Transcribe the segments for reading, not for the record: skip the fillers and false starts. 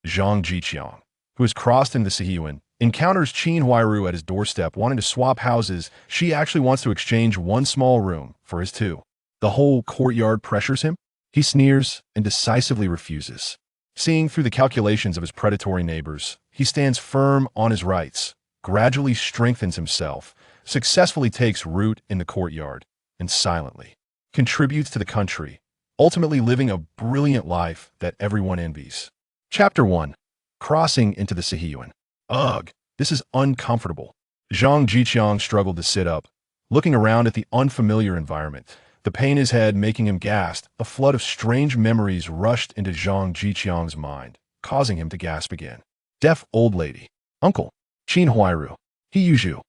Zhang Zhiqiang, who has crossed into the Siheyuan, encounters Qin Huairu at his doorstep wanting to swap houses. She actually wants to exchange one small room for his two. The whole courtyard pressures him. He sneers and decisively refuses. Seeing through the calculations of his predatory neighbors, he stands firm on his rights, gradually strengthens himself, successfully takes root in the courtyard, and silently contributes to the country, ultimately living a brilliant life that everyone envies. Chapter 1. Crossing into the Siheyuan. Ugh, this is uncomfortable. Zhang Zhiqiang struggled to sit up, looking around at the unfamiliar environment. The pain in his head making him gasp. A flood of strange memories rushed into Zhang Zhiqiang's mind, causing him to gasp again. Deaf old lady. Uncle. Qin Huairu. He use you.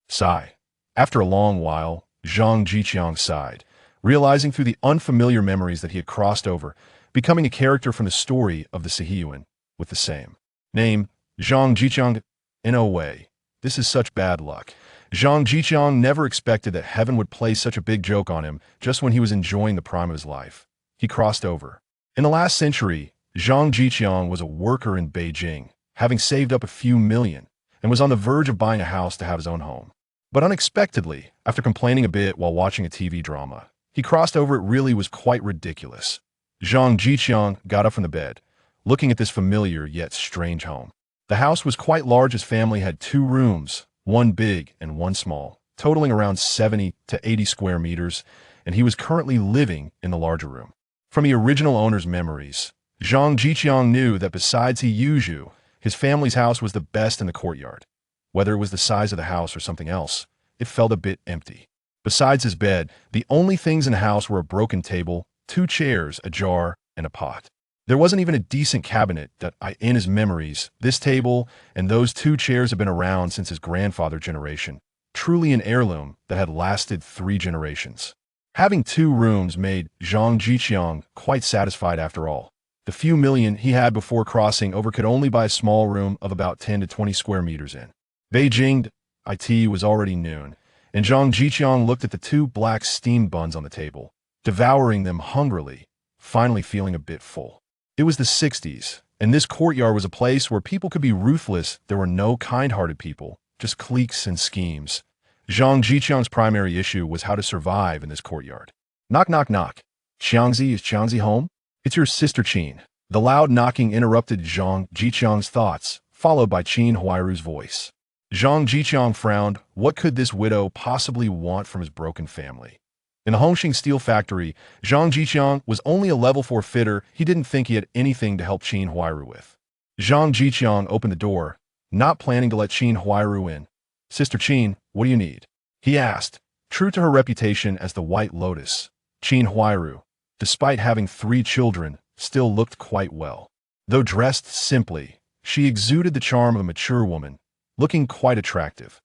Sigh. After a long while, Zhang Zhiqiang sighed, realizing through the unfamiliar memories that he had crossed over, becoming a character from the story of the Siheyuan, with the same name, Zhang Zhiqiang. In a way, this is such bad luck. Zhang Zhiqiang never expected that heaven would play such a big joke on him just when he was enjoying the prime of his life. He crossed over. In the last century, Zhang Zhiqiang was a worker in Beijing, having saved up a few million, and was on the verge of buying a house to have his own home. But unexpectedly, after complaining a bit while watching a TV drama, he crossed over. It really was quite ridiculous. Zhang Zhiqiang got up from the bed, looking at this familiar yet strange home. The house was quite large. His family had 2 rooms, one big and one small, totaling around 70 to 80 square meters, and he was currently living in the larger room. From the original owner's memories, Zhang Zhiqiang knew that besides Siheyuan, his family's house was the best in the courtyard. Whether it was the size of the house or something else, it felt a bit empty. Besides his bed, the only things in the house were a broken table, 2 chairs, a jar, and a pot. There wasn't even a decent cabinet that, in his memories, this table and those 2 chairs had been around since his grandfather's generation, truly an heirloom that had lasted 3 generations. Having 2 rooms made Zhang Zhiqiang quite satisfied after all. The few million he had before crossing over could only buy a small room of about 10 to 20 square meters in. Beijing, it was already noon, and Zhang Zhiqiang looked at the 2 black steamed buns on the table, devouring them hungrily, finally feeling a bit full. It was the 60s, and this courtyard was a place where people could be ruthless. There were no kind-hearted people, just cliques and schemes. Zhang Zhiqiang's primary issue was how to survive in this courtyard. Knock, knock, knock. Xiangzi, is Xiangzi home? It's your sister Qin. The loud knocking interrupted Zhang Zhiqiang's thoughts, followed by Qin Huairu's voice. Zhang Zhiqiang frowned. What could this widow possibly want from his broken family? In the Hongqing steel factory, Zhang Zhiqiang was only a level 4 fitter. He didn't think he had anything to help Qin Huairu with. Zhang Zhiqiang opened the door, not planning to let Qin Huairu in. Sister Qin, what do you need? He asked. True to her reputation as the White Lotus, Qin Huairu, despite having 3 children, still looked quite well. Though dressed simply, she exuded the charm of a mature woman, looking quite attractive.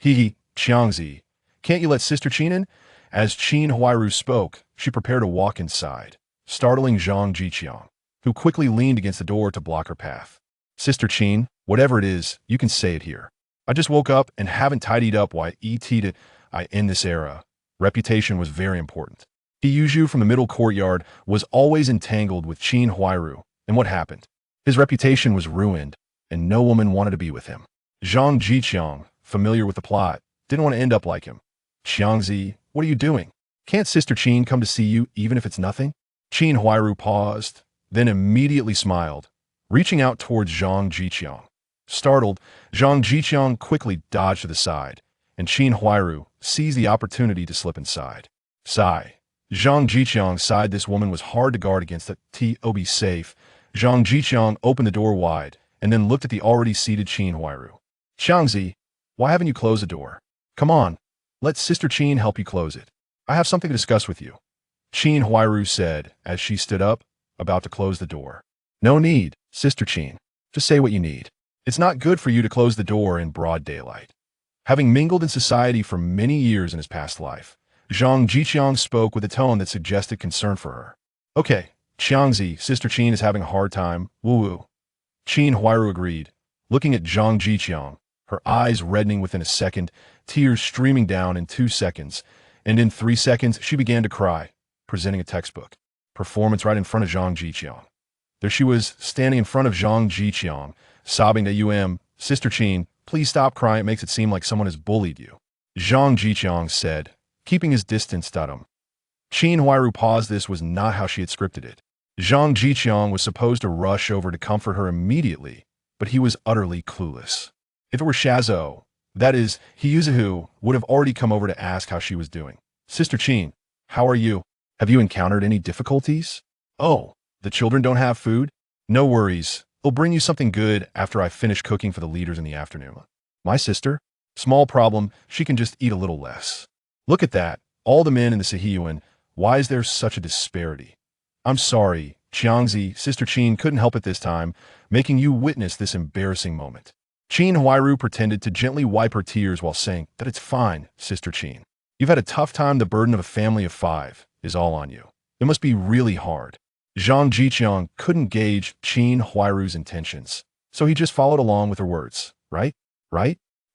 Xiangzi, can't you let Sister Qin in? As Qin Huairu spoke, she prepared to walk inside, startling Zhang Zhiqiang, who quickly leaned against the door to block her path. Sister Qin, whatever it is, you can say it here. I just woke up and haven't tidied up in this era. Reputation was very important. Siheyuan from the middle courtyard was always entangled with Qin Huairu, and what happened? His reputation was ruined, and no woman wanted to be with him. Zhang Zhiqiang, familiar with the plot, didn't want to end up like him. Xiangzi, what are you doing? Can't Sister Qin come to see you even if it's nothing? Qin Huairu paused, then immediately smiled, reaching out towards Zhang Zhiqiang. Startled, Zhang Zhiqiang quickly dodged to the side, and Qin Huairu seized the opportunity to slip inside. Sigh. Zhang Zhiqiang sighed. This woman was hard to guard against. To be safe, Zhang Zhiqiang opened the door wide, and then looked at the already seated Qin Huairu. Xiangzi, why haven't you closed the door? Come on, let Sister Qin help you close it. I have something to discuss with you. Qin Huairu said as she stood up, about to close the door. No need, Sister Qin. Just say what you need. It's not good for you to close the door in broad daylight. Having mingled in society for many years in his past life, Zhang Zhiqiang spoke with a tone that suggested concern for her. Okay, Xiangzi, Sister Qin is having a hard time. Woo-woo. Qin Huairu agreed, looking at Zhang Zhiqiang, her eyes reddening within a second, tears streaming down in 2 seconds, and in 3 seconds she began to cry, presenting a textbook performance right in front of Zhang Zhiqiang. There she was, standing in front of Zhang Zhiqiang, sobbing to Sister Qin, please stop crying, it makes it seem like someone has bullied you. Zhang Zhiqiang said, keeping his distance. Qin Huairu paused. This was not how she had scripted it. Zhang Zhiqiang was supposed to rush over to comfort her immediately, but he was utterly clueless. If it were Shazou, that is, Heyuzahu, would have already come over to ask how she was doing. Sister Qin, how are you? Have you encountered any difficulties? Oh, the children don't have food? No worries. They'll bring you something good after I finish cooking for the leaders in the afternoon. My sister? Small problem, she can just eat a little less. Look at that, all the men in the Siheyuan. Why is there such a disparity? I'm sorry, Qiangzi, Sister Qin couldn't help it this time, making you witness this embarrassing moment. Qin Huairu pretended to gently wipe her tears while saying that it's fine, Sister Qin. You've had a tough time. The burden of a family of 5 is all on you. It must be really hard. Zhang Zhiqiang couldn't gauge Qin Huairu's intentions, so he just followed along with her words. Right?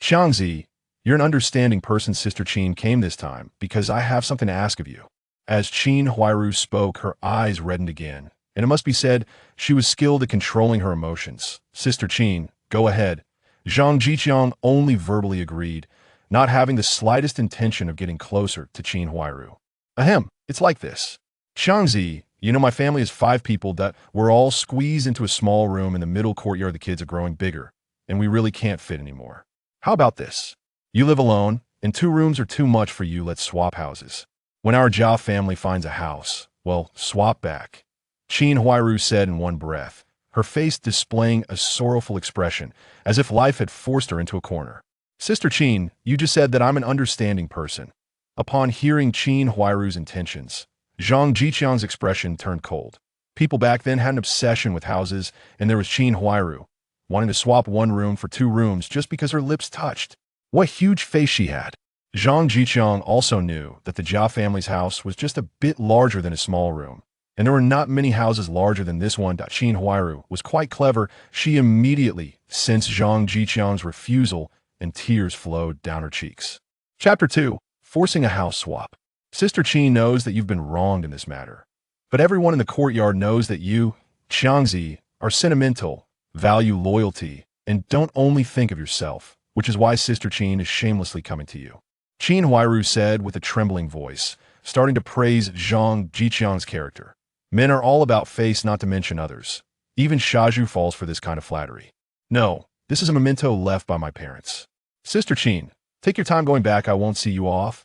Qiangzi, you're an understanding person. Sister Qin came this time because I have something to ask of you. As Qin Huairu spoke, her eyes reddened again, and it must be said she was skilled at controlling her emotions. Sister Qin, go ahead. Zhang Zhiqiang only verbally agreed, not having the slightest intention of getting closer to Qin Huairu. Ahem, it's like this. Qiangzi, you know my family is 5 people that we're all squeezed into a small room in the middle courtyard. The kids are growing bigger, and we really can't fit anymore. How about this? You live alone, and 2 rooms are too much for you. Let's swap houses. When our Jia family finds a house, well, swap back. Qin Huairu said in one breath, her face displaying a sorrowful expression, as if life had forced her into a corner. Sister Qin, you just said that I'm an understanding person. Upon hearing Qin Huairu's intentions, Zhang Zhiqiang's expression turned cold. People back then had an obsession with houses, and there was Qin Huairu, wanting to swap 1 room for 2 rooms just because her lips touched. What huge face she had. Zhang Zhiqiang also knew that the Jia family's house was just a bit larger than a small room, and there were not many houses larger than this one. Qin Huairu was quite clever. She immediately sensed Zhang Zhiqiang's refusal, and tears flowed down her cheeks. Chapter 2. Forcing a house swap. Sister Qin knows that you've been wronged in this matter, but everyone in the courtyard knows that you, Qiangzi, are sentimental, value loyalty, and don't only think of yourself, which is why Sister Qin is shamelessly coming to you. Qin Huairu said with a trembling voice, starting to praise Zhang Zhiqiang's character. Men are all about face, not to mention others. Even Shazhu falls for this kind of flattery. No, this is a memento left by my parents. Sister Qin, take your time going back. I won't see you off.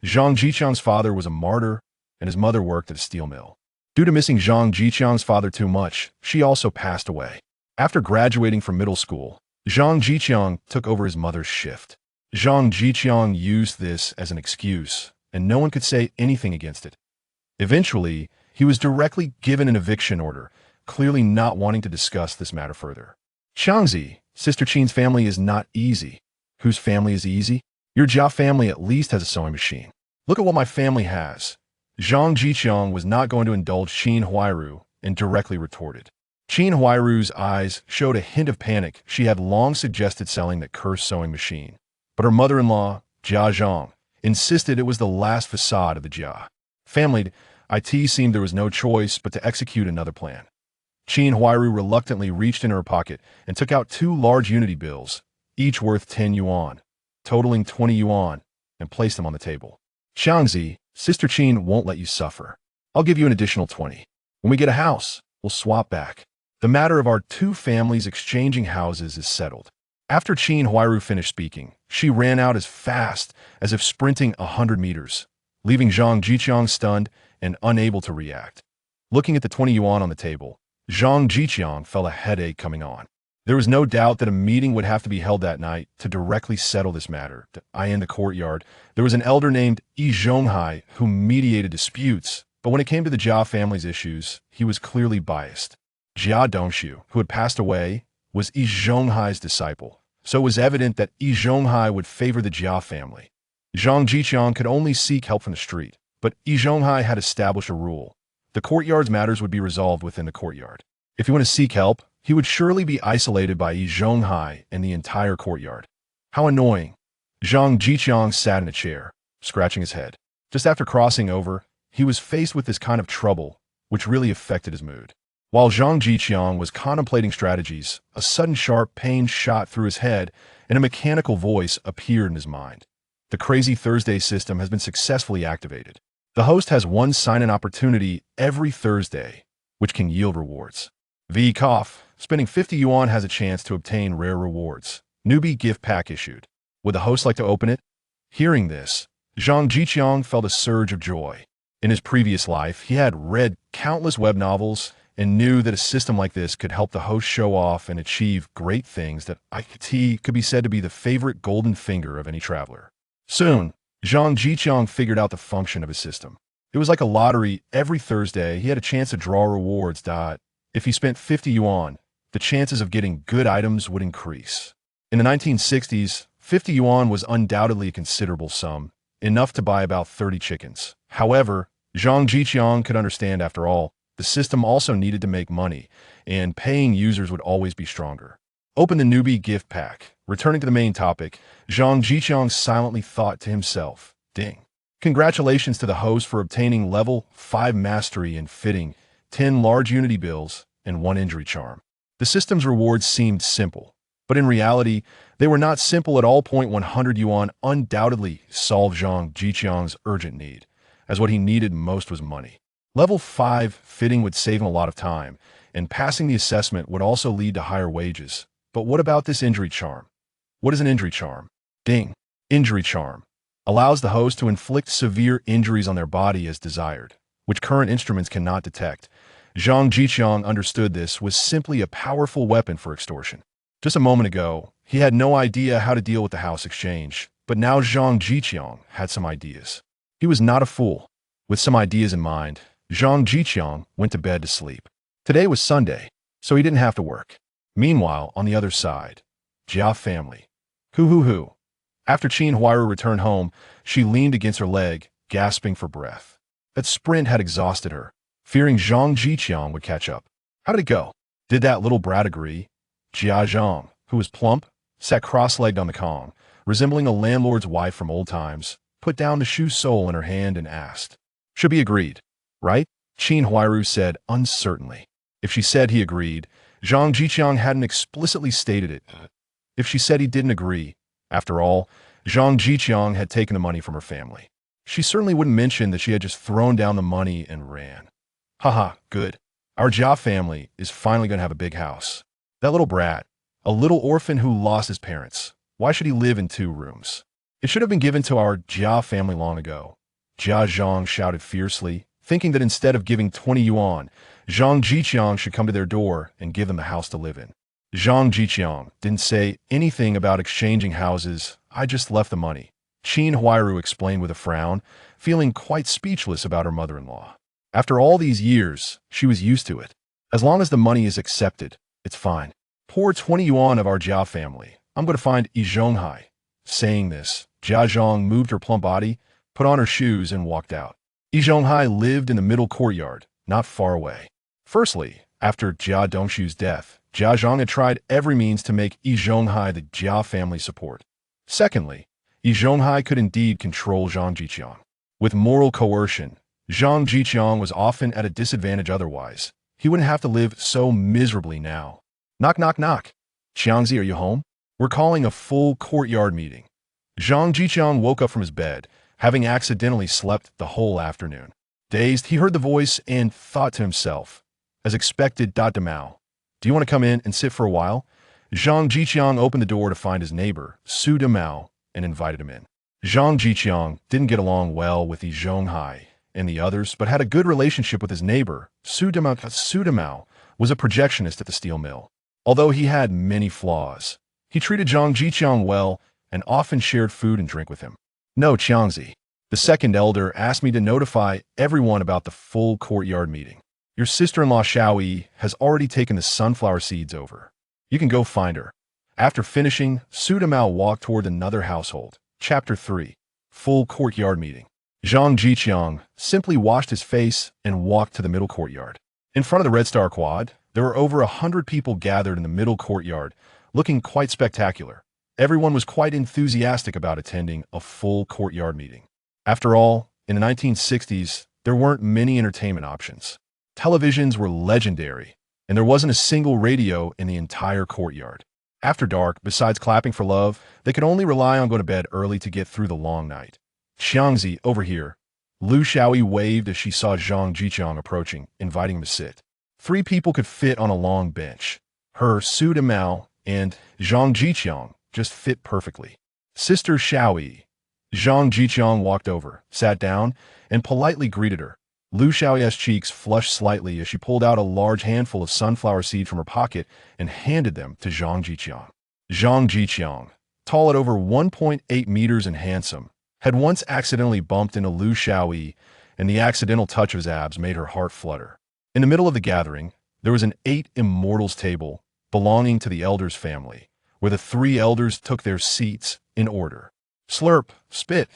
Zhang Zhiqiang's father was a martyr, and his mother worked at a steel mill. Due to missing Zhang Zhiqiang's father too much, she also passed away. After graduating from middle school, Zhang Zhiqiang took over his mother's shift. Zhang Zhiqiang used this as an excuse, and no one could say anything against it. Eventually, he was directly given an eviction order, clearly not wanting to discuss this matter further. Qiangzi, Sister Qin's family is not easy. Whose family is easy? Your Jia family at least has a sewing machine. Look at what my family has. Zhang Zhiqiang was not going to indulge Qin Huairu and directly retorted. Qin Huairu's eyes showed a hint of panic. She had long suggested selling that cursed sewing machine, but her mother-in-law, Jia Zhang, insisted it was the last facade of the Jia family. It seemed there was no choice but to execute another plan. Qin Huairu reluctantly reached into her pocket and took out 2 large unity bills, each worth 10 yuan, totaling 20 yuan, and placed them on the table. Qiangzi, Sister Qin won't let you suffer. I'll give you an additional 20. When we get a house, we'll swap back. The matter of our 2 families exchanging houses is settled. After Qin Huairu finished speaking, she ran out as fast as if sprinting 100 meters, leaving Zhang Zhiqiang stunned and unable to react. Looking at the 20 yuan on the table, Zhang Zhiqiang felt a headache coming on. There was no doubt that a meeting would have to be held that night to directly settle this matter. In the courtyard, there was an elder named Yi Zhonghai who mediated disputes, but when it came to the Jia family's issues, he was clearly biased. Jia Dongshu, who had passed away, was Yi Zhonghai's disciple, so it was evident that Yi Zhonghai would favor the Jia family. Zhang Zhiqiang could only seek help from the street, but Yi Zhonghai had established a rule. The courtyard's matters would be resolved within the courtyard. If he wanted to seek help, he would surely be isolated by Yi Zhonghai and the entire courtyard. How annoying. Zhang Zhiqiang sat in a chair, scratching his head. Just after crossing over, he was faced with this kind of trouble, which really affected his mood. While Zhang Zhiqiang was contemplating strategies, a sudden sharp pain shot through his head and a mechanical voice appeared in his mind. The Crazy Thursday system has been successfully activated. The host has one sign-in opportunity every Thursday, which can yield rewards. Cough. Spending 50 yuan has a chance to obtain rare rewards. Newbie gift pack issued. Would the host like to open it? Hearing this, Zhang Zhiqiang felt a surge of joy. In his previous life, he had read countless web novels and knew that a system like this could help the host show off and achieve great things that could be said to be the favorite golden finger of any traveler. Soon, Zhang Zhiqiang figured out the function of his system. It was like a lottery. Every Thursday, he had a chance to draw rewards. If he spent 50 yuan, the chances of getting good items would increase. In the 1960s, 50 yuan was undoubtedly a considerable sum, enough to buy about 30 chickens. However, Zhang Zhiqiang could understand, after all, the system also needed to make money, and paying users would always be stronger. Open the newbie gift pack. Returning to the main topic, Zhang Zhiqiang silently thought to himself, ding. Congratulations to the host for obtaining level 5 mastery in fitting, 10 large unity bills, and 1 injury charm. The system's rewards seemed simple, but in reality, they were not simple at all. 100 yuan undoubtedly solved Zhang Zhiqiang's urgent need, as what he needed most was money. Level 5 fitting would save him a lot of time, and passing the assessment would also lead to higher wages. But what about this injury charm? What is an injury charm? Ding. Injury charm allows the host to inflict severe injuries on their body as desired, which current instruments cannot detect. Zhang Zhiqiang understood this was simply a powerful weapon for extortion. Just a moment ago, he had no idea how to deal with the house exchange, but now Zhang Zhiqiang had some ideas. He was not a fool. With some ideas in mind, Zhang Zhiqiang went to bed to sleep. Today was Sunday, so he didn't have to work. Meanwhile, on the other side, Jia family. Hoo. After Qin Huairu returned home, she leaned against her leg, gasping for breath. That sprint had exhausted her, fearing Zhang Zhiqiang would catch up. How did it go? Did that little brat agree? Jia Zhang, who was plump, sat cross-legged on the Kong, resembling a landlord's wife from old times, put down the shoe sole in her hand and asked. Should be agreed, right? Qin Huairu said uncertainly. If she said he agreed, Zhang Zhiqiang hadn't explicitly stated it. If she said he didn't agree, after all, Zhang Zhiqiang had taken the money from her family. She certainly wouldn't mention that she had just thrown down the money and ran. Haha, good. Our Jia family is finally going to have a big house. That little brat, a little orphan who lost his parents. Why should he live in 2 rooms? It should have been given to our Jia family long ago. Jia Zhang shouted fiercely, thinking that instead of giving 20 yuan, Zhang Zhiqiang should come to their door and give them the house to live in. Zhang Zhiqiang didn't say anything about exchanging houses. I just left the money. Qin Huairu explained with a frown, feeling quite speechless about her mother-in-law. After all these years, she was used to it. As long as the money is accepted, it's fine. Pour 20 yuan of our Jia family. I'm going to find Zhonghai. Saying this, Jia Zhang moved her plump body, put on her shoes, and walked out. Zhonghai lived in the middle courtyard, not far away. Firstly, after Jia Dongshu's death, Jia Zhang had tried every means to make Zhonghai the Jia family support. Secondly, Zhonghai could indeed control Zhang Zhiqiang. With moral coercion, Zhang Zhiqiang was often at a disadvantage otherwise. He wouldn't have to live so miserably now. Knock, knock, knock. Xiangzi, are you home? We're calling a full courtyard meeting. Zhang Zhiqiang woke up from his bed, having accidentally slept the whole afternoon. Dazed, he heard the voice and thought to himself, as expected, Mao. Do you want to come in and sit for a while? Zhang Zhiqiang opened the door to find his neighbor, Su Mao, and invited him in. Zhang Zhiqiang didn't get along well with Zhonghai and the others, but had a good relationship with his neighbor, Su Mao. Su Mao was a projectionist at the steel mill. Although he had many flaws, he treated Zhang Zhiqiang well and often shared food and drink with him. No, Qiangzi, the second elder, asked me to notify everyone about the full courtyard meeting. Your sister-in-law Xiaoyi has already taken the sunflower seeds over. You can go find her. After finishing, Su Mao walked toward another household. Chapter 3. Full courtyard meeting. Zhang Zhiqiang simply washed his face and walked to the middle courtyard. In front of the Red Star Quad, there were over 100 people gathered in the middle courtyard, looking quite spectacular. Everyone was quite enthusiastic about attending a full courtyard meeting. After all, in the 1960s, there weren't many entertainment options. Televisions were legendary, and there wasn't a single radio in the entire courtyard. After dark, besides clapping for love, they could only rely on going to bed early to get through the long night. Xiangzi, over here. Lu Xiaoyi waved as she saw Zhang Zhiqiang approaching, inviting him to sit. 3 people could fit on a long bench. Her, Su Demao, and Zhang Zhiqiang just fit perfectly. Sister Xiaoyi. Zhang Zhiqiang walked over, sat down, and politely greeted her. Lu Xiaoyi's cheeks flushed slightly as she pulled out a large handful of sunflower seed from her pocket and handed them to Zhang Zhiqiang. Zhang Zhiqiang, tall at over 1.8 meters and handsome, had once accidentally bumped into Lu Xiaoyi, and the accidental touch of his abs made her heart flutter. In the middle of the gathering, there was an 8 immortals table belonging to the elders' family, where the 3 elders took their seats in order. Slurp, spit.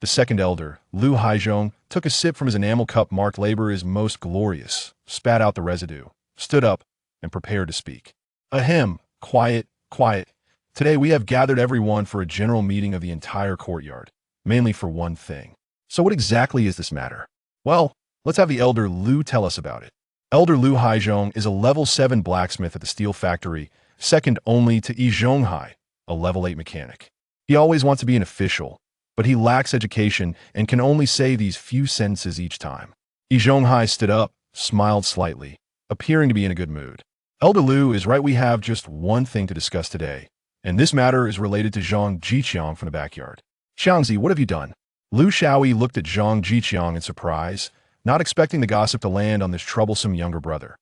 The second elder, Lu Haizhong, took a sip from his enamel cup marked labor is most glorious, spat out the residue, stood up, and prepared to speak. Ahem, quiet, quiet. Today we have gathered everyone for a general meeting of the entire courtyard, mainly for one thing. So what exactly is this matter? Well, let's have the elder Lu tell us about it. Elder Lu Haizhong is a level 7 blacksmith at the steel factory, second only to Yi Zhonghai, a level 8 mechanic. He always wants to be an official, but he lacks education and can only say these few sentences each time. Yi Zhonghai stood up, smiled slightly, appearing to be in a good mood. Elder Lu is right, we have just one thing to discuss today, and this matter is related to Zhang Zhiqiang from the backyard. Xiangzi, what have you done? Lu Xiaoyi looked at Zhang Zhiqiang in surprise, not expecting the gossip to land on this troublesome younger brother.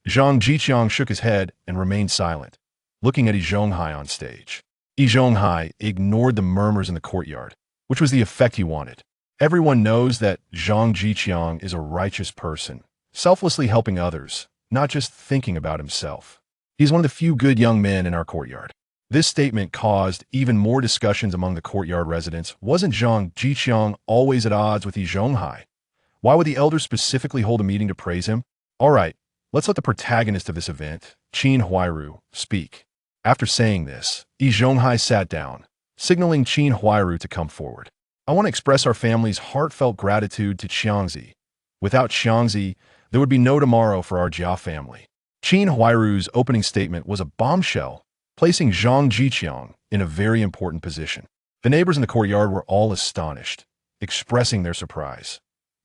Zhang Zhiqiang shook his head and remained silent, looking at Yi Zhonghai on stage. Yi Zhonghai ignored the murmurs in the courtyard, which was the effect he wanted. Everyone knows that Zhang Zhiqiang is a righteous person, selflessly helping others, not just thinking about himself. He's one of the few good young men in our courtyard. This statement caused even more discussions among the courtyard residents. Wasn't Zhang Zhiqiang always at odds with Yi Zhonghai? Why would the elders specifically hold a meeting to praise him? All right, let's let the protagonist of this event, Qin Huairu, speak. After saying this, Yi Zhonghai sat down, signaling Qin Huairu to come forward. I want to express our family's heartfelt gratitude to Xiangzi. Without Xiangzi, there would be no tomorrow for our Jia family. Qin Huairu's opening statement was a bombshell, placing Zhang Zhiqiang in a very important position. The neighbors in the courtyard were all astonished, expressing their surprise.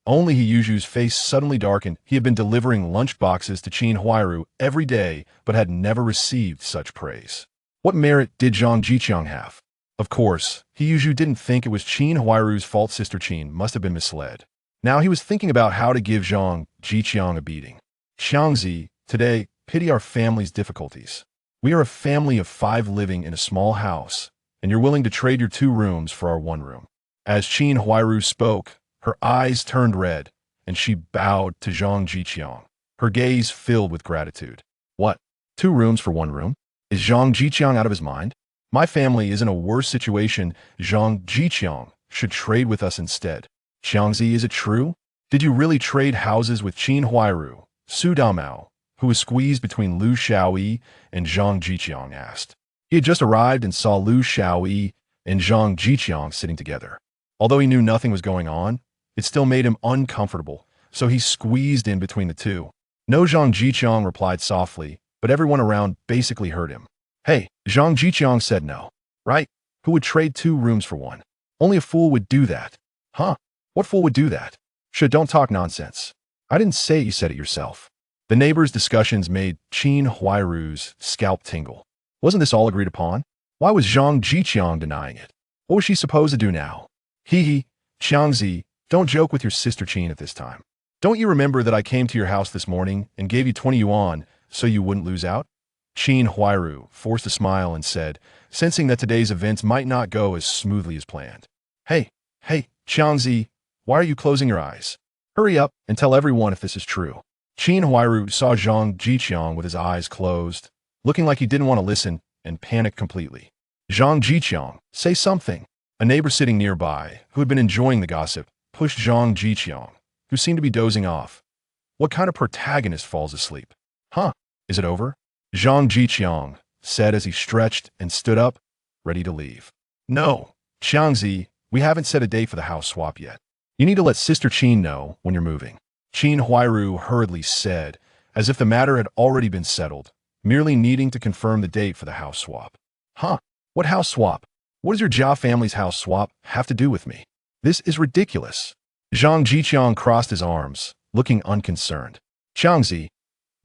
Only He Yuzhu's face suddenly darkened. He had been delivering lunch boxes to Qin Huairu every day, but had never received such praise. What merit did Zhang Zhiqiang have? Of course, He Yuzhu didn't think it was Qin Huairu's fault. Sister Qin must have been misled. Now he was thinking about how to give Zhang Zhiqiang a beating. Xiangzi, today, pity our family's difficulties. We are a family of 5 living in a small house, and you're willing to trade your 2 rooms for our 1 room. As Qin Huairu spoke, her eyes turned red, and she bowed to Zhang Zhiqiang, her gaze filled with gratitude. What? 2 rooms for 1 room? Is Zhang Zhiqiang out of his mind? My family is in a worse situation. Zhang Zhiqiang should trade with us instead. Xiangzi, is it true? Did you really trade houses with Qin Huairu? Su Damao, who was squeezed between Lu Xiaoyi and Zhang Zhiqiang, asked. He had just arrived and saw Lu Xiaoyi and Zhang Zhiqiang sitting together. Although he knew nothing was going on, it still made him uncomfortable, so he squeezed in between the 2. No, Zhang Zhiqiang replied softly, but everyone around basically heard him. Hey, Zhang Zhiqiang said no. Right? Who would trade 2 rooms for 1? Only a fool would do that. Huh? What fool would do that? Don't talk nonsense. I didn't say it, you said it yourself. The neighbors' discussions made Qin Huairu's scalp tingle. Wasn't this all agreed upon? Why was Zhang Zhiqiang denying it? What was she supposed to do now? Hee, Xiangzi, don't joke with your sister Qin at this time. Don't you remember that I came to your house this morning and gave you 20 yuan so you wouldn't lose out? Qin Huairu forced a smile and said, sensing that today's events might not go as smoothly as planned. Hey, Xiangzi, why are you closing your eyes? Hurry up and tell everyone if this is true. Qin Huairu saw Zhang Zhiqiang with his eyes closed, looking like he didn't want to listen, and panicked completely. Zhang Zhiqiang, say something. A neighbor sitting nearby, who had been enjoying the gossip, pushed Zhang Zhiqiang, who seemed to be dozing off. What kind of protagonist falls asleep? Huh? Is it over? Zhang Zhiqiang said as he stretched and stood up, ready to leave. No, Xiangzi, we haven't set a date for the house swap yet. You need to let Sister Qin know when you're moving. Qin Huairu hurriedly said as if the matter had already been settled, merely needing to confirm the date for the house swap. Huh? What house swap? What does your Jia family's house swap have to do with me? This is ridiculous. Zhang Zhiqiang crossed his arms, looking unconcerned. Changzi,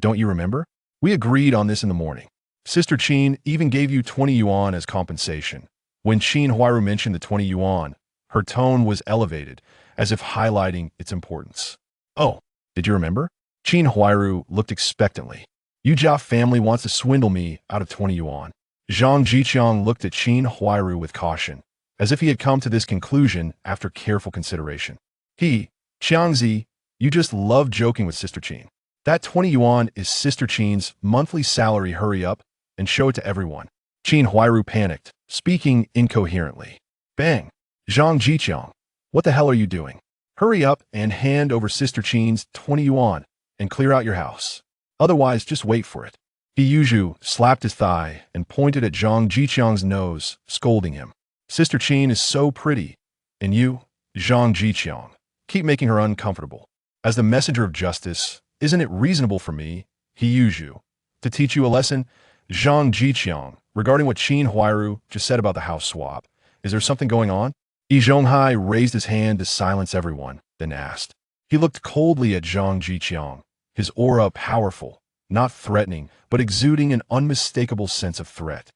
don't you remember? We agreed on this in the morning. Sister Qin even gave you 20 yuan as compensation. When Qin Huairu mentioned the 20 yuan, her tone was elevated, as if highlighting its importance. Oh, did you remember? Qin Huairu looked expectantly. You Jia family wants to swindle me out of 20 yuan. Zhang Zhiqiang looked at Qin Huairu with caution, as if he had come to this conclusion after careful consideration. Changzi, you just love joking with Sister Qin. That 20 yuan is Sister Qin's monthly salary. Hurry up and show it to everyone. Qin Huairu panicked, speaking incoherently. Bang! Zhang Zhiqiang, what the hell are you doing? Hurry up and hand over Sister Qin's 20 yuan and clear out your house. Otherwise, just wait for it. Yuju slapped his thigh and pointed at Zhang Zhiqiang's nose, scolding him. Sister Qin is so pretty, and you, Zhang Zhiqiang, keep making her uncomfortable. As the messenger of justice, isn't it reasonable for me, Yuju, to teach you a lesson? Zhang Zhiqiang, regarding what Qin Huairu just said about the house swap, is there something going on? Zhonghai raised his hand to silence everyone, then asked. He looked coldly at Zhang Zhiqiang, his aura powerful, not threatening, but exuding an unmistakable sense of threat.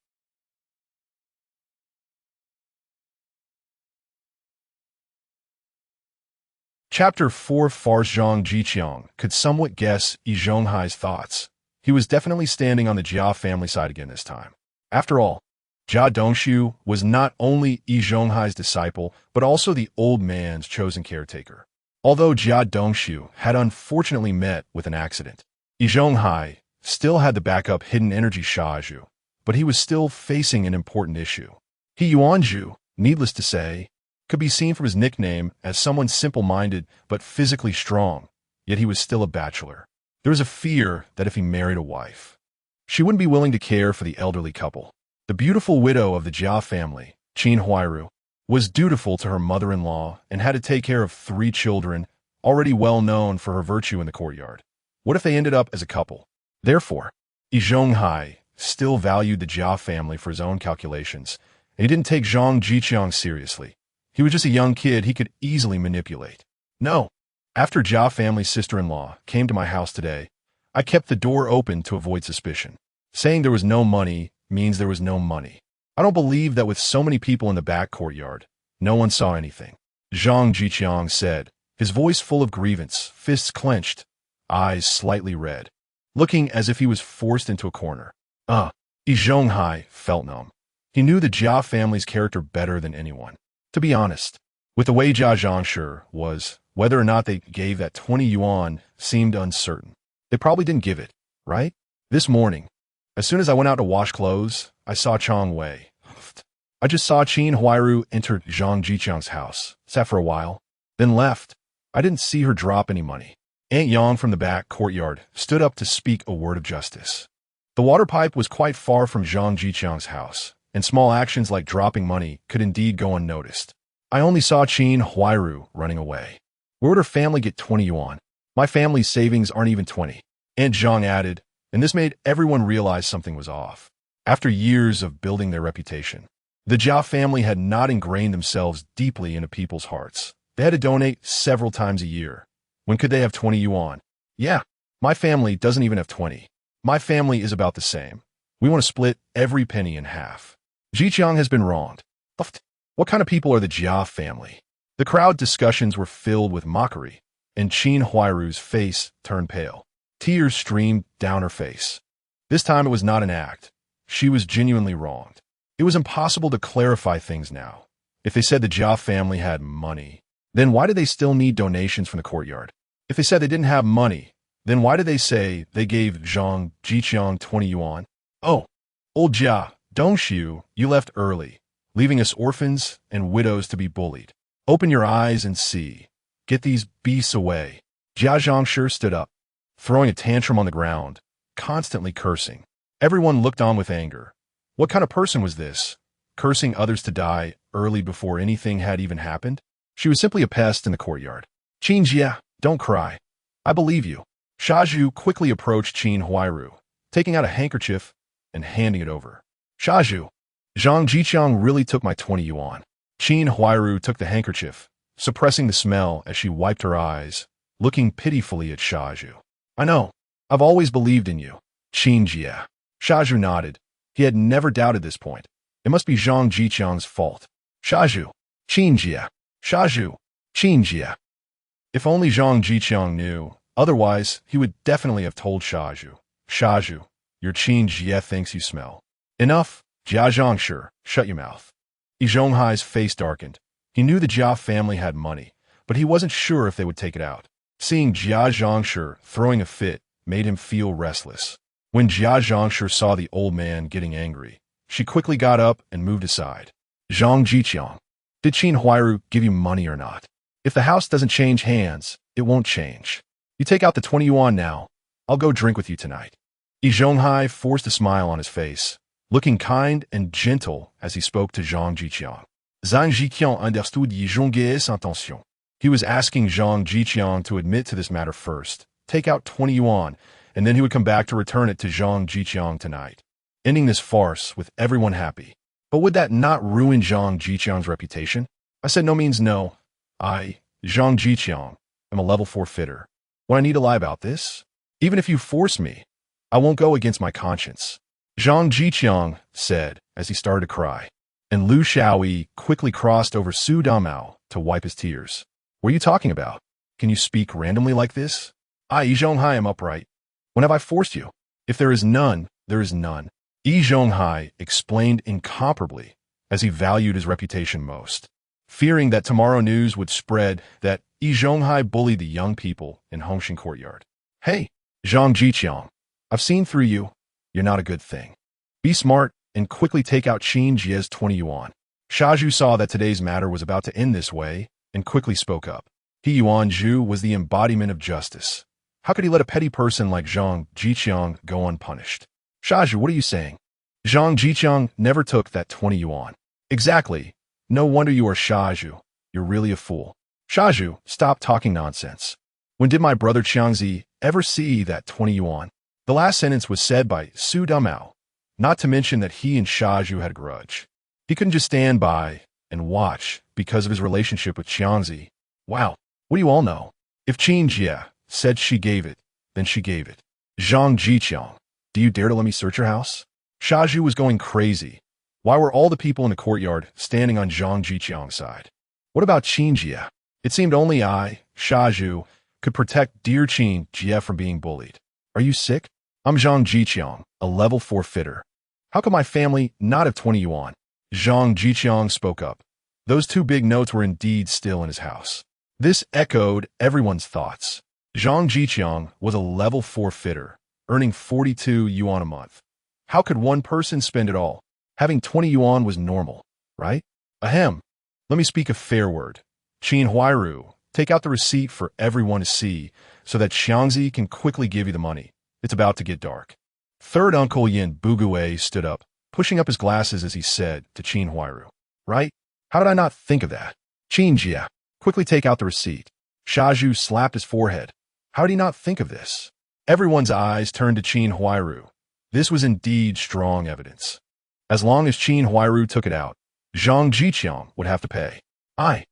Chapter 4. Far Zhang Zhiqiang could somewhat guess Zhonghai's thoughts. He was definitely standing on the Jia family side again this time. After all, Jia Dongshu was not only Zhonghai's disciple, but also the old man's chosen caretaker. Although Jia Dongshu had unfortunately met with an accident, Zhonghai still had the backup hidden energy Shaju, but he was still facing an important issue. Yuanju, needless to say, could be seen from his nickname as someone simple-minded but physically strong, yet he was still a bachelor. There was a fear that if he married a wife, she wouldn't be willing to care for the elderly couple. The beautiful widow of the Jia family, Qin Huairu, was dutiful to her mother-in-law and had to take care of 3 children, already well known for her virtue in the courtyard. What if they ended up as a couple? Therefore, Zhonghai still valued the Jia family for his own calculations, and he didn't take Zhang Zhiqiang seriously. He was just a young kid he could easily manipulate. No. After Jia family's sister-in-law came to my house today, I kept the door open to avoid suspicion. Saying there was no money means there was no money. I don't believe that with so many people in the back courtyard, no one saw anything. Zhang Zhiqiang said, his voice full of grievance, fists clenched, eyes slightly red, looking as if he was forced into a corner. Zhonghai felt numb. He knew the Jia family's character better than anyone. To be honest, with the way Jia Zhangshi was, whether or not they gave that 20 yuan seemed uncertain. They probably didn't give it, right? This morning, as soon as I went out to wash clothes, I saw Chang Wei. I just saw Qin Huairu enter Zhang Zhiqiang's house, sat for a while, then left. I didn't see her drop any money. Aunt Yang from the back courtyard stood up to speak a word of justice. The water pipe was quite far from Zhang Zhiqiang's house, and small actions like dropping money could indeed go unnoticed. I only saw Qin Huairu running away. Where would her family get 20 yuan? My family's savings aren't even 20. Aunt Zhang added, and this made everyone realize something was off. After years of building their reputation, the Jia family had not ingrained themselves deeply into people's hearts. They had to donate several times a year. When could they have 20 yuan? Yeah, my family doesn't even have 20. My family is about the same. We want to split every penny in half. Zhiqiang has been wronged. What kind of people are the Jia family? The crowd discussions were filled with mockery, and Qin Huairu's face turned pale. Tears streamed down her face. This time it was not an act. She was genuinely wronged. It was impossible to clarify things now. If they said the Jia family had money, then why did they still need donations from the courtyard? If they said they didn't have money, then why did they say they gave Zhang Zhiqiang 20 yuan? Oh, old Jia, Dongshu, you left early, leaving us orphans and widows to be bullied. Open your eyes and see. Get these beasts away. Jia Zhangshi stood up, throwing a tantrum on the ground, constantly cursing. Everyone looked on with anger. What kind of person was this? Cursing others to die early before anything had even happened? She was simply a pest in the courtyard. Qin Jia, don't cry. I believe you. Siheyuan quickly approached Qin Huairu, taking out a handkerchief and handing it over. Siheyuan, Zhang Zhiqiang really took my 20 yuan. Qin Huairu took the handkerchief, suppressing the smell as she wiped her eyes, looking pitifully at Siheyuan. I know. I've always believed in you. Qin Jie. Siheyuan nodded. He had never doubted this point. It must be Zhang Zhiqiang's fault. Siheyuan. Qin Jie. Siheyuan. Qin Jie. If only Zhang Zhiqiang knew. Otherwise, he would definitely have told Siheyuan. Siheyuan, your Qin Jie thinks you smell. Enough. Jia Zhangshi, shut your mouth. Yi Zhonghai's face darkened. He knew the Jia family had money, but he wasn't sure if they would take it out. Seeing Jia Zhangshi throwing a fit made him feel restless. When Jia Zhangshi saw the old man getting angry, she quickly got up and moved aside. Zhang Zhiqiang, did Qin Huairu give you money or not? If the house doesn't change hands, it won't change. You take out the 20 yuan now. I'll go drink with you tonight. Yi Zhonghai forced a smile on his face, looking kind and gentle as he spoke to Zhang Zhiqiang. Zhang Zhiqiang understood Yi Zhonghai's intention. He was asking Zhang Zhiqiang to admit to this matter first, take out 20 yuan, and then he would come back to return it to Zhang Zhiqiang tonight, ending this farce with everyone happy. But would that not ruin Zhang Zhiqiang's reputation? I said no means no. I, Zhang Zhiqiang, am a level 4 fitter. Would I need to lie about this? Even if you force me, I won't go against my conscience. Zhang Zhiqiang said as he started to cry, and Lu Xiaoyi quickly crossed over Su Damao to wipe his tears. What are you talking about? Can you speak randomly like this? I, Yi Zhonghai, am upright. When have I forced you? If there is none, there is none. Yi Zhonghai explained incomparably as he valued his reputation most, fearing that tomorrow news would spread that Yi Zhonghai bullied the young people in Hongxing Courtyard. Hey, Zhang Zhiqiang, I've seen through you. You're not a good thing. Be smart and quickly take out Qin Jie's 20 yuan. Siheyuan saw that today's matter was about to end this way and quickly spoke up. He Yuan Zhu was the embodiment of justice. How could he let a petty person like Zhang Zhiqiang go unpunished? Siheyuan, what are you saying? Zhang Zhiqiang never took that 20 yuan. Exactly. No wonder you are Siheyuan. You're really a fool. Siheyuan, stop talking nonsense. When did my brother Qiangzi ever see that 20 yuan? The last sentence was said by Su Damao, not to mention that he and Siheyuan had a grudge. He couldn't just stand by and watch because of his relationship with Qiangzi. Wow, what do you all know? If Qin Jie said she gave it, then she gave it. Zhang Zhiqiang, do you dare to let me search your house? Siheyuan was going crazy. Why were all the people in the courtyard standing on Zhang Zhiqiang's side? What about Qin Jie? It seemed only I, Siheyuan, could protect dear Qin Jie from being bullied. Are you sick? I'm Zhang Zhiqiang, a level 4 fitter. How could my family not have 20 yuan? Zhang Zhiqiang spoke up. Those 2 big notes were indeed still in his house. This echoed everyone's thoughts. Zhang Zhiqiang was a level 4 fitter, earning 42 yuan a month. How could one person spend it all? Having 20 yuan was normal, right? Ahem. Let me speak a fair word. Qin Huairu, take out the receipt for everyone to see so that Qiangzi can quickly give you the money. It's about to get dark. Third Uncle Yin Bugue stood up, pushing up his glasses as he said to Qin Huairu. Right? How did I not think of that? Qin Jie, quickly take out the receipt. Siheyuan slapped his forehead. How did he not think of this? Everyone's eyes turned to Qin Huairu. This was indeed strong evidence. As long as Qin Huairu took it out, Zhang Zhiqiang would have to pay. I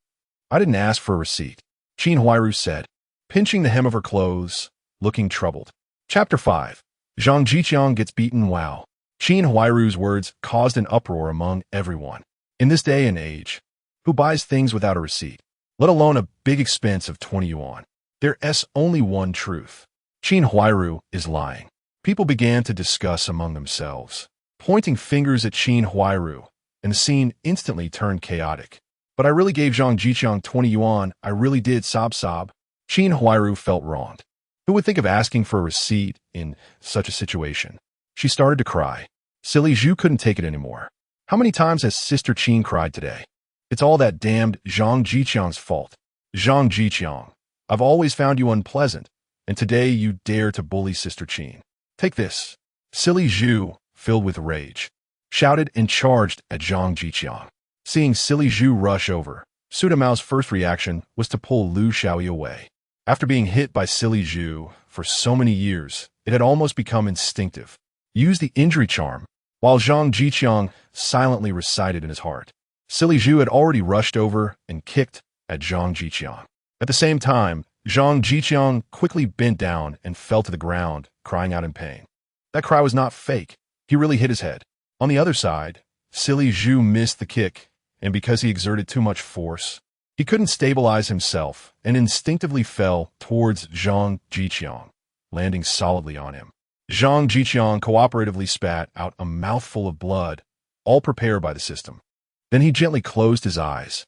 didn't ask for a receipt, Qin Huairu said, pinching the hem of her clothes, looking troubled. Chapter 5. Zhang Zhiqiang gets beaten. Wow. Qin Huairu's words caused an uproar among everyone. In this day and age, who buys things without a receipt, let alone a big expense of 20 yuan? There's only one truth. Qin Huairu is lying. People began to discuss among themselves, pointing fingers at Qin Huairu, and the scene instantly turned chaotic. But I really gave Zhang Zhiqiang 20 yuan. I really did. Sob. Qin Huairu felt wronged. Who would think of asking for a receipt in such a situation? She started to cry. Silly Zhu couldn't take it anymore. How many times has Sister Qin cried today? It's all that damned Zhang Zhiqiang's fault. Zhang Zhiqiang, I've always found you unpleasant, and today you dare to bully Sister Qin. Take this. Silly Zhu, filled with rage, shouted and charged at Zhang Zhiqiang. Seeing Silly Zhu rush over, Su Damao's first reaction was to pull Lu Xiaoyi away. After being hit by Silly Zhu for so many years, it had almost become instinctive. Use the injury charm, while Zhang Zhiqiang silently recited in his heart. Silly Zhu had already rushed over and kicked at Zhang Zhiqiang. At the same time, Zhang Zhiqiang quickly bent down and fell to the ground, crying out in pain. That cry was not fake. He really hit his head. On the other side, Silly Zhu missed the kick, and because he exerted too much force, he couldn't stabilize himself and instinctively fell towards Zhang Zhiqiang, landing solidly on him. Zhang Zhiqiang cooperatively spat out a mouthful of blood, all prepared by the system. Then he gently closed his eyes.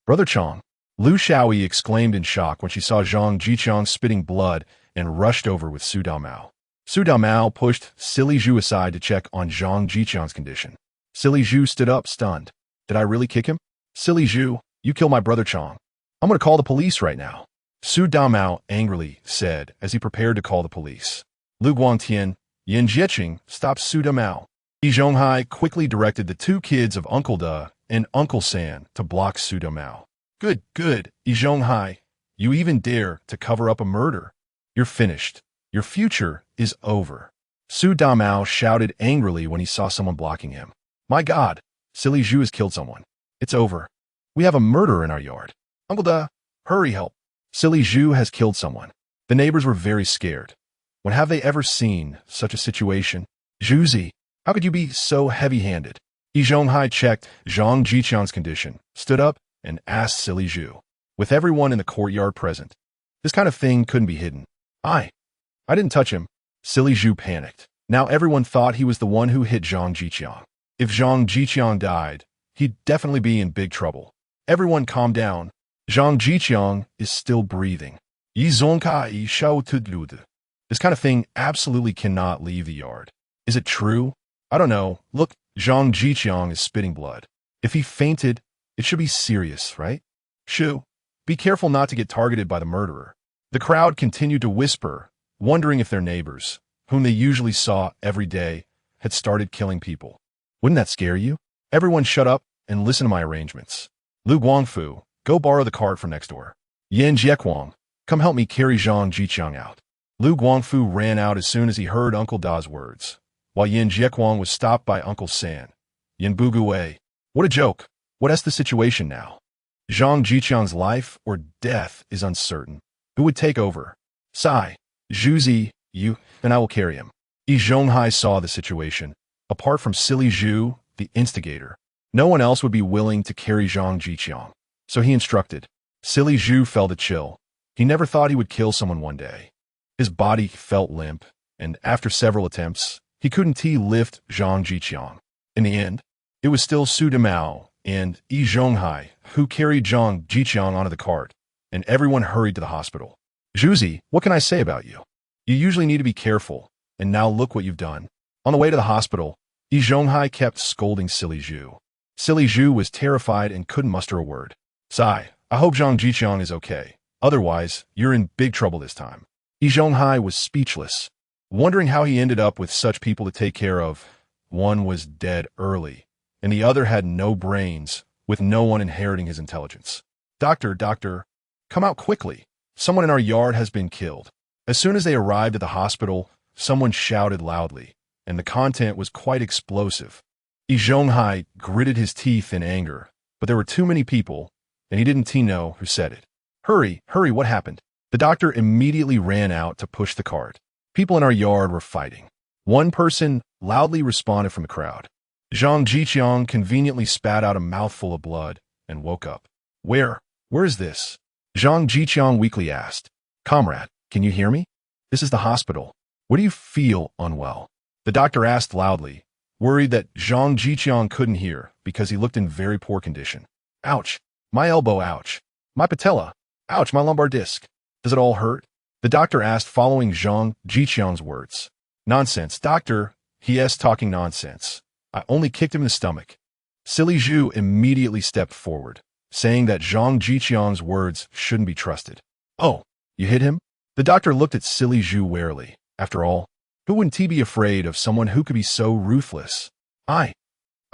Brother Chang, Lu Shaoyi exclaimed in shock when she saw Zhang Zhiqiang spitting blood and rushed over with Su Daomao. Su Daomao pushed Silly Zhu aside to check on Zhang Zhiqiang's condition. Silly Zhu stood up, stunned. Did I really kick him? Silly Zhu, you killed my brother Chang. I'm going to call the police right now. Su Daomao angrily said as he prepared to call the police. Lu Guangtian, Yin Jieqing stopped Su Daomao. Yi Zhonghai quickly directed the two kids of Uncle Da and Uncle San to block Su Daomao. Good, Yi Zhonghai. You even dare to cover up a murder. You're finished. Your future is over. Su Daomao shouted angrily when he saw someone blocking him. My God, Silly Zhu has killed someone. It's over. We have a murderer in our yard. Uncle Da, hurry help. Silly Zhu has killed someone. The neighbors were very scared. When have they ever seen such a situation? Zhuzi, how could you be so heavy-handed? Yi Zhonghai checked Zhang Zhiqiang's condition, stood up, and asked Silly Zhu. With everyone in the courtyard present, this kind of thing couldn't be hidden. I didn't touch him. Silly Zhu panicked. Now everyone thought he was the one who hit Zhang Zhiqiang. If Zhang Zhiqiang died, he'd definitely be in big trouble. Everyone calm down. Zhang Zhiqiang is still breathing. Yi Zhongkai shao tudlude. This kind of thing absolutely cannot leave the yard. Is it true? I don't know. Look, Zhang Zhiqiang is spitting blood. If he fainted, it should be serious, right? Shu, be careful not to get targeted by the murderer. The crowd continued to whisper, wondering if their neighbors, whom they usually saw every day, had started killing people. Wouldn't that scare you? Everyone shut up and listen to my arrangements. Lu Guangfu, go borrow the cart from next door. Yan Jiequang, come help me carry Zhang Zhiqiang out. Lu Guangfu ran out as soon as he heard Uncle Da's words, while Yin Jiequang was stopped by Uncle San. Yin Buguwei, what a joke. What's the situation now? Zhang Zhiqiang's life or death is uncertain. Who would take over? Sai, Zhuzi, you, and I will carry him. Yi Zhonghai saw the situation. Apart from Silly Zhu, the instigator, no one else would be willing to carry Zhang Zhiqiang. So he instructed. Silly Zhu felt a chill. He never thought he would kill someone one day. His body felt limp, and after several attempts, he couldn't lift Zhang Zhiqiang. In the end, it was still Su Daomao and Yi Zhonghai who carried Zhang Zhiqiang onto the cart, and everyone hurried to the hospital. Zhuzi, what can I say about you? You usually need to be careful, and now look what you've done. On the way to the hospital, Yi Zhonghai kept scolding Silly Zhu. Silly Zhu was terrified and couldn't muster a word. Sai, I hope Zhang Zhiqiang is okay. Otherwise, you're in big trouble this time. Yi Zhonghai was speechless, wondering how he ended up with such people to take care of. One was dead early, and the other had no brains, with no one inheriting his intelligence. Doctor, come out quickly. Someone in our yard has been killed. As soon as they arrived at the hospital, someone shouted loudly, and the content was quite explosive. Yi Zhonghai gritted his teeth in anger, but there were too many people, and he didn't know who said it. Hurry, what happened? The doctor immediately ran out to push the cart. People in our yard were fighting. One person loudly responded from the crowd. Zhang Zhiqiang conveniently spat out a mouthful of blood and woke up. Where is this? Zhang Zhiqiang weakly asked. Comrade, can you hear me? This is the hospital. What do you feel unwell? The doctor asked loudly, worried that Zhang Zhiqiang couldn't hear because he looked in very poor condition. Ouch, my elbow, ouch. My patella, ouch, my lumbar disc. Does it all hurt? The doctor asked following Zhang Zhiqiang's words. Nonsense, doctor, he is talking nonsense. I only kicked him in the stomach. Silly Zhu immediately stepped forward, saying that Zhang Zhiqiang's words shouldn't be trusted. Oh, you hit him? The doctor looked at Silly Zhu warily. After all, who wouldn't he be afraid of someone who could be so ruthless? I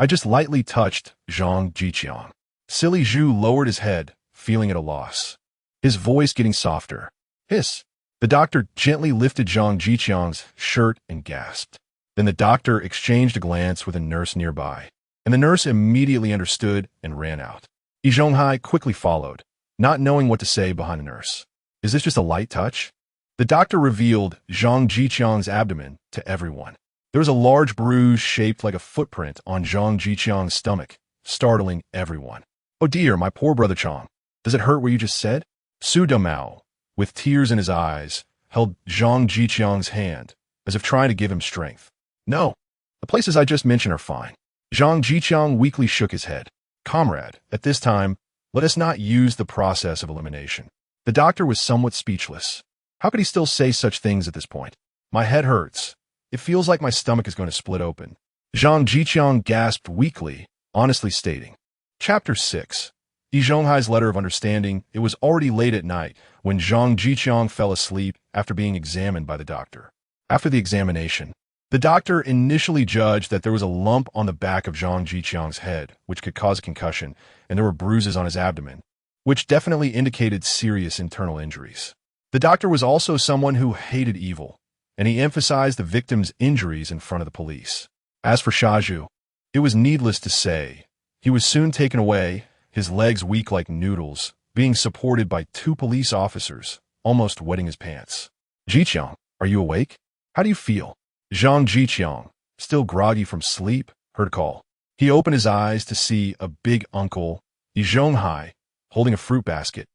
just lightly touched Zhang Zhiqiang. Silly Zhu lowered his head, feeling at a loss. His voice getting softer. Hiss. The doctor gently lifted Zhang Zhiqiang's shirt and gasped. Then the doctor exchanged a glance with a nurse nearby, and the nurse immediately understood and ran out. Yi Zhonghai quickly followed, not knowing what to say behind the nurse. Is this just a light touch? The doctor revealed Zhang Zhiqiang's abdomen to everyone. There was a large bruise shaped like a footprint on Zhang Zhiqiang's stomach, startling everyone. Oh dear, my poor brother Chang. Does it hurt what you just said? Su Damao, with tears in his eyes, held Zhang Zhiqiang's hand, as if trying to give him strength. No, the places I just mentioned are fine. Zhang Zhiqiang weakly shook his head. Comrade, at this time, let us not use the process of elimination. The doctor was somewhat speechless. How could he still say such things at this point? My head hurts. It feels like my stomach is going to split open. Zhang Zhiqiang gasped weakly, honestly stating. Chapter 6. Yi Zhonghai's letter of understanding. It was already late at night when Zhang Zhiqiang fell asleep after being examined by the doctor. After the examination, the doctor initially judged that there was a lump on the back of Zhang Zhiqiang's head, which could cause a concussion, and there were bruises on his abdomen, which definitely indicated serious internal injuries. The doctor was also someone who hated evil, and he emphasized the victim's injuries in front of the police. As for Shaju, it was needless to say, he was soon taken away, his legs weak like noodles, being supported by 2 police officers, almost wetting his pants. Zhiqiang, are you awake? How do you feel? Zhang Zhiqiang, still groggy from sleep, heard a call. He opened his eyes to see a big uncle, Yi Zhonghai, holding a fruit basket,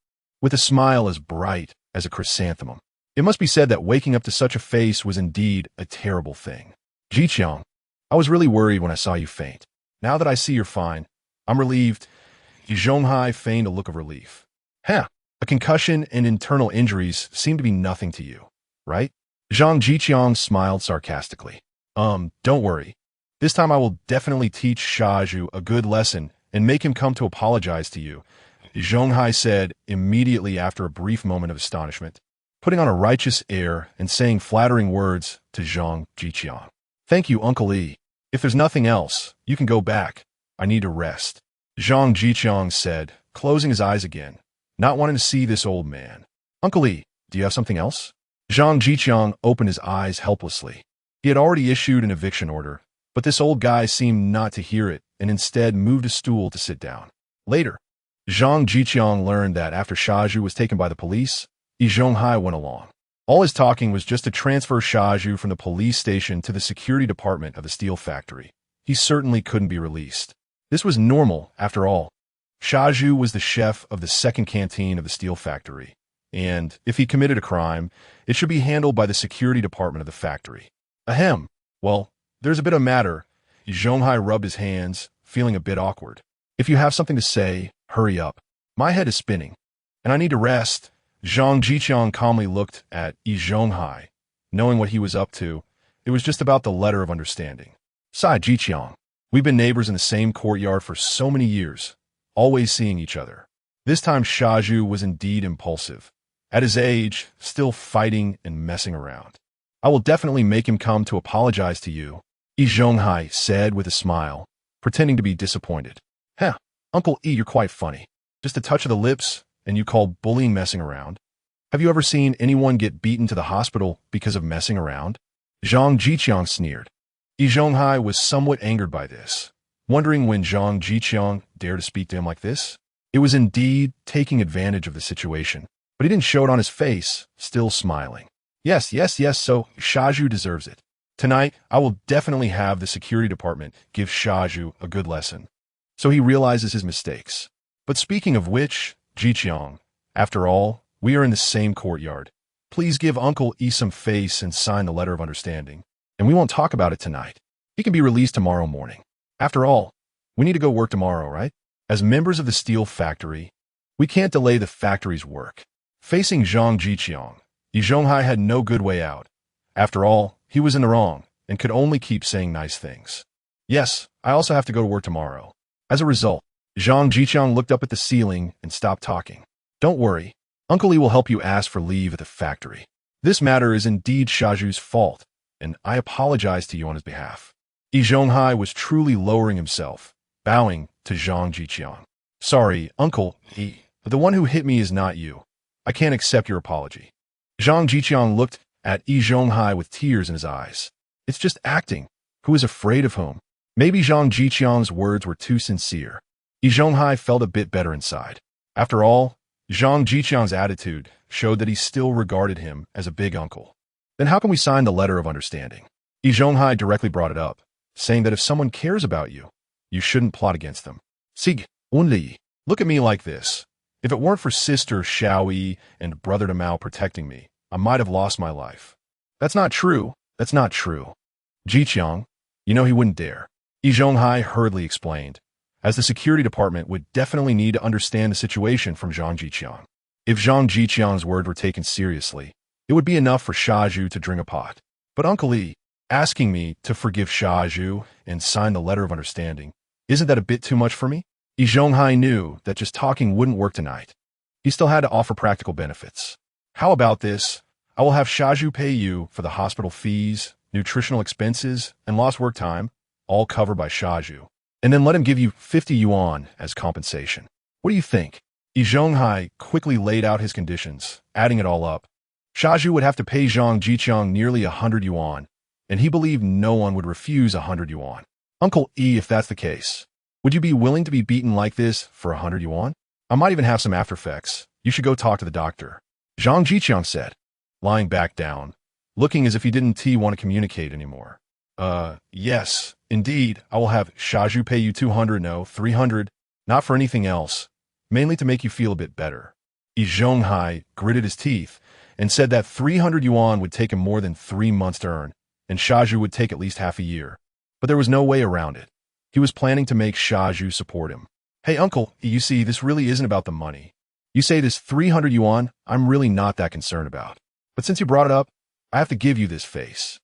with a smile as bright as a chrysanthemum. It must be said that waking up to such a face was indeed a terrible thing. Zhiqiang, I was really worried when I saw you faint. Now that I see you're fine, I'm relieved. Yi Zhonghai feigned a look of relief. A concussion and internal injuries seem to be nothing to you, right? Zhang Zhiqiang smiled sarcastically. Don't worry. This time I will definitely teach Shaju a good lesson and make him come to apologize to you, Zhonghai said immediately after a brief moment of astonishment, putting on a righteous air and saying flattering words to Zhang Zhiqiang. Thank you, Uncle Yi. If there's nothing else, you can go back. I need to rest. Zhang Zhiqiang said, closing his eyes again, not wanting to see this old man. Uncle Yi, do you have something else? Zhang Zhiqiang opened his eyes helplessly. He had already issued an eviction order, but this old guy seemed not to hear it and instead moved a stool to sit down. Later, Zhang Zhiqiang learned that after Shaju was taken by the police, Yi Zhonghai went along. All his talking was just to transfer Shaju from the police station to the security department of the steel factory. He certainly couldn't be released. This was normal, after all. Shaju was the chef of the second canteen of the steel factory, and if he committed a crime, it should be handled by the security department of the factory. Ahem. Well, there's a bit of matter. Zhonghai rubbed his hands, feeling a bit awkward. If you have something to say, hurry up. My head is spinning, and I need to rest. Zhang Zhiqiang calmly looked at Yi Zhonghai, knowing what he was up to. It was just about the letter of understanding. Sighed Zhiqiang. We've been neighbors in the same courtyard for so many years, always seeing each other. This time Shaju was indeed impulsive. At his age, still fighting and messing around. I will definitely make him come to apologize to you, Yi Zhonghai said with a smile, pretending to be disappointed. Uncle Yi, you're quite funny. Just a touch of the lips, and you call bullying messing around? Have you ever seen anyone get beaten to the hospital because of messing around? Zhang Zhiqiang sneered. Yi Zhonghai was somewhat angered by this, wondering when Zhang Zhiqiang dared to speak to him like this. It was indeed taking advantage of the situation, but he didn't show it on his face, still smiling. Yes, so Shaju deserves it. Tonight, I will definitely have the security department give Shaju a good lesson, so he realizes his mistakes. But speaking of which, Zhiqiang, after all, we are in the same courtyard. Please give Uncle Yi some face and sign the letter of understanding, and we won't talk about it tonight. He can be released tomorrow morning. After all, we need to go work tomorrow, right? As members of the steel factory, we can't delay the factory's work. Facing Zhang Zhiqiang, Yi Zhonghai had no good way out. After all, he was in the wrong and could only keep saying nice things. Yes, I also have to go to work tomorrow. As a result, Zhang Zhiqiang looked up at the ceiling and stopped talking. Don't worry, Uncle Yi will help you ask for leave at the factory. This matter is indeed Shaju's fault, and I apologize to you on his behalf. Yi Zhonghai was truly lowering himself, bowing to Zhang Zhiqiang. Sorry, Uncle Yi, but the one who hit me is not you. I can't accept your apology. Zhang Zhiqiang looked at Yi Zhonghai with tears in his eyes. It's just acting. Who is afraid of whom? Maybe Zhang Zhiqiang's words were too sincere. Yi Zhonghai felt a bit better inside. After all, Zhang Zhiqiang's attitude showed that he still regarded him as a big uncle. Then how can we sign the letter of understanding? Yi Zhonghai directly brought it up, saying that if someone cares about you, you shouldn't plot against them. Sig, only. Look at me like this. If it weren't for Sister Xiaoyi and Brother Mao protecting me, I might have lost my life. That's not true. That's not true. Zhiqiang, you know he wouldn't dare. Yi Zhonghai hurriedly explained, as the security department would definitely need to understand the situation from Zhang Zhiqiang. If Zhang Zhiqiang's word were taken seriously, it would be enough for Shaju to drink a pot. But Uncle Yi, asking me to forgive Shaju and sign the letter of understanding, isn't that a bit too much for me? Yi Zhonghai knew that just talking wouldn't work tonight. He still had to offer practical benefits. How about this? I will have Shaju pay you for the hospital fees, nutritional expenses, and lost work time, all covered by Shaju. And then let him give you 50 yuan as compensation. What do you think? Yi Zhonghai quickly laid out his conditions, adding it all up. Shaju would have to pay Zhang Zhiqiang nearly 100 yuan, and he believed no one would refuse 100 yuan. Uncle Yi, if that's the case, would you be willing to be beaten like this for 100 yuan? I might even have some after effects. You should go talk to the doctor. Zhang Zhiqiang said, lying back down, looking as if he didn't want to communicate anymore. Yes, indeed, I will have Shaju pay you 200, no, 300, not for anything else, mainly to make you feel a bit better. Yi Zhonghai gritted his teeth and said that 300 yuan would take him more than 3 months to earn, and Shaju would take at least half a year. But there was no way around it. He was planning to make Shaju support him. Hey, Uncle, you see, this really isn't about the money. You say this 300 yuan, I'm really not that concerned about. But since you brought it up, I have to give you this face.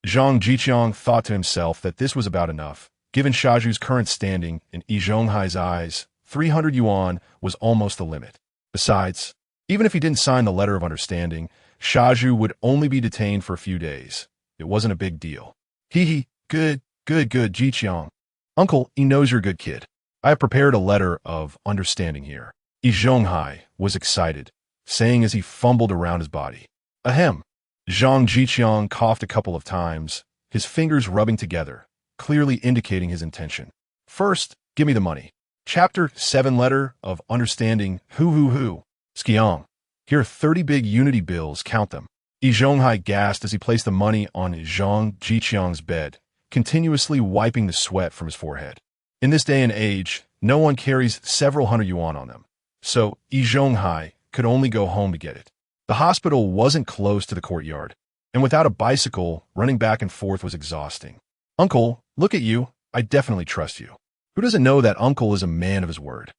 Zhang Zhiqiang thought to himself that this was about enough. Given Shaju's current standing in Yi Zhonghai's eyes, 300 yuan was almost the limit. Besides, even if he didn't sign the letter of understanding, Shaju would only be detained for a few days. It wasn't a big deal. Hee, good, Zhiqiang. Uncle, he knows you're a good kid. I have prepared a letter of understanding here. Yi Zhonghai was excited, saying as he fumbled around his body. Ahem. Zhang Zhiqiang coughed a couple of times, his fingers rubbing together, clearly indicating his intention. First, give me the money. Chapter 7 Letter of Understanding. Who. Skiang. Here are 30 big unity bills, count them. Yi Zhonghai gasped as he placed the money on Zhang Zhiqiang's bed, continuously wiping the sweat from his forehead. In this day and age, no one carries several hundred yuan on them, so Yi Zhonghai could only go home to get it. The hospital wasn't close to the courtyard, and without a bicycle, running back and forth was exhausting. Uncle, look at you. I definitely trust you. Who doesn't know that Uncle is a man of his word?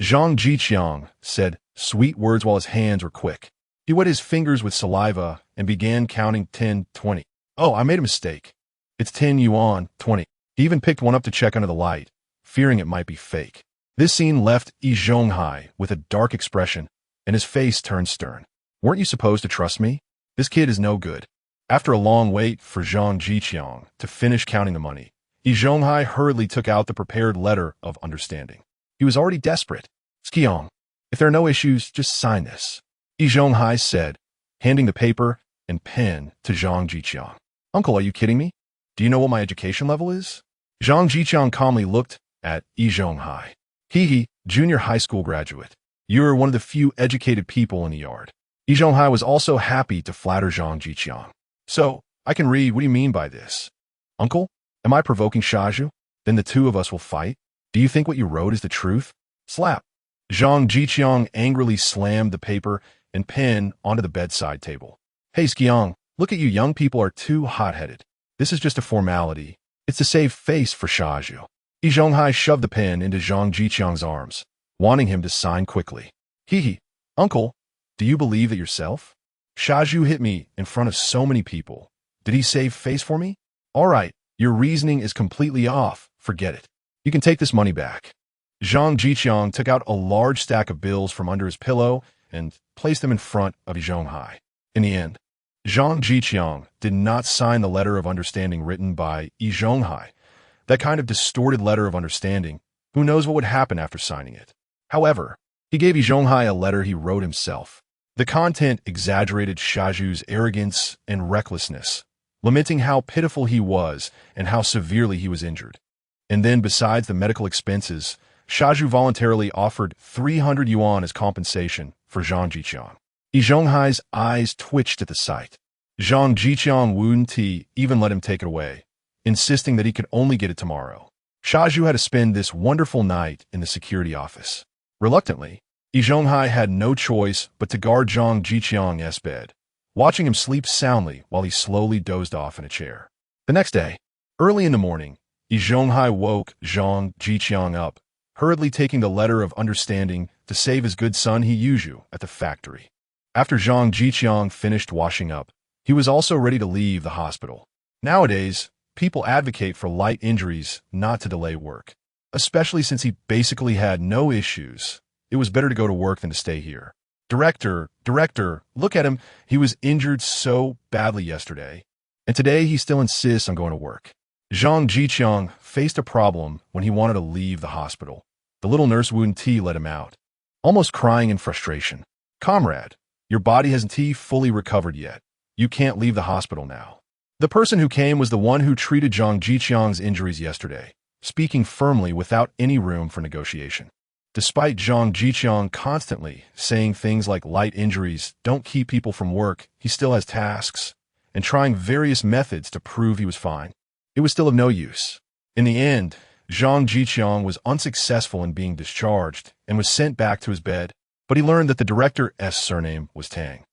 Zhang Zhiqiang said sweet words while his hands were quick. He wet his fingers with saliva and began counting 10, 20. Oh, I made a mistake. It's 10 yuan, 20. He even picked one up to check under the light, fearing it might be fake. This scene left Yi Zhonghai with a dark expression, and his face turned stern. Weren't you supposed to trust me? This kid is no good. After a long wait for Zhang Zhiqiang to finish counting the money, Yi Zhonghai hurriedly took out the prepared letter of understanding. He was already desperate. Skiang, if there are no issues, just sign this. Yi Zhonghai said, handing the paper and pen to Zhang Zhiqiang. Uncle, are you kidding me? Do you know what my education level is? Zhang Zhiqiang calmly looked at Yi Zhonghai. Hee, junior high school graduate. You're one of the few educated people in the yard. Yi Zhonghai was also happy to flatter Zhang Zhiqiang. So, I can read. What do you mean by this? Uncle, am I provoking Shaju? Then the two of us will fight? Do you think what you wrote is the truth? Slap. Zhang Zhiqiang angrily slammed the paper and pen onto the bedside table. Hey, Skiang, look at you young people are too hot-headed. This is just a formality. It's to save face for Shaju. Yi Zhonghai shoved the pen into Zhang Zhiqiang's arms, wanting him to sign quickly. Hee, Uncle, do you believe it yourself? Shaju hit me in front of so many people. Did he save face for me? All right, your reasoning is completely off. Forget it. You can take this money back. Zhang Zhiqiang took out a large stack of bills from under his pillow and placed them in front of Yi Zhonghai. In the end, Zhang Zhiqiang did not sign the letter of understanding written by Yi Zhonghai. That kind of distorted letter of understanding, who knows what would happen after signing it. However, he gave Yi Zhonghai a letter he wrote himself. The content exaggerated Shaju's arrogance and recklessness, lamenting how pitiful he was and how severely he was injured. And then, besides the medical expenses, Shaju voluntarily offered 300 yuan as compensation for Zhang Zhiqiang. Zhonghai's eyes twitched at the sight. Zhang Zhiqiang wouldn't even let him take it away, insisting that he could only get it tomorrow. Shaju had to spend this wonderful night in the security office. Reluctantly, Zhonghai had no choice but to guard Zhang Zhiqiang's bed, watching him sleep soundly while he slowly dozed off in a chair. The next day, early in the morning, Zhonghai woke Zhang Zhiqiang up, hurriedly taking the letter of understanding to save his good son Siheyuan at the factory. After Zhang Zhiqiang finished washing up, he was also ready to leave the hospital. Nowadays, people advocate for light injuries not to delay work, especially since he basically had no issues. It was better to go to work than to stay here. Director, look at him. He was injured so badly yesterday, and today he still insists on going to work. Zhang Zhiqiang faced a problem when he wanted to leave the hospital. The little nurse wouldn't let him out, almost crying in frustration. Comrade, your body hasn't fully recovered yet. You can't leave the hospital now. The person who came was the one who treated Zhang Zhiqiang's injuries yesterday, speaking firmly without any room for negotiation. Despite Zhang Zhiqiang constantly saying things like light injuries don't keep people from work, he still has tasks, and trying various methods to prove he was fine. It was still of no use. In the end, Zhang Zhiqiang was unsuccessful in being discharged and was sent back to his bed, but he learned that the director's surname was Tang.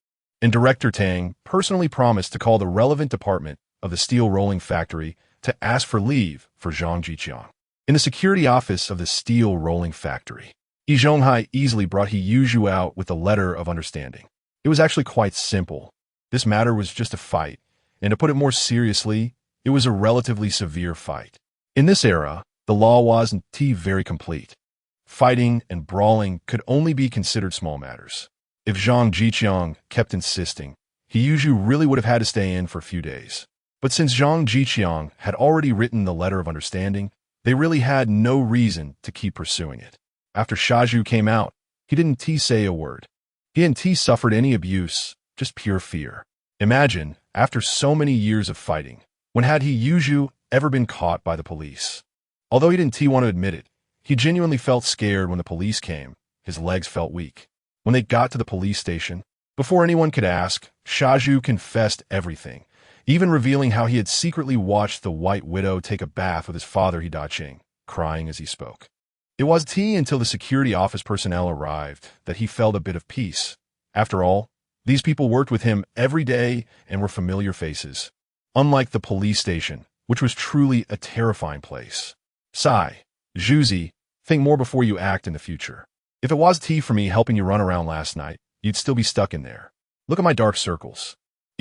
And Director Tang personally promised to call the relevant department of the steel rolling factory to ask for leave for Zhang Zhiqiang. In the security office of the steel rolling factory, Zhonghai easily brought Siheyuan out with a letter of understanding. It was actually quite simple. This matter was just a fight, and to put it more seriously, it was a relatively severe fight. In this era, the law wasn't very complete. Fighting and brawling could only be considered small matters. If Zhang Zhiqiang kept insisting, Siheyuan really would have had to stay in for a few days. But since Zhang Zhiqiang had already written the letter of understanding, they really had no reason to keep pursuing it. After Shaju came out, he didn't say a word. He hadn't suffered any abuse, just pure fear. Imagine, after so many years of fighting, when had Siheyuan ever been caught by the police? Although he didn't want to admit it, he genuinely felt scared when the police came. His legs felt weak. When they got to the police station, before anyone could ask, Shaju confessed everything, even revealing how he had secretly watched the White Widow take a bath with his father Qin, crying as he spoke. It was until the security office personnel arrived that he felt a bit of peace. After all, these people worked with him every day and were familiar faces, unlike the police station, which was truly a terrifying place. Sigh, Zhuzi, think more before you act in the future. If it was for me helping you run around last night, you'd still be stuck in there. Look at my dark circles,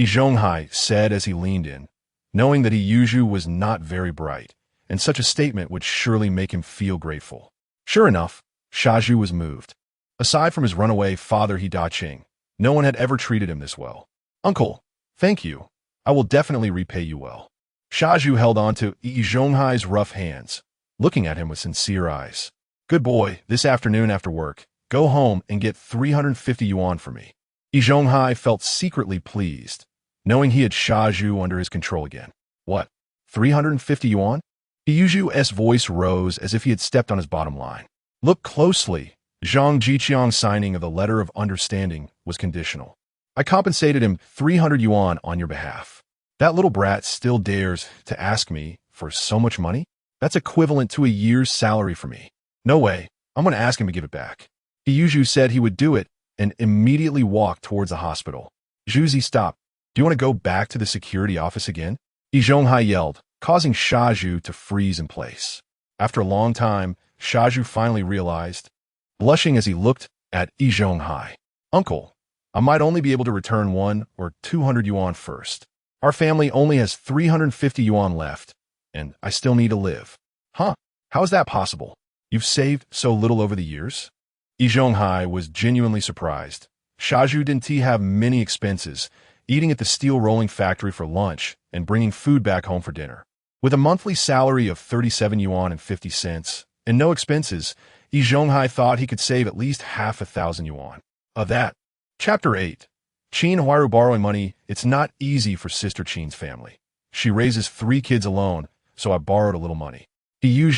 Zhonghai said as he leaned in, knowing that Siheyuan was not very bright, and such a statement would surely make him feel grateful. Sure enough, Shaju was moved. Aside from his runaway father Qin, no one had ever treated him this well. Uncle, thank you. I will definitely repay you well. Shaju held on to Zhonghai's rough hands, looking at him with sincere eyes. Good boy, this afternoon after work, go home and get 350 yuan for me. Zhonghai felt secretly pleased, knowing he had Shaju under his control again. What, 350 yuan? Siheyuan's voice rose as if he had stepped on his bottom line. Look closely. Zhang Zhiqiang's signing of the letter of understanding was conditional. I compensated him 300 yuan on your behalf. That little brat still dares to ask me for so much money? That's equivalent to a year's salary for me. No way. I'm going to ask him to give it back. Siheyuan said he would do it and immediately walked towards the hospital. Zhuzi, stop. Do you want to go back to the security office again? Zhonghai yelled, causing Shaju to freeze in place. After a long time, Shaju finally realized, blushing as he looked at Zhonghai. Uncle, I might only be able to return 1 or 200 yuan first. Our family only has 350 yuan left, and I still need to live. Huh? How is that possible? You've saved so little over the years? Zhonghai was genuinely surprised. Shaju didn't have many expenses, eating at the steel rolling factory for lunch and bringing food back home for dinner. With a monthly salary of 37 yuan and 50 cents and no expenses, Zhonghai thought he could save at least half 1,000 yuan. Of that, Chapter 8. Qin Huairu borrowing money. It's not easy for Sister Qin's family. She raises 3 kids alone, so I borrowed a little money. He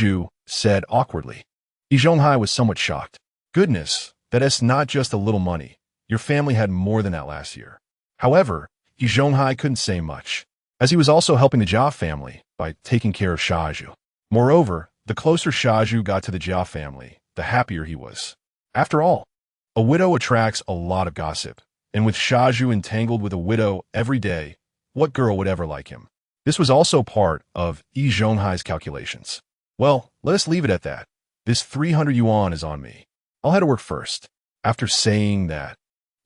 said awkwardly. Zhonghai was somewhat shocked. Goodness, that's not just a little money. Your family had more than that last year. However, Zhonghai couldn't say much, as he was also helping the Jia family by taking care of Siheyuan. Moreover, the closer Siheyuan got to the Jia family, the happier he was. After all, a widow attracts a lot of gossip, and with Siheyuan entangled with a widow every day, what girl would ever like him? This was also part of Zhonghai's calculations. Well, let us leave it at that. This 300 yuan is on me. I'll head to work first. After saying that,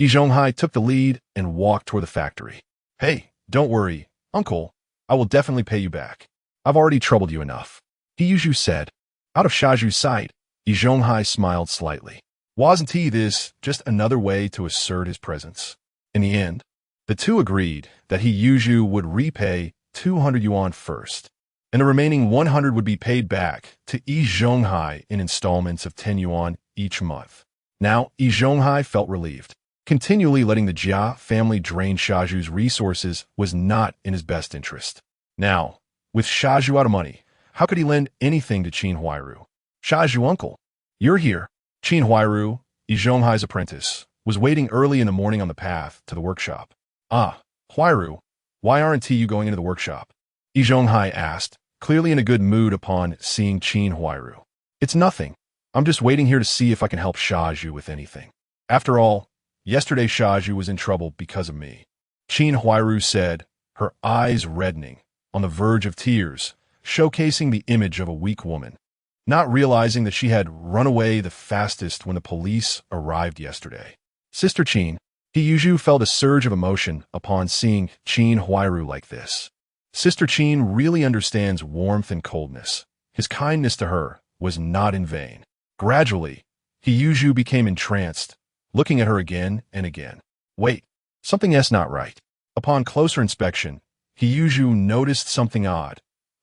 Zhonghai took the lead and walked toward the factory. Hey, don't worry, uncle. I will definitely pay you back. I've already troubled you enough. He said. Out of Siheyuan's sight, Zhonghai smiled slightly. Wasn't this just another way to assert his presence? In the end, the two agreed that He would repay 200 yuan first, and the remaining 100 would be paid back to Zhonghai in installments of 10 yuan each month. Now, Zhonghai felt relieved. Continually letting the Jia family drain Siheyuan's resources was not in his best interest. Now, with Siheyuan out of money, how could he lend anything to Qin Huairu? Siheyuan uncle, you're here. Qin Huairu, Zhonghai's apprentice, was waiting early in the morning on the path to the workshop. Ah, Huairu, why aren't you going into the workshop? Zhonghai asked, clearly in a good mood upon seeing Qin Huairu. It's nothing. I'm just waiting here to see if I can help Siheyuan with anything. After all, yesterday Siheyuan was in trouble because of me. Qin Huairu said, her eyes reddening, on the verge of tears, showcasing the image of a weak woman, not realizing that she had run away the fastest when the police arrived yesterday. Sister Qin, He felt a surge of emotion upon seeing Qin Huairu like this. Sister Qin really understands warmth and coldness. His kindness to her was not in vain. Gradually, He became entranced, looking at her again and again. Wait, something's not right. Upon closer inspection, He noticed something odd.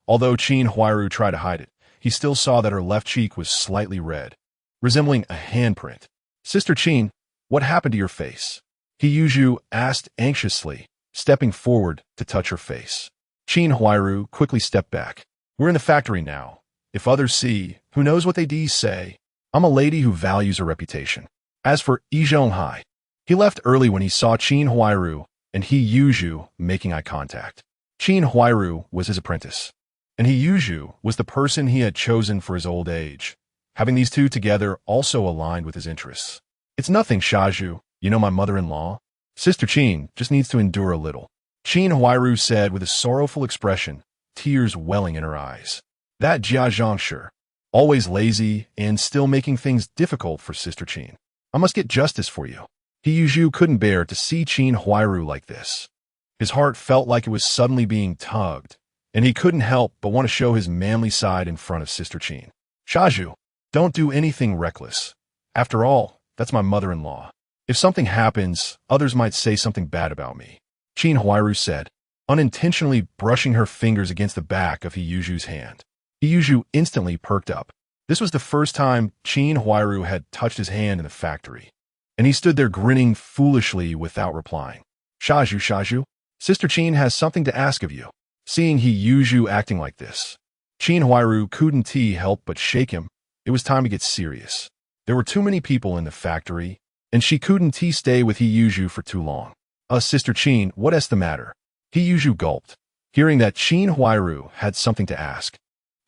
Although Qin Huairu tried to hide it, he still saw that her left cheek was slightly red, resembling a handprint. Sister Qin, what happened to your face? He asked anxiously, stepping forward to touch her face. Qin Huairu quickly stepped back. We're in the factory now. If others see, who knows what they say? I'm a lady who values her reputation. As for Zhonghai, he left early when he saw Qin Huairu and He making eye contact. Qin Huairu was his apprentice, and He was the person he had chosen for his old age. Having these two together also aligned with his interests. It's nothing, Siheyuan. You know my mother-in-law? Sister Qin just needs to endure a little. Qin Huairu said with a sorrowful expression, tears welling in her eyes. That Jia Zhang, always lazy and still making things difficult for Sister Qin. I must get justice for you. He couldn't bear to see Qin Huairu like this. His heart felt like it was suddenly being tugged, and he couldn't help but want to show his manly side in front of Sister Qin. Siheyuan, don't do anything reckless. After all, that's my mother-in-law. If something happens, others might say something bad about me. Qin Huairu said, unintentionally brushing her fingers against the back of He hand. He instantly perked up. This was the first time Qin Huairu had touched his hand in the factory, and he stood there grinning foolishly without replying. Siheyuan, Sister Qin has something to ask of you. Seeing He acting like this, Qin Huairu couldn't help but shake him. It was time to get serious. There were too many people in the factory, and she couldn't stay with He for too long. Sister Qin, what's the matter? He gulped, hearing that Qin Huairu had something to ask,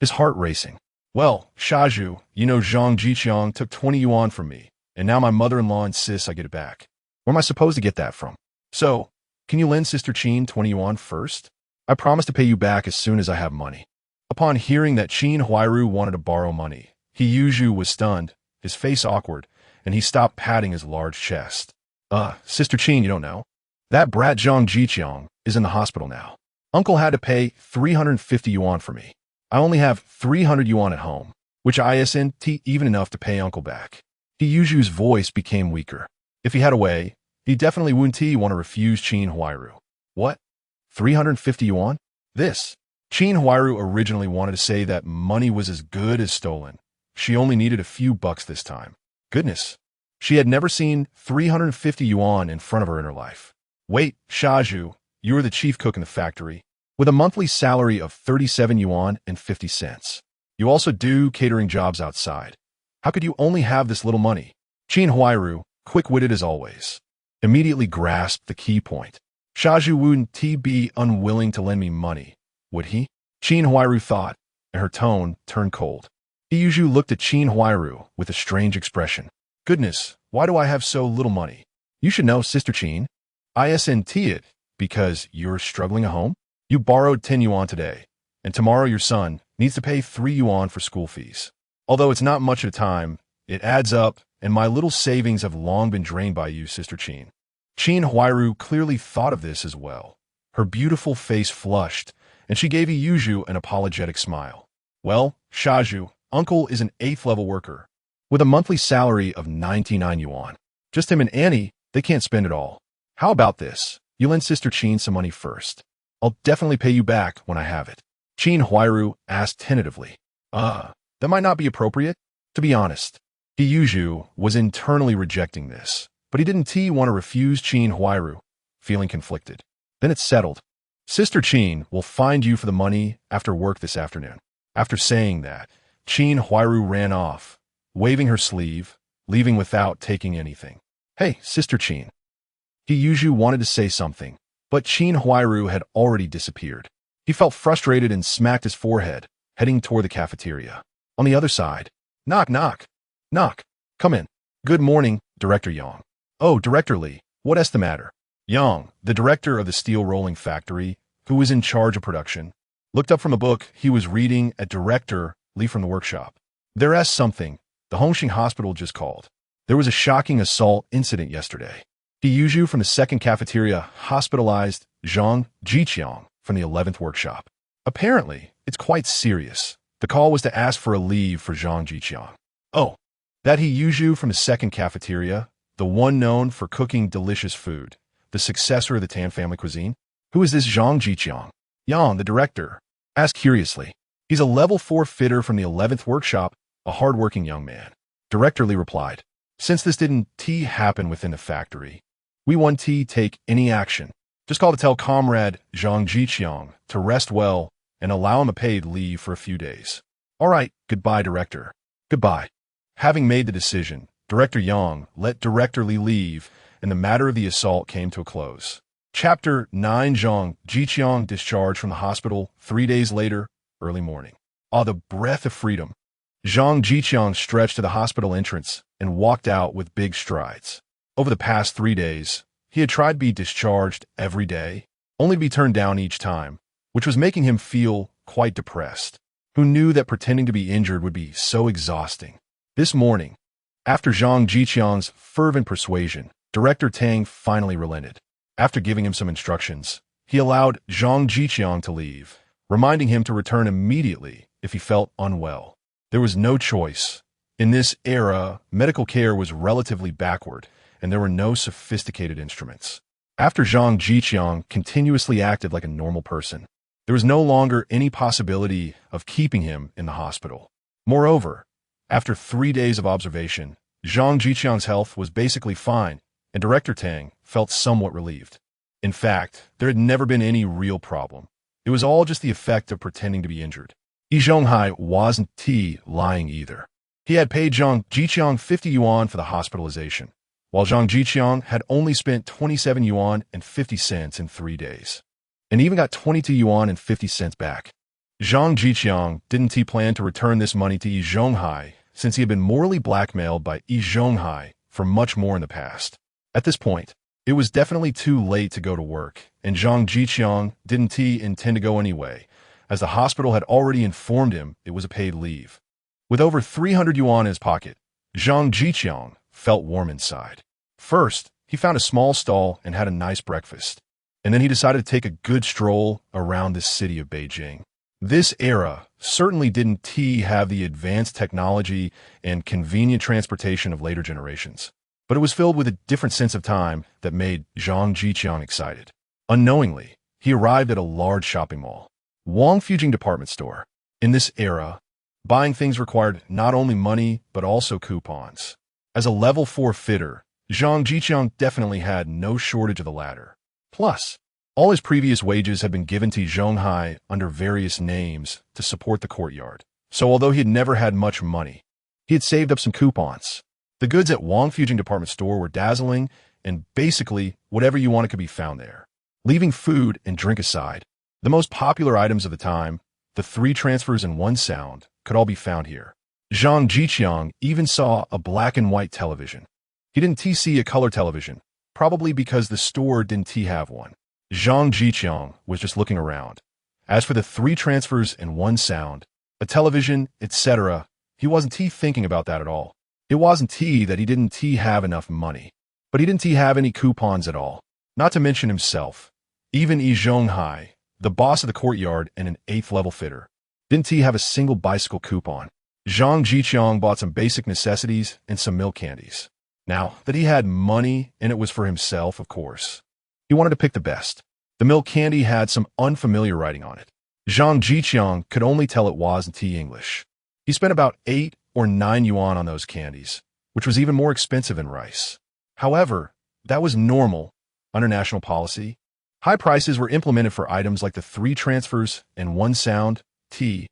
his heart racing. Well, Siheyuan, you know Zhang Zhiqiang took 20 yuan from me, and now my mother-in-law insists I get it back. Where am I supposed to get that from? So, can you lend Sister Qin 20 yuan first? I promise to pay you back as soon as I have money. Upon hearing that Qin Huairu wanted to borrow money, He was stunned, his face awkward, and he stopped patting his large chest. Sister Qin, you don't know. That brat Zhang Zhiqiang is in the hospital now. Uncle had to pay 350 yuan for me. I only have 300 yuan at home, which isn't even enough to pay uncle back. He's voice became weaker. If he had a way, he definitely wouldn't want to refuse Qin Huairu. What? 350 yuan? This. Qin Huairu originally wanted to say that money was as good as stolen. She only needed a few bucks this time. Goodness. She had never seen 350 yuan in front of her in her life. Wait, Shaju, you are the chief cook in the factory, with a monthly salary of 37 yuan and 50 cents. You also do catering jobs outside. How could you only have this little money? Qin Huairu, quick-witted as always, immediately grasped the key point. Shaju wouldn't be unwilling to lend me money, would he? Qin Huairu thought, and her tone turned cold. Yuzhu looked at Qin Huairu with a strange expression. Goodness, why do I have so little money? You should know, Sister Qin. Isn't it because you're struggling at home? You borrowed 10 yuan today, and tomorrow your son needs to pay 3 yuan for school fees. Although it's not much at a time, it adds up, and my little savings have long been drained by you, Sister Qin. Qin Huairu clearly thought of this as well. Her beautiful face flushed, and she gave Yuzhu an apologetic smile. Well, Shaju, Uncle is an 8th-level worker, with a monthly salary of 99 yuan. Just him and Annie, they can't spend it all. How about this? You lend Sister Qin some money first. I'll definitely pay you back when I have it. Qin Huairu asked tentatively. That might not be appropriate. To be honest, Yuzhu was internally rejecting this, but he didn't want to refuse Qin Huairu, feeling conflicted. Then it's settled. Sister Qin will find you for the money after work this afternoon. After saying that, Qin Huairu ran off, waving her sleeve, leaving without taking anything. Hey, Sister Qin. Yuzhu wanted to say something, but Qin Huairu had already disappeared. He felt frustrated and smacked his forehead, heading toward the cafeteria. On the other side, knock, knock, knock. Come in. Good morning, Director Yang. Oh, Director Li, what's the matter? Yang, the director of the steel rolling factory, who was in charge of production, looked up from a book he was reading at Director Li from the workshop. There's something. The Hongqing hospital just called. There was a shocking assault incident yesterday. Yuzhu from the second cafeteria hospitalized Zhang Zhiqiang from the 11th workshop. Apparently, it's quite serious. The call was to ask for a leave for Zhang Zhiqiang. Oh, that Yuzhu from the second cafeteria, the one known for cooking delicious food, the successor of the Tan family cuisine? Who is this Zhang Zhiqiang? Yang, the director, asked curiously. He's a level 4 fitter from the 11th workshop, a hard-working young man. Director Li replied. Since this didn't happen within the factory, we won't take any action. Just call to tell Comrade Zhang Zhiqiang to rest well and allow him a paid leave for a few days. All right, goodbye, Director. Goodbye. Having made the decision, Director Yang let Director Li leave, and the matter of the assault came to a close. Chapter 9. Zhang Zhiqiang discharged from the hospital 3 days later, early morning. Ah, the breath of freedom. Zhang Zhiqiang stretched to the hospital entrance and walked out with big strides. Over the past 3 days, he had tried to be discharged every day, only to be turned down each time, which was making him feel quite depressed. Who knew that pretending to be injured would be so exhausting? This morning, after Zhang Zhiqiang's fervent persuasion, Director Tang finally relented. After giving him some instructions, he allowed Zhang Zhiqiang to leave, reminding him to return immediately if he felt unwell. There was no choice. In this era, medical care was relatively backward, and there were no sophisticated instruments. After Zhang Zhiqiang continuously acted like a normal person, there was no longer any possibility of keeping him in the hospital. Moreover, after 3 days of observation, Zhang Zhiqiang's health was basically fine, and Director Tang felt somewhat relieved. In fact, there had never been any real problem. It was all just the effect of pretending to be injured. Yi Zhonghai wasn't lying either. He had paid Zhang Zhiqiang 50 yuan for the hospitalization, while Zhang Zhiqiang had only spent 27 yuan and 50 cents in 3 days, and even got 22 yuan and 50 cents back. Zhang Zhiqiang didn't plan to return this money to Yi Zhonghai, since he had been morally blackmailed by Yi Zhonghai for much more in the past. At this point, it was definitely too late to go to work, and Zhang Zhiqiang didn't intend to go anyway, as the hospital had already informed him it was a paid leave. With over 300 yuan in his pocket, Zhang Zhiqiang felt warm inside. First, he found a small stall and had a nice breakfast, and then he decided to take a good stroll around this city of Beijing. This era certainly didn't have the advanced technology and convenient transportation of later generations, but it was filled with a different sense of time that made Zhang Zhiqiang excited. Unknowingly, he arrived at a large shopping mall, Wang Fujing department store. In this era, buying things required not only money but also coupons. As a level 4 fitter, Zhang Zhiqiang definitely had no shortage of the latter. Plus, all his previous wages had been given to Zhonghai under various names to support the courtyard. So although he had never had much money, he had saved up some coupons. The goods at Wangfujing department store were dazzling, and basically whatever you wanted could be found there. Leaving food and drink aside, the most popular items of the time, the 3 transfers and 1 sound, could all be found here. Zhang Zhiqiang even saw a black and white television. He didn't see a color television, probably because the store didn't have one. Zhang Zhiqiang was just looking around. As for the 3 transfers and 1 sound, a television, etc., he wasn't thinking about that at all. It wasn't that he didn't have enough money, but he didn't have any coupons at all. Not to mention himself. Even Zhonghai, the boss of the courtyard and an 8th level fitter, didn't have a single bicycle coupon. Zhang Zhiqiang bought some basic necessities and some milk candies. Now that he had money, and it was for himself, of course, he wanted to pick the best. The milk candy had some unfamiliar writing on it. Zhang Zhiqiang could only tell it wasn't English. He spent about 8 or 9 yuan on those candies, which was even more expensive than rice. However, that was normal under national policy. High prices were implemented for items like the 3 transfers and 1 sound, tea,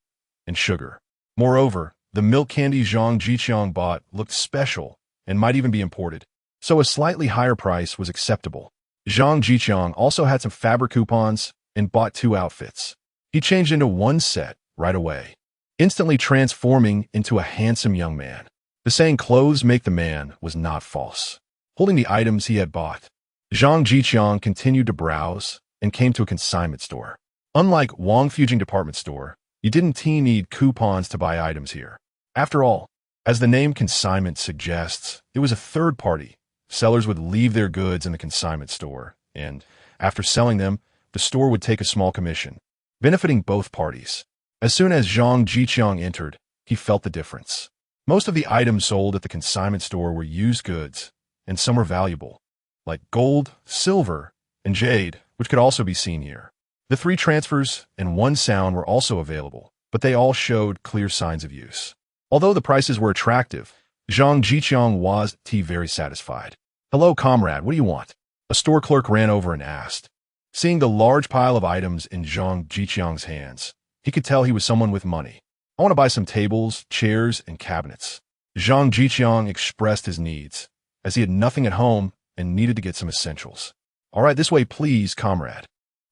and sugar. Moreover, the milk candy Zhang Zhiqiang bought looked special and might even be imported, so a slightly higher price was acceptable. Zhang Zhiqiang also had some fabric coupons and bought 2 outfits. He changed into 1 set right away, instantly transforming into a handsome young man. The saying "clothes make the man" was not false. Holding the items he had bought, Zhang Zhiqiang continued to browse and came to a consignment store. Unlike Wangfujing department store, you didn't need coupons to buy items here. After all, as the name consignment suggests, it was a third party. Sellers would leave their goods in the consignment store, and after selling them, the store would take a small commission, benefiting both parties. As soon as Zhang Zhiqiang entered, he felt the difference. Most of the items sold at the consignment store were used goods, and some were valuable, like gold, silver, and jade, which could also be seen here. The 3 transfers and 1 sound were also available, but they all showed clear signs of use. Although the prices were attractive, Zhang Zhiqiang was very satisfied. "Hello, comrade, what do you want?" A store clerk ran over and asked. Seeing the large pile of items in Zhang Zhiqiang's hands, he could tell he was someone with money. "I want to buy some tables, chairs, and cabinets." Zhang Zhiqiang expressed his needs, as he had nothing at home and needed to get some essentials. "All right, this way, please, comrade."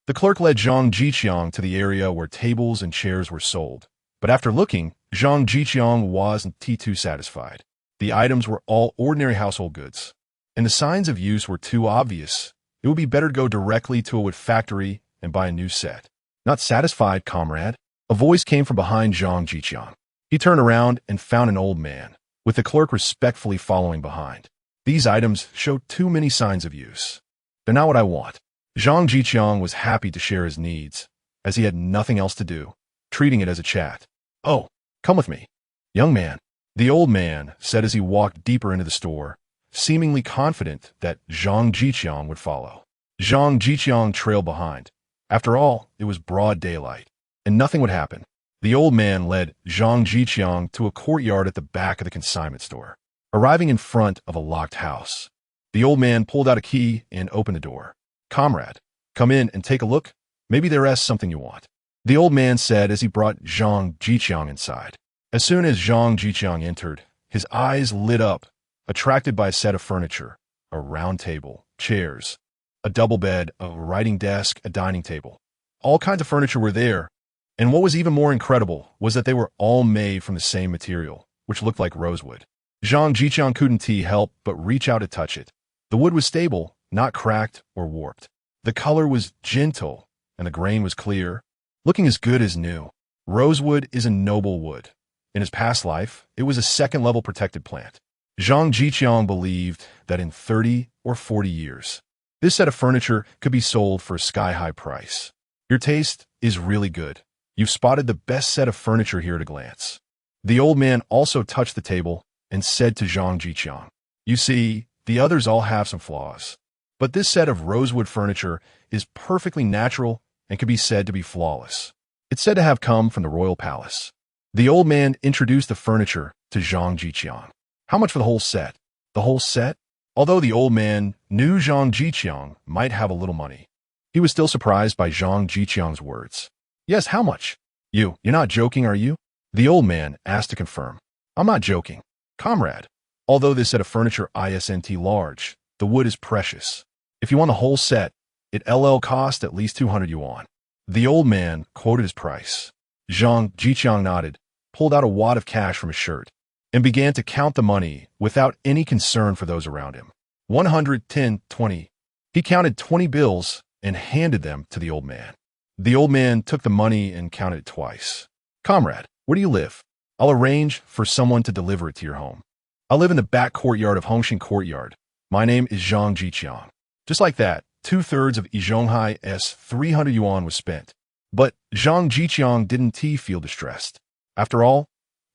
The clerk led Zhang Zhiqiang to the area where tables and chairs were sold. But after looking, Zhang Zhiqiang wasn't too satisfied. The items were all ordinary household goods, and the signs of use were too obvious. It would be better to go directly to a wood factory and buy a new set. "Not satisfied, comrade?" A voice came from behind Zhang Zhiqiang. He turned around and found an old man, with the clerk respectfully following behind. "These items showed too many signs of use. They're not what I want." Zhang Zhiqiang was happy to share his needs, as he had nothing else to do, treating it as a chat. "Oh, come with me, young man," the old man said as he walked deeper into the store, seemingly confident that Zhang Zhiqiang would follow. Zhang Zhiqiang trailed behind. After all, it was broad daylight, and nothing would happen. The old man led Zhang Zhiqiang to a courtyard at the back of the consignment store. Arriving in front of a locked house, the old man pulled out a key and opened the door. "Comrade, come in and take a look. Maybe there is something you want," the old man said as he brought Zhang Zhiqiang inside. As soon as Zhang Zhiqiang entered, his eyes lit up, attracted by a set of furniture, a round table, chairs, a double bed, a writing desk, a dining table. All kinds of furniture were there, and what was even more incredible was that they were all made from the same material, which looked like rosewood. Zhang Zhiqiang couldn't help but reach out to touch it. The wood was stable, not cracked or warped. The color was gentle, and the grain was clear, looking as good as new. Rosewood is a noble wood. In his past life, it was a second-level protected plant. Zhang Zhiqiang believed that in 30 or 40 years, this set of furniture could be sold for a sky-high price. "Your taste is really good. You've spotted the best set of furniture here at a glance." The old man also touched the table and said to Zhang Zhiqiang, "You see, the others all have some flaws, but this set of rosewood furniture is perfectly natural and can be said to be flawless. It's said to have come from the royal palace." The old man introduced the furniture to Zhang Zhiqiang. "How much for the whole set?" The whole set? Although the old man knew Zhang Zhiqiang might have a little money, he was still surprised by Zhang Zhiqiang's words. Yes, how much? You're not joking, are you? The old man asked to confirm. I'm not joking, comrade. Although this set of furniture isn't large, the wood is precious. If you want the whole set, it'll cost at least 200 yuan. The old man quoted his price. Zhang Zhiqiang nodded, pulled out a wad of cash from his shirt, and began to count the money without any concern for those around him. 110, 20. He counted 20 bills and handed them to the old man. The old man took the money and counted it twice. Comrade, where do you live? I'll arrange for someone to deliver it to your home. I live in the back courtyard of Hongshan Courtyard. My name is Zhang Zhiqiang. Just like that, 2/3 of Yizhonghai's 300 yuan was spent. But Zhang Zhiqiang didn't feel distressed. After all,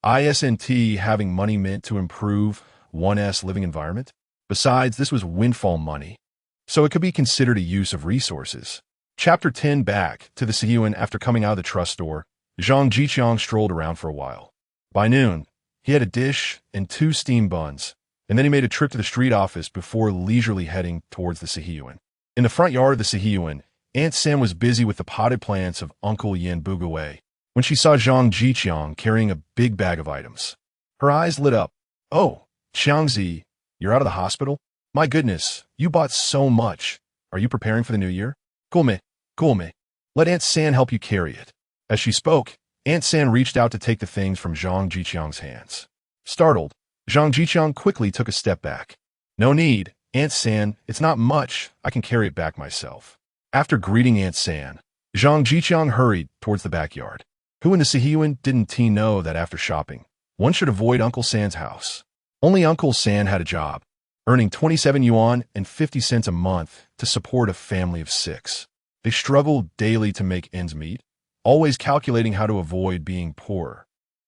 isn't having money meant to improve one's living environment? Besides, this was windfall money, so it could be considered a use of resources. Chapter 10. Back to the Siheyuan. After coming out of the trust store, Zhang Zhiqiang strolled around for a while. By noon, he had a dish and 2 steamed buns, and then he made a trip to the street office before leisurely heading towards the Siheyuan. In the front yard of the Siheyuan, Aunt Sam was busy with the potted plants of Uncle Yin Bugawei when she saw Zhang Zhiqiang carrying a big bag of items. Her eyes lit up. Oh, Xiangzi, you're out of the hospital? My goodness, you bought so much. Are you preparing for the new year? Cool me. Let Aunt San help you carry it. As she spoke, Aunt San reached out to take the things from Zhang Zhiqiang's hands. Startled, Zhang Zhiqiang quickly took a step back. No need, Aunt San, it's not much. I can carry it back myself. After greeting Aunt San, Zhang Zhiqiang hurried towards the backyard. Who in the Siheyuan didn't know that after shopping, one should avoid Uncle San's house? Only Uncle San had a job, earning 27 yuan and 50 cents a month to support a family of 6. They struggled daily to make ends meet, always calculating how to avoid being poor,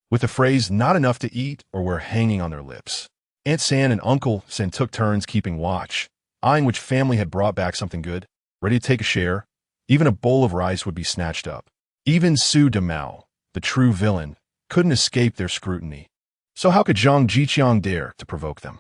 with the phrase not enough to eat or were hanging on their lips. Aunt San and Uncle San took turns keeping watch, eyeing which family had brought back something good, ready to take a share. Even a bowl of rice would be snatched up. Even Su Demao, the true villain, couldn't escape their scrutiny. So how could Zhang Zhiqiang dare to provoke them?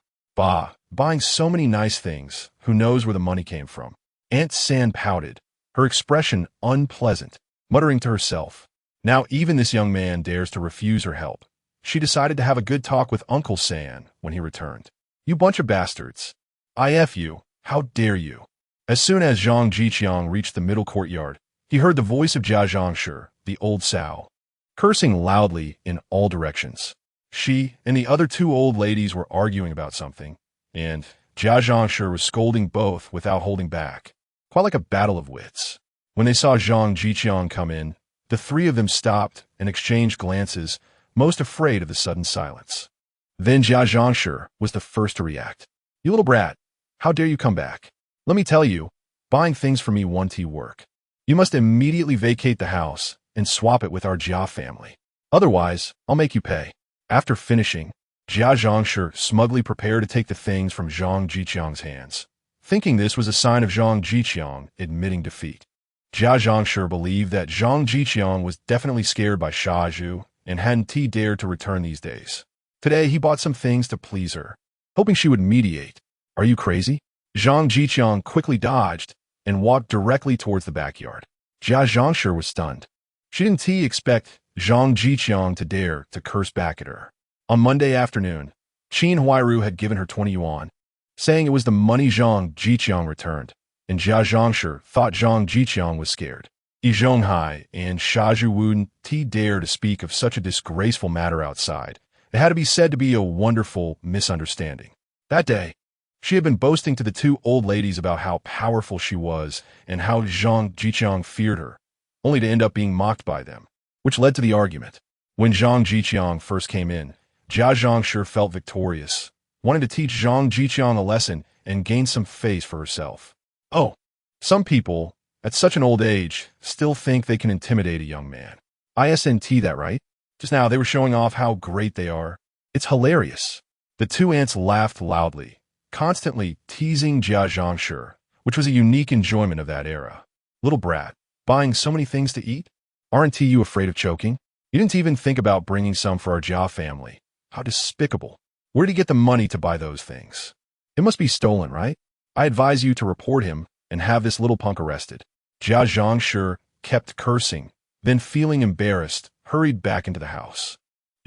Buying so many nice things, who knows where the money came from? Aunt San pouted, her expression unpleasant, muttering to herself, now even this young man dares to refuse her help. She decided to have a good talk with Uncle San when he returned. You bunch of bastards. You, how dare you? As soon as Zhang Zhiqiang reached the middle courtyard, he heard the voice of Jia Zhangshi, the old sow, cursing loudly in all directions. She and the other 2 old ladies were arguing about something, and Jia Zhangshi was scolding both without holding back, quite like a battle of wits. When they saw Zhang Zhiqiang come in, the 3 of them stopped and exchanged glances, most afraid of the sudden silence. Then Jia Zhangshi was the first to react. You little brat, how dare you come back? Let me tell you, buying things for me won't work. You must immediately vacate the house and swap it with our Jia family. Otherwise, I'll make you pay. After finishing, Jia Zhangshi smugly prepared to take the things from Zhang Zhiqiang's hands, thinking this was a sign of Zhang Zhiqiang admitting defeat. Jia Zhangshi believed that Zhang Zhiqiang was definitely scared by Shaju and hadn't dared to return these days. Today, he bought some things to please her, hoping she would mediate. Are you crazy? Zhang Zhiqiang quickly dodged and walked directly towards the backyard. Jia Zhangshi was stunned. She didn't expect Zhang Zhiqiang to dare to curse back at her. On Monday afternoon, Qin Huairu had given her 20 yuan, saying it was the money Zhang Zhiqiang returned, and Jia Zhangshi thought Zhang Zhiqiang was scared. Yizhonghai and Shaju wouldn't dare to speak of such a disgraceful matter outside. It had to be said to be a wonderful misunderstanding. That day, she had been boasting to the 2 old ladies about how powerful she was and how Zhang Zhiqiang feared her, only to end up being mocked by them, which led to the argument. When Zhang Zhiqiang first came in, Jia Zhangshi felt victorious, wanting to teach Zhang Zhiqiang a lesson and gain some face for herself. Oh, some people, at such an old age, still think they can intimidate a young man. Isn't that right? Just now they were showing off how great they are. It's hilarious. The 2 aunts laughed loudly, constantly teasing Jia Zhangshi, which was a unique enjoyment of that era. Little brat, buying so many things to eat? Aren't you afraid of choking? You didn't even think about bringing some for our Jia family. How despicable. Where did you get the money to buy those things? It must be stolen, right? I advise you to report him and have this little punk arrested. Jia Zhangshi kept cursing, then feeling embarrassed, hurried back into the house.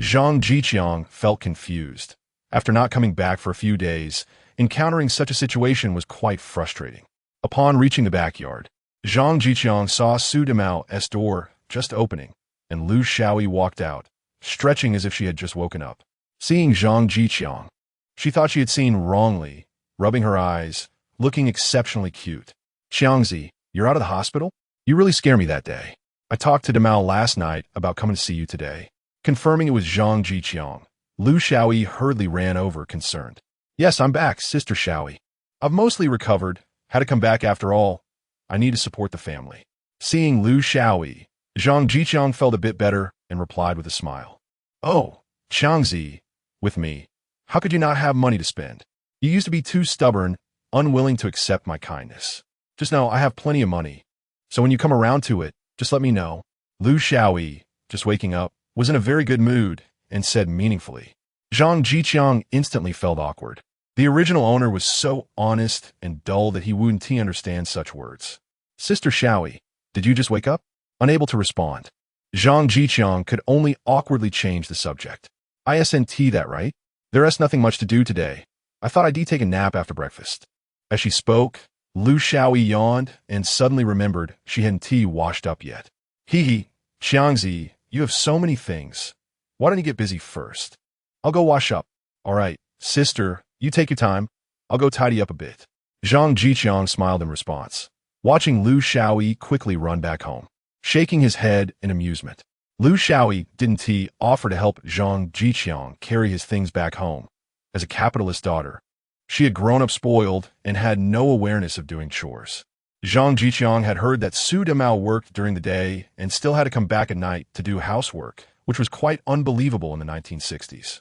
Zhang Zhiqiang felt confused. After not coming back for a few days, encountering such a situation was quite frustrating. Upon reaching the backyard, Zhang Zhiqiang saw Su Damao's door just opening, and Lu Xiaoyi walked out, stretching as if she had just woken up. Seeing Zhang Zhiqiang, she thought she had seen wrongly, rubbing her eyes, looking exceptionally cute. Xiangzi, you're out of the hospital? You really scare me that day. I talked to Damao last night about coming to see you today. Confirming it was Zhang Zhiqiang, Lu Xiaoyi hurriedly ran over, concerned. Yes, I'm back, Sister Xiaoyi. I've mostly recovered, had to come back after all. I need to support the family. Seeing Lu Xiaoyi, Zhang Zhiqiang felt a bit better and replied with a smile. Oh, Xiangzi, with me. How could you not have money to spend? You used to be too stubborn, unwilling to accept my kindness. Just know I have plenty of money. So when you come around to it, just let me know. Lu Xiaoyi, just waking up, was in a very good mood and said meaningfully. Zhang Zhiqiang instantly felt awkward. The original owner was so honest and dull that he wouldn't understand such words. Sister Xiaoyi, did you just wake up? Unable to respond. Zhang Zhiqiang could only awkwardly change the subject. Isn't that right? There's nothing much to do today. I thought I'd take a nap after breakfast. As she spoke, Lu Xiaoyi yawned and suddenly remembered she hadn't washed up yet. Hee, Xiangzi, you have so many things. Why don't you get busy first? I'll go wash up. All right, sister, you take your time. I'll go tidy up a bit. Zhang Zhiqiang smiled in response, watching Lu Xiaoyi quickly run back home, shaking his head in amusement. Lu Xiaoyi didn't offer to help Zhang Zhiqiang carry his things back home. As a capitalist daughter, she had grown up spoiled and had no awareness of doing chores. Zhang Zhiqiang had heard that Su Damao worked during the day and still had to come back at night to do housework, which was quite unbelievable in the 1960s.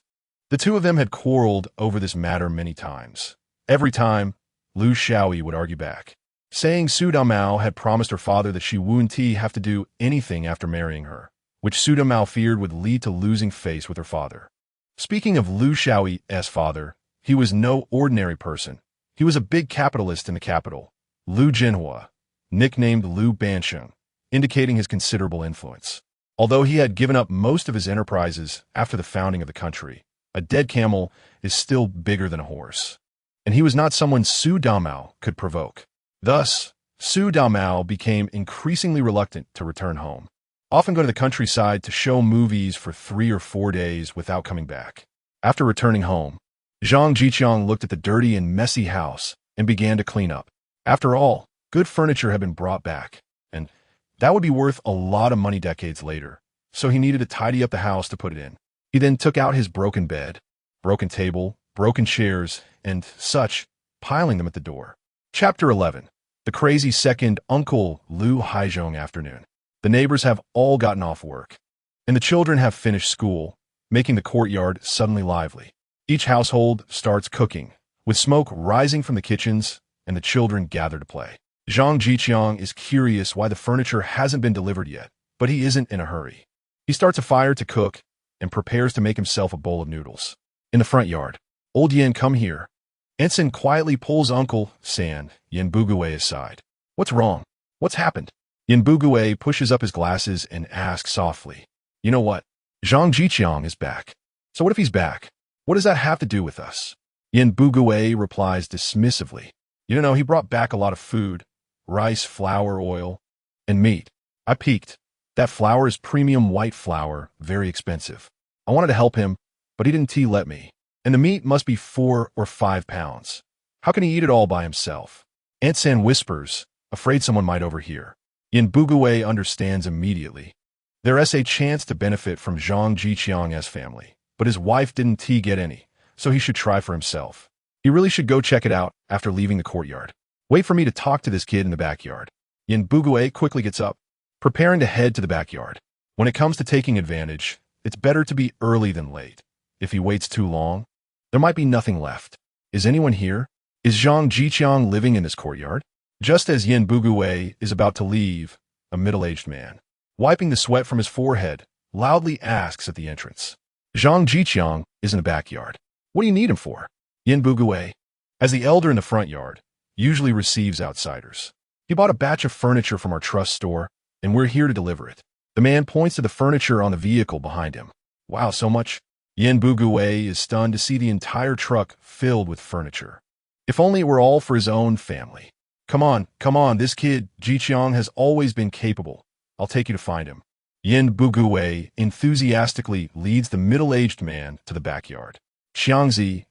The two of them had quarreled over this matter many times. Every time, Lu Xiaoyi would argue back, saying Su Damao had promised her father that she wouldn't have to do anything after marrying her, which Su Damao feared would lead to losing face with her father. Speaking of Lu Xiaoyi's father, he was no ordinary person. He was a big capitalist in the capital, Lu Jinhua, nicknamed Lu Bansheng, indicating his considerable influence. Although he had given up most of his enterprises after the founding of the country, a dead camel is still bigger than a horse. And he was not someone Su Damao could provoke. Thus, Su Damao became increasingly reluctant to return home, often going to the countryside to show movies for 3 or 4 days without coming back. After returning home, Zhang Zhiqiang looked at the dirty and messy house and began to clean up. After all, good furniture had been brought back, and that would be worth a lot of money decades later, so he needed to tidy up the house to put it in. He then took out his broken bed, broken table, broken chairs, and such, piling them at the door. Chapter 11. The crazy second Uncle Lu Haizhong afternoon. The neighbors have all gotten off work, and the children have finished school, making the courtyard suddenly lively. Each household starts cooking, with smoke rising from the kitchens, and the children gather to play. Zhang Zhiqiang is curious why the furniture hasn't been delivered yet, but he isn't in a hurry. He starts a fire to cook and prepares to make himself a bowl of noodles. In the front yard, old Yin, come here. Ensign quietly pulls Uncle San Yin Bugue aside. What's wrong? What's happened? Yin Bugue pushes up his glasses and asks softly. You know what? Zhang Zhiqiang is back. So what if he's back? What does that have to do with us? Yin Bugue replies dismissively. You know, he brought back a lot of food, rice, flour, oil, and meat. I peeked. That flour is premium white flour, very expensive. I wanted to help him, but he didn't let me. And the meat must be 4 or 5 pounds. How can he eat it all by himself? Aunt San whispers, afraid someone might overhear. Yin Bugue understands immediately. There is a chance to benefit from Zhang Zhiqiang's family, but his wife didn't get any, so he should try for himself. He really should go check it out after leaving the courtyard. Wait for me to talk to this kid in the backyard. Yin Bugue quickly gets up, preparing to head to the backyard. When it comes to taking advantage, it's better to be early than late. If he waits too long, there might be nothing left. Is anyone here? Is Zhang Zhiqiang living in this courtyard? Just as Yin Bugue is about to leave, a middle-aged man, wiping the sweat from his forehead, loudly asks at the entrance. Zhang Zhiqiang is in the backyard. What do you need him for? Yin Bugue. as the elder in the front yard usually receives outsiders. He bought a batch of furniture from our trust store, and we're here to deliver it. The man points to the furniture on the vehicle behind him. Wow, so much? Yin Bugui is stunned to see the entire truck filled with furniture. If only it were all for his own family. Come on, this kid, Zhiqiang, has always been capable. I'll take you to find him. Yin Bugui enthusiastically leads the middle-aged man to the backyard. Qiangzi,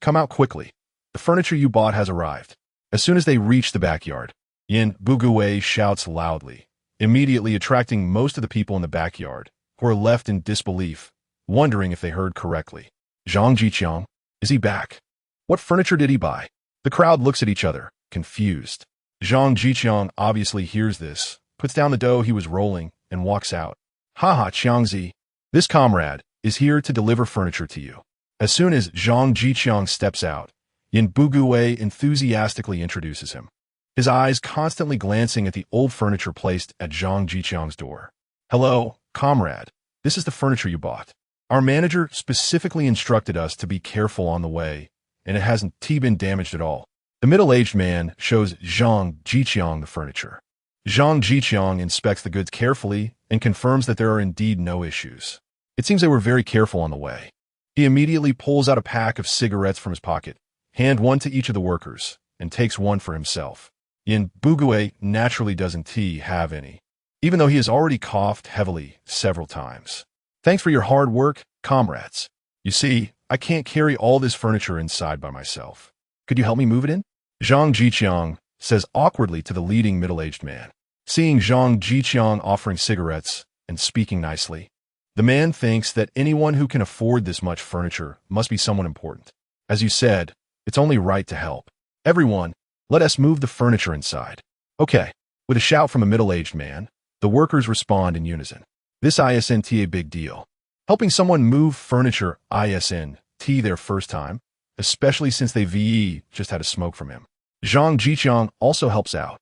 come out quickly. The furniture you bought has arrived. As soon as they reach the backyard, Yin Bugui shouts loudly, immediately attracting most of the people in the backyard, who are left in disbelief, wondering if they heard correctly. Zhang Zhiqiang, is he back? What furniture did he buy? The crowd looks at each other, confused. Zhang Zhiqiang obviously hears this, puts down the dough he was rolling, and walks out. Haha, Qiangzi, this comrade is here to deliver furniture to you. As soon as Zhang Zhiqiang steps out, Yin Bugui enthusiastically introduces him, his eyes constantly glancing at the old furniture placed at Zhang Zhiqiang's door. Hello, comrade. This is the furniture you bought. Our manager specifically instructed us to be careful on the way, and it hasn't been damaged at all. The middle-aged man shows Zhang Zhiqiang the furniture. Zhang Zhiqiang inspects the goods carefully and confirms that there are indeed no issues. It seems they were very careful on the way. He immediately pulls out a pack of cigarettes from his pocket, hand one to each of the workers, and takes one for himself. Yin Bugui naturally doesn't have any, even though he has already coughed heavily several times. Thanks for your hard work, comrades. You see, I can't carry all this furniture inside by myself. Could you help me move it in? Zhang Zhiqiang says awkwardly to the leading middle-aged man. Seeing Zhang Zhiqiang offering cigarettes and speaking nicely, the man thinks that anyone who can afford this much furniture must be someone important. As you said, it's only right to help. Everyone, let us move the furniture inside. Okay. With a shout from a middle-aged man, the workers respond in unison. This isn't a big deal. Helping someone move furniture isn't their first time, especially since they just had a smoke from him. Zhang Zhiqiang also helps out,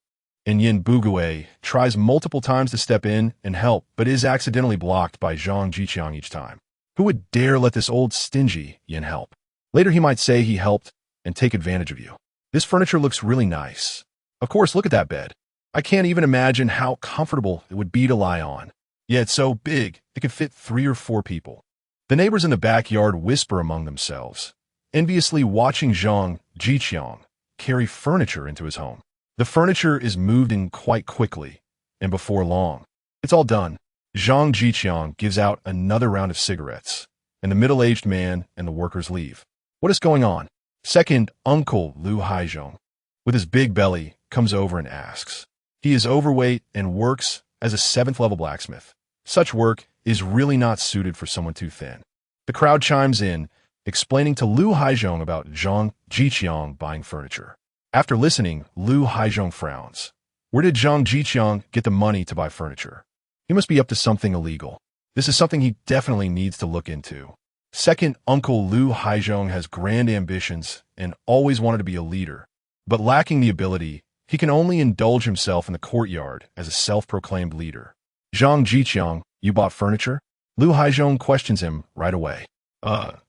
and Yin Bugui tries multiple times to step in and help, but is accidentally blocked by Zhang Zhiqiang each time. Who would dare let this old stingy Yin help? Later he might say he helped and take advantage of you. This furniture looks really nice. Of course, look at that bed. I can't even imagine how comfortable it would be to lie on. Yeah, it's so big, it could fit 3 or 4 people. The neighbors in the backyard whisper among themselves, enviously watching Zhang Zhiqiang carry furniture into his home. The furniture is moved in quite quickly, and before long, it's all done. Zhang Zhiqiang gives out another round of cigarettes, and the middle-aged man and the workers leave. What is going on? Second uncle Lu Haizhong, with his big belly, comes over and asks. He is overweight and works as a 7th-level blacksmith. Such work is really not suited for someone too thin. The crowd chimes in, explaining to Lu Haizhong about Zhang Zhiqiang buying furniture. After listening, Lu Haizhong frowns. Where did Zhang Zhiqiang get the money to buy furniture? He must be up to something illegal. This is something he definitely needs to look into. Second uncle Lu Haizhong has grand ambitions and always wanted to be a leader, but lacking the ability, he can only indulge himself in the courtyard as a self-proclaimed leader. Zhang Zhiqiang, you bought furniture? Lu Haizhong questions him right away.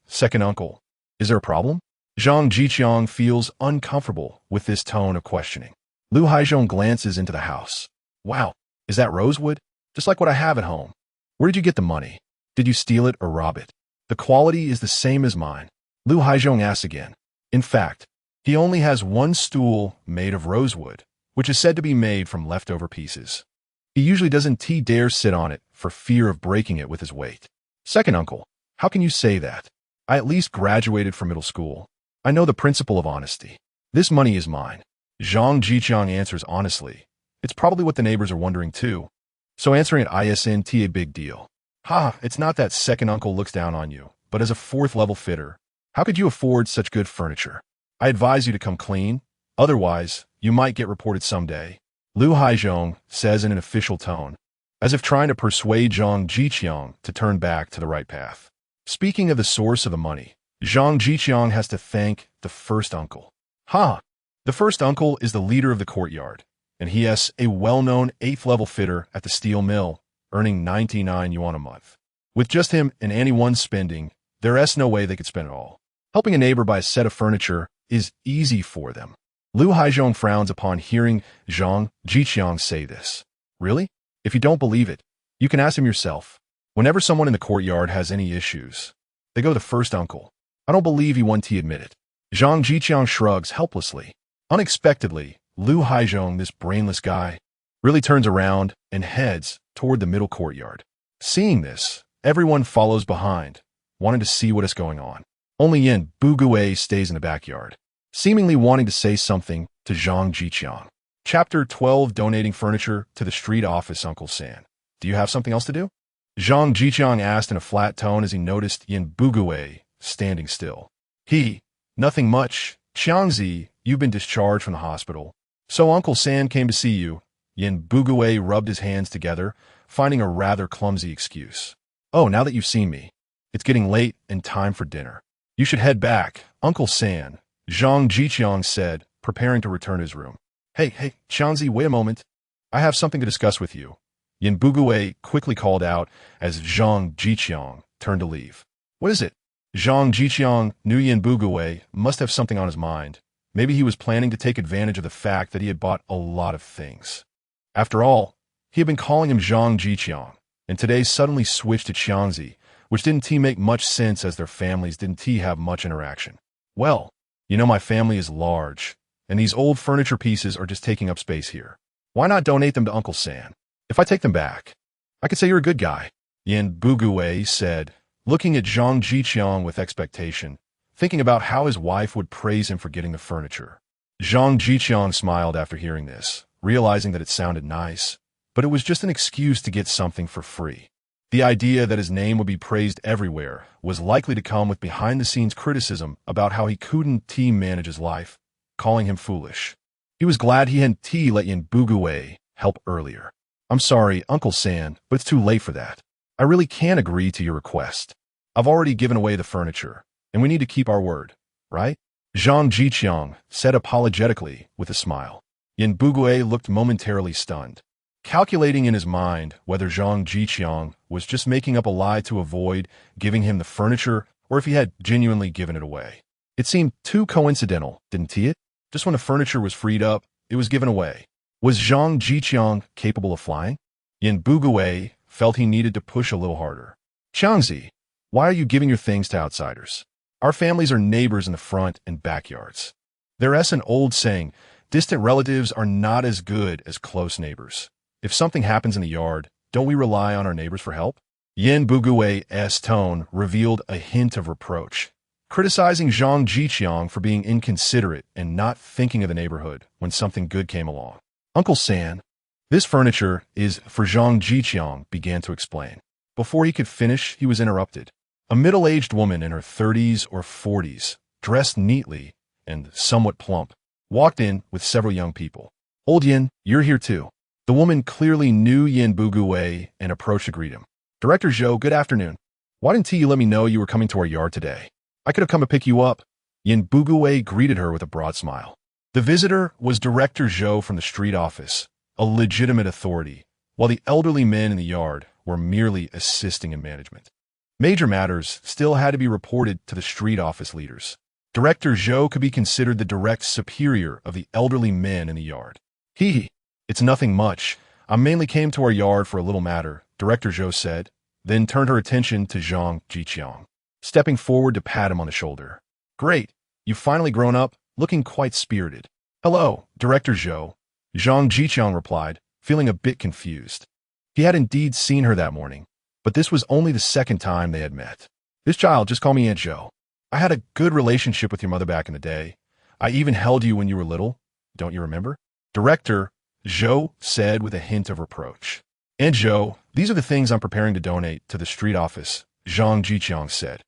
Second uncle, is there a problem? Zhang Zhiqiang feels uncomfortable with this tone of questioning. Lu Haizhong glances into the house. Wow, is that rosewood? Just like what I have at home. Where did you get the money? Did you steal it or rob it? The quality is the same as mine. Lu Haizhong asks again. In fact, he only has one stool made of rosewood, which is said to be made from leftover pieces. He usually doesn't dare sit on it for fear of breaking it with his weight. Second uncle, how can you say that? I at least graduated from middle school. I know the principle of honesty. This money is mine. Zhang Zhiqiang answers honestly. It's probably what the neighbors are wondering too. So answering it isn't a big deal. It's not that second uncle looks down on you, but as a 4th-level fitter, how could you afford such good furniture? I advise you to come clean, otherwise you might get reported someday. Lu Haizhong says in an official tone, as if trying to persuade Zhang Zhiqiang to turn back to the right path. Speaking of the source of the money, Zhang Zhiqiang has to thank the first uncle. The first uncle is the leader of the courtyard, and he is a well-known 8th-level fitter at the steel mill, earning 99 yuan a month. With just him and anyone spending, there is no way they could spend it all. Helping a neighbor buy a set of furniture is easy for them. Lu Haizhong frowns upon hearing Zhang Zhiqiang say this. Really? If you don't believe it, you can ask him yourself. Whenever someone in the courtyard has any issues, they go to the first uncle. I don't believe you want to admit it. Zhang Zhiqiang shrugs helplessly. Unexpectedly, Lu Haizhong, this brainless guy, really turns around and heads toward the middle courtyard. Seeing this, everyone follows behind, wanting to see what is going on. Only Yin Bugui stays in the backyard, seemingly wanting to say something to Zhang Zhiqiang. Chapter 12. Donating furniture to the street office. Uncle San, do you have something else to do? Zhang Zhiqiang asked in a flat tone as he noticed Yin Bugui standing still. Nothing much. Qiangzi, you've been discharged from the hospital. So Uncle San came to see you. Yin Bugui rubbed his hands together, finding a rather clumsy excuse. Oh, now that you've seen me, it's getting late and time for dinner. You should head back, Uncle San, Zhang Zhiqiang said, preparing to return to his room. Hey, Qiangzi, wait a moment. I have something to discuss with you. Yin Bugui quickly called out as Zhang Zhiqiang turned to leave. What is it? Zhang Zhiqiang knew Yin Bugui must have something on his mind. Maybe he was planning to take advantage of the fact that he had bought a lot of things. After all, he had been calling him Zhang Zhiqiang, and today suddenly switched to Qiangzi, which didn't make much sense as their families didn't have much interaction. Well, you know my family is large, and these old furniture pieces are just taking up space here. Why not donate them to Uncle San? If I take them back, I could say you're a good guy, Yin Bugui said, looking at Zhang Zhiqiang with expectation, thinking about how his wife would praise him for getting the furniture. Zhang Zhiqiang smiled after hearing this, realizing that it sounded nice, but it was just an excuse to get something for free. The idea that his name would be praised everywhere was likely to come with behind-the-scenes criticism about how he couldn't manage his life, calling him foolish. He was glad he hadn't let Yin Bugui help earlier. I'm sorry, Uncle San, but it's too late for that. I really can't agree to your request. I've already given away the furniture, and we need to keep our word, right? Zhang Zhiqiang said apologetically with a smile. Yin Bugui looked momentarily stunned, calculating in his mind whether Zhang Zhiqiang was just making up a lie to avoid giving him the furniture or if he had genuinely given it away. It seemed too coincidental, didn't it? Just when the furniture was freed up, it was given away. Was Zhang Zhiqiang capable of flying? Yin Bugui felt he needed to push a little harder. Qiangzi, why are you giving your things to outsiders? Our families are neighbors in the front and backyards. There's an old saying, distant relatives are not as good as close neighbors. If something happens in the yard, don't we rely on our neighbors for help? Yin Bugui's tone revealed a hint of reproach, criticizing Zhang Zhiqiang for being inconsiderate and not thinking of the neighborhood when something good came along. Uncle San, this furniture is for Zhang Zhiqiang began to explain. Before he could finish, he was interrupted. A middle-aged woman in her 30s or 40s, dressed neatly and somewhat plump, walked in with several young people. Old Yin, you're here too. The woman clearly knew Yin Bugui and approached to greet him. Director Zhou, good afternoon. Why didn't you let me know you were coming to our yard today? I could have come to pick you up. Yin Bugui greeted her with a broad smile. The visitor was Director Zhou from the street office, a legitimate authority, while the elderly men in the yard were merely assisting in management. Major matters still had to be reported to the street office leaders. Director Zhou could be considered the direct superior of the elderly men in the yard. It's nothing much. I mainly came to our yard for a little matter, Director Zhou said, then turned her attention to Zhang Zhiqiang, stepping forward to pat him on the shoulder. Great, you've finally grown up, looking quite spirited. Hello, Director Zhou, Zhang Zhiqiang replied, feeling a bit confused. He had indeed seen her that morning, but this was only the second time they had met. This child, just call me Aunt Zhou. I had a good relationship with your mother back in the day. I even held you when you were little. Don't you remember? Director Zhou said with a hint of reproach. Aunt Zhou, these are the things I'm preparing to donate to the street office, Zhang Zhiqiang said.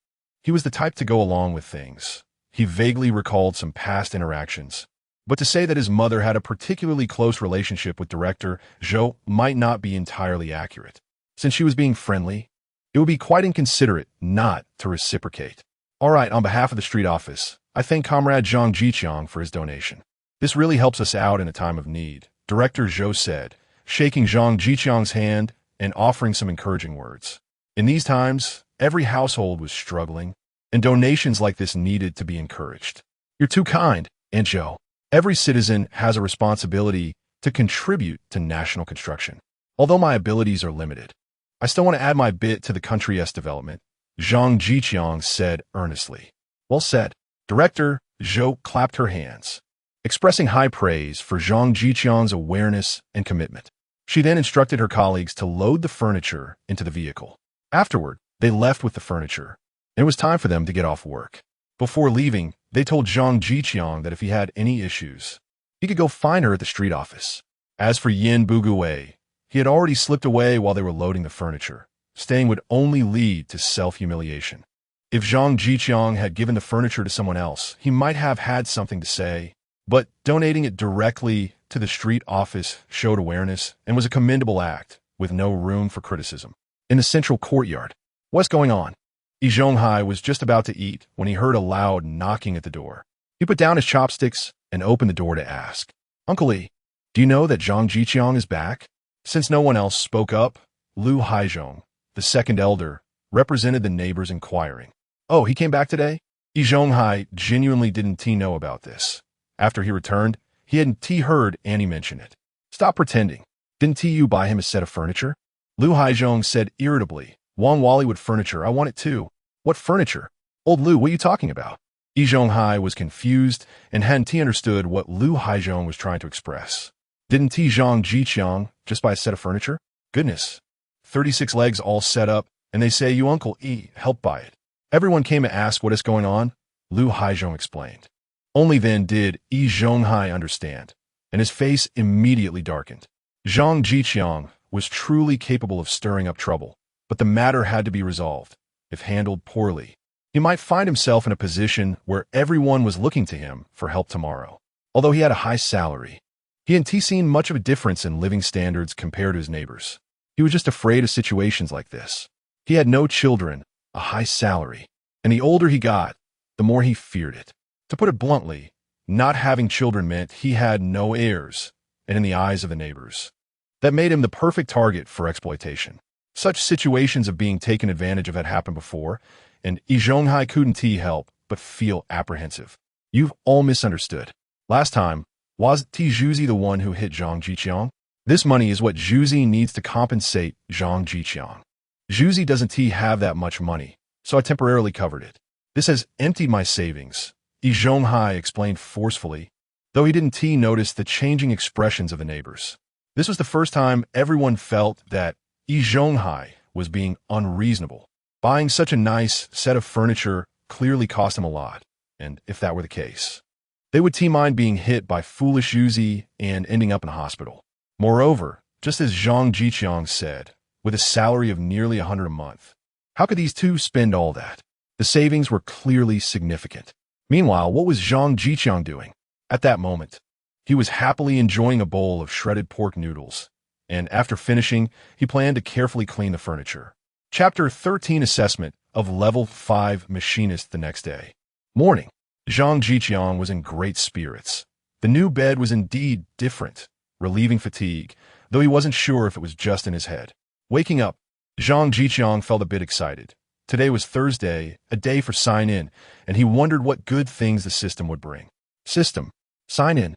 He was the type to go along with things. He vaguely recalled some past interactions, but to say that his mother had a particularly close relationship with Director Zhou might not be entirely accurate. Since she was being friendly, it would be quite inconsiderate not to reciprocate. All right, on behalf of the street office, I thank Comrade Zhang Zhiqiang for his donation. This really helps us out in a time of need, Director Zhou said, shaking Zhang Zhiqiang's hand and offering some encouraging words. In these times, every household was struggling, and donations like this needed to be encouraged. You're too kind, Aunt Joe. Every citizen has a responsibility to contribute to national construction. Although my abilities are limited, I still want to add my bit to the country's development, Zhang Zhiqiang said earnestly. Well said. Director Zhou clapped her hands, expressing high praise for Zhang Zhiqiang's awareness and commitment. She then instructed her colleagues to load the furniture into the vehicle. Afterward, they left with the furniture, and it was time for them to get off work. Before leaving, they told Zhang Zhiqiang that if he had any issues, he could go find her at the street office. As for Yin Buguwei, he had already slipped away while they were loading the furniture. Staying would only lead to self-humiliation. If Zhang Zhiqiang had given the furniture to someone else, he might have had something to say, but donating it directly to the street office showed awareness and was a commendable act, with no room for criticism. In the central courtyard, what's going on? Yi Zhonghai was just about to eat when he heard a loud knocking at the door. He put down his chopsticks and opened the door to ask, Uncle Yi, do you know that Zhang Zhiqiang is back? Since no one else spoke up, Lu Haizhong, the second elder, represented the neighbors inquiring. Oh, he came back today? Yi Zhonghai genuinely didn't know about this. After he returned, he hadn't heard Annie mention it. Stop pretending. Didn't you buy him a set of furniture? Lu Haizhong said irritably. Wang Wallywood furniture, I want it too. What furniture? Old Lu, what are you talking about? Yi Zhonghai was confused and hadn't understood what Lu Haizhong was trying to express. Didn't Zhang Zhiqiang just buy a set of furniture? Goodness. 36 legs all set up, and they say you Uncle E helped buy it. Everyone came to ask what is going on, Lu Haizhong explained. Only then did Yi Zhonghai understand, and his face immediately darkened. Zhang Zhiqiang was truly capable of stirring up trouble, but the matter had to be resolved. If handled poorly, he might find himself in a position where everyone was looking to him for help tomorrow. Although he had a high salary, he hadn't seen much of a difference in living standards compared to his neighbors. He was just afraid of situations like this. He had no children, a high salary, and the older he got, the more he feared it. To put it bluntly, not having children meant he had no heirs, and in the eyes of the neighbors, that made him the perfect target for exploitation. Such situations of being taken advantage of had happened before, and Yi Zhonghai couldn't help but feel apprehensive. You've all misunderstood. Last time, was Zhuzi the one who hit Zhang Zhiqiang? This money is what Zhuzi needs to compensate Zhang Zhiqiang. Zhuzi doesn't have that much money, so I temporarily covered it. This has emptied my savings, Yi Zhonghai explained forcefully, though he didn't notice the changing expressions of the neighbors. This was the first time everyone felt that Yi Zhonghai was being unreasonable. Buying such a nice set of furniture clearly cost him a lot, and if that were the case, they would mind being hit by foolish Zhuzi and ending up in a hospital. Moreover, just as Zhang Zhiqiang said, with a salary of nearly 100 a month, how could these two spend all that? The savings were clearly significant. Meanwhile, what was Zhang Zhiqiang doing? At that moment, he was happily enjoying a bowl of shredded pork noodles, and after finishing, he planned to carefully clean the furniture. Chapter 13 Assessment of Level 5 Machinist the next day. Morning. Zhang Zhiqiang was in great spirits. The new bed was indeed different, relieving fatigue, though he wasn't sure if it was just in his head. Waking up, Zhang Zhiqiang felt a bit excited. Today was Thursday, a day for sign-in, and he wondered what good things the system would bring. System. Sign in.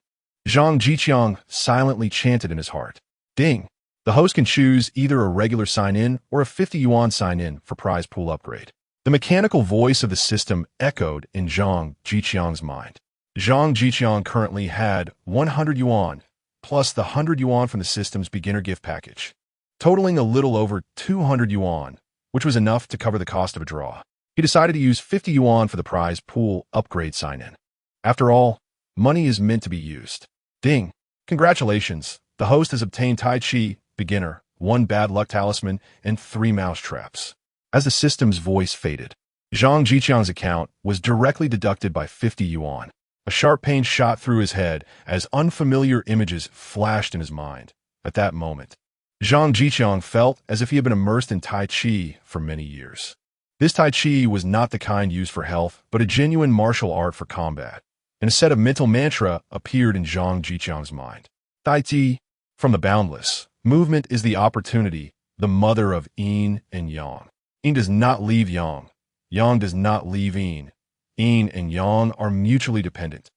Zhang Zhiqiang silently chanted in his heart. Ding. The host can choose either a regular sign-in or a 50 yuan sign-in for prize pool upgrade. The mechanical voice of the system echoed in Zhang Zhiqiang's mind. Zhang Zhiqiang currently had 100 yuan, plus the 100 yuan from the system's beginner gift package, totaling a little over 200 yuan, which was enough to cover the cost of a draw. He decided to use 50 yuan for the prize pool upgrade sign-in. After all, money is meant to be used. Ding. Congratulations. The host has obtained Tai Chi, beginner, 1 bad luck talisman, and 3 mouse traps. As the system's voice faded, Zhang Zhiqiang's account was directly deducted by 50 yuan. A sharp pain shot through his head as unfamiliar images flashed in his mind. At that moment, Zhang Zhiqiang felt as if he had been immersed in Tai Chi for many years. This Tai Chi was not the kind used for health, but a genuine martial art for combat, and a set of mental mantra appeared in Zhang Zhiqiang's mind. Tai Chi, from the boundless, movement is the opportunity, the mother of yin and yang. Yin does not leave yang. Yang does not leave yin. yin and yang are mutually dependent.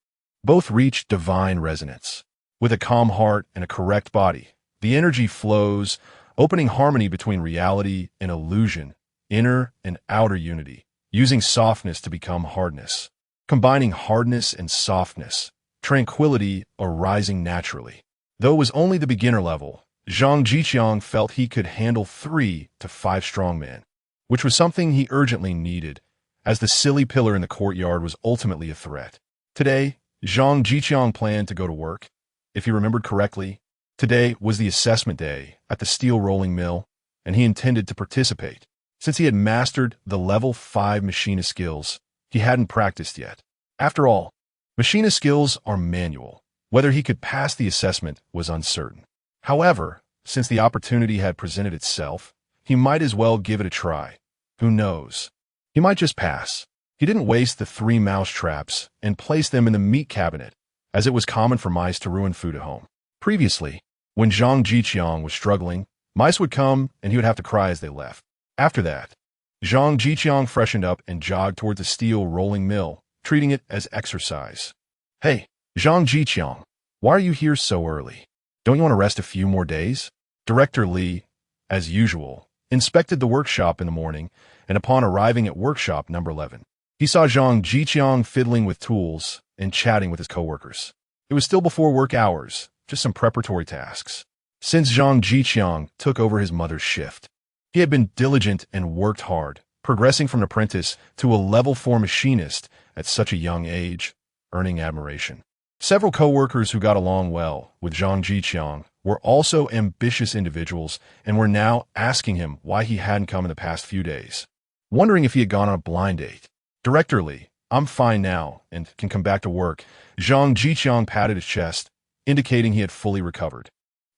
Both reach divine resonance. With a calm heart and a correct body, the energy flows, opening harmony between reality and illusion, inner and outer unity, using softness to become hardness. Combining hardness and softness, tranquility arising naturally. Though it was only the beginner level, Zhang Zhiqiang felt he could handle 3 to 5 strongmen, which was something he urgently needed, as the silly pillar in the courtyard was ultimately a threat. Today, Zhang Zhiqiang planned to go to work. If he remembered correctly, today was the assessment day at the steel rolling mill, and he intended to participate. Since he had mastered the level 5 machinist skills, he hadn't practiced yet. After all, machinist skills are manual. Whether he could pass the assessment was uncertain. However, since the opportunity had presented itself, he might as well give it a try. Who knows? He might just pass. He didn't waste the 3 mouse traps and place them in the meat cabinet, as it was common for mice to ruin food at home. Previously, when Zhang Zhiqiang was struggling, mice would come and he would have to cry as they left. After that, Zhang Zhiqiang freshened up and jogged toward the steel rolling mill, treating it as exercise. Hey, Zhang Zhiqiang, why are you here so early? Don't you want to rest a few more days? Director Li, as usual, inspected the workshop in the morning, and upon arriving at workshop number 11, he saw Zhang Zhiqiang fiddling with tools and chatting with his coworkers. It was still before work hours, just some preparatory tasks. Since Zhang Zhiqiang took over his mother's shift, he had been diligent and worked hard, progressing from an apprentice to a level 4 machinist at such a young age, earning admiration. Several coworkers who got along well with Zhang Zhiqiang were also ambitious individuals and were now asking him why he hadn't come in the past few days, wondering if he had gone on a blind date. Director Li, I'm fine now and can come back to work. Zhang Zhiqiang patted his chest, indicating he had fully recovered.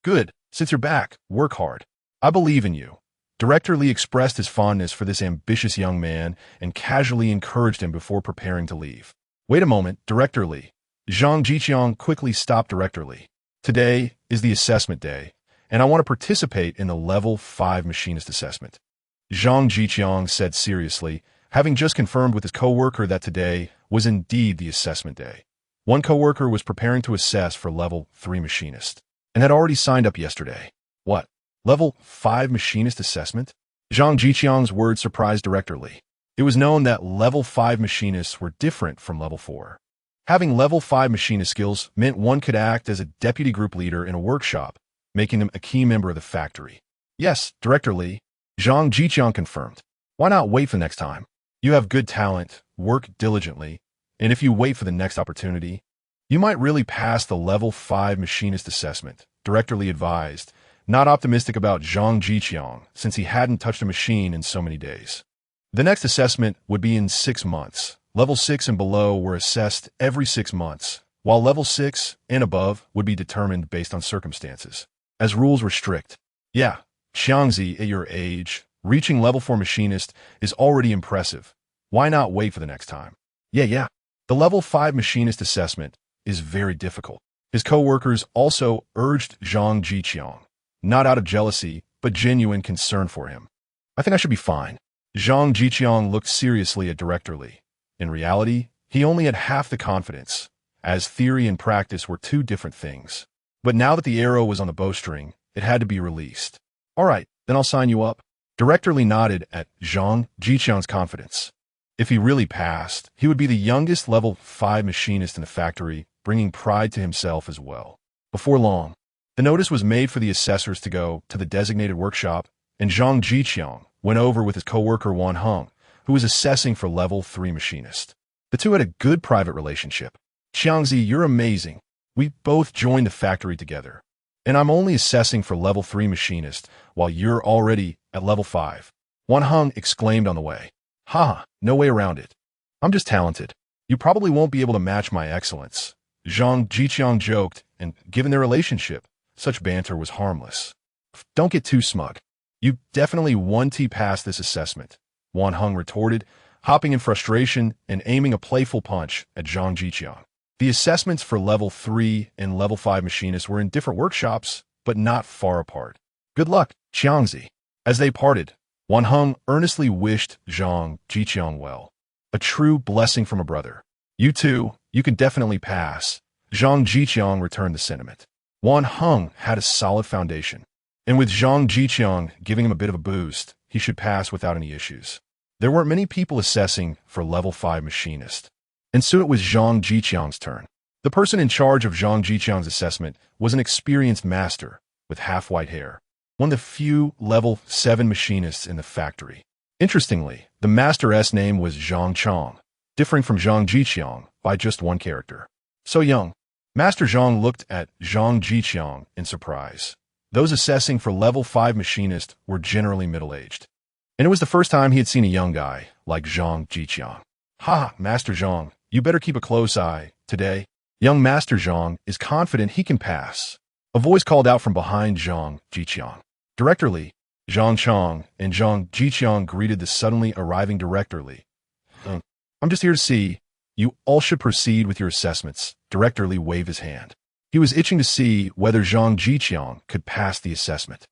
Good, since you're back, work hard. I believe in you. Director Li expressed his fondness for this ambitious young man and casually encouraged him before preparing to leave. Wait a moment, Director Li. Zhang Zhiqiang quickly stopped Director Li. Today is the assessment day, and I want to participate in the level 5 machinist assessment. Zhang Zhiqiang said seriously, having just confirmed with his coworker that today was indeed the assessment day. One coworker was preparing to assess for level 3 machinist, and had already signed up yesterday. What? Level 5 machinist assessment? Zhang Zhiqiang's words surprised Director Li. It was known that level 5 machinists were different from level 4. Having level 5 machinist skills meant one could act as a deputy group leader in a workshop, making them a key member of the factory. Yes, Director Li, Zhang Zhiqiang confirmed. Why not wait for the next time? You have good talent, work diligently, and if you wait for the next opportunity, you might really pass the level 5 machinist assessment, Director Li advised, not optimistic about Zhang Zhiqiang since he hadn't touched a machine in so many days. The next assessment would be in 6 months. Level 6 and below were assessed every 6 months, while level 6 and above would be determined based on circumstances, as rules were strict. Yeah, Xiangzi, at your age, reaching level 4 machinist is already impressive. Why not wait for the next time? Yeah. The level 5 machinist assessment is very difficult. His co-workers also urged Zhang Zhiqiang, not out of jealousy, but genuine concern for him. I think I should be fine. Zhang Zhiqiang looked seriously at Director Li. In reality, he only had half the confidence, as theory and practice were 2 different things. But now that the arrow was on the bowstring, it had to be released. All right, then I'll sign you up. Director Li nodded at Zhang Zhiqiang's confidence. If he really passed, he would be the youngest level 5 machinist in the factory, bringing pride to himself as well. Before long, the notice was made for the assessors to go to the designated workshop, and Zhang Zhiqiang went over with his co-worker Wan Heng, who was assessing for level 3 machinist. The two had a good private relationship. Xiangzi, you're amazing. We both joined the factory together, and I'm only assessing for level 3 machinist while you're already at level 5. Wan Heng exclaimed on the way. Ha, no way around it. I'm just talented. You probably won't be able to match my excellence. Zhang Zhiqiang joked, and given their relationship, such banter was harmless. Don't get too smug. You definitely won't pass this assessment, Wan Heng retorted, hopping in frustration and aiming a playful punch at Zhang Zhiqiang. The assessments for level 3 and level 5 machinists were in different workshops, but not far apart. Good luck, Xiangzi. As they parted, Wan Heng earnestly wished Zhang Zhiqiang well. A true blessing from a brother. You too, you can definitely pass. Zhang Zhiqiang returned the sentiment. Wan Heng had a solid foundation, and with Zhang Zhiqiang giving him a bit of a boost, he should pass without any issues. There weren't many people assessing for level 5 machinist, and soon it was Zhang Zhiqiang's turn. The person in charge of Zhang Zhiqiang's assessment was an experienced master with half-white hair, one of the few level 7 machinists in the factory. Interestingly, the master's name was Zhang Chong, differing from Zhang Zhiqiang by just one character. So young. Master Zhang looked at Zhang Zhiqiang in surprise. Those assessing for level 5 machinist were generally middle-aged, and it was the first time he had seen a young guy like Zhang Zhiqiang. Ha, Master Zhang, you better keep a close eye today. Young Master Zhang is confident he can pass. A voice called out from behind Zhang Zhiqiang. Director Li. Zhang Chong and Zhang Zhiqiang greeted the suddenly arriving Director Li. I'm just here to see. You all should proceed with your assessments. Director Li waved his hand. He was itching to see whether Zhang Zhiqiang could pass the assessment.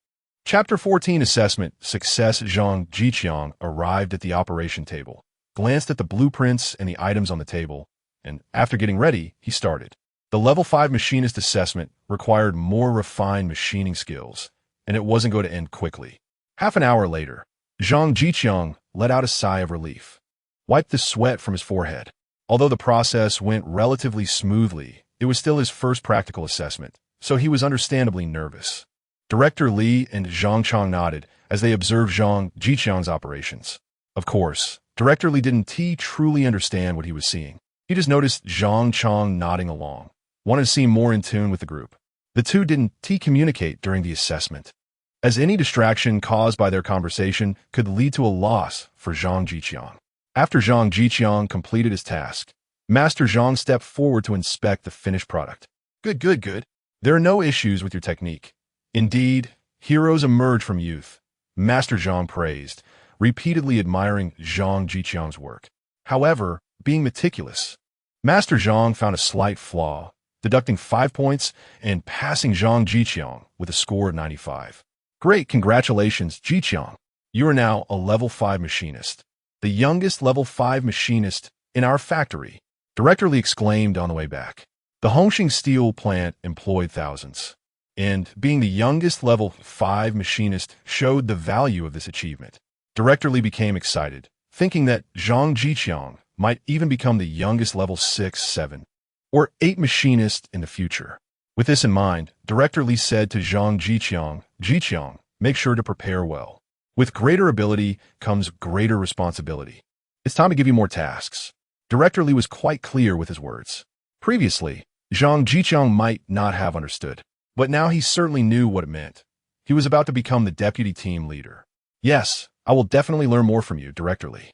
Chapter 14 Assessment Success. Zhang Zhiqiang arrived at the operation table, glanced at the blueprints and the items on the table, and after getting ready, he started. The level 5 machinist assessment required more refined machining skills, and it wasn't going to end quickly. Half an hour later, Zhang Zhiqiang let out a sigh of relief, wiped the sweat from his forehead. Although the process went relatively smoothly, it was still his first practical assessment, so he was understandably nervous. Director Li and Zhang Chong nodded as they observed Zhang Zhiqiang's operations. Of course, Director Li didn't truly understand what he was seeing. He just noticed Zhang Chong nodding along, wanted to seem more in tune with the group. The two didn't communicate during the assessment, as any distraction caused by their conversation could lead to a loss for Zhang Zhiqiang. After Zhang Zhiqiang completed his task, Master Zhang stepped forward to inspect the finished product. Good. There are no issues with your technique. Indeed, heroes emerge from youth. Master Zhang praised, repeatedly admiring Zhang Zhiqiang's work. However, being meticulous, Master Zhang found a slight flaw, deducting 5 points and passing Zhang Zhiqiang with a score of 95. Great, congratulations, Zhiqiang. You are now a level 5 machinist. The youngest level 5 machinist in our factory, Director Li exclaimed on the way back. The Hongqing steel plant employed thousands, and being the youngest level 5 machinist showed the value of this achievement. Director Li became excited, thinking that Zhang Zhiqiang might even become the youngest level 6, 7, or 8 machinist in the future. With this in mind, Director Li said to Zhang Zhiqiang, make sure to prepare well. With greater ability comes greater responsibility. It's time to give you more tasks. Director Li was quite clear with his words. Previously, Zhang Zhiqiang might not have understood, but now he certainly knew what it meant. He was about to become the deputy team leader. Yes, I will definitely learn more from you, Director Li.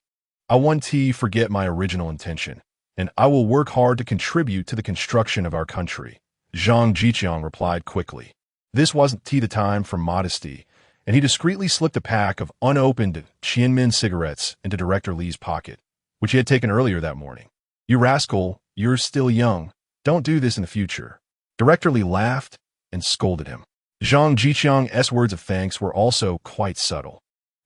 I won't forget my original intention, and I will work hard to contribute to the construction of our country. Zhang Zhiqiang replied quickly. This wasn't the time for modesty, and he discreetly slipped a pack of unopened Qianmin cigarettes into Director Li's pocket, which he had taken earlier that morning. You rascal, you're still young. Don't do this in the future. Director Li laughed and scolded him. Zhang Zhiqiang's words of thanks were also quite subtle,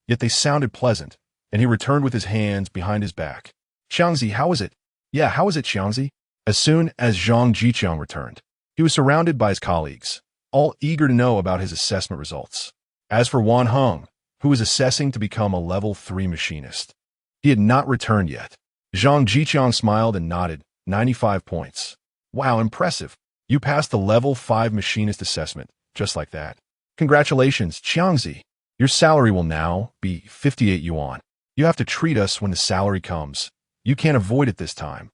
yet they sounded pleasant, and he returned with his hands behind his back. Xiangzi, how is it? Yeah, how is it, Xiangzi? As soon as Zhang Zhiqiang returned, he was surrounded by his colleagues, all eager to know about his assessment results. As for Wan Heng, who was assessing to become a level 3 machinist, he had not returned yet. Zhang Zhiqiang smiled and nodded. 95 points. Wow, impressive. You passed the level 5 machinist assessment, just like that. Congratulations, Xiangzi. Your salary will now be 58 yuan. You have to treat us when the salary comes. You can't avoid it this time.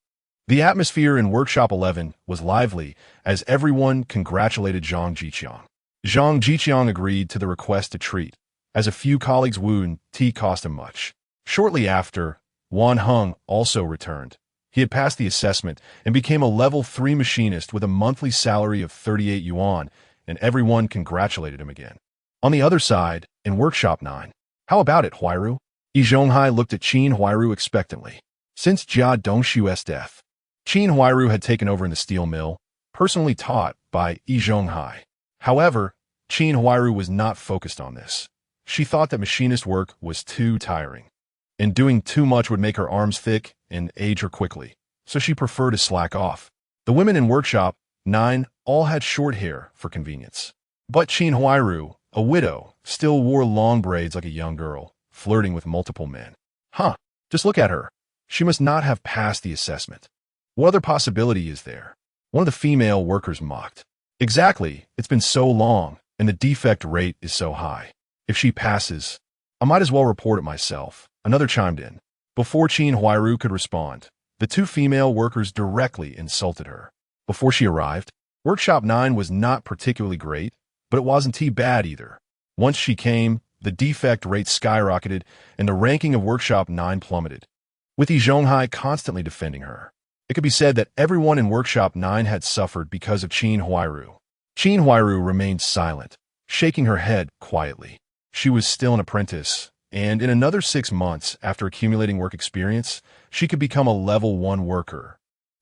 The atmosphere in Workshop 11 was lively as everyone congratulated Zhang Zhiqiang. Zhang Zhiqiang agreed to the request to treat, as a few colleagues' wound cost him much. Shortly after, Wan Heng also returned. He had passed the assessment and became a level 3 machinist with a monthly salary of 38 yuan, and everyone congratulated him again. On the other side, in Workshop 9, how about it, Huairu? Yi Zhonghai looked at Qin Huairu expectantly. Since Jia Dongshu's death, Qin Huairu had taken over in the steel mill, personally taught by Yi Zhonghai. However, Qin Huairu was not focused on this. She thought that machinist work was too tiring. and doing too much would make her arms thick and age her quickly, so she preferred to slack off. The women in workshop 9 all had short hair for convenience. But Qin Huairu, a widow, still wore long braids like a young girl, flirting with multiple men. Huh, just look at her. She must not have passed the assessment. What other possibility is there? One of the female workers mocked. Exactly, it's been so long, and the defect rate is so high. If she passes, I might as well report it myself. Another chimed in. Before Qin Huairu could respond, the 2 female workers directly insulted her. Before she arrived, Workshop 9 was not particularly great, but it wasn't too bad either. Once she came, the defect rate skyrocketed, and the ranking of Workshop 9 plummeted, with Yi Zhonghai constantly defending her. It could be said that everyone in Workshop 9 had suffered because of Qin Huairu. Qin Huairu remained silent, shaking her head quietly. She was still an apprentice, and in another 6 months after accumulating work experience, she could become a level 1 worker.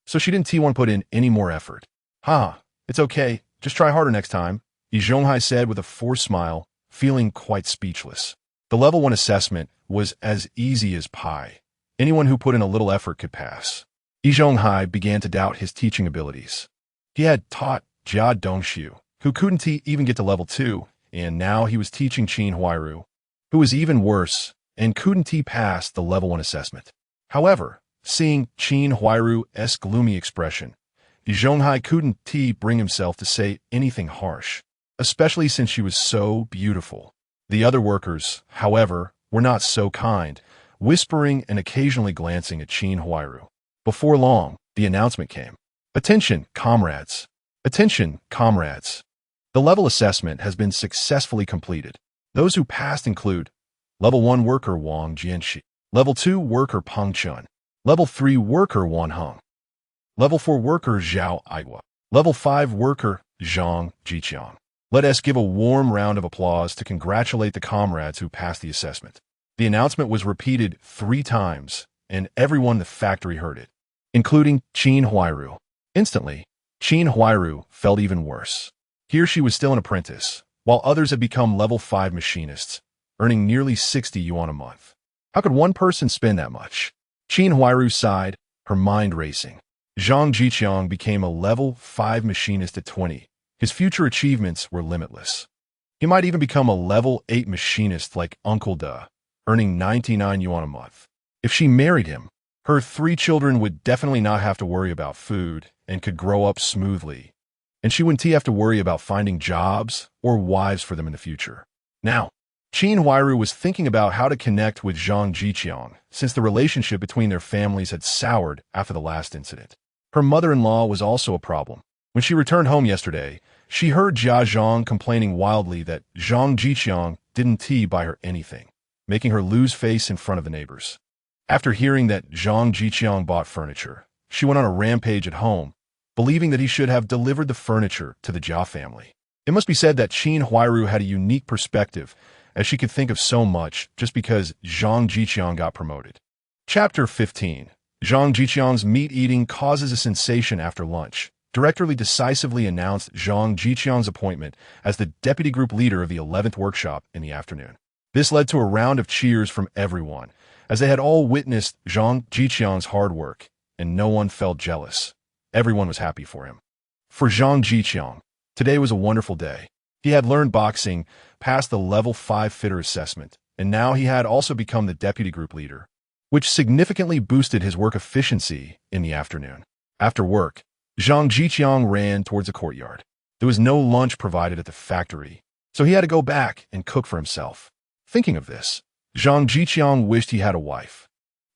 So she didn't want to put in any more effort. It's okay, just try harder next time, Yi Zhonghai said with a forced smile, feeling quite speechless. The level 1 assessment was as easy as pie. Anyone who put in a little effort could pass. Yi Zhonghai began to doubt his teaching abilities. He had taught Jia Dongxiu, who couldn't even get to level 2, and now he was teaching Qin Huairu, who was even worse and couldn't pass the level 1 assessment. However, seeing Qin Huairu's gloomy expression, Yi Zhonghai couldn't bring himself to say anything harsh, especially since she was so beautiful. The other workers, however, were not so kind, whispering and occasionally glancing at Qin Huairu. Before long, the announcement came. Attention, comrades! Attention, comrades! The level assessment has been successfully completed. Those who passed include Level 1 Worker Wang Jianxi, Level 2 Worker Peng Chun, Level 3 Worker Wan Heng, Level 4 Worker Zhao Aigua, Level 5 Worker Zhang Zhiqiang. Let us give a warm round of applause to congratulate the comrades who passed the assessment. The announcement was repeated 3 times, and everyone in the factory heard it, including Qin Huairu. Instantly, Qin Huairu felt even worse. Here she was still an apprentice, while others had become level 5 machinists, earning nearly 60 yuan a month. How could one person spend that much? Qin Huairu sighed, her mind racing. Zhang Zhiqiang became a level 5 machinist at 20. His future achievements were limitless. He might even become a level 8 machinist like Uncle Da, earning 99 yuan a month. If she married him, her 3 children would definitely not have to worry about food and could grow up smoothly. And she wouldn't have to worry about finding jobs or wives for them in the future. Now, Qin Huairu was thinking about how to connect with Zhang Zhiqiang since the relationship between their families had soured after the last incident. Her mother-in-law was also a problem. When she returned home yesterday, she heard Jia Zhang complaining wildly that Zhang Zhiqiang didn't buy her anything, making her lose face in front of the neighbors. After hearing that Zhang Zhiqiang bought furniture, she went on a rampage at home, believing that he should have delivered the furniture to the Jia family. It must be said that Qin Huairu had a unique perspective, as she could think of so much just because Zhang Zhiqiang got promoted. Chapter 15. Zhang Zhiqiang's meat-eating causes a sensation after lunch. Directly decisively announced Zhang Zhiqiang's appointment as the deputy group leader of the 11th workshop in the afternoon. This led to a round of cheers from everyone, as they had all witnessed Zhang Zhiqiang's hard work, and no one felt jealous. Everyone was happy for him. For Zhang Zhiqiang, today was a wonderful day. He had learned boxing, passed the level 5 fitter assessment, and now he had also become the deputy group leader, which significantly boosted his work efficiency in the afternoon. After work, Zhang Zhiqiang ran towards the courtyard. There was no lunch provided at the factory, so he had to go back and cook for himself. Thinking of this, Zhang Zhiqiang wished he had a wife.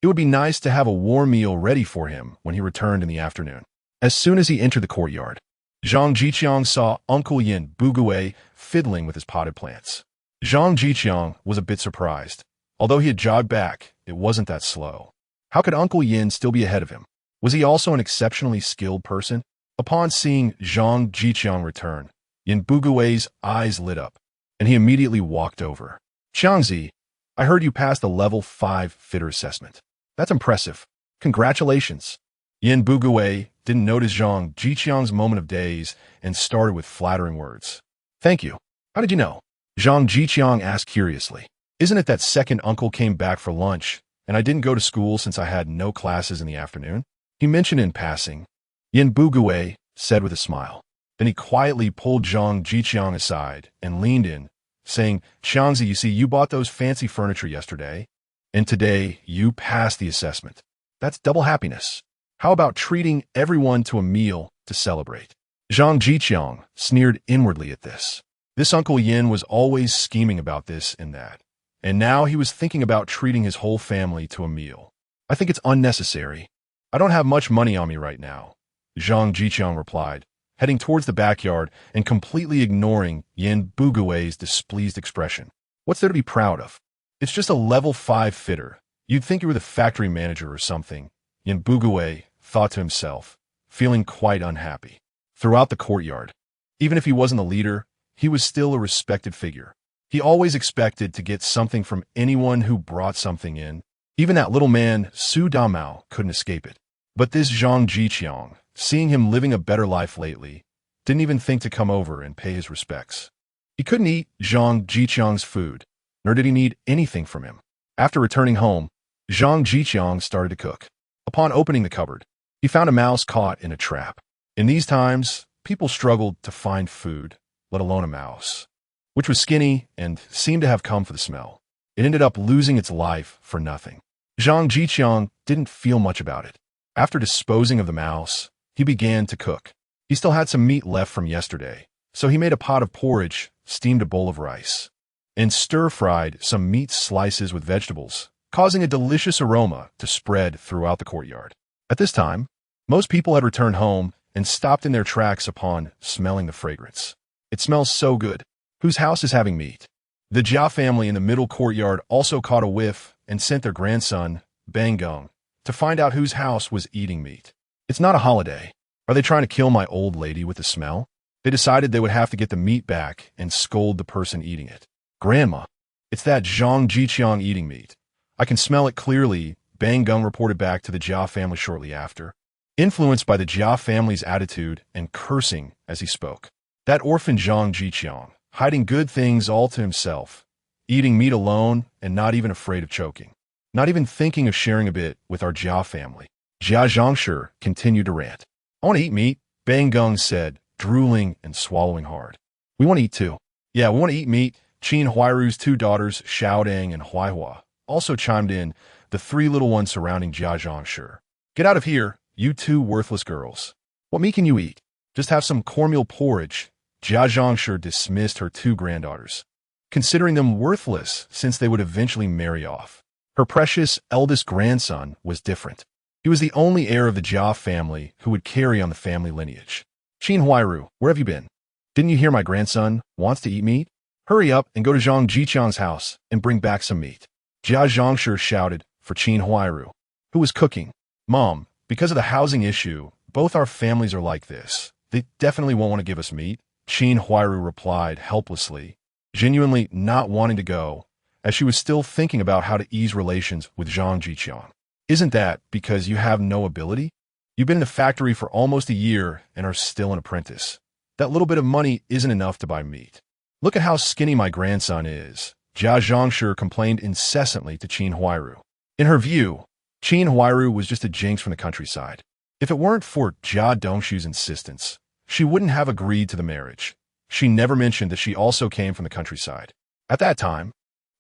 It would be nice to have a warm meal ready for him when he returned in the afternoon. As soon as he entered the courtyard, Zhang Zhiqiang saw Uncle Yin Bugui fiddling with his potted plants. Zhang Zhiqiang was a bit surprised. Although he had jogged back, it wasn't that slow. How could Uncle Yin still be ahead of him? Was he also an exceptionally skilled person? Upon seeing Zhang Zhiqiang return, Yin Bugui's eyes lit up, and he immediately walked over. Xiangzi, I heard you passed the level 5 fitter assessment. That's impressive. Congratulations. Yin Bugui didn't notice Zhang Zhiqiang's moment of daze and started with flattering words. Thank you. How did you know? Zhang Zhiqiang asked curiously. Isn't it that second uncle came back for lunch, and I didn't go to school since I had no classes in the afternoon. He mentioned in passing. Yin Bugui said with a smile. Then he quietly pulled Zhang Zhiqiang aside and leaned in, saying, Xiangzi, you see, you bought those fancy furniture yesterday, and today you passed the assessment. That's double happiness. How about treating everyone to a meal to celebrate? Zhang Zhiqiang sneered inwardly at this. This Uncle Yin was always scheming about this and that, and now he was thinking about treating his whole family to a meal. I think it's unnecessary. I don't have much money on me right now, Zhang Zhiqiang replied, heading towards the backyard and completely ignoring Yin Bugui's displeased expression. What's there to be proud of? It's just a level 5 fitter. You'd think you were the factory manager or something, Yin Bugui thought to himself, feeling quite unhappy. Throughout the courtyard, even if he wasn't the leader, he was still a respected figure. He always expected to get something from anyone who brought something in. Even that little man, Su Damao, couldn't escape it. But this Zhang Zhiqiang, seeing him living a better life lately, didn't even think to come over and pay his respects. He couldn't eat Zhang Zhiqiang's food, nor did he need anything from him. After returning home, Zhang Zhiqiang started to cook. Upon opening the cupboard, he found a mouse caught in a trap. In these times, people struggled to find food, let alone a mouse, which was skinny and seemed to have come for the smell. It ended up losing its life for nothing. Zhang Zhiqiang didn't feel much about it. After disposing of the mouse, he began to cook. He still had some meat left from yesterday, so he made a pot of porridge, steamed a bowl of rice, and stir-fried some meat slices with vegetables, causing a delicious aroma to spread throughout the courtyard. At this time, most people had returned home and stopped in their tracks upon smelling the fragrance. It smells so good. Whose house is having meat? The Jia family in the middle courtyard also caught a whiff and sent their grandson, Bang Gong, to find out whose house was eating meat. It's not a holiday. Are they trying to kill my old lady with the smell? They decided they would have to get the meat back and scold the person eating it. Grandma, it's that Zhang Zhiqiang eating meat. I can smell it clearly, Bang Gong reported back to the Jia family shortly after, influenced by the Jia family's attitude and cursing as he spoke. That orphan Zhang Zhiqiang, hiding good things all to himself, eating meat alone and not even afraid of choking. Not even thinking of sharing a bit with our Jia family. Jia Zhangshi continued to rant. I want to eat meat, Bang Gong said, drooling and swallowing hard. We want to eat too. Yeah, we want to eat meat. Qin Huairu's 2 daughters, Xiaodang and Huaihua, also chimed in, the 3 little ones surrounding Jia Zhangshi. Get out of here, you 2 worthless girls. What meat can you eat? Just have some cornmeal porridge. Jia Zhangshi dismissed her 2 granddaughters, considering them worthless since they would eventually marry off. Her precious eldest grandson was different. He was the only heir of the Jia family who would carry on the family lineage. Qin Huairu, where have you been? Didn't you hear my grandson wants to eat meat? Hurry up and go to Zhang Zhiqiang's house and bring back some meat. Jia Zhangshi shouted for Qin Huairu, who was cooking. Mom, because of the housing issue, both our families are like this. They definitely won't want to give us meat, Qin Huairu replied helplessly, genuinely not wanting to go, as she was still thinking about how to ease relations with Zhang Zhiqiang. Isn't that because you have no ability? You've been in the factory for almost a year and are still an apprentice. That little bit of money isn't enough to buy meat. Look at how skinny my grandson is, Jia Zhangshi complained incessantly to Qin Huairu. In her view, Qin Huairu was just a jinx from the countryside. If it weren't for Jia Dongshu's insistence, she wouldn't have agreed to the marriage. She never mentioned that she also came from the countryside. At that time,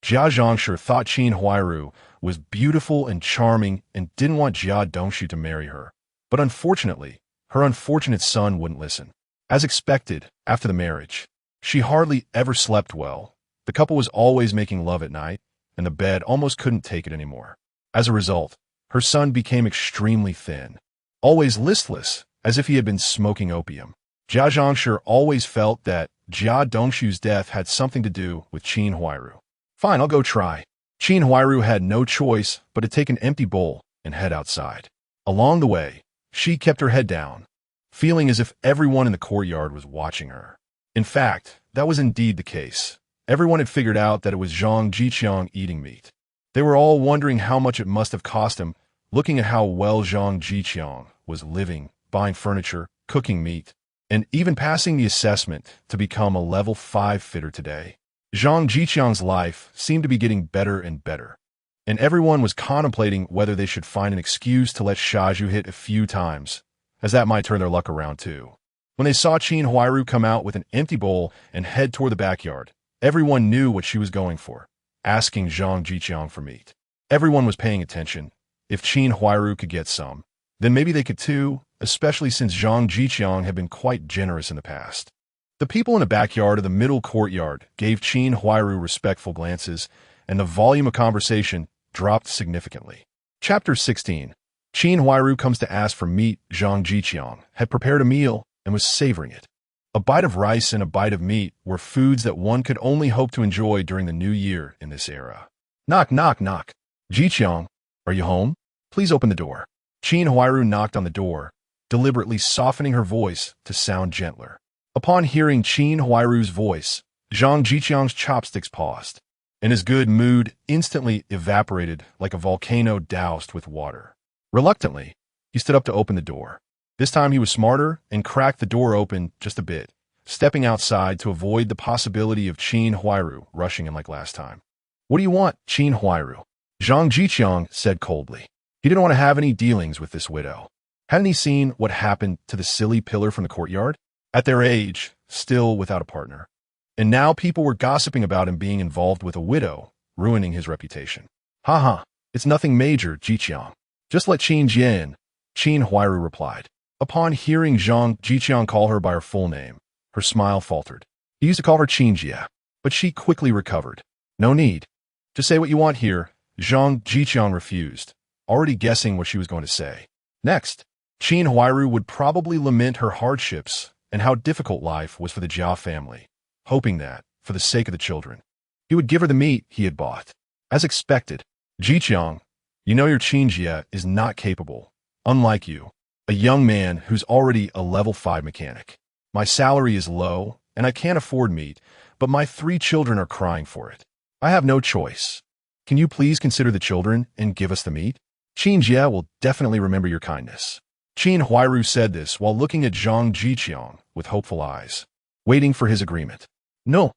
Jia Zhangshi thought Qin Huairu was beautiful and charming and didn't want Jia Dongshu to marry her. But unfortunately, her unfortunate son wouldn't listen. As expected, after the marriage, she hardly ever slept well. The couple was always making love at night, and the bed almost couldn't take it anymore. As a result, her son became extremely thin, always listless, as if he had been smoking opium. Jia Zhangshi always felt that Jia Dongshu's death had something to do with Qin Huairu. Fine, I'll go try. Qin Huairu had no choice but to take an empty bowl and head outside. Along the way, she kept her head down, feeling as if everyone in the courtyard was watching her. In fact, that was indeed the case. Everyone had figured out that it was Zhang Zhiqiang eating meat. They were all wondering how much it must have cost him, looking at how well Zhang Zhiqiang was living, buying furniture, cooking meat, and even passing the assessment to become a level 5 fitter today. Zhang Zhiqiang's life seemed to be getting better and better. and everyone was contemplating whether they should find an excuse to let Shaju hit a few times, as that might turn their luck around too. When they saw Qin Huairu come out with an empty bowl and head toward the backyard, everyone knew what she was going for, asking Zhang Zhiqiang for meat. Everyone was paying attention. If Qin Huairu could get some, then maybe they could too, especially since Zhang Zhiqiang had been quite generous in the past. The people in the backyard of the middle courtyard gave Qin Huairu respectful glances, and the volume of conversation dropped significantly. Chapter 16. Qin Huairu comes to ask for meat. Zhang Zhiqiang had prepared a meal and was savoring it. A bite of rice and a bite of meat were foods that one could only hope to enjoy during the new year in this era. Knock, knock, knock. Zhiqiang, are you home? Please open the door. Qin Huairu knocked on the door, deliberately softening her voice to sound gentler. Upon hearing Qin Huairu's voice, Zhang Zhiqiang's chopsticks paused, and his good mood instantly evaporated like a volcano doused with water. Reluctantly, he stood up to open the door. This time he was smarter and cracked the door open just a bit, stepping outside to avoid the possibility of Qin Huairu rushing in like last time. What do you want, Qin Huairu? Zhang Zhiqiang said coldly. He didn't want to have any dealings with this widow. Hadn't he seen what happened to the silly pillar from the courtyard? At their age, still without a partner. And now people were gossiping about him being involved with a widow, ruining his reputation. Ha, it's nothing major, Zhiqiang. Just let Qin Jie in, Qin Huairu replied. Upon hearing Zhang Zhiqiang call her by her full name, her smile faltered. He used to call her Qin Jie, but she quickly recovered. No need. Just say what you want here. Zhang Zhiqiang refused, already guessing what she was going to say. Next, Qin Huairu would probably lament her hardships and how difficult life was for the Jia family, hoping that, for the sake of the children, he would give her the meat he had bought. As expected, Zhiqiang, you know your Qin Jie is not capable, unlike you, a young man who's already a level 5 mechanic. My salary is low, and I can't afford meat, but my 3 children are crying for it. I have no choice. Can you please consider the children and give us the meat? Qin Jie will definitely remember your kindness. Qin Huairu said this while looking at Zhang Zhiqiang with hopeful eyes, waiting for his agreement. No.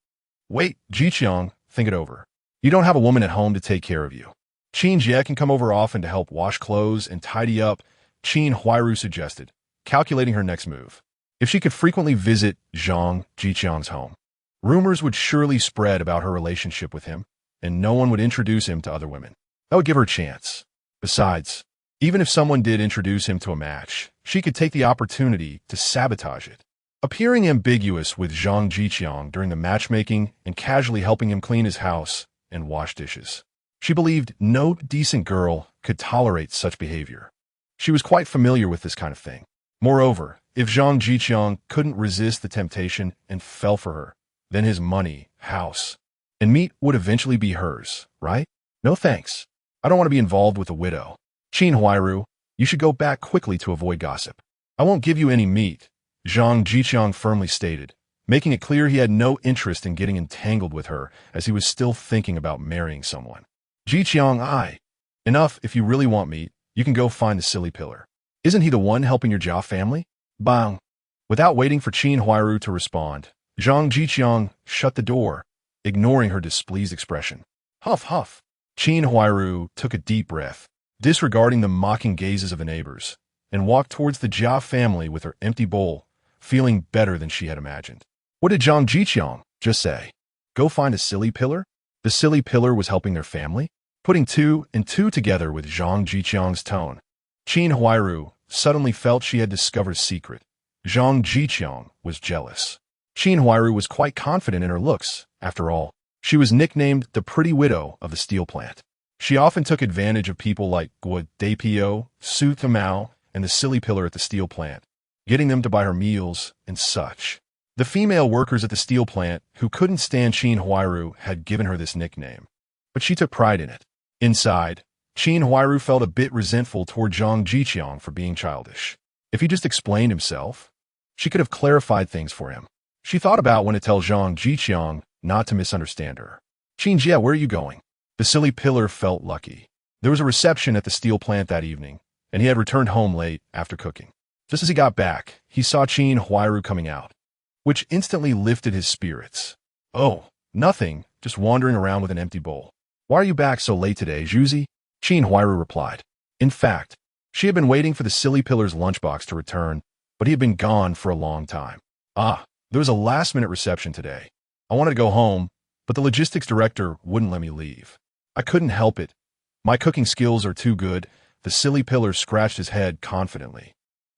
Wait, Zhiqiang, think it over. You don't have a woman at home to take care of you. Qin Jie can come over often to help wash clothes and tidy up, Qin Huairu suggested, calculating her next move. If she could frequently visit Zhang Zhiqiang's home, rumors would surely spread about her relationship with him, and no one would introduce him to other women. That would give her a chance. Besides, even if someone did introduce him to a match, she could take the opportunity to sabotage it, appearing ambiguous with Zhang Zhiqiang during the matchmaking and casually helping him clean his house and wash dishes. She believed no decent girl could tolerate such behavior. She was quite familiar with this kind of thing. Moreover, if Zhang Zhiqiang couldn't resist the temptation and fell for her, then his money, house, and meat would eventually be hers, right? No thanks. I don't want to be involved with a widow. Qin Huairu, you should go back quickly to avoid gossip. I won't give you any meat, Zhang Zhiqiang firmly stated, making it clear he had no interest in getting entangled with her as he was still thinking about marrying someone. Zhiqiang, enough. If you really want meat, you can go find the silly pillar. Isn't he the one helping your Jia family? Bang. Without waiting for Qin Huairu to respond, Zhang Zhiqiang shut the door, ignoring her displeased expression. Huff, huff. Qin Huairu took a deep breath, disregarding the mocking gazes of the neighbors, and walked towards the Jia family with her empty bowl, feeling better than she had imagined. What did Zhang Zhiqiang just say? Go find a silly pillar? The silly pillar was helping their family? Putting 2 and 2 together with Zhang Zhiqiang's tone, Qin Huairu suddenly felt she had discovered a secret. Zhang Zhiqiang was jealous. Qin Huairu was quite confident in her looks. After all, she was nicknamed the pretty widow of the steel plant. She often took advantage of people like Guo Dapio, Su Tamao, and the silly pillar at the steel plant, getting them to buy her meals and such. The female workers at the steel plant who couldn't stand Qin Huairu had given her this nickname, but she took pride in it. Inside, Qin Huairu felt a bit resentful toward Zhang Zhiqiang for being childish. If he just explained himself, she could have clarified things for him. She thought about when to tell Zhang Zhiqiang not to misunderstand her. Qin Jie, where are you going? The silly pillar felt lucky. There was a reception at the steel plant that evening, and he had returned home late after cooking. Just as he got back, he saw Qin Huairu coming out, which instantly lifted his spirits. Oh, nothing, just wandering around with an empty bowl. Why are you back so late today, Zhuzi? Qin Huairu replied. In fact, she had been waiting for the silly pillar's lunchbox to return, but he had been gone for a long time. There was a last-minute reception today. I wanted to go home, but the logistics director wouldn't let me leave. I couldn't help it. My cooking skills are too good. The silly pillar scratched his head confidently.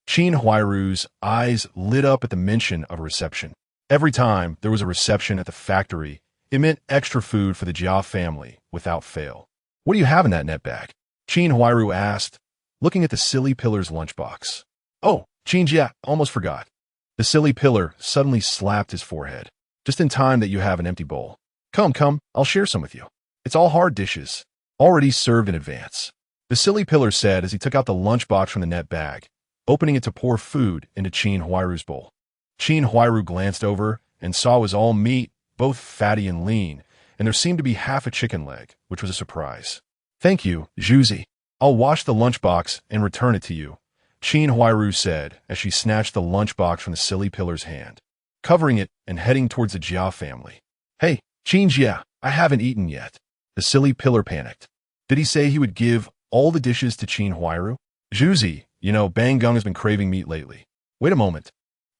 Qin Huairu's eyes lit up at the mention of a reception. Every time there was a reception at the factory, it meant extra food for the Jia family, without fail. What do you have in that net bag? Qin Huairu asked, looking at the silly pillar's lunchbox. Oh, Qin Jia, almost forgot. The silly pillar suddenly slapped his forehead. Just in time that you have an empty bowl. Come, I'll share some with you. It's all hard dishes, already served in advance. The silly pillar said as he took out the lunchbox from the net bag, opening it to pour food into Qin Huairu's bowl. Qin Huairu glanced over and saw it was all meat, both fatty and lean, and there seemed to be half a chicken leg, which was a surprise. Thank you, Zhuzi. I'll wash the lunchbox and return it to you, Qin Huairu said as she snatched the lunchbox from the silly pillar's hand, covering it and heading towards the Jia family. Hey, Qin Jia, I haven't eaten yet. The silly pillar panicked. Did he say he would give all the dishes to Qin Huairu? Zhuzi, Bang Gung has been craving meat lately. Wait a moment.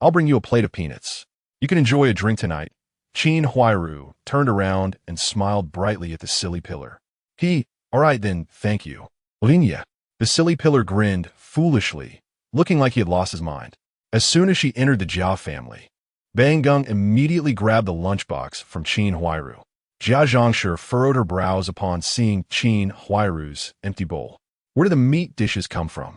I'll bring you a plate of peanuts. You can enjoy a drink tonight. Qin Huairu turned around and smiled brightly at the silly pillar. All right then, thank you. Linya. The silly pillar grinned foolishly, looking like he had lost his mind. As soon as she entered the Jia family, Bang Gung immediately grabbed the lunchbox from Qin Huairu. Jia Zhangshi furrowed her brows upon seeing Qin Huairu's empty bowl. Where did the meat dishes come from?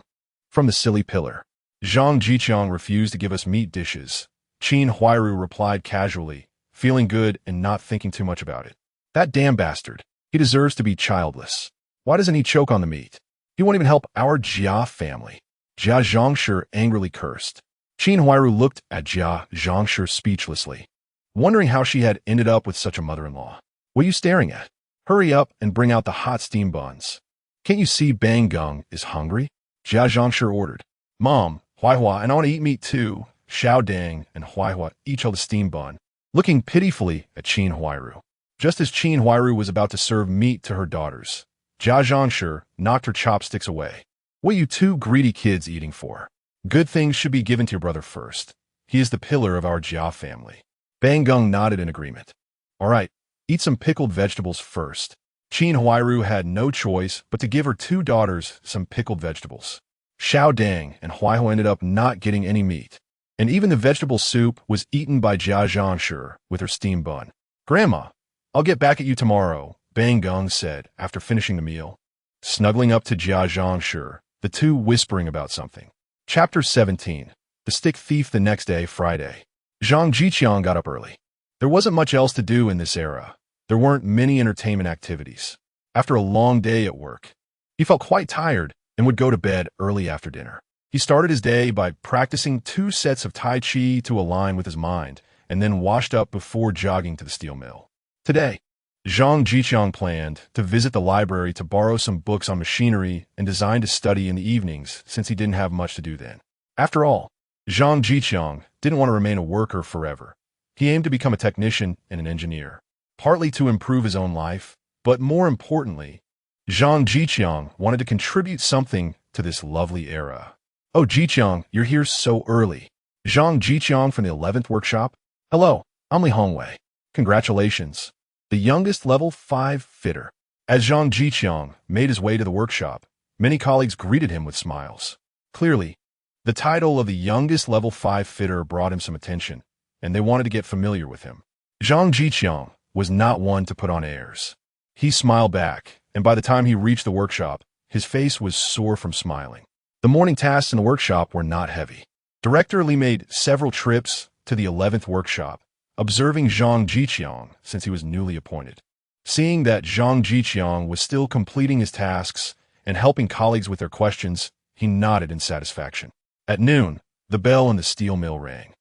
From the silly pillar. Zhang Zhiqiang refused to give us meat dishes. Qin Huairu replied casually, feeling good and not thinking too much about it. That damn bastard. He deserves to be childless. Why doesn't he choke on the meat? He won't even help our Jia family. Jia Zhangshi angrily cursed. Qin Huairu looked at Jia Zhangshi speechlessly, wondering how she had ended up with such a mother-in-law. What are you staring at? Hurry up and bring out the hot steam buns. Can't you see Bang Gung is hungry? Jia Zhangshi ordered. Mom, Huaihua, and I want to eat meat too. Xiao Dang and Huaihua each held a steam bun, looking pitifully at Qin Huairu. Just as Qin Huairu was about to serve meat to her daughters, Jia Zhangshi knocked her chopsticks away. What are you two greedy kids eating for? Good things should be given to your brother first. He is the pillar of our Jia family. Bang Gung nodded in agreement. All right, eat some pickled vegetables first. Qin Huairu had no choice but to give her two daughters some pickled vegetables. Xiao Dang and Huaihua ended up not getting any meat, and even the vegetable soup was eaten by Jia Zhangshi with her steam bun. Grandma, I'll get back at you tomorrow, Bang Gung said after finishing the meal, snuggling up to Jia Zhangshi, the two whispering about something. Chapter 17. The Stick Thief. The next day, Friday. Zhang Zhiqiang got up early. There wasn't much else to do in this era. There weren't many entertainment activities. After a long day at work, he felt quite tired and would go to bed early after dinner. He started his day by practicing 2 sets of Tai Chi to align with his mind, and then washed up before jogging to the steel mill. Today, Zhang Zhiqiang planned to visit the library to borrow some books on machinery and design to study in the evenings since he didn't have much to do then. After all, Zhang Zhiqiang didn't want to remain a worker forever. He aimed to become a technician and an engineer, partly to improve his own life, but more importantly, Zhang Zhiqiang wanted to contribute something to this lovely era. Oh, Zhiqiang, you're here so early. Zhang Zhiqiang from the 11th workshop. Hello, I'm Li Hongwei. Congratulations. The youngest level 5 fitter. As Zhang Zhiqiang made his way to the workshop, many colleagues greeted him with smiles. Clearly, the title of the youngest level 5 fitter brought him some attention, and they wanted to get familiar with him. Zhang Zhiqiang was not one to put on airs. He smiled back, and by the time he reached the workshop, his face was sore from smiling. The morning tasks in the workshop were not heavy. Director Li made several trips to the 11th workshop, observing Zhang Zhiqiang since he was newly appointed. Seeing that Zhang Zhiqiang was still completing his tasks and helping colleagues with their questions, he nodded in satisfaction. At noon, the bell in the steel mill rang,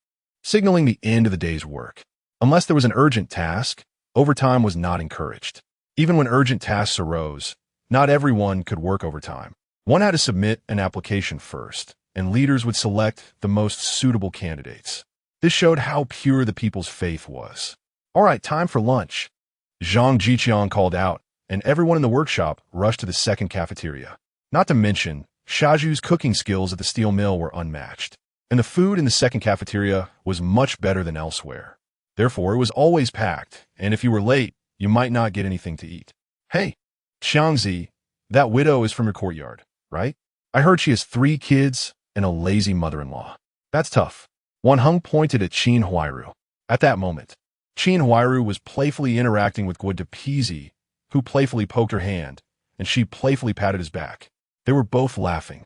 signaling the end of the day's work. Unless there was an urgent task, overtime was not encouraged. Even when urgent tasks arose, not everyone could work overtime. One had to submit an application first, and leaders would select the most suitable candidates. This showed how pure the people's faith was. All right, time for lunch. Zhang Zhiqiang called out and everyone in the workshop rushed to the second cafeteria. Not to mention, Shaju's cooking skills at the steel mill were unmatched, and the food in the second cafeteria was much better than elsewhere. Therefore, it was always packed, and if you were late, you might not get anything to eat. Hey, Xiangzi, that widow is from your courtyard, right? I heard she has 3 kids and a lazy mother-in-law. That's tough. Hung pointed at Qin Huairu. At that moment, Qin Huairu was playfully interacting with Guo who playfully poked her hand, and she playfully patted his back. They were both laughing.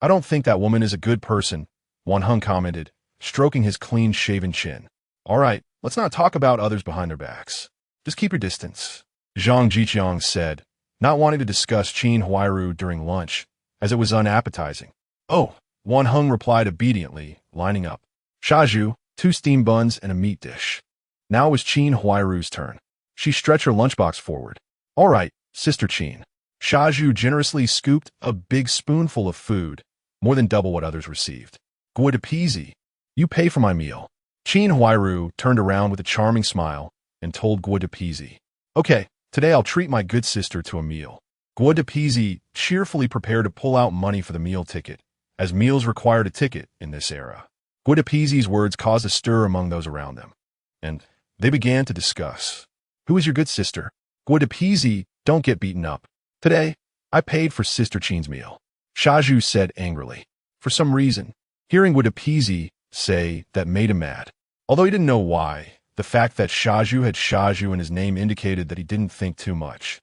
I don't think that woman is a good person, Hung commented, stroking his clean-shaven chin. All right, let's not talk about others behind their backs. Just keep your distance, Zhang Zhiqiang said, not wanting to discuss Qin Huairu during lunch, as it was unappetizing. Oh, Hung replied obediently, lining up. Shaju, 2 steamed buns and a meat dish. Now it was Qin Huairu's turn. She stretched her lunchbox forward. All right, Sister Qin. Shaju generously scooped a big spoonful of food, more than double what others received. Guo, you pay for my meal. Qin Huairu turned around with a charming smile and told Guo, okay, today I'll treat my good sister to a meal. Guo cheerfully prepared to pull out money for the meal ticket, as meals required a ticket in this era. Guo words caused a stir among those around them, and they began to discuss. Who is your good sister? Guo, don't get beaten up. Today, I paid for Sister Qin's meal, Shaju said angrily. For some reason, hearing Guo say that made him mad. Although he didn't know why, the fact that Shaju had Shaju in his name indicated that he didn't think too much.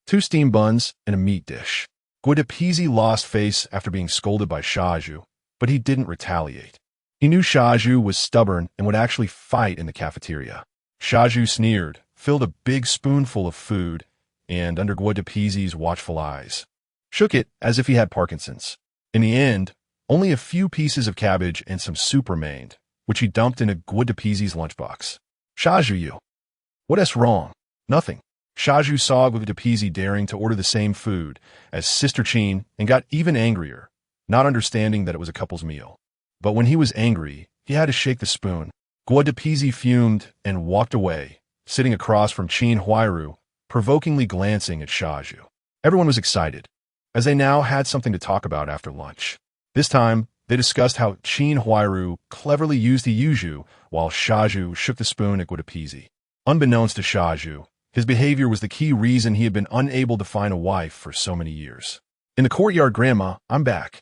2 steamed buns and a meat dish. Guo lost face after being scolded by Shaju, but he didn't retaliate. He knew Shaju was stubborn and would actually fight in the cafeteria. Shaju sneered, filled a big spoonful of food, and under Guo watchful eyes, shook it as if he had Parkinson's. In the end, only a few pieces of cabbage and some soup remained, which he dumped into Guo lunchbox. Shaju, what is wrong? Nothing. Shaju saw Guo daring to order the same food as Sister Qin and got even angrier, not understanding that it was a couple's meal. But when he was angry, he had to shake the spoon. Guo fumed and walked away, sitting across from Qin Huairu, provokingly glancing at Shaju. Everyone was excited, as they now had something to talk about after lunch. This time, they discussed how Qin Huairu cleverly used the yuzu while Shaju shook the spoon at Guo. Unbeknownst to Shaju, his behavior was the key reason he had been unable to find a wife for so many years. In the courtyard, Grandma, I'm back,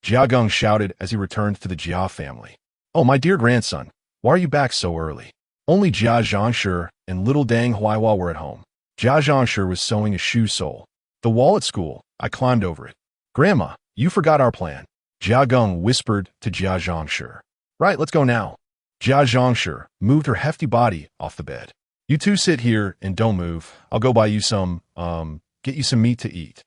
Jiagong shouted as he returned to the Jia family. Oh, my dear grandson, why are you back so early? Only Jia Zhangshi and little Dang Huaiwa were at home. Jia Zhangshi was sewing a shoe sole. The wall at school, I climbed over it. Grandma, you forgot our plan, Jiagong whispered to Jia Zhangshi. Right, let's go now. Jia Zhangshi moved her hefty body off the bed. You two sit here and don't move. I'll go buy you get you some meat to eat.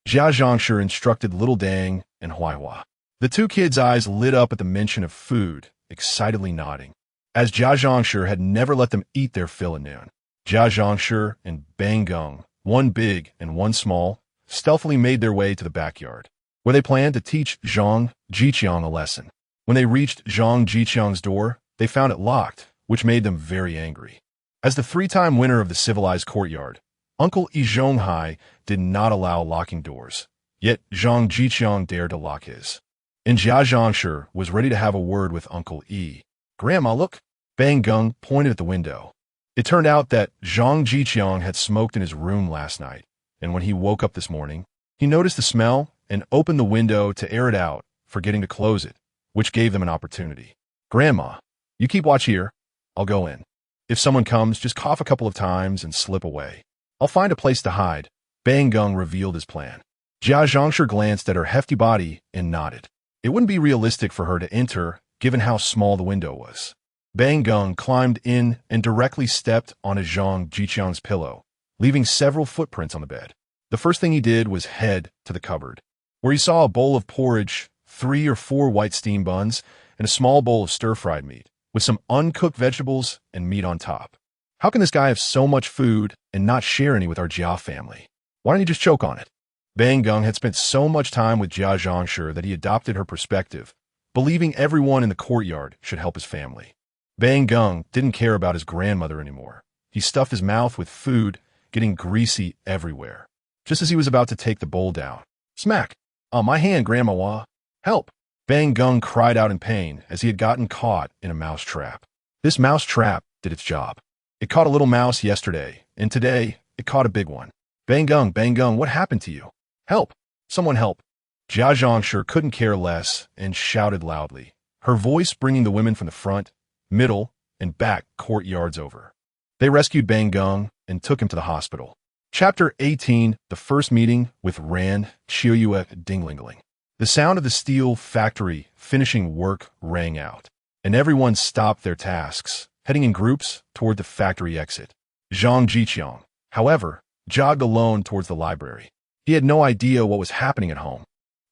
Jia Zhangshi instructed little Dang and Huaiwa. The 2 kids' eyes lit up at the mention of food, excitedly nodding, as Jia Zhangshi had never let them eat their fill at noon. Jia Zhangshi and Bang Gong, one big and one small, stealthily made their way to the backyard, where they planned to teach Zhang Zhiqiang a lesson. When they reached Zhang Zhiqiang's door, they found it locked, which made them very angry. As the 3-time winner of the civilized courtyard, Uncle Yi Zhonghai did not allow locking doors, yet Zhang Zhiqiang dared to lock his. And Jia Zhangshi was ready to have a word with Uncle Yi. Grandma, look! Bang Gong pointed at the window. It turned out that Zhang Zhiqiang had smoked in his room last night, and when he woke up this morning, he noticed the smell and opened the window to air it out, forgetting to close it, which gave them an opportunity. Grandma, you keep watch here. I'll go in. If someone comes, just cough a couple of times and slip away. I'll find a place to hide. Bang Gong revealed his plan. Jia Zhangshi glanced at her hefty body and nodded. It wouldn't be realistic for her to enter, given how small the window was. Bang Gong climbed in and directly stepped on a Zhang Zhiqiang's pillow, leaving several footprints on the bed. The first thing he did was head to the cupboard, where he saw a bowl of porridge, 3 or 4 white steam buns, and a small bowl of stir-fried meat, with some uncooked vegetables and meat on top. How can this guy have so much food and not share any with our Jia family? Why don't he just choke on it? Bang Gong had spent so much time with Jia Zhangshi that he adopted her perspective, believing everyone in the courtyard should help his family. Bang Gong didn't care about his grandmother anymore. He stuffed his mouth with food getting greasy everywhere. Just as he was about to take the bowl down. Smack! On my hand, Grandma! Help! Bang Gung cried out in pain as he had gotten caught in a mouse trap. This mouse trap did its job. It caught a little mouse yesterday, and today it caught a big one. Bang Gung, what happened to you? Help! Someone help! Jia Zhangshi couldn't care less and shouted loudly, her voice bringing the women from the front, middle, and back courtyards over. They rescued Bang Gung and took him to the hospital. Chapter 18, The First Meeting with Ran Qiuyue Dinglingling. The sound of the steel factory finishing work rang out, and everyone stopped their tasks, heading in groups toward the factory exit. Zhang Zhiqiang, however, jogged alone towards the library. He had no idea what was happening at home.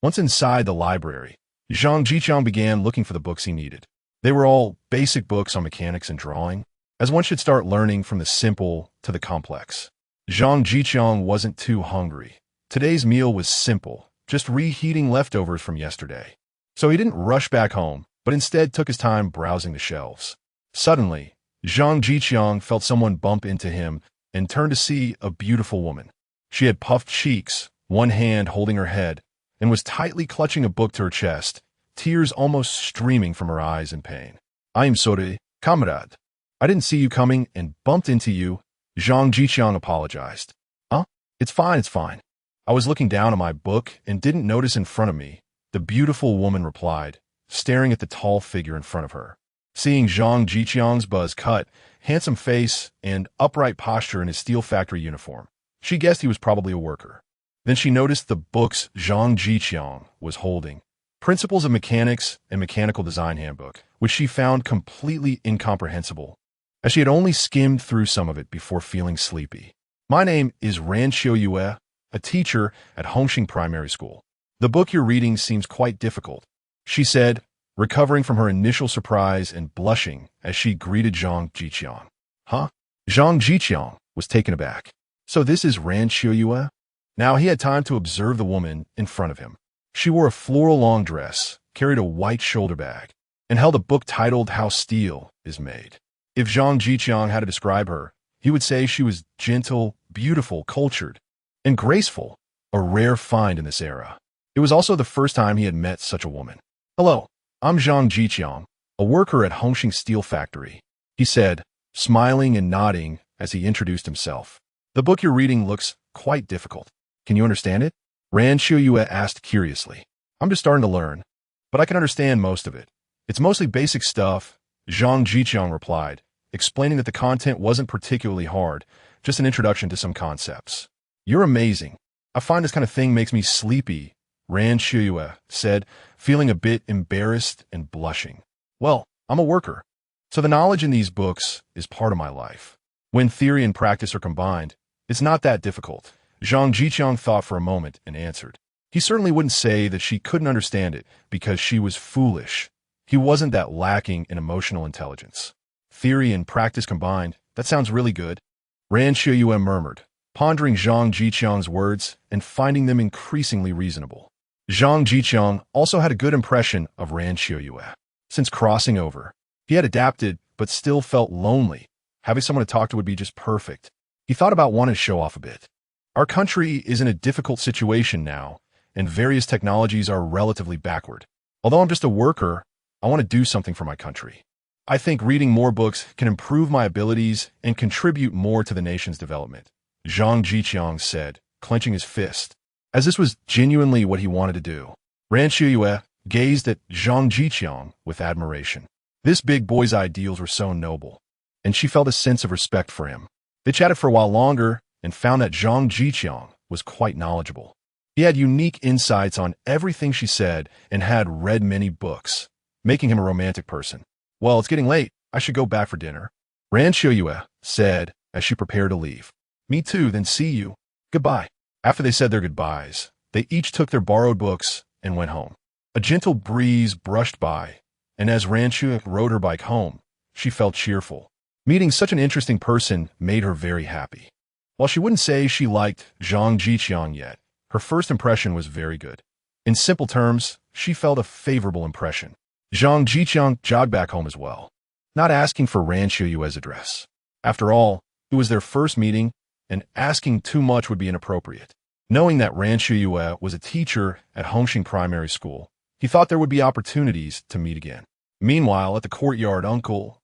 Once inside the library, Zhang Zhiqiang began looking for the books he needed. They were all basic books on mechanics and drawing, as one should start learning from the simple to the complex. Zhang Zhiqiang wasn't too hungry. Today's meal was simple, just reheating leftovers from yesterday. So he didn't rush back home, but instead took his time browsing the shelves. Suddenly, Zhang Zhiqiang felt someone bump into him and turned to see a beautiful woman. She had puffed cheeks, one hand holding her head, and was tightly clutching a book to her chest, tears almost streaming from her eyes in pain. "I am sorry, comrade. I didn't see you coming and bumped into you," Zhang Zhiqiang apologized. "Huh? It's fine. I was looking down at my book and didn't notice in front of me," the beautiful woman replied, staring at the tall figure in front of her. Seeing Zhang Zhiqiang's buzz-cut, handsome face, and upright posture in his steel factory uniform, she guessed he was probably a worker. Then she noticed the books Zhang Zhiqiang was holding, Principles of Mechanics and Mechanical Design Handbook, which she found completely incomprehensible, as she had only skimmed through some of it before feeling sleepy. "My name is Ran Qiuyue, a teacher at Hongxing Primary School. The book you're reading seems quite difficult," she said, recovering from her initial surprise and blushing as she greeted Zhang Zhiqiang. "Huh?" Zhang Zhiqiang was taken aback. "So this is Ran Qiuyue?" Now he had time to observe the woman in front of him. She wore a floral long dress, carried a white shoulder bag, and held a book titled How Steel is Made. If Zhang Zhiqiang had to describe her, he would say she was gentle, beautiful, cultured, and graceful, a rare find in this era. It was also the first time he had met such a woman. "Hello, I'm Zhang Zhiqiang, a worker at Hongxing Steel Factory," he said, smiling and nodding as he introduced himself. "The book you're reading looks quite difficult. Can you understand it?" Ran Qiuyue asked curiously. "I'm just starting to learn, but I can understand most of it. It's mostly basic stuff," Zhang Zhiqiang replied, explaining that the content wasn't particularly hard, just an introduction to some concepts. "You're amazing. I find this kind of thing makes me sleepy," Ran Qiuyue said, feeling a bit embarrassed and blushing. "Well, I'm a worker, so the knowledge in these books is part of my life. When theory and practice are combined, it's not that difficult." Zhang Zhiqiang thought for a moment and answered. He certainly wouldn't say that she couldn't understand it because she was foolish. He wasn't that lacking in emotional intelligence. "Theory and practice combined, that sounds really good," Ran Qiuyue murmured, pondering Zhang Zhiqiang's words and finding them increasingly reasonable. Zhang Zhiqiang also had a good impression of Ran Qiuyue. Since crossing over, he had adapted but still felt lonely. Having someone to talk to would be just perfect. He thought about wanting to show off a bit. "Our country is in a difficult situation now, and various technologies are relatively backward. Although I'm just a worker, I want to do something for my country. I think reading more books can improve my abilities and contribute more to the nation's development," Zhang Zhiqiang said, clenching his fist, as this was genuinely what he wanted to do. Ran Qiuyue gazed at Zhang Zhiqiang with admiration. This big boy's ideals were so noble, and she felt a sense of respect for him. They chatted for a while longer and found that Zhang Zhiqiang was quite knowledgeable. He had unique insights on everything she said and had read many books, making him a romantic person. "Well, it's getting late. I should go back for dinner," Ran Qiuyue said as she prepared to leave. "Me too, then see you. Goodbye." After they said their goodbyes, they each took their borrowed books and went home. A gentle breeze brushed by, and as Ran Qiuyue rode her bike home, she felt cheerful. Meeting such an interesting person made her very happy. While she wouldn't say she liked Zhang Zhiqiang yet, her first impression was very good. In simple terms, she felt a favorable impression. Zhang Zhiqiang jogged back home as well, not asking for Ran Qiuyue's address. After all, it was their first meeting, and asking too much would be inappropriate. Knowing that Ran Shiyue was a teacher at Hongxing Primary School, he thought there would be opportunities to meet again. Meanwhile, at the courtyard, Uncle,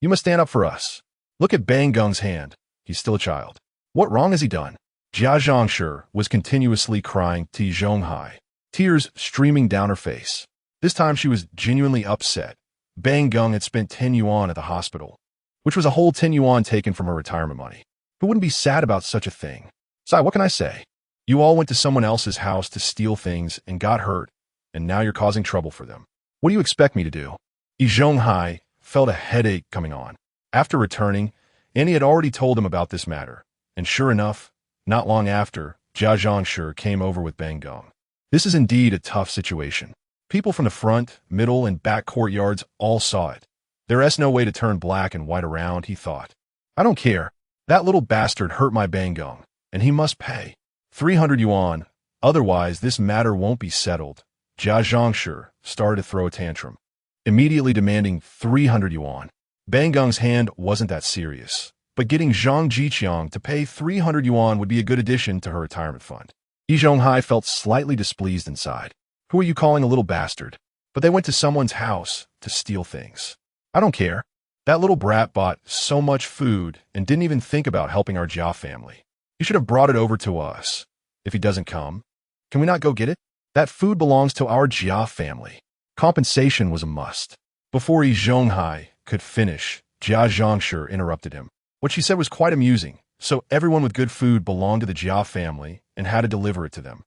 you must stand up for us. Look at Bang Gung's hand. He's still a child. What wrong has he done? Jia Zhangshi was continuously crying to Zhonghai, tears streaming down her face. This time she was genuinely upset. Bang Gung had spent 10 yuan at the hospital, which was a whole 10 yuan taken from her retirement money. Who wouldn't be sad about such a thing? Sai, what can I say? You all went to someone else's house to steal things and got hurt, and now you're causing trouble for them. What do you expect me to do? Zhonghai felt a headache coming on. After returning, Annie had already told him about this matter, and sure enough, not long after, Jia Zhangshi came over with Bang Gung. This is indeed a tough situation. People from the front, middle, and back courtyards all saw it. There's no way to turn black and white around, he thought. I don't care. That little bastard hurt my Bang Gung, and he must pay 300 yuan, otherwise this matter won't be settled. Jia Zhangshi started to throw a tantrum, immediately demanding 300 yuan. Bang Gung's hand wasn't that serious, but getting Zhang Zhiqiang to pay 300 yuan would be a good addition to her retirement fund. Zhonghai felt slightly displeased inside. Who are you calling a little bastard? But they went to someone's house to steal things. I don't care. That little brat bought so much food and didn't even think about helping our Jia family. You should have brought it over to us. If he doesn't come, can we not go get it? That food belongs to our Jia family. Compensation was a must. Before Zhonghai could finish, Jia Zhangshi interrupted him. What she said was quite amusing, so everyone with good food belonged to the Jia family and had to deliver it to them.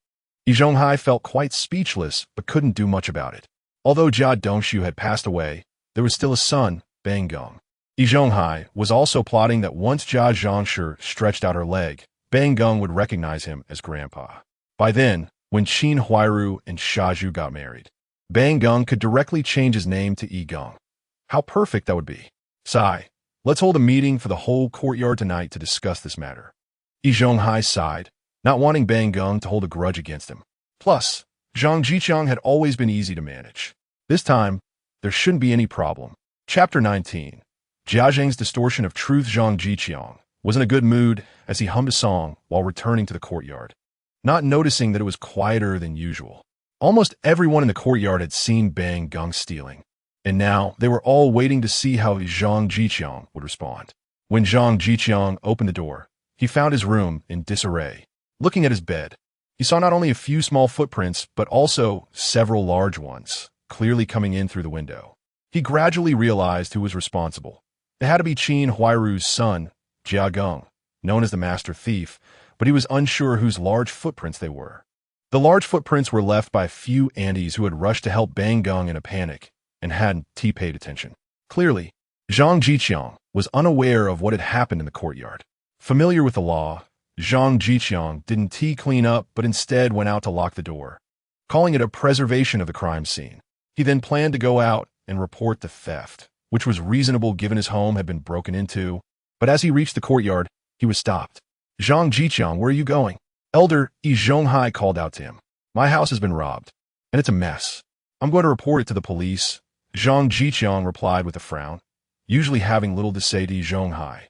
Zhonghai felt quite speechless but couldn't do much about it. Although Jia Dongshu had passed away, there was still a son, Bang Gung. Zhonghai was also plotting that once Jia Zhangshi stretched out her leg, Bang Gung would recognize him as Grandpa. By then, when Qin Huairu and Shaju got married, Bang Gung could directly change his name to Yi Gung. How perfect that would be. Sai, let's hold a meeting for the whole courtyard tonight to discuss this matter. Zhonghai sighed, not wanting Bang Gung to hold a grudge against him. Plus, Zhang Zhiqiang had always been easy to manage. This time, there shouldn't be any problem. Chapter 19. Jia Zhang's distortion of truth. Zhang Zhiqiang was in a good mood as he hummed a song while returning to the courtyard, not noticing that it was quieter than usual. Almost everyone in the courtyard had seen Bang Gung stealing, and now they were all waiting to see how Zhang Zhiqiang would respond. When Zhang Zhiqiang opened the door, he found his room in disarray. Looking at his bed, he saw not only a few small footprints, but also several large ones, clearly coming in through the window. He gradually realized who was responsible. It had to be Qin Huairu's son, Jia Gung, known as the Master Thief, but he was unsure whose large footprints they were. The large footprints were left by a few Andes who had rushed to help Bang Gung in a panic and hadn't paid attention. Clearly, Zhang Zhiqiang was unaware of what had happened in the courtyard. Familiar with the law, Zhang Zhiqiang didn't clean up but instead went out to lock the door, calling it a preservation of the crime scene. He then planned to go out and report the theft, which was reasonable given his home had been broken into, but as he reached the courtyard, he was stopped. Zhang Zhiqiang, where are you going? Elder Zhonghai called out to him. My house has been robbed, and it's a mess. I'm going to report it to the police. Zhang Zhiqiang replied with a frown, usually having little to say to Zhonghai.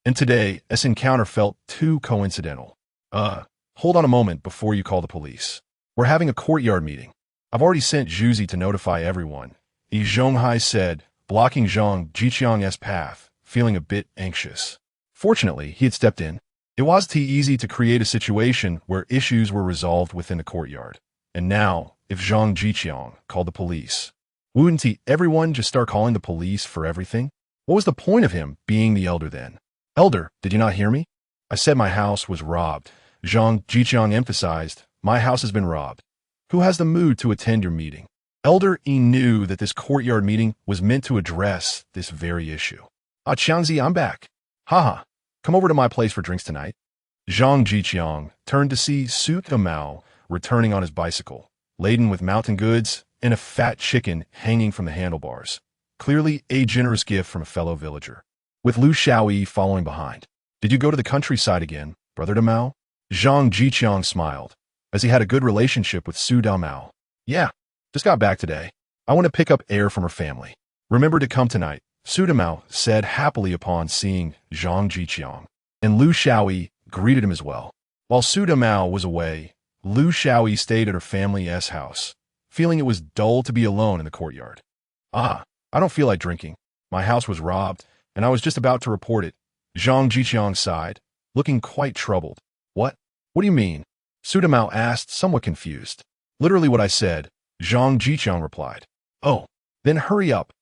And today, this encounter felt too coincidental. Hold on a moment before you call the police. We're having a courtyard meeting. I've already sent Zhuzi to notify everyone, Zhonghai said, blocking Zhang Zhiqiang's path, feeling a bit anxious. Fortunately, he had stepped in. It wasn't easy to create a situation where issues were resolved within the courtyard. And now, if Zhang Zhiqiang called the police, wouldn't everyone just start calling the police for everything? What was the point of him being the elder then? Elder, did you not hear me? I said my house was robbed. Zhang Zhiqiang emphasized, my house has been robbed. Who has the mood to attend your meeting? Elder E knew that this courtyard meeting was meant to address this very issue. Qiangzi, I'm back. Haha, come over to my place for drinks tonight. Zhang Zhiqiang turned to see Su Mao returning on his bicycle, laden with mountain goods and a fat chicken hanging from the handlebars. Clearly a generous gift from a fellow villager. With Lu Xiaoyi following behind. Did you go to the countryside again, Brother Mao? Zhang Zhiqiang smiled, as he had a good relationship with Su Mao. Yeah, just got back today. I want to pick up air from her family. Remember to come tonight, Su Mao said happily upon seeing Zhang Zhiqiang. And Lu Xiaoyi greeted him as well. While Su Damao was away, Lu Shaoyi stayed at her family's house, feeling it was dull to be alone in the courtyard. I don't feel like drinking. My house was robbed, and I was just about to report it. Zhang Zhiqiang sighed, looking quite troubled. What? What do you mean? Su Damao asked, somewhat confused. Literally what I said, Zhang Zhiqiang replied. Oh, then hurry up.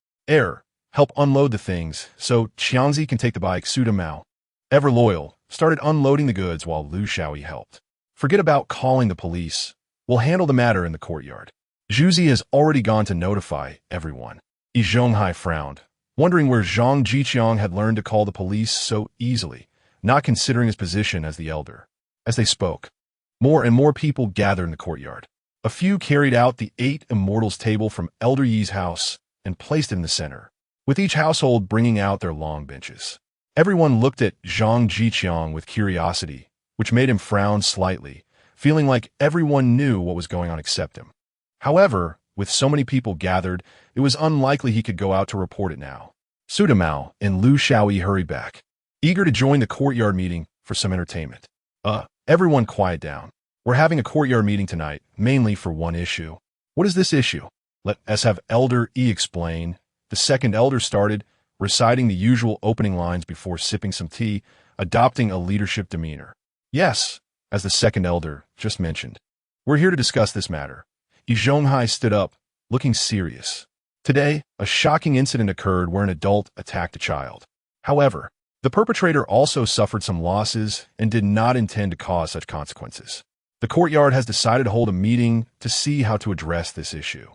Help unload the things, so Qianzi can take the bike. Su Damao, ever loyal, started unloading the goods while Lu Shaoyi helped. Forget about calling the police. We'll handle the matter in the courtyard. Zhuzi has already gone to notify everyone. Yi Zhonghai frowned, wondering where Zhang Zhiqiang had learned to call the police so easily, not considering his position as the elder. As they spoke, more and more people gathered in the courtyard. A few carried out the 8 immortals table from Elder Yi's house and placed it in the center, with each household bringing out their long benches. Everyone looked at Zhang Zhiqiang with curiosity, which made him frown slightly, feeling like everyone knew what was going on except him. However, with so many people gathered, it was unlikely he could go out to report it now. Su Damao and Lu Shaoyi hurried back, eager to join the courtyard meeting for some entertainment. Everyone quiet down. We're having a courtyard meeting tonight, mainly for one issue. What is this issue? Let us have Elder E explain. The second elder started, reciting the usual opening lines before sipping some tea, adopting a leadership demeanor. Yes, as the second elder just mentioned. We're here to discuss this matter. Yi Zhonghai stood up, looking serious. Today, a shocking incident occurred where an adult attacked a child. However, the perpetrator also suffered some losses and did not intend to cause such consequences. The courtyard has decided to hold a meeting to see how to address this issue.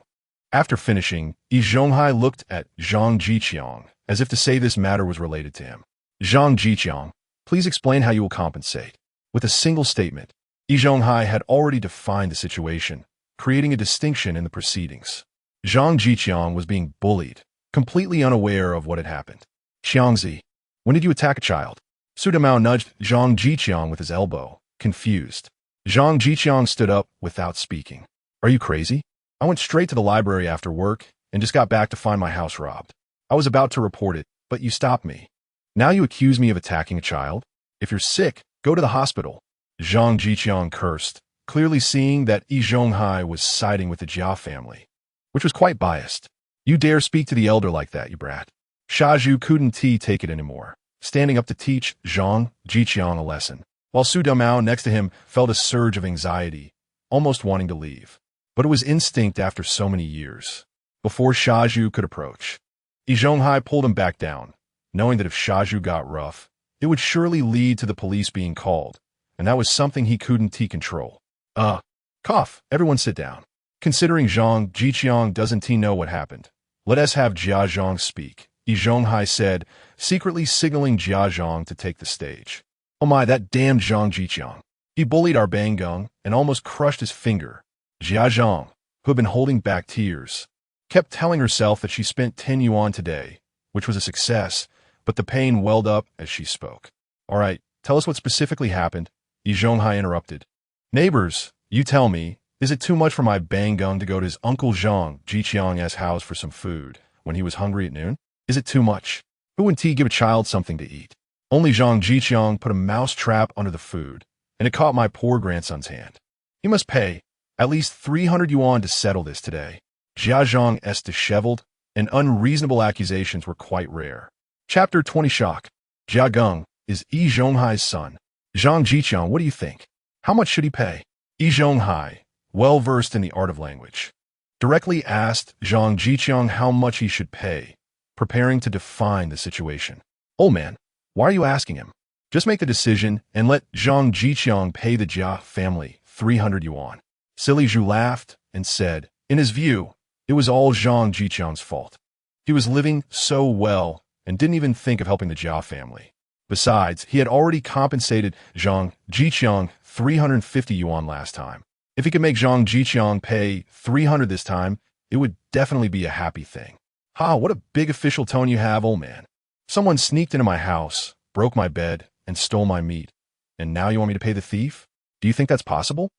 After finishing, Yi Zhonghai looked at Zhang Zhiqiang, as if to say this matter was related to him. Zhang Zhiqiang, please explain how you will compensate. With a single statement, Yi Zhonghai had already defined the situation, creating a distinction in the proceedings. Zhang Zhiqiang was being bullied, completely unaware of what had happened. Qiangzi, when did you attack a child? Su Damao nudged Zhang Zhiqiang with his elbow, confused. Zhang Zhiqiang stood up without speaking. Are you crazy? I went straight to the library after work and just got back to find my house robbed. I was about to report it, but you stopped me. Now you accuse me of attacking a child? If you're sick, go to the hospital. Zhang Zhiqiang cursed, clearly seeing that Yi Zhonghai was siding with the Jia family, which was quite biased. You dare speak to the elder like that, you brat. Shaju couldn't take it anymore, standing up to teach Zhang Zhiqiang a lesson, while Su Damao next to him felt a surge of anxiety, almost wanting to leave. But it was instinct after so many years. Before Shaju could approach, Yi Zhonghai pulled him back down, knowing that if Shaju got rough, it would surely lead to the police being called, and that was something he couldn't control. Cough, everyone sit down. Considering Zhang Zhiqiang doesn't know what happened, let us have Jia Zhang speak, Yi Zhonghai said, secretly signaling Jia Zhang to take the stage. Oh my, that damned Zhang Zhiqiang. He bullied our Bangung and almost crushed his finger. Jia Zhang, who had been holding back tears, kept telling herself that she spent 10 yuan today, which was a success, but the pain welled up as she spoke. All right, tell us what specifically happened, Yi Zhonghai interrupted. Neighbors, you tell me, is it too much for my Bangung to go to his uncle Zhang Zhiqiang's house for some food when he was hungry at noon? Is it too much? Who wouldn't give a child something to eat? Only Zhang Zhiqiang put a mouse trap under the food, and it caught my poor grandson's hand. He must pay at least 300 yuan to settle this today. Jia Zhang's disheveled and unreasonable accusations were quite rare. Chapter 20 Shock. Jia Geng is Yi Zhonghai's son. Zhang Zhiqiang, what do you think? How much should he pay? Yi Zhonghai, well versed in the art of language, directly asked Zhang Zhiqiang how much he should pay, preparing to define the situation. Oh man, why are you asking him? Just make the decision and let Zhang Zhiqiang pay the Jia family 300 yuan. Silly Zhu laughed and said, in his view, it was all Zhang Zhiqiang's fault. He was living so well and didn't even think of helping the Jia family. Besides, he had already compensated Zhang Zhiqiang 350 yuan last time. If he could make Zhang Zhiqiang pay 300 this time, it would definitely be a happy thing. Ha, what a big official tone you have, old man. Someone sneaked into my house, broke my bed, and stole my meat. And now you want me to pay the thief? Do you think that's possible?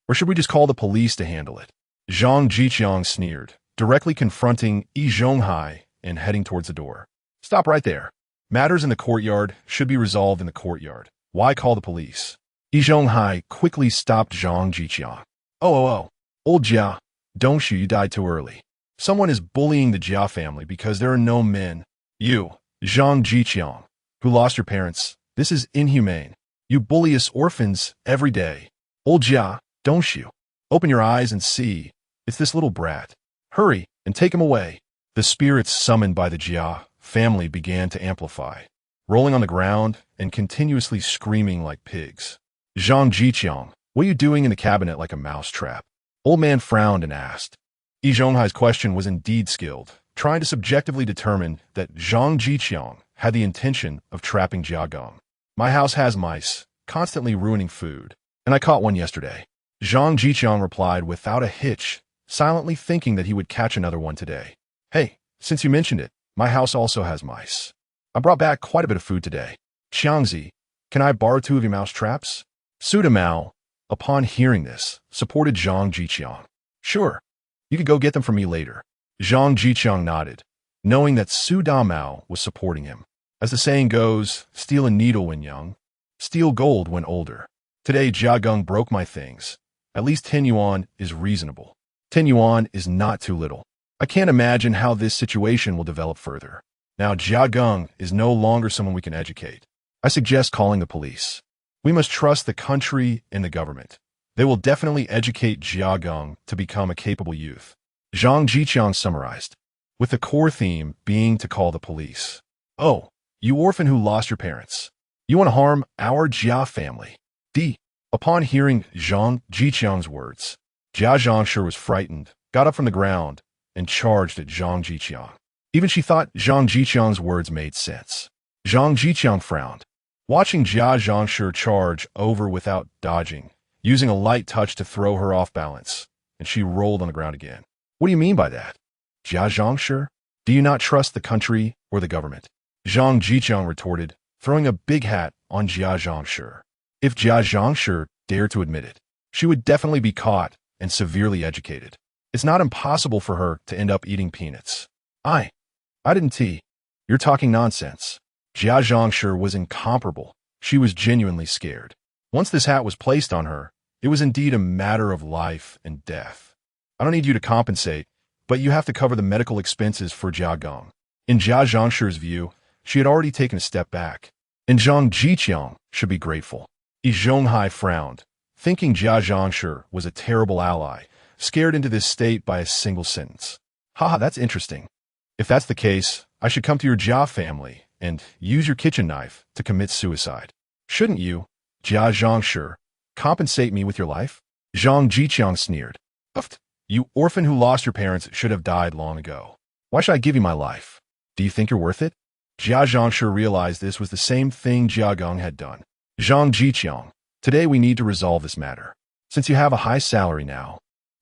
Or should we just call the police to handle it? Zhang Zhiqiang sneered, directly confronting Yi Zhonghai and heading towards the door. Stop right there. Matters in the courtyard should be resolved in the courtyard, Why call the police? Yi Zhonghai quickly stopped Zhang Zhiqiang. Oh, old Jia, don't you died too early. Someone is bullying the Jia family because there are no men. You, Zhang Zhiqiang, who lost your parents, this is inhumane. You bully us orphans every day. Old Jia, don't you? Open your eyes and see. It's this little brat. Hurry and take him away. The spirits summoned by the Jia family began to amplify, rolling on the ground and continuously screaming like pigs. Zhang Zhiqiang, what are you doing in the cabinet like a mousetrap? Old man frowned and asked. Yi Zhonghai's question was indeed skilled, trying to subjectively determine that Zhang Zhiqiang had the intention of trapping Jia Gong. My house has mice, constantly ruining food, and I caught one yesterday. Zhang Zhiqiang replied without a hitch, silently thinking that he would catch another one today. Hey, since you mentioned it, my house also has mice. I brought back quite a bit of food today. Xiangzi, can I borrow 2 of your mouse traps? Su Damao, upon hearing this, supported Zhang Zhiqiang. Sure, you could go get them for me later. Zhang Zhiqiang nodded, knowing that Su Damao was supporting him. As the saying goes, steal a needle when young, steal gold when older. Today Jia Gong broke my things. At least 10 yuan is reasonable. 10 yuan is not too little. I can't imagine how this situation will develop further. Now Jia Gong is no longer someone we can educate. I suggest calling the police. We must trust the country and the government. They will definitely educate Jia Gong to become a capable youth. Zhang Zhiqiang summarized, with the core theme being to call the police. Oh, you orphan who lost your parents. You want to harm our Jia family. Upon hearing Zhang Zhiqiang's words, Jia Zhangshi was frightened, got up from the ground, and charged at Zhang Zhiqiang. Even she thought Zhang Zhiqiang's words made sense. Zhang Zhiqiang frowned, watching Jia Zhangshi charge over without dodging, using a light touch to throw her off balance, and she rolled on the ground again. What do you mean by that? Jia Zhangshi? Do you not trust the country or the government? Zhang Zhiqiang retorted, throwing a big hat on Jia Zhangshi. If Jia Zhangshi dared to admit it, she would definitely be caught and severely educated. It's not impossible for her to end up eating peanuts. I didn't. You're talking nonsense. Jia Zhangshi was incomparable. She was genuinely scared. Once this hat was placed on her, it was indeed a matter of life and death. I don't need you to compensate, but you have to cover the medical expenses for Jia Gong. In Jia Zhangshi's view, she had already taken a step back, and Zhang Zhiqiang should be grateful. Yi Zhonghai frowned, thinking Jia Zhangshi was a terrible ally, scared into this state by a single sentence. Haha, that's interesting. If that's the case, I should come to your Jia family and use your kitchen knife to commit suicide. Shouldn't you, Jia Zhangshi, compensate me with your life? Zhang Zhiqiang sneered. You orphan who lost your parents should have died long ago. Why should I give you my life? Do you think you're worth it? Jia Zhangshi realized this was the same thing Jia Gong had done. Zhang Zhiqiang, today we need to resolve this matter. Since you have a high salary now,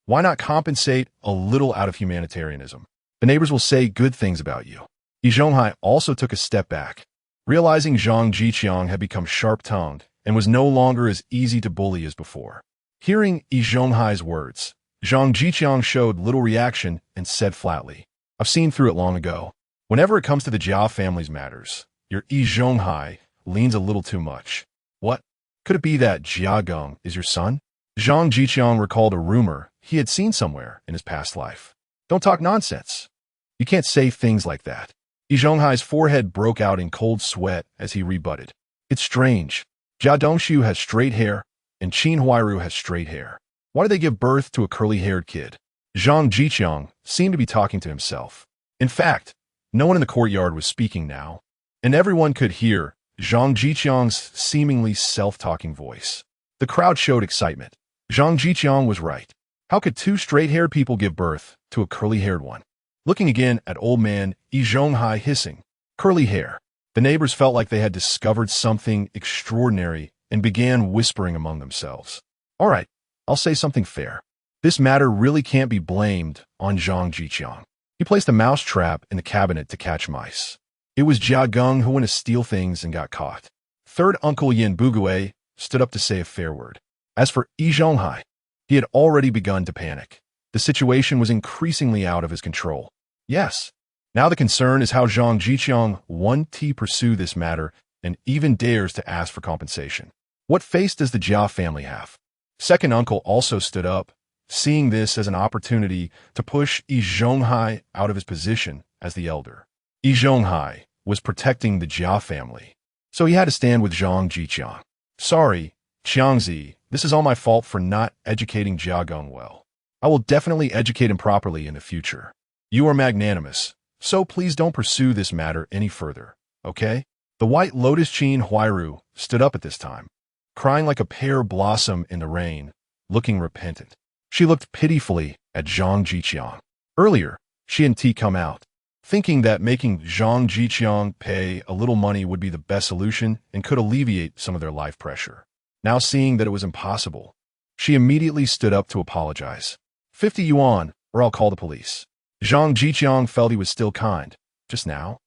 why not compensate a little out of humanitarianism? The neighbors will say good things about you. Yi Zhonghai also took a step back, realizing Zhang Zhiqiang had become sharp-tongued and was no longer as easy to bully as before. Hearing Yi Zhonghai's words, Zhang Zhiqiang showed little reaction and said flatly, I've seen through it long ago. Whenever it comes to the Jia family's matters, your Yi Zhonghai leans a little too much. What? Could it be that Jia Gong is your son? Zhang Zhiqiang recalled a rumor he had seen somewhere in his past life. Don't talk nonsense. You can't say things like that. Yi Zhonghai's forehead broke out in cold sweat as he rebutted. It's strange. Jia Dongshu has straight hair, and Qin Huairu has straight hair. Why did they give birth to a curly-haired kid? Zhang Zhiqiang seemed to be talking to himself. In fact, no one in the courtyard was speaking now, and everyone could hear Zhang Zhiqiang's seemingly self-talking voice. The crowd showed excitement. Zhang Zhiqiang was right. How could 2 straight-haired people give birth to a curly-haired one? Looking again at old man Yi Zhonghai hissing, curly hair. The neighbors felt like they had discovered something extraordinary and began whispering among themselves. All right, I'll say something fair. This matter really can't be blamed on Zhang Zhiqiang. He placed a mouse trap in the cabinet to catch mice. It was Jia Gong who went to steal things and got caught. Third Uncle Yin Bugue stood up to say a fair word. As for Yi Zhonghai, he had already begun to panic. The situation was increasingly out of his control. Yes, now the concern is how Zhang Zhiqiang wants to pursue this matter and even dares to ask for compensation. What face does the Jia family have? Second uncle also stood up, seeing this as an opportunity to push Yi Zhonghai out of his position as the elder. Yi Zhonghai was protecting the Jia family, so he had to stand with Zhang Zhiqiang. Sorry, Qiangzi, this is all my fault for not educating Jia Gong well. I will definitely educate him properly in the future. You are magnanimous, so please don't pursue this matter any further, okay? The White Lotus Qin Huairu stood up at this time, crying like a pear blossom in the rain, looking repentant. She looked pitifully at Zhang Zhiqiang. Earlier, she and T come out, thinking that making Zhang Zhiqiang pay a little money would be the best solution and could alleviate some of their life pressure. Now seeing that it was impossible, she immediately stood up to apologize. 50 yuan, or I'll call the police. Zhang Zhiqiang felt he was still kind. Just now,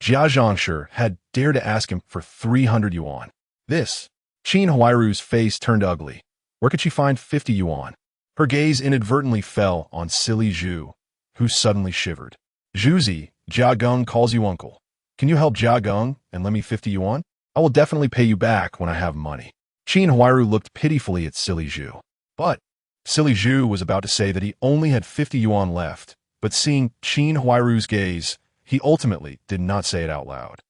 Jia Zhangshi had dared to ask him for 300 yuan. This, Qin Huairu's face turned ugly. Where could she find 50 yuan? Her gaze inadvertently fell on silly Zhu, who suddenly shivered. Zhuzi, Jia Gong calls you uncle. Can you help Jia Gong and lend me 50 yuan? I will definitely pay you back when I have money. Qin Huairu looked pitifully at silly Zhu. But silly Zhu was about to say that he only had 50 yuan left, but seeing Qin Huairu's gaze, he ultimately did not say it out loud.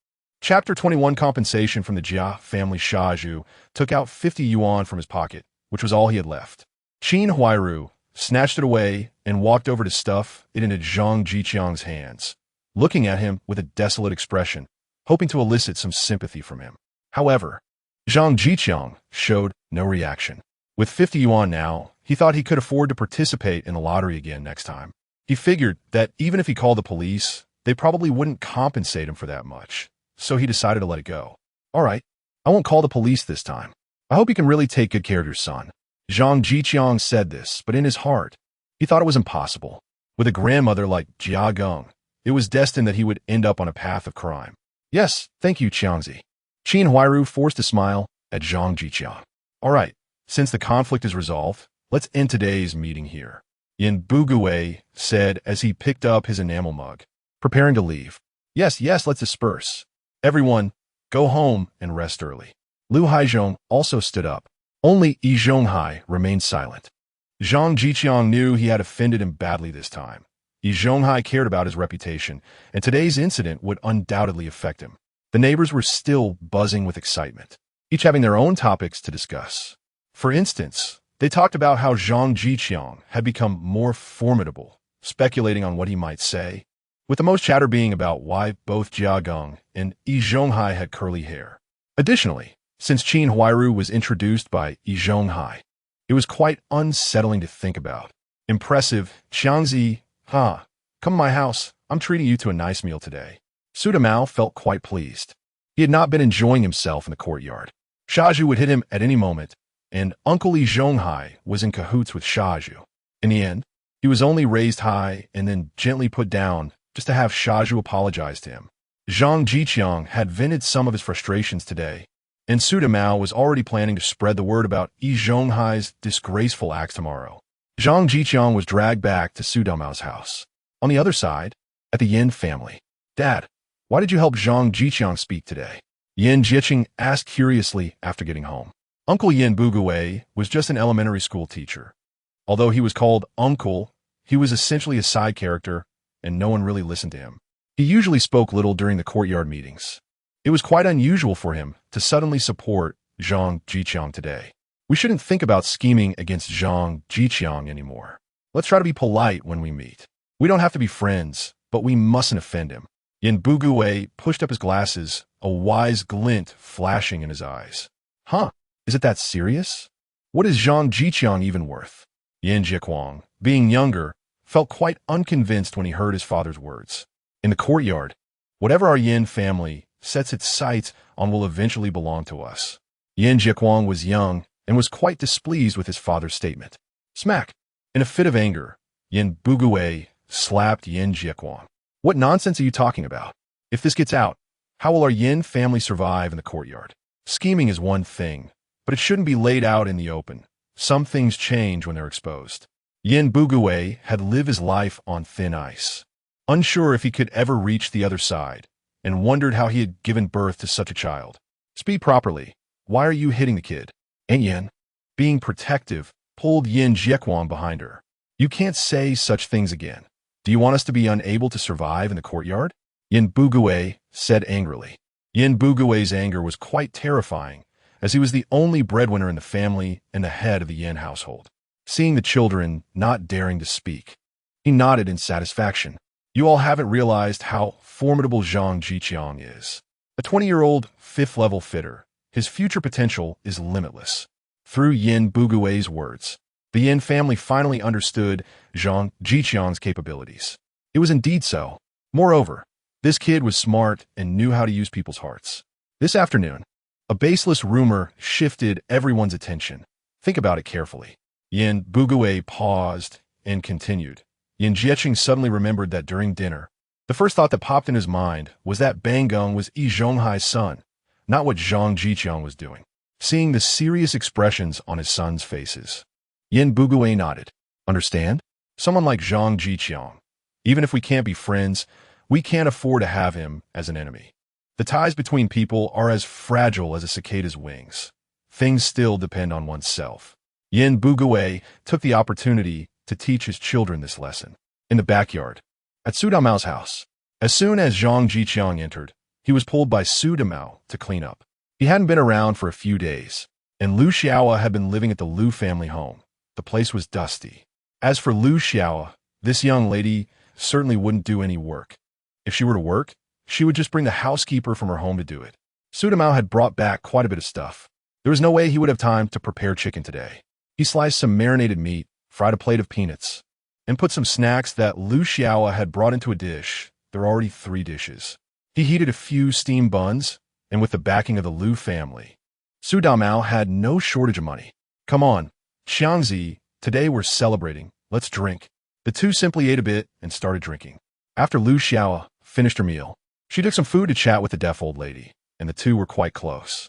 Chapter 21 Compensation from the Jia family. Zhu took out 50 yuan from his pocket, which was all he had left. Qin Huairu snatched it away and walked over to stuff it into Zhang Zhiqiang's hands, looking at him with a desolate expression, hoping to elicit some sympathy from him. However, Zhang Zhiqiang showed no reaction. With 50 yuan now, he thought he could afford to participate in the lottery again next time. He figured that even if he called the police, they probably wouldn't compensate him for that much, so he decided to let it go. All right, I won't call the police this time. I hope you can really take good care of your son. Zhang Zhiqiang said this, but in his heart, he thought it was impossible. With a grandmother like Jia Gong, it was destined that he would end up on a path of crime. Yes, thank you, Qiangzi. Qin Huairu forced a smile at Zhang Zhiqiang. All right, since the conflict is resolved, let's end today's meeting here. Yin Bugui said as he picked up his enamel mug, preparing to leave. Yes, let's disperse. Everyone, go home and rest early. Lu Haizhong also stood up. Only Yi Zhonghai remained silent. Zhang Zhiqiang knew he had offended him badly this time. Yi Zhonghai cared about his reputation, and today's incident would undoubtedly affect him. The neighbors were still buzzing with excitement, each having their own topics to discuss. For instance, they talked about how Zhang Zhiqiang had become more formidable, speculating on what he might say, with the most chatter being about why both Jia Gong and Yi Zhonghai had curly hair. Additionally, since Qin Huairu was introduced by Yi Zhonghai, it was quite unsettling to think about. Impressive, Qiangzi, come to my house, I'm treating you to a nice meal today. Su Damao felt quite pleased. He had not been enjoying himself in the courtyard. Zhu would hit him at any moment, and Uncle Yi Zhonghai was in cahoots with Zhu. In the end, he was only raised high and then gently put down just to have Zhu apologize to him. Zhang Zhiqiang had vented some of his frustrations today, and Su Damao was already planning to spread the word about Yi Zhonghai's disgraceful acts tomorrow. Zhang Zhiqiang was dragged back to Su Damao's house. On the other side, at the Yin family. Dad, why did you help Zhang Zhiqiang speak today? Yin Zhiqiang asked curiously after getting home. Uncle Yin Bugui was just an elementary school teacher. Although he was called Uncle, he was essentially a side character, and no one really listened to him. He usually spoke little during the courtyard meetings. It was quite unusual for him to suddenly support Zhang Zhiqiang today. We shouldn't think about scheming against Zhang Zhiqiang anymore. Let's try to be polite when we meet. We don't have to be friends, but we mustn't offend him. Yin Bugui pushed up his glasses, a wise glint flashing in his eyes. Is it that serious? What is Zhang Zhiqiang even worth? Yin Zhiqiang, being younger, felt quite unconvinced when he heard his father's words. In the courtyard, whatever our Yin family sets its sights on will eventually belong to us. Yin Zhiqiang was young and was quite displeased with his father's statement. Smack! In a fit of anger, Yin Bugui slapped Yin Zhiqiang. What nonsense are you talking about? If this gets out, how will our Yin family survive in the courtyard? Scheming is one thing, but it shouldn't be laid out in the open. Some things change when they're exposed. Yin Bugui had lived his life on thin ice, unsure if he could ever reach the other side, and wondered how he had given birth to such a child. Speak properly. Why are you hitting the kid? And Yin, being protective, pulled Yin Zhiqiang behind her. You can't say such things again. Do you want us to be unable to survive in the courtyard? Yin Bugui said angrily. Yin Bugui's anger was quite terrifying, as he was the only breadwinner in the family and the head of the Yin household. Seeing the children not daring to speak, he nodded in satisfaction. You all haven't realized how formidable Zhang Zhiqiang is. A 20-year-old fifth-level fitter, his future potential is limitless. Through Yin Bugui's words, the Yin family finally understood Zhang Zhiqiang's capabilities. It was indeed so. Moreover, this kid was smart and knew how to use people's hearts. This afternoon, a baseless rumor shifted everyone's attention. Think about it carefully. Yin Bugui paused and continued. Yin Zhiqiang suddenly remembered that during dinner, the first thought that popped in his mind was that Banggong was Yi Zhonghai's son, not what Zhang Zhiqiang was doing. Seeing the serious expressions on his sons' faces, Yin Bugui nodded. Understand? Someone like Zhang Zhiqiang. Even if we can't be friends, we can't afford to have him as an enemy. The ties between people are as fragile as a cicada's wings. Things still depend on oneself. Yin Bugui took the opportunity to teach his children this lesson. In the backyard, at Su Damao's house, as soon as Zhang Zhiqiang entered, he was pulled by Su Damao to clean up. He hadn't been around for a few days, and Lu Xiaoa had been living at the Lu family home. The place was dusty. As for Lu Xiaoa, this young lady certainly wouldn't do any work. If she were to work, she would just bring the housekeeper from her home to do it. Su Damao had brought back quite a bit of stuff. There was no way he would have time to prepare chicken today. He sliced some marinated meat, fried a plate of peanuts, and put some snacks that Lu Xiaoa had brought into a dish. There were already 3 dishes. He heated a few steamed buns, and with the backing of the Lu family, Su Damao had no shortage of money. Come on, Xiangzi, today we're celebrating. Let's drink. The two simply ate a bit and started drinking. After Lu Xiaoa finished her meal, she took some food to chat with the deaf old lady, and the two were quite close.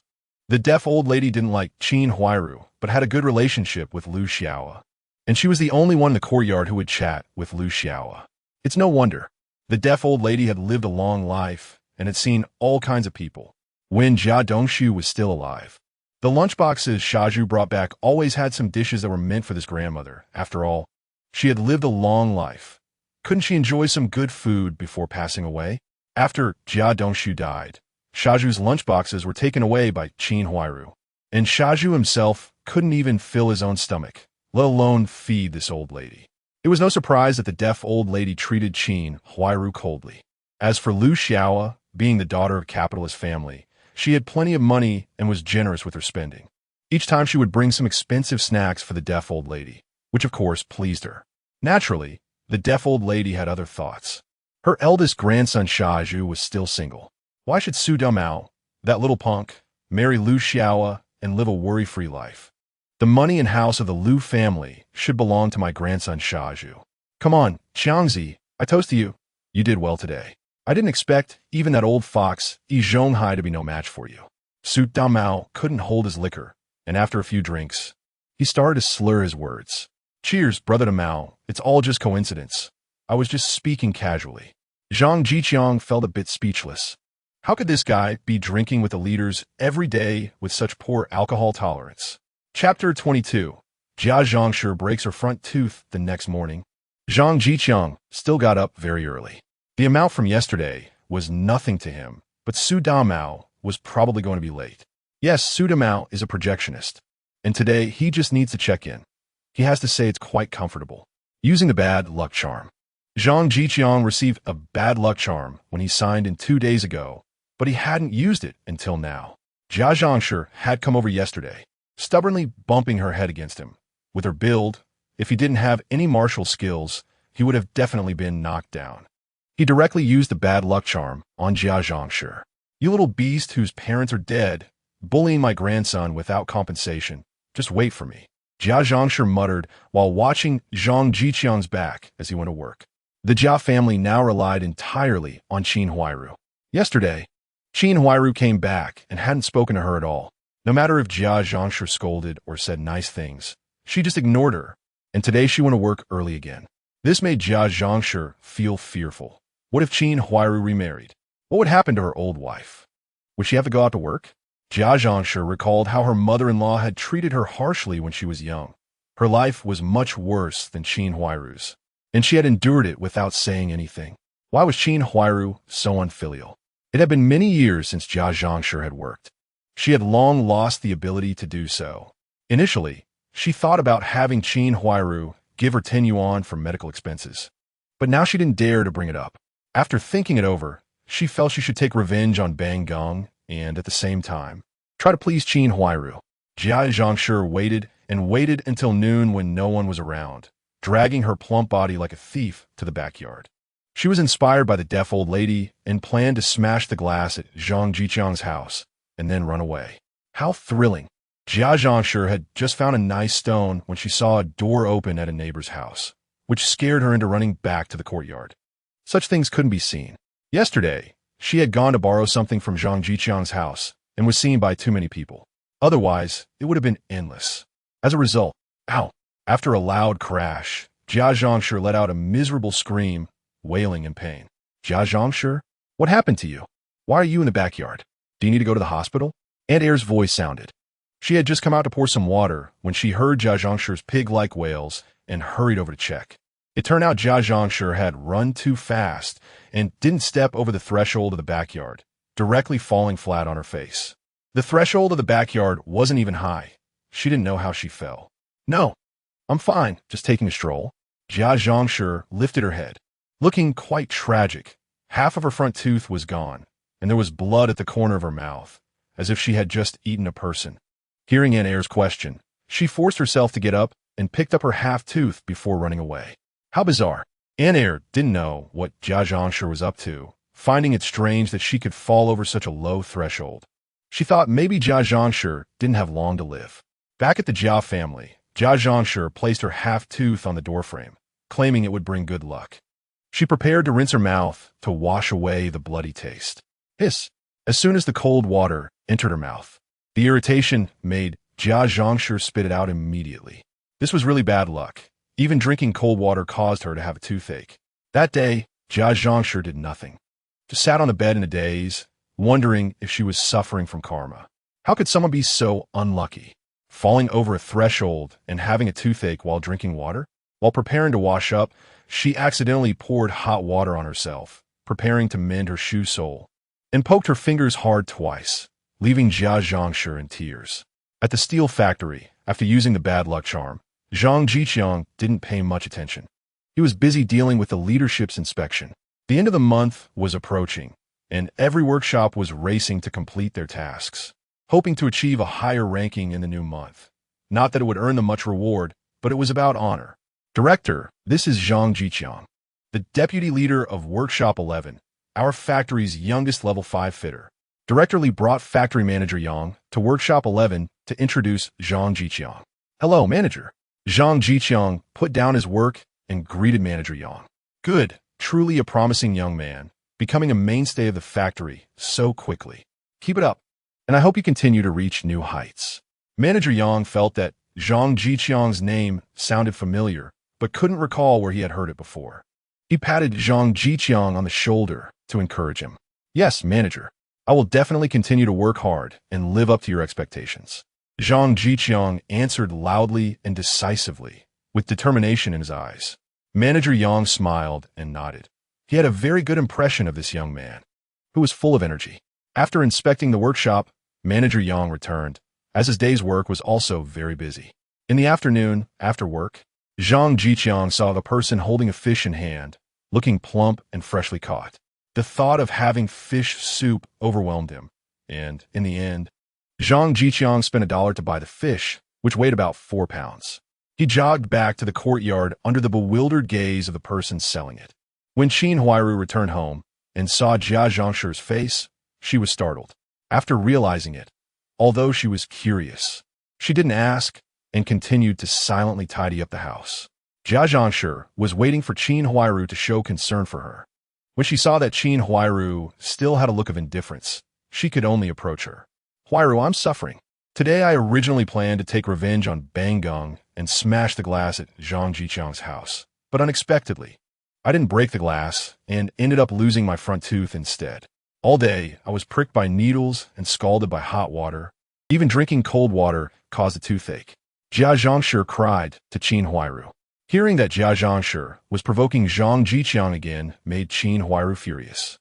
The deaf old lady didn't like Qin Huairu, but had a good relationship with Lu Xiaoa, and she was the only one in the courtyard who would chat with Lu Xiaoa. It's no wonder. The deaf old lady had lived a long life and had seen all kinds of people. When Jia Dongshu was still alive, the lunchboxes Shaju brought back always had some dishes that were meant for this grandmother. After all, she had lived a long life. Couldn't she enjoy some good food before passing away? After Jia Dongshu died, Shaju's lunchboxes were taken away by Qin Huairu, and Shaju himself couldn't even fill his own stomach, let alone feed this old lady. It was no surprise that the deaf old lady treated Qin Huairu coldly. As for Lu Xiaoa, being the daughter of a capitalist family, she had plenty of money and was generous with her spending. Each time she would bring some expensive snacks for the deaf old lady, which of course pleased her. Naturally, the deaf old lady had other thoughts. Her eldest grandson Shaju was still single. Why should Su Damao, that little punk, marry Lu Xiaoa and live a worry-free life? The money and house of the Lu family should belong to my grandson Shaju. Come on, Xiangzi, I toast to you. You did well today. I didn't expect even that old fox Yi Zhonghai to be no match for you. Su Damao couldn't hold his liquor, and after a few drinks, he started to slur his words. Cheers, brother Damao. It's all just coincidence. I was just speaking casually. Zhang Zhiqiang felt a bit speechless. How could this guy be drinking with the leaders every day with such poor alcohol tolerance? Chapter 22. Jia Zhangshi breaks her front tooth the next morning. Zhang Zhiqiang still got up very early. The amount from yesterday was nothing to him, but Su Damao was probably going to be late. Yes, Su Damao is a projectionist, and today he just needs to check in. He has to say it's quite comfortable. Using the bad luck charm. Zhang Zhiqiang received a bad luck charm when he signed in 2 days ago, but he hadn't used it until now. Jia Zhangshi had come over yesterday, stubbornly bumping her head against him. With her build, if he didn't have any martial skills, he would have definitely been knocked down. He directly used the bad luck charm on Jia Zhangshi. You little beast whose parents are dead, bullying my grandson without compensation. Just wait for me. Jia Zhangshi muttered while watching Zhang Zhiqiang's back as he went to work. The Jia family now relied entirely on Qin Huairu. Yesterday, Qin Huairu came back and hadn't spoken to her at all. No matter if Jia Zhangshi scolded or said nice things, she just ignored her, and today she went to work early again. This made Jia Zhangshi feel fearful. What if Qin Huairu remarried? What would happen to her old wife? Would she have to go out to work? Jia Zhangshi recalled how her mother-in-law had treated her harshly when she was young. Her life was much worse than Qin Huairu's, and she had endured it without saying anything. Why was Qin Huairu so unfilial? It had been many years since Jia Zhangshi had worked. She had long lost the ability to do so. Initially, she thought about having Qin Huairu give her 10 yuan for medical expenses. But now she didn't dare to bring it up. After thinking it over, she felt she should take revenge on Bang Gong and, at the same time, try to please Qin Huairu. Jia Zhangshi waited and waited until noon when no one was around, dragging her plump body like a thief to the backyard. She was inspired by the deaf old lady and planned to smash the glass at Zhang Zhiqiang's house and then run away. How thrilling! Jia Zhangshi had just found a nice stone when she saw a door open at a neighbor's house, which scared her into running back to the courtyard. Such things couldn't be seen. Yesterday, she had gone to borrow something from Zhang Zhiqiang's house and was seen by too many people. Otherwise, it would have been endless. As a result, ow! After a loud crash, Jia Zhangshi let out a miserable scream, wailing in pain. Jia Zhangshi, what happened to you? Why are you in the backyard? Do you need to go to the hospital? Aunt Air's voice sounded. She had just come out to pour some water when she heard Jia Zhangshi's pig-like wails and hurried over to check. It turned out Jia Zhangshi had run too fast and didn't step over the threshold of the backyard, directly falling flat on her face. The threshold of the backyard wasn't even high. She didn't know how she fell. No, I'm fine, just taking a stroll. Jia Zhangshi lifted her head. Looking quite tragic, half of her front tooth was gone, and there was blood at the corner of her mouth, as if she had just eaten a person. Hearing Aunt Air's question, she forced herself to get up and picked up her half-tooth before running away. How bizarre. Aunt Air didn't know what Jia Zhangshi was up to, finding it strange that she could fall over such a low threshold. She thought maybe Jia Zhangshi didn't have long to live. Back at the Jia family, Jia Zhangshi placed her half-tooth on the doorframe, claiming it would bring good luck. She prepared to rinse her mouth to wash away the bloody taste. Hiss! As soon as the cold water entered her mouth, the irritation made Jia Zhangshi spit it out immediately. This was really bad luck. Even drinking cold water caused her to have a toothache. That day, Jia Zhangshi did nothing. Just sat on the bed in a daze, wondering if she was suffering from karma. How could someone be so unlucky? Falling over a threshold and having a toothache while drinking water? While preparing to wash up, she accidentally poured hot water on herself, preparing to mend her shoe sole, and poked her fingers hard twice, leaving Jia Zhangshi in tears. At the steel factory, after using the bad luck charm, Zhang Zhiqiang didn't pay much attention. He was busy dealing with the leadership's inspection. The end of the month was approaching, and every workshop was racing to complete their tasks, hoping to achieve a higher ranking in the new month. Not that it would earn them much reward, but it was about honor. Director, this is Zhang Zhiqiang, the deputy leader of Workshop 11, our factory's youngest level 5 fitter. Director Li brought factory manager Yang to Workshop 11 to introduce Zhang Zhiqiang. Hello, manager. Zhang Zhiqiang put down his work and greeted manager Yang. Good, truly a promising young man, becoming a mainstay of the factory so quickly. Keep it up, and I hope you continue to reach new heights. Manager Yang felt that Zhang Zhiqiang's name sounded familiar, but couldn't recall where he had heard it before. He patted Zhang Zhiqiang on the shoulder to encourage him. Yes, manager. I will definitely continue to work hard and live up to your expectations. Zhang Zhiqiang answered loudly and decisively, with determination in his eyes. Manager Yang smiled and nodded. He had a very good impression of this young man, who was full of energy. After inspecting the workshop, Manager Yang returned, as his day's work was also very busy. In the afternoon, after work, Zhang Zhiqiang saw the person holding a fish in hand, looking plump and freshly caught. The thought of having fish soup overwhelmed him, and, in the end, Zhang Zhiqiang spent $1 to buy the fish, which weighed about 4 pounds. He jogged back to the courtyard under the bewildered gaze of the person selling it. When Qin Huairu returned home and saw Jia Zhangshi's face, she was startled. After realizing it, although she was curious, she didn't ask and continued to silently tidy up the house. Jia Zhangshi was waiting for Qin Huairu to show concern for her. When she saw that Qin Huairu still had a look of indifference, she could only approach her. Huairu, I'm suffering. Today I originally planned to take revenge on Bang Gong and smash the glass at Zhang Zhiqiang's house, but unexpectedly, I didn't break the glass and ended up losing my front tooth instead. All day, I was pricked by needles and scalded by hot water. Even drinking cold water caused a toothache. Jia Zhangshi cried to Qin Huairu. Hearing that Jia Zhangshi was provoking Zhang Zhiqiang again made Qin Huairu furious.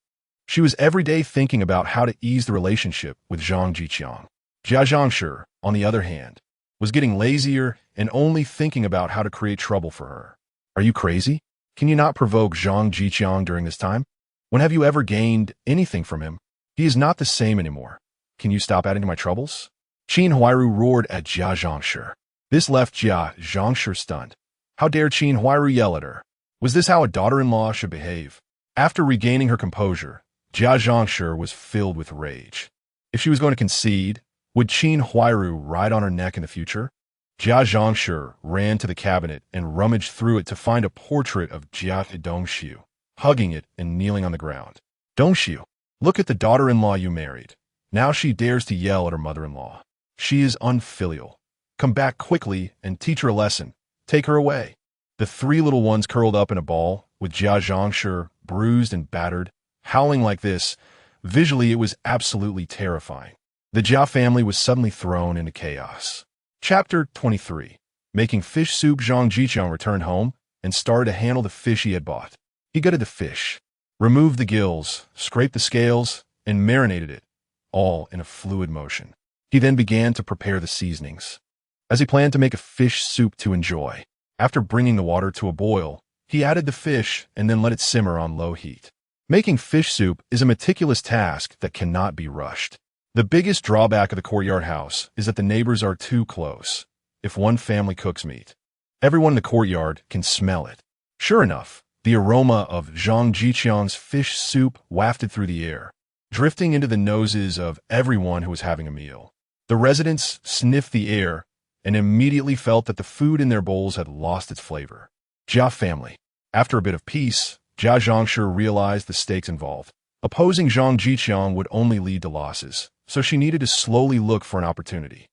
She was every day thinking about how to ease the relationship with Zhang Zhiqiang. Jia Zhangshi, on the other hand, was getting lazier and only thinking about how to create trouble for her. Are you crazy? Can you not provoke Zhang Zhiqiang during this time? When have you ever gained anything from him? He is not the same anymore. Can you stop adding to my troubles? Qin Huairu roared at Jia Zhangshi. This left Jia Zhangshi stunned. How dare Qin Huairu yell at her? Was this how a daughter-in-law should behave? After regaining her composure, Jia Zhangshi was filled with rage. If she was going to concede, would Qin Huairu ride on her neck in the future? Jia Zhangshi ran to the cabinet and rummaged through it to find a portrait of Jia Dongxiu, hugging it and kneeling on the ground. Dongxiu, look at the daughter-in-law you married. Now she dares to yell at her mother-in-law. She is unfilial. Come back quickly and teach her a lesson. Take her away. The three little ones curled up in a ball, with Jia Zhangshi bruised and battered, howling like this. Visually, it was absolutely terrifying. The Jia family was suddenly thrown into chaos. Chapter 23. Making fish soup. Zhang Zhiqiang returned home and started to handle the fish he had bought. He gutted the fish, removed the gills, scraped the scales, and marinated it, all in a fluid motion. He then began to prepare the seasonings, as he planned to make a fish soup to enjoy. After bringing the water to a boil, he added the fish and then let it simmer on low heat. Making fish soup is a meticulous task that cannot be rushed. The biggest drawback of the Courtyard house is that the neighbors are too close. If one family cooks meat, everyone in the courtyard can smell it. Sure enough, the aroma of Zhang Zhiqiang's fish soup wafted through the air, drifting into the noses of everyone who was having a meal. The residents sniffed the air and immediately felt that the food in their bowls had lost its flavor. Jia family. After a bit of peace, Jia Zhangshi realized the stakes involved. Opposing Zhang Zhiqiang would only lead to losses, so she needed to slowly look for an opportunity.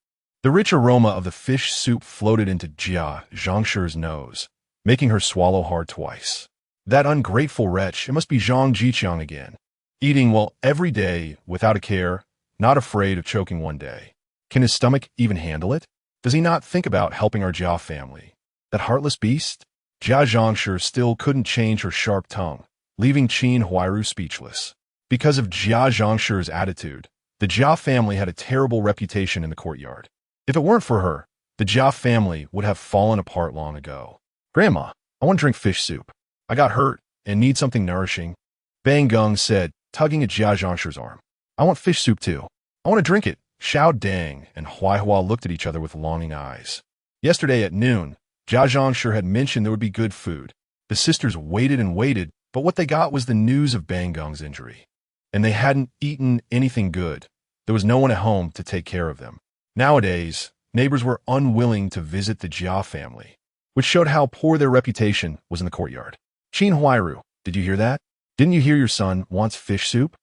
The rich aroma of the fish soup floated into Jia Zhangshi's nose, making her swallow hard twice. That ungrateful wretch, it must be Zhang Zhiqiang again. Eating well every day without a care, not afraid of choking one day. Can his stomach even handle it? Does he not think about helping our Jia family? That heartless beast? Jia Zhangshi still couldn't change her sharp tongue, leaving Qin Huairu speechless. Because of Jia Zhangshi's attitude, the Jia family had a terrible reputation in the courtyard. If it weren't for her, the Jia family would have fallen apart long ago. Grandma, I want to drink fish soup. I got hurt and need something nourishing. Bang Gung said, tugging at Jia Zhangshi's arm. I want fish soup too. I want to drink it. Xiao Dang and Huaihua looked at each other with longing eyes. Yesterday at noon, Jia Zhangshi had mentioned there would be good food. The sisters waited and waited, but what they got was the news of Bang Gung's injury. And they hadn't eaten anything good. There was no one at home to take care of them. Nowadays, neighbors were unwilling to visit the Jia family, which showed how poor their reputation was in the courtyard. Qin Huairu, did you hear that? Didn't you hear your son wants fish soup?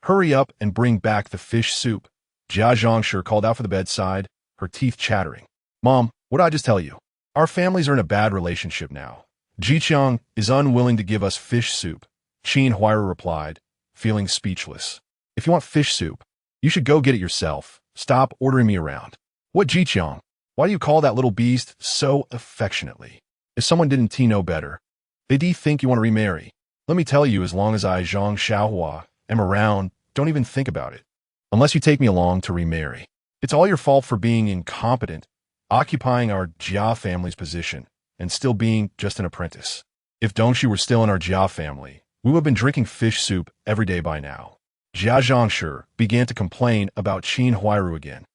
Hurry up and bring back the fish soup. Jia Zhangshi called out from the bedside, her teeth chattering. Mom, what did I just tell you? Our families are in a bad relationship now. Zhiqiang is unwilling to give us fish soup. Qin Huairu replied, feeling speechless. If you want fish soup, you should go get it yourself. Stop ordering me around. What Zhiqiang? Why do you call that little beast so affectionately? If someone didn't know better, they think you want to remarry. Let me tell you, as long as I, Zhang Xiaohua, am around, don't even think about it. Unless you take me along to remarry. It's all your fault for being incompetent, occupying our Jia family's position, and still being just an apprentice. If Dongxi were still in our Jia family, we would have been drinking fish soup every day by now. Jia Zhangshi began to complain about Qin Huairu again,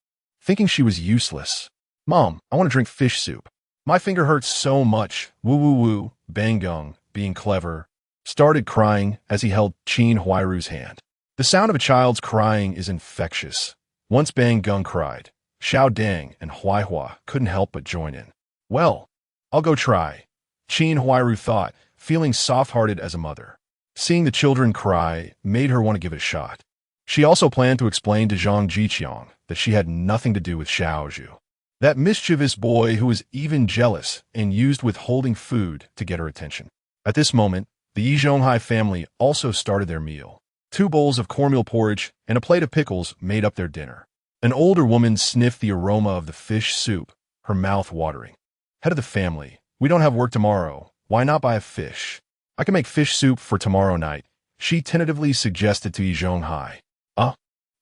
thinking she was useless. Mom, I want to drink fish soup. My finger hurts so much. Woo woo woo. Bang Gung, being clever, started crying as he held Qin Huairu's hand. The sound of a child's crying is infectious. Once Bang Gung cried, Xiao Dang and Huaihua couldn't help but join in. Well, I'll go try, Qin Huairu thought, feeling soft-hearted as a mother. Seeing the children cry made her want to give it a shot. She also planned to explain to Zhang Zhiqiang that she had nothing to do with Xiaozhu, that mischievous boy who was even jealous and used withholding food to get her attention. At this moment, the Yi Zhonghai family also started their meal. 2 bowls of cornmeal porridge and a plate of pickles made up their dinner. An older woman sniffed the aroma of the fish soup, her mouth watering. Head of the family, we don't have work tomorrow. Why not buy a fish? I can make fish soup for tomorrow night, she tentatively suggested to Zhang.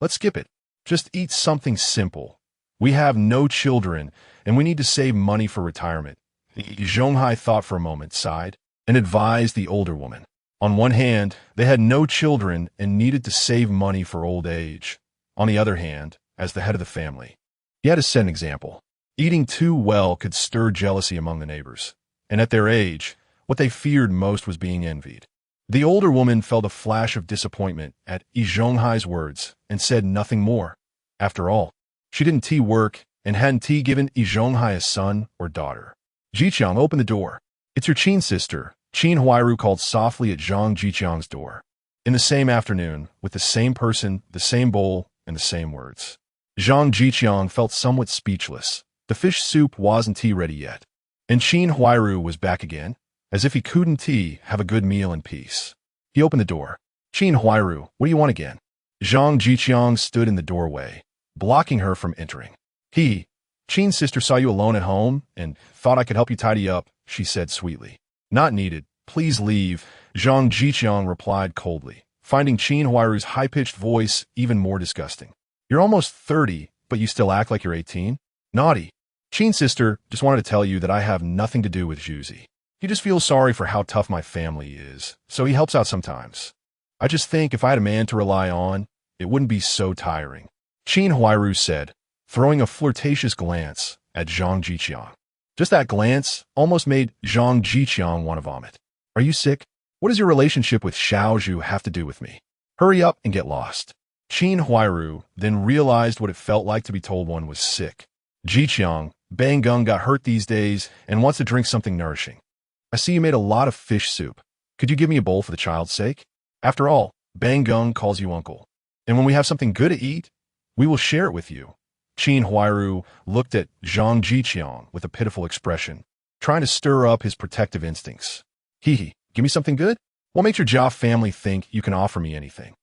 Let's skip it. Just eat something simple. We have no children, and we need to save money for retirement. Zhang thought for a moment, sighed, and advised the older woman. On one hand, they had no children and needed to save money for old age. On the other hand, as the head of the family, he had to set an example. Eating too well could stir jealousy among the neighbors, and at their age, what they feared most was being envied. The older woman felt a flash of disappointment at Zhang words and said nothing more. After all, she didn't work and hadn't given Zhang a son or daughter. Zhiqiang opened the door. It's your Qin sister, Qin Huairu called softly at Zhang Zhiqiang's door. In the same afternoon, with the same person, the same bowl, and the same words. Zhang Zhiqiang felt somewhat speechless. The fish soup wasn't ready yet. And Qin Huairu was back again, as if he couldn't have a good meal in peace. He opened the door. Qin Huairu, what do you want again? Zhang Zhiqiang stood in the doorway, blocking her from entering. Qin's sister saw you alone at home and thought I could help you tidy up, she said sweetly. Not needed. Please leave, Zhang Zhiqiang replied coldly, finding Qin Huairu's high-pitched voice even more disgusting. You're almost 30, but you still act like you're 18? Naughty. Qin's sister just wanted to tell you that I have nothing to do with Zhuzi. He just feels sorry for how tough my family is, so he helps out sometimes. I just think if I had a man to rely on, it wouldn't be so tiring, Qin Huairu said, throwing a flirtatious glance at Zhang Zhiqiang. Just that glance almost made Zhang Zhiqiang want to vomit. Are you sick? What does your relationship with Xiaozhu have to do with me? Hurry up and get lost. Qin Huairu then realized what it felt like to be told one was sick. Zhiqiang, Bang Gung got hurt these days and wants to drink something nourishing. I see you made a lot of fish soup. Could you give me a bowl for the child's sake? After all, Bang Gung calls you uncle. And when we have something good to eat, we will share it with you. Qin Huairu looked at Zhang Zhiqiang with a pitiful expression, trying to stir up his protective instincts. Give me something good? What makes your Jia family think you can offer me anything?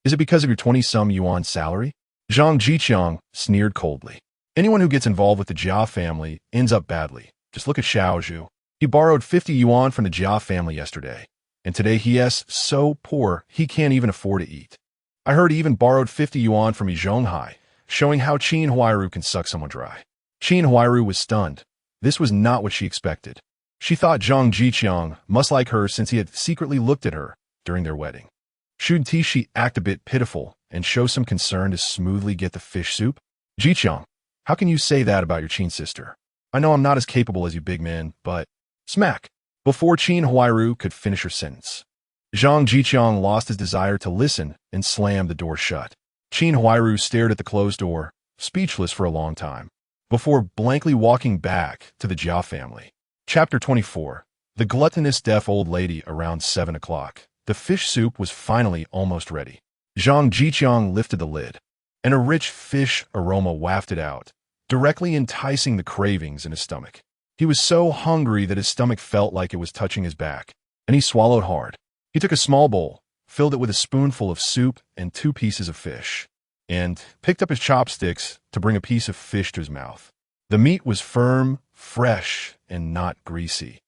Is it because of your 20-some yuan salary? Zhang Zhiqiang sneered coldly. Anyone who gets involved with the Jia family ends up badly. Just look at Xiaozhu. He borrowed 50 yuan from the Jia family yesterday, and today he is so poor he can't even afford to eat. I heard he even borrowed 50 yuan from Zhang, showing how Qin Huairu can suck someone dry. Qin Huairu was stunned. This was not what she expected. She thought Zhang Zhiqiang must like her since he had secretly looked at her during their wedding. Shouldn't she act a bit pitiful and show some concern to smoothly get the fish soup? Zhiqiang, how can you say that about your Qin sister? I know I'm not as capable as you big men, but... Smack! Before Qin Huairu could finish her sentence, Zhang Zhiqiang lost his desire to listen and slammed the door shut. Qin Huairu stared at the closed door, speechless for a long time, before blankly walking back to the Jia family. Chapter 24. The gluttonous deaf old lady. Around 7 o'clock. The fish soup was finally almost ready. Zhang Zhiqiang lifted the lid, and a rich fish aroma wafted out, directly enticing the cravings in his stomach. He was so hungry that his stomach felt like it was touching his back, and he swallowed hard. He took a small bowl, filled it with a spoonful of soup and 2 pieces of fish, and picked up his chopsticks to bring a piece of fish to his mouth. The meat was firm, fresh, and not greasy.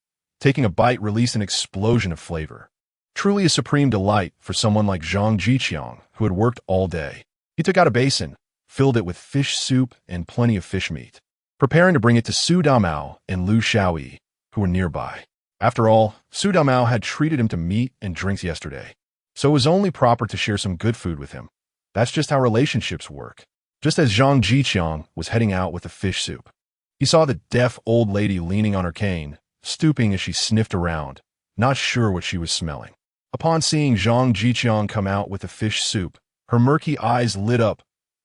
Taking a bite released an explosion of flavor. Truly a supreme delight for someone like Zhang Zhiqiang, who had worked all day. He took out a basin, filled it with fish soup and plenty of fish meat, preparing to bring it to Su Damao and Lu Xiaoyi, who were nearby. After all, Su Damao had treated him to meat and drinks yesterday, so it was only proper to share some good food with him. That's just how relationships work. Just as Zhang Zhiqiang was heading out with the fish soup, he saw the deaf old lady leaning on her cane, stooping as she sniffed around, not sure what she was smelling. Upon seeing Zhang Zhiqiang come out with the fish soup, her murky eyes lit up,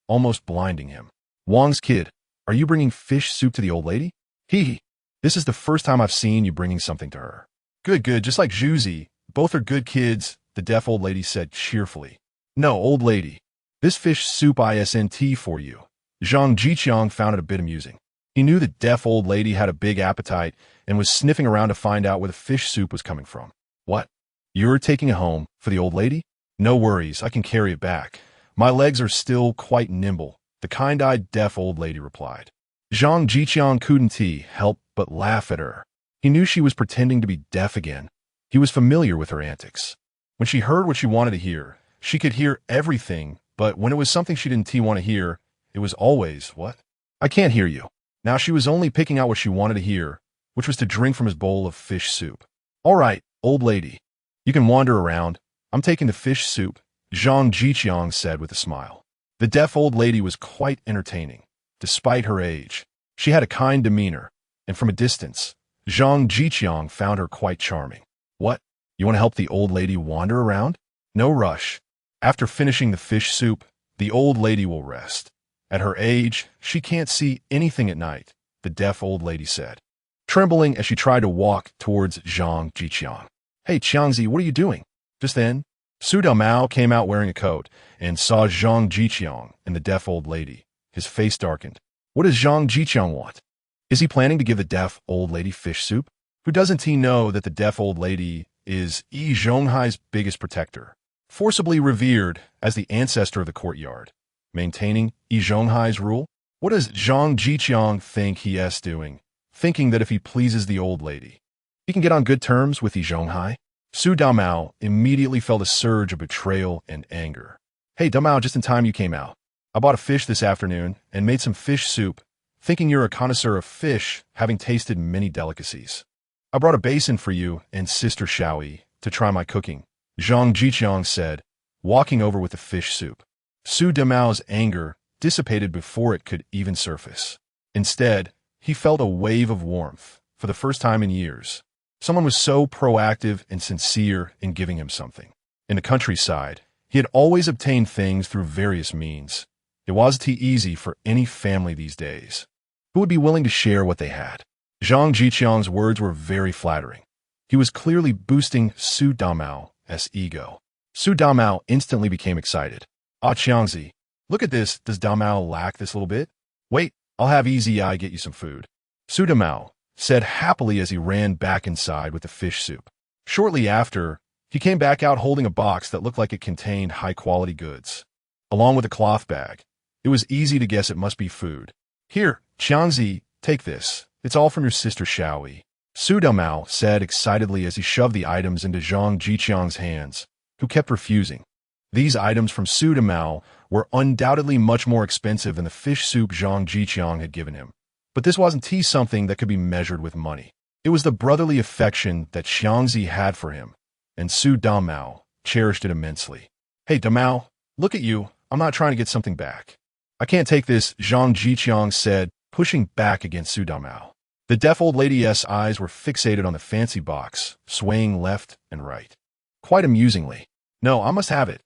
almost blinding him. Wang's kid, are you bringing fish soup to the old lady? This is the first time I've seen you bringing something to her. Good, just like Zhuzi. Both are good kids, the deaf old lady said cheerfully. No, old lady. This fish soup isn't for you. Zhang Zhiqiang found it a bit amusing. He knew the deaf old lady had a big appetite and was sniffing around to find out where the fish soup was coming from. What? You're taking it home for the old lady? No worries, I can carry it back. My legs are still quite nimble, the kind-eyed deaf old lady replied. Zhang Zhiqiang couldn't help but laugh at her. He knew she was pretending to be deaf again. He was familiar with her antics. When she heard what she wanted to hear, she could hear everything, but when it was something she didn't want to hear, it was always, "What? I can't hear you." Now she was only picking out what she wanted to hear, which was to drink from his bowl of fish soup. "All right, old lady. You can wander around. I'm taking the fish soup," Zhang Zhiqiang said with a smile. The deaf old lady was quite entertaining. Despite her age, she had a kind demeanor, and from a distance, Zhang Zhiqiang found her quite charming. "What? You want to help the old lady wander around? No rush. After finishing the fish soup, the old lady will rest. At her age, she can't see anything at night," the deaf old lady said, trembling as she tried to walk towards Zhang Zhiqiang. "Hey, Qiangzi, what are you doing?" Just then, Su Damao came out wearing a coat and saw Zhang Zhiqiang and the deaf old lady. His face darkened. What does Zhang Zhiqiang want? Is he planning to give the deaf old lady fish soup? Who doesn't he know that the deaf old lady is Yi Zhonghai's biggest protector, forcibly revered as the ancestor of the courtyard, maintaining Yi Zhonghai's rule? What does Zhang Zhiqiang think he is doing, thinking that if he pleases the old lady, he can get on good terms with Yi Zhonghai? Su Damao immediately felt a surge of betrayal and anger. "Hey, Damao, just in time you came out. I bought a fish this afternoon and made some fish soup, thinking you're a connoisseur of fish, having tasted many delicacies. I brought a basin for you and Sister Xiaoyi to try my cooking," Zhang Zhiqiang said, walking over with the fish soup. Su Damao's anger dissipated before it could even surface. Instead, he felt a wave of warmth. For the first time in years, someone was so proactive and sincere in giving him something. In the countryside, he had always obtained things through various means. It wasn't easy for any family these days. Who would be willing to share what they had? Zhang Zhiqiang's words were very flattering. He was clearly boosting Su Damao's ego. Su Damao instantly became excited. "Ah, Qiangzi, look at this. Does Damao lack this little bit? Wait, I'll have Easy Eye get you some food," Su Damao said happily as he ran back inside with the fish soup. Shortly after, he came back out holding a box that looked like it contained high-quality goods, along with a cloth bag. It was easy to guess it must be food. "Here, Qiangzi, take this. It's all from your sister Xiaoyi," Su Damao said excitedly as he shoved the items into Zhang Zhiqiang's hands, who kept refusing. These items from Su Damao were undoubtedly much more expensive than the fish soup Zhang Zhiqiang had given him. But this wasn't something that could be measured with money. It was the brotherly affection that Xiangzi had for him, and Su Damao cherished it immensely. "Hey, Damao, look at you. I'm not trying to get something back. I can't take this," Zhang Zhiqiang said, pushing back against Su Damao. The deaf old lady's eyes were fixated on the fancy box, swaying left and right. Quite amusingly. "No, I must have it.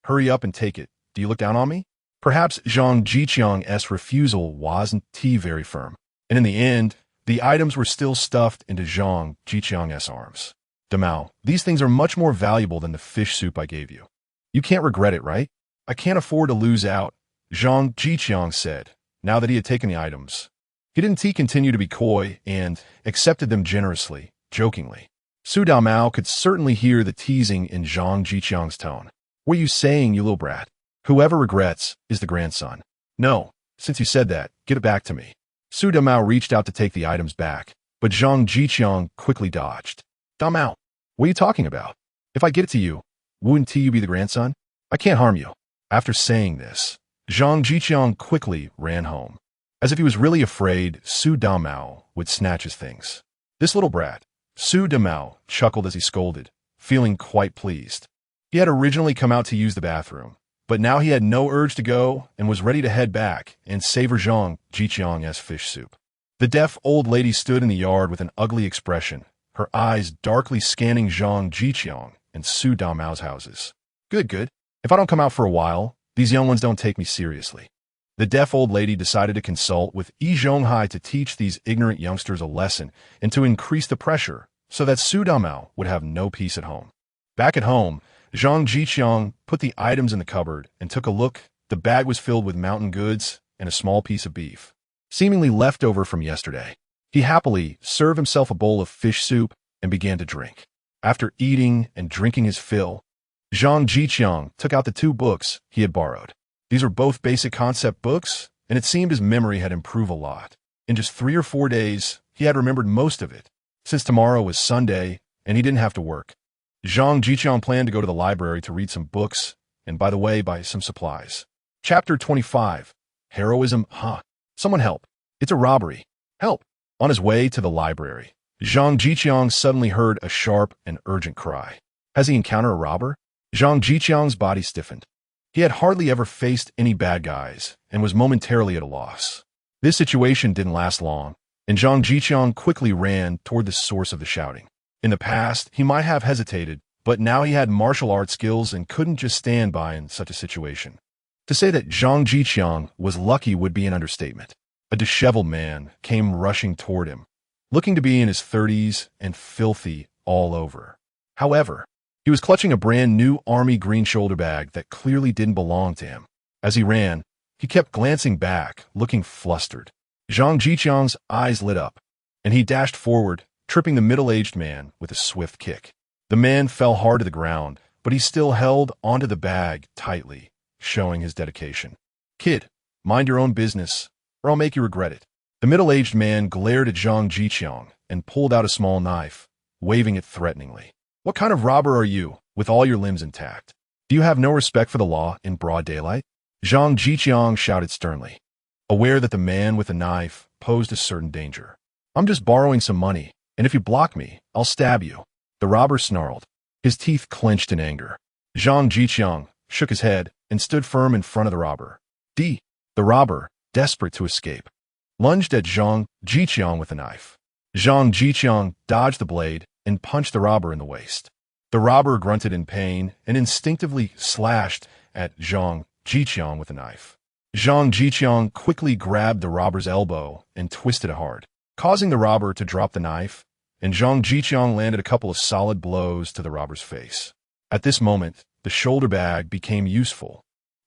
Hurry up and take it. Do you look down on me?" Perhaps Zhang Zhiqiang's refusal wasn't very firm, and in the end, the items were still stuffed into Zhang Zhiqiang's arms. "Damao, these things are much more valuable than the fish soup I gave you. You can't regret it, right?" "I can't afford to lose out," Zhang Zhiqiang said, now that he had taken the items. He didn't continue to be coy and accepted them generously, jokingly. Su Damao could certainly hear the teasing in Zhang Zhiqiang's tone. "What are you saying, you little brat? Whoever regrets is the grandson." "No, since you said that, get it back to me." Su Damao reached out to take the items back, but Zhang Zhiqiang quickly dodged. "Damao, what are you talking about? If I get it to you, wouldn't you be the grandson? I can't harm you." After saying this, Zhang Zhiqiang quickly ran home. As if he was really afraid Su Damao would snatch his things. "This little brat," Su Damao chuckled as he scolded, feeling quite pleased. He had originally come out to use the bathroom, but now he had no urge to go and was ready to head back and savor Zhang Zhiqiang's fish soup. The deaf old lady stood in the yard with an ugly expression, her eyes darkly scanning Zhang Zhiqiang and Su Damao's houses. Good. If I don't come out for a while, these young ones don't take me seriously." The deaf old lady decided to consult with Yi Zhonghai to teach these ignorant youngsters a lesson and to increase the pressure so that Su Damao would have no peace at home. Back at home, Zhang Zhiqiang put the items in the cupboard and took a look. The bag was filled with mountain goods and a small piece of beef, seemingly left over from yesterday. He happily served himself a bowl of fish soup and began to drink. After eating and drinking his fill, Zhang Zhiqiang took out the 2 books he had borrowed. These were both basic concept books, and it seemed his memory had improved a lot. In just 3 or 4 days, he had remembered most of it, since tomorrow was Sunday and he didn't have to work. Zhang Zhiqiang planned to go to the library to read some books and, by the way, buy some supplies. Chapter 25. Heroism. Someone help. It's a robbery. Help. On his way to the library, Zhang Zhiqiang suddenly heard a sharp and urgent cry. Has he encountered a robber? Zhang Zhiqiang's body stiffened. He had hardly ever faced any bad guys and was momentarily at a loss. This situation didn't last long, and Zhang Zhiqiang quickly ran toward the source of the shouting. In the past, he might have hesitated, but now he had martial arts skills and couldn't just stand by in such a situation. To say that Zhang Zhiqiang was lucky would be an understatement. A disheveled man came rushing toward him, looking to be in his 30s and filthy all over. However, he was clutching a brand new army green shoulder bag that clearly didn't belong to him. As he ran, he kept glancing back, looking flustered. Zhang Zhiqiang's eyes lit up, and he dashed forward, tripping the middle-aged man with a swift kick. The man fell hard to the ground, but he still held onto the bag tightly, showing his dedication. Kid, mind your own business, or I'll make you regret it. The middle-aged man glared at Zhang Zhiqiang and pulled out a small knife, waving it threateningly. What kind of robber are you, with all your limbs intact? Do you have no respect for the law in broad daylight? Zhang Zhiqiang shouted sternly, aware that the man with the knife posed a certain danger. I'm just borrowing some money, and if you block me, I'll stab you. The robber snarled, his teeth clenched in anger. Zhang Zhiqiang shook his head and stood firm in front of the robber. The robber, desperate to escape, lunged at Zhang Zhiqiang with a knife. Zhang Zhiqiang dodged the blade and punched the robber in the waist. The robber grunted in pain and instinctively slashed at Zhang Zhiqiang with a knife. Zhang Zhiqiang quickly grabbed the robber's elbow and twisted it hard, causing the robber to drop the knife, and Zhang Zhiqiang landed a couple of solid blows to the robber's face. At this moment, the shoulder bag became useful.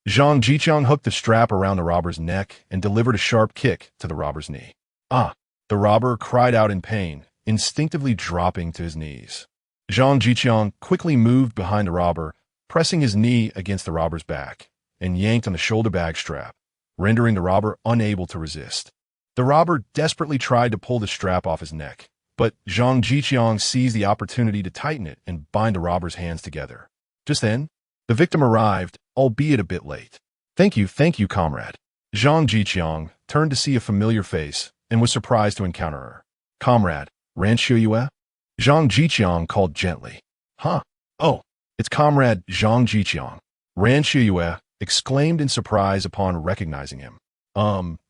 Zhang Zhiqiang hooked the strap around the robber's neck and delivered a sharp kick to the robber's knee. The robber cried out in pain, instinctively dropping to his knees. Zhang Zhiqiang quickly moved behind the robber, pressing his knee against the robber's back, and yanked on the shoulder bag strap, rendering the robber unable to resist. The robber desperately tried to pull the strap off his neck, but Zhang Zhiqiang seized the opportunity to tighten it and bind the robber's hands together. Just then, the victim arrived, albeit a bit late. Thank you, comrade. Zhang Zhiqiang turned to see a familiar face and was surprised to encounter her. Comrade, Ran Siheyuan? Zhang Zhiqiang called gently. Oh, it's Comrade Zhang Zhiqiang. Ran Siheyuan exclaimed in surprise upon recognizing him.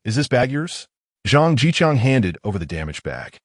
Is this bag yours? Zhang Zhiqiang handed over the damaged bag.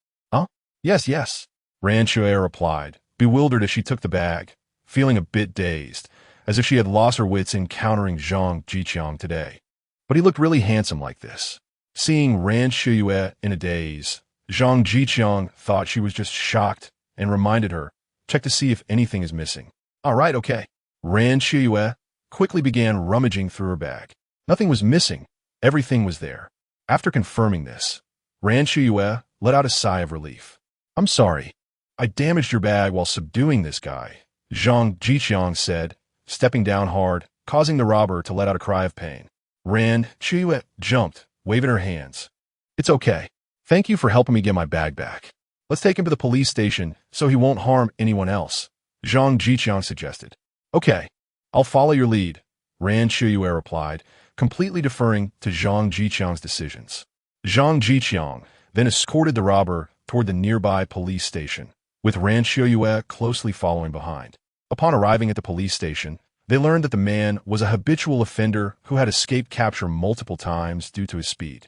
Yes. Ran Siheyuan replied, bewildered as she took the bag, feeling a bit dazed, as if she had lost her wits encountering Zhang Zhiqiang today. But he looked really handsome like this. Seeing Ran Siheyuan in a daze, Zhang Zhiqiang thought she was just shocked and reminded her, check to see if anything is missing. All right, okay. Ran Siheyuan quickly began rummaging through her bag. Nothing was missing. Everything was there. After confirming this, Ran Siheyuan let out a sigh of relief. I'm sorry. I damaged your bag while subduing this guy, Zhang Zhiqiang said, stepping down hard, causing the robber to let out a cry of pain. Ran Siheyuan jumped, waving her hands. It's okay. Thank you for helping me get my bag back. Let's take him to the police station so he won't harm anyone else, Zhang Zhiqiang suggested. Okay, I'll follow your lead, Ran Siheyuan replied, completely deferring to Zhang Zhiqiang's decisions. Zhang Zhiqiang then escorted the robber toward the nearby police station, with Ran Siheyuan closely following behind. Upon arriving at the police station, they learned that the man was a habitual offender who had escaped capture multiple times due to his speed.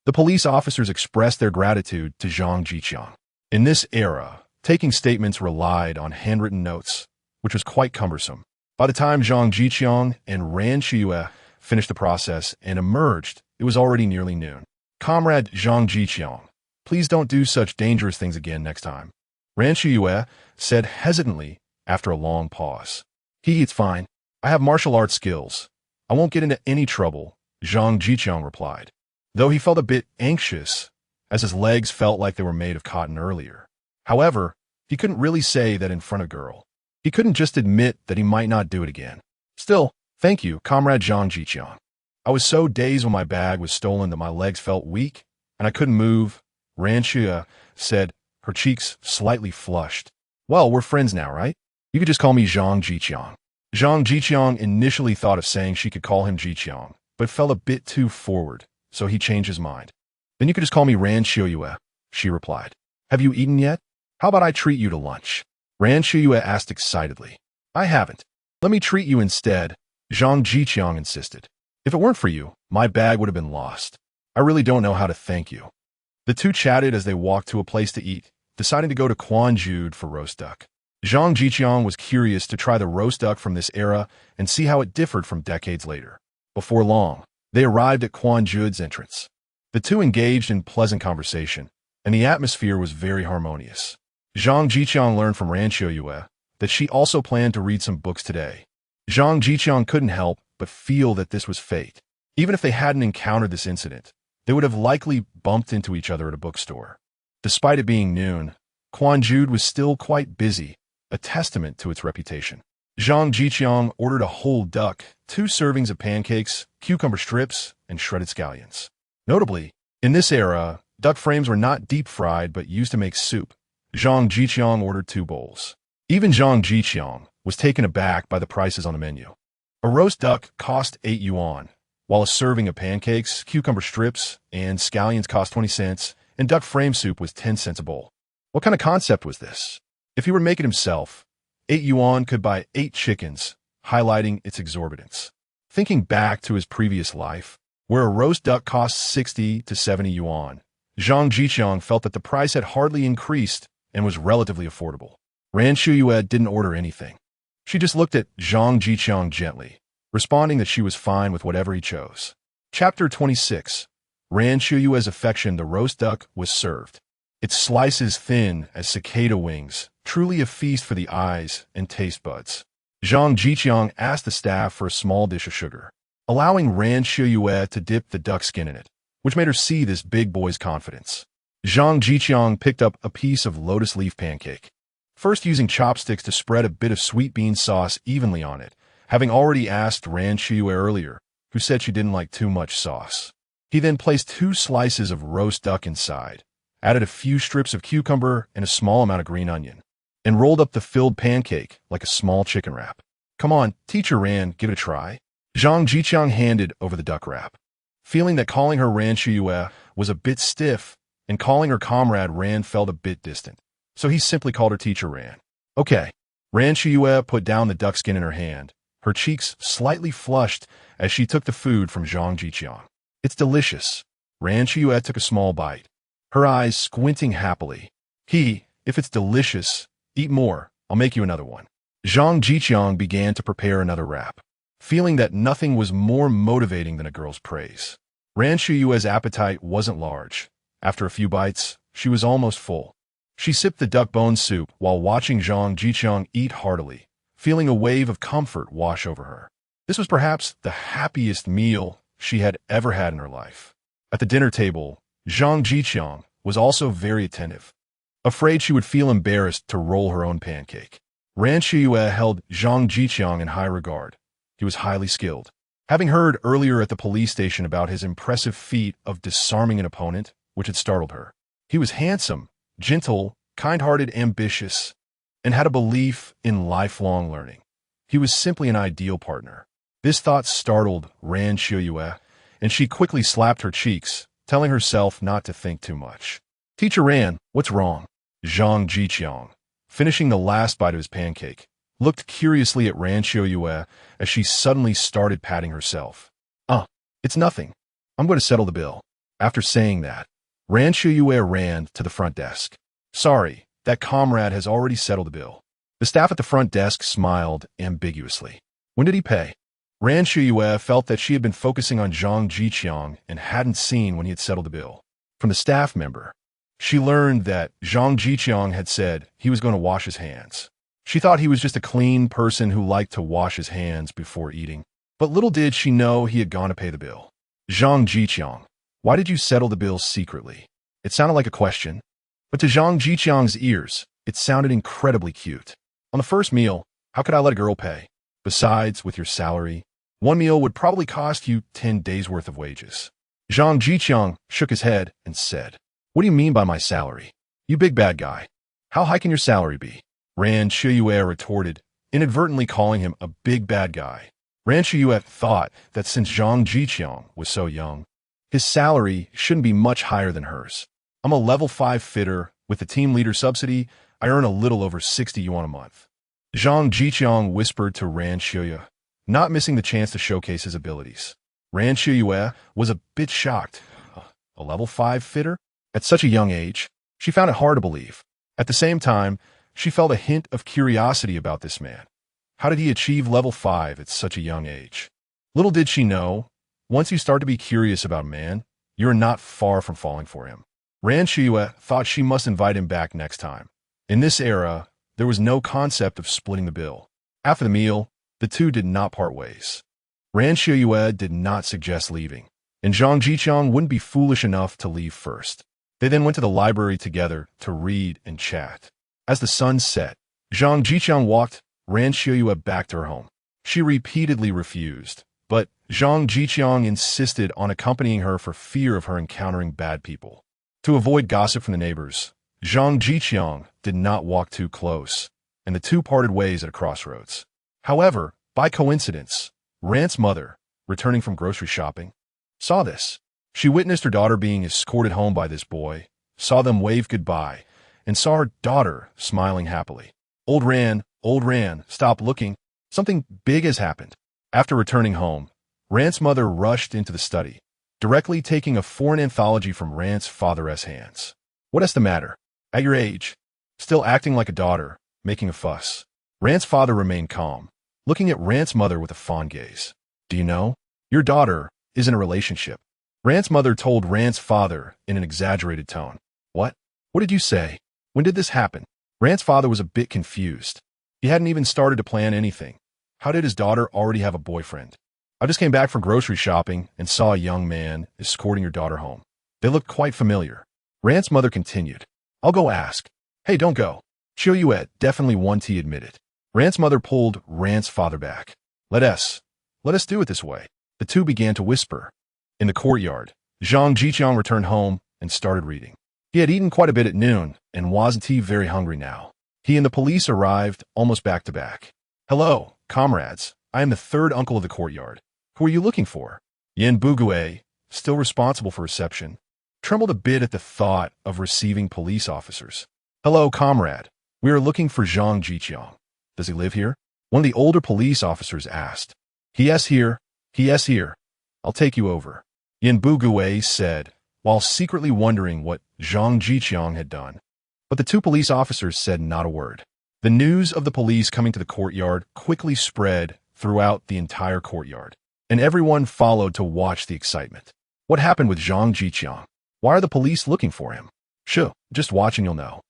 The police officers expressed their gratitude to Zhang Zhiqiang. In this era, taking statements relied on handwritten notes, which was quite cumbersome. By the time Zhang Zhiqiang and Ran Siheyuan finished the process and emerged, it was already nearly noon. Comrade Zhang Zhiqiang, please don't do such dangerous things again next time, Ran Siheyuan said hesitantly after a long pause. It's fine. I have martial arts skills. I won't get into any trouble, Zhang Zhiqiang replied, though he felt a bit anxious as his legs felt like they were made of cotton earlier. However, he couldn't really say that in front of a girl. He couldn't just admit that he might not do it again. Still, thank you, Comrade Zhang Zhiqiang. I was so dazed when my bag was stolen that my legs felt weak, and I couldn't move, Ranxia said, her cheeks slightly flushed. Well, we're friends now, right? You could just call me Zhang Zhiqiang. Zhang Zhiqiang initially thought of saying she could call him Zhiqiang, but felt a bit too forward, so he changed his mind. Then you could just call me Ran Siheyuan, she replied. Have you eaten yet? How about I treat you to lunch? Ran Siheyuan asked excitedly. I haven't. Let me treat you instead, Zhang Zhiqiang insisted. If it weren't for you, my bag would have been lost. I really don't know how to thank you. The two chatted as they walked to a place to eat, deciding to go to Quanjude for roast duck. Zhang Zhiqiang was curious to try the roast duck from this era and see how it differed from decades later. Before long, they arrived at Quanjude's entrance. The two engaged in pleasant conversation, and the atmosphere was very harmonious. Zhang Zhiqiang learned from Ran Siheyuan that she also planned to read some books today. Zhang Zhiqiang couldn't help but feel that this was fate. Even if they hadn't encountered this incident, they would have likely bumped into each other at a bookstore. Despite it being noon, Quanjude was still quite busy, a testament to its reputation. Zhang Zhiqiang ordered a whole duck, 2 servings of pancakes, cucumber strips, and shredded scallions. Notably, in this era, duck frames were not deep-fried but used to make soup. Zhang Zhiqiang ordered 2 bowls. Even Zhang Zhiqiang was taken aback by the prices on the menu. A roast duck cost 8 yuan, while a serving of pancakes, cucumber strips, and scallions cost 20 cents, and duck frame soup was 10 cents a bowl. What kind of concept was this? If he were to make it himself, 8 yuan could buy 8 chickens, highlighting its exorbitance. Thinking back to his previous life, where a roast duck cost 60 to 70 yuan, Zhang Zhiqiang felt that the price had hardly increased and was relatively affordable. Ran Siheyuan didn't order anything. She just looked at Zhang Zhiqiang gently, responding that she was fine with whatever he chose. Chapter 26. Ran Siheyuan's affection. The roast duck was served. Its slices thin as cicada wings, truly a feast for the eyes and taste buds. Zhang Zhiqiang asked the staff for a small dish of sugar, allowing Ran Siheyuan to dip the duck skin in it, which made her see this big boy's confidence. Zhang Zhiqiang picked up a piece of lotus leaf pancake, first using chopsticks to spread a bit of sweet bean sauce evenly on it, having already asked Ran Siheyuan earlier, who said she didn't like too much sauce. He then placed 2 slices of roast duck inside, added a few strips of cucumber and a small amount of green onion, and rolled up the filled pancake like a small chicken wrap. Come on, Teacher Ran, give it a try. Zhang Zhiqiang handed over the duck wrap. Feeling that calling her Ran Siheyuan was a bit stiff, and calling her comrade Ran felt a bit distant, so he simply called her Teacher Ran. Okay. Ran Siheyuan put down the duck skin in her hand, her cheeks slightly flushed as she took the food from Zhang Zhiqiang. It's delicious. Ran Siheyuan took a small bite, her eyes squinting happily. If it's delicious, eat more. I'll make you another one. Zhang Zhiqiang began to prepare another wrap, feeling that nothing was more motivating than a girl's praise. Ran Siheyuan's appetite wasn't large. After a few bites, she was almost full. She sipped the duck bone soup while watching Zhang Zhiqiang eat heartily, feeling a wave of comfort wash over her. This was perhaps the happiest meal she had ever had in her life. At the dinner table, Zhang Zhiqiang was also very attentive, afraid she would feel embarrassed to roll her own pancake. Ran Siheyuan held Zhang Zhiqiang in high regard. He was highly skilled. Having heard earlier at the police station about his impressive feat of disarming an opponent, which had startled her, he was handsome, gentle, kind-hearted, ambitious, and had a belief in lifelong learning. He was simply an ideal partner. This thought startled Ran Siheyuan, and she quickly slapped her cheeks, telling herself not to think too much. Teacher Ran, what's wrong? Zhang Zhiqiang, finishing the last bite of his pancake, looked curiously at Ran Siheyuan as she suddenly started patting herself. It's nothing. I'm going to settle the bill. After saying that, Ran Siheyuan ran to the front desk. Sorry, that comrade has already settled the bill. The staff at the front desk smiled ambiguously. When did he pay? Ran Siheyuan felt that she had been focusing on Zhang Zhiqiang and hadn't seen when he had settled the bill. From the staff member, she learned that Zhang Zhiqiang had said he was going to wash his hands. She thought he was just a clean person who liked to wash his hands before eating. But little did she know he had gone to pay the bill. Zhang Zhiqiang, why did you settle the bill secretly? It sounded like a question, but to Zhang Zhiqiang's ears, it sounded incredibly cute. On the first meal, How could I let a girl pay? Besides, with your salary, one meal would probably cost you 10 days' worth of wages. Zhang Zhiqiang shook his head and said, What do you mean by my salary? You big bad guy. How high can your salary be? Ran Siheyuan retorted, inadvertently calling him a big bad guy. Ran Siheyuan thought that since Zhang Zhiqiang was so young, his salary shouldn't be much higher than hers. I'm a level 5 fitter. With the team leader subsidy, I earn a little over 60 yuan a month. Zhang Zhiqiang whispered to Ran Siheyuan, not missing the chance to showcase his abilities. Ran Siheyuan was a bit shocked. A level 5 fitter? At such a young age, she found it hard to believe. At the same time, she felt a hint of curiosity about this man. How did he achieve level 5 at such a young age? Little did she know, once you start to be curious about a man, you're not far from falling for him. Ran Siheyuan thought she must invite him back next time. In this era, there was no concept of splitting the bill. After the meal, the two did not part ways. Ran Siheyuan did not suggest leaving, and Zhang Zhiqiang wouldn't be foolish enough to leave first. They then went to the library together to read and chat. As the sun set, Zhang Zhiqiang walked Ran Siheyuan back to her home. She repeatedly refused, but Zhang Zhiqiang insisted on accompanying her for fear of her encountering bad people. To avoid gossip from the neighbors, Zhang Zhiqiang did not walk too close, and the two parted ways at a crossroads. However, by coincidence, Ran's mother, returning from grocery shopping, saw this. She witnessed her daughter being escorted home by this boy, saw them wave goodbye, and saw her daughter smiling happily. Old Ran, stop looking. Something big has happened. After returning home, Ran's mother rushed into the study, directly taking a foreign anthology from Ran's father's hands. What is the matter? At your age, still acting like a daughter, making a fuss. Ran's father remained calm, looking at Ran's mother with a fond gaze. Do you know? Your daughter is in a relationship. Ran's mother told Ran's father in an exaggerated tone. What? What did you say? When did this happen? Ran's father was a bit confused. He hadn't even started to plan anything. How did his daughter already have a boyfriend? I just came back from grocery shopping and saw a young man escorting your daughter home. They looked quite familiar. Ran's mother continued. I'll go ask. Hey, don't go. Siheyuan definitely wants, he admitted. Ran's mother pulled Ran's father back. Let us do it this way. The two began to whisper. In the courtyard, Zhang Zhiqiang returned home and started reading. He had eaten quite a bit at noon and wasn't very hungry now. He and the police arrived almost back to back. Hello, comrades. I am the third uncle of the courtyard. Who are you looking for? Yin Bugue, still responsible for reception, trembled a bit at the thought of receiving police officers. Hello, comrade. We are looking for Zhang Zhiqiang. Does he live here? One of the older police officers asked. He is here. I'll take you over. Yin Bugue said, while secretly wondering what Zhang Zhiqiang had done. But the two police officers said not a word. The news of the police coming to the courtyard quickly spread throughout the entire courtyard, and everyone followed to watch the excitement. What happened with Zhang Zhiqiang? Why are the police looking for him? Shoo, just watch and you'll know.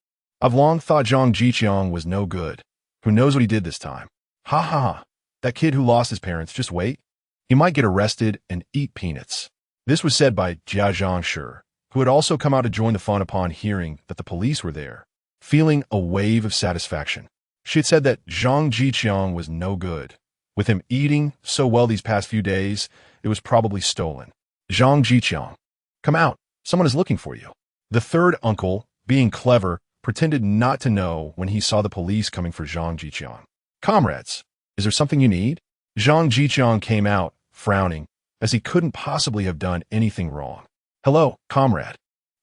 I've long thought Zhang Zhiqiang was no good. Who knows what he did this time? Ha ha ha. That kid who lost his parents, just wait. He might get arrested and eat peanuts. This was said by Jia Zhangshi, who had also come out to join the fun upon hearing that the police were there, feeling a wave of satisfaction. She had said that Zhang Zhiqiang was no good. With him eating so well these past few days, it was probably stolen. Zhang Zhiqiang, come out. Someone is looking for you. The third uncle, being clever, pretended not to know when he saw the police coming for Zhang Zhiqiang. Comrades, is there something you need? Zhang Zhiqiang came out, frowning, as he couldn't possibly have done anything wrong. Hello, comrade.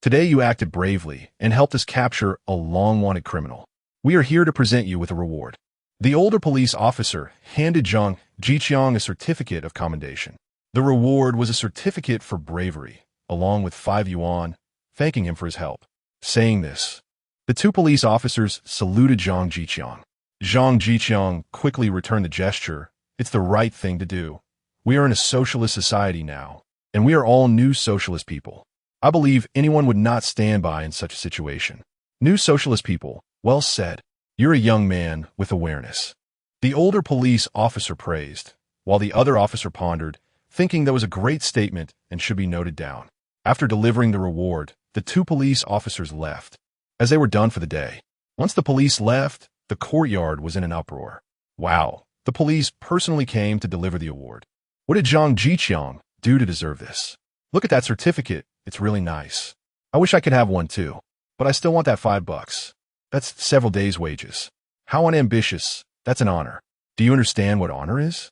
Today you acted bravely and helped us capture a long-wanted criminal. We are here to present you with a reward. The older police officer handed Zhang Zhiqiang a certificate of commendation. The reward was a certificate for bravery, along with 5 yuan, thanking him for his help. Saying this, the two police officers saluted Zhang Zhiqiang. Zhang Zhiqiang quickly returned the gesture. It's the right thing to do. We are in a socialist society now, and we are all new socialist people. I believe anyone would not stand by in such a situation. New socialist people, well said. You're a young man with awareness. The older police officer praised, while the other officer pondered, thinking that was a great statement and should be noted down. After delivering the reward, the two police officers left, as they were done for the day. Once the police left, the courtyard was in an uproar. Wow, the police personally came to deliver the award. What did Zhang Zhiqiang do to deserve this? Look at that certificate. It's really nice. I wish I could have one too, but I still want that $5. That's several days' wages. How unambitious. That's an honor. Do you understand what honor is?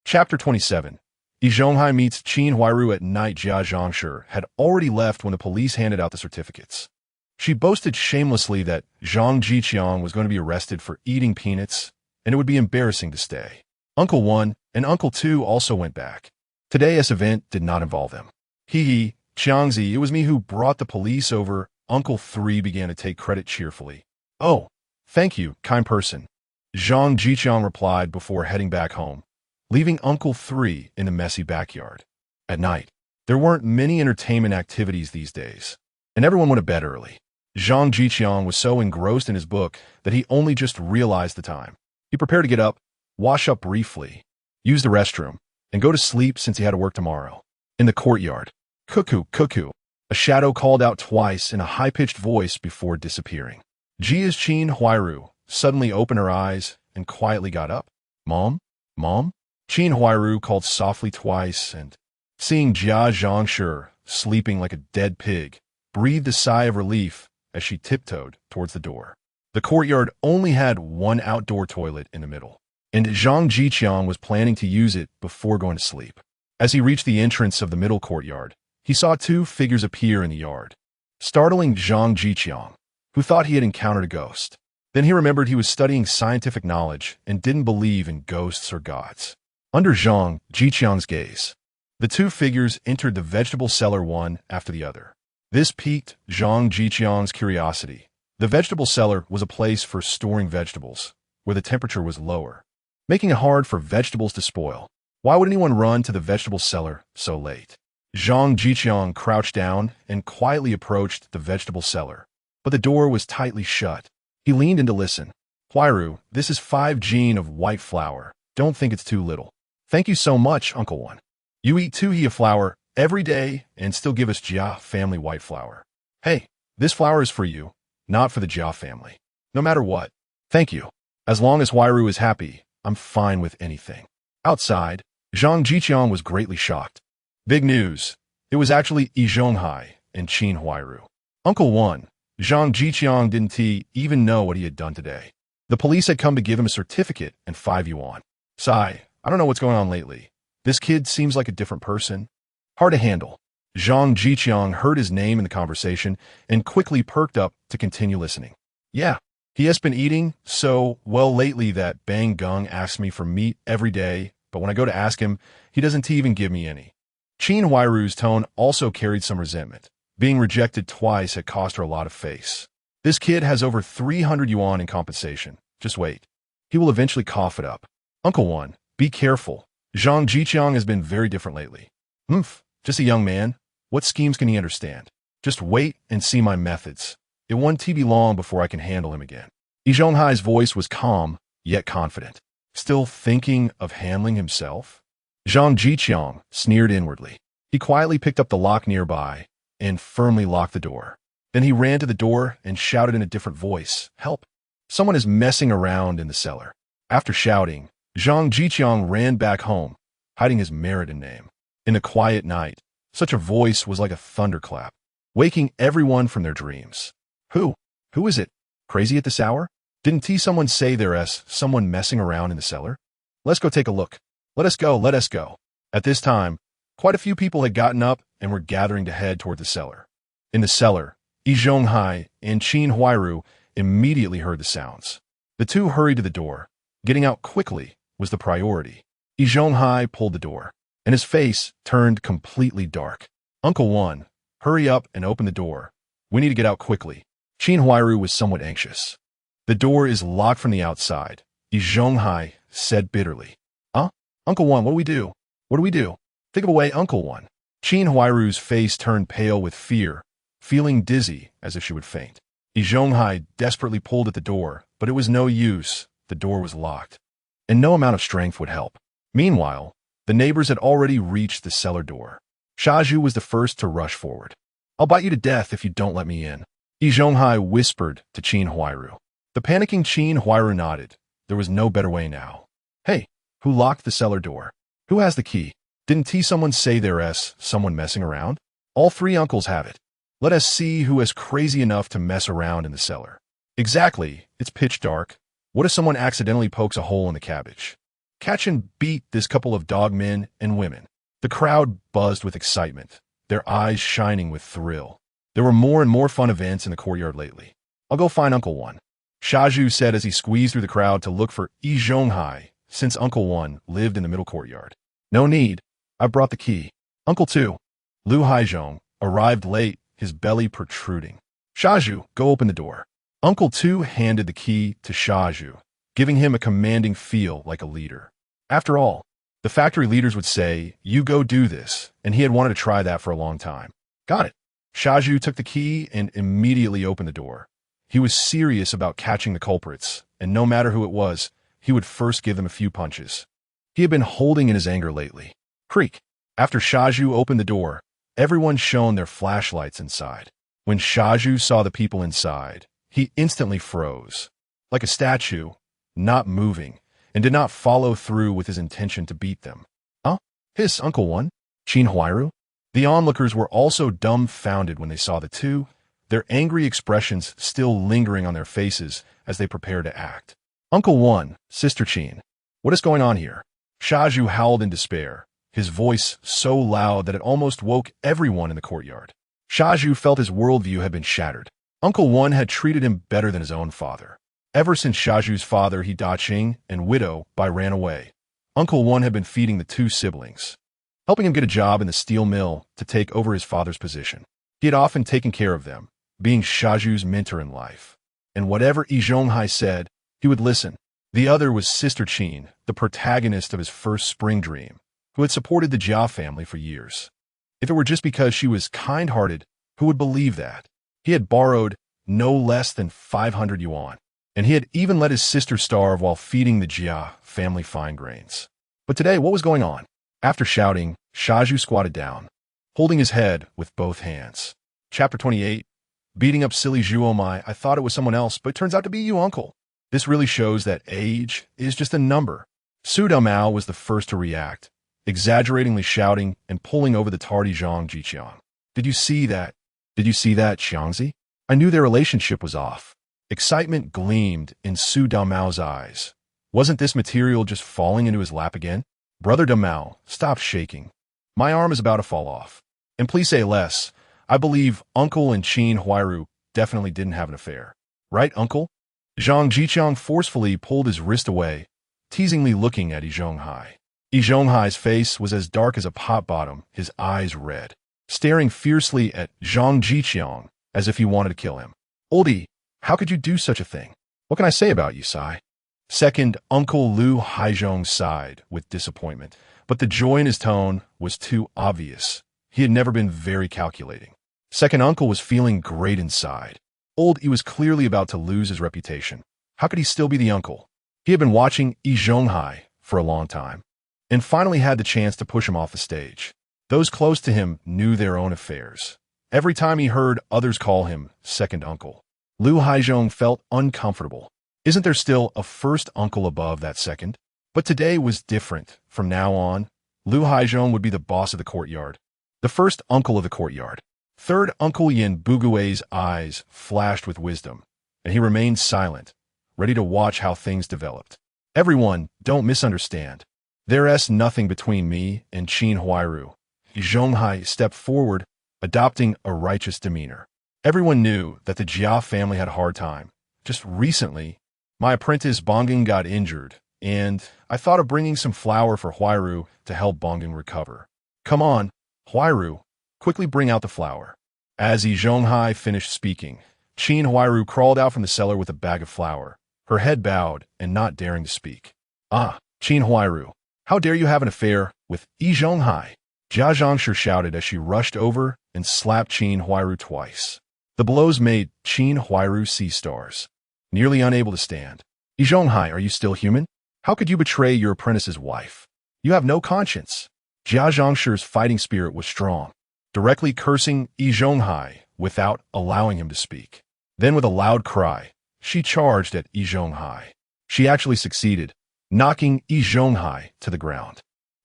Chapter 27. Zhonghai meets Qin Huairu at night. Jia Zhangshi had already left when the police handed out the certificates. She boasted shamelessly that Zhang Zhiqiang was going to be arrested for eating peanuts, and it would be embarrassing to stay. Uncle 1 and Uncle 2 also went back. Today's event did not involve them. Hee, Qiangzi, it was me who brought the police over. Uncle 3 began to take credit cheerfully. Oh, thank you, kind person. Zhang Zhiqiang replied before heading back home, leaving Uncle 3 in the messy backyard. At night, there weren't many entertainment activities these days, and everyone went to bed early. Zhang Zhiqiang was so engrossed in his book that he only just realized the time. He prepared to get up, wash up briefly, use the restroom, and go to sleep since he had to work tomorrow. In the courtyard, cuckoo, cuckoo, a shadow called out twice in a high-pitched voice before disappearing. Jia's Qin Huairu suddenly opened her eyes and quietly got up. Mom? Mom? Qin Huairu called softly twice and, seeing Jia Zhangshi sleeping like a dead pig, breathed a sigh of relief as she tiptoed towards the door. The courtyard only had one outdoor toilet in the middle, and Zhang Zhiqiang was planning to use it before going to sleep. As he reached the entrance of the middle courtyard, he saw two figures appear in the yard, startling Zhang Zhiqiang, who thought he had encountered a ghost. Then he remembered he was studying scientific knowledge and didn't believe in ghosts or gods. Under Zhang Zhiqiang's gaze, the two figures entered the vegetable cellar one after the other. This piqued Zhang Zhiqiang's curiosity. The vegetable cellar was a place for storing vegetables, where the temperature was lower, making it hard for vegetables to spoil. Why would anyone run to the vegetable cellar so late? Zhang Zhiqiang crouched down and quietly approached the vegetable cellar, but the door was tightly shut. He leaned in to listen. Huairu, this is 5 gene of white flour. Don't think it's too little. Thank you so much, Uncle 1. You eat 2 He flour every day and still give us Jia family white flour. Hey, this flour is for you, not for the Jia family. No matter what. Thank you. As long as Huairu is happy, I'm fine with anything. Outside, Zhang Zhiqiang was greatly shocked. Big news. It was actually Zhonghai and Qin Huairu. Uncle 1, Zhang Zhiqiang didn't even know what he had done today. The police had come to give him a certificate and 5 yuan. Sigh, I don't know what's going on lately. This kid seems like a different person. Hard to handle. Zhang Zhiqiang heard his name in the conversation and quickly perked up to continue listening. Yeah, he has been eating so well lately that Bang Gung asks me for meat every day, but when I go to ask him, he doesn't even give me any. Qin Huairu's tone also carried some resentment. Being rejected twice had cost her a lot of face. This kid has over 300 yuan in compensation. Just wait. He will eventually cough it up. Uncle 1, be careful. Zhang Zhiqiang has been very different lately. Just a young man. What schemes can he understand? Just wait and see my methods. It won't be long before I can handle him again. Zhonghai's voice was calm, yet confident. Still thinking of handling himself? Zhang Zhiqiang sneered inwardly. He quietly picked up the lock nearby and firmly locked the door. Then he ran to the door and shouted in a different voice, "Help! Someone is messing around in the cellar." After shouting, Zhang Zhiqiang ran back home, hiding his Meriden name. In the quiet night, such a voice was like a thunderclap, waking everyone from their dreams. Who is it? Crazy at this hour? Didn't someone say there's someone messing around in the cellar? Let's go take a look. Let us go, let us go. At this time, quite a few people had gotten up and were gathering to head toward the cellar. In the cellar, Zhonghai and Qin Huairu immediately heard the sounds. The two hurried to the door. Getting out quickly was the priority. Zhonghai pulled the door, and his face turned completely dark. Uncle 1, hurry up and open the door. We need to get out quickly. Qin Huairu was somewhat anxious. The door is locked from the outside, Zhonghai said bitterly. Uncle 1, what do we do? What do we do? Think of a way, Uncle 1. Qin Huairu's face turned pale with fear, feeling dizzy as if she would faint. Zhonghai desperately pulled at the door, but it was no use. The door was locked, and no amount of strength would help. Meanwhile, the neighbors had already reached the cellar door. Shaju was the first to rush forward. I'll bite you to death if you don't let me in, Zhonghai whispered to Qin Huairu. The panicking Qin Huairu nodded, There was no better way now. Hey, who locked the cellar door? Who has the key? Didn't someone say there's someone messing around? All three uncles have it. Let us see who is crazy enough to mess around in the cellar. Exactly, it's pitch dark. What if someone accidentally pokes a hole in the cabbage? Catch and beat this couple of dog men and women. The crowd buzzed with excitement, their eyes shining with thrill. There were more and more fun events in the courtyard lately. I'll go find Uncle One, Shaju said as he squeezed through the crowd to look for Yi Zhonghai, since Uncle One lived in the middle courtyard. No need, I brought the key. Uncle Two, Lu Haizhong, arrived late, his belly protruding. Shaju, go open the door. Uncle Two handed the key to Shaju, giving him a commanding feel like a leader. After all, the factory leaders would say, you go do this, and he had wanted to try that for a long time. Got it. Shaju took the key and immediately opened the door. He was serious about catching the culprits, and no matter who it was, he would first give them a few punches. He had been holding in his anger lately. Creak. After Shaju opened the door, everyone shone their flashlights inside. When Shaju saw the people inside, he instantly froze, like a statue, not moving, and did not follow through with his intention to beat them. Huh? Hiss, Uncle One? Qin Huairu? The onlookers were also dumbfounded when they saw the two, their angry expressions still lingering on their faces as they prepared to act. Uncle One, Sister Qin, what is going on here? Shaju howled in despair, his voice so loud that it almost woke everyone in the courtyard. Shaju felt his worldview had been shattered. Uncle One had treated him better than his own father. Ever since Shaju's father, He Da-Qing, and widow, ran away, Uncle One had been feeding the two siblings, helping him get a job in the steel mill to take over his father's position. He had often taken care of them, being Shaju's mentor in life. And whatever Yi Zhonghai said, he would listen. The other was Sister Qin, the protagonist of his first spring dream, who had supported the Jia family for years. If it were just because she was kind-hearted, who would believe that? He had borrowed no less than 500 yuan, and he had even let his sister starve while feeding the Jia family fine grains. But today, what was going on? After shouting, Shaju squatted down, holding his head with both hands. Chapter 28. Beating up silly Zhuomai, I thought it was someone else, but it turns out to be you, uncle. This really shows that age is just a number. Su Damao was the first to react, exaggeratingly shouting and pulling over the tardy Zhang Zhiqiang. Did you see that? Did you see that, Xiangzi? I knew their relationship was off. Excitement gleamed in Su Damao's eyes. Wasn't this material just falling into his lap again? Brother Damao, stop shaking. My arm is about to fall off. And please say less. I believe Uncle and Qin Huairu definitely didn't have an affair. Right, Uncle? Zhang Zhiqiang forcefully pulled his wrist away, teasingly looking at Yi Zhonghai. Yi Zhonghai's face was as dark as a pot bottom, his eyes red, staring fiercely at Zhang Zhiqiang as if he wanted to kill him. Oldie, how could you do such a thing? What can I say about you, Sai? Second, Uncle Lu Haizhong sighed with disappointment, but the joy in his tone was too obvious. He had never been very calculating. Second Uncle was feeling great inside. He was clearly about to lose his reputation. How could he still be the uncle? He had been watching Yi Zhonghai for a long time, and finally had the chance to push him off the stage. Those close to him knew their own affairs. Every time he heard others call him second uncle, Lu Haizhong felt uncomfortable. Isn't there still a first uncle above that second? But today was different. From now on, Lu Haizhong would be the boss of the courtyard, the first uncle of the courtyard. Third Uncle Yin Bugui's eyes flashed with wisdom, and he remained silent, ready to watch how things developed. Everyone, don't misunderstand. There's nothing between me and Qin Huairu. Zhonghai stepped forward, adopting a righteous demeanor. Everyone knew that the Jia family had a hard time. Just recently, my apprentice Bongang got injured, and I thought of bringing some flour for Huairu to help Bongang recover. Come on, Huairu, quickly bring out the flour. As Yi Zhonghai finished speaking, Qin Huairu crawled out from the cellar with a bag of flour, her head bowed and not daring to speak. Ah, Qin Huairu, how dare you have an affair with Yi Zhonghai? Jia Zhangshi shouted as she rushed over and slapped Qin Huairu twice. The blows made Qin Huairu see stars, nearly unable to stand. Yi Zhonghai, are you still human? How could you betray your apprentice's wife? You have no conscience. Jia Zhangshi's fighting spirit was strong, directly cursing Yi Zhonghai without allowing him to speak. Then with a loud cry, she charged at Yi Zhonghai. She actually succeeded, knocking Yi Zhonghai to the ground.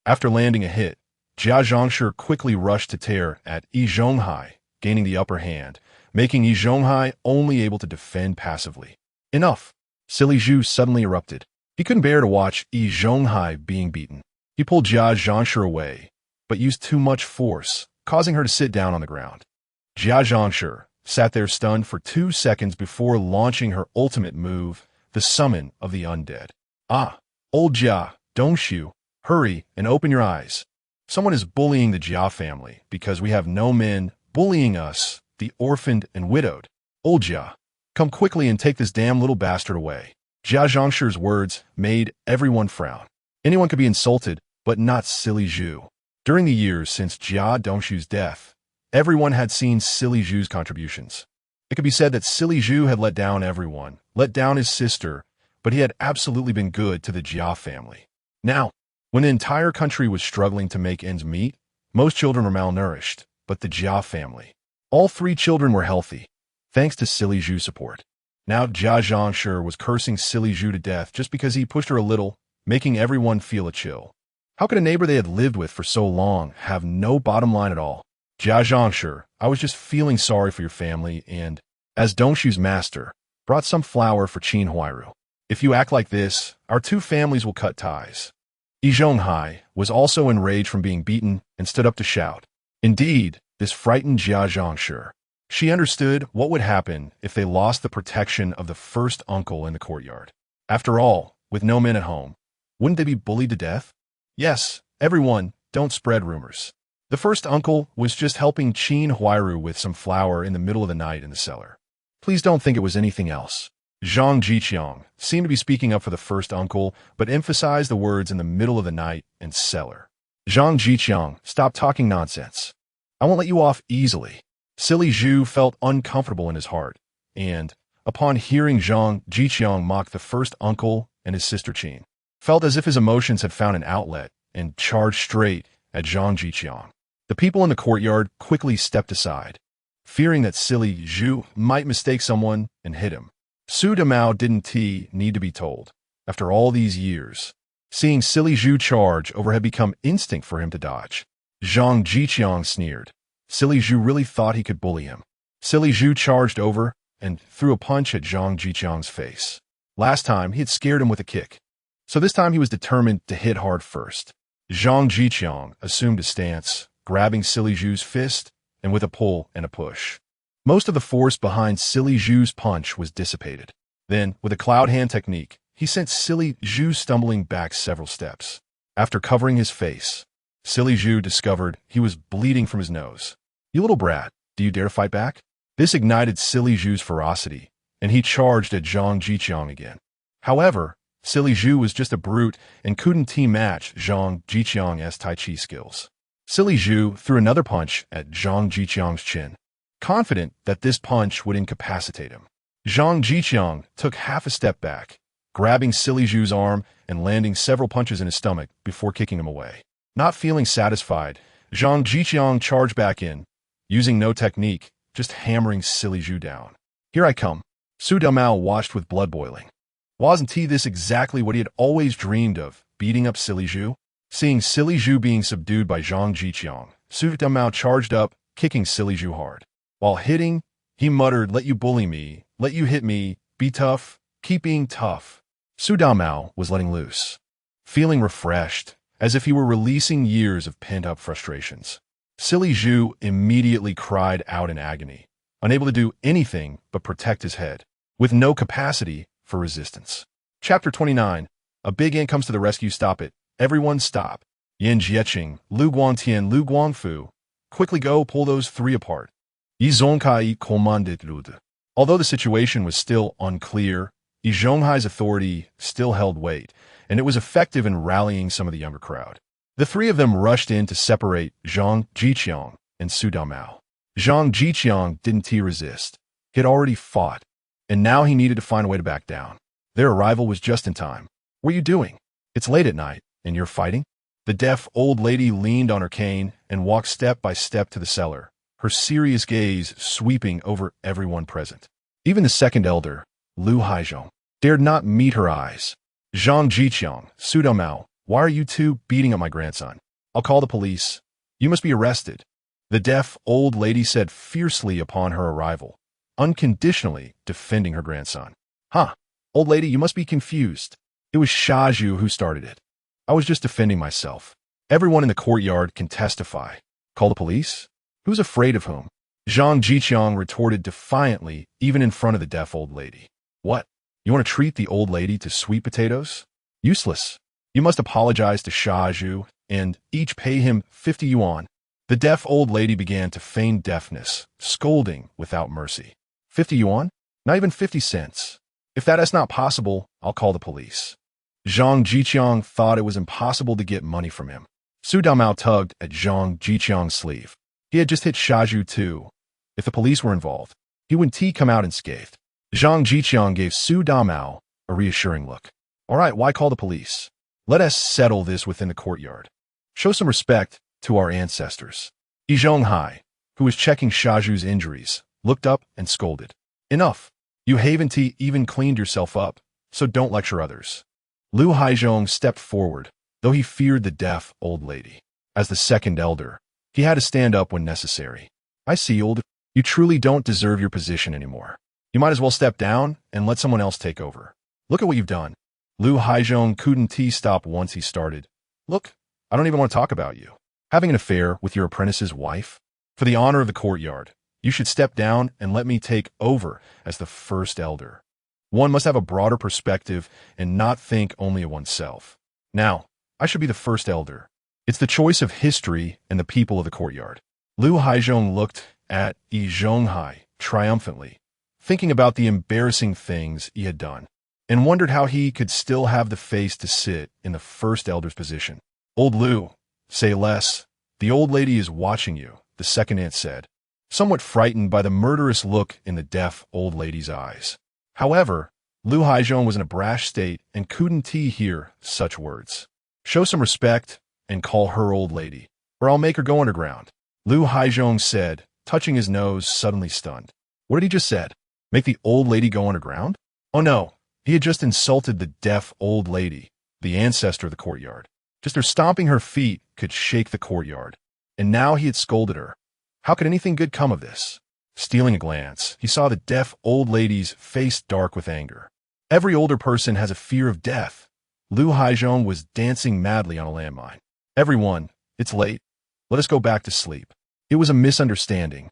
After landing a hit, Jia Zhangshi quickly rushed to tear at Yi Zhonghai, gaining the upper hand, making Yi Zhonghai only able to defend passively. Enough! Silly Zhu suddenly erupted. He couldn't bear to watch Yi Zhonghai being beaten. He pulled Jia Zhangshi away, but used too much force, causing her to sit down on the ground. Jia Zhangshi sat there stunned for 2 seconds before launching her ultimate move, the Summon of the Undead. Ah, old Jia, Dongshu, hurry and open your eyes. Someone is bullying the Jia family because we have no men bullying us, the orphaned and widowed. Old Jia, come quickly and take this damn little bastard away. Jia Zhangshi's words made everyone frown. Anyone could be insulted, but not Silly Zhu. During the years since Jia Dongshu's death, everyone had seen Silly Zhu's contributions. It could be said that Silly Zhu had let down everyone, let down his sister, but he had absolutely been good to the Jia family. Now, when the entire country was struggling to make ends meet, most children were malnourished, but the Jia family. All 3 children were healthy, thanks to Silly Zhu's support. Now Jia Zhangshi was cursing Silly Zhu to death just because he pushed her a little, making everyone feel a chill. How could a neighbor they had lived with for so long have no bottom line at all? Jia Zhangshi, I was just feeling sorry for your family and, as Dongshu's master, brought some flour for Qin Huairu. If you act like this, our 2 families will cut ties. Yi Zhonghai was also enraged from being beaten and stood up to shout. Indeed, this frightened Jia Zhangshi. She understood what would happen if they lost the protection of the first uncle in the courtyard. After all, with no men at home, wouldn't they be bullied to death? Yes, everyone, don't spread rumors. The first uncle was just helping Qin Huairu with some flour in the middle of the night in the cellar. Please don't think it was anything else. Zhang Zhiqiang seemed to be speaking up for the first uncle, but emphasized the words in the middle of the night and cellar. Zhang Zhiqiang, stop talking nonsense. I won't let you off easily. Silly Zhu felt uncomfortable in his heart, and, upon hearing Zhang Zhiqiang mock the first uncle and his sister Qin, felt as if his emotions had found an outlet and charged straight at Zhang Zhiqiang. The people in the courtyard quickly stepped aside, fearing that Silly Zhu might mistake someone and hit him. Su Damao didn't need to be told. After all these years, seeing Silly Zhu charge over had become instinct for him to dodge. Zhang Zhiqiang sneered. Silly Zhu really thought he could bully him. Silly Zhu charged over and threw a punch at Zhang Zhiqiang's face. Last time, he had scared him with a kick. So this time he was determined to hit hard first. Zhang Zhiqiang assumed a stance, grabbing Silly Zhu's fist and with a pull and a push. Most of the force behind Silly Zhu's punch was dissipated. Then, with a cloud hand technique, he sent Silly Zhu stumbling back several steps. After covering his face, Silly Zhu discovered he was bleeding from his nose. You little brat, do you dare to fight back? This ignited Silly Zhu's ferocity, and he charged at Zhang Zhiqiang again. However, Silly Zhu was just a brute and couldn't match Zhang Zhiqiang's Tai Chi skills. Silly Zhu threw another punch at Zhang Zhiqiang's chin, confident that this punch would incapacitate him. Zhang Zhiqiang took half a step back, grabbing Silly Zhu's arm and landing several punches in his stomach before kicking him away. Not feeling satisfied, Zhang Zhiqiang charged back in, using no technique, just hammering Silly Zhu down. Here I come. Su Damao watched with blood boiling. Wasn't this exactly what he had always dreamed of, beating up Silly Zhu? Seeing Silly Zhu being subdued by Zhang Zhiqiang, Su Damao charged up, kicking Silly Zhu hard. While hitting, he muttered, let you bully me, let you hit me, be tough, keep being tough. Su Damao was letting loose, feeling refreshed, as if he were releasing years of pent-up frustrations. Silly Zhu immediately cried out in agony, unable to do anything but protect his head, with no capacity for resistance. Chapter 29. A big ant comes to the rescue. Stop it. Everyone stop. Yan Jieqing, Lu Guangtian, Lu Guangfu. Quickly go pull those 3 apart. Yi Zhongkai commanded Lude. Although the situation was still unclear, Yi Zhonghai's authority still held weight, and it was effective in rallying some of the younger crowd. The 3 of them rushed in to separate Zhang Zhiqiang and Su Damao. Zhang Zhiqiang didn't resist. He had already fought, and now he needed to find a way to back down. Their arrival was just in time. What are you doing? It's late at night, and you're fighting? The deaf old lady leaned on her cane and walked step by step to the cellar, her serious gaze sweeping over everyone present. Even the second elder, Lu Haizhong, dared not meet her eyes. Zhang Zhiqiang, Su Domao, why are you two beating up my grandson? I'll call the police. You must be arrested. The deaf old lady said fiercely upon her arrival, unconditionally defending her grandson. Huh, old lady, you must be confused. It was Siheyuan who started it. I was just defending myself. Everyone in the courtyard can testify. Call the police? Who's afraid of whom? Zhang Zhiqiang retorted defiantly, even in front of the deaf old lady. What? You want to treat the old lady to sweet potatoes? Useless. You must apologize to Siheyuan and each pay him 50 yuan. The deaf old lady began to feign deafness, scolding without mercy. 50 yuan? Not even 50 cents. If that is not possible, I'll call the police. Zhang Zhiqiang thought it was impossible to get money from him. Su Domao tugged at Zhang Zhiqiang's sleeve. He had just hit Siheyuan too. If the police were involved, he wouldn't come out unscathed. Zhang Zhiqiang gave Su Domao a reassuring look. All right, why call the police? Let us settle this within the courtyard. Show some respect to our ancestors. Zhang, who was checking Siheyuan's injuries, looked up and scolded. Enough. You haven't even cleaned yourself up, so don't lecture others. Lu Haizhong stepped forward, though he feared the deaf old lady. As the second elder, he had to stand up when necessary. I see, old. You truly don't deserve your position anymore. You might as well step down and let someone else take over. Look at what you've done. Lu Haizhong couldn't stop once he started. Look, I don't even want to talk about you. Having an affair with your apprentice's wife? For the honor of the courtyard, you should step down and let me take over as the first elder. One must have a broader perspective and not think only of oneself. Now, I should be the first elder. It's the choice of history and the people of the courtyard. Lu Haizhong looked at Zhang triumphantly, thinking about the embarrassing things he had done, and wondered how he could still have the face to sit in the first elder's position. Old Lu, say less. The old lady is watching you, the second aunt said, somewhat frightened by the murderous look in the deaf old lady's eyes. However, Lu Haizhong was in a brash state and couldn't hear such words. Show some respect and call her old lady, or I'll make her go underground. Lu Haizhong said, touching his nose, suddenly stunned. What had he just said? Make the old lady go underground? Oh no, he had just insulted the deaf old lady, the ancestor of the courtyard. Just her stomping her feet could shake the courtyard. And now he had scolded her. How could anything good come of this? Stealing a glance, he saw the deaf old lady's face dark with anger. Every older person has a fear of death. Lu Haizhong was dancing madly on a landmine. Everyone, it's late. Let us go back to sleep. It was a misunderstanding.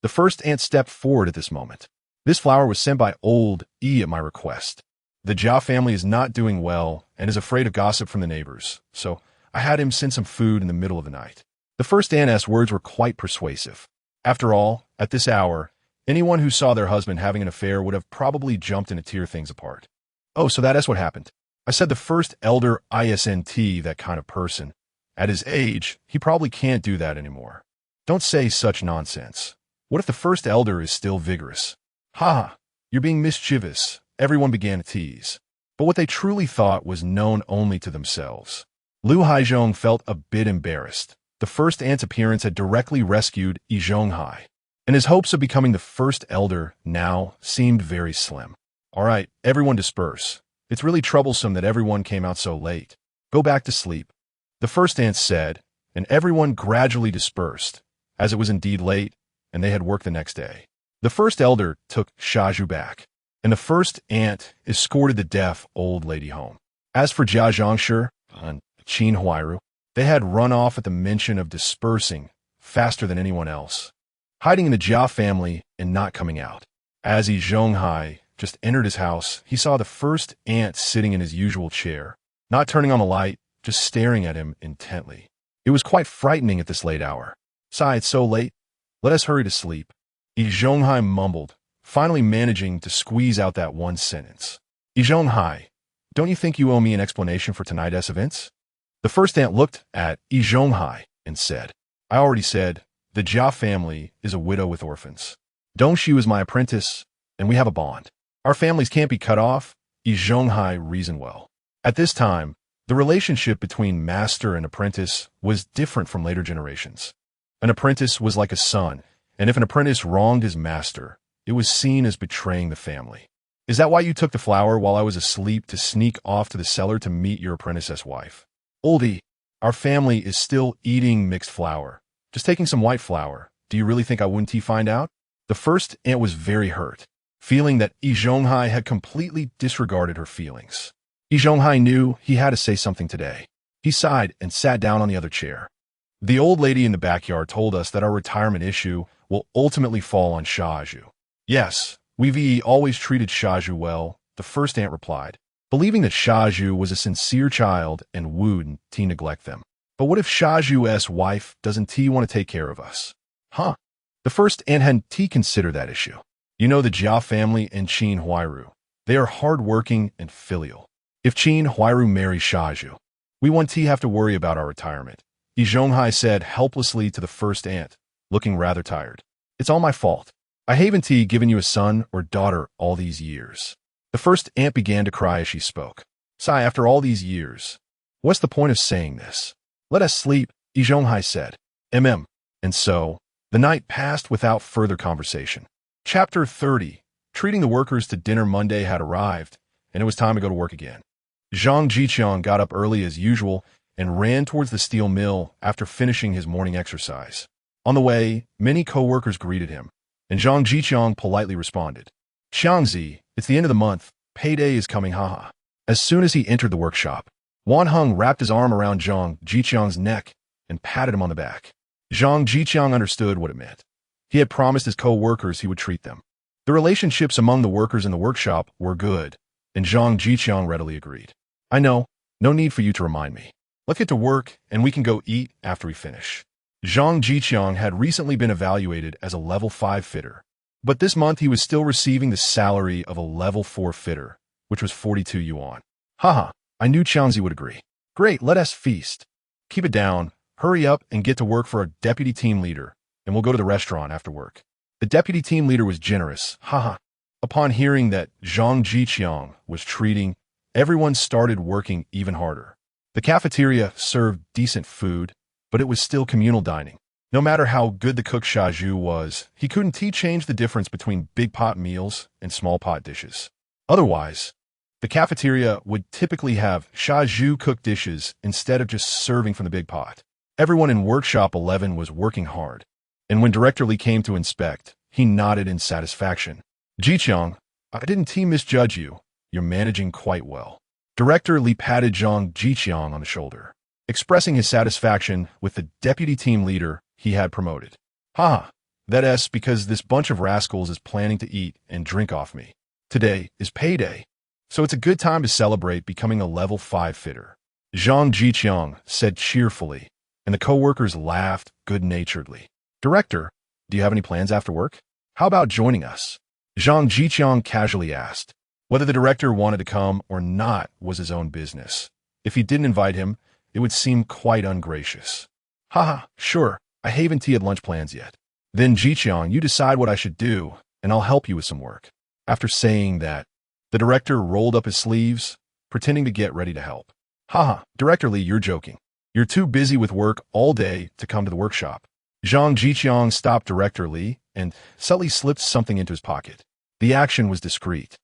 The first aunt stepped forward at this moment. This flower was sent by old E at my request. The Jia family is not doing well and is afraid of gossip from the neighbors, so I had him send some food in the middle of the night. The first aunt's words were quite persuasive. After all, at this hour, anyone who saw their husband having an affair would have probably jumped in to tear things apart. Oh, so that is what happened. I said the first elder isn't that kind of person. At his age, he probably can't do that anymore. Don't say such nonsense. What if the first elder is still vigorous? Ha! You're being mischievous. Everyone began to tease. But what they truly thought was known only to themselves. Lu Haizhong felt a bit embarrassed. The first aunt's appearance had directly rescued Zhang, and his hopes of becoming the first elder now seemed very slim. All right, everyone disperse. It's really troublesome that everyone came out so late. Go back to sleep. The first aunt said, and everyone gradually dispersed, as it was indeed late, and they had work the next day. The first elder took Siheyuan back, and the first aunt escorted the deaf old lady home. As for Jia Zhangshi and Qin Huairu, they had run off at the mention of dispersing faster than anyone else, hiding in the Jia family and not coming out. As Zhang just entered his house, he saw the first aunt sitting in his usual chair, not turning on the light, just staring at him intently. It was quite frightening at this late hour. Sigh, it's so late. Let us hurry to sleep. Zhang mumbled, finally managing to squeeze out that one sentence. Zhang, don't you think you owe me an explanation for tonight's events? The first aunt looked at Zhang and said, I already said, the Jia family is a widow with orphans. Dongshu is my apprentice, and we have a bond. Our families can't be cut off. Zhang reasoned well. At this time, the relationship between master and apprentice was different from later generations. An apprentice was like a son, and if an apprentice wronged his master, it was seen as betraying the family. Is that why you took the flour while I was asleep to sneak off to the cellar to meet your apprentice's wife? Oldie, our family is still eating mixed flour. Just taking some white flour. Do you really think I wouldn't find out? The first aunt was very hurt, feeling that Zhonghai had completely disregarded her feelings. Zhonghai knew he had to say something today. He sighed and sat down on the other chair. The old lady in the backyard told us that our retirement issue will ultimately fall on Shaju. Yes, we've always treated Shaju well, the first aunt replied, believing that Shaju was a sincere child and wouldn't neglect them. But what if Shaju's wife doesn't want to take care of us? Huh? The first aunt hadn't considered that issue. You know the Jia family and Qin Huairu. They are hard-working and filial. If Qin Huairu marries Shaju, we won't have to worry about our retirement, Zhonghai said helplessly to the first aunt, looking rather tired. It's all my fault. I haven't given you a son or daughter all these years. The first aunt began to cry as she spoke. Sigh, after all these years, what's the point of saying this? Let us sleep, Zhonghai said. And so, the night passed without further conversation. Chapter 30. Treating the workers to dinner. Monday had arrived, and it was time to go to work again. Zhang Zhiqiang got up early as usual and ran towards the steel mill after finishing his morning exercise. On the way, many co-workers greeted him, and Zhang Zhiqiang politely responded, Xiangzi, it's the end of the month. Payday is coming, haha. As soon as he entered the workshop, Wan Heng wrapped his arm around Zhang Zhiqiang's neck and patted him on the back. Zhang Zhiqiang understood what it meant. He had promised his co-workers he would treat them. The relationships among the workers in the workshop were good, and Zhang Zhiqiang readily agreed. I know, no need for you to remind me. Let's get to work, and we can go eat after we finish. Zhang Zhiqiang had recently been evaluated as a level 5 fitter, but this month he was still receiving the salary of a level 4 fitter, which was 42 yuan. Haha, I knew Xiangzi would agree. Great, let us feast. Keep it down, hurry up and get to work for our deputy team leader, and we'll go to the restaurant after work. The deputy team leader was generous, haha. Upon hearing that Zhang Zhiqiang was treating, everyone started working even harder. The cafeteria served decent food, but it was still communal dining. No matter how good the cook Shaju was, he couldn't change the difference between big pot meals and small pot dishes. Otherwise, the cafeteria would typically have Shaju cooked dishes instead of just serving from the big pot. Everyone in Workshop 11 was working hard, and when Director Li came to inspect, he nodded in satisfaction. Zhiqiang, I didn't misjudge you. You're managing quite well. Director Li patted Zhang Zhiqiang on the shoulder, expressing his satisfaction with the deputy team leader he had promoted. Haha, that's because this bunch of rascals is planning to eat and drink off me. Today is payday, so it's a good time to celebrate becoming a level 5 fitter. Zhang Zhiqiang said cheerfully, and the co-workers laughed good-naturedly. Director, do you have any plans after work? How about joining us? Zhang Zhiqiang casually asked. Whether the director wanted to come or not was his own business. If he didn't invite him, it would seem quite ungracious. Haha, sure, I haven't had lunch plans yet. Then Zhiqiang, you decide what I should do, and I'll help you with some work. After saying that, the director rolled up his sleeves, pretending to get ready to help. Haha, Director Li, you're joking. You're too busy with work all day to come to the workshop. Zhang Zhiqiang stopped Director Li and subtly slipped something into his pocket. The action was discreet,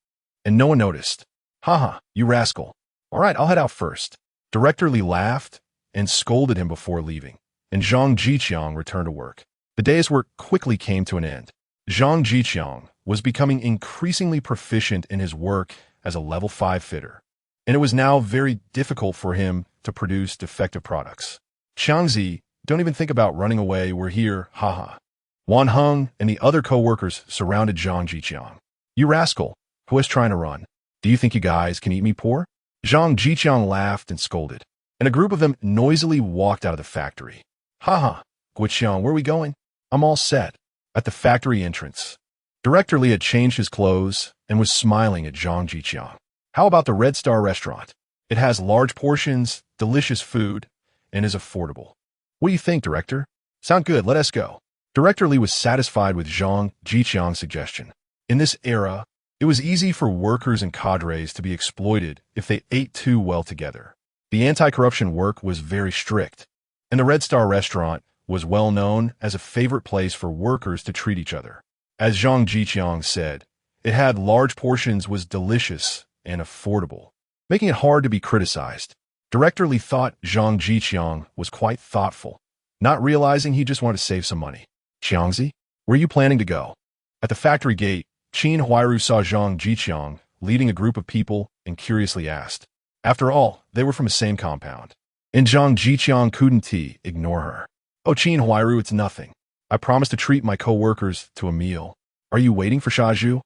and no one noticed. Haha, you rascal. All right, I'll head out first. Director Li laughed and scolded him before leaving, and Zhang Zhiqiang returned to work. The day's work quickly came to an end. Zhang Zhiqiang was becoming increasingly proficient in his work as a level 5 fitter, and it was now very difficult for him to produce defective products. Xiangzi, don't even think about running away, we're here, haha. Wan Heng and the other co-workers surrounded Zhang Zhiqiang. You rascal, who is trying to run? Do you think you guys can eat me poor? Zhang Zhiqiang laughed and scolded, and a group of them noisily walked out of the factory. Haha, Guiqiang, where are we going? I'm all set. At the factory entrance, Director Li had changed his clothes and was smiling at Zhang Zhiqiang. How about the Red Star restaurant? It has large portions, delicious food, and is affordable. What do you think, Director? Sound good, let us go. Director Li was satisfied with Zhang Zhiqiang's suggestion. In this era, it was easy for workers and cadres to be exploited if they ate too well together. The anti-corruption work was very strict, and the Red Star restaurant was well known as a favorite place for workers to treat each other. As Zhang Zhiqiang said, It had large portions, was delicious and affordable, making it hard to be criticized. Director Li thought Zhang Zhiqiang was quite thoughtful, not realizing he just wanted to save some money. Qiangzi, where are you planning to go? At the factory gate, Qin Huairu saw Zhang Zhiqiang leading a group of people and curiously asked. After all, they were from the same compound. And Zhang Zhiqiang couldn't ignore her. Oh, Qin Huairu, it's nothing. I promised to treat my co-workers to a meal. Are you waiting for Shaju?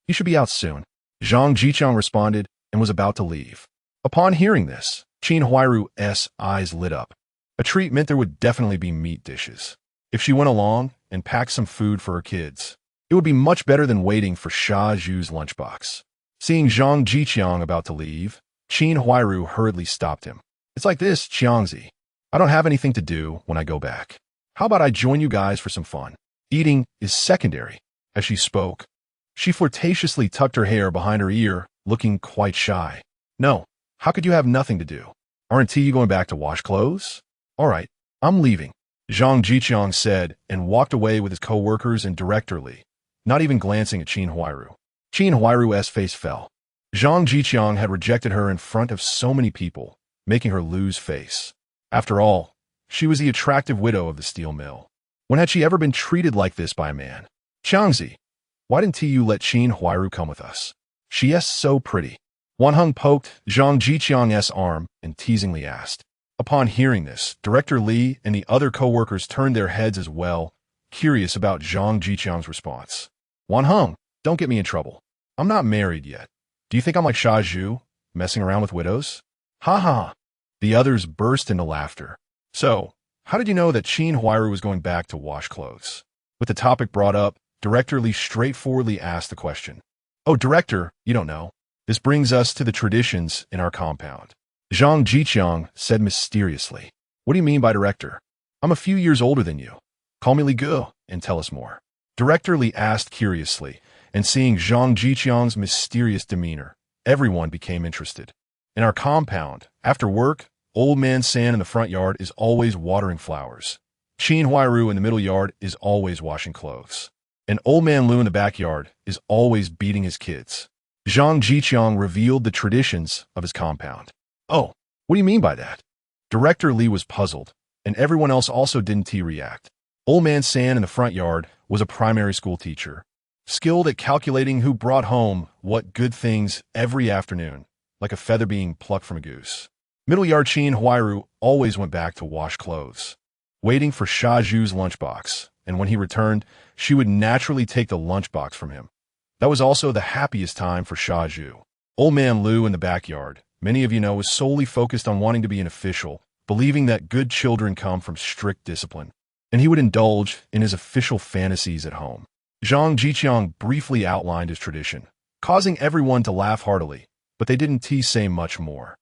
He should be out soon. Zhang Zhiqiang responded and was about to leave. Upon hearing this, Qin Huairu's eyes lit up. A treat meant there would definitely be meat dishes. If she went along and packed some food for her kids, it would be much better than waiting for Shaju's lunchbox. Seeing Zhang Zhiqiang about to leave, Qin Huairu hurriedly stopped him. It's like this, Qiangzi. I don't have anything to do when I go back. How about I join you guys for some fun? Eating is secondary. As she spoke, she flirtatiously tucked her hair behind her ear, looking quite shy. No, how could you have nothing to do? Aren't you going back to wash clothes? All right, I'm leaving, Zhang Zhiqiang said and walked away with his co-workers and Director Li, not even glancing at Qin Huairu. Qin Huairu's face fell. Zhang Zhiqiang had rejected her in front of so many people, making her lose face. After all, she was the attractive widow of the steel mill. When had she ever been treated like this by a man? Qiangzi, why didn't you let Qin Huairu come with us? She is so pretty. Wanheng poked Zhang Zhiqiang's arm and teasingly asked. Upon hearing this, Director Li and the other co-workers turned their heads as well, curious about Zhang Zhiqiang's response. Wanheng, don't get me in trouble. I'm not married yet. Do you think I'm like Shaju, messing around with widows? Ha ha. The others burst into laughter. So, how did you know that Qin Huairu was going back to wash clothes? With the topic brought up, Director Li straightforwardly asked the question. Oh, Director, you don't know. This brings us to the traditions in our compound. Zhang Zhiqiang said mysteriously. What do you mean by Director? I'm a few years older than you. Call me Li Gu and tell us more. Director Li asked curiously, and seeing Zhang Zhiqiang's mysterious demeanor, everyone became interested. In our compound, after work, Old Man San in the front yard is always watering flowers. Qin Huairu in the middle yard is always washing clothes. And Old Man Lu in the backyard is always beating his kids. Zhang Zhiqiang revealed the traditions of his compound. Oh, what do you mean by that? Director Li was puzzled, and everyone else also didn't react. Old Man San in the front yard was a primary school teacher, skilled at calculating who brought home what good things every afternoon, like a feather being plucked from a goose. Middle yard Qin Huairu always went back to wash clothes, waiting for Shaju's lunchbox, and when he returned, she would naturally take the lunchbox from him. That was also the happiest time for Shaju. Old Man Lu in the backyard, many of you know, was solely focused on wanting to be an official, believing that good children come from strict discipline, and he would indulge in his official fantasies at home. Zhang Zhiqiang briefly outlined his tradition, causing everyone to laugh heartily, but they didn't say much more.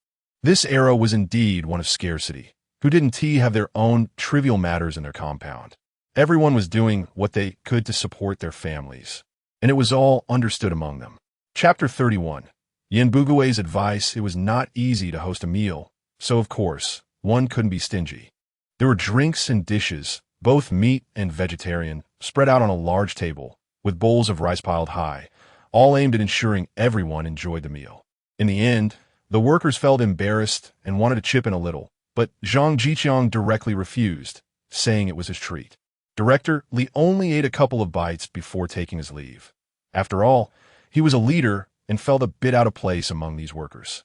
This era was indeed one of scarcity. Who didn't have their own trivial matters in their compound? Everyone was doing what they could to support their families, and it was all understood among them. Chapter 31. Yin Bugui's advice: it was not easy to host a meal, so of course, one couldn't be stingy. There were drinks and dishes, both meat and vegetarian, spread out on a large table, with bowls of rice piled high, all aimed at ensuring everyone enjoyed the meal. In the end, the workers felt embarrassed and wanted to chip in a little, but Zhang Zhiqiang directly refused, saying it was his treat. Director Li only ate a couple of bites before taking his leave. After all, he was a leader and felt a bit out of place among these workers.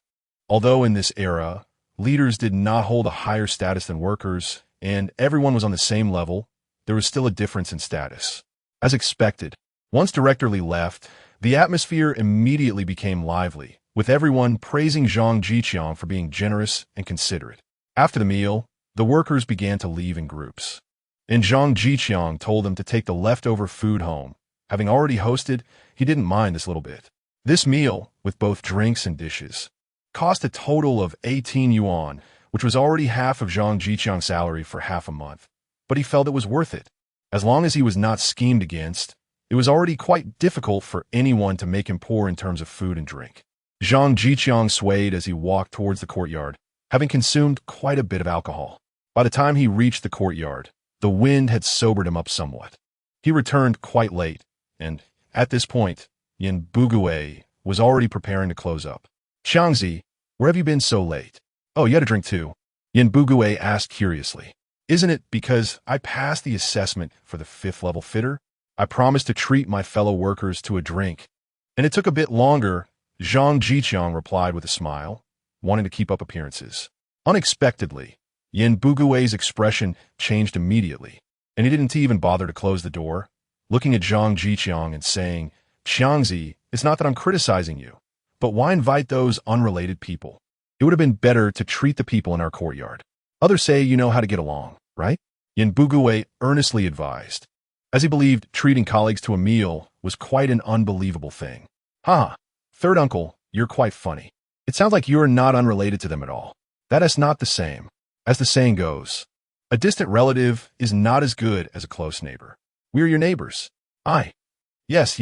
Although in this era, leaders did not hold a higher status than workers, and everyone was on the same level, there was still a difference in status. As expected, once Director Li left, the atmosphere immediately became lively, with everyone praising Zhang Zhiqiang for being generous and considerate. After the meal, the workers began to leave in groups, and Zhang Zhiqiang told them to take the leftover food home. Having already hosted, he didn't mind this little bit. This meal, with both drinks and dishes, cost a total of 18 yuan, which was already half of Zhang Zhiqiang's salary for half a month, but he felt it was worth it. As long as he was not schemed against, it was already quite difficult for anyone to make him poor in terms of food and drink. Zhang Zhiqiang swayed as he walked towards the courtyard, having consumed quite a bit of alcohol. By the time he reached the courtyard, the wind had sobered him up somewhat. He returned quite late, and, at this point, Yin Bugue was already preparing to close up. Xiangzi, where have you been so late? Oh, you had a drink too? Yin Bugue asked curiously. Isn't it because I passed the assessment for the 5th level fitter? I promised to treat my fellow workers to a drink. And it took a bit longer, Zhang Zhiqiang replied with a smile, wanting to keep up appearances. Unexpectedly, Yin Bugue's expression changed immediately, and he didn't even bother to close the door, looking at Zhang Zhiqiang and saying, Xiangzi, it's not that I'm criticizing you, but why invite those unrelated people? It would have been better to treat the people in our courtyard. Others say you know how to get along, right? Yin Bugue earnestly advised, as he believed treating colleagues to a meal was quite an unbelievable thing. Ha! Third uncle, you're quite funny. It sounds like you're not unrelated to them at all. That is not the same. As the saying goes, a distant relative is not as good as a close neighbor. We are your neighbors. Yes.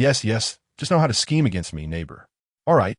Just know how to scheme against me, neighbor. All right.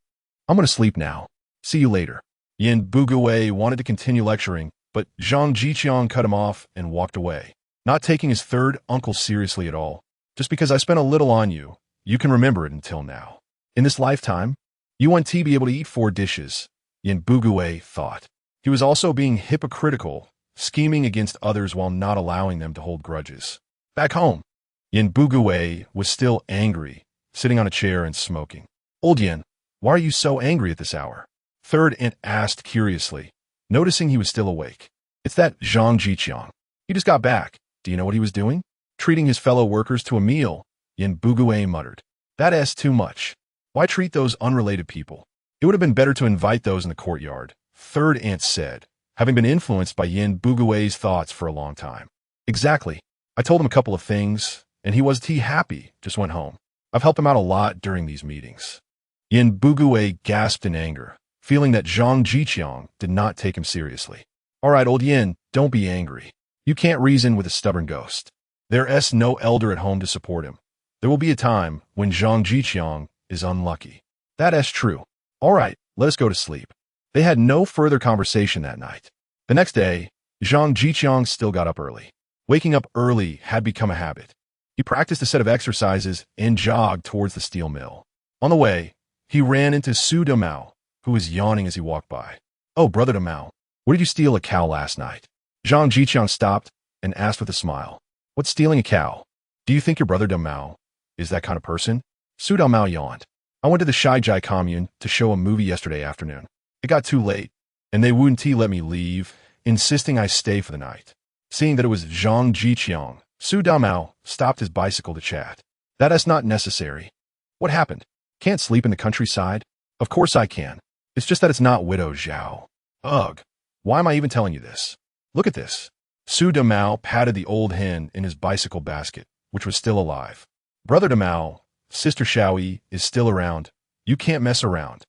I'm going to sleep now. See you later. Yin Bugue wanted to continue lecturing, but Zhang Zhiqiang cut him off and walked away, not taking his third uncle seriously at all. Just because I spent a little on you, you can remember it until now. In this lifetime, you won't be able to eat 4 dishes, Yin Bugue thought. He was also being hypocritical, scheming against others while not allowing them to hold grudges. Back home, Yin Bugue was still angry, sitting on a chair and smoking. Old Yin, why are you so angry at this hour? Third Aunt asked curiously, noticing he was still awake. It's that Zhang Zhiqiang. He just got back. Do you know what he was doing? Treating his fellow workers to a meal, Yin Bugue muttered. That's too much. Why treat those unrelated people? It would have been better to invite those in the courtyard, Third Aunt said, having been influenced by Yin Bugue's thoughts for a long time. Exactly. I told him a couple of things, and he was happy, just went home. I've helped him out a lot during these meetings. Yin Bugue gasped in anger, feeling that Zhang Zhiqiang did not take him seriously. All right, old Yin, don't be angry. You can't reason with a stubborn ghost. There's no elder at home to support him. There will be a time when Zhang Zhiqiang is unlucky. That's true. All right, let us go to sleep. They had no further conversation that night. The next day, Zhang Zhiqiang still got up early. Waking up early had become a habit. He practiced a set of exercises and jogged towards the steel mill. On the way, he ran into Su Damao, who was yawning as he walked by. Oh, brother Damao, where did you steal a cow last night? Zhang Zhiqiang stopped and asked with a smile. What's stealing a cow? Do you think your brother Damao is that kind of person? Su Damao yawned. I went to the Siheyuan commune to show a movie yesterday afternoon. It got too late, and they wouldn't let me leave, insisting I stay for the night. Seeing that it was Zhang Zhiqiang, Su Damao stopped his bicycle to chat. That's not necessary. What happened? Can't sleep in the countryside? Of course I can. It's just that it's not Widow Zhao. Ugh. Why am I even telling you this? Look at this. Su Damao patted the old hen in his bicycle basket, which was still alive. Brother Damao, Sister Xiaoyi is still around. You can't mess around.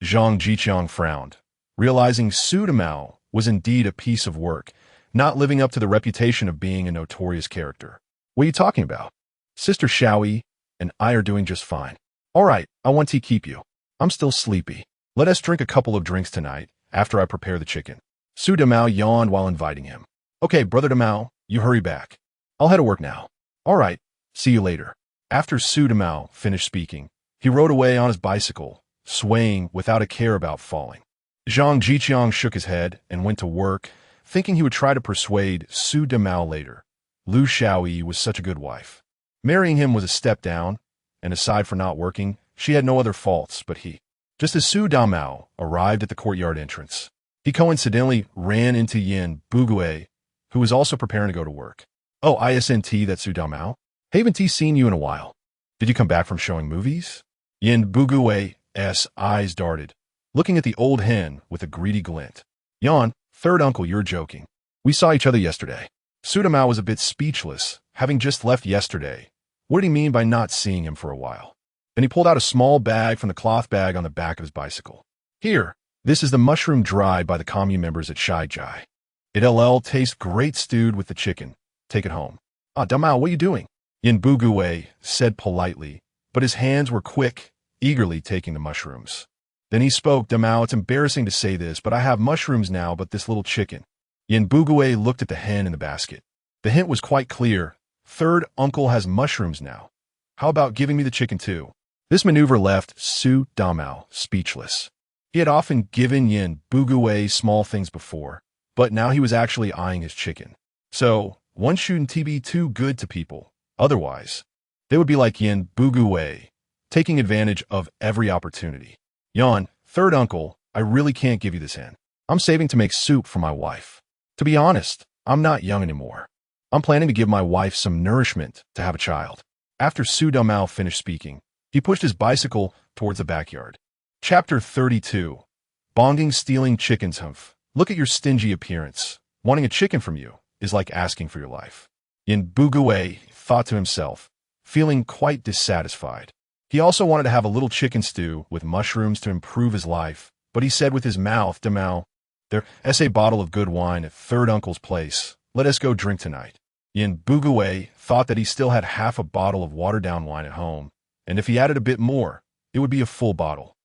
Zhang Zhiqiang frowned, realizing Su Damao was indeed a piece of work, not living up to the reputation of being a notorious character. What are you talking about? Sister Xiaoyi and I are doing just fine. All right, I want to keep you. I'm still sleepy. Let us drink a couple of drinks tonight after I prepare the chicken. Su Damao yawned while inviting him. Okay, brother Damao, you hurry back. I'll head to work now. All right, see you later. After Su Damao finished speaking, he rode away on his bicycle, swaying without a care about falling. Zhang Zhiqiang shook his head and went to work, thinking he would try to persuade Su Damao later. Lu Xiaoyi was such a good wife. Marrying him was a step down, and aside from not working, she had no other faults but he. Just as Su Damao arrived at the courtyard entrance, he coincidentally ran into Yin Bugue, who was also preparing to go to work. Oh, ISNT, that's Su Damao? Haven't seen you in a while. Did you come back from showing movies? Yin Bugue's eyes darted, looking at the old hen with a greedy glint. Yan, third uncle, you're joking. We saw each other yesterday. Su Damao was a bit speechless, having just left yesterday. What did he mean by not seeing him for a while? Then he pulled out a small bag from the cloth bag on the back of his bicycle. Here, this is the mushroom dried by the commune members at Siheyuan. It'll taste great stewed with the chicken. Take it home. Ah, Damao, what are you doing? Yin Bugue said politely, but his hands were quick, eagerly taking the mushrooms. Then he spoke. Damao, it's embarrassing to say this, but I have mushrooms now, but this little chicken. Yin Bugue looked at the hen in the basket. The hint was quite clear. Third uncle has mushrooms now. How about giving me the chicken too? This maneuver left Su Damao speechless. He had often given Yin Buguwei small things before, but now he was actually eyeing his chicken. So, one shouldn't be too good to people. Otherwise, they would be like Yin Buguwei, taking advantage of every opportunity. Yan, third uncle, I really can't give you this hand. I'm saving to make soup for my wife. To be honest, I'm not young anymore. I'm planning to give my wife some nourishment to have a child. After Su Damao finished speaking, he pushed his bicycle towards the backyard. Chapter 32. Bonging stealing chickens. Humph. Look at your stingy appearance. Wanting a chicken from you is like asking for your life. Yin Buguwei thought to himself, feeling quite dissatisfied. He also wanted to have a little chicken stew with mushrooms to improve his life, but he said with his mouth, Damao, there's a bottle of good wine at third uncle's place. Let us go drink tonight. Yin Buguwei thought that he still had half a bottle of watered-down wine at home, and if he added a bit more, it would be a full bottle.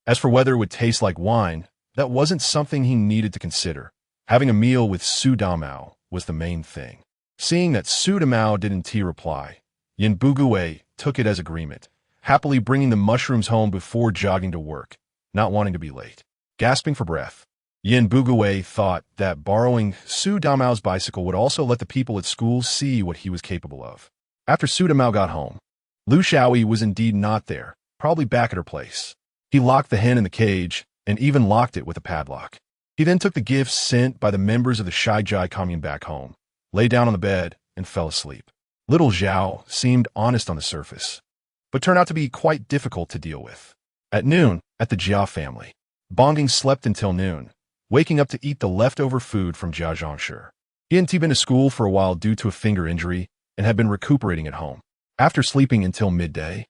As for whether it would taste like wine, that wasn't something he needed to consider. Having a meal with Su Damao was the main thing. Seeing that Su Damao didn't reply, Yin Buguwei took it as agreement, happily bringing the mushrooms home before jogging to work, not wanting to be late. Gasping for breath, Yin Buguwei thought that borrowing Su Damao's bicycle would also let the people at school see what he was capable of. After Su Damao got home, Lu Xiaoyi was indeed not there, probably back at her place. He locked the hen in the cage and even locked it with a padlock. He then took the gifts sent by the members of the Shijai commune back home, lay down on the bed, and fell asleep. Little Zhao seemed honest on the surface, but turned out to be quite difficult to deal with. At noon, at the Jia family, Bonging slept until noon, waking up to eat the leftover food from Jia Zhangshi. He hadn't been to school for a while due to a finger injury and had been recuperating at home. After sleeping until midday,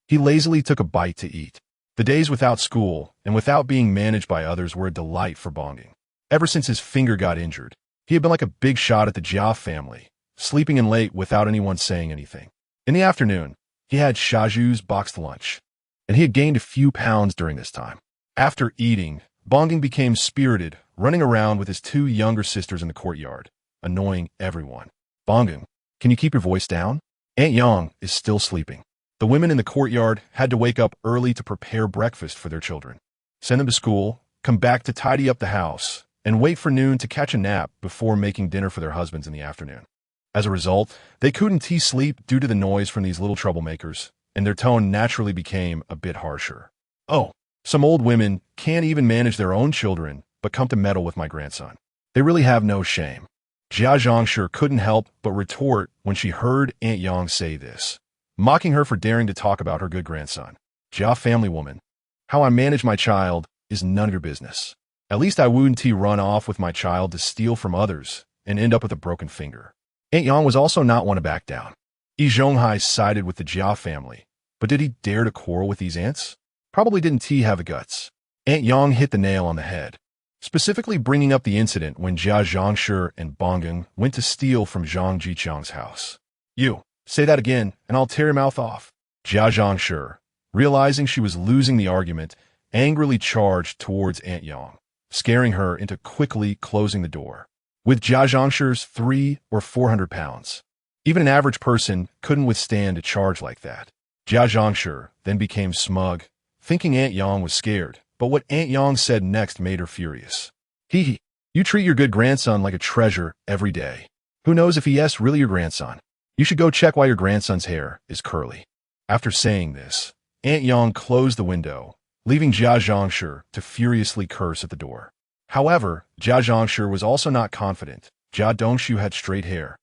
he lazily took a bite to eat. The days without school and without being managed by others were a delight for Bonging. Ever since his finger got injured, he had been like a big shot at the Jia family, sleeping in late without anyone saying anything. In the afternoon, he had Shaju's boxed lunch, and he had gained a few pounds during this time. After eating, Bonging became spirited, running around with his two younger sisters in the courtyard, annoying everyone. Bonging, can you keep your voice down? Aunt Yang is still sleeping. The women in the courtyard had to wake up early to prepare breakfast for their children, send them to school, come back to tidy up the house, and wait for noon to catch a nap before making dinner for their husbands in the afternoon. As a result, they couldn't sleep due to the noise from these little troublemakers, and their tone naturally became a bit harsher. Oh, some old women can't even manage their own children, but come to meddle with my grandson. They really have no shame. Jia Zhangshi couldn't help but retort when she heard Aunt Yang say this, mocking her for daring to talk about her good grandson. Jia family woman, how I manage my child is none of your business. At least I wouldn't run off with my child to steal from others and end up with a broken finger. Aunt Yang was also not one to back down. Yi Zhonghai sided with the Jia family, but did he dare to quarrel with these aunts? Probably didn't have the guts. Aunt Yang hit the nail on the head, specifically bringing up the incident when Jia Zhangshi and Bonging went to steal from Zhang Zhiqiang's house. You, say that again, and I'll tear your mouth off. Jia Zhangshi, realizing she was losing the argument, angrily charged towards Aunt Yang, scaring her into quickly closing the door. With Jia Zhangshi's 300 or 400 pounds, even an average person couldn't withstand a charge like that. Jia Zhangshi then became smug, thinking Aunt Yang was scared, but what Aunt Yang said next made her furious. Hee, you treat your good grandson like a treasure every day. Who knows if he is really your grandson? You should go check why your grandson's hair is curly. After saying this, Aunt Yang closed the window, leaving Jia Zhangshi to furiously curse at the door. However, Jia Zhangshi was also not confident. Jia Dongshu had straight hair.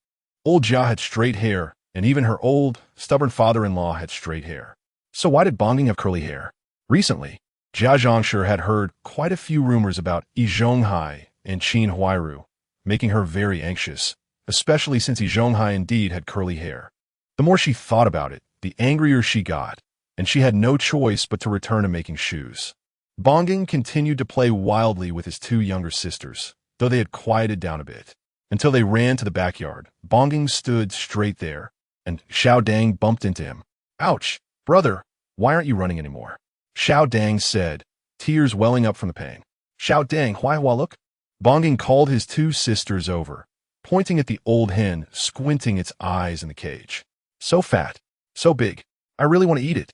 Old Jia had straight hair, and even her old, stubborn father-in-law had straight hair. So why did Bonging have curly hair? Recently, Jia Zhangshi had heard quite a few rumors about Yi Zhonghai and Qin Huairu, making her very anxious, especially since Yi Zhonghai indeed had curly hair. The more she thought about it, the angrier she got, and she had no choice but to return to making shoes. Bonging continued to play wildly with his two younger sisters, though they had quieted down a bit. Until they ran to the backyard, Bonging stood straight there, and Xiao Dang bumped into him. Ouch, brother, why aren't you running anymore? Xiao Dang said, tears welling up from the pain. Xiao Dang, why look? Bonging called his two sisters over, pointing at the old hen, squinting its eyes in the cage. So fat, so big, I really want to eat it.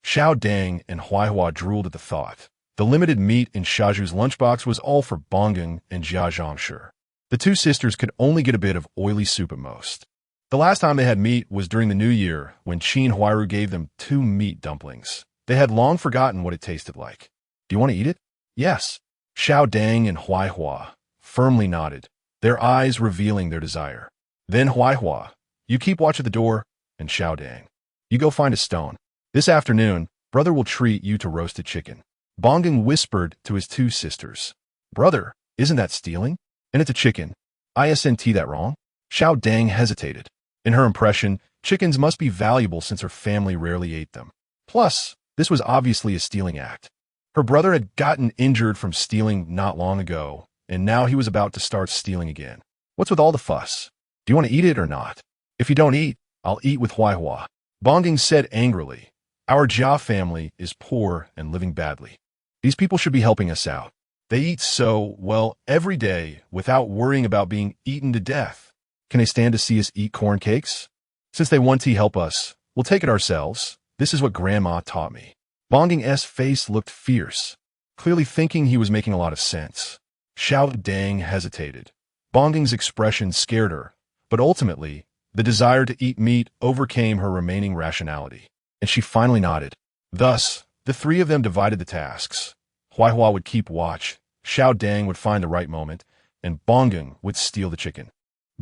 Xiao Dang and Huaihua drooled at the thought. The limited meat in Shaju's lunchbox was all for Bonggeng and Jia Zhangshi. The two sisters could only get a bit of oily soup at most. The last time they had meat was during the New Year when Qin Huairu gave them 2 meat dumplings. They had long forgotten what it tasted like. Do you want to eat it? Yes. Xiao Dang and Huaihua firmly nodded, their eyes revealing their desire. Then Huaihua, you keep watch at the door, and Xiao Dang, you go find a stone. This afternoon, brother will treat you to roasted chicken. Bonggeng whispered to his 2 sisters. Brother, isn't that stealing? And it's a chicken. Isn't that wrong? Xiao Dang hesitated. In her impression, chickens must be valuable since her family rarely ate them. Plus, this was obviously a stealing act. Her brother had gotten injured from stealing not long ago, and now he was about to start stealing again. What's with all the fuss? Do you want to eat it or not? If you don't eat, I'll eat with Huaihua. Bonggeng said angrily. Our Jia family is poor and living badly. These people should be helping us out. They eat so, well, every day without worrying about being eaten to death. Can they stand to see us eat corn cakes? Since they want to help us, we'll take it ourselves. This is what Grandma taught me. Bonggeng's face looked fierce, clearly thinking he was making a lot of sense. Xiao Dang hesitated. Bonggeng's expression scared her, but ultimately, the desire to eat meat overcame her remaining rationality, and she finally nodded. Thus, the 3 of them divided the tasks. Huaihua would keep watch, Xiao Dang would find the right moment, and Bonggeng would steal the chicken.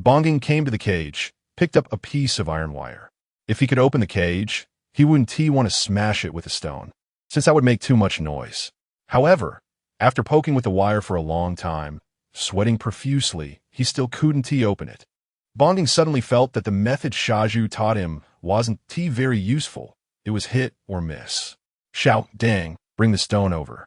Bonggeng came to the cage, picked up a piece of iron wire. If he could open the cage, he wouldn't want to smash it with a stone, since that would make too much noise. However, after poking with the wire for a long time, sweating profusely, he still couldn't open it. Bonggeng suddenly felt that the method Shaju taught him wasn't very useful. It was hit or miss. Xiao Dang, bring the stone over.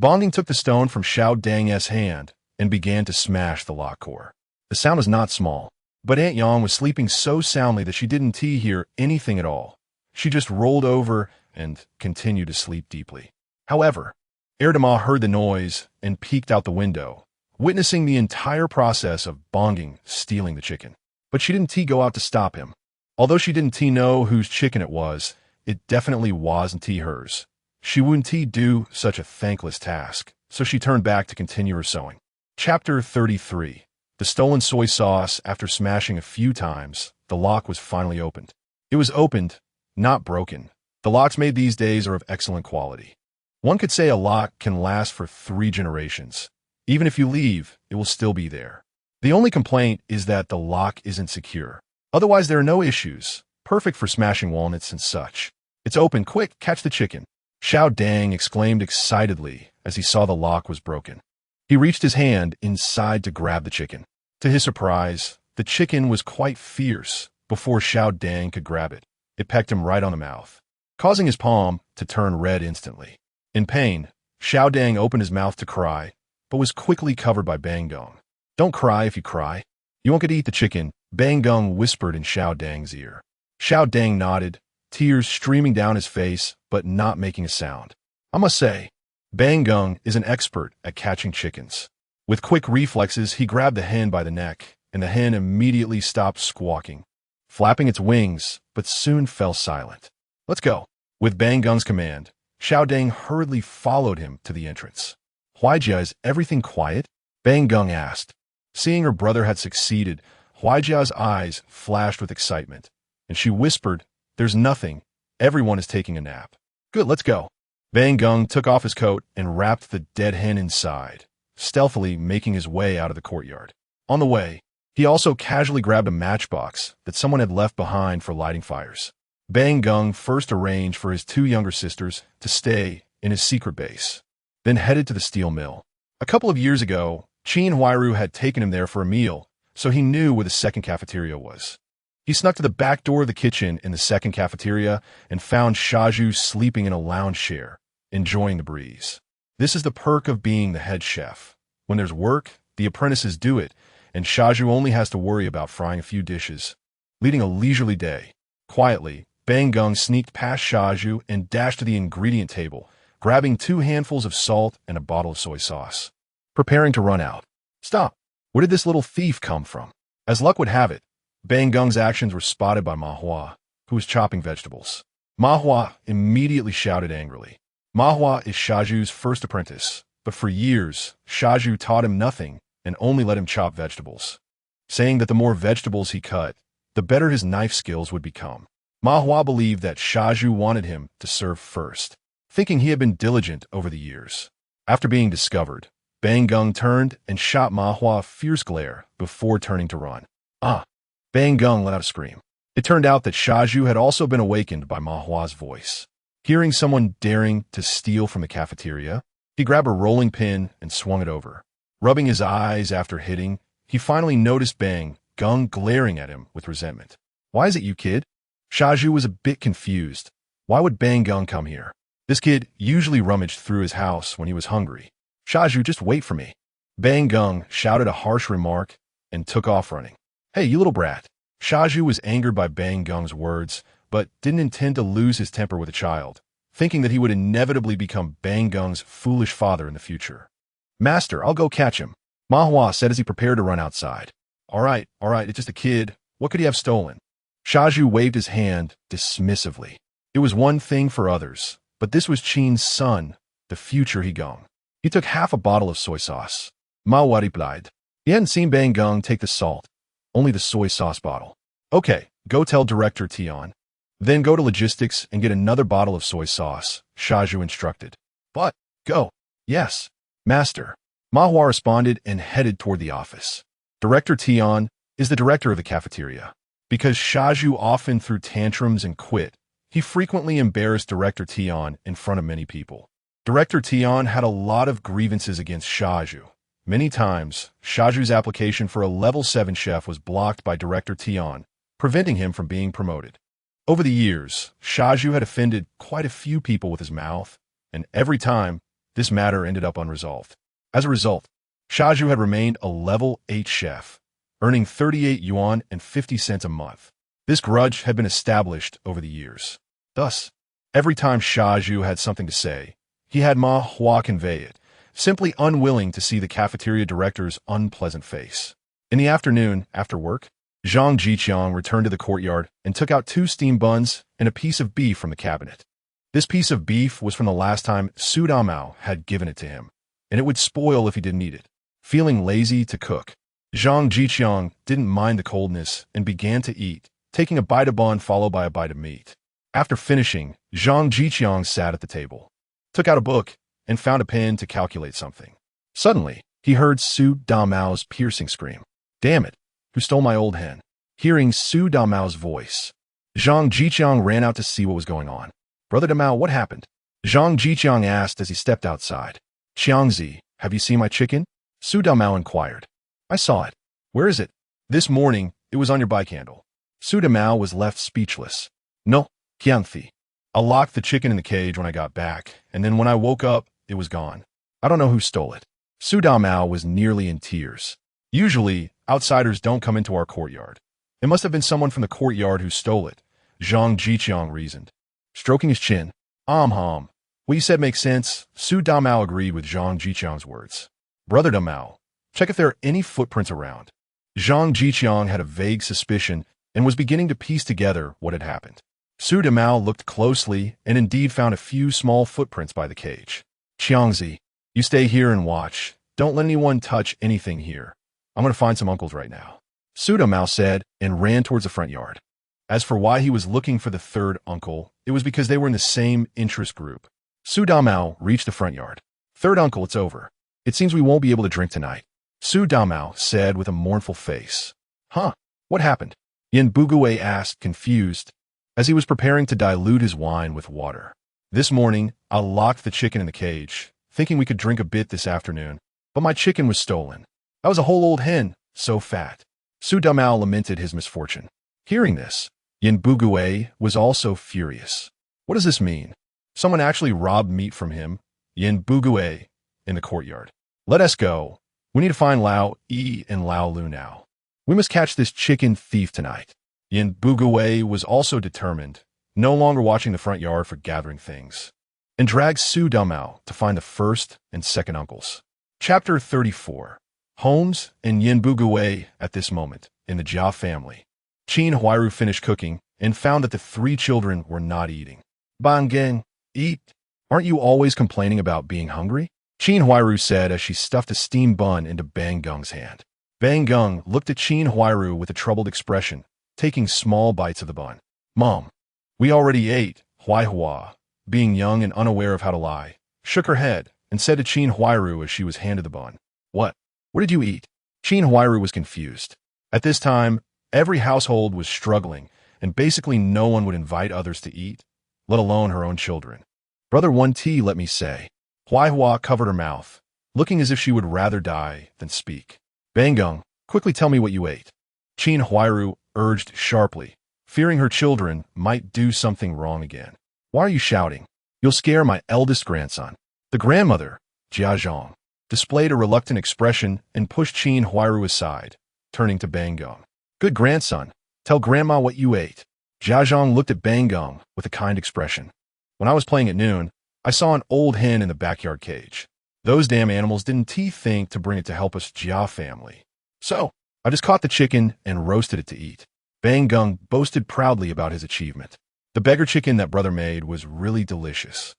Bonggeng took the stone from Xiao Dang's hand and began to smash the lock core. The sound was not small, but Aunt Yang was sleeping so soundly that she didn't hear anything at all. She just rolled over and continued to sleep deeply. However, Erdema heard the noise and peeked out the window, witnessing the entire process of Bonggeng stealing the chicken. But she didn't go out to stop him. Although she didn't know whose chicken it was, it definitely wasn't hers. She wouldn't do such a thankless task, so she turned back to continue her sewing. Chapter 33. The stolen soy sauce. After smashing a few times, the lock was finally opened. It was opened, not broken. The locks made these days are of excellent quality. One could say a lock can last for 3 generations. Even if you leave, it will still be there. The only complaint is that the lock isn't secure. Otherwise, there are no issues. Perfect for smashing walnuts and such. It's open, quick, catch the chicken. Xiao Dang exclaimed excitedly as he saw the lock was broken. He reached his hand inside to grab the chicken. To his surprise, the chicken was quite fierce. Before Xiao Dang could grab it, it pecked him right on the mouth, causing his palm to turn red instantly. In pain, Xiao Dang opened his mouth to cry, but was quickly covered by Bonggeng. Don't cry if you cry. You won't get to eat the chicken, Bonggeng whispered in Xiao Dang's ear. Xiao Dang nodded, tears streaming down his face, but not making a sound. I must say, Bonggeng is an expert at catching chickens. With quick reflexes, he grabbed the hen by the neck, and the hen immediately stopped squawking, flapping its wings, but soon fell silent. Let's go. With Bonggeng's command, Xiao Dang hurriedly followed him to the entrance. Huaijia, is everything quiet? Bonggeng asked. Seeing her brother had succeeded, Huaijia's eyes flashed with excitement, and she whispered, There's nothing. Everyone is taking a nap. Good, let's go. Bonggeng took off his coat and wrapped the dead hen inside, stealthily making his way out of the courtyard. On the way, he also casually grabbed a matchbox that someone had left behind for lighting fires. Bonggeng first arranged for his 2 younger sisters to stay in his secret base, then headed to the steel mill. A couple of years ago, Qin Huairu had taken him there for a meal, so he knew where the second cafeteria was. He snuck to the back door of the kitchen in the second cafeteria and found Shaju sleeping in a lounge chair, enjoying the breeze. This is the perk of being the head chef. When there's work, the apprentices do it, and Shaju only has to worry about frying a few dishes, leading a leisurely day. Quietly, Bonggeng sneaked past Shaju and dashed to the ingredient table, grabbing 2 handfuls of salt and a bottle of soy sauce. Preparing to run out. Stop! Where did this little thief come from? As luck would have it, Bonggeng's actions were spotted by Ma Hua, who was chopping vegetables. Ma Hua immediately shouted angrily. Ma Hua is Shaju's first apprentice, but for years, Shaju taught him nothing and only let him chop vegetables, saying that the more vegetables he cut, the better his knife skills would become. Ma Hua believed that Shaju wanted him to serve first, thinking he had been diligent over the years. After being discovered, Bang Gung turned and shot Ma Hua a fierce glare before turning to run. Ah! Bang Gung let out a scream. It turned out that Shaju had also been awakened by Ma Hua's voice. Hearing someone daring to steal from the cafeteria, he grabbed a rolling pin and swung it over. Rubbing his eyes after hitting, he finally noticed Bang Gung glaring at him with resentment. "Why is it you, kid?" Shaju was a bit confused. Why would Bang Gung come here? This kid usually rummaged through his house when he was hungry. "Shaju, just wait for me." Bang Gung shouted a harsh remark and took off running. "Hey, you little brat." Shaju was angered by Bang Gung's words, but didn't intend to lose his temper with a child, thinking that he would inevitably become Bang Gung's foolish father in the future. "Master, I'll go catch him," Ma Hua said as he prepared to run outside. All right, it's just a kid. What could he have stolen?" Shaju waved his hand dismissively. It was one thing for others, but this was Qin's son, the future Hegung. He took half a bottle of soy sauce. Ma Hua replied. He hadn't seen Bang Gung take the salt, only the soy sauce bottle. "Okay, go tell Director Tian. Then go to logistics and get another bottle of soy sauce," Shaju instructed. "But, go." "Yes, master." Ma Hua responded and headed toward the office. Director Tian is the director of the cafeteria. Because Shaju often threw tantrums and quit, he frequently embarrassed Director Tian in front of many people. Director Tian had a lot of grievances against Shaju. Many times, Shaju's application for a level 7 chef was blocked by Director Tian, preventing him from being promoted. Over the years, Shaju had offended quite a few people with his mouth, and every time, this matter ended up unresolved. As a result, Shaju had remained a level 8 chef, earning 38 yuan and 50 cents a month. This grudge had been established over the years. Thus, every time Shaju had something to say, he had Ma Hua convey it, simply unwilling to see the cafeteria director's unpleasant face. In the afternoon, after work, Zhang Zhiqiang returned to the courtyard and took out 2 steamed buns and a piece of beef from the cabinet. This piece of beef was from the last time Su Damao had given it to him, and it would spoil if he didn't eat it. Feeling lazy to cook, Zhang Zhiqiang didn't mind the coldness and began to eat, taking a bite of bun followed by a bite of meat. After finishing, Zhang Zhiqiang sat at the table, took out a book, and found a pen to calculate something. Suddenly, he heard Su Damao's piercing scream. "Damn it! Who stole my old hen?" Hearing Su Damao's voice, Zhang Zhiqiang ran out to see what was going on. "Brother Damao, what happened?" Zhang Zhiqiang asked as he stepped outside. "Qiangzi, have you seen my chicken?" Su Damao inquired. "I saw it. Where is it?" "This morning, it was on your bike handle." Su Damao was left speechless. "No, Qiangzi. I locked the chicken in the cage when I got back, and then when I woke up, it was gone. I don't know who stole it." Su Damao was nearly in tears. "Usually, outsiders don't come into our courtyard. It must have been someone from the courtyard who stole it," Zhang Zhiqiang reasoned. Stroking his chin, What you said makes sense." Su Damao agreed with Zhang Zhiqiang's words. "Brother Damao, check if there are any footprints around." Zhang Zhiqiang had a vague suspicion and was beginning to piece together what had happened. Su Damao looked closely and indeed found a few small footprints by the cage. "Qiangzi, you stay here and watch. Don't let anyone touch anything here. I'm going to find some uncles right now," Su Damao said and ran towards the front yard. As for why he was looking for the third uncle, it was because they were in the same interest group. Su Damao reached the front yard. "Third uncle, it's over. It seems we won't be able to drink tonight," Su Damao said with a mournful face. "Huh? What happened?" Yin Bugue asked, confused, as he was preparing to dilute his wine with water. "This morning, I locked the chicken in the cage, thinking we could drink a bit this afternoon, but my chicken was stolen. I was a whole old hen, so fat." Su Damao lamented his misfortune. Hearing this, Yin Bugue was also furious. "What does this mean? Someone actually robbed meat from him, Yin Bugue, in the courtyard. Let us go. We need to find Lao Yi and Lao Lu now. We must catch this chicken thief tonight." Yin Bugue was also determined, no longer watching the front yard for gathering things, and dragged Su Damao to find the first and second uncles. Chapter 34. Holmes and Yin Bugue at this moment in the Jia family. Qin Huairu finished cooking and found that the 3 children were not eating. Bangeng, eat. Aren't you always complaining about being hungry? Qin Huairu said as she stuffed a steamed bun into Bang Gung's hand. Bang Gung looked at Qin Huairu with a troubled expression, taking small bites of the bun. Mom, we already ate, Huaihua, being young and unaware of how to lie, shook her head and said to Qin Huairu as she was handed the bun. What? What did you eat? Qin Huairu was confused. At this time, every household was struggling, and basically no one would invite others to eat, let alone her own children. Brother 1T, let me say. Huaihua covered her mouth, looking as if she would rather die than speak. Bang Gung, quickly tell me what you ate. Qin Huairu urged sharply, fearing her children might do something wrong again. Why are you shouting? You'll scare my eldest grandson. The grandmother, Jia Zhang, displayed a reluctant expression and pushed Qin Huairu aside, turning to Bang Gung. Good grandson, tell grandma what you ate. Jia Zhang looked at Bang Gung with a kind expression. When I was playing at noon, I saw an old hen in the backyard cage. Those damn animals didn't think to bring it to help us Jia family. So, I just caught the chicken and roasted it to eat. Bang Gung boasted proudly about his achievement. The beggar chicken that brother made was really delicious.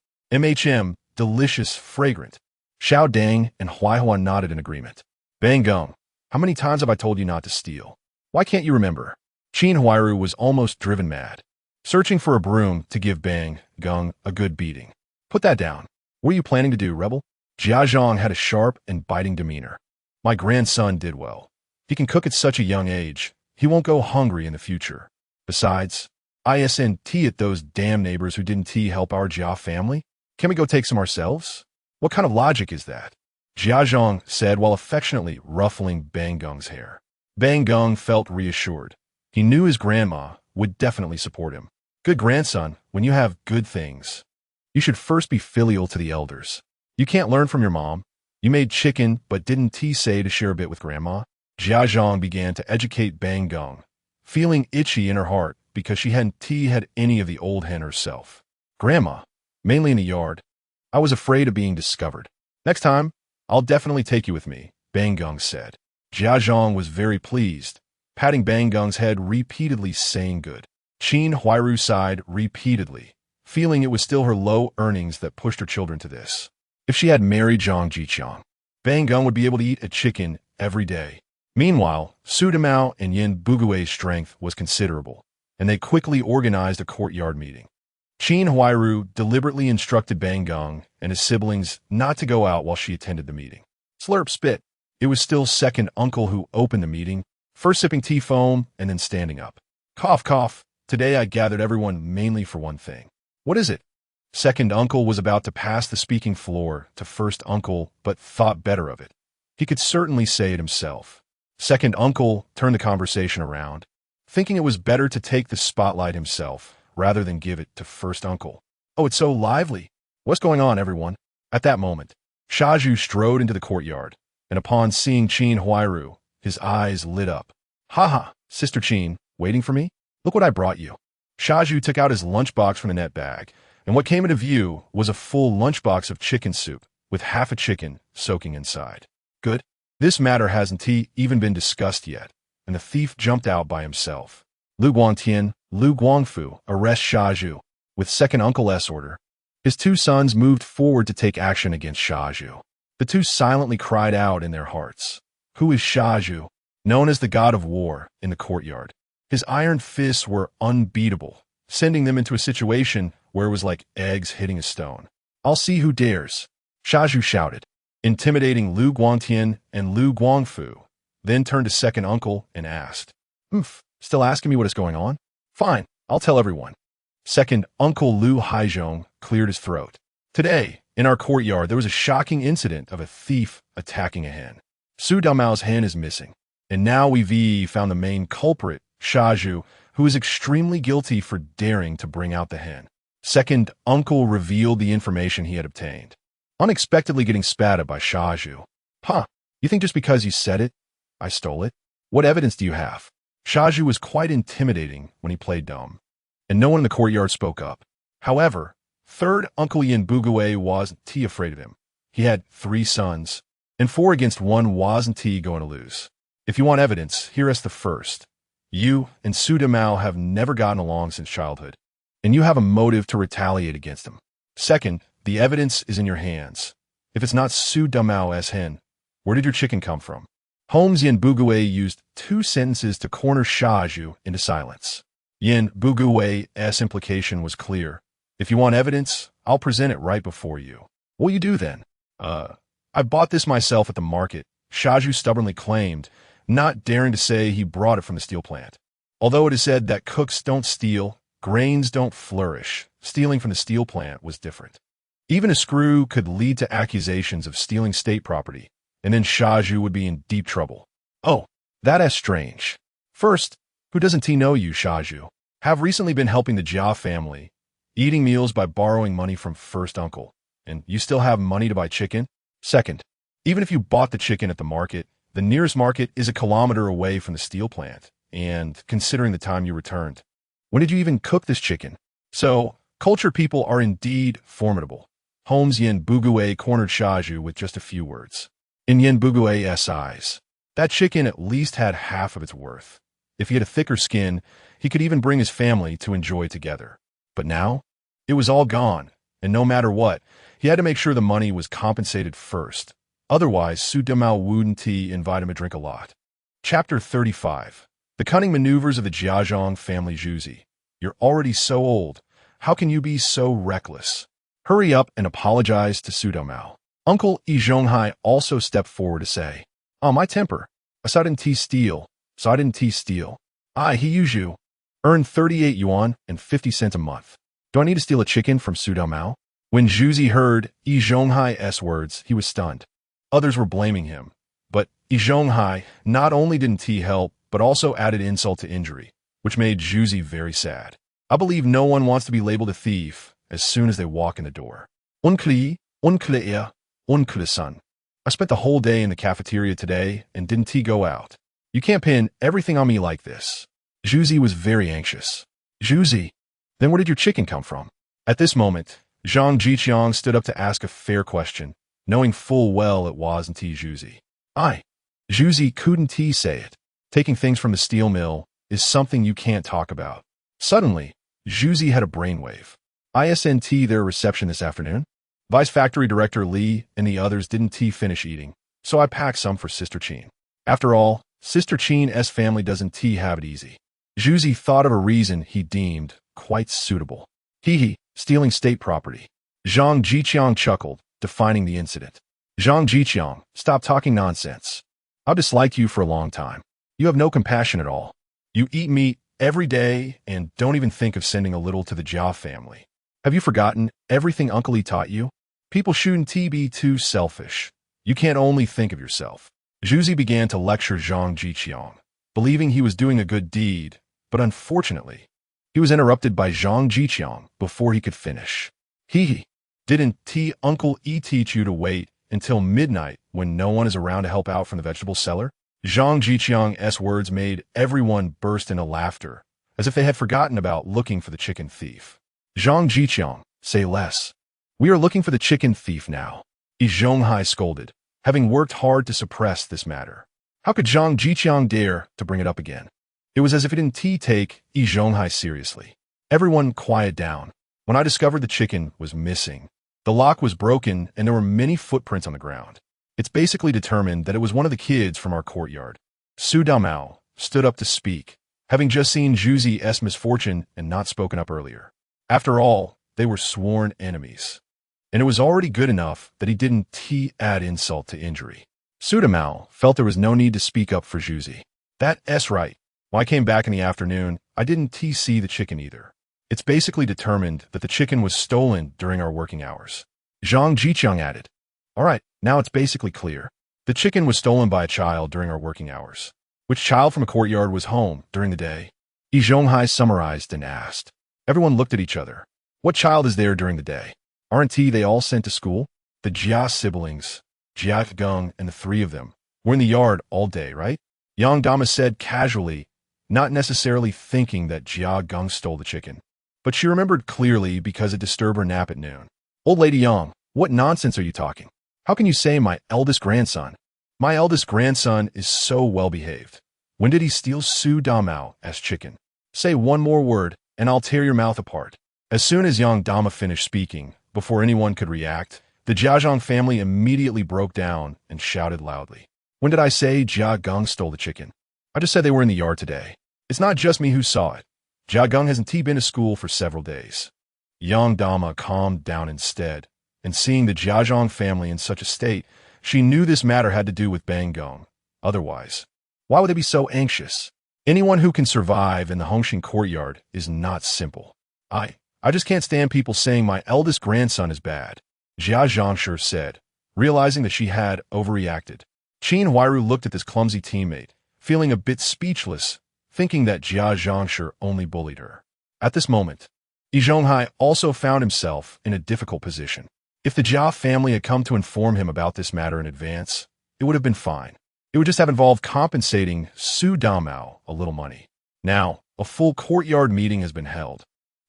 Delicious, fragrant. Xiao Dang and Huaihua nodded in agreement. Bang Gung, how many times have I told you not to steal? Why can't you remember? Qin Huairu was almost driven mad, searching for a broom to give Bang Gung a good beating. Put that down. What are you planning to do, rebel? Jia Zhang had a sharp and biting demeanor. My grandson did well. He can cook at such a young age. He won't go hungry in the future. Besides, ISNT at those damn neighbors who didn't help our Jia family? Can we go take some ourselves? What kind of logic is that? Jia Zhang said while affectionately ruffling Bang Gung's hair. Bang Gung felt reassured. He knew his grandma would definitely support him. Good grandson, when you have good things, you should first be filial to the elders. You can't learn from your mom. You made chicken but didn't say to share a bit with grandma. Jia Zhang began to educate Bang Gung, feeling itchy in her heart because she hadn't had any of the old hen herself. Grandma, mainly in the yard. I was afraid of being discovered. Next time, I'll definitely take you with me, Bang Gung said. Jia Zhang was very pleased, patting Bang Gung's head repeatedly saying good. Qin Huairu sighed repeatedly, feeling it was still her low earnings that pushed her children to this. If she had married Zhang Zhiqiang, Bang Gung would be able to eat a chicken every day. Meanwhile, Su Damao and Yin Bugui's strength was considerable, and they quickly organized a courtyard meeting. Qin Huairu deliberately instructed Bang Gung and his siblings not to go out while she attended the meeting. Slurp spit. It was still second uncle who opened the meeting, first sipping tea foam and then standing up. Cough, cough. Today I gathered everyone mainly for one thing. What is it? Second uncle was about to pass the speaking floor to first uncle, but thought better of it. He could certainly say it himself. Second uncle turned the conversation around, thinking it was better to take the spotlight himself rather than give it to first uncle. Oh, it's so lively. What's going on, everyone? At that moment, Shaju strode into the courtyard, and upon seeing Qin Huairu, his eyes lit up. Ha, Sister Qin, waiting for me? Look what I brought you. Shaju took out his lunchbox from the net bag, and what came into view was a full lunchbox of chicken soup, with half a chicken soaking inside. Good. This matter hasn't even been discussed yet, and the thief jumped out by himself. Lu Guangtian, Lu Guangfu, arrest Shaju. With second uncle's order, his two sons moved forward to take action against Shaju. The two silently cried out in their hearts. Who is Shaju? Known as the god of war in the courtyard. His iron fists were unbeatable, sending them into a situation where it was like eggs hitting a stone. I'll see who dares. Shaju shouted, intimidating Lu Guangtian and Lu Guangfu, then turned to second uncle and asked, still asking me what is going on? Fine, I'll tell everyone. Second uncle Lu Haizhong cleared his throat. Today, in our courtyard, there was a shocking incident of a thief attacking a hen. Su Damao's hen is missing, and now we've found the main culprit, Shaju, who is extremely guilty for daring to bring out the hen. Second uncle revealed the information he had obtained, unexpectedly getting spat at by Shaju. You think just because you said it, I stole it? What evidence do you have? Shaju was quite intimidating when he played dumb, and no one in the courtyard spoke up. However, third uncle Yin Bugui wasn't afraid of him. He had 3 sons, and 4 against 1 wasn't going to lose. If you want evidence, here is the first. You and Su Damao have never gotten along since childhood, and you have a motive to retaliate against him. Second, the evidence is in your hands. If it's not Su Damao's hen, where did your chicken come from? Holmes Yin Bugue used 2 sentences to corner Shaju into silence. Yin Bugue's implication was clear. If you want evidence, I'll present it right before you. What will you do then? I bought this myself at the market, Shaju stubbornly claimed, not daring to say he brought it from the steel plant. Although it is said that cooks don't steal, grains don't flourish, stealing from the steel plant was different. Even a screw could lead to accusations of stealing state property, and then Shaju would be in deep trouble. Oh, that's strange. First, who doesn't he know you, Shaju? Have recently been helping the Jia family, eating meals by borrowing money from first uncle, and you still have money to buy chicken? Second, even if you bought the chicken at the market, the nearest market is a kilometer away from the steel plant, and considering the time you returned. When did you even cook this chicken? So, cultured people are indeed formidable. Holmes Yin Bugue cornered Shaju with just a few words. In Yin Bugue's eyes, that chicken at least had half of its worth. If he had a thicker skin, he could even bring his family to enjoy it together. But now, it was all gone, and no matter what, he had to make sure the money was compensated first. Otherwise, Su Damao wouldn't invite him to drink a lot. Chapter 35. The Cunning Maneuvers of the Jiazhong Family Zhuzi. You're already so old. How can you be so reckless? Hurry up and apologize to Su Damao. Uncle Yi Zhonghai also stepped forward to say, my temper. I didn't steal. He used you. Earn 38 yuan and 50 cents a month. Do I need to steal a chicken from Su Damao? When Zhuzi heard Yi Zhonghai's words, he was stunned. Others were blaming him. But Yi Zhonghai not only didn't he help, but also added insult to injury, which made Zhuzi very sad. I believe no one wants to be labeled a thief as soon as they walk in the door. Uncle son. I spent the whole day in the cafeteria today and didn't go out. You can't pin everything on me like this. Zhuzi was very anxious. Zhuzi, then where did your chicken come from? At this moment, Zhang Zhiqiang stood up to ask a fair question, knowing full well it wasn't Zhuzi. Zhuzi couldn't say it. Taking things from the steel mill is something you can't talk about. Suddenly, Zhuzi had a brainwave. Isn't their reception this afternoon? Vice Factory Director Li and the others didn't finish eating, so I packed some for Sister Qin. After all, Sister Qin's family doesn't have it easy. Zhuzi thought of a reason he deemed quite suitable. Stealing state property. Zhang Zhiqiang chuckled, defining the incident. Zhang Zhiqiang, stop talking nonsense. I've disliked you for a long time. You have no compassion at all. You eat meat every day and don't even think of sending a little to the Jia family. Have you forgotten everything Uncle Li taught you? People shouldn't be too selfish. You can't only think of yourself. Zhuzi began to lecture Zhang Zhiqiang, believing he was doing a good deed, but unfortunately, he was interrupted by Zhang Zhiqiang before he could finish. Didn't Uncle E teach you to wait until midnight when no one is around to help out from the vegetable cellar? Zhang Zhiqiang's words made everyone burst into laughter, as if they had forgotten about looking for the chicken thief. Zhang Zhiqiang, say less. We are looking for the chicken thief now. Yi Zhonghai scolded, having worked hard to suppress this matter. How could Zhang Zhiqiang dare to bring it up again? It was as if it didn't take Yi Zhonghai seriously. Everyone quiet down. When I discovered the chicken was missing, the lock was broken and there were many footprints on the ground. It's basically determined that it was one of the kids from our courtyard. Su Damao stood up to speak, having just seen Zhuzi's misfortune and not spoken up earlier. After all, they were sworn enemies. And it was already good enough that he didn't add insult to injury. Su Damao felt there was no need to speak up for Zhuzi. That's right. When I came back in the afternoon, I didn't see the chicken either. It's basically determined that the chicken was stolen during our working hours. Zhang Zhiqiang added. All right, now it's basically clear. The chicken was stolen by a child during our working hours. Which child from a courtyard was home during the day? Yi Zhonghai summarized and asked. Everyone looked at each other. What child is there during the day? Aren't they all sent to school? The Jia siblings, Jia Geng and the 3 of them, were in the yard all day, right? Yang Dama said casually, not necessarily thinking that Jia Geng stole the chicken. But she remembered clearly because it disturbed her nap at noon. Old Lady Yang, what nonsense are you talking? How can you say my eldest grandson? My eldest grandson is so well-behaved. When did he steal Su Damao's chicken? Say one more word, and I'll tear your mouth apart. As soon as Yang Dama finished speaking, before anyone could react, the Jiazhang family immediately broke down and shouted loudly. When did I say Jia Geng stole the chicken? I just said they were in the yard today. It's not just me who saw it. Jia Geng hasn't been to school for several days. Yang Dama calmed down instead, and seeing the Jiazhang family in such a state, she knew this matter had to do with Bang Geng. Otherwise, why would they be so anxious? Anyone who can survive in the Hongxing courtyard is not simple. I just can't stand people saying my eldest grandson is bad, Jia Zhangshi said, realizing that she had overreacted. Qin Huairu looked at this clumsy teammate, feeling a bit speechless, thinking that Jia Zhangshi only bullied her. At this moment, Yi Zhonghai also found himself in a difficult position. If the Jia family had come to inform him about this matter in advance, it would have been fine. It would just have involved compensating Su Damao a little money. Now, a full courtyard meeting has been held,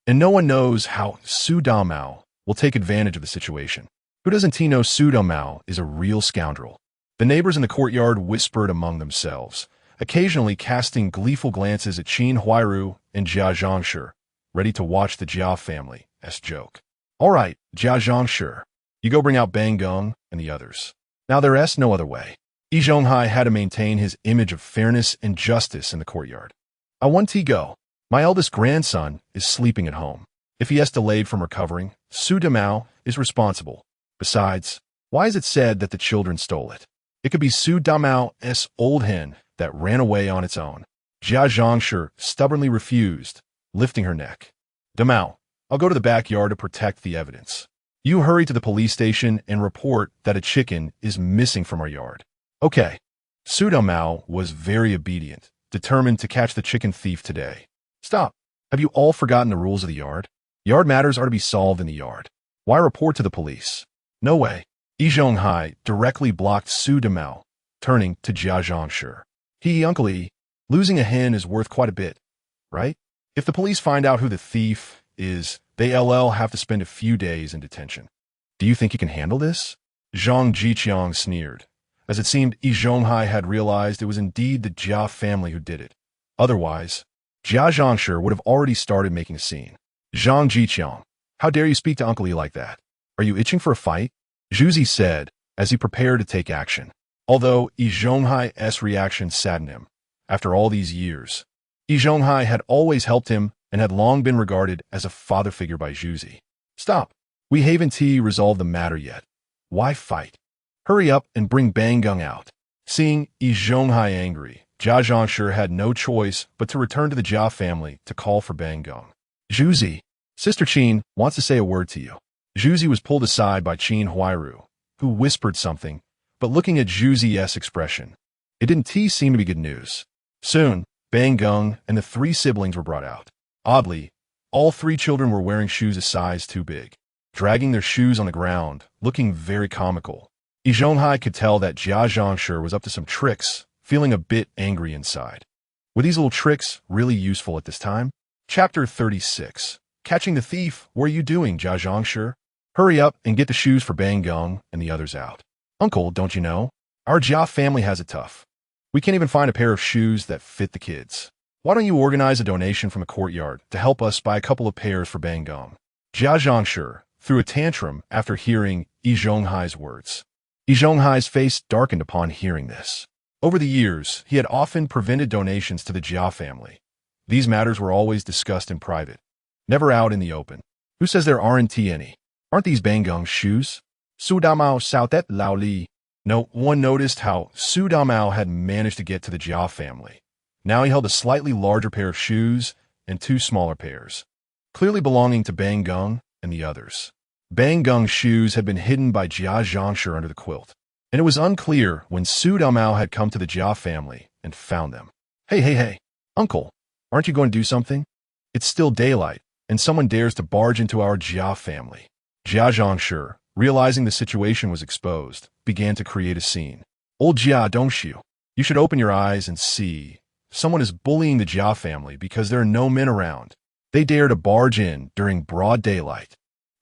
and no one knows how Su Damao will take advantage of the situation. Who doesn't know Su Damao is a real scoundrel? The neighbors in the courtyard whispered among themselves, occasionally casting gleeful glances at Qin Huairu and Jia Zhangshi, ready to watch the Jia family's joke. All right, Jia Zhangshi, you go bring out Bang Geng and the others. Now there is no other way. Yi Zhonghai had to maintain his image of fairness and justice in the courtyard. I want to go. My eldest grandson is sleeping at home. If he has delayed from recovering, Su Damao is responsible. Besides, why is it said that the children stole it? It could be Su Damao's old hen that ran away on its own. Jia Zhangshi stubbornly refused, lifting her neck. Damao, I'll go to the backyard to protect the evidence. You hurry to the police station and report that a chicken is missing from our yard. Okay. Su Damao was very obedient, determined to catch the chicken thief today. Stop. Have you all forgotten the rules of the yard? Yard matters are to be solved in the yard. Why report to the police? No way. Yi Zhonghai directly blocked Su Damao, turning to Jia Zhangshi. Uncle Yi, losing a hen is worth quite a bit, right? If the police find out who the thief is, they'll have to spend a few days in detention. Do you think you can handle this? Zhang Zhiqiang sneered, as it seemed Yi Zhonghai had realized it was indeed the Jia family who did it. Otherwise, Jia Zhangshi would have already started making a scene. Zhang Zhiqiang, how dare you speak to Uncle Yi like that? Are you itching for a fight? Zhu Zi said, as he prepared to take action. Although Yi Zhonghai's reaction saddened him. After all these years, Yi Zhonghai had always helped him and had long been regarded as a father figure by Zhu Zi. Stop. We haven't resolved the matter yet. Why fight? Hurry up and bring Bang Geng out. Seeing Yi Zhonghai angry, Jia Zhangshi had no choice but to return to the Jia family to call for Bang Geng. Zhu Zi, Sister Qin wants to say a word to you. Zhu Zi was pulled aside by Qin Huairu, who whispered something, but looking at Zhu Zi's expression, it didn't seem to be good news. Soon, Bang Geng and the three siblings were brought out. Oddly, all three children were wearing shoes a size too big, dragging their shoes on the ground, looking very comical. Yi Zhonghai could tell that Jia Zhangshi was up to some tricks, feeling a bit angry inside. Were these little tricks really useful at this time? Chapter 36. Catching the thief. What are you doing, Jia Zhangshi? Hurry up and get the shoes for Bang Geng and the others out. Uncle, don't you know? Our Jia family has it tough. We can't even find a pair of shoes that fit the kids. Why don't you organize a donation from the courtyard to help us buy a couple of pairs for Bang Geng? Jia Zhangshi threw a tantrum after hearing Yi Zhonghai's words. Yi Zhonghai's face darkened upon hearing this. Over the years, he had often prevented donations to the Jia family. These matters were always discussed in private, never out in the open. Who says there aren't any? Aren't these Bang Geng's shoes? Su Damao sao that lao li. No one noticed how Su Damao had managed to get to the Jia family. Now he held a slightly larger pair of shoes and two smaller pairs, clearly belonging to Bang Geng and the others. Bang Geng's shoes had been hidden by Jia Zhangshi under the quilt, and it was unclear when Su Damao had come to the Jia family and found them. Hey, Uncle, aren't you going to do something? It's still daylight, and someone dares to barge into our Jia family. Jia Zhangshi, realizing the situation was exposed, began to create a scene. Old Jia, don't you? You should open your eyes and see. Someone is bullying the Jia family because there are no men around. They dare to barge in during broad daylight.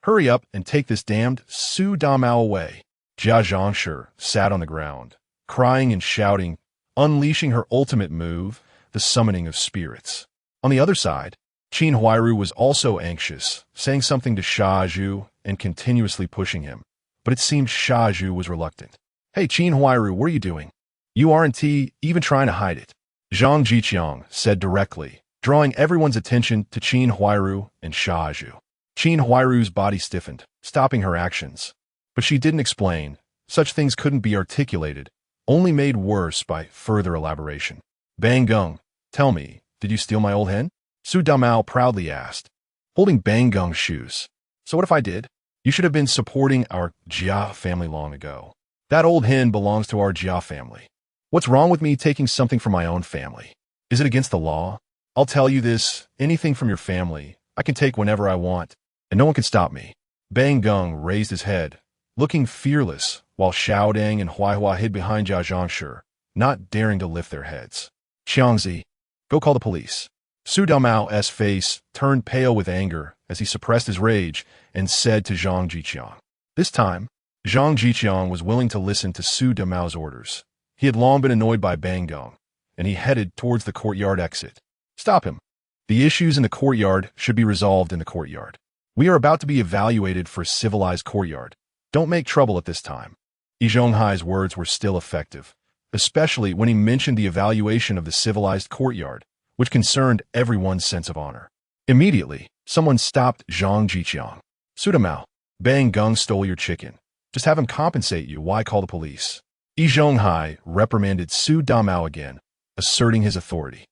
Hurry up and take this damned Su Damao away. Jia Zhangshi sat on the ground, crying and shouting, unleashing her ultimate move, the summoning of spirits. On the other side, Qin Huairu was also anxious, saying something to Sha Zhu and continuously pushing him, but it seemed Sha Zhu was reluctant. Hey, Qin Huairu, what are you doing? You aren't even trying to hide it. Zhang Zhiqiang said directly, drawing everyone's attention to Qin Huairu and Sha Zhu. Qin Huairu's body stiffened, stopping her actions. But she didn't explain. Such things couldn't be articulated, only made worse by further elaboration. Bang Geng, tell me, did you steal my old hen? Su Damao proudly asked, holding Bang Geng's shoes. So what if I did? You should have been supporting our Jia family long ago. That old hen belongs to our Jia family. What's wrong with me taking something from my own family? Is it against the law? I'll tell you this, anything from your family, I can take whenever I want, and no one can stop me. Bang Geng raised his head, looking fearless, while Xiao Dang and Huaihua hid behind Jia Zhangshi, not daring to lift their heads. Xiangzi, go call the police. Su Damao's face turned pale with anger as he suppressed his rage and said to Zhang Zhiqiang. This time, Zhang Zhiqiang was willing to listen to Su Damao's orders. He had long been annoyed by Bang Geng, and he headed towards the courtyard exit. Stop him. The issues in the courtyard should be resolved in the courtyard. We are about to be evaluated for a civilized courtyard. Don't make trouble at this time. Yi Zhonghai's words were still effective, especially when he mentioned the evaluation of the civilized courtyard, which concerned everyone's sense of honor. Immediately, someone stopped Zhang Zhiqiang. Su Damao, Bang Geng stole your chicken. Just have him compensate you. Why call the police? Yi Zhonghai reprimanded Su Damao again, asserting his authority.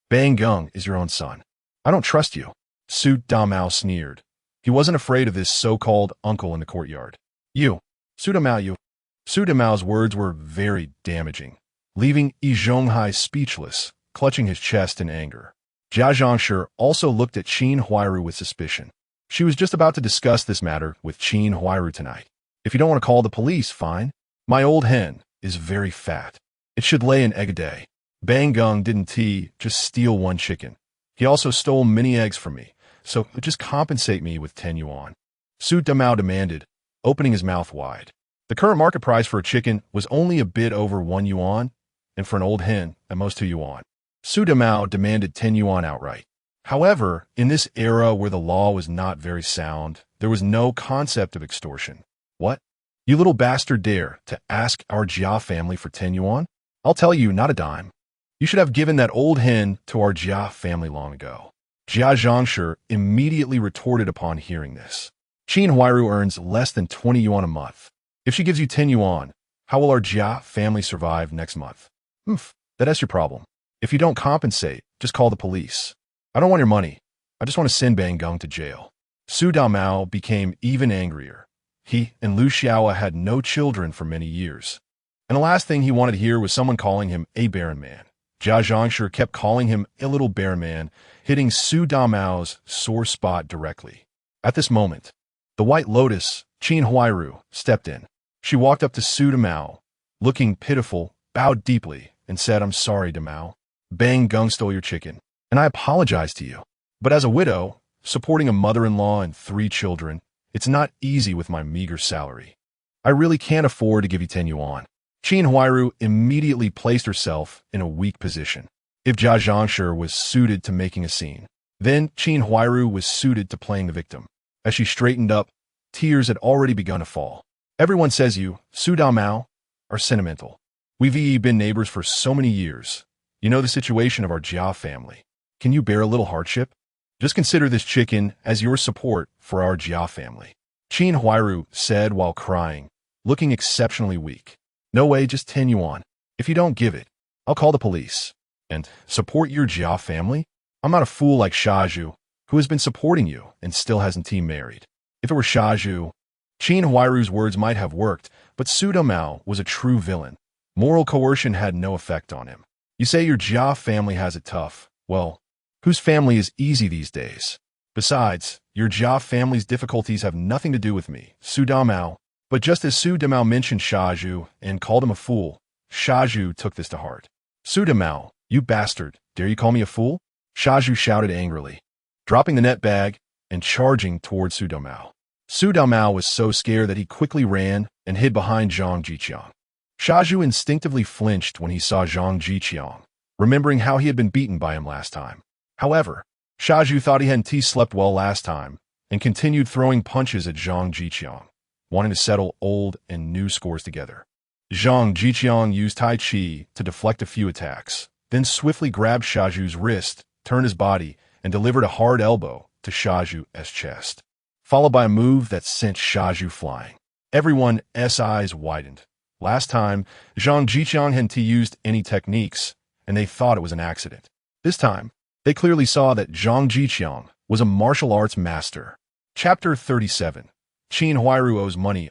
Bang Geng is your own son. I don't trust you. Su Damao sneered. He wasn't afraid of this so-called uncle in the courtyard. You. Su Damao, you. Su Damao's words were very damaging, leaving Yi Zhonghai speechless, clutching his chest in anger. Jia Zhangshi also looked at Qin Huairu with suspicion. She was just about to discuss this matter with Qin Huairu tonight. If you don't want to call the police, fine. My old hen is very fat. It should lay an egg a day. Bang Geng didn't just steal one chicken. He also stole many eggs from me, so just compensate me with 10 yuan. Su Damao demanded, opening his mouth wide. The current market price for a chicken was only a bit over 1 yuan, and for an old hen, at most 2 yuan. Su Damao demanded 10 yuan outright. However, in this era where the law was not very sound, there was no concept of extortion. What? You little bastard dare to ask our Jia family for 10 yuan? I'll tell you, not a dime. You should have given that old hen to our Jia family long ago. Jia Zhangshi immediately retorted upon hearing this. Qin Huairu earns less than 20 yuan a month. If she gives you 10 yuan, how will our Jia family survive next month? That's your problem. If you don't compensate, just call the police. I don't want your money. I just want to send Bang Geng to jail. Su Damao became even angrier. He and Lu Xiaoa had no children for many years, and the last thing he wanted to hear was someone calling him a barren man. Jia Zhangshi kept calling him a little barren man, hitting Su Damao's sore spot directly. At this moment, the White Lotus, Qin Huairu, stepped in. She walked up to Su Damao, looking pitiful, bowed deeply, and said, I'm sorry, Damao. Bang Geng stole your chicken, and I apologize to you. But as a widow, supporting a mother-in-law and 3 children, it's not easy with my meager salary. I really can't afford to give you 10 yuan. Qin Huairu immediately placed herself in a weak position. If Jia Zhangshi was suited to making a scene, then Qin Huairu was suited to playing the victim. As she straightened up, tears had already begun to fall. Everyone says you, Su Damao, are sentimental. We've been neighbors for so many years. You know the situation of our Jia family. Can you bear a little hardship? Just consider this chicken as your support for our Jia family. Qin Huairu said while crying, looking exceptionally weak. No way, just 10 yuan. If you don't give it, I'll call the police. And support your Jia family? I'm not a fool like Sha Zhu, who has been supporting you and still hasn't married. If it were Sha Zhu, Qin Huairu's words might have worked, but Su Damao was a true villain. Moral coercion had no effect on him. You say your Jia family has it tough. Well, whose family is easy these days? Besides, your Jia family's difficulties have nothing to do with me, Su Damao. But just as Su Damao mentioned Sha Zhu and called him a fool, Sha Zhu took this to heart. Su Damao, you bastard, dare you call me a fool? Sha Zhu shouted angrily, dropping the net bag and charging towards Su Damao. Su Damao was so scared that he quickly ran and hid behind Zhang Zhiqiang. Sha Zhu instinctively flinched when he saw Zhang Zhiqiang, remembering how he had been beaten by him last time. However, Siheyuan thought he hadn't slept well last time and continued throwing punches at Zhang Zhiqiang, wanting to settle old and new scores together. Zhang Zhiqiang used Tai Chi to deflect a few attacks, then swiftly grabbed Siheyuan's wrist, turned his body, and delivered a hard elbow to Siheyuan's chest, followed by a move that sent Siheyuan flying. Everyone's eyes widened. Last time, Zhang Zhiqiang hadn't used any techniques, and they thought it was an accident. This time, they clearly saw that Zhang Zhiqiang was a martial arts master. Chapter 37. Qin Huairu owes money.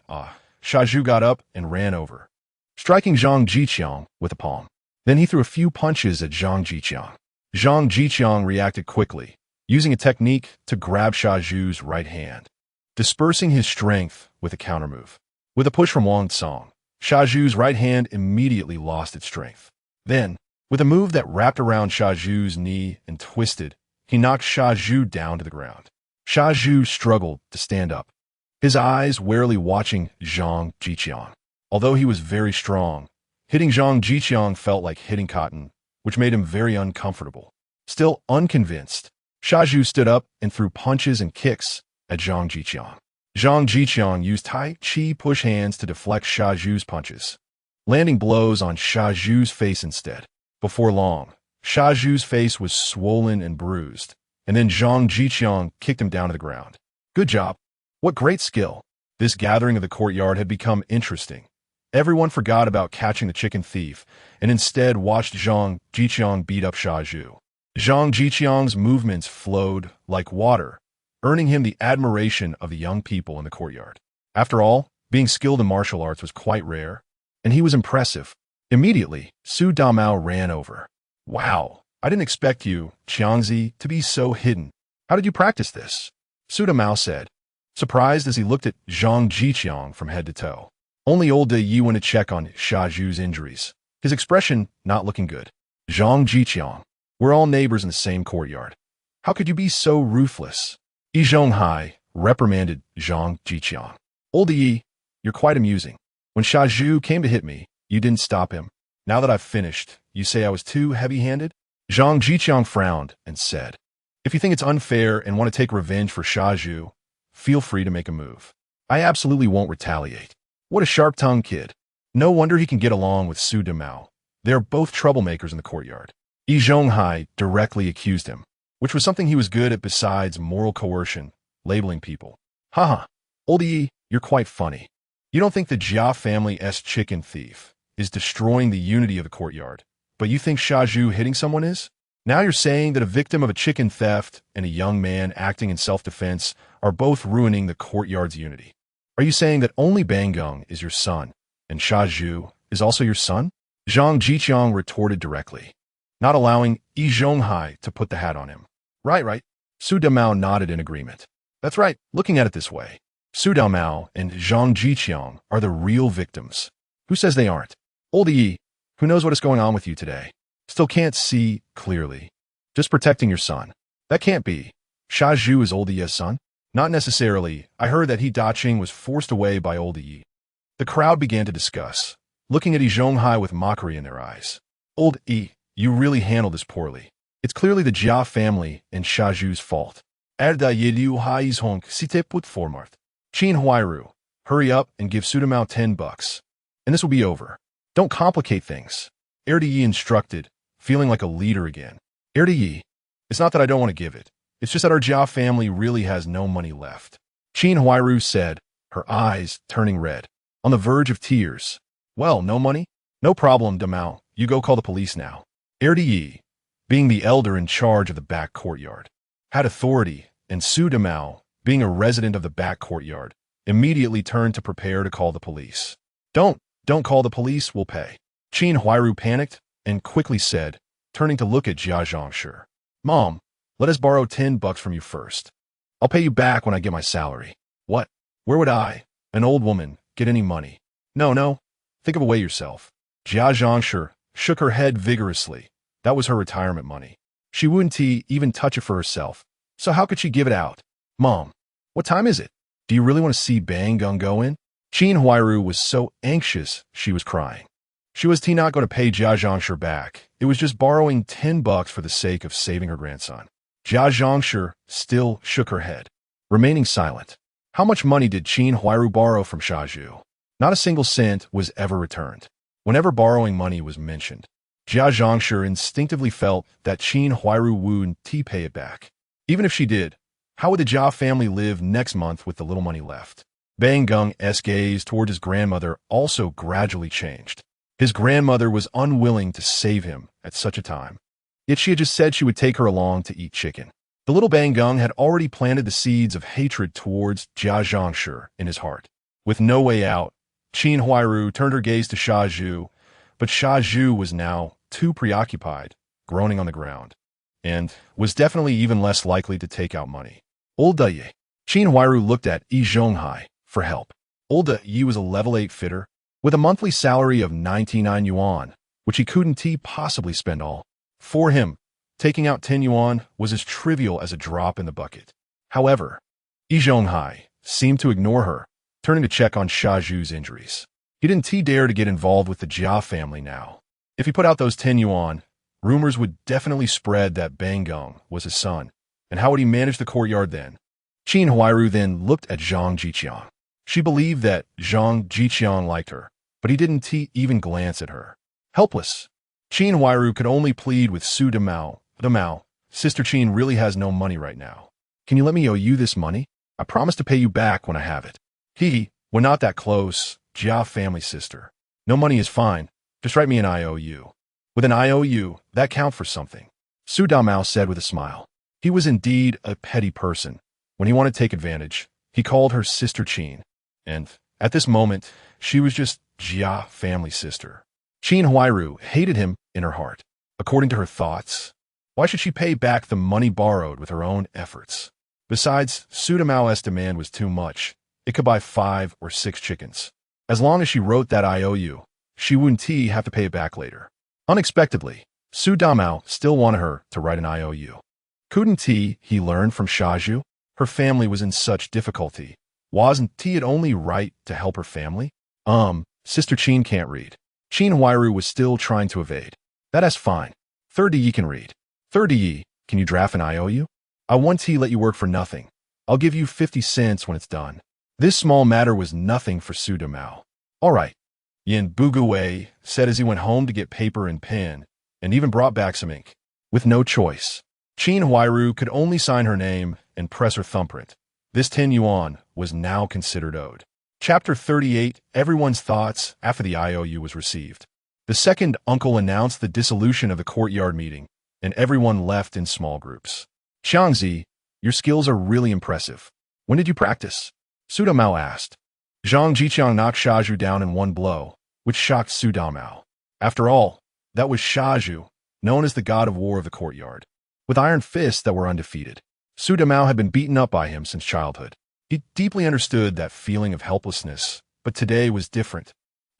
Siheyuan got up and ran over, striking Zhang Zhiqiang with a palm. Then he threw a few punches at Zhang Zhiqiang. Zhang Zhiqiang reacted quickly, using a technique to grab Siheyuan's right hand, dispersing his strength with a countermove. With a push from Wang Tsong, Siheyuan's right hand immediately lost its strength. Then, with a move that wrapped around Siheyuan's knee and twisted, he knocked Siheyuan down to the ground. Siheyuan struggled to stand up, his eyes warily watching Zhang Zhiqiang. Although he was very strong, hitting Zhang Zhiqiang felt like hitting cotton, which made him very uncomfortable. Still unconvinced, Siheyuan stood up and threw punches and kicks at Zhang Zhiqiang. Zhang Zhiqiang used Tai Chi push hands to deflect Siheyuan's punches, landing blows on Siheyuan's face instead. Before long, Siheyuan's face was swollen and bruised, and then Zhang Zhiqiang kicked him down to the ground. Good job. What great skill. This gathering of the courtyard had become interesting. Everyone forgot about catching the chicken thief and instead watched Zhang Zhiqiang beat up Siheyuan. Zhang Zhiqiang's movements flowed like water, earning him the admiration of the young people in the courtyard. After all, being skilled in martial arts was quite rare, and he was impressive. Immediately, Su Damao ran over. Wow, I didn't expect you, Qiangzi, to be so hidden. How did you practice this? Su Damao said, surprised as he looked at Zhang Zhiqiang from head to toe. Only old De Yi went to check on Siheyuan's injuries, his expression not looking good. Zhang Zhiqiang, we're all neighbors in the same courtyard. How could you be so ruthless? Yi Zhonghai reprimanded Zhang Zhiqiang. Old De Yi, you're quite amusing. When Siheyuan came to hit me, you didn't stop him. Now that I've finished, you say I was too heavy-handed? Zhang Zhiqiang frowned and said, if you think it's unfair and want to take revenge for Siheyuan, feel free to make a move. I absolutely won't retaliate. What a sharp-tongued kid. No wonder he can get along with Su Damao. They're both troublemakers in the courtyard. Yi Zhonghai directly accused him, which was something he was good at besides moral coercion, labeling people. Haha, old Yi, you're quite funny. You don't think the Jia family's chicken thief is destroying the unity of the courtyard, but you think Siheyuan hitting someone is? Now you're saying that a victim of a chicken theft and a young man acting in self-defense are both ruining the courtyard's unity. Are you saying that only Bangung is your son, and Siheyuan is also your son? Zhang Zhiqiang retorted directly, not allowing Yi Zhonghai to put the hat on him. Right. Su Damao nodded in agreement. That's right, looking at it this way. Su Damao and Zhang Zhiqiang are the real victims. Who says they aren't? Old Yi, who knows what is going on with you today? Still can't see clearly. Just protecting your son. That can't be. Siheyuan is old Yi's son? Not necessarily. I heard that he Daqing was forced away by old Yi. The crowd began to discuss, looking at Yi Zhonghai with mockery in their eyes. Old Yi, you really handled this poorly. It's clearly the Jia family and Siheyuan's fault. Qin Huairu, hurry up and give Su Damao $10, and this will be over. Don't complicate things. Yi instructed, feeling like a leader again. Yi, it's not that I don't want to give it. It's just that our Jia family really has no money left. Qin Huairu said, her eyes turning red, on the verge of tears. Well, no money? No problem, Damao. You go call the police now. Yi, being the elder in charge of the back courtyard, had authority, and Su Damao, being a resident of the back courtyard, immediately turned to prepare to call the police. Don't call the police, we'll pay. Qin Huairu panicked and quickly said, turning to look at Jia Zhongshi. Mom, let us borrow $10 from you first. I'll pay you back when I get my salary. What? Where would I, an old woman, get any money? No. Think of a way yourself. Jia Zhongshi shook her head vigorously. That was her retirement money. She wouldn't even touch it for herself. So how could she give it out? Mom, what time is it? Do you really want to see Bangung go in? Qin Huairu was so anxious she was crying. She was not going to pay Jia Zhongshi back. It was just borrowing $10 for the sake of saving her grandson. Jia Zhangshi still shook her head, remaining silent. How much money did Qin Huairu borrow from Shaju? Not a single cent was ever returned. Whenever borrowing money was mentioned, Jia Zhangshi instinctively felt that Qin Huairu wouldn't pay it back. Even if she did, how would the Jia family live next month with the little money left? Bang Gung's gaze toward his grandmother also gradually changed. His grandmother was unwilling to save him at such a time. Yet she had just said she would take her along to eat chicken. The little Bang Gung had already planted the seeds of hatred towards Jia Zhangshi in his heart. With no way out, Qin Huairu turned her gaze to Shaju, but Shaju was now too preoccupied, groaning on the ground, and was definitely even less likely to take out money. Old Ye. Qin Huairu looked at Yi Zhonghai for help. Old Yi was a level 8 fitter, with a monthly salary of 99 yuan, which he couldn't possibly spend all. For him, taking out 10 yuan was as trivial as a drop in the bucket. However, Yi Zhonghai seemed to ignore her, turning to check on Shaju's injuries. He didn't dare to get involved with the Jia family now. If he put out those 10 yuan, rumors would definitely spread that Bang Gung was his son, and how would he manage the courtyard then? Qin Huairu then looked at Zhang Zhiqiang. She believed that Zhang Zhiqiang liked her, but he didn't even glance at her. Helpless, Qin Huairu could only plead with Su Damao. Damao, Sister Qin really has no money right now. Can you let me owe you this money? I promise to pay you back when I have it. We're not that close, Jia family sister. No money is fine. Just write me an IOU. With an IOU, that count for something. Su Damao said with a smile. He was indeed a petty person. When he wanted to take advantage, he called her Sister Qin. And, at this moment, she was just Jia family sister. Qin Huairu hated him in her heart. According to her thoughts, why should she pay back the money borrowed with her own efforts? Besides, Su Damao's demand was too much. It could buy 5 or 6 chickens. As long as she wrote that IOU, she wouldn't have to pay it back later. Unexpectedly, Su Damao still wanted her to write an IOU. Couldn't he learn from Shaju? Her family was in such difficulty. Wasn't it only right to help her family? Sister Qin can't read. Qin Huairu was still trying to evade. That's fine. 30 Yi can read. 30 Yi, can you draft an IOU? I want to let you work for nothing. I'll give you 50 cents when it's done. This small matter was nothing for Su Damao. All right, Yin Buguwei said as he went home to get paper and pen, and even brought back some ink. With no choice, Qin Huairu could only sign her name and press her thumbprint. This 10 yuan was now considered owed. Chapter 38, Everyone's Thoughts after the IOU was received. The second uncle announced the dissolution of the courtyard meeting, and everyone left in small groups. Xiangzi, your skills are really impressive. When did you practice? Su Damao asked. Zhang Zhiqiang knocked Shaju down in one blow, which shocked Su Damao. After all, that was Shaju, known as the god of war of the courtyard, with iron fists that were undefeated. Su Damao had been beaten up by him since childhood. He deeply understood that feeling of helplessness, but today was different.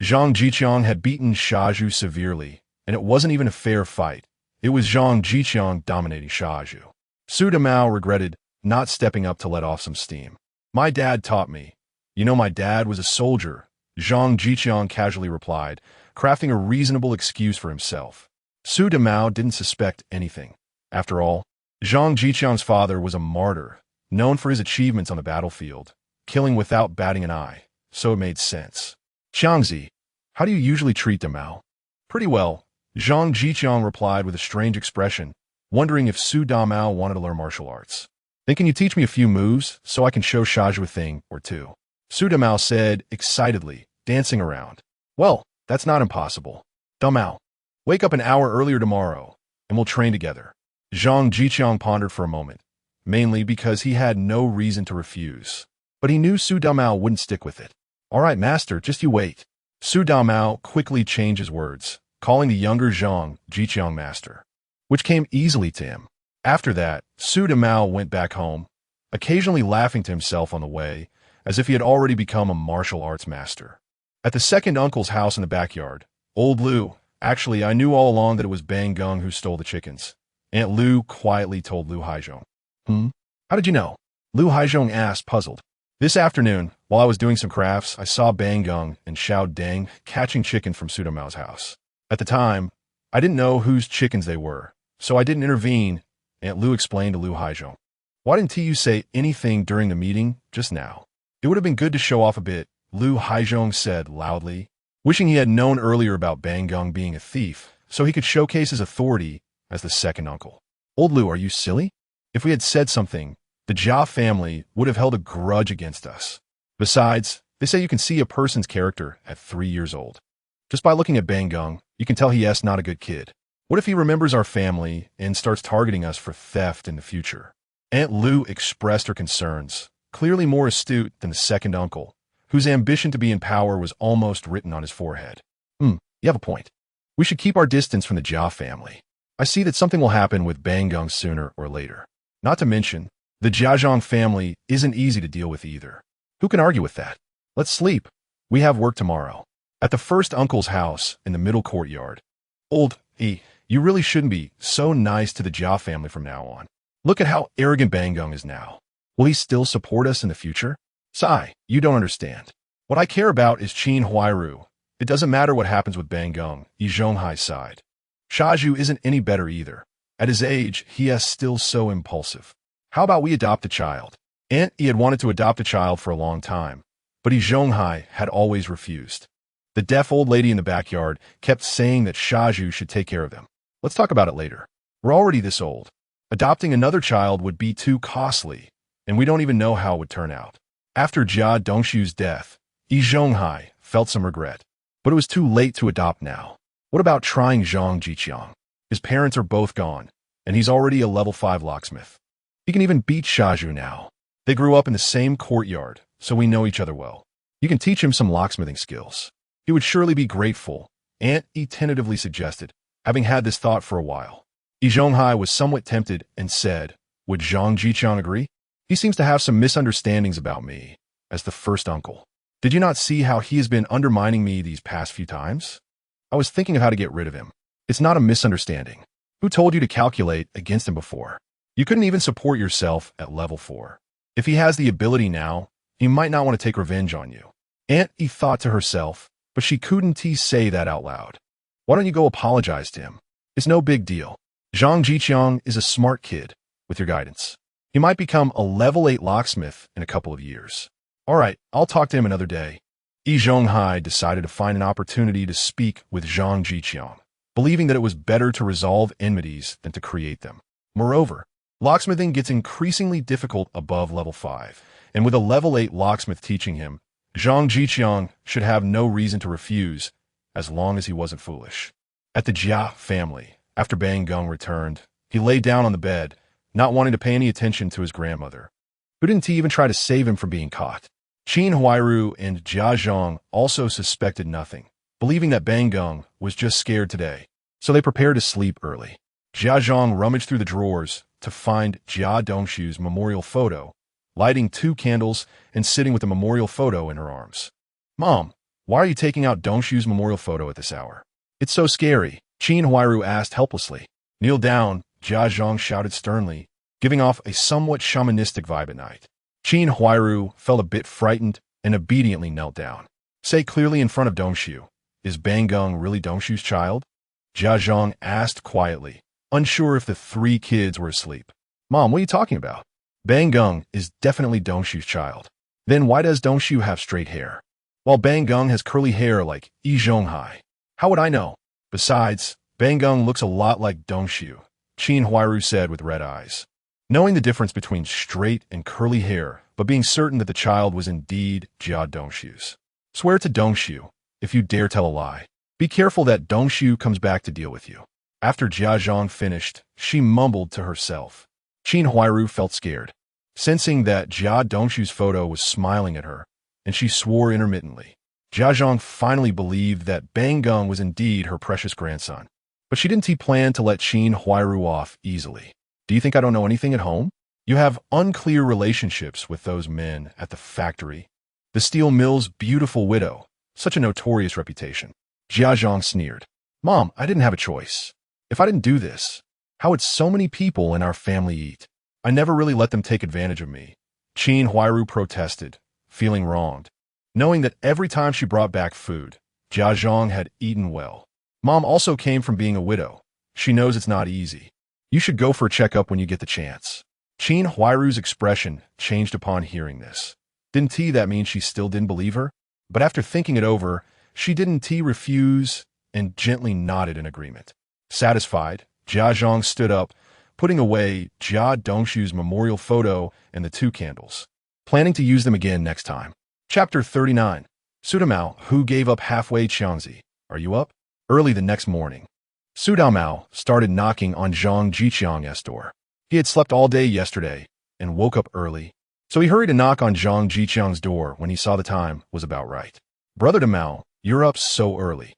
Zhang Zhiqiang had beaten Shaju severely, and it wasn't even a fair fight. It was Zhang Zhiqiang dominating Shaju. Su Damao regretted not stepping up to let off some steam. My dad taught me. You know, my dad was a soldier, Zhang Zhiqiang casually replied, crafting a reasonable excuse for himself. Su Damao didn't suspect anything. After all, Zhang Zhiqiang's father was a martyr, known for his achievements on the battlefield, killing without batting an eye, so it made sense. Xiangzi, how do you usually treat Damao? Pretty well, Zhang Zhiqiang replied with a strange expression, wondering if Su Damao wanted to learn martial arts. Then can you teach me a few moves so I can show Shaju a thing or two? Su Damao said excitedly, dancing around. Well, that's not impossible. Damao, wake up an hour earlier tomorrow, and we'll train together. Zhang Zhiqiang pondered for a moment, mainly because he had no reason to refuse. But he knew Su Damao wouldn't stick with it. All right, master, just you wait. Su Damao quickly changed his words, calling the younger Zhang Zhiqiang master, which came easily to him. After that, Su Damao went back home, occasionally laughing to himself on the way, as if he had already become a martial arts master. At the second uncle's house in the backyard, old Lu, actually I knew all along that it was Bang Gung who stole the chickens. Aunt Lu quietly told Lu Haizhong. How did you know? Lu Haizhong asked, puzzled. This afternoon, while I was doing some crafts, I saw Bang Gung and Xiao Deng catching chicken from Su Damao's house. At the time, I didn't know whose chickens they were, so I didn't intervene, Aunt Lu explained to Lu Haizhong. Why didn't you say anything during the meeting just now? It would have been good to show off a bit, Lu Haizhong said loudly, wishing he had known earlier about Bang Geng being a thief, so he could showcase his authority as the second uncle. Old Lu, are you silly? If we had said something, the Jia family would have held a grudge against us. Besides, they say you can see a person's character at 3 years old. Just by looking at Bang Geng, you can tell he's not a good kid. What if he remembers our family and starts targeting us for theft in the future? Aunt Lu expressed her concerns, clearly more astute than the second uncle, whose ambition to be in power was almost written on his forehead. You have a point. We should keep our distance from the Jia family. I see that something will happen with Bang Geng sooner or later. Not to mention, the Jiazhong family isn't easy to deal with either. Who can argue with that? Let's sleep. We have work tomorrow. At the first uncle's house in the middle courtyard. Old E, you really shouldn't be so nice to the Jia family from now on. Look at how arrogant Bang Geng is now. Will he still support us in the future? Sai, you don't understand. What I care about is Qin Huairu. It doesn't matter what happens with Bang Geng, Yi Zhonghai's side. Shaju isn't any better either. At his age, he is still so impulsive. How about we adopt a child? Aunt Yi had wanted to adopt a child for a long time, but Yi Zhonghai had always refused. The deaf old lady in the backyard kept saying that Shaju should take care of them. Let's talk about it later. We're already this old. Adopting another child would be too costly, and we don't even know how it would turn out. After Jia Dongshu's death, Yi Zhonghai felt some regret, but it was too late to adopt now. What about trying Zhang Zhiqiang? His parents are both gone, and he's already a level 5 locksmith. He can even beat Shaju now. They grew up in the same courtyard, so we know each other well. You can teach him some locksmithing skills. He would surely be grateful, Aunt Yi tentatively suggested, having had this thought for a while. Yi Zhonghai was somewhat tempted and said, would Zhang Zhiqiang agree? He seems to have some misunderstandings about me, as the first uncle. Did you not see how he has been undermining me these past few times? I was thinking of how to get rid of him. It's not a misunderstanding. Who told you to calculate against him before? You couldn't even support yourself at level 4. If he has the ability now, he might not want to take revenge on you. Aunt Yi thought to herself, but she couldn't say that out loud. Why don't you go apologize to him? It's no big deal. Zhang Zhiqiang is a smart kid, with your guidance. He might become a level 8 locksmith in a couple of years. All right, I'll talk to him another day. Yi Zhonghai decided to find an opportunity to speak with Zhang Zhiqiang, believing that it was better to resolve enmities than to create them. Moreover, locksmithing gets increasingly difficult above level 5, and with a level 8 locksmith teaching him, Zhang Zhiqiang should have no reason to refuse, as long as he wasn't foolish. At the Jia family, after Bang Geng returned, he lay down on the bed, not wanting to pay any attention to his grandmother. Who didn't even try to save him from being caught? Qin Huairu and Jia Zhang also suspected nothing, believing that Bang Geng was just scared today, so they prepared to sleep early. Jia Zhang rummaged through the drawers to find Jia Dongshu's memorial photo, lighting 2 candles and sitting with the memorial photo in her arms. Mom, why are you taking out Dongshu's memorial photo at this hour? It's so scary, Qin Huairu asked helplessly. Kneel down, Jia Zhang shouted sternly, giving off a somewhat shamanistic vibe at night. Qin Huairu felt a bit frightened and obediently knelt down. Say clearly in front of Dongshu, is Bang Geng really Dongshu's child? Jia Zhang asked quietly, unsure if the 3 kids were asleep. Mom, what are you talking about? Bang Geng is definitely Dongshu's child. Then why does Dongshu have straight hair? While Bang Geng has curly hair like Yi Zhonghai. How would I know? Besides, Bang Geng looks a lot like Dongshu, Qin Huairu said with red eyes. Knowing the difference between straight and curly hair, but being certain that the child was indeed Jia Dongshu's. Swear to Dongshu, if you dare tell a lie. Be careful that Dongshu comes back to deal with you. After Jia Zhang finished, she mumbled to herself. Qin Huairu felt scared, sensing that Jia Dongshu's photo was smiling at her, and she swore intermittently. Jia Zhang finally believed that Bang Geng was indeed her precious grandson, but she didn't plan to let Qin Huairu off easily. Do you think I don't know anything at home? You have unclear relationships with those men at the factory. The steel mill's beautiful widow, such a notorious reputation. Jia Zhang sneered. Mom, I didn't have a choice. If I didn't do this, how would so many people in our family eat? I never really let them take advantage of me. Qin Huairu protested, feeling wronged, knowing that every time she brought back food, Jia Zhang had eaten well. Mom also came from being a widow. She knows it's not easy. You should go for a checkup when you get the chance. Qin Huairu's expression changed upon hearing this. Didn't that mean she still didn't believe her? But after thinking it over, she didn't refuse and gently nodded in agreement. Satisfied, Jia Zhang stood up, putting away Jia Dongshu's memorial photo and the 2 candles, planning to use them again next time. Chapter 39. Su Damao, who gave up halfway. Qiangzi, are you up? Early the next morning, Su Damao started knocking on Zhang Zhiqiang's door. He had slept all day yesterday and woke up early, so he hurried to knock on Zhang Zhiqiang's door when he saw the time was about right. Brother Damao, you're up so early.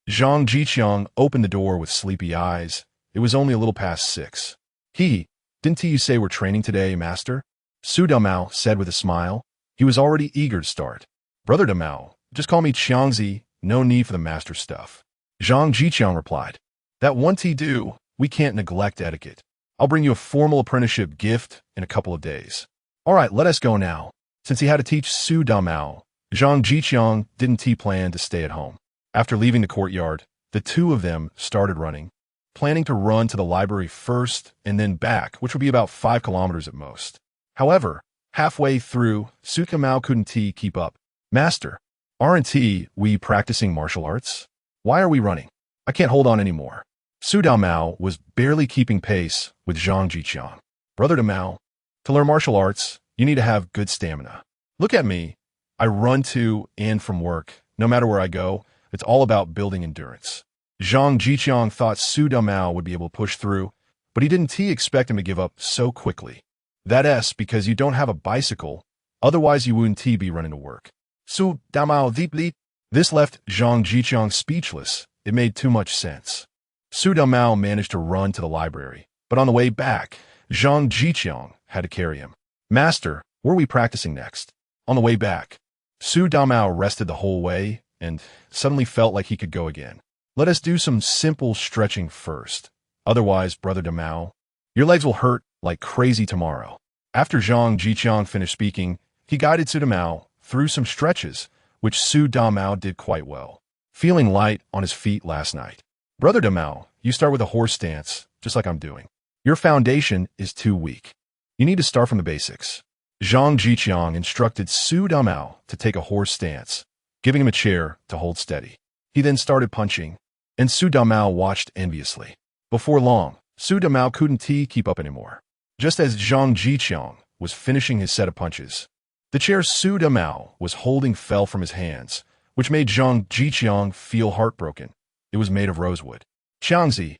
Zhang Zhiqiang opened the door with sleepy eyes. It was only a little past 6. Didn't you say we're training today, master? Su Damao said with a smile. He was already eager to start. Brother Damao, just call me Qiangzi, no need for the master stuff. Zhang Zhiqiang replied. That won't do, we can't neglect etiquette. I'll bring you a formal apprenticeship gift in a couple of days. All right, let us go now. Since he had to teach Su Damao, Zhang Zhiqiang didn't plan to stay at home. After leaving the courtyard, the 2 of them started running, planning to run to the library first and then back, which would be about 5 kilometers at most. However, halfway through, Su Damao couldn't keep up. Master, aren't we practicing martial arts? Why are we running? I can't hold on anymore. Su Damao was barely keeping pace with Zhang Zhiqiang. Brother Damao, to learn martial arts, you need to have good stamina. Look at me. I run to and from work. No matter where I go, it's all about building endurance. Zhang Zhiqiang thought Su Damao would be able to push through, but he didn't expect him to give up so quickly. That's because you don't have a bicycle, otherwise you wouldn't be running to work. Su Damao deeply. This left Zhang Zhiqiang speechless. It made too much sense. Su Damao managed to run to the library, but on the way back, Zhang Zhiqiang had to carry him. Master, where are we practicing next? On the way back, Su Damao rested the whole way and suddenly felt like he could go again. Let us do some simple stretching first. Otherwise, Brother Damao, your legs will hurt like crazy tomorrow. After Zhang Zhiqiang finished speaking, he guided Su Damao through some stretches, which Su Damao did quite well, feeling light on his feet last night. Brother Damao, you start with a horse stance, just like I'm doing. Your foundation is too weak. You need to start from the basics. Zhang Zhiqiang instructed Su Damao to take a horse stance, giving him a chair to hold steady. He then started punching, and Su Damao watched enviously. Before long, Su Damao couldn't keep up anymore. Just as Zhang Zhiqiang was finishing his set of punches, the chair Su Damao was holding fell from his hands, which made Zhang Zhiqiang feel heartbroken. It was made of rosewood. Qiangzi,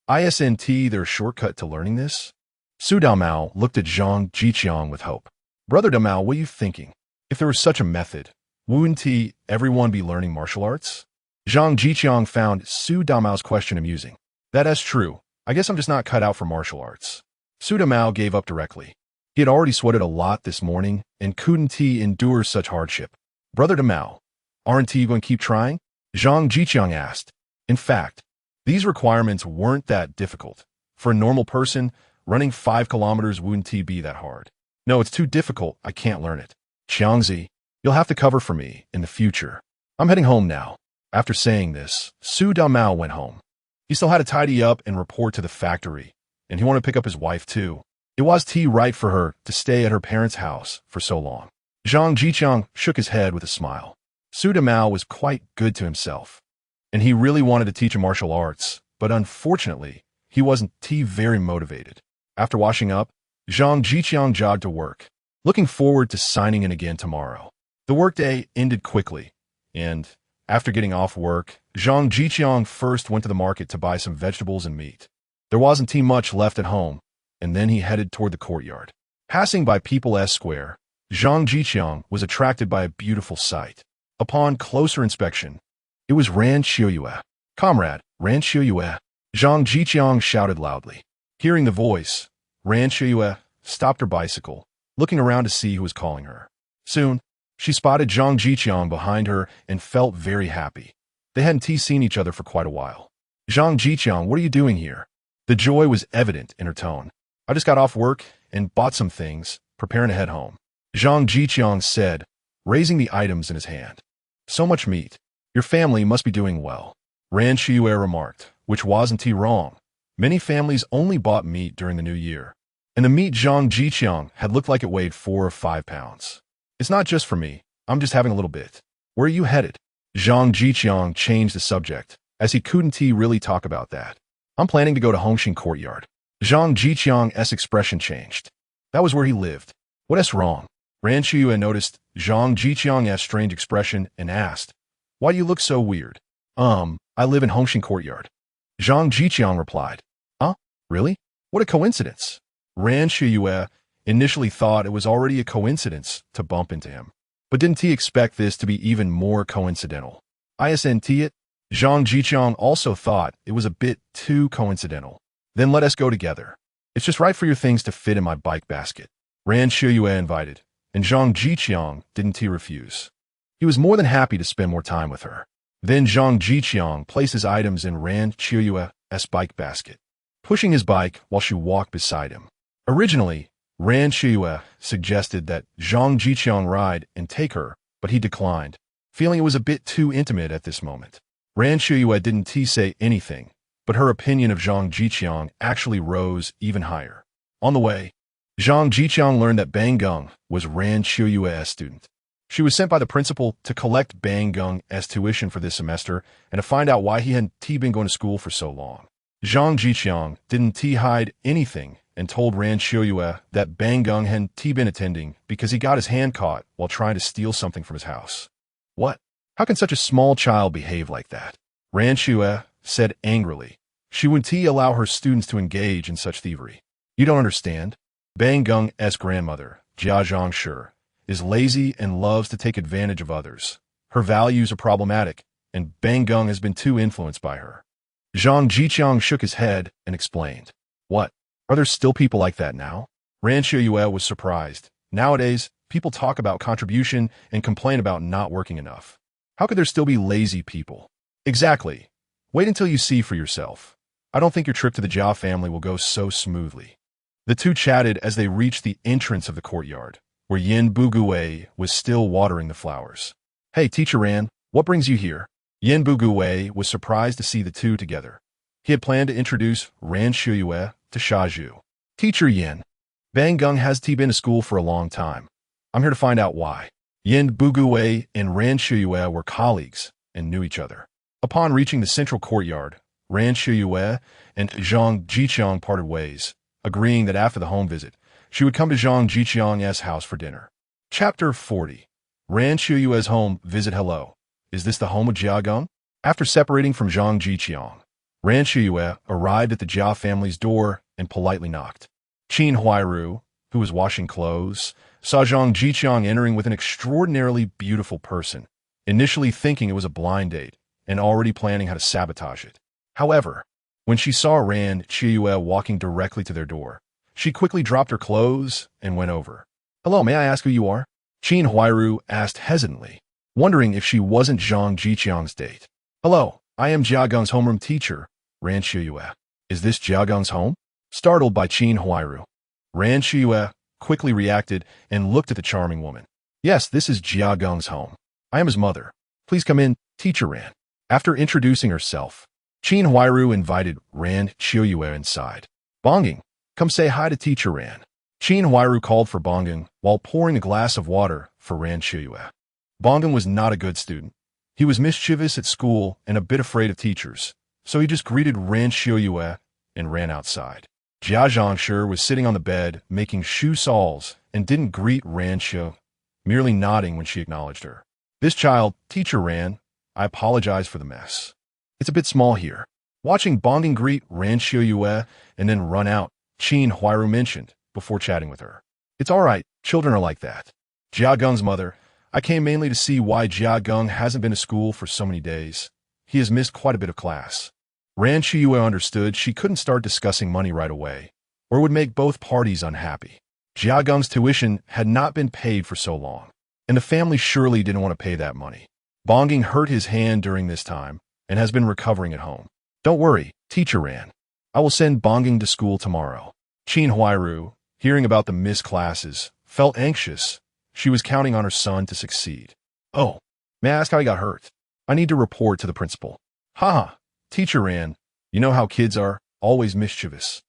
isn't there a shortcut to learning this? Su Damao looked at Zhang Zhiqiang with hope. Brother Damao, what are you thinking? If there was such a method, wouldn't everyone be learning martial arts? Zhang Zhiqiang found Su Damao's question amusing. That's true. I guess I'm just not cut out for martial arts. Su Damao gave up directly. He had already sweated a lot this morning and couldn't endure such hardship. Brother Damao, aren't you going to keep trying? Zhang Zhiqiang asked. In fact, these requirements weren't that difficult. For a normal person, running 5 kilometers wouldn't be that hard. No, it's too difficult. I can't learn it. Qiangzi, you'll have to cover for me in the future. I'm heading home now. After saying this, Su Damao went home. He still had to tidy up and report to the factory, and he wanted to pick up his wife too. It was right for her to stay at her parents' house for so long. Zhang Zhiqiang shook his head with a smile. Su Damao was quite good to himself, and he really wanted to teach him martial arts, but unfortunately, he wasn't very motivated. After washing up, Zhang Zhiqiang jogged to work, looking forward to signing in again tomorrow. The workday ended quickly, and after getting off work, Zhang Zhiqiang first went to the market to buy some vegetables and meat. There wasn't much left at home, and then he headed toward the courtyard. Passing by People's Square, Zhang Zhiqiang was attracted by a beautiful sight. Upon closer inspection, it was Ran Siheyuan. Comrade, Ran Siheyuan, Zhang Zhiqiang shouted loudly. Hearing the voice, Ran Siheyuan stopped her bicycle, looking around to see who was calling her. Soon, she spotted Zhang Zhiqiang behind her and felt very happy. They hadn't seen each other for quite a while. Zhang Zhiqiang, what are you doing here? The joy was evident in her tone. I just got off work and bought some things, preparing to head home. Zhang Zhiqiang said, raising the items in his hand. So much meat. Your family must be doing well. Ran Siheyuan remarked, which wasn't wrong. Many families only bought meat during the new year, and the meat Zhang Zhiqiang had looked like it weighed 4 or 5 pounds. It's not just for me. I'm just having a little bit. Where are you headed? Zhang Zhiqiang changed the subject, as he couldn't really talk about that. I'm planning to go to Hongqin Courtyard. Zhang Zhiqiang's expression changed. That was where he lived. What's wrong? Ran Siheyuan noticed Zhang Zhiqiang's strange expression and asked, "Why do you look so weird?" I live in Hongqin Courtyard. Zhang Zhiqiang replied. Huh? Really? What a coincidence. Ran Siheyuan initially thought it was already a coincidence to bump into him. But didn't he expect this to be even more coincidental? Isn't it? Zhang Zhiqiang also thought it was a bit too coincidental. Then let us go together. It's just right for your things to fit in my bike basket. Ran Siheyuan invited, and Zhang Zhiqiang didn't refuse. He was more than happy to spend more time with her. Then Zhang Zhiqiang placed his items in Ran Siheyuan's bike basket, pushing his bike while she walked beside him. Originally, Ran Siheyuan suggested that Zhang Zhiqiang ride and take her, but he declined, feeling it was a bit too intimate at this moment. Ran Siheyuan didn't say anything, but her opinion of Zhang Zhiqiang actually rose even higher. On the way, Zhang Zhiqiang learned that Bang Gung was Ran Siheyuan's student. She was sent by the principal to collect Bang Gung's tuition for this semester and to find out why he hadn't been going to school for so long. Zhang Zhiqiang didn't hide anything and told Ran Siheyuan that Bang Gung hadn't been attending because he got his hand caught while trying to steal something from his house. What? How can such a small child behave like that? Ran Siheyuan said angrily. She wouldn't allow her students to engage in such thievery. You don't understand? Bang Gung's grandmother, Jia Zhangshi, is lazy and loves to take advantage of others. Her values are problematic, and Bang Gung has been too influenced by her. Zhang Zhiqiang shook his head and explained. What? Are there still people like that now? Ran Siheyuan was surprised. Nowadays, people talk about contribution and complain about not working enough. How could there still be lazy people? Exactly. Wait until you see for yourself. I don't think your trip to the Jia family will go so smoothly. The two chatted as they reached the entrance of the courtyard, where Yin Bugui was still watering the flowers. Hey, Teacher Ran, what brings you here? Yin Bugui was surprised to see the two together. He had planned to introduce Ran Siheyuan to Shaju. Teacher Yin, Bang Gung has been to school for a long time. I'm here to find out why. Yin Bugui and Ran Siheyuan were colleagues and knew each other. Upon reaching the central courtyard, Ran Siheyuan and Zhang Zhiqiang parted ways, agreeing that after the home visit, she would come to Zhang Zhiqiang's house for dinner. Chapter 40. Ran Siheyuan's home visit. Hello. Is this the home of Jia Gung? After separating from Zhang Zhiqiang, Ran Siheyuan arrived at the Jia family's door and politely knocked. Qin Huairu, who was washing clothes, saw Zhang Zhiqiang entering with an extraordinarily beautiful person, initially thinking it was a blind date and already planning how to sabotage it. However, when she saw Ran Siheyuan walking directly to their door, she quickly dropped her clothes and went over. Hello, may I ask who you are? Qin Huairu asked hesitantly, wondering if she wasn't Zhang Zhiqiang's date. Hello, I am Jia Gung's homeroom teacher, Ran Siheyuan. Is this Jia Gung's home? Startled by Qin Huairu, Ran Siheyuan quickly reacted and looked at the charming woman. Yes, this is Jia Gung's home. I am his mother. Please come in, Teacher Ran. After introducing herself, Qin Huairu invited Ran Siheyuan inside. Bonging, come say hi to Teacher Ran. Qin Huairu called for Bonging while pouring a glass of water for Ran Siheyuan. Bonging was not a good student. He was mischievous at school and a bit afraid of teachers, so he just greeted Ran Siheyuan and ran outside. Jia Zhangshi was sitting on the bed making shoe soles and didn't greet Ran Siheyuan, merely nodding when she acknowledged her. This child, Teacher Ran, I apologize for the mess. It's a bit small here. Watching Bonging greet Ran Siheyuan and then run out, Qin Huairu mentioned before chatting with her. It's all right, children are like that. Jia Gung's mother, I came mainly to see why Jia Gung hasn't been to school for so many days. He has missed quite a bit of class. Ran Siheyuan understood she couldn't start discussing money right away, or it would make both parties unhappy. Jia Gung's tuition had not been paid for so long, and the family surely didn't want to pay that money. Bonging hurt his hand during this time and has been recovering at home. Don't worry, Teacher Ran. I will send Bonging to school tomorrow. Qin Huairu, hearing about the missed classes, felt anxious. She was counting on her son to succeed. Oh, may I ask how he got hurt? I need to report to the principal. Haha, Teacher Ran, you know how kids are. always mischievous.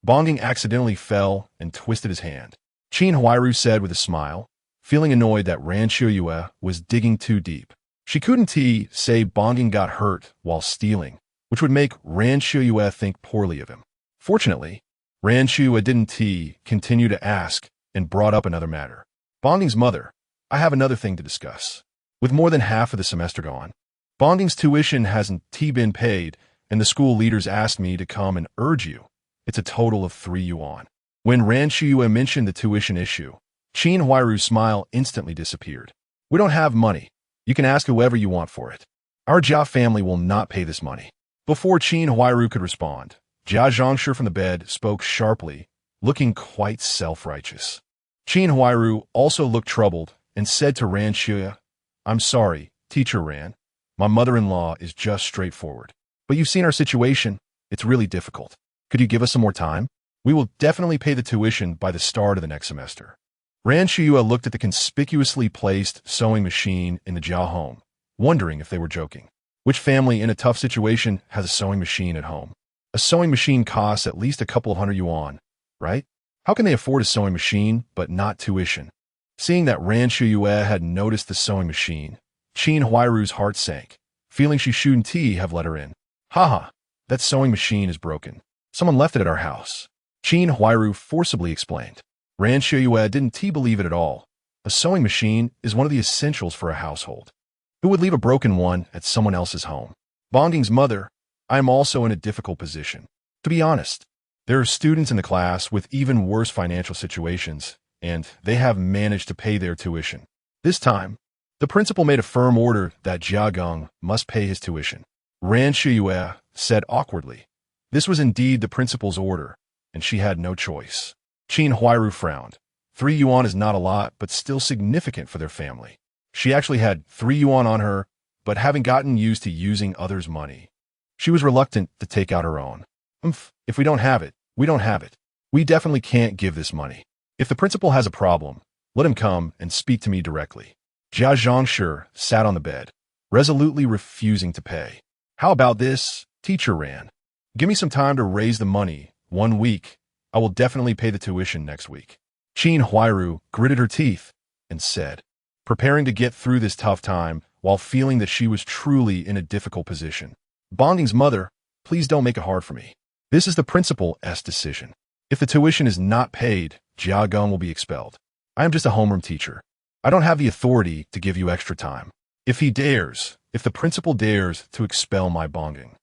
Bonging accidentally fell and twisted his hand. Qin Huairu said with a smile, feeling annoyed that Ran Siheyuan was digging too deep. She couldn't say Bonging got hurt while stealing, which would make Ran Siheyuan think poorly of him. Fortunately, Ran Siheyuan didn't continue to ask and brought up another matter. Bonging's mother, I have another thing to discuss. With more than half of the semester gone, Bonging's tuition hasn't been paid, and the school leaders asked me to come and urge you. It's a total of 3 yuan. When Ran Siheyuan mentioned the tuition issue, Qin Huairu's smile instantly disappeared. We don't have money. You can ask whoever you want for it. Our Jia family will not pay this money. Before Qin Huairu could respond, Jia Zhangshi from the bed spoke sharply, looking quite self-righteous. Qin Huairu also looked troubled and said to Ran Siheyuan, I'm sorry, Teacher Ran. My mother-in-law is just straightforward. But you've seen our situation. It's really difficult. Could you give us some more time? We will definitely pay the tuition by the start of the next semester. Ran Siheyuan looked at the conspicuously placed sewing machine in the Jia home, wondering if they were joking. Which family in a tough situation has a sewing machine at home? A sewing machine costs at least a couple of 100 yuan, right? How can they afford a sewing machine but not tuition? Seeing that Ran Siheyuan had noticed the sewing machine, Qin Huairu's heart sank, feeling she shouldn't have let her in. Haha, that sewing machine is broken. Someone left it at our house. Qin Huairu forcibly explained. Ran Siheyuan didn't believe it at all. A sewing machine is one of the essentials for a household. Who would leave a broken one at someone else's home? Bonging's mother, I am also in a difficult position. To be honest, there are students in the class with even worse financial situations, and they have managed to pay their tuition. This time, the principal made a firm order that Jia Geng must pay his tuition. Ran Siheyuan said awkwardly. This was indeed the principal's order, and she had no choice. Qin Huairu frowned. 3 yuan is not a lot, but still significant for their family. She actually had 3 yuan on her, but having gotten used to using others' money, she was reluctant to take out her own. If we don't have it, we don't have it. We definitely can't give this money. If the principal has a problem, let him come and speak to me directly. Jia Zhangshi sat on the bed, resolutely refusing to pay. How about this, Teacher Ran? Give me some time to raise the money. 1 week. I will definitely pay the tuition next week. Qin Huairu gritted her teeth and said, preparing to get through this tough time while feeling that she was truly in a difficult position. Bonging's mother, please don't make it hard for me. This is the principal's decision. If the tuition is not paid, Jia Geng will be expelled. I am just a homeroom teacher. I don't have the authority to give you extra time. If the principal dares to expel my Bonging,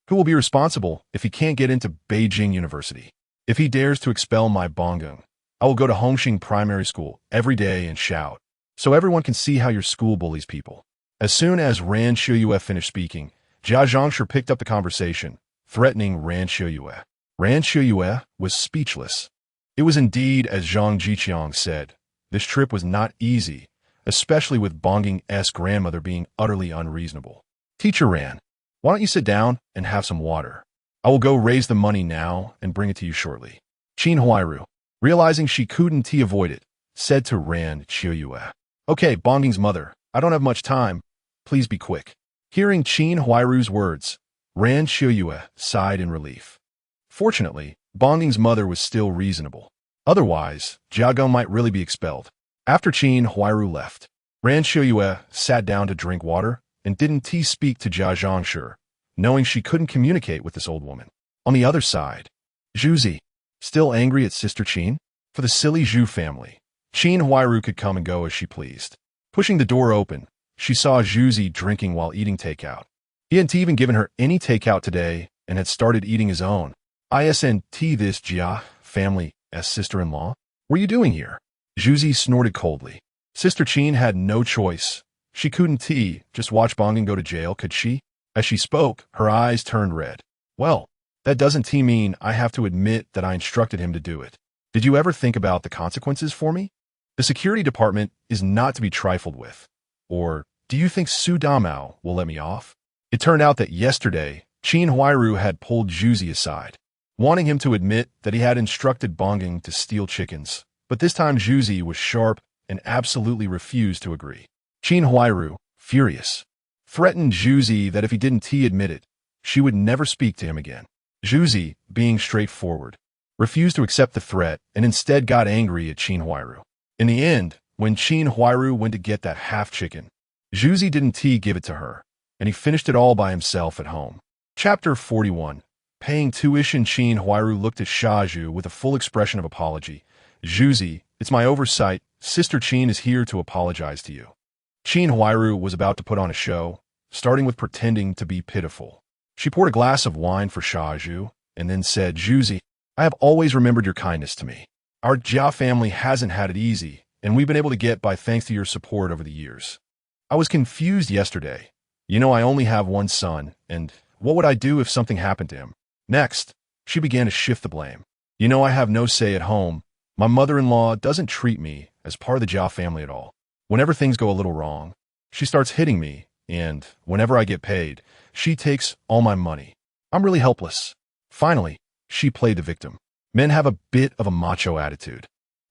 who will be responsible if he can't get into Beijing University? If he dares to expel my Bonging, I will go to Hongxing Primary School every day and shout, so everyone can see how your school bullies people. As soon as Ran Siheyuan finished speaking, Jia Zhangshi picked up the conversation, threatening Ran Siheyuan. Ran Siheyuan was speechless. It was indeed as Zhang Zhiqiang said. This trip was not easy, especially with Bonging's grandmother being utterly unreasonable. Teacher Ran, why don't you sit down and have some water? I will go raise the money now and bring it to you shortly. Qin Huairu, realizing she couldn't avoid it, said to Ran Siheyuan. Okay, Bonging's mother, I don't have much time. Please be quick. Hearing Qin Huairu's words, Ran Siheyuan sighed in relief. Fortunately, Bonging's mother was still reasonable. Otherwise, Jia Geng might really be expelled. After Qin Huairu left, Ran Siheyuan sat down to drink water and didn't speak to Jia Zhangshi, knowing she couldn't communicate with this old woman. On the other side, Zhuzi, still angry at Sister Qin? For the silly Zhu family, Qin Huairu could come and go as she pleased. Pushing the door open, she saw Zhuzi drinking while eating takeout. He hadn't even given her any takeout today and had started eating his own. Isn't this Jia family as sister-in-law? What are you doing here? Zhuzi snorted coldly. Sister Qin had no choice. She couldn't just watch Bonging go to jail, could she? As she spoke, her eyes turned red. Well, that doesn't mean I have to admit that I instructed him to do it. Did you ever think about the consequences for me? The security department is not to be trifled with. Or, do you think Su Damao will let me off? It turned out that yesterday, Qin Huairu had pulled Zhuzi aside, wanting him to admit that he had instructed Bonging to steal chickens. But this time Zhuzi was sharp and absolutely refused to agree. Qin Huairu, furious, threatened Zhuzi that if he didn't admit it, she would never speak to him again. Zhuzi, being straightforward, refused to accept the threat and instead got angry at Qin Huairu. In the end, when Qin Huairu went to get that half-chicken, Zhuzi didn't give it to her, and he finished it all by himself at home. Chapter 41. Paying tuition. Qin Huairu looked at Shaju with a full expression of apology. Zhuzi, it's my oversight. Sister Qin is here to apologize to you. Qin Huairu was about to put on a show, starting with pretending to be pitiful. She poured a glass of wine for Shaju and then said, Zhuzi, I have always remembered your kindness to me. Our Jia family hasn't had it easy, and we've been able to get by thanks to your support over the years. I was confused yesterday. You know, I only have one son, and what would I do if something happened to him? Next, she began to shift the blame. You know, I have no say at home. My mother-in-law doesn't treat me as part of the Jia family at all. Whenever things go a little wrong, she starts hitting me, and whenever I get paid, she takes all my money. I'm really helpless. Finally, she played the victim. Men have a bit of a macho attitude.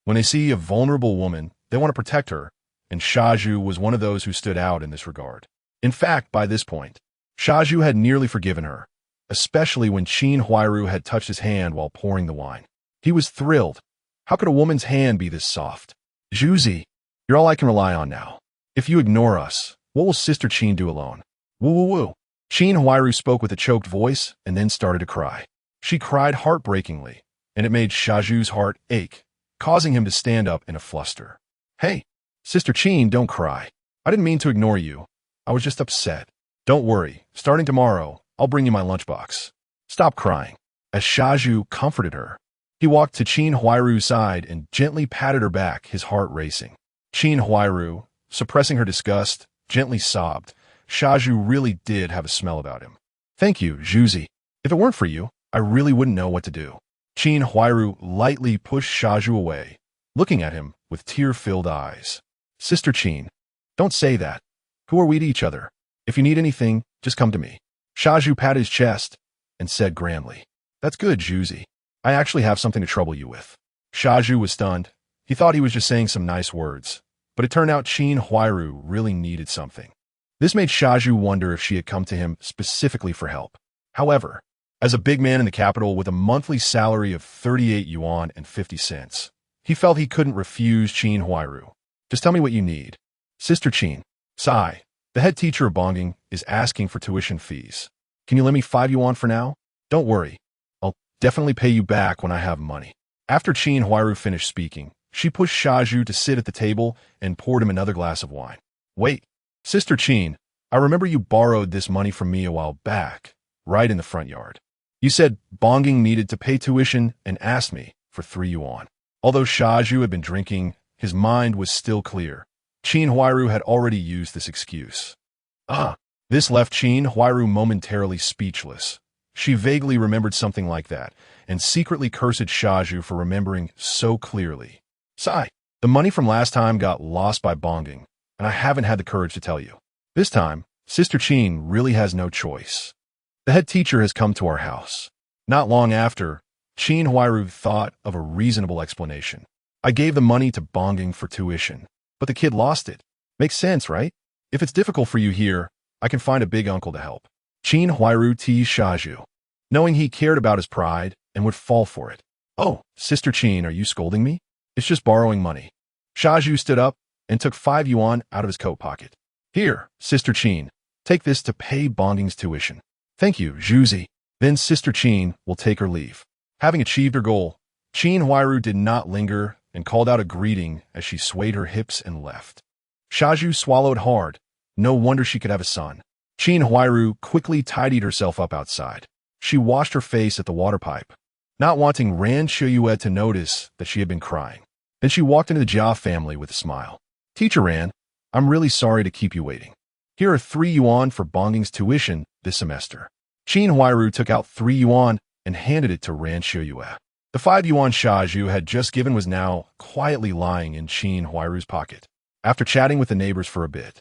When they see a vulnerable woman, they want to protect her, and Shaju was one of those who stood out in this regard. In fact, by this point, Shaju had nearly forgiven her, especially when Qin Huairu had touched his hand while pouring the wine. He was thrilled. How could a woman's hand be this soft? Zhuzi, you're all I can rely on now. If you ignore us, what will Sister Qin do alone? Woo woo woo. Qin Huairu spoke with a choked voice and then started to cry. She cried heartbreakingly, and it made Shaju's heart ache, causing him to stand up in a fluster. Hey, Sister Qin, don't cry. I didn't mean to ignore you. I was just upset. Don't worry. Starting tomorrow, I'll bring you my lunchbox. Stop crying. As Shaju comforted her, he walked to Qin Huairu's side and gently patted her back, his heart racing. Qin Huairu, suppressing her disgust, gently sobbed. Shaju really did have a smell about him. Thank you, Zhuzi. If it weren't for you, I really wouldn't know what to do. Qin Huairu lightly pushed Shaju away, looking at him with tear-filled eyes. Sister Qin, don't say that. Who are we to each other? If you need anything, just come to me. Shaju patted his chest and said grandly, That's good, Zhuzi. I actually have something to trouble you with. Shaju was stunned. He thought he was just saying some nice words, but it turned out Qin Huairu really needed something. This made Shaju wonder if she had come to him specifically for help. However, as a big man in the capital with a monthly salary of 38 yuan and 50 cents, he felt he couldn't refuse Qin Huairu. Just tell me what you need. Sister Qin, Sai, the head teacher of Bonging, is asking for tuition fees. Can you lend me 5 yuan for now? Don't worry. I'll definitely pay you back when I have money. After Qin Huairu finished speaking, she pushed Shaju to sit at the table and poured him another glass of wine. Wait, Sister Qin, I remember you borrowed this money from me a while back, right in the front yard. You said Bonging needed to pay tuition and asked me for 3 yuan. Although Shaju had been drinking, his mind was still clear. Qin Huairu had already used this excuse. This left Qin Huairu momentarily speechless. She vaguely remembered something like that, and secretly cursed Shaju for remembering so clearly. Sai, the money from last time got lost by Bonging, and I haven't had the courage to tell you. This time, Sister Qin really has no choice. The head teacher has come to our house. Not long after, Qin Huairu thought of a reasonable explanation. I gave the money to Bonging for tuition, but the kid lost it. Makes sense, right? If it's difficult for you here, I can find a big uncle to help. Qin Huairu teased Shaju, knowing he cared about his pride and would fall for it. Oh, Sister Qin, are you scolding me? It's just borrowing money. Shaju stood up and took 5 yuan out of his coat pocket. Here, Sister Qin, take this to pay Bonging's tuition. Thank you, Zhuzi. Then Sister Qin will take her leave. Having achieved her goal, Qin Huairu did not linger and called out a greeting as she swayed her hips and left. Shaju swallowed hard. No wonder she could have a son. Qin Huairu quickly tidied herself up outside. She washed her face at the water pipe, not wanting Ran Siheyuan to notice that she had been crying. Then she walked into the Jia family with a smile. Teacher Ran, I'm really sorry to keep you waiting. Here are 3 yuan for Bonging's tuition this semester. Qin Huairu took out 3 yuan and handed it to Ran Siheyuan. The 5 yuan Shaju had just given was now quietly lying in Qin Huairu's pocket. After chatting with the neighbors for a bit,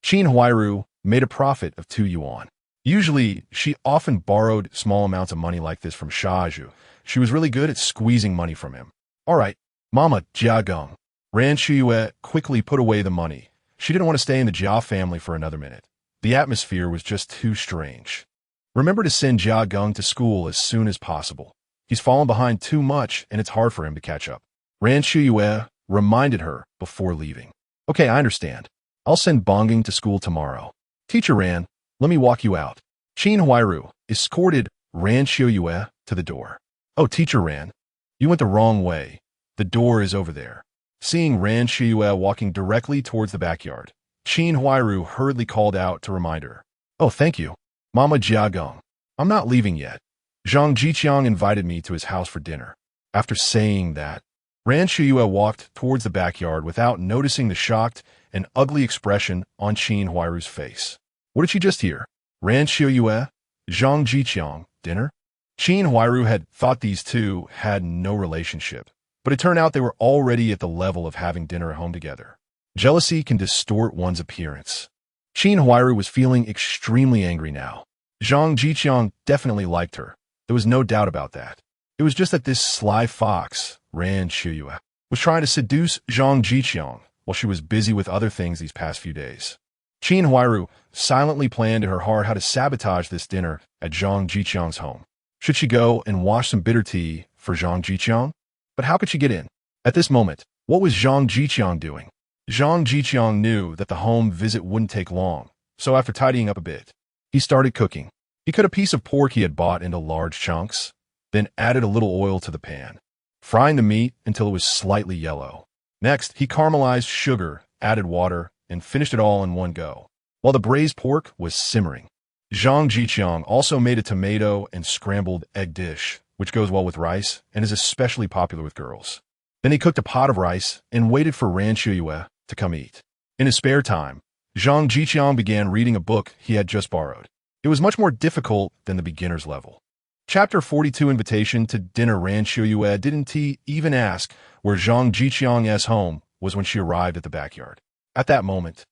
Qin Huairu made a profit of 2 yuan. Usually, she often borrowed small amounts of money like this from Shaju. She was really good at squeezing money from him. All right, Mama Jia Gong. Ran Siheyuan quickly put away the money. She didn't want to stay in the Jia family for another minute. The atmosphere was just too strange. Remember to send Jia Geng to school as soon as possible. He's fallen behind too much and it's hard for him to catch up. Ran Siheyuan reminded her before leaving. Okay, I understand. I'll send Bongging to school tomorrow. Teacher Ran, let me walk you out. Qin Huairu escorted Ran Siheyuan to the door. Oh, Teacher Ran, you went the wrong way. The door is over there. Seeing Ran Siheyuan walking directly towards the backyard, Qin Huairu hurriedly called out to remind her. Oh, thank you. Mama Jia Geng. I'm not leaving yet. Zhang Zhiqiang invited me to his house for dinner. After saying that, Ran Siheyuan walked towards the backyard without noticing the shocked and ugly expression on Qin Huairu's face. What did she just hear? Ran Siheyuan, Zhang Zhiqiang, dinner? Qin Huairu had thought these two had no relationship, but it turned out they were already at the level of having dinner at home together. Jealousy can distort one's appearance. Qin Huairu was feeling extremely angry now. Zhang Zhiqiang definitely liked her. There was no doubt about that. It was just that this sly fox, Ran Siheyuan, was trying to seduce Zhang Zhiqiang while she was busy with other things these past few days. Qin Huairu silently planned in her heart how to sabotage this dinner at Zhang Zhiqiang's home. Should she go and wash some bitter tea for Zhang Zhiqiang? But how could she get in? At this moment, what was Zhang Zhiqiang doing? Zhang Zhiqiang knew that the home visit wouldn't take long, so after tidying up a bit, he started cooking. He cut a piece of pork he had bought into large chunks, then added a little oil to the pan, frying the meat until it was slightly yellow. Next, he caramelized sugar, added water, and finished it all in one go. While the braised pork was simmering, Zhang Zhiqiang also made a tomato and scrambled egg dish, which goes well with rice and is especially popular with girls. Then he cooked a pot of rice and waited for Ran Siheyuan to come eat. In his spare time, Zhang Zhiqiang began reading a book he had just borrowed. It was much more difficult than the beginner's level. Chapter 42 Invitation to Dinner. Ran Siheyuan didn't even ask where Zhang Zhiqiang's home was when she arrived at the backyard. At that moment,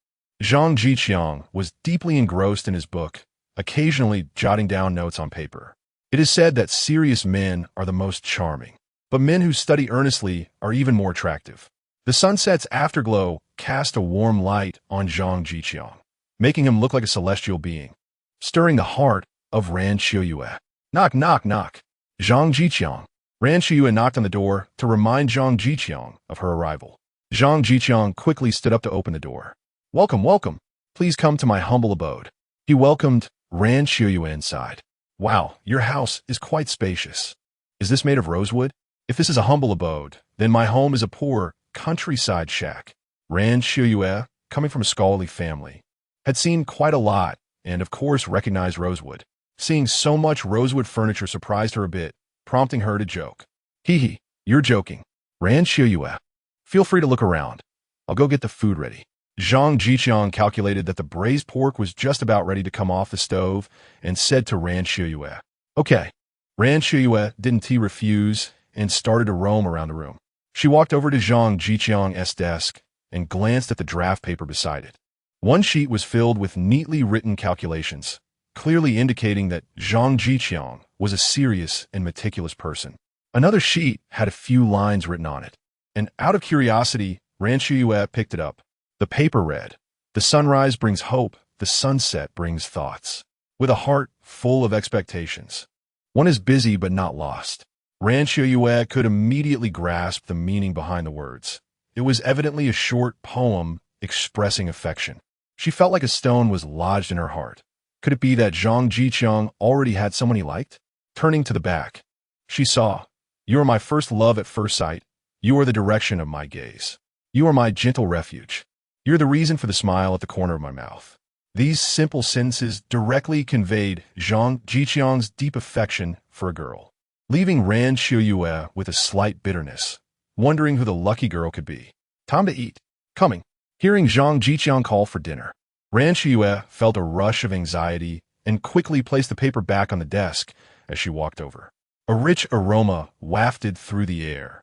Zhang Zhiqiang was deeply engrossed in his book, occasionally jotting down notes on paper. It is said that serious men are the most charming, but men who study earnestly are even more attractive. The sunset's afterglow cast a warm light on Zhang Zhiqiang, making him look like a celestial being, stirring the heart of Ran Siheyuan. Knock, knock, knock. Zhang Zhiqiang. Ran Siheyuan knocked on the door to remind Zhang Zhiqiang of her arrival. Zhang Zhiqiang quickly stood up to open the door. Welcome, welcome. Please come to my humble abode. He welcomed Ran Siheyuan inside. Wow, your house is quite spacious. Is this made of rosewood? If this is a humble abode, then my home is a poor countryside shack. Ran Siheyuan, coming from a scholarly family, had seen quite a lot and of course recognized rosewood. Seeing so much rosewood furniture surprised her a bit, prompting her to joke. Hee hee, you're joking. Ran Siheyuan, feel free to look around. I'll go get the food ready. Zhang Zhiqiang calculated that the braised pork was just about ready to come off the stove and said to Ran Siheyuan, okay. Ran Siheyuan didn't refuse and started to roam around the room. She walked over to Zhang Zhiqiang's desk and glanced at the draft paper beside it. One sheet was filled with neatly written calculations, clearly indicating that Zhang Zhiqiang was a serious and meticulous person. Another sheet had a few lines written on it, and out of curiosity, Ran Siheyuan picked it up. The paper read, "The sunrise brings hope, the sunset brings thoughts." With a heart full of expectations, one is busy but not lost. Ran Siheyuan could immediately grasp the meaning behind the words. It was evidently a short poem expressing affection. She felt like a stone was lodged in her heart. Could it be that Zhang Zhiqiang already had someone he liked? Turning to the back, she saw, "You are my first love at first sight. You are the direction of my gaze. You are my gentle refuge. You're the reason for the smile at the corner of my mouth." These simple sentences directly conveyed Zhang Zhiqiang's deep affection for a girl, leaving Ran Siheyuan with a slight bitterness, wondering who the lucky girl could be. Time to eat. Coming. Hearing Zhang Zhiqiang call for dinner, Ran Siheyuan felt a rush of anxiety and quickly placed the paper back on the desk as she walked over. A rich aroma wafted through the air.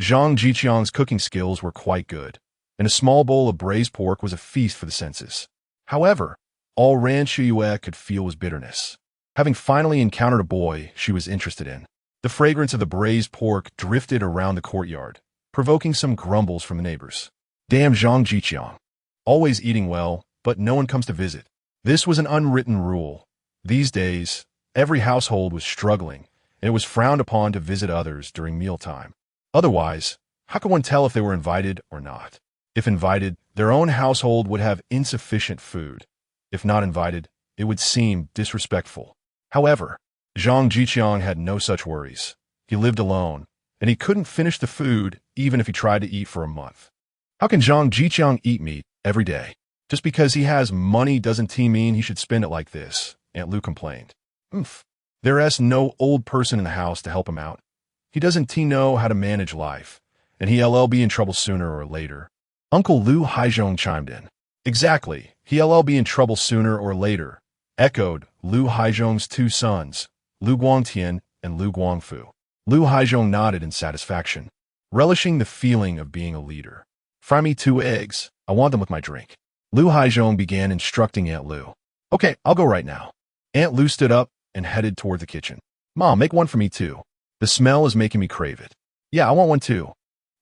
Zhang Zhiqiang's cooking skills were quite good, and a small bowl of braised pork was a feast for the senses. However, all Ran Siheyuan could feel was bitterness. Having finally encountered a boy she was interested in, the fragrance of the braised pork drifted around the courtyard, provoking some grumbles from the neighbors. Damn Zhang Zhiqiang. Always eating well, but no one comes to visit. This was an unwritten rule. These days, every household was struggling, and it was frowned upon to visit others during mealtime. Otherwise, how could one tell if they were invited or not? If invited, their own household would have insufficient food. If not invited, it would seem disrespectful. However, Zhang Zhiqiang had no such worries. He lived alone, and he couldn't finish the food even if he tried to eat for a month. How can Zhang Zhiqiang eat meat every day? Just because he has money doesn't mean he should spend it like this, Aunt Lu complained. There's no old person in the house to help him out. He doesn't know how to manage life, and he'll be in trouble sooner or later. Uncle Lu Haizhong chimed in. Exactly, he'll be in trouble sooner or later, echoed Lu Haizhong's two sons, Lu Guangtian and Lu Guangfu. Lu Haizhong nodded in satisfaction, relishing the feeling of being a leader. Fry me 2 eggs. I want them with my drink. Lu Haizhong began instructing Aunt Lu. Okay, I'll go right now. Aunt Lu stood up and headed toward the kitchen. Mom, make one for me too. The smell is making me crave it. Yeah, I want one too.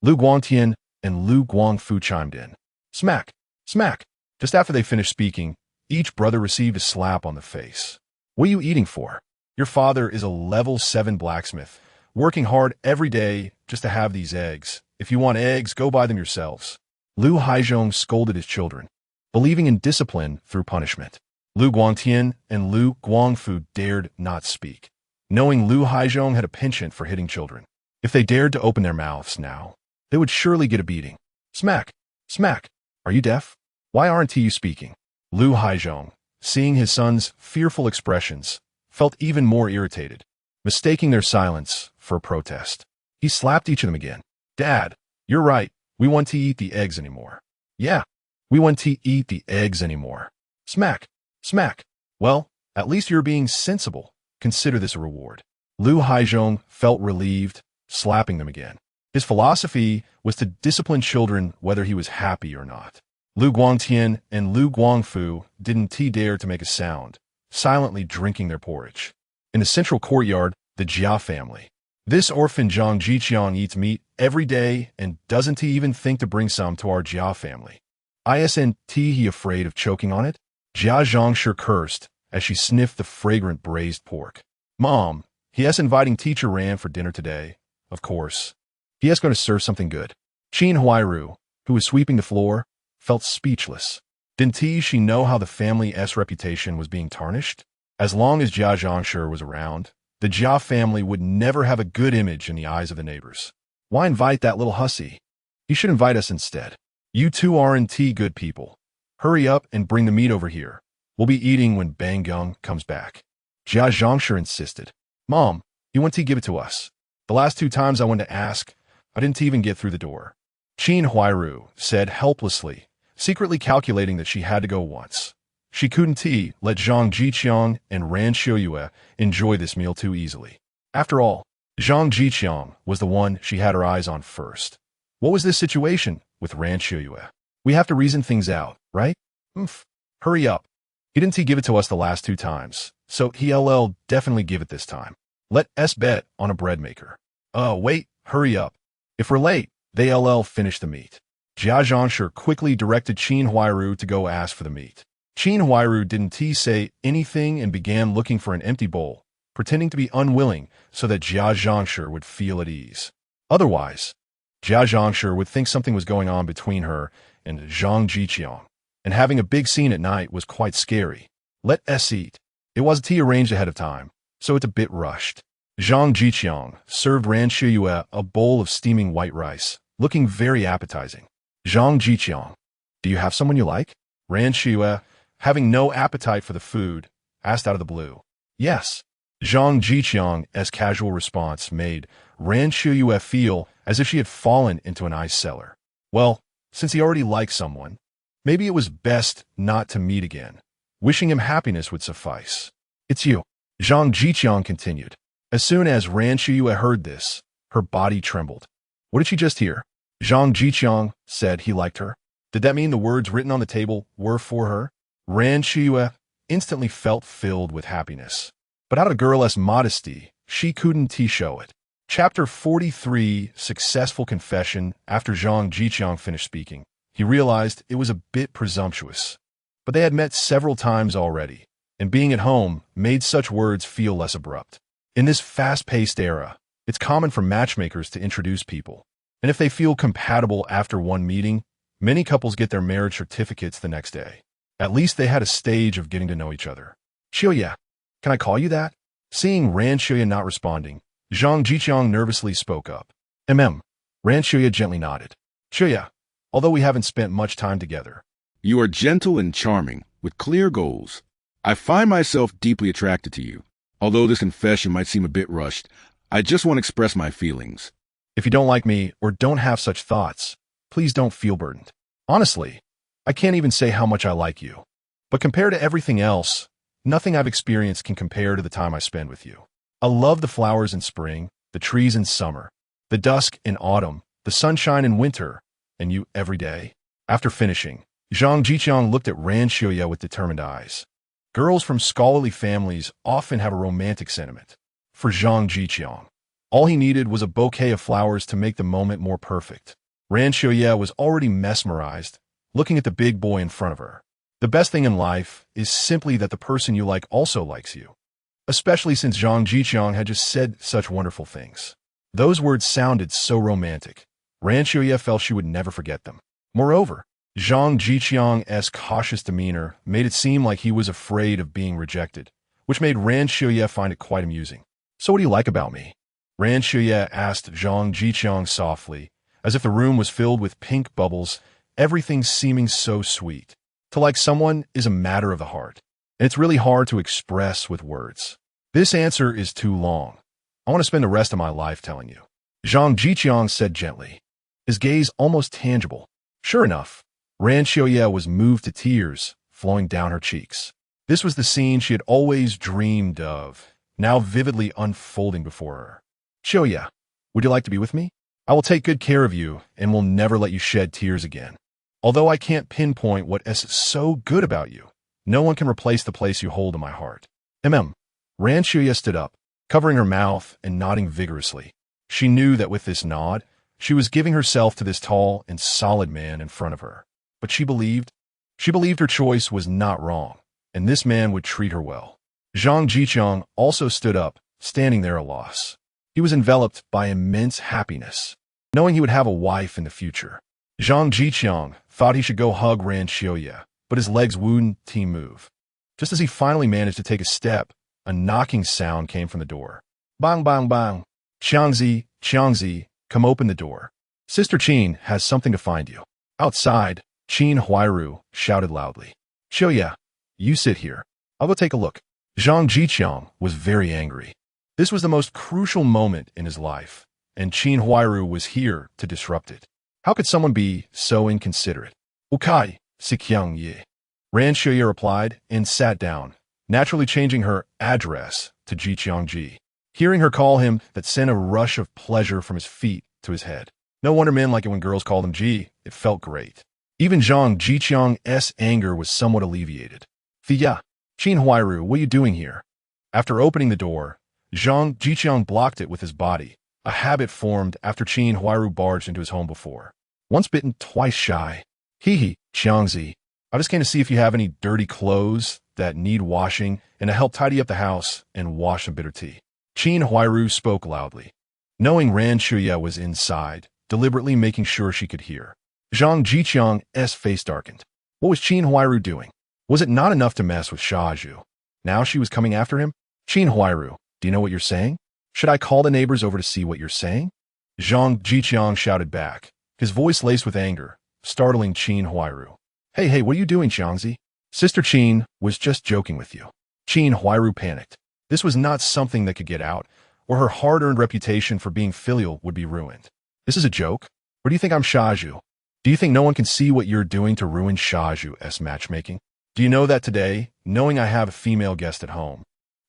Lu Guangtian and Lu Guangfu chimed in. Smack, smack. Just after they finished speaking, each brother received a slap on the face. What are you eating for? Your father is a level 7 blacksmith, working hard every day just to have these eggs. If you want eggs, go buy them yourselves. Lu Haizhong scolded his children, believing in discipline through punishment. Lu Guangtian and Lu Guangfu dared not speak, knowing Lu Haizhong had a penchant for hitting children. If they dared to open their mouths now, they would surely get a beating. Smack, smack. Are you deaf? Why aren't you speaking? Lu Haizhong, seeing his son's fearful expressions, felt even more irritated, mistaking their silence for a protest. He slapped each of them again. Dad, you're right. We want to eat the eggs anymore. Yeah, we want to eat the eggs anymore. Smack, smack. Well, at least you're being sensible. Consider this a reward. Lu Haizhong felt relieved, slapping them again. His philosophy was to discipline children whether he was happy or not. Lu Guangtian and Lu Guangfu didn't dare to make a sound, silently drinking their porridge. In the central courtyard, the Jia family. This orphan Zhang Zhiqiang eats meat every day and doesn't even think to bring some to our Jia family. Isn't he afraid of choking on it? Jia Zhangshi cursed as she sniffed the fragrant braised pork. Mom, he's inviting teacher Ran for dinner today. Of course. He is going to serve something good. Qin Huairu, who was sweeping the floor, felt speechless. Didn't she know how the family's reputation was being tarnished? As long as Jia Zhangshi was around, the Jia family would never have a good image in the eyes of the neighbors. Why invite that little hussy? He should invite us instead. You two aren't good people. Hurry up and bring the meat over here. We'll be eating when Bang Gung comes back. Jia Zhangshi insisted. Mom, you want to give it to us. The last 2 times I went to ask, I didn't even get through the door. Qin Huairu said helplessly, secretly calculating that she had to go once. She couldn't let Zhang Zhiqiang and Ran Siheyuan enjoy this meal too easily. After all, Zhang Zhiqiang was the one she had her eyes on first. What was this situation with Ran Siheyuan? We have to reason things out, right? Hurry up. He didn't give it to us the last 2 times, so he'll definitely give it this time. Let's bet on a bread maker. Wait, hurry up. If we're late, they'll finish the meat. Jia Zhangshi quickly directed Qin Huairu to go ask for the meat. Qin Huairu didn't say anything and began looking for an empty bowl, pretending to be unwilling so that Jia Zhangshi would feel at ease. Otherwise, Jia Zhangshi would think something was going on between her and Zhang Zhiqiang, and having a big scene at night was quite scary. Let's eat. It wasn't arranged ahead of time, so it's a bit rushed. Zhang Zhiqiang served Ran Siheyuan a bowl of steaming white rice, looking very appetizing. Zhang Zhiqiang, do you have someone you like? Ran Siheyuan, having no appetite for the food, asked out of the blue. Yes. Zhang Zhiqiang's casual response made Ran Siheyuan feel as if she had fallen into an ice cellar. Well, since he already liked someone, maybe it was best not to meet again. Wishing him happiness would suffice. It's you. Zhang Zhiqiang continued. As soon as Ran Siheyuan heard this, her body trembled. What did she just hear? Zhang Zhiqiang said he liked her. Did that mean the words written on the table were for her? Ran Siheyuan instantly felt filled with happiness. But out of girl's modesty, she couldn't show it. Chapter 43, Successful Confession. After Zhang Zhiqiang finished speaking, he realized it was a bit presumptuous. But they had met several times already, and being at home made such words feel less abrupt. In this fast-paced era, it's common for matchmakers to introduce people, and if they feel compatible after one meeting, many couples get their marriage certificates the next day. At least they had a stage of getting to know each other. Xiuya, can I call you that? Seeing Ran Xiuya not responding, Zhang Zhiqiang nervously spoke up. Ran Xiuya gently nodded. Xiuya, although we haven't spent much time together. You are gentle and charming, with clear goals. I find myself deeply attracted to you. Although this confession might seem a bit rushed, I just want to express my feelings. If you don't like me or don't have such thoughts, please don't feel burdened. Honestly, I can't even say how much I like you. But compared to everything else, nothing I've experienced can compare to the time I spend with you. I love the flowers in spring, the trees in summer, the dusk in autumn, the sunshine in winter, and you every day. After finishing, Zhang Zhiqiang looked at Ran Xiuya with determined eyes. Girls from scholarly families often have a romantic sentiment. For Zhang Zhiqiang, all he needed was a bouquet of flowers to make the moment more perfect. Ran Xiuya was already mesmerized, looking at the big boy in front of her. The best thing in life is simply that the person you like also likes you. Especially since Zhang Zhiqiang had just said such wonderful things. Those words sounded so romantic. Ran Xiuya felt she would never forget them. Moreover, Zhang Zhiqiang's cautious demeanor made it seem like he was afraid of being rejected, which made Ran Xiuya find it quite amusing. So what do you like about me? Ran Xiuya asked Zhang Zhiqiang softly, as if the room was filled with pink bubbles, everything seeming so sweet. To like someone is a matter of the heart, and it's really hard to express with words. This answer is too long. I want to spend the rest of my life telling you. Zhang Zhiqiang said gently, his gaze almost tangible. Sure enough, Ran Xiuya was moved to tears flowing down her cheeks. This was the scene she had always dreamed of, now vividly unfolding before her. Xiuya, would you like to be with me? I will take good care of you and will never let you shed tears again. Although I can't pinpoint what is so good about you, no one can replace the place you hold in my heart. Ran Xiuya stood up, covering her mouth and nodding vigorously. She knew that with this nod, she was giving herself to this tall and solid man in front of her. But she believed her choice was not wrong, and this man would treat her well. Zhang Zhiqiang also stood up, standing there at a loss. He was enveloped by immense happiness, knowing he would have a wife in the future. Zhang Zhiqiang thought he should go hug Ran Xiuya, but his legs wouldn't move. Just as he finally managed to take a step, a knocking sound came from the door. Bang, bang, bang. Qiangzi, come open the door. Sister Qin has something to find you. Outside, Qin Huairu shouted loudly. Xiuya, you sit here. I'll go take a look. Zhang Zhiqiang was very angry. This was the most crucial moment in his life, and Qin Huairu was here to disrupt it. How could someone be so inconsiderate? Okay, Siheyuan ye. Ran Xiuya replied and sat down, naturally changing her address to Zhiqiangji. Hearing her call him, that sent a rush of pleasure from his feet to his head. No wonder men like it when girls called him Ji. It felt great. Even Zhang Zhiqiang's anger was somewhat alleviated. Qin Huairu, what are you doing here? After opening the door, Zhang Zhiqiang blocked it with his body, a habit formed after Qin Huairu barged into his home before. Once bitten, twice shy. Qiangzi, I just came to see if you have any dirty clothes that need washing and to help tidy up the house and wash some bitter tea. Qin Huairu spoke loudly, knowing Ran Xiuya was inside, deliberately making sure she could hear. Zhang Zhiqiang's face darkened. What was Qin Huairu doing? Was it not enough to mess with Shaju? Now she was coming after him? Qin Huairu, do you know what you're saying? Should I call the neighbors over to see what you're saying? Zhang Zhiqiang shouted back, his voice laced with anger, startling Qin Huairu. Hey, what are you doing, Qiangzi? Sister Qin was just joking with you. Qin Huairu panicked. This was not something that could get out, or her hard-earned reputation for being filial would be ruined. This is a joke? Or do you think I'm Shaju? Do you think no one can see what you're doing to ruin Shaju's matchmaking? Do you know that today, knowing I have a female guest at home,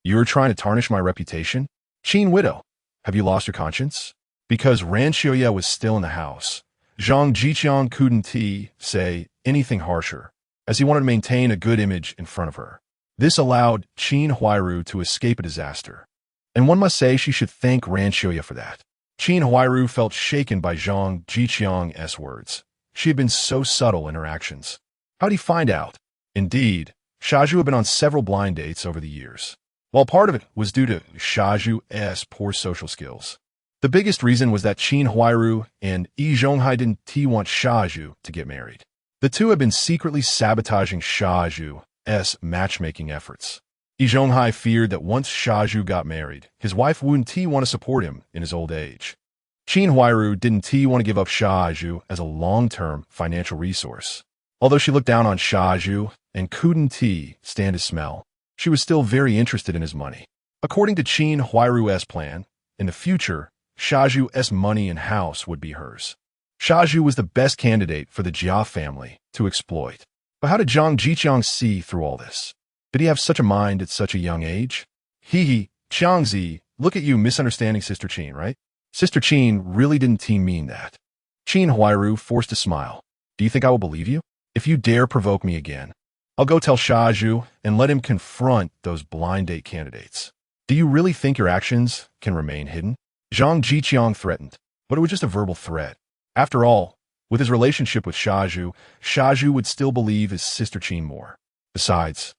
you're trying to tarnish my reputation? Qin widow, have you lost your conscience? Because Ran Xiuya was still in the house, Zhang Zhiqiang couldn't say anything harsher, as he wanted to maintain a good image in front of her. This allowed Qin Huairu to escape a disaster. And one must say she should thank Ran Xiuya for that. Qin Huairu felt shaken by Zhang Zhiqiang's words. She had been so subtle in her actions. How did he find out? Indeed, Xiaozhu had been on several blind dates over the years. While part of it was due to Xiaozhu's poor social skills, the biggest reason was that Qin Huairu and Yi Zhonghai didn't want Xiaozhu to get married. The two had been secretly sabotaging Xiaozhu's matchmaking efforts. Yi Zhonghai feared that once Xiaozhu got married, his wife wouldn't want to support him in his old age. Qin Huairu didn't want to give up Xiaozhu as a long-term financial resource. Although she looked down on Xiaozhu and couldn't stand his smell, she was still very interested in his money. According to Qin Huairu's plan, in the future, Xiaozhu's money and house would be hers. Xiaozhu was the best candidate for the Jia family to exploit. But how did Zhang Zhiqiang see through all this? Did he have such a mind at such a young age? Qiangzi, look at you misunderstanding Sister Qin, right? Sister Qin really didn't mean that. Qin Huairu forced a smile. Do you think I will believe you? If you dare provoke me again, I'll go tell Xiaozhu and let him confront those blind date candidates. Do you really think your actions can remain hidden? Zhang Zhiqiang threatened, but it was just a verbal threat. After all, with his relationship with Xiaozhu, Xiaozhu would still believe his Sister Qin more. Besides,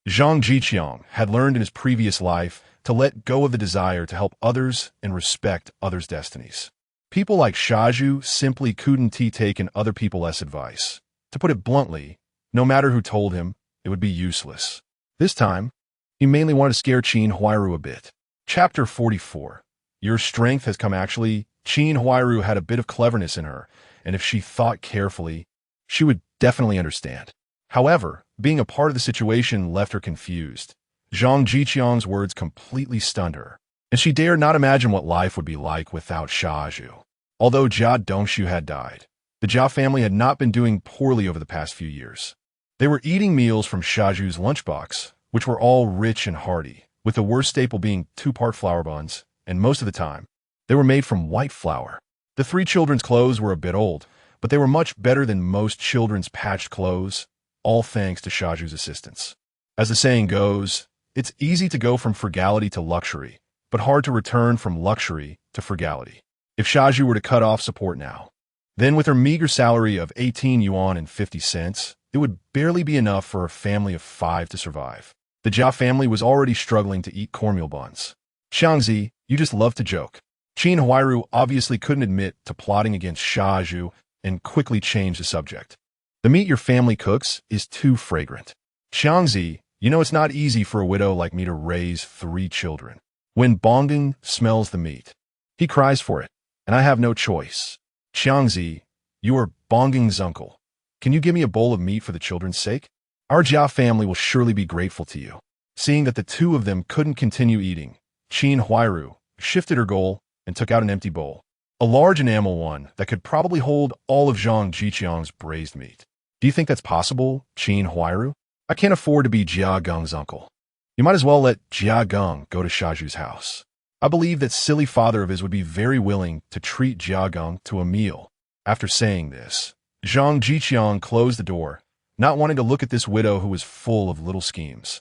Zhang Zhiqiang had learned in his previous life to let go of the desire to help others and respect others' destinies. People like Xiaozhu simply couldn't take in other people's advice. To put it bluntly, no matter who told him, it would be useless. This time, he mainly wanted to scare Qin Huairu a bit. Chapter 44. Your strength has come actually. Qin Huairu had a bit of cleverness in her, and if she thought carefully, she would definitely understand. However, being a part of the situation left her confused. Zhang Zhiqiang's words completely stunned her, and she dared not imagine what life would be like without Xiaozhu. Although Jia Dongshu had died, the Jia family had not been doing poorly over the past few years. They were eating meals from Xiaozhu's lunchbox, which were all rich and hearty, with the worst staple being two-part flour buns, and most of the time, they were made from white flour. The three children's clothes were a bit old, but they were much better than most children's patched clothes, all thanks to Xiaozhu's assistance. As the saying goes, it's easy to go from frugality to luxury, but hard to return from luxury to frugality. If Xiaozhu were to cut off support now, then with her meager salary of 18 yuan and 50 cents, it would barely be enough for a family of 5 to survive. The Jia family was already struggling to eat cornmeal buns. Xiangzi, you just love to joke. Qin Huairu obviously couldn't admit to plotting against Xiaozhu and quickly changed the subject. The meat your family cooks is too fragrant. Xiangzi, you know it's not easy for a widow like me to raise 3 children. When Bongding smells the meat, he cries for it, and I have no choice. Xiangzi, you are Bongding's uncle. Can you give me a bowl of meat for the children's sake? Our Jia family will surely be grateful to you. Seeing that the two of them couldn't continue eating, Qin Huairu shifted her goal and took out an empty bowl, a large enamel one that could probably hold all of Zhang Zhiqiang's braised meat. Do you think that's possible, Qin Huairu? I can't afford to be Jia Geng's uncle. You might as well let Jia Geng go to Xiaozhu's house. I believe that silly father of his would be very willing to treat Jia Geng to a meal. After saying this, Zhang Zhiqiang closed the door, not wanting to look at this widow who was full of little schemes.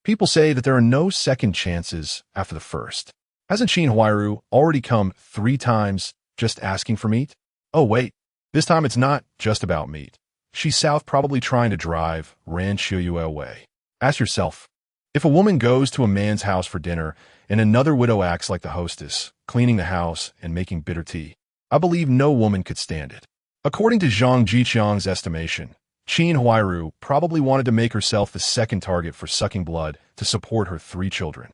People say that there are no second chances after the first. Hasn't Qin Huairu already come 3 times just asking for meat? Oh wait, this time it's not just about meat. She's south probably trying to drive Ran Siheyuan away. Ask yourself, if a woman goes to a man's house for dinner and another widow acts like the hostess, cleaning the house and making bitter tea, I believe no woman could stand it. According to Zhang Zhiqiang's estimation, Qin Huairu probably wanted to make herself the second target for sucking blood to support her 3 children.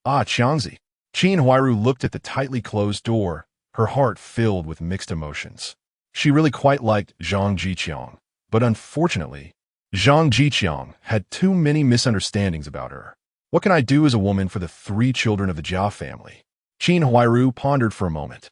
Qiangzi. Qin Huairu looked at the tightly closed door, her heart filled with mixed emotions. She really quite liked Zhang Zhiqiang, but unfortunately, Zhang Zhiqiang had too many misunderstandings about her. What can I do as a woman for the 3 children of the Jia family? Qin Huairu pondered for a moment,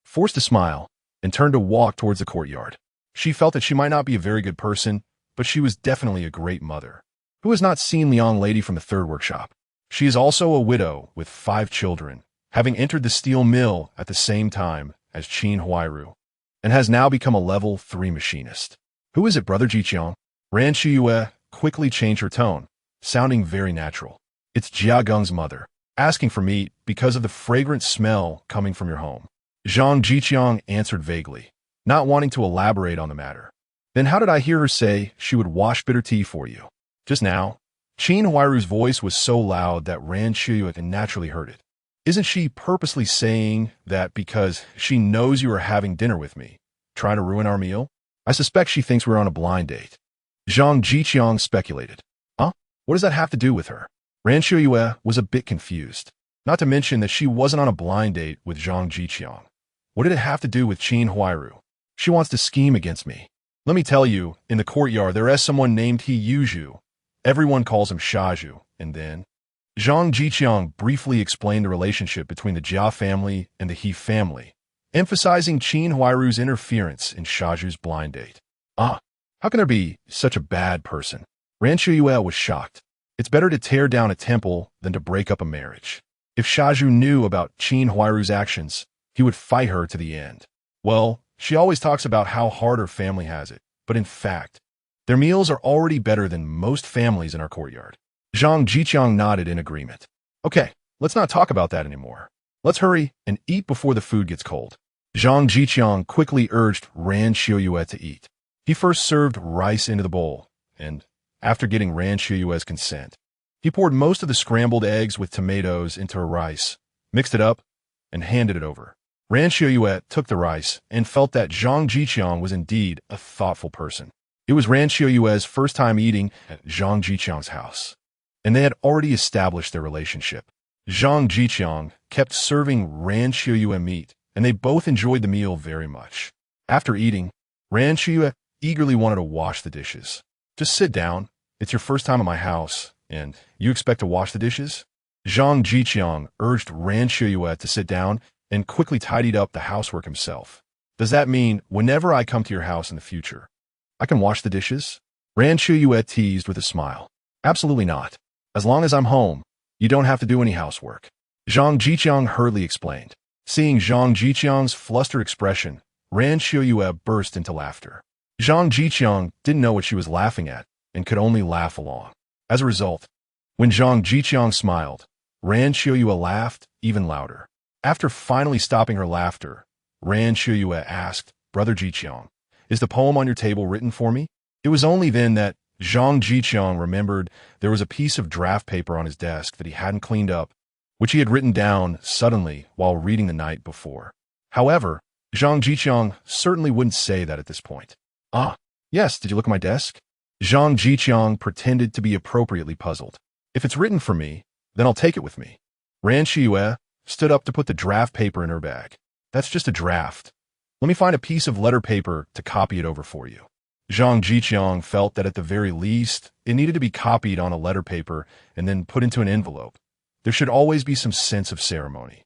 forced a smile, and turned to walk towards the courtyard. She felt that she might not be a very good person, but she was definitely a great mother. Who has not seen the young lady from the 3rd workshop? She is also a widow with 5 children, having entered the steel mill at the same time as Qin Huairu, and has now become a level 3 machinist. Who is it, Brother Zhiqiang? Ran Siheyuan quickly changed her tone, sounding very natural. It's Jia Geng's mother, asking for meat because of the fragrant smell coming from your home. Zhang Zhiqiang answered vaguely, not wanting to elaborate on the matter. Then how did I hear her say she would wash bitter tea for you? Just now, Qin Huairu's voice was so loud that Ran Siheyuan naturally heard it. Isn't she purposely saying that because she knows you are having dinner with me, trying to ruin our meal? I suspect she thinks we're on a blind date. Zhang Zhiqiang speculated. Huh? What does that have to do with her? Ran Siheyuan was a bit confused. Not to mention that she wasn't on a blind date with Zhang Zhiqiang. What did it have to do with Qin Huairu? She wants to scheme against me. Let me tell you, in the courtyard there is someone named He. Everyone calls him Shaju, and then Zhang Zhiqiang briefly explained the relationship between the Jia family and the He family, emphasizing Qin Huairu's interference in Shaju's blind date. How can there be such a bad person? Ran Siheyuan was shocked. It's better to tear down a temple than to break up a marriage. If Shaju knew about Qin Huairu's actions, he would fight her to the end. Well, she always talks about how hard her family has it, but in fact, their meals are already better than most families in our courtyard. Zhang Zhiqiang nodded in agreement. Okay, let's not talk about that anymore. Let's hurry and eat before the food gets cold. Zhang Zhiqiang quickly urged Ran Siheyuan to eat. He first served rice into the bowl, and after getting Ran Siheyuan's consent, he poured most of the scrambled eggs with tomatoes into her rice, mixed it up, and handed it over. Ran Siheyuan took the rice and felt that Zhang Zhiqiang was indeed a thoughtful person. It was Ran Siheyuan's first time eating at Zhang Zhiqiang's house, and they had already established their relationship. Zhang Zhiqiang kept serving Ran Siheyuan meat, and they both enjoyed the meal very much. After eating, Ran Siheyuan eagerly wanted to wash the dishes. Just sit down. It's your first time at my house, and you expect to wash the dishes? Zhang Zhiqiang urged Ran Siheyuan to sit down and quickly tidied up the housework himself. Does that mean whenever I come to your house in the future, I can wash the dishes? Ran Siheyuan teased with a smile. Absolutely not. As long as I'm home, you don't have to do any housework. Zhang Zhiqiang hurriedly explained. Seeing Zhang Zhiqiang's flustered expression, Ran Siheyuan burst into laughter. Zhang Zhiqiang didn't know what she was laughing at and could only laugh along. As a result, when Zhang Zhiqiang smiled, Ran Siheyuan laughed even louder. After finally stopping her laughter, Ran Siheyuan asked, Brother Zhiqiang, is the poem on your table written for me? It was only then that Zhang Zhiqiang remembered there was a piece of draft paper on his desk that he hadn't cleaned up, which he had written down suddenly while reading the night before. However, Zhang Zhiqiang certainly wouldn't say that at this point. Yes, did you look at my desk? Zhang Zhiqiang pretended to be appropriately puzzled. If it's written for me, then I'll take it with me. Ran Siheyuan stood up to put the draft paper in her bag. That's just a draft. Let me find a piece of letter paper to copy it over for you. Zhang Zhiqiang felt that at the very least, it needed to be copied on a letter paper and then put into an envelope. There should always be some sense of ceremony.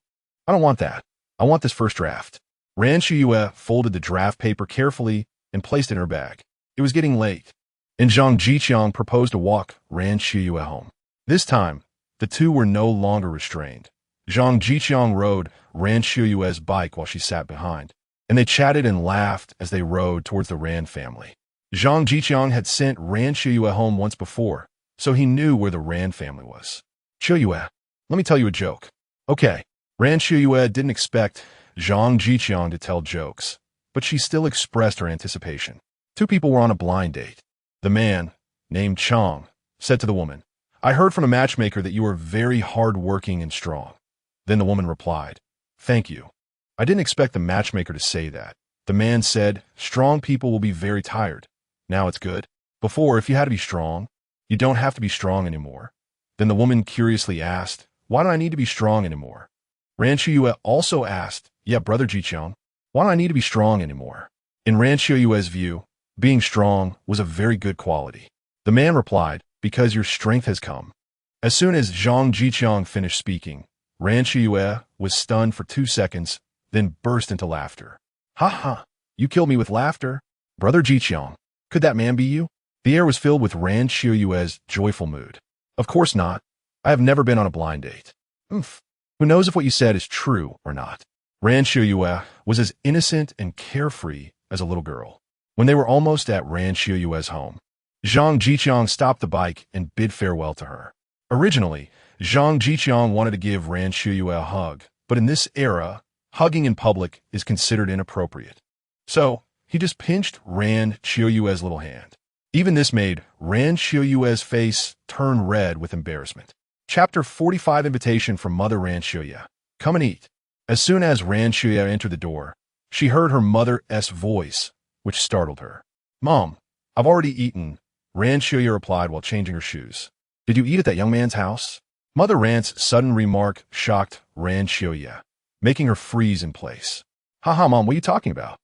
I don't want that. I want this first draft. Ran Siheyuan folded the draft paper carefully and placed it in her bag. It was getting late, and Zhang Zhiqiang proposed to walk Ran Siheyuan home. This time, the two were no longer restrained. Zhang Zhiqiang rode Ran Siheyuan's bike while she sat behind, and they chatted and laughed as they rode towards the Ran family. Zhang Zhiqiang had sent Ran Siheyuan home once before, so he knew where the Ran family was. Siheyuan, let me tell you a joke. Okay, Ran Siheyuan didn't expect Zhang Zhiqiang to tell jokes, but she still expressed her anticipation. Two people were on a blind date. The man, named Chang, said to the woman, I heard from a matchmaker that you are very hard-working and strong. Then the woman replied, Thank you. I didn't expect the matchmaker to say that. The man said, Strong people will be very tired. Now it's good. Before, if you had to be strong, you don't have to be strong anymore. Then the woman curiously asked, Why do I need to be strong anymore? Ran Siheyuan also asked, Yeah, Brother Zhiqiang, why do I need to be strong anymore? In Ran Siheyuan's view, being strong was a very good quality. The man replied, Because your strength has come. As soon as Zhang Zhiqiang finished speaking, Ran Siheyuan was stunned for 2 seconds, then burst into laughter. Ha ha, you killed me with laughter. Brother Zhiqiang, could that man be you? The air was filled with Ran Siheyuan's joyful mood. Of course not. I have never been on a blind date. Who knows if what you said is true or not? Ran Siheyuan was as innocent and carefree as a little girl. When they were almost at Ran Siheyuan's home, Zhang Zhiqiang stopped the bike and bid farewell to her. Originally, Zhang Zhiqiang wanted to give Ran Siheyuan a hug, but in this era, hugging in public is considered inappropriate. So, he just pinched Ran Siheyuan's little hand. Even this made Ran Xiuyue's face turn red with embarrassment. Chapter 45 Invitation from Mother Ran Xiuyue. Come and eat. As soon as Ran Xiuyue entered the door, she heard her mother's voice, which startled her. Mom, I've already eaten, Ran Xiuyue replied while changing her shoes. Did you eat at that young man's house? Mother Ran's sudden remark shocked Ran Xiuyue, making her freeze in place. Haha, Mom, what are you talking about?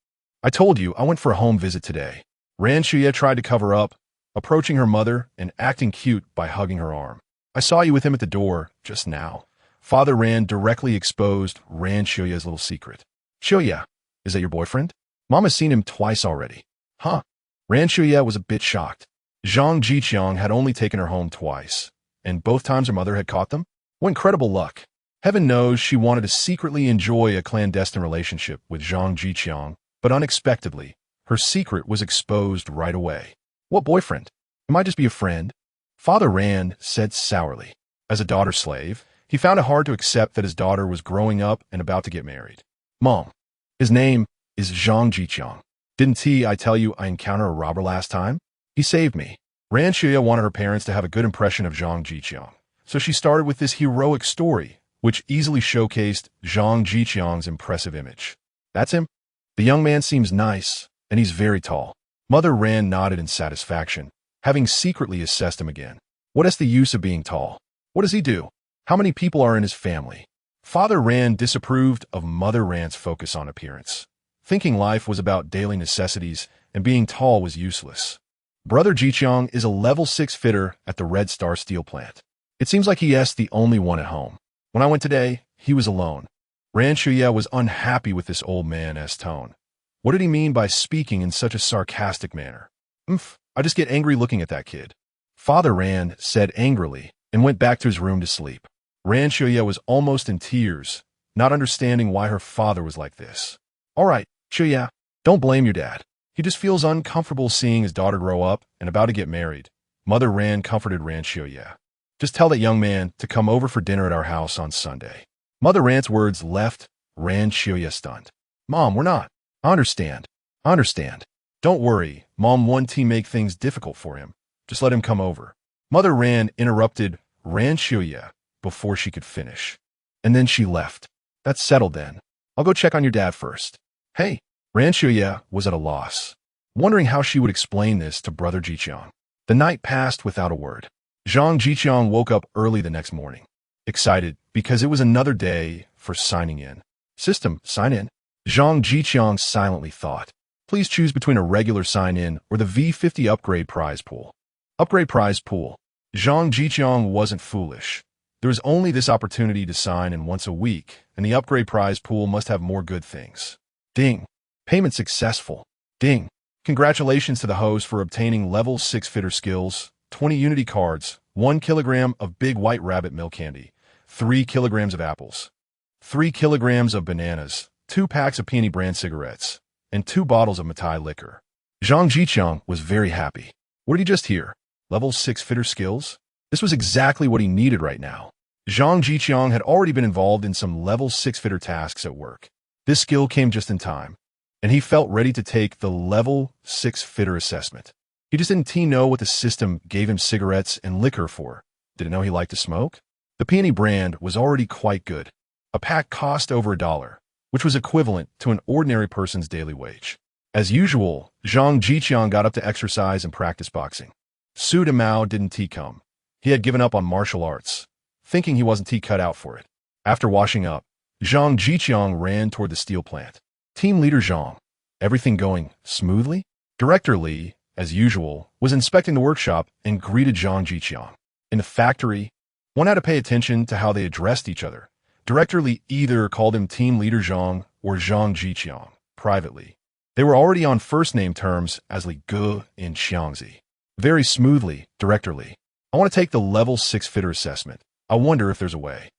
I told you I went for a home visit today. Ran Xiuyue tried to cover up, approaching her mother and acting cute by hugging her arm. I saw you with him at the door just now. Father Ran directly exposed Ran Xiuyue's little secret. Xiuyue, is that your boyfriend? Mom has seen him twice already. Huh? Ran Xiuyue was a bit shocked. Zhang Zhiqiang had only taken her home twice, and both times her mother had caught them? What incredible luck. Heaven knows she wanted to secretly enjoy a clandestine relationship with Zhang Zhiqiang, but unexpectedly, her secret was exposed right away. What boyfriend? It might just be a friend. Father Ran said sourly. As a daughter slave, he found it hard to accept that his daughter was growing up and about to get married. Mom, his name is Zhang Zhiqiang. Didn't I tell you I encountered a robber last time? He saved me. Ran Xiuyue wanted her parents to have a good impression of Zhang Zhiqiang, so she started with this heroic story, which easily showcased Zhang Zhiqiang's impressive image. That's him? The young man seems nice, and he's very tall. Mother Ran nodded in satisfaction, having secretly assessed him again. What is the use of being tall? What does he do? How many people are in his family? Father Ran disapproved of Mother Ran's focus on appearance, thinking life was about daily necessities and being tall was useless. Brother Zhiqiang is a level 6 fitter at the Red Star Steel Plant. It seems like he is the only one at home. When I went today, he was alone. Ran Xiuyue was unhappy with this old man's tone. What did he mean by speaking in such a sarcastic manner? I just get angry looking at that kid. Father Ran said angrily and went back to his room to sleep. Ran Xiuyue was almost in tears, not understanding why her father was like this. All right, Xiuyue, don't blame your dad. He just feels uncomfortable seeing his daughter grow up and about to get married. Mother Ran comforted Ran Xiuyue. Just tell that young man to come over for dinner at our house on Sunday. Mother Ran's words left Ran Xiuyue stunned. Mom, we're not. I understand. Don't worry, Mom won't make things difficult for him. Just let him come over. Mother Ran interrupted Ran Xiuyue before she could finish. And then she left. That's settled then. I'll go check on your dad first. Hey, Ran Xiuyue was at a loss, wondering how she would explain this to Brother Zhiqiang. The night passed without a word. Zhang Zhiqiang woke up early the next morning, excited because it was another day for signing in. System, sign in. Zhang Zhiqiang silently thought. Please choose between a regular sign-in or the V50 upgrade prize pool. Upgrade prize pool. Zhang Zhiqiang wasn't foolish. There was only this opportunity to sign in once a week, and the upgrade prize pool must have more good things. Ding. Payment successful. Ding. Congratulations to the host for obtaining level 6 fitter skills, 20 Unity cards, 1 kilogram of big white rabbit milk candy, 3 kilograms of apples, 3 kilograms of bananas, 2 packs of Peony brand cigarettes, and 2 bottles of Matai liquor. Zhang Zhiqiang was very happy. What did he just hear? Level 6 fitter skills? This was exactly what he needed right now. Zhang Zhiqiang had already been involved in some level 6 fitter tasks at work. This skill came just in time, and he felt ready to take the level 6 fitter assessment. He just didn't know what the system gave him cigarettes and liquor for. Didn't know he liked to smoke? The Peony brand was already quite good. A pack cost over $1, which was equivalent to an ordinary person's daily wage. As usual, Zhang Zhiqiang got up to exercise and practice boxing. Su Mao didn't come. He had given up on martial arts, thinking he wasn't cut out for it. After washing up, Zhang Zhiqiang ran toward the steel plant. Team leader Zhang. Everything going smoothly? Director Li, as usual, was inspecting the workshop and greeted Zhang Zhiqiang. In the factory, one had to pay attention to how they addressed each other. Director Li either called him Team Leader Zhang or Zhang Zhiqiang, privately. They were already on first-name terms as Li Ge and Xiangzi. Very smoothly, Director Li. I want to take the level 6 fitter assessment. I wonder if there's a way.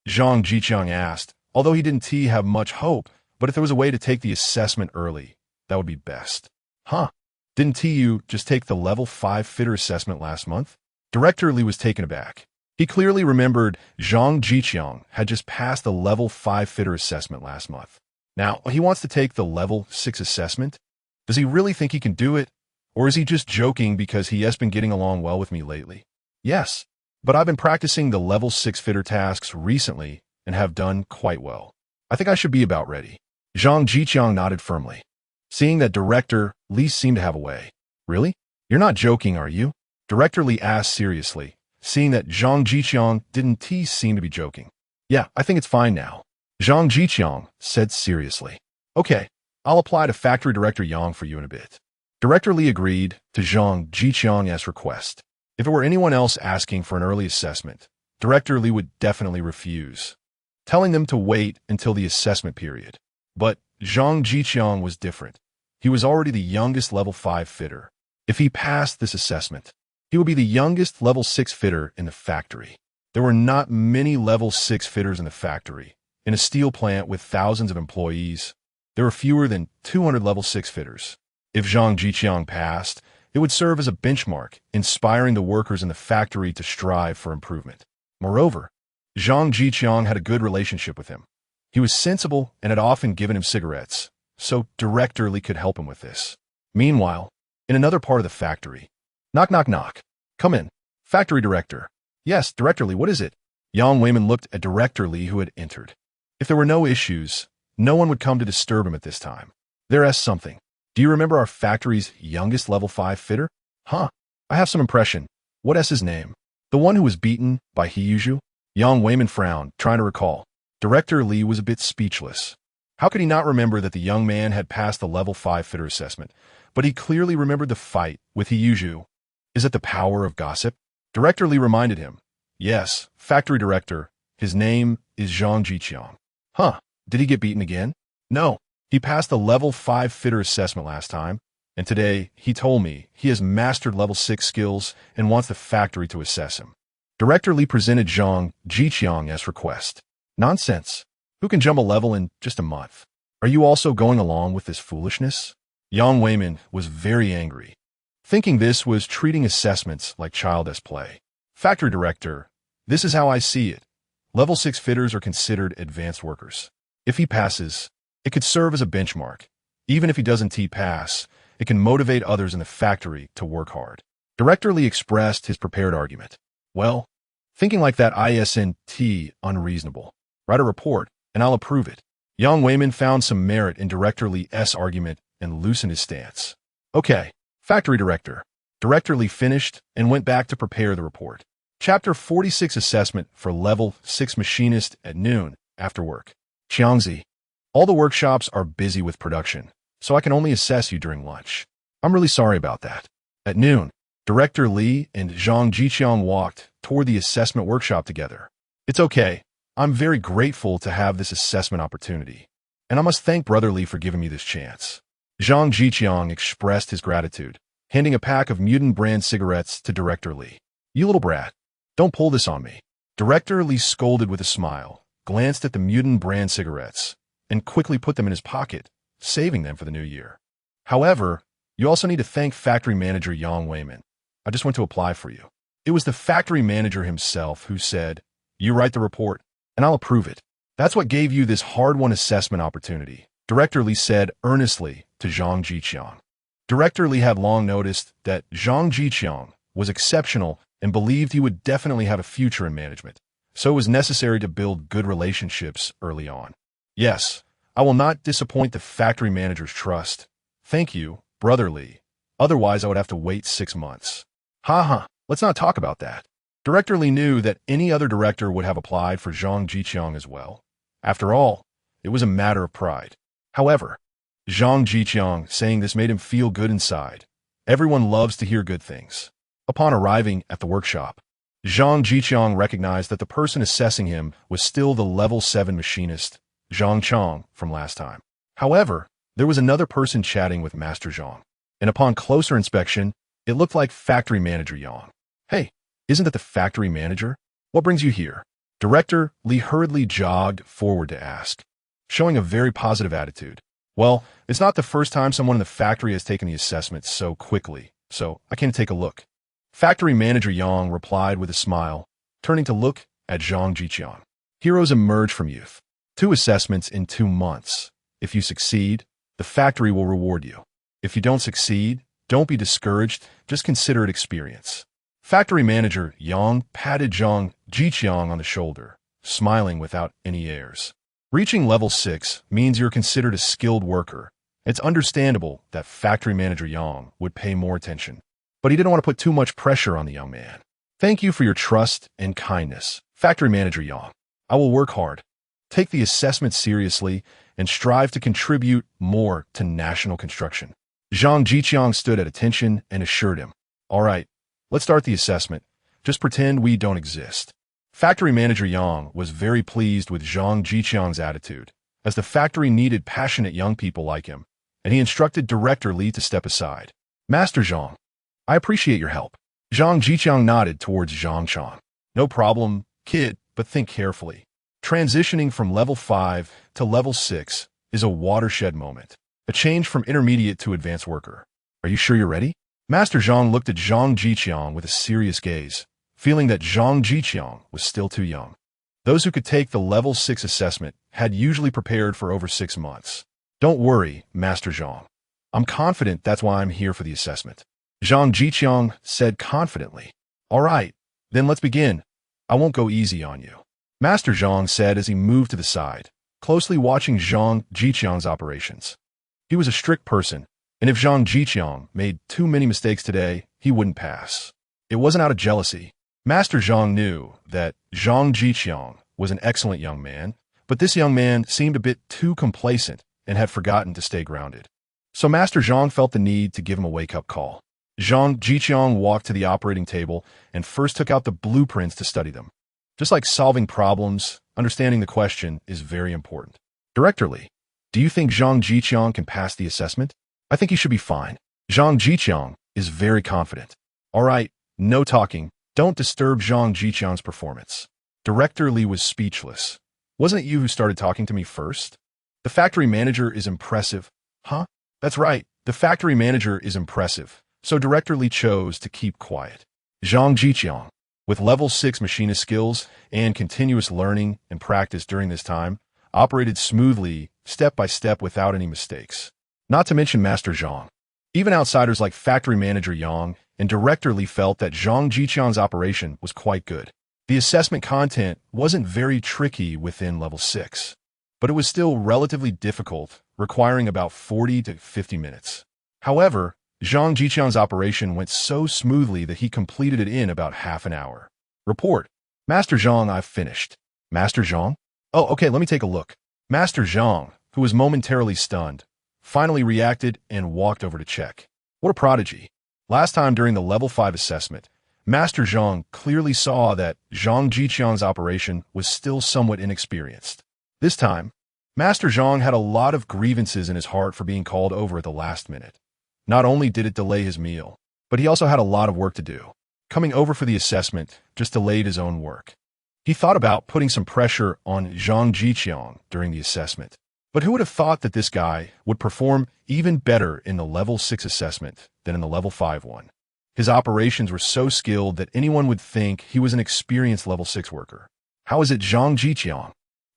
Zhang Zhiqiang asked, although he didn't have much hope, but if there was a way to take the assessment early, that would be best. Huh? Didn't you just take the level 5 fitter assessment last month? Director Li was taken aback. He clearly remembered Zhang Zhiqiang had just passed the level 5 fitter assessment last month. Now, he wants to take the level 6 assessment? Does he really think he can do it? Or is he just joking because he has been getting along well with me lately? Yes, but I've been practicing the level 6 fitter tasks recently and have done quite well. I think I should be about ready. Zhang Zhiqiang nodded firmly, seeing that Director Li seemed to have a way. Really? You're not joking, are you? Director Li asked seriously, seeing that Zhang Zhiqiang didn't seem to be joking. Yeah, I think it's fine now. Zhang Zhiqiang said seriously. Okay, I'll apply to Factory Director Yang for you in a bit. Director Li agreed to Zhang Zhiqiang's request. If it were anyone else asking for an early assessment, Director Li would definitely refuse, telling them to wait until the assessment period. But Zhang Zhiqiang was different. He was already the youngest level 5 fitter. If he passed this assessment, he would be the youngest level 6 fitter in the factory. There were not many level 6 fitters in the factory. In a steel plant with thousands of employees, there were fewer than 200 level 6 fitters. If Zhang Zhiqiang passed, it would serve as a benchmark, inspiring the workers in the factory to strive for improvement. Moreover, Zhang Zhiqiang had a good relationship with him. He was sensible and had often given him cigarettes, so Director Li could help him with this. Meanwhile, in another part of the factory, knock, knock, knock. Come in. Factory Director. Yes, Director Li, what is it? Yang Weiman looked at Director Li, who had entered. If there were no issues, no one would come to disturb him at this time. There's something. Do you remember our factory's youngest level 5 fitter? Huh. I have some impression. What is his name? The one who was beaten by Heyuju? Yang Weiman frowned, trying to recall. Director Li was a bit speechless. How could he not remember that the young man had passed the level 5 fitter assessment? But he clearly remembered the fight with Heyuju. Is it the power of gossip? Director Li reminded him. Yes, Factory Director. His name is Zhang Zhiqiang. Huh. Did he get beaten again? No. He passed the level 5 fitter assessment last time, and today he told me he has mastered level 6 skills and wants the factory to assess him. Director Li presented Zhang Zhiqiang's request. Nonsense. Who can jump a level in just a month? Are you also going along with this foolishness? Yang Weiman was very angry, thinking this was treating assessments like childish play. Factory Director, this is how I see it. Level 6 fitters are considered advanced workers. If he passes, it could serve as a benchmark. Even if he doesn't pass, it can motivate others in the factory to work hard. Director Li expressed his prepared argument. Well, thinking like that isn't unreasonable. Write a report, and I'll approve it. Yang Weiman found some merit in Director Li's argument and loosened his stance. Okay, Factory Director. Director Li finished and went back to prepare the report. Chapter 46 Assessment for Level 6 Machinist at noon, after work. Qiangzi. All the workshops are busy with production, so I can only assess you during lunch. I'm really sorry about that. At noon, Director Li and Zhang Zhiqiang walked toward the assessment workshop together. It's okay. I'm very grateful to have this assessment opportunity, and I must thank Brother Li for giving me this chance. Zhang Zhiqiang expressed his gratitude, handing a pack of Mutant brand cigarettes to Director Li. You little brat, don't pull this on me. Director Li scolded with a smile, glanced at the Mutant brand cigarettes, and quickly put them in his pocket, saving them for the new year. However, you also need to thank Factory Manager Yang Weiman. I just went to apply for you. It was the factory manager himself who said, you write the report, and I'll approve it. That's what gave you this hard-won assessment opportunity, Director Li said earnestly to Zhang Zhiqiang. Director Li had long noticed that Zhang Zhiqiang was exceptional and believed he would definitely have a future in management, so it was necessary to build good relationships early on. Yes, I will not disappoint the factory manager's trust. Thank you, Brother Li. Otherwise, I would have to wait 6 months. Let's not talk about that. Director Li knew that any other director would have applied for Zhang Zhiqiang as well. After all, it was a matter of pride. However, Zhang Zhiqiang saying this made him feel good inside. Everyone loves to hear good things. Upon arriving at the workshop, Zhang Zhiqiang recognized that the person assessing him was still the level 7 machinist, Zhang Chang, from last time. However, there was another person chatting with Master Zhang, and upon closer inspection, it looked like Factory Manager Yang. Hey, isn't that the factory manager? What brings you here? Director Li hurriedly jogged forward to ask, showing a very positive attitude. Well, it's not the first time someone in the factory has taken the assessment so quickly, so I came to take a look. Factory Manager Yang replied with a smile, turning to look at Zhang Zhiqiang. Heroes emerge from youth. 2 assessments in 2 months. If you succeed, the factory will reward you. If you don't succeed, Don't be discouraged, just consider it experience. Factory manager Yang patted Zhang Zhiqiang on the shoulder, smiling without any airs. Reaching level 6 means you're considered a skilled worker. It's understandable that factory manager Yang would pay more attention, but he didn't want to put too much pressure on the young man. Thank you for your trust and kindness, factory manager Yang. I will work hard, take the assessment seriously, and strive to contribute more to national construction. Zhang Zhiqiang stood at attention and assured him, all right, let's start the assessment. Just pretend we don't exist. Factory manager Yang was very pleased with Zhang Zhiqiang's attitude, as the factory needed passionate young people like him, and he instructed Director Li to step aside. Master Zhang, I appreciate your help. Zhang Zhiqiang nodded towards Zhang Chang. No problem, kid, but think carefully. Transitioning from level 5 to level 6 is a watershed moment, a change from intermediate to advanced worker. Are you sure you're ready? Master Zhang looked at Zhang Zhiqiang with a serious gaze, feeling that Zhang Zhiqiang was still too young. Those who could take the level 6 assessment had usually prepared for over 6 months. Don't worry, Master Zhang. I'm confident that's why I'm here for the assessment. Zhang Zhiqiang said confidently. All right, then let's begin. I won't go easy on you. Master Zhang said as he moved to the side, closely watching Zhang Zhiqiang's operations. He was a strict person, and if Zhang Zhiqiang made too many mistakes today, he wouldn't pass. It wasn't out of jealousy. Master Zhang knew that Zhang Zhiqiang was an excellent young man, but this young man seemed a bit too complacent and had forgotten to stay grounded. So Master Zhang felt the need to give him a wake-up call. Zhang Zhiqiang walked to the operating table and first took out the blueprints to study them. Just like solving problems, understanding the question is very important. Director Li, do you think Zhang Zhiqiang can pass the assessment? I think he should be fine. Zhang Zhiqiang is very confident. All right, no talking. Don't disturb Zhang Zhiqiang's performance. Director Li was speechless. Wasn't it you who started talking to me first? The factory manager is impressive. Huh? That's right. The factory manager is impressive. So Director Li chose to keep quiet. Zhang Zhiqiang, with level 6 machinist skills and continuous learning and practice during this time, operated smoothly, step by step without any mistakes. Not to mention Master Zhang. Even outsiders like factory manager Yang and Director Li felt that Zhang Zhiqiang's operation was quite good. The assessment content wasn't very tricky within level 6, but it was still relatively difficult, requiring about 40 to 50 minutes. However, Zhang Zhiqiang's operation went so smoothly that he completed it in about half an hour. Report. Master Zhang, I've finished. Master Zhang? Oh, okay, let me take a look. Master Zhang, who was momentarily stunned, finally reacted and walked over to check. What a prodigy. Last time during the level 5 assessment, Master Zhang clearly saw that Zhang Zhiqiang's operation was still somewhat inexperienced. This time, Master Zhang had a lot of grievances in his heart for being called over at the last minute. Not only did it delay his meal, but he also had a lot of work to do. Coming over for the assessment just delayed his own work. He thought about putting some pressure on Zhang Zhiqiang during the assessment. But who would have thought that this guy would perform even better in the level 6 assessment than in the level 5 one? His operations were so skilled that anyone would think he was an experienced level 6 worker. How is it Zhang Zhiqiang?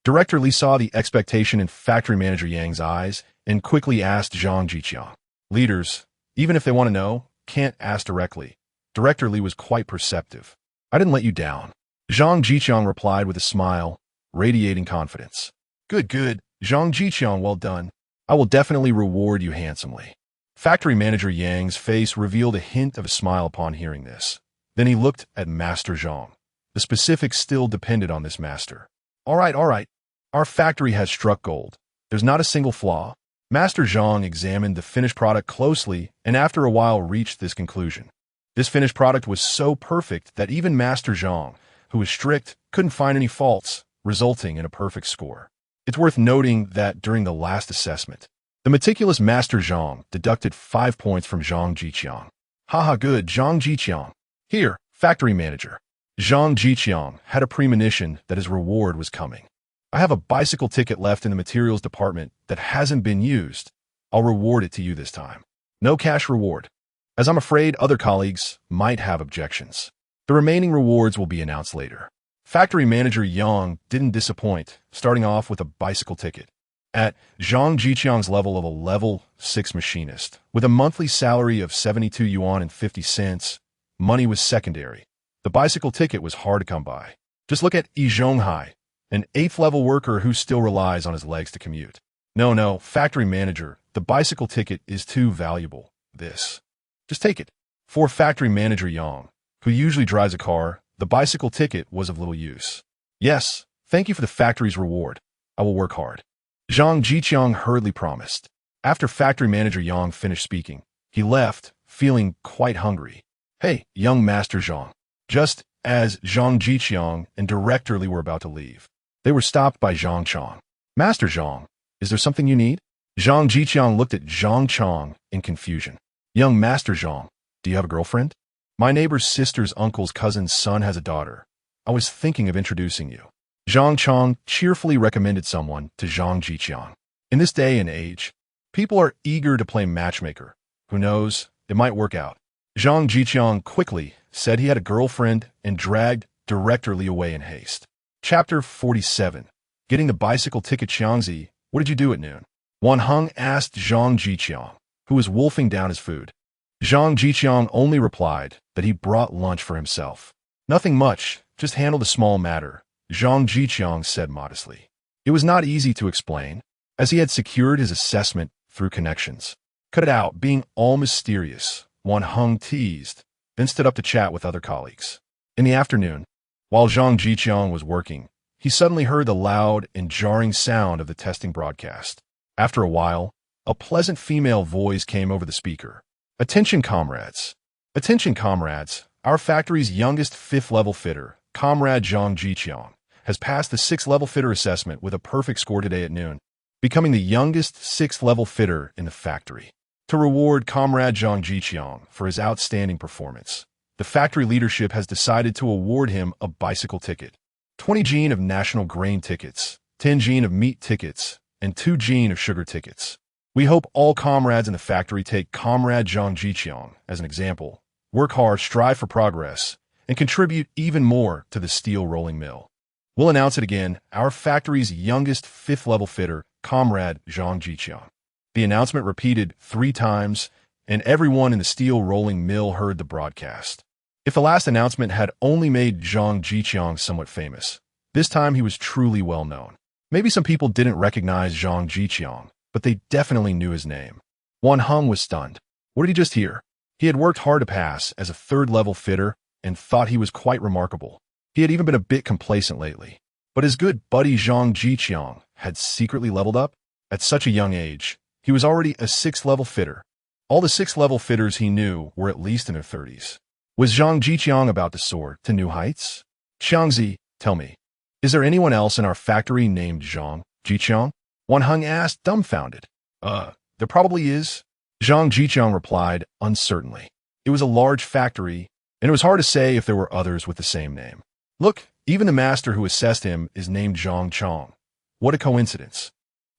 Director Li saw the expectation in factory manager Yang's eyes and quickly asked Zhang Zhiqiang. Leaders, even if they want to know, can't ask directly. Director Li was quite perceptive. I didn't let you down. Zhang Zhiqiang replied with a smile, radiating confidence. Good, good. Zhang Zhiqiang, well done. I will definitely reward you handsomely. Factory manager Yang's face revealed a hint of a smile upon hearing this. Then he looked at Master Zhang. The specifics still depended on this master. All right. Our factory has struck gold. There's not a single flaw. Master Zhang examined the finished product closely and after a while reached this conclusion. This finished product was so perfect that even Master Zhang, who was strict, couldn't find any faults, resulting in a perfect score. It's worth noting that during the last assessment, the meticulous Master Zhang deducted 5 points from Zhang Zhiqiang. Haha, good, Zhang Zhiqiang. Here, factory manager. Zhang Zhiqiang had a premonition that his reward was coming. I have a bicycle ticket left in the materials department that hasn't been used. I'll reward it to you this time. No cash reward, as I'm afraid other colleagues might have objections. The remaining rewards will be announced later. Factory manager Yang didn't disappoint, starting off with a bicycle ticket. At Zhang Zhiqiang's level of a level 6 machinist, with a monthly salary of 72 yuan and 50 cents, money was secondary. The bicycle ticket was hard to come by. Just look at Yi Zhonghai, an 8th level worker who still relies on his legs to commute. No, factory manager, the bicycle ticket is too valuable. Just take it. For factory manager Yang, who usually drives a car, the bicycle ticket was of little use. Yes, thank you for the factory's reward. I will work hard. Zhang Zhiqiang hurriedly promised. After factory manager Yang finished speaking, he left, feeling quite hungry. Hey, young Master Zhang. Just as Zhang Zhiqiang and Director Li were about to leave, they were stopped by Zhang Chang. Master Zhang, is there something you need? Zhang Zhiqiang looked at Zhang Chang in confusion. Young Master Zhang, do you have a girlfriend? My neighbor's sister's uncle's cousin's son has a daughter. I was thinking of introducing you. Zhang Chang cheerfully recommended someone to Zhang Zhiqiang. In this day and age, people are eager to play matchmaker. Who knows, it might work out. Zhang Zhiqiang quickly said he had a girlfriend and dragged Director Li away in haste. Chapter 47. Getting the bicycle ticket. Xiangzi, what did you do at noon? Wan Heng asked Zhang Zhiqiang, who was wolfing down his food. Zhang Zhiqiang only replied that he brought lunch for himself. Nothing much, just handled a small matter, Zhang Zhiqiang said modestly. It was not easy to explain, as he had secured his assessment through connections. Cut it out, being all mysterious, Wan Heng teased, then stood up to chat with other colleagues. In the afternoon, while Zhang Zhiqiang was working, he suddenly heard the loud and jarring sound of the testing broadcast. After a while, a pleasant female voice came over the speaker. Attention, comrades. Attention, comrades. Our factory's youngest 5th-level fitter, Comrade Zhang Zhiqiang, has passed the 6th-level fitter assessment with a perfect score today at noon, becoming the youngest 6th-level fitter in the factory. To reward Comrade Zhang Zhiqiang for his outstanding performance, the factory leadership has decided to award him a bicycle ticket, 20 jin of national grain tickets, 10 jin of meat tickets, and 2 jin of sugar tickets. We hope all comrades in the factory take Comrade Zhang Zhiqiang as an example, work hard, strive for progress, and contribute even more to the steel rolling mill. We'll announce it again, our factory's youngest 5th-level fitter, Comrade Zhang Zhiqiang. The announcement repeated 3 times, and everyone in the steel rolling mill heard the broadcast. If the last announcement had only made Zhang Zhiqiang somewhat famous, this time he was truly well known. Maybe some people didn't recognize Zhang Zhiqiang, but they definitely knew his name. Wan Heng was stunned. What did he just hear? He had worked hard to pass as a 3rd-level fitter and thought he was quite remarkable. He had even been a bit complacent lately. But his good buddy Zhang Zhiqiang had secretly leveled up. At such a young age, he was already a 6th-level fitter. All the 6th-level fitters he knew were at least in their 30s. Was Zhang Zhiqiang about to soar to new heights? Xiangzi, tell me, is there anyone else in our factory named Zhang Zhiqiang? Wan Heng asked, dumbfounded. There probably is. Zhang Zhiqiang replied, uncertainly. It was a large factory, and it was hard to say if there were others with the same name. Look, even the master who assessed him is named Zhang Chang. What a coincidence.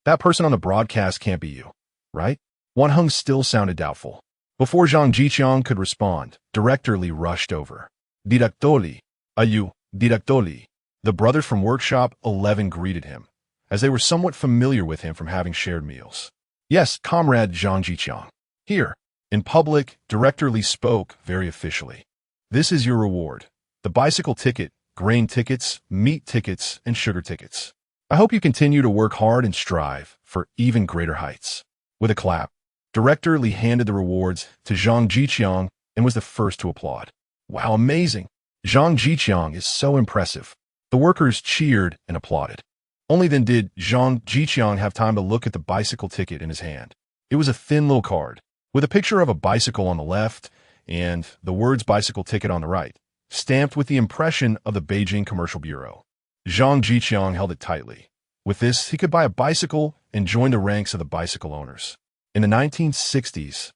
That person on the broadcast can't be you, right? Wan Heng still sounded doubtful. Before Zhang Zhiqiang could respond, Director Li rushed over. Director Li, you, Director Li. The brothers from Workshop 11 greeted him, as they were somewhat familiar with him from having shared meals. Yes, Comrade Zhang Zhiqiang. Here, in public, Director Li spoke very officially. This is your reward. The bicycle ticket, grain tickets, meat tickets, and sugar tickets. I hope you continue to work hard and strive for even greater heights. With a clap, Director Li handed the rewards to Zhang Zhiqiang and was the first to applaud. Wow, amazing! Zhang Zhiqiang is so impressive. The workers cheered and applauded. Only then did Zhang Zhiqiang have time to look at the bicycle ticket in his hand. It was a thin little card, with a picture of a bicycle on the left and the words bicycle ticket on the right, stamped with the impression of the Beijing Commercial Bureau. Zhang Zhiqiang held it tightly. With this, he could buy a bicycle and join the ranks of the bicycle owners. In the 1960s,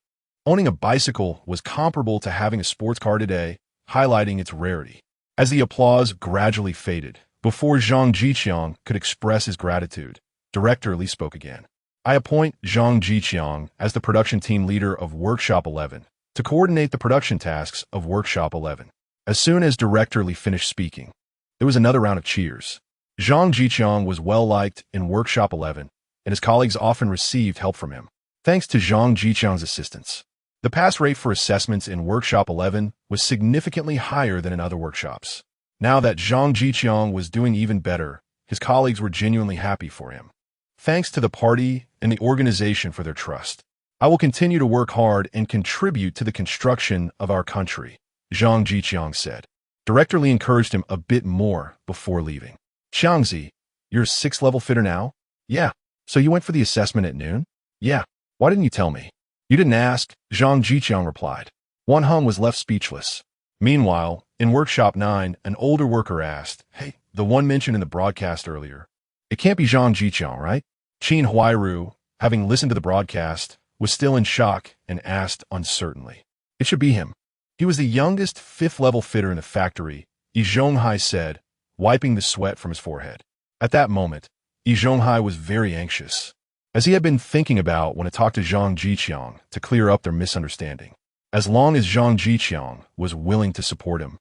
owning a bicycle was comparable to having a sports car today, highlighting its rarity. As the applause gradually faded, before Zhang Zhiqiang could express his gratitude, Director Li spoke again. I appoint Zhang Zhiqiang as the production team leader of Workshop 11 to coordinate the production tasks of Workshop 11. As soon as Director Li finished speaking, there was another round of cheers. Zhang Zhiqiang was well-liked in Workshop 11, and his colleagues often received help from him. Thanks to Zhang Zhiqiang's assistance, the pass rate for assessments in Workshop 11 was significantly higher than in other workshops. Now that Zhang Zhiqiang was doing even better, his colleagues were genuinely happy for him. Thanks to the party and the organization for their trust, I will continue to work hard and contribute to the construction of our country, Zhang Zhiqiang said. Director Li encouraged him a bit more before leaving. Xiangzi, you're a 6th level fitter now? Yeah. So you went for the assessment at noon? Yeah. Why didn't you tell me? You didn't ask, Zhang Zhiqiang replied. Wan Heng was left speechless. Meanwhile, in Workshop 9, an older worker asked, Hey, the one mentioned in the broadcast earlier. It can't be Zhang Zhiqiang, right? Qin Huairu, having listened to the broadcast, was still in shock and asked uncertainly. It should be him. He was the youngest 5th level fitter in the factory, Yi Zhonghai said, wiping the sweat from his forehead. At that moment, Yi Zhonghai was very anxious, as he had been thinking about when he talked to Zhang Zhiqiang to clear up their misunderstanding. As long as Zhang Zhiqiang was willing to support him,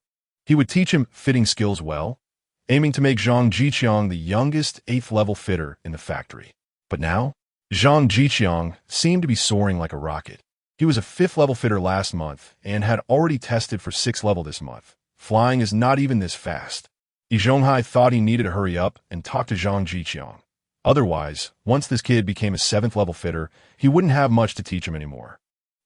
he would teach him fitting skills well, aiming to make Zhang Zhiqiang the youngest 8th level fitter in the factory. But now, Zhang Zhiqiang seemed to be soaring like a rocket. He was a 5th level fitter last month and had already tested for 6th level this month. Flying is not even this fast. Yi Zhonghai thought he needed to hurry up and talk to Zhang Zhiqiang. Otherwise, once this kid became a 7th level fitter, he wouldn't have much to teach him anymore.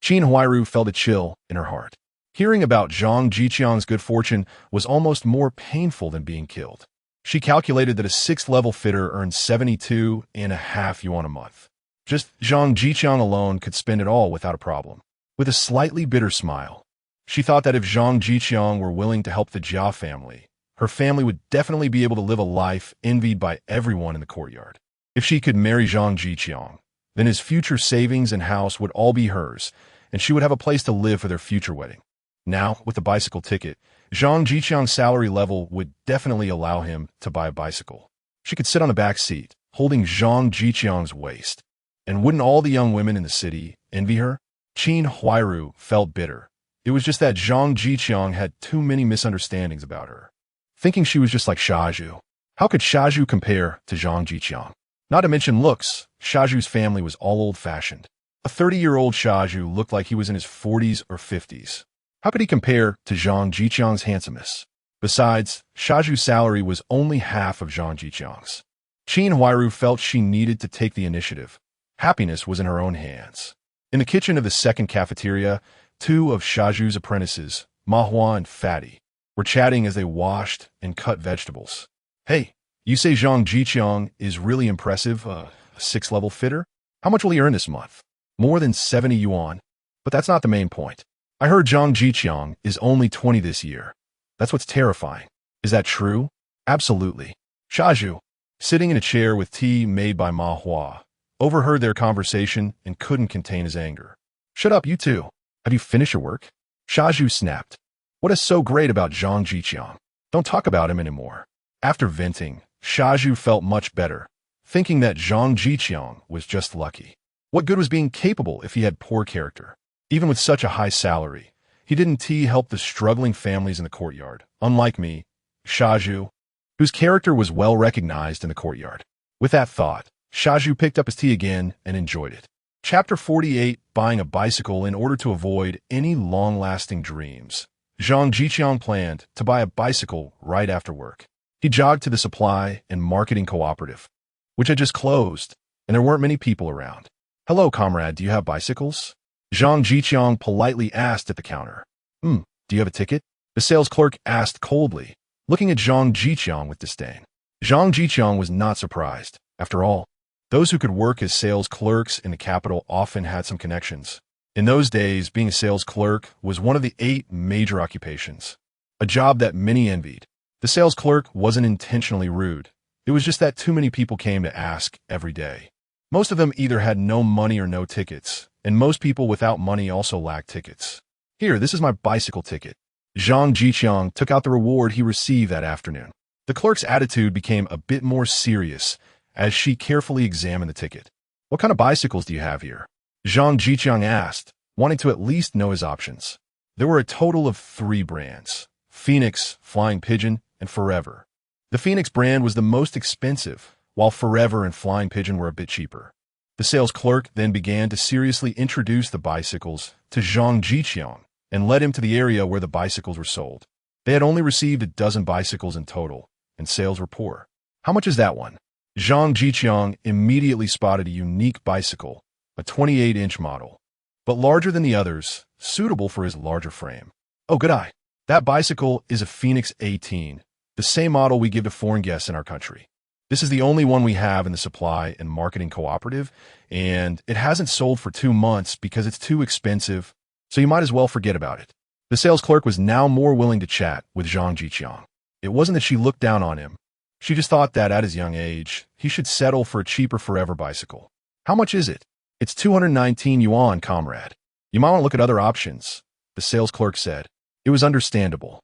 Qin Huairu felt a chill in her heart. Hearing about Zhang Zhiqiang's good fortune was almost more painful than being killed. She calculated that a 6th level fitter earned 72.5 yuan a month. Just Zhang Zhiqiang alone could spend it all without a problem. With a slightly bitter smile, she thought that if Zhang Zhiqiang were willing to help the Jia family, her family would definitely be able to live a life envied by everyone in the courtyard. If she could marry Zhang Zhiqiang, then his future savings and house would all be hers, and she would have a place to live for their future wedding. Now, with the bicycle ticket, Zhang Zhiqiang's salary level would definitely allow him to buy a bicycle. She could sit on the back seat, holding Zhang Zhiqiang's waist. And wouldn't all the young women in the city envy her? Qin Huairu felt bitter. It was just that Zhang Zhiqiang had too many misunderstandings about her. Thinking she was just like Siheyuan. How could Siheyuan compare to Zhang Zhiqiang? Not to mention looks, Siheyuan's family was all old-fashioned. A 30-year-old Siheyuan looked like he was in his 40s or 50s. How could he compare to Zhang Zhiqiang's handsomeness? Besides, Siheyuan's salary was only half of Zhang Zhiqiang's. Qin Huairu felt she needed to take the initiative. Happiness was in her own hands. In the kitchen of the second cafeteria, 2 of Siheyuan's apprentices, Ma Hua and Fatty, were chatting as they washed and cut vegetables. Hey, you say Zhang Zhiqiang is really impressive, a 6th level fitter? How much will he earn this month? More than 70 yuan. But that's not the main point. I heard Zhang Zhiqiang is only 20 this year. That's what's terrifying. Is that true? Absolutely. Siheyuan, sitting in a chair with tea made by Ma Hua, overheard their conversation and couldn't contain his anger. Shut up, you two. Have you finished your work? Siheyuan snapped. What is so great about Zhang Zhiqiang? Don't talk about him anymore. After venting, Siheyuan felt much better, thinking that Zhang Zhiqiang was just lucky. What good was being capable if he had poor character? Even with such a high salary, he didn't help the struggling families in the courtyard, unlike me, Siheyuan, whose character was well recognized in the courtyard. With that thought, Siheyuan picked up his tea again and enjoyed it. Chapter 48, Buying a Bicycle in Order to Avoid Any Long-Lasting Dreams. Zhang Zhiqiang planned to buy a bicycle right after work. He jogged to the supply and marketing cooperative, which had just closed, and there weren't many people around. Hello, comrade, do you have bicycles? Zhang Zhiqiang politely asked at the counter. Do you have a ticket? The sales clerk asked coldly, looking at Zhang Zhiqiang with disdain. Zhang Zhiqiang was not surprised. After all, those who could work as sales clerks in the capital often had some connections. In those days, being a sales clerk was one of the 8 major occupations, a job that many envied. The sales clerk wasn't intentionally rude. It was just that too many people came to ask every day. Most of them either had no money or no tickets, and most people without money also lacked tickets. Here, this is my bicycle ticket. Zhang Zhiqiang took out the reward he received that afternoon. The clerk's attitude became a bit more serious as she carefully examined the ticket. What kind of bicycles do you have here? Zhang Zhiqiang asked, wanting to at least know his options. There were a total of 3 brands: Phoenix, Flying Pigeon, and Forever. The Phoenix brand was the most expensive, while Forever and Flying Pigeon were a bit cheaper. The sales clerk then began to seriously introduce the bicycles to Zhang Zhiqiang and led him to the area where the bicycles were sold. They had only received a dozen bicycles in total, and sales were poor. How much is that one? Zhang Zhiqiang immediately spotted a unique bicycle, a 28-inch model, but larger than the others, suitable for his larger frame. Oh, good eye. That bicycle is a Phoenix 18, the same model we give to foreign guests in our country. This is the only one we have in the supply and marketing cooperative, and it hasn't sold for 2 months because it's too expensive, so you might as well forget about it. The sales clerk was now more willing to chat with Zhang Zhiqiang. It wasn't that she looked down on him. She just thought that at his young age, he should settle for a cheaper Forever bicycle. How much is it? It's 219 yuan, comrade. You might want to look at other options, the sales clerk said. It was understandable.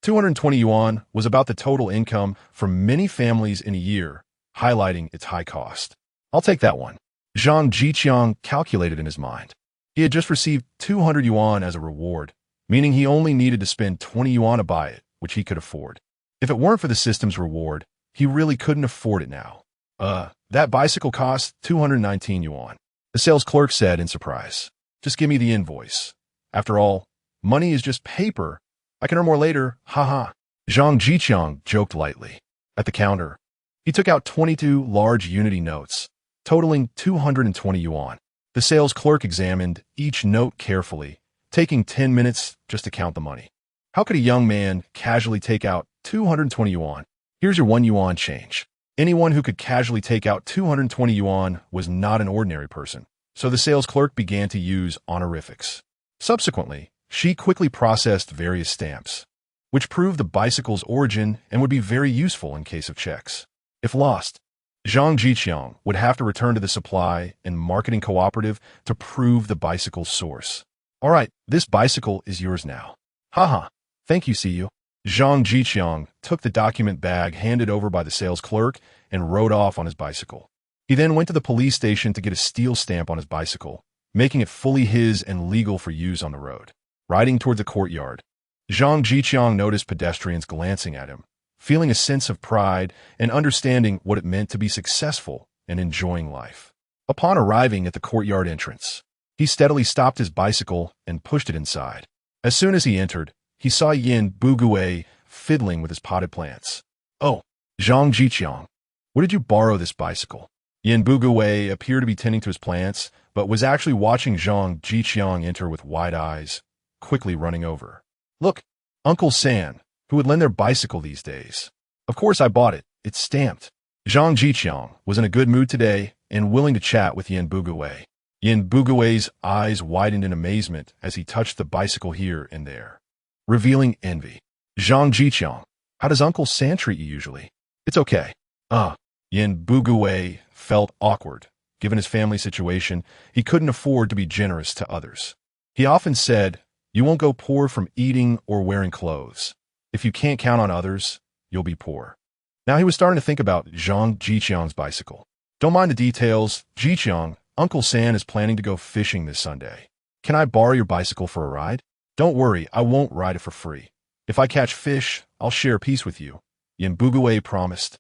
220 yuan was about the total income for many families in a year, highlighting its high cost. I'll take that one. Zhang Zhiqiang calculated in his mind. He had just received 200 yuan as a reward, meaning he only needed to spend 20 yuan to buy it, which he could afford. If it weren't for the system's reward, he really couldn't afford it now. That bicycle cost 219 yuan. The sales clerk said in surprise. Just give me the invoice. After all, money is just paper. I can earn more later, haha. Zhang Zhiqiang joked lightly. At the counter, he took out 22 large unity notes, totaling 220 yuan. The sales clerk examined each note carefully, taking 10 minutes just to count the money. How could a young man casually take out 220 yuan? Here's your 1 yuan change. Anyone who could casually take out 220 yuan was not an ordinary person, so the sales clerk began to use honorifics. Subsequently, she quickly processed various stamps, which proved the bicycle's origin and would be very useful in case of checks. If lost, Zhang Zhiqiang would have to return to the supply and marketing cooperative to prove the bicycle's source. All right, this bicycle is yours now. Haha, thank you, see you. Zhang Zhiqiang took the document bag handed over by the sales clerk and rode off on his bicycle. He then went to the police station to get a steel stamp on his bicycle, making it fully his and legal for use on the road. Riding towards the courtyard, Zhang Zhiqiang noticed pedestrians glancing at him, feeling a sense of pride and understanding what it meant to be successful and enjoying life. Upon arriving at the courtyard entrance, he steadily stopped his bicycle and pushed it inside. As soon as he entered, he saw Yin Bugui fiddling with his potted plants. Oh, Zhang Zhiqiang, where did you borrow this bicycle? Yin Bugui appeared to be tending to his plants, but was actually watching Zhang Zhiqiang enter with wide eyes, quickly running over. Look, Uncle San, who would lend their bicycle these days. Of course I bought it. It's stamped. Zhang Zhiqiang was in a good mood today and willing to chat with Yin Bugui. Yin Bugui's eyes widened in amazement as he touched the bicycle here and there, revealing envy. Zhang Zhiqiang, how does Uncle San treat you usually? It's okay. Yin Bugui felt awkward. Given his family situation, he couldn't afford to be generous to others. He often said, you won't go poor from eating or wearing clothes. If you can't count on others, you'll be poor. Now he was starting to think about Zhang Zhiqiang's bicycle. Don't mind the details, Zhiqiang. Uncle San is planning to go fishing this Sunday. Can I borrow your bicycle for a ride? Don't worry, I won't ride it for free. If I catch fish, I'll share a piece with you, Yin Bugui promised.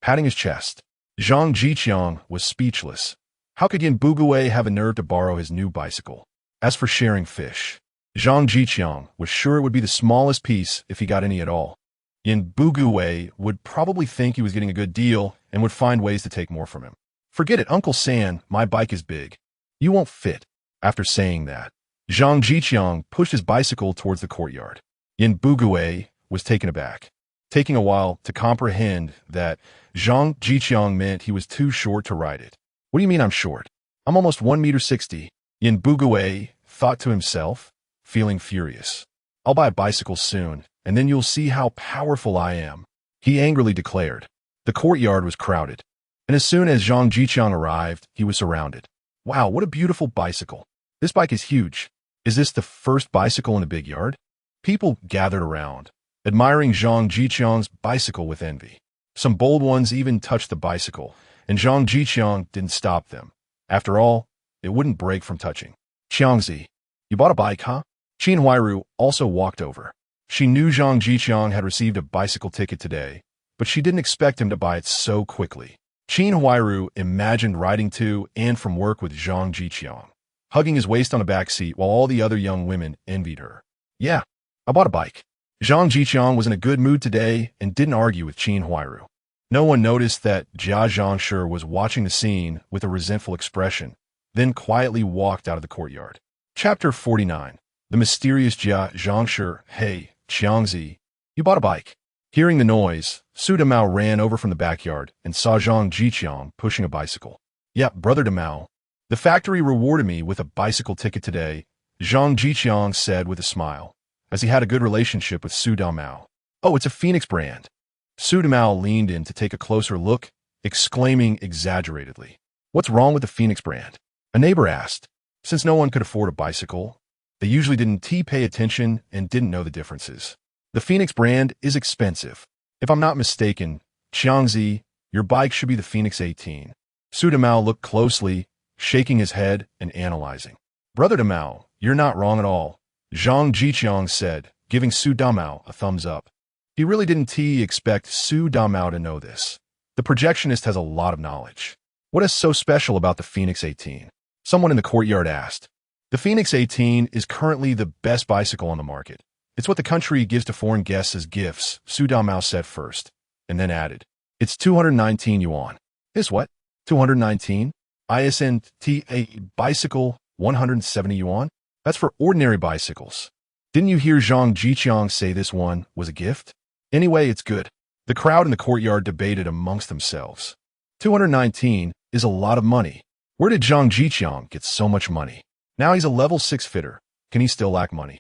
Patting his chest, Zhang Zhiqiang was speechless. How could Yin Bugui have a nerve to borrow his new bicycle? As for sharing fish, Zhang Zhiqiang was sure it would be the smallest piece if he got any at all. Yin Bugui would probably think he was getting a good deal and would find ways to take more from him. Forget it, Uncle San, my bike is big. You won't fit. After saying that, Zhang Zhiqiang pushed his bicycle towards the courtyard. Yin Bugui was taken aback, taking a while to comprehend that Zhang Zhiqiang meant he was too short to ride it. What do you mean I'm short? I'm almost 1.60 meters. Yin Bugui thought to himself, feeling furious. I'll buy a bicycle soon, and then you'll see how powerful I am, he angrily declared. The courtyard was crowded, and as soon as Zhang Zhiqiang arrived, he was surrounded. Wow, what a beautiful bicycle. This bike is huge. Is this the first bicycle in a big yard? People gathered around, admiring Zhang Zhiqiang's bicycle with envy. Some bold ones even touched the bicycle, and Zhang Zhiqiang didn't stop them. After all, it wouldn't break from touching. Qiangzi, you bought a bike, huh? Qin Huairu also walked over. She knew Zhang Zhiqiang had received a bicycle ticket today, but she didn't expect him to buy it so quickly. Qin Huairu imagined riding to and from work with Zhang Zhiqiang, hugging his waist on a back seat while all the other young women envied her. Yeah, I bought a bike. Zhang Zhiqiang was in a good mood today and didn't argue with Qin Huairu. No one noticed that Jia Zhangshi was watching the scene with a resentful expression, then quietly walked out of the courtyard. Chapter 49. The mysterious Jia Zhangshi. Hey, Qiangzi, you bought a bike. Hearing the noise, Su Damao ran over from the backyard and saw Zhang Zhiqiang pushing a bicycle. Yep, brother Damao. The factory rewarded me with a bicycle ticket today, Zhang Zhiqiang said with a smile, as he had a good relationship with Su Damao. Oh, it's a Phoenix brand. Su Damao leaned in to take a closer look, exclaiming exaggeratedly, "What's wrong with the Phoenix brand?" A neighbor asked. Since no one could afford a bicycle, they usually didn't pay attention and didn't know the differences. The Phoenix brand is expensive. If I'm not mistaken, Qiangzi, your bike should be the Phoenix 18. Su Damao looked closely, shaking his head and analyzing. Brother Damao, you're not wrong at all, Zhang Zhiqiang said, giving Su Damao a thumbs up. He really didn't expect Su Damao to know this. The projectionist has a lot of knowledge. What is so special about the Phoenix 18? Someone in the courtyard asked. The Phoenix 18 is currently the best bicycle on the market. It's what the country gives to foreign guests as gifts, Su Damao said first, and then added. It's 219 yuan. Is what? 219? ISNT bicycle, 170 yuan? That's for ordinary bicycles. Didn't you hear Zhang Zhiqiang say this one was a gift? Anyway, it's good. The crowd in the courtyard debated amongst themselves. 219 is a lot of money. Where did Zhang Zhiqiang get so much money? Now he's a level 6 fitter. Can he still lack money?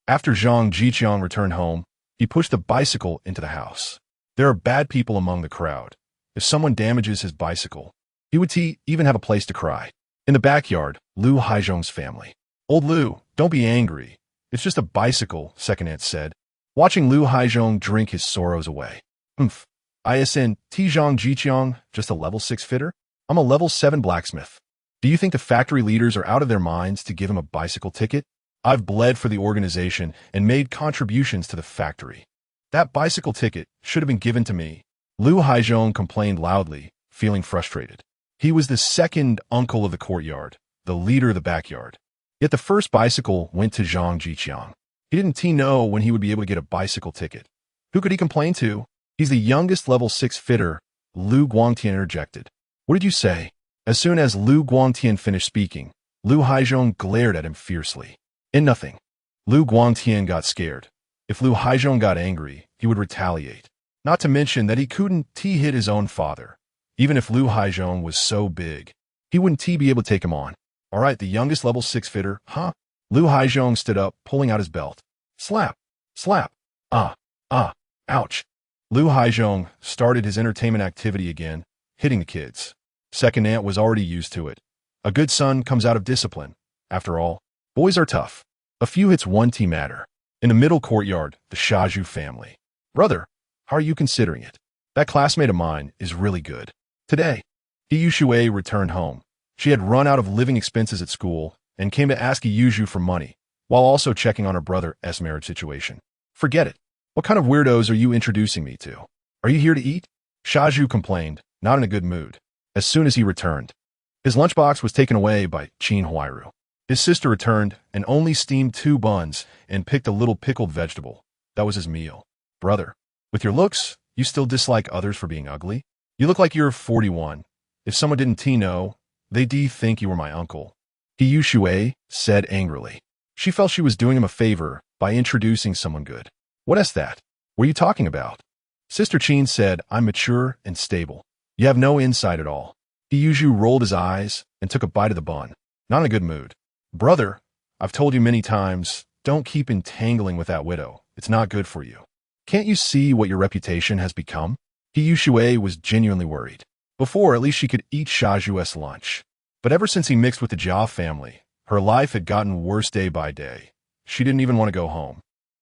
After Zhang Zhiqiang returned home, he pushed the bicycle into the house. There are bad people among the crowd. If someone damages his bicycle, he would even have a place to cry. In the backyard, Lu Haizhong's family. Old Lu, don't be angry. It's just a bicycle, second aunt said, watching Lu Haizhong drink his sorrows away. ISN Zhang Zhiqiang, just a level 6 fitter? I'm a level 7 blacksmith. Do you think the factory leaders are out of their minds to give him a bicycle ticket? I've bled for the organization and made contributions to the factory. That bicycle ticket should have been given to me. Lu Haizhong complained loudly, feeling frustrated. He was the second uncle of the courtyard, the leader of the backyard. Yet the first bicycle went to Zhang Zhiqiang. He didn't know when he would be able to get a bicycle ticket. Who could he complain to? He's the youngest level 6 fitter, Lu Guangtian interjected. What did you say? As soon as Lu Guangtian finished speaking, Lu Haizhong glared at him fiercely. In nothing. Lu Guangtian got scared. If Lu Haizhong got angry, he would retaliate. Not to mention that he couldn't hit his own father. Even if Lu Haizhong was so big, he wouldn't be able to take him on. All right, the youngest level 6 fitter, huh? Lu Haizhong stood up, pulling out his belt. Slap, slap, ouch. Lu Haizhong started his entertainment activity again, hitting the kids. Second aunt was already used to it. A good son comes out of discipline. After all, boys are tough. A few hits won't matter. In the middle courtyard, the Shaju family. Brother, how are you considering it? That classmate of mine is really good. Today, Yushui returned home. She had run out of living expenses at school and came to ask Yushu for money, while also checking on her brother's marriage situation. Forget it. What kind of weirdos are you introducing me to? Are you here to eat? Shaju complained, not in a good mood. As soon as he returned, his lunchbox was taken away by Qin Huairu. His sister returned and only steamed 2 buns and picked a little pickled vegetable. That was his meal. Brother, with your looks, you still dislike others for being ugly? You look like you're 41. If someone didn't know, they'd think you were my uncle. Yushui said angrily. She felt she was doing him a favor by introducing someone good. What is that? What are you talking about? Sister Qin said, I'm mature and stable. You have no insight at all. Yushu rolled his eyes and took a bite of the bun. Not in a good mood. Brother, I've told you many times, don't keep entangling with that widow. It's not good for you. Can't you see what your reputation has become? Yushui was genuinely worried. Before, at least she could eat Shaju's lunch. But ever since he mixed with the Jia family, her life had gotten worse day by day. She didn't even want to go home.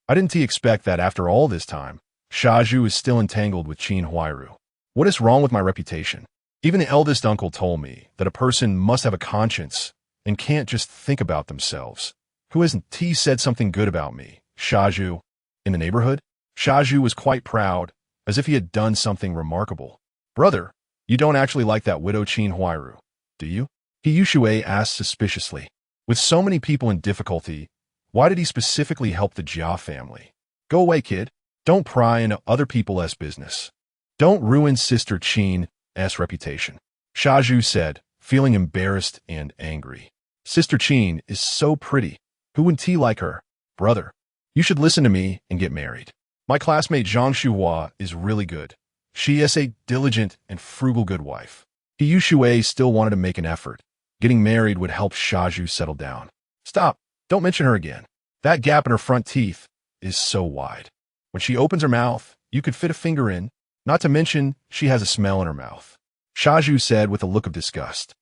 I didn't expect that after all this time, Shaju is still entangled with Qin Huairu. What is wrong with my reputation? Even the eldest uncle told me that a person must have a conscience and can't just think about themselves. Who hasn't said something good about me? Shaju. In the neighborhood? Shaju was quite proud, as if he had done something remarkable. Brother, You don't actually like that widow Qin Huairu, do you? He Yushui asked suspiciously. With so many people in difficulty, why did he specifically help the Jia family? Go away, kid. Don't pry into other people's business. Don't ruin Sister Qin's reputation. Shaju said, feeling embarrassed and angry. Sister Qin is so pretty. Who wouldn't like her? Brother, you should listen to me and get married. My classmate Zhang Zhiqiang is really good. She is a diligent and frugal good wife. He Yushui still wanted to make an effort. Getting married would help Shaju settle down. Stop. Don't mention her again. That gap in her front teeth is so wide. When she opens her mouth, you could fit a finger in. Not to mention, she has a smell in her mouth. Shaju said with a look of disgust.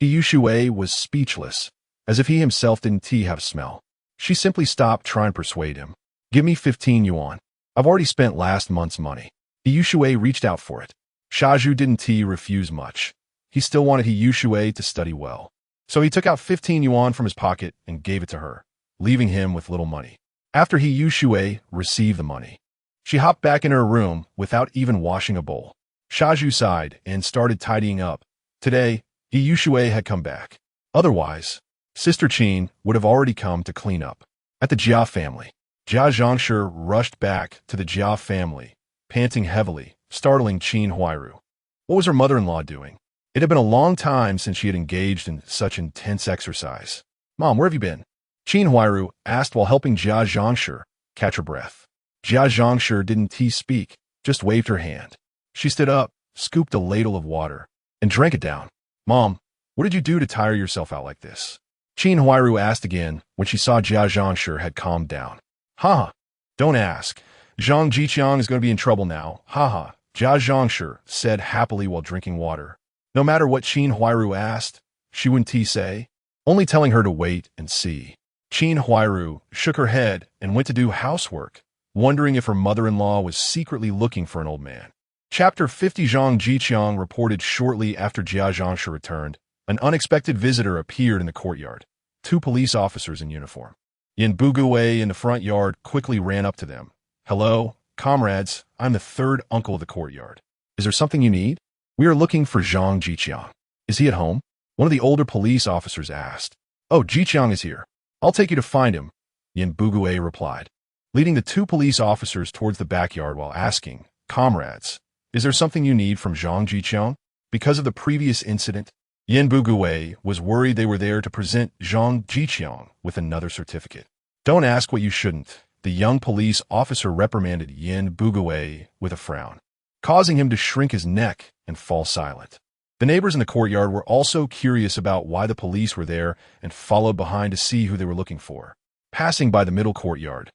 He Yushui was speechless, as if he himself didn't have a smell. She simply stopped trying to persuade him. Give me 15 yuan. I've already spent last month's money. He Yushui reached out for it. Shaju didn't refuse much. He still wanted He Yushui to study well. So he took out 15 yuan from his pocket and gave it to her, leaving him with little money. After He Yushui received the money, she hopped back in her room without even washing a bowl. Shaju sighed and started tidying up. Today, He Yushui had come back. Otherwise, Sister Qin would have already come to clean up. At the Jia family, Jia Zhangshi rushed back to the Jia family, panting heavily, startling Qin Huairu. What was her mother-in-law doing? It had been a long time since she had engaged in such intense exercise. Mom, where have you been? Qin Huairu asked while helping Jia Zhangshi catch her breath. Jia Zhangshi didn't speak, just waved her hand. She stood up, scooped a ladle of water, and drank it down. Mom, what did you do to tire yourself out like this? Qin Huairu asked again when she saw Jia Zhangshi had calmed down. Ha! Don't ask. Zhang Zhiqiang is going to be in trouble now. Ha ha, Jia Zhangshi said happily while drinking water. No matter what Qin Huairu asked, she wouldn't say, only telling her to wait and see. Qin Huairu shook her head and went to do housework, wondering if her mother-in-law was secretly looking for an old man. Chapter 50. Zhang Zhiqiang reported shortly after Jia Zhangshi returned. An unexpected visitor appeared in the courtyard. 2 police officers in uniform. Yin Bugui in the front yard quickly ran up to them. Hello, comrades, I'm the 3rd uncle of the courtyard. Is there something you need? We are looking for Zhang Zhiqiang. Is he at home? One of the older police officers asked. Oh, Zhiqiang is here. I'll take you to find him, Yin Bugui replied, leading the 2 police officers towards the backyard while asking, Comrades, is there something you need from Zhang Zhiqiang? Because of the previous incident, Yin Bugui was worried they were there to present Zhang Zhiqiang with another certificate. Don't ask what you shouldn't, the young police officer reprimanded Yin Bugui with a frown, causing him to shrink his neck and fall silent. The neighbors in the courtyard were also curious about why the police were there and followed behind to see who they were looking for. Passing by the middle courtyard,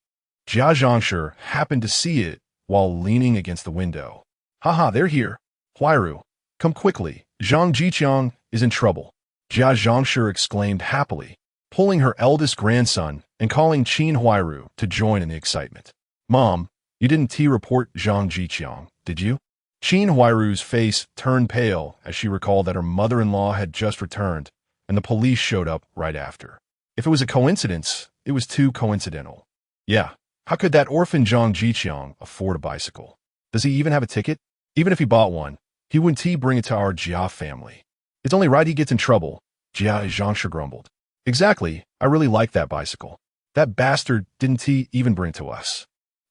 Jia Zhangshi happened to see it while leaning against the window. Haha, they're here. Huairu, come quickly. Zhang Zhiqiang is in trouble. Jia Zhangshi exclaimed happily, pulling her eldest grandson and calling Qin Huairu to join in the excitement. Mom, you didn't report Zhang Zhiqiang, did you? Qin Huairu's face turned pale as she recalled that her mother-in-law had just returned and the police showed up right after. If it was a coincidence, it was too coincidental. Yeah, how could that orphan Zhang Zhiqiang afford a bicycle? Does he even have a ticket? Even if he bought one, he wouldn't bring it to our Jia family. It's only right he gets in trouble, Jia Zhangshi grumbled. Exactly, I really like that bicycle. That bastard didn't even bring it to us.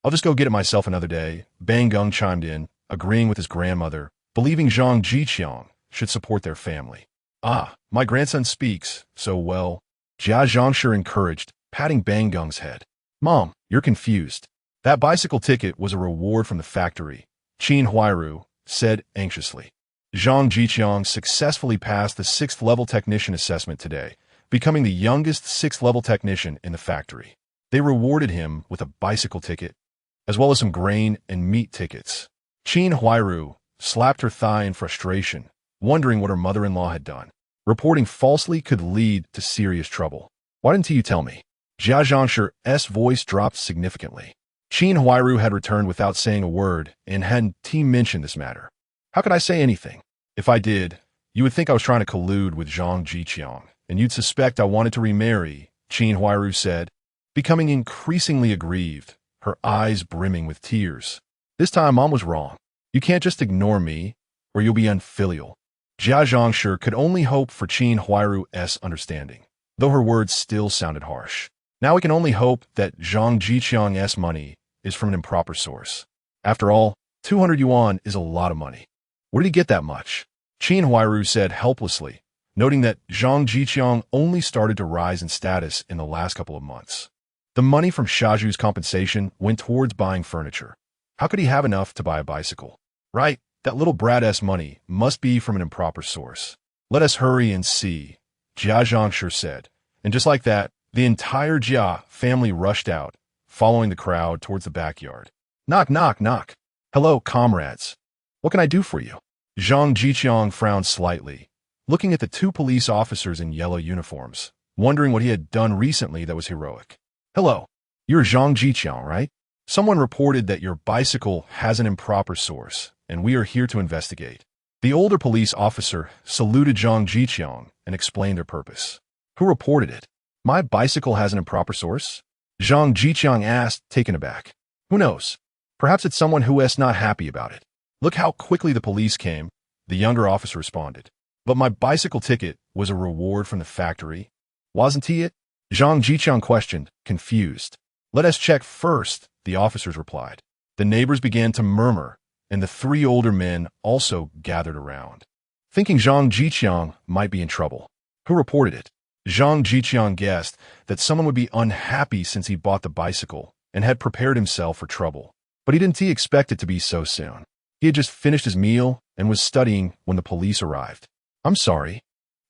I'll just go get it myself another day, Bang Gung chimed in, agreeing with his grandmother, believing Zhang Zhiqiang should support their family. Ah, my grandson speaks so well, Jia Zhangshi encouraged, patting Bang Gung's head. Mom, you're confused. That bicycle ticket was a reward from the factory, Qin Huairu said anxiously. Zhang Zhiqiang successfully passed the 6th level technician assessment today, becoming the youngest 6th level technician in the factory. They rewarded him with a bicycle ticket, as well as some grain and meat tickets. Qin Huairu slapped her thigh in frustration, wondering what her mother-in-law had done. Reporting falsely could lead to serious trouble. Why didn't you tell me? Jia Zhangshi's voice dropped significantly. Qin Huairu had returned without saying a word and hadn't mentioned this matter. How could I say anything? If I did, you would think I was trying to collude with Zhang Zhiqiang, and you'd suspect I wanted to remarry, Qin Huairu said, becoming increasingly aggrieved, her eyes brimming with tears. This time, Mom was wrong. You can't just ignore me, or you'll be unfilial. Jia Zhangshi could only hope for Qin Huairu's understanding, though her words still sounded harsh. Now we can only hope that Zhang Zhiqiang's money is from an improper source. After all, 200 yuan is a lot of money. Where did he get that much? Qin Huairu said helplessly, noting that Zhang Zhiqiang only started to rise in status in the last couple of months. The money from Shaju's compensation went towards buying furniture. How could he have enough to buy a bicycle? Right, that little brat's money must be from an improper source. Let us hurry and see, Jia Zhangshi said. And just like that, the entire Jia family rushed out, following the crowd towards the backyard. Knock, knock, knock. Hello, comrades. What can I do for you? Zhang Zhiqiang frowned slightly, looking at the two police officers in yellow uniforms, wondering what he had done recently that was heroic. Hello, you're Zhang Zhiqiang, right? Someone reported that your bicycle has an improper source, and we are here to investigate. The older police officer saluted Zhang Zhiqiang and explained their purpose. Who reported it? My bicycle has an improper source? Zhang Zhiqiang asked, taken aback. Who knows? Perhaps it's someone who is not happy about it. Look how quickly the police came, the younger officer responded. But my bicycle ticket was a reward from the factory. Wasn't he it? Zhang Zhiqiang questioned, confused. Let us check first, the officers replied. The neighbors began to murmur, and the three older men also gathered around, thinking Zhang Zhiqiang might be in trouble. Who reported it? Zhang Zhiqiang guessed that someone would be unhappy since he bought the bicycle and had prepared himself for trouble. But he didn't expect it to be so soon. He had just finished his meal and was studying when the police arrived. I'm sorry.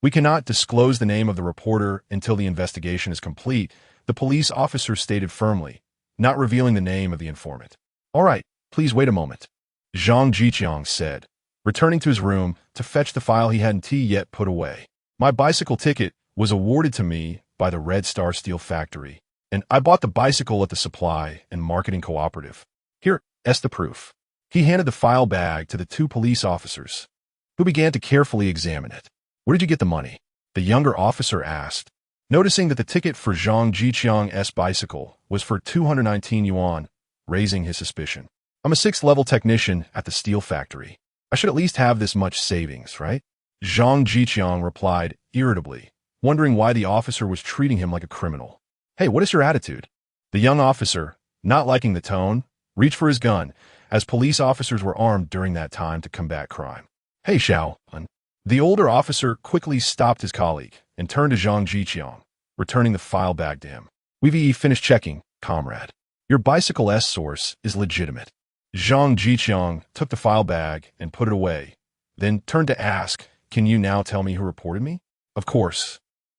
We cannot disclose the name of the reporter until the investigation is complete, the police officer stated firmly, not revealing the name of the informant. All right, please wait a moment, Zhang Zhiqiang said, returning to his room to fetch the file he hadn't yet put away. My bicycle ticket was awarded to me by the Red Star Steel Factory, and I bought the bicycle at the Supply and Marketing Cooperative. Here is the proof. He handed the file bag to the two police officers, who began to carefully examine it. Where did you get the money? The younger officer asked, noticing that the ticket for Zhang Zhiqiang's bicycle was for 219 yuan, raising his suspicion. I'm a 6th-level technician at the steel factory. I should at least have this much savings, right? Zhang Zhiqiang replied irritably, wondering why the officer was treating him like a criminal. Hey, what is your attitude? The young officer, not liking the tone, reached for his gun, as police officers were armed during that time to combat crime. Hey, Xiao. The older officer quickly stopped his colleague and turned to Zhang Zhiqiang, returning the file bag to him. We've finished checking, comrade. Your bicycle source is legitimate. Zhang Zhiqiang took the file bag and put it away, then turned to ask, can you now tell me who reported me? Of course.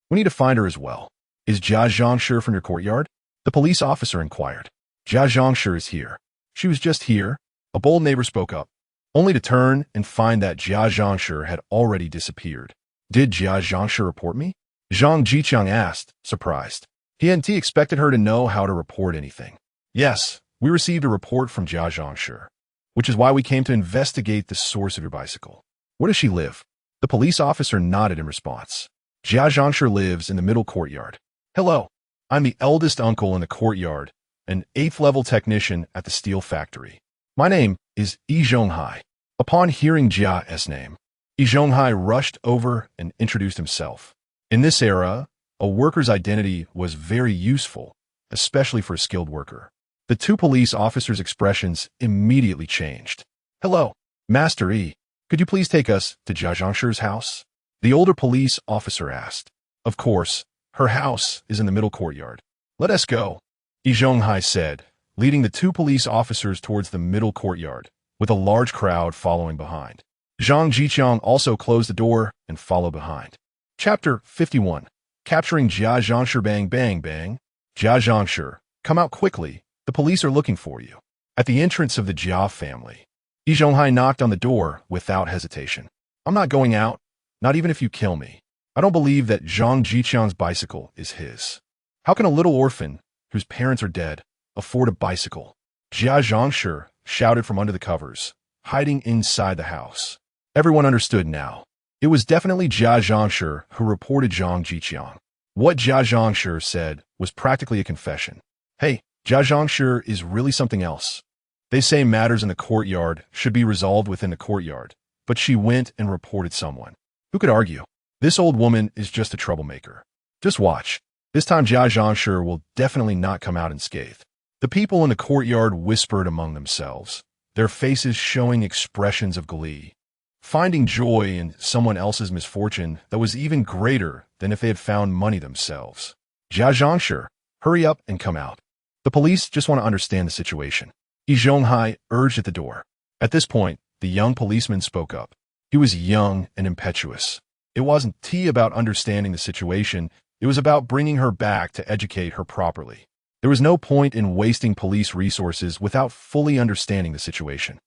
We need to find her as well. Is Jia Zhangshi from your courtyard? The police officer inquired. Jia Zhangshi is here. She was just here, a bold neighbor spoke up, only to turn and find that Jia Zhangshi had already disappeared. Did Jia Zhangshi report me? Zhang Zhiqiang asked, surprised. He hadn't expected her to know how to report anything. Yes, we received a report from Jia Zhangshi, which is why we came to investigate the source of your bicycle. Where does she live? The police officer nodded in response. Jia Zhangshi lives in the middle courtyard. Hello, I'm the eldest uncle in the courtyard, an 8th-level technician at the steel factory. My name is Yi Zhonghai. Upon hearing Jia's name, Yi Zhonghai rushed over and introduced himself. In this era, a worker's identity was very useful, especially for a skilled worker. The two police officers' expressions immediately changed. Hello, Master Yi. Could you please take us to Jia Zhangshi's house? The older police officer asked. Of course, her house is in the middle courtyard. Let us go, Yi Zhonghai said, leading the two police officers towards the middle courtyard, with a large crowd following behind. Zhang Zhiqiang also closed the door and followed behind. Chapter 51. Capturing Jia Zhangshi. Bang, bang, bang. Jia Zhangshi, come out quickly. The police are looking for you. At the entrance of the Jia family, Yi Zhonghai knocked on the door without hesitation. I'm not going out, not even if you kill me. I don't believe that Zhang Zhiqiang's bicycle is his. How can a little orphan, whose parents are dead, afford a bicycle? Jia Zhangshi shouted from under the covers, hiding inside the house. Everyone understood now. It was definitely Jia Zhangshi who reported Zhang Zhiqiang. What Jia Zhangshi said was practically a confession. Hey, Jia Zhangshi is really something else. They say matters in the courtyard should be resolved within the courtyard, but she went and reported someone. Who could argue? This old woman is just a troublemaker. Just watch. This time Jia Zhangshi will definitely not come out unscathed. The people in the courtyard whispered among themselves, their faces showing expressions of glee, finding joy in someone else's misfortune that was even greater than if they had found money themselves. Jia Zhangshi, hurry up and come out. The police just want to understand the situation. Yi Zhonghai urged at the door. At this point, the young policeman spoke up. He was young and impetuous. It wasn't about understanding the situation. It was about bringing her back to educate her properly. There was no point in wasting police resources without fully understanding the situation.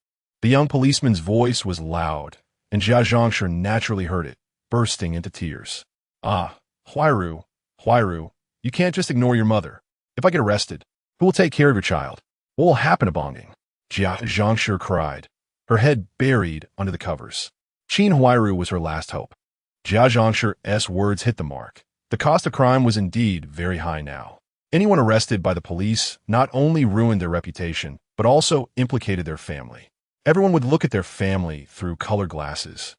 The young policeman's voice was loud, and Jia Zhangshi naturally heard it, bursting into tears. Ah, Huairu, you can't just ignore your mother. If I get arrested, who will take care of your child? What will happen to Bonging? Jia Zhangshi cried, her head buried under the covers. Qin Huairu was her last hope. Jia Zhangshi's words hit the mark. The cost of crime was indeed very high now. Anyone arrested by the police not only ruined their reputation, but also implicated their family. Everyone would look at their family through colored glasses,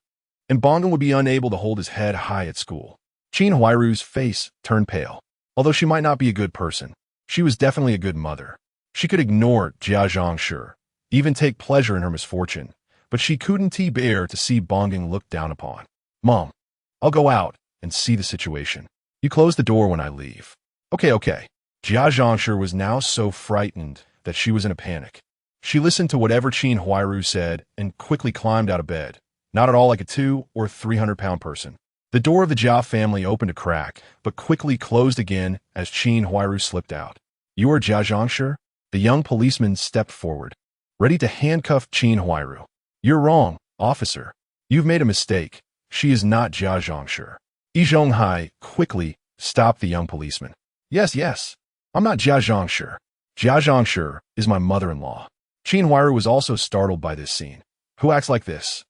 and Bonging would be unable to hold his head high at school. Qin Huairu's face turned pale. Although she might not be a good person, she was definitely a good mother. She could ignore Jia Zhangshi, even take pleasure in her misfortune, but she couldn't bear to see Bonging looked down upon. Mom, I'll go out and see the situation. You close the door when I leave. Okay. Jia Zhangshi was now so frightened that she was in a panic. She listened to whatever Qin Huairu said and quickly climbed out of bed, not at all like a 200 or 300-pound person. The door of the Jia family opened a crack, but quickly closed again as Qin Huairu slipped out. You are Jia Zhangshi? The young policeman stepped forward, ready to handcuff Qin Huairu. You're wrong, officer. You've made a mistake. She is not Jia Zhangshi. Yi Zhonghai quickly stopped the young policeman. Yes. I'm not Jia Zhangshi. Jia Zhangshi is my mother-in-law. Qin Huairu was also startled by this scene. Who acts like this?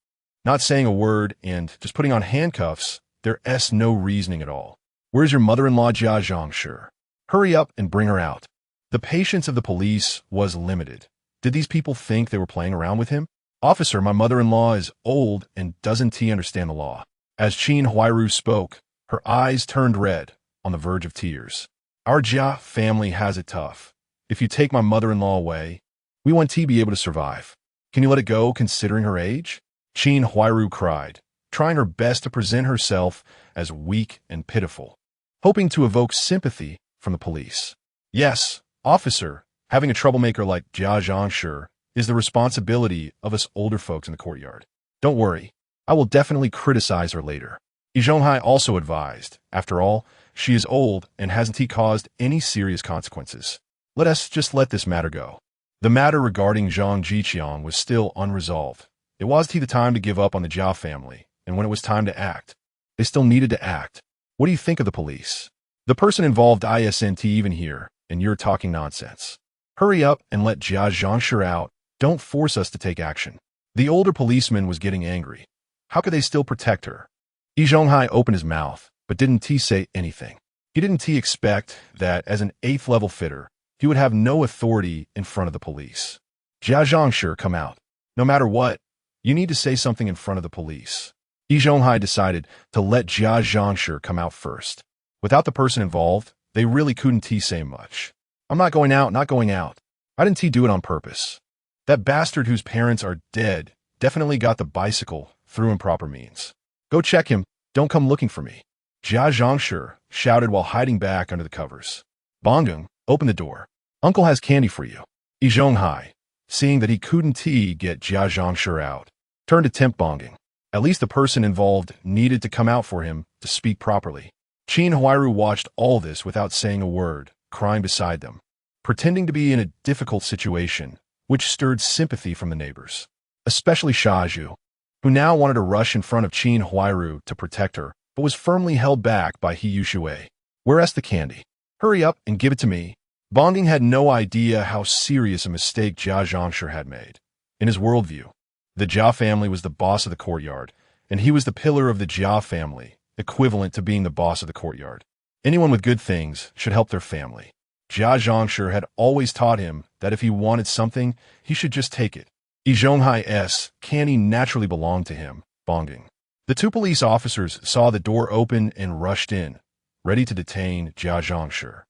Not saying a word and just putting on handcuffs, there's no reasoning at all. Where's your mother-in-law, Jia Zhangshi? Hurry up and bring her out. The patience of the police was limited. Did these people think they were playing around with him? Officer, my mother-in-law is old and doesn't understand the law. As Qin Huairu spoke, her eyes turned red, on the verge of tears. Our Jia family has it tough. If you take my mother-in-law away, we want to be able to survive. Can you let it go considering her age? Qin Huairu cried, trying her best to present herself as weak and pitiful, hoping to evoke sympathy from the police. Yes, officer, having a troublemaker like Jia Zhangshi is the responsibility of us older folks in the courtyard. Don't worry, I will definitely criticize her later. Yi Zhonghai also advised, after all, she is old and hasn't caused any serious consequences. Let us just let this matter go. The matter regarding Zhang Zhiqiang was still unresolved. It was the time to give up on the Jia family, and when it was time to act, they still needed to act. What do you think of the police? The person involved isn't even here, and you're talking nonsense. Hurry up and let Jia Zhangshi out. Don't force us to take action. The older policeman was getting angry. How could they still protect her? Yi Zhonghai opened his mouth, but didn't say anything. He didn't expect that as an 8th level fitter, he would have no authority in front of the police. Jia Zhangshi, come out. No matter what, you need to say something in front of the police. Yi Zhonghai decided to let Jia Zhangshi come out first. Without the person involved, they really couldn't say much. I'm not going out. I didn't do it on purpose. That bastard whose parents are dead definitely got the bicycle through improper means. Go check him. Don't come looking for me. Jia Zhangshi shouted while hiding back under the covers. Bonging, open the door. Uncle has candy for you. Yi Zhonghai, seeing that he couldn't get Jia Zhangshi out, turned to tempt Bonging. At least the person involved needed to come out for him to speak properly. Qin Huairu watched all this without saying a word, crying beside them, pretending to be in a difficult situation, which stirred sympathy from the neighbors, especially Shaju, who now wanted to rush in front of Qin Huairu to protect her, but was firmly held back by He Yushui. Where's the candy? Hurry up and give it to me. Bonging had no idea how serious a mistake Jia Zhangshi had made. In his worldview, the Jia family was the boss of the courtyard, and he was the pillar of the Jia family, equivalent to being the boss of the courtyard. Anyone with good things should help their family. Jia Zhangshi had always taught him that if he wanted something, he should just take it. Yi Zhonghai's canny naturally belonged to him, bonging. The two police officers saw the door open and rushed in, ready to detain Jia Zhangshi.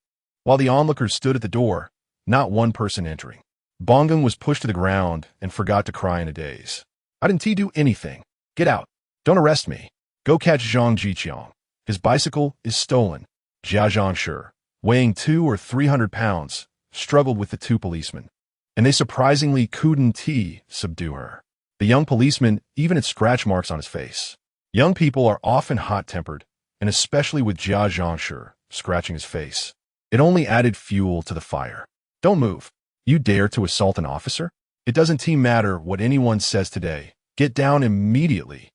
While the onlookers stood at the door, not one person entering. Bongeng was pushed to the ground and forgot to cry in a daze. I didn't do anything. Get out. Don't arrest me. Go catch Zhang Zhiqiang. His bicycle is stolen. Jia Zhangshi, weighing 200 or 300 pounds, struggled with the two policemen, and they surprisingly couldn't subdue her. The young policeman even had scratch marks on his face. Young people are often hot-tempered, and especially with Jia Zhangshi scratching his face. It only added fuel to the fire. Don't move. You dare to assault an officer? It doesn't matter what anyone says today. Get down immediately.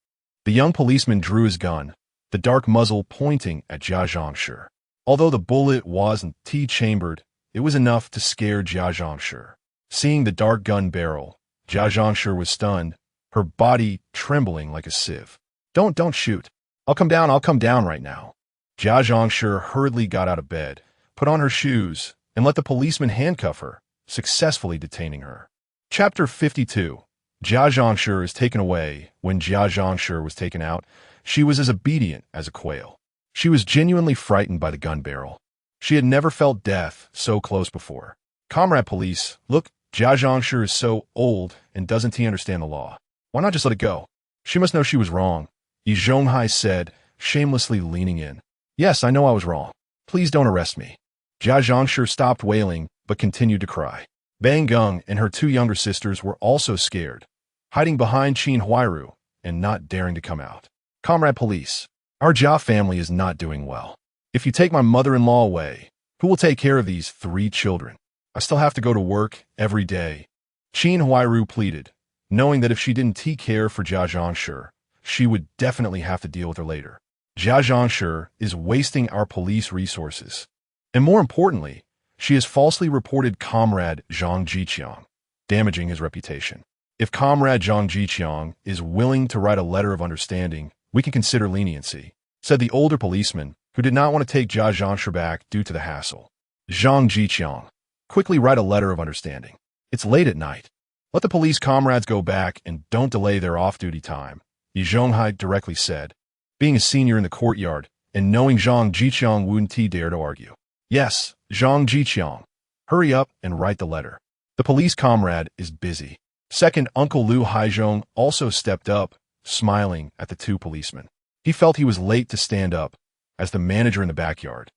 The young policeman drew his gun, the dark muzzle pointing at Jia Zhangshi. Although the bullet wasn't chambered, it was enough to scare Jia Zhangshi. Seeing the dark gun barrel, Jia Zhangshi was stunned, her body trembling like a sieve. Don't shoot. I'll come down right now. Jia Zhangshi hurriedly got out of bed, put on her shoes, and let the policeman handcuff her, successfully detaining her. Chapter 52. Jia Zhangshi is taken away. When Jia Zhangshi was taken out, she was as obedient as a quail. She was genuinely frightened by the gun barrel. She had never felt death so close before. Comrade police, look, Jia Zhangshi is so old and doesn't he understand the law? Why not just let it go? She must know she was wrong, Yi Zhonghai said, shamelessly leaning in. Yes, I know I was wrong. Please don't arrest me. Jia Zhangshi stopped wailing, but continued to cry. Bang Gung and her two younger sisters were also scared, hiding behind Qin Huairu and not daring to come out. Comrade police, our Jia family is not doing well. If you take my mother-in-law away, who will take care of these 3 children? I still have to go to work every day. Qin Huairu pleaded, knowing that if she didn't take care for Jia Zhangshi, she would definitely have to deal with her later. Jia Zhangshi is wasting our police resources. And more importantly, she has falsely reported Comrade Zhang Zhiqiang, damaging his reputation. If Comrade Zhang Zhiqiang is willing to write a letter of understanding, we can consider leniency, said the older policeman, who did not want to take Jia Zhangshi back due to the hassle. Zhang Zhiqiang, quickly write a letter of understanding. It's late at night. Let the police comrades go back and don't delay their off-duty time, Yi Zhonghai directly said, being a senior in the courtyard and knowing Zhang Zhiqiang wouldn't dare to argue. Yes, Zhang Zhiqiang, hurry up and write the letter. The police comrade is busy. Second Uncle Liu Haizhong also stepped up, smiling at the two policemen. He felt he was late to stand up, as the manager in the backyard.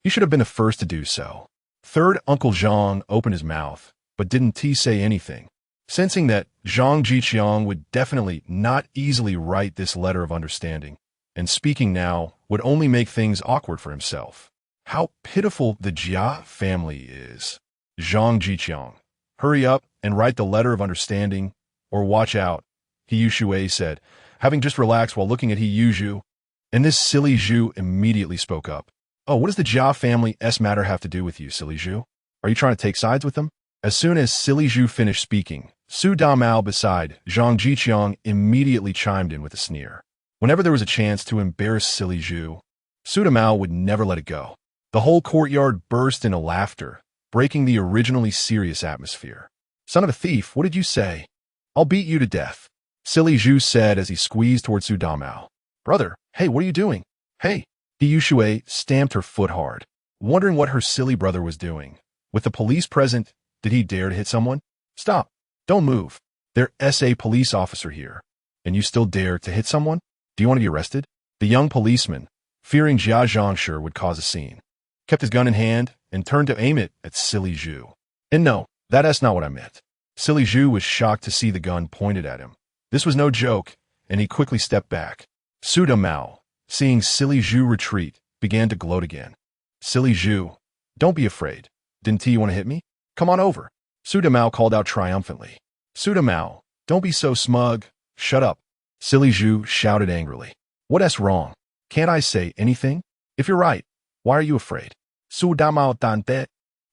He should have been the first to do so. Third Uncle Zhang opened his mouth, but didn't say anything, sensing that Zhang Zhiqiang would definitely not easily write this letter of understanding, and speaking now would only make things awkward for himself. How pitiful the Jia family is. Zhang Zhiqiang, hurry up and write the letter of understanding, or watch out, He Yushui said, having just relaxed while looking at He Yuzhu. And this silly Zhu immediately spoke up. Oh, what does the Jia family's matter have to do with you, silly Zhu? Are you trying to take sides with them? As soon as silly Zhu finished speaking, Su Damao beside Zhang Zhiqiang immediately chimed in with a sneer. Whenever there was a chance to embarrass silly Zhu, Su Damao would never let it go. The whole courtyard burst into laughter, breaking the originally serious atmosphere. Son of a thief, what did you say? I'll beat you to death, silly Zhu said as he squeezed toward Su Damao. Brother, hey, what are you doing? Hey, He Yushui stamped her foot hard, wondering what her silly brother was doing. With the police present, did he dare to hit someone? Stop. Don't move. There's a police officer here. And you still dare to hit someone? Do you want to be arrested? The young policeman, fearing Jia Zhangshi would cause a scene, kept his gun in hand and turned to aim it at silly Zhu. And no, that's not what I meant. Silly Zhu was shocked to see the gun pointed at him. This was no joke, and he quickly stepped back. Su Damao, seeing silly Zhu retreat, began to gloat again. Silly Zhu, don't be afraid. Didn't you want to hit me? Come on over. Su Damao called out triumphantly. Su Damao, don't be so smug. Shut up. Silly Zhu shouted angrily. What's wrong? Can't I say anything? If you're right, why are you afraid? Su Damao Dante,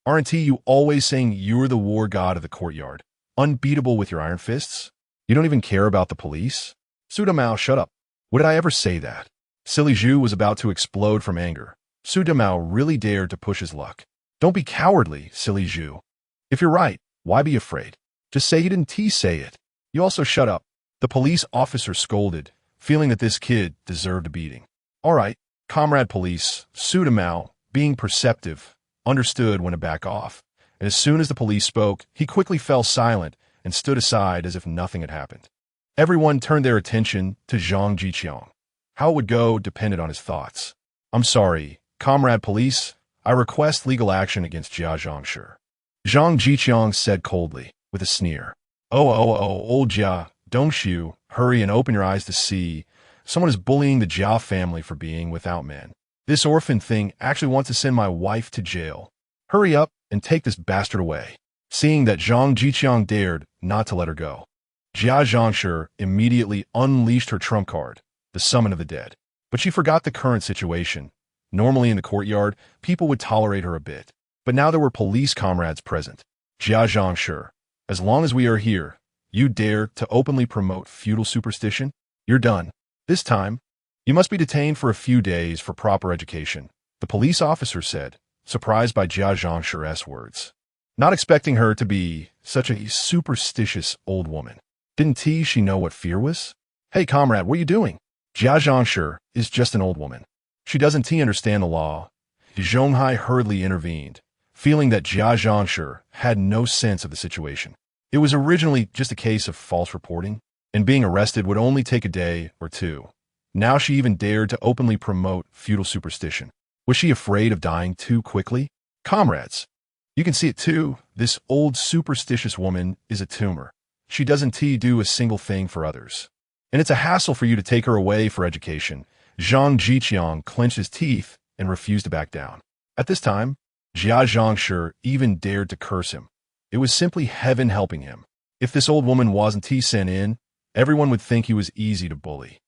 aren't you always saying you're the war god of the courtyard, unbeatable with your iron fists? You don't even care about the police? Su Damao, shut up. What did I ever say that? Silly Zhu was about to explode from anger. Su Damao really dared to push his luck. Don't be cowardly, silly Zhu. If you're right, why be afraid? Just say you didn't say it. You also shut up. The police officer scolded, feeling that this kid deserved a beating. All right, comrade police, sued him out, being perceptive, understood when to back off. And as soon as the police spoke, he quickly fell silent and stood aside as if nothing had happened. Everyone turned their attention to Zhang Zhiqiang. How it would go depended on his thoughts. I'm sorry, comrade police, I request legal action against Jia Zhangshi. Zhang Zhiqiang said coldly, with a sneer. Oh, old Jia, don't you hurry and open your eyes to see. Someone is bullying the Jia family for being without men. This orphan thing actually wants to send my wife to jail. Hurry up and take this bastard away. Seeing that Zhang Zhiqiang dared not to let her go, Jia Zhangshi immediately unleashed her trump card, the summon of the dead. But she forgot the current situation. Normally in the courtyard, people would tolerate her a bit. But now there were police comrades present. Jia Zhangshi, as long as we are here, you dare to openly promote feudal superstition? You're done. This time, you must be detained for a few days for proper education, the police officer said, surprised by Jia Zhangshi's words. Not expecting her to be such a superstitious old woman. Didn't she know what fear was? Hey comrade, what are you doing? Jia Zhangshi is just an old woman. She doesn't understand the law. Zhonghai hurriedly intervened, feeling that Jia Zhangshi had no sense of the situation. It was originally just a case of false reporting, and being arrested would only take a day or two. Now she even dared to openly promote feudal superstition. Was she afraid of dying too quickly? Comrades, you can see it too. This old superstitious woman is a tumor. She doesn't do a single thing for others. And it's a hassle for you to take her away for education. Zhang Zhiqiang clenched his teeth and refused to back down. At this time, Jia Zhangshi even dared to curse him. It was simply heaven helping him. If this old woman wasn't sent in, everyone would think he was easy to bully.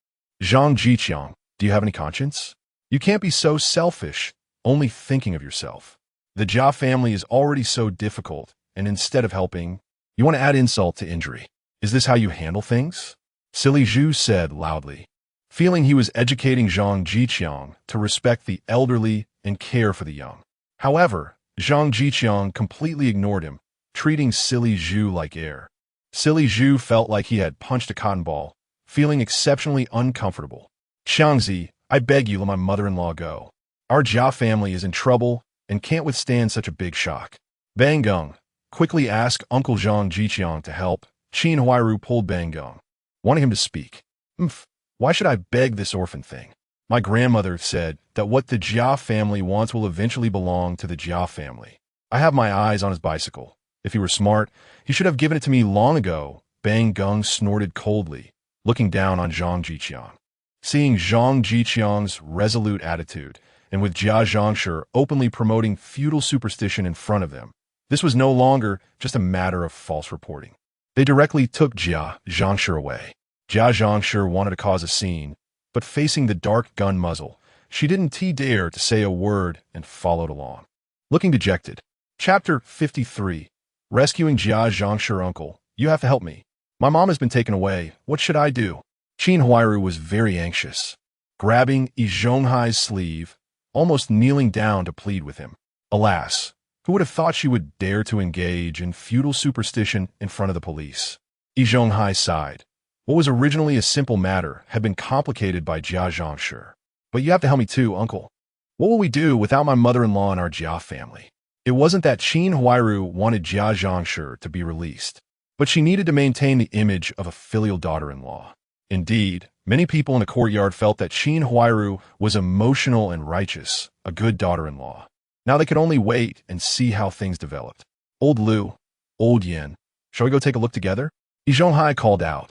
Zhang Zhiqiang, do you have any conscience? You can't be so selfish, only thinking of yourself. The Jia family is already so difficult, and instead of helping, you want to add insult to injury. Is this how you handle things? Silly Zhu said loudly, feeling he was educating Zhang Zhiqiang to respect the elderly and care for the young. However, Zhang Zhiqiang completely ignored him, treating Silly Zhu like air. Silly Zhu felt like he had punched a cotton ball, feeling exceptionally uncomfortable. Xiangzi, I beg you let my mother-in-law go. Our Jia family is in trouble and can't withstand such a big shock. Bang Geng, quickly ask Uncle Zhang Zhiqiang to help. Qin Huairu pulled Bang Geng, wanting him to speak. Why should I beg this orphan thing? My grandmother said that what the Jia family wants will eventually belong to the Jia family. I have my eyes on his bicycle. If he were smart, he should have given it to me long ago. Bang Geng snorted coldly, looking down on Zhang Zhiqiang. Seeing Zhang Zhiqiang's resolute attitude, and with Jia Zhangshi openly promoting feudal superstition in front of them, this was no longer just a matter of false reporting. They directly took Jia Zhangshi away. Jia Zhangshi wanted to cause a scene, but facing the dark gun muzzle, she didn't dare to say a word and followed along. Looking dejected. Chapter 53. Rescuing Jia Zhangshi. Uncle, you have to help me. My mom has been taken away. What should I do? Qin Huairu was very anxious, grabbing Zhonghai's sleeve, almost kneeling down to plead with him. Alas, who would have thought she would dare to engage in feudal superstition in front of the police? Zhonghai sighed. What was originally a simple matter had been complicated by Jia Zhangshi. But you have to help me too, uncle. What will we do without my mother-in-law and our Jia family? It wasn't that Qin Huairu wanted Jia Zhangshi to be released, but she needed to maintain the image of a filial daughter-in-law. Indeed, many people in the courtyard felt that Qin Huairu was emotional and righteous, a good daughter-in-law. Now they could only wait and see how things developed. Old Lu, Old Yin, shall we go take a look together? Zhonghai called out,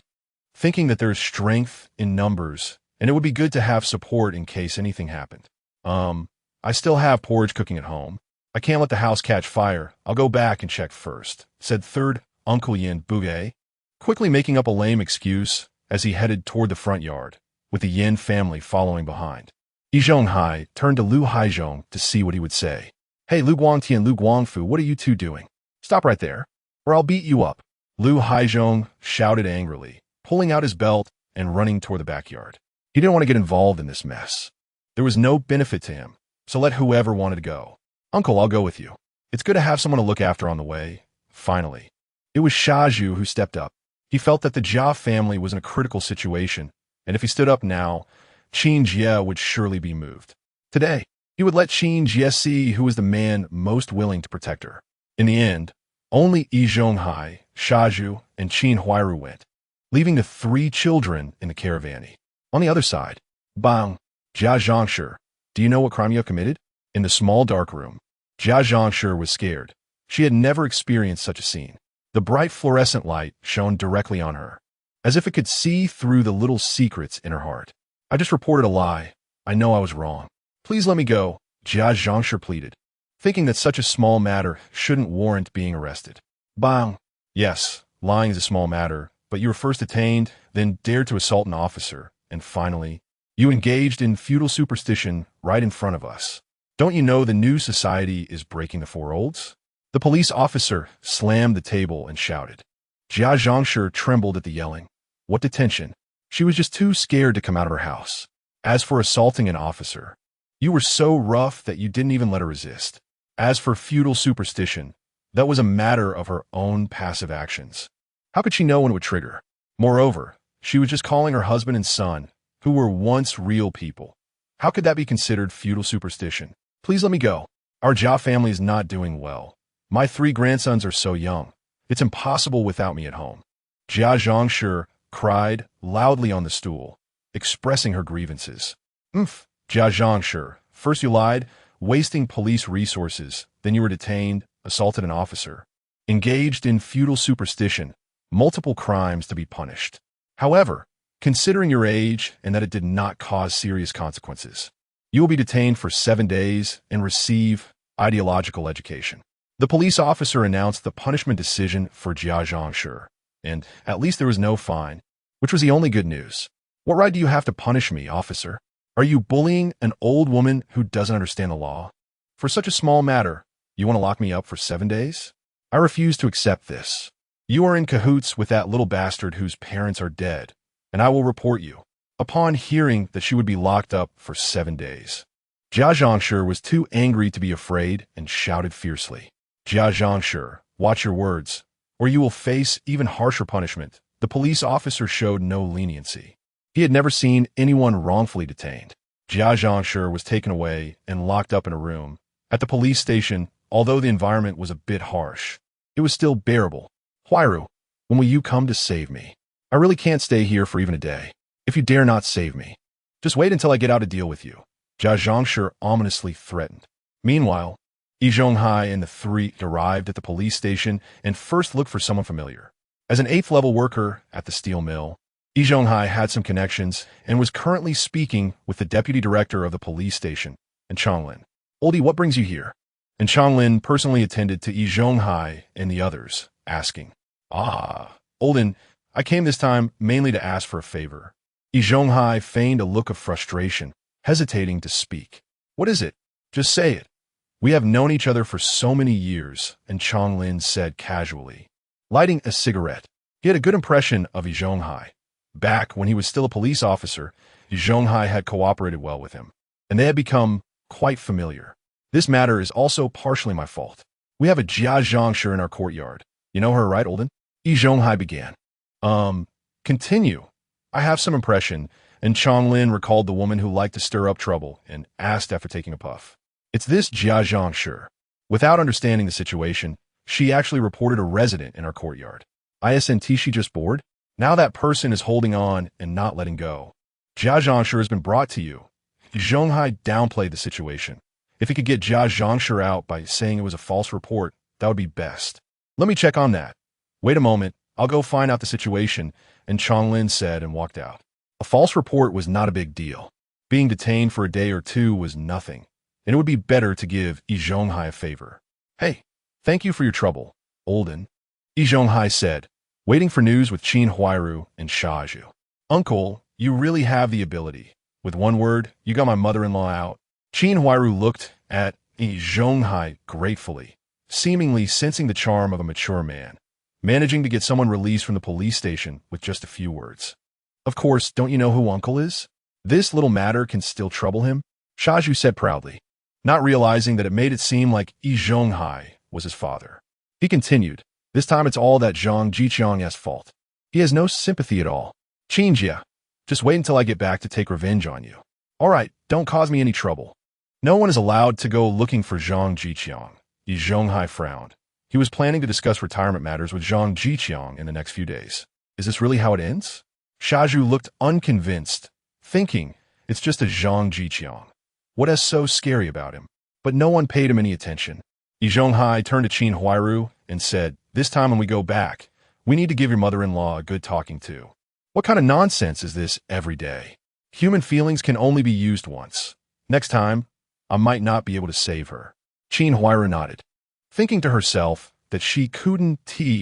thinking that there is strength in numbers, and it would be good to have support in case anything happened. I still have porridge cooking at home. I can't let the house catch fire. I'll go back and check first, said third Uncle Yin Bouguet, quickly making up a lame excuse as he headed toward the front yard, with the Yin family following behind. Zhonghai turned to Lu Haizhong to see what he would say. Hey, Lu Guangti and Lu Guangfu, what are you two doing? Stop right there, or I'll beat you up. Lu Haizhong shouted angrily, pulling out his belt and running toward the backyard. He didn't want to get involved in this mess. There was no benefit to him, so let whoever wanted to go. Uncle, I'll go with you. It's good to have someone to look after on the way. Finally, it was Shaju who stepped up. He felt that the Jia family was in a critical situation, and if he stood up now, Qin Jie would surely be moved. Today, he would let Qin Jie see who was the man most willing to protect her. In the end, only Yi Zhonghai, Shaju, and Qin Huairu went, leaving the 3 children in the caravan. On the other side, Bang, Jia Zhangshi, do you know what crime you have committed? In the small dark room, Jia Zhangshi was scared. She had never experienced such a scene. The bright fluorescent light shone directly on her, as if it could see through the little secrets in her heart. I just reported a lie. I know I was wrong. Please let me go, Jia Zhangshi pleaded, thinking that such a small matter shouldn't warrant being arrested. Bang. Yes, lying is a small matter, but you were first detained, then dared to assault an officer, and finally, you engaged in feudal superstition right in front of us. Don't you know the new society is breaking the 4 olds? The police officer slammed the table and shouted. Jia Zhangshi trembled at the yelling. What detention? She was just too scared to come out of her house. As for assaulting an officer, you were so rough that you didn't even let her resist. As for feudal superstition, that was a matter of her own passive actions. How could she know when it would trigger? Moreover, she was just calling her husband and son, who were once real people. How could that be considered feudal superstition? Please let me go. Our Jia family is not doing well. My 3 grandsons are so young. It's impossible without me at home. Jia Zhangshi cried loudly on the stool, expressing her grievances. Jia Zhangshi, first you lied, wasting police resources, then you were detained, assaulted an officer, engaged in feudal superstition, multiple crimes to be punished. However, considering your age and that it did not cause serious consequences, you will be detained for 7 days and receive ideological education. The police officer announced the punishment decision for Jia Zhangshi, and at least there was no fine, which was the only good news. What right do you have to punish me, officer? Are you bullying an old woman who doesn't understand the law? For such a small matter, you want to lock me up for 7 days? I refuse to accept this. You are in cahoots with that little bastard whose parents are dead, and I will report you. Upon hearing that she would be locked up for 7 days, Jia Zhangshi was too angry to be afraid and shouted fiercely. Jia Zhangshi, watch your words, or you will face even harsher punishment. The police officer showed no leniency. He had never seen anyone wrongfully detained. Jia Zhangshi was taken away and locked up in a room. At the police station, although the environment was a bit harsh, it was still bearable. Huairu, when will you come to save me? I really can't stay here for even a day. If you dare not save me, just wait until I get out a deal with you, Jia Zhangshi ominously threatened. Meanwhile, Yi Zhonghai and the 3 arrived at the police station and first looked for someone familiar. As an 8th-level worker at the steel mill, Yi Zhonghai had some connections and was currently speaking with the deputy director of the police station, and Changlin. Oldie, what brings you here? And Changlin personally attended to Yi Zhonghai and the others, asking, Olden, I came this time mainly to ask for a favor. Yi Zhonghai feigned a look of frustration, hesitating to speak. What is it? Just say it. We have known each other for so many years, and Changlin said casually, lighting a cigarette. He had a good impression of Yi Zhonghai. Back when he was still a police officer, Yi Zhonghai had cooperated well with him, and they had become quite familiar. This matter is also partially my fault. We have a Jia Zhangshi in our courtyard. You know her, right, Olden? Yi Zhonghai began. Continue. I have some impression, and Changlin recalled the woman who liked to stir up trouble and asked after taking a puff. It's this Jia Zhangshi. Without understanding the situation, she actually reported a resident in our courtyard. Isn't she just bored? Now that person is holding on and not letting go. Jia Zhangshi has been brought to you. Zhonghai downplayed the situation. If he could get Jia Zhangshi out by saying it was a false report, that would be best. Let me check on that. Wait a moment, I'll go find out the situation, and Changlin said and walked out. A false report was not a big deal. Being detained for a day or 2 was nothing, and it would be better to give Yi Zhonghai a favor. Hey, thank you for your trouble, Olden, Yi Zhonghai said, waiting for news with Qin Huairu and Shaju. Uncle, you really have the ability. With one word, you got my mother-in-law out. Qin Huairu looked at Yi Zhonghai gratefully, seemingly sensing the charm of a mature man, managing to get someone released from the police station with just a few words. Of course, don't you know who Uncle is? This little matter can still trouble him, Shaju said proudly, not realizing that it made it seem like Yi Zhonghai was his father. He continued, this time it's all that Zhang Zhiqiang's fault. He has no sympathy at all. Qinjia, just wait until I get back to take revenge on you. All right, don't cause me any trouble. No one is allowed to go looking for Zhang Zhiqiang. Yi Zhonghai frowned. He was planning to discuss retirement matters with Zhang Zhiqiang in the next few days. Is this really how it ends? Shaju looked unconvinced, thinking, it's just a Zhang Zhiqiang. What is so scary about him? But no one paid him any attention. Yi Zhonghai turned to Qin Huairu and said, this time when we go back, we need to give your mother-in-law a good talking to. What kind of nonsense is this every day? Human feelings can only be used once. Next time, I might not be able to save her. Qin Huairu nodded, thinking to herself that she couldn't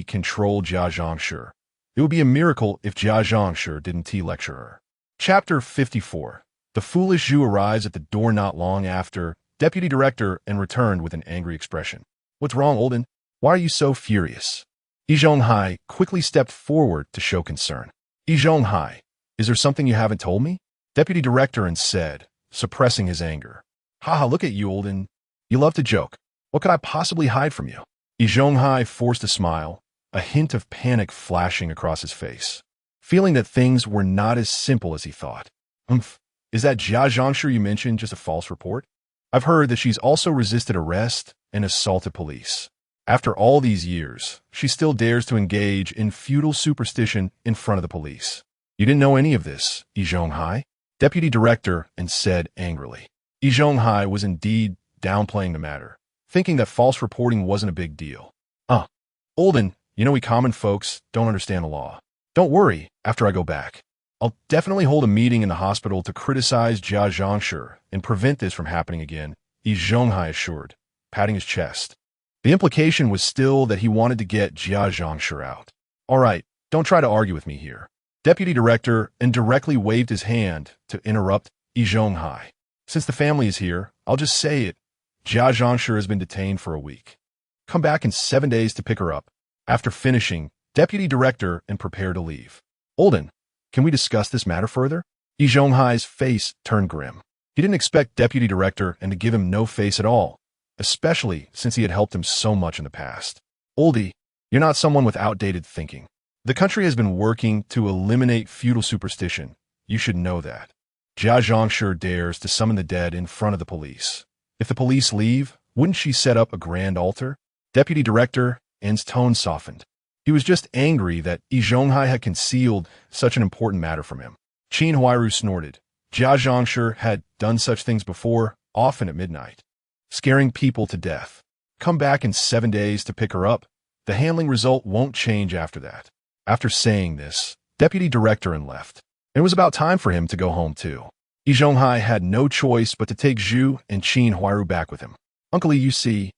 control Jia Zhangshi. It would be a miracle if Jia Zhangshi didn't lecture her. Chapter 54. The foolish Zhu arrives at the door not long after Deputy Director and returned with an angry expression. What's wrong, Olden? Why are you so furious? Yi Zhonghai quickly stepped forward to show concern. Yi Zhonghai, is there something you haven't told me? Deputy Director and said, suppressing his anger. Haha, look at you, Olden. You love to joke. What could I possibly hide from you? Yi Zhonghai forced a smile, a hint of panic flashing across his face, feeling that things were not as simple as he thought. Is that Jia Zhangshi you mentioned just a false report? I've heard that she's also resisted arrest and assaulted police. After all these years, she still dares to engage in feudal superstition in front of the police. You didn't know any of this, Yi Zhonghai? Deputy Director and said angrily. Yi Zhonghai was indeed downplaying the matter, thinking that false reporting wasn't a big deal. Olden, you know we common folks don't understand the law. Don't worry, after I go back, I'll definitely hold a meeting in the hospital to criticize Jia Zhangshi and prevent this from happening again, Yi Zhonghai assured, patting his chest. The implication was still that he wanted to get Jia Zhangshi out. All right, don't try to argue with me here. Deputy Director and directly waved his hand to interrupt Yi Zhonghai. Since the family is here, I'll just say it. Jia Zhangshi has been detained for a week. Come back in 7 days to pick her up. After finishing, Deputy Director and prepare to leave. Olden, can we discuss this matter further? Yi Zhonghai's face turned grim. He didn't expect Deputy Director and to give him no face at all, especially since he had helped him so much in the past. Oldie, you're not someone with outdated thinking. The country has been working to eliminate feudal superstition. You should know that. Jia Zhangshi dares to summon the dead in front of the police. If the police leave, wouldn't she set up a grand altar? Deputy Director N's tone softened. He was just angry that Yi Zhonghai had concealed such an important matter from him. Qin Huairu snorted. Jia Zhangshi had done such things before, often at midnight, scaring people to death. Come back in 7 days to pick her up. The handling result won't change after that. After saying this, Deputy Director and left. It was about time for him to go home too. Yi Zhonghai had no choice but to take Zhu and Qin Huairu back with him. Uncle Yi, you see,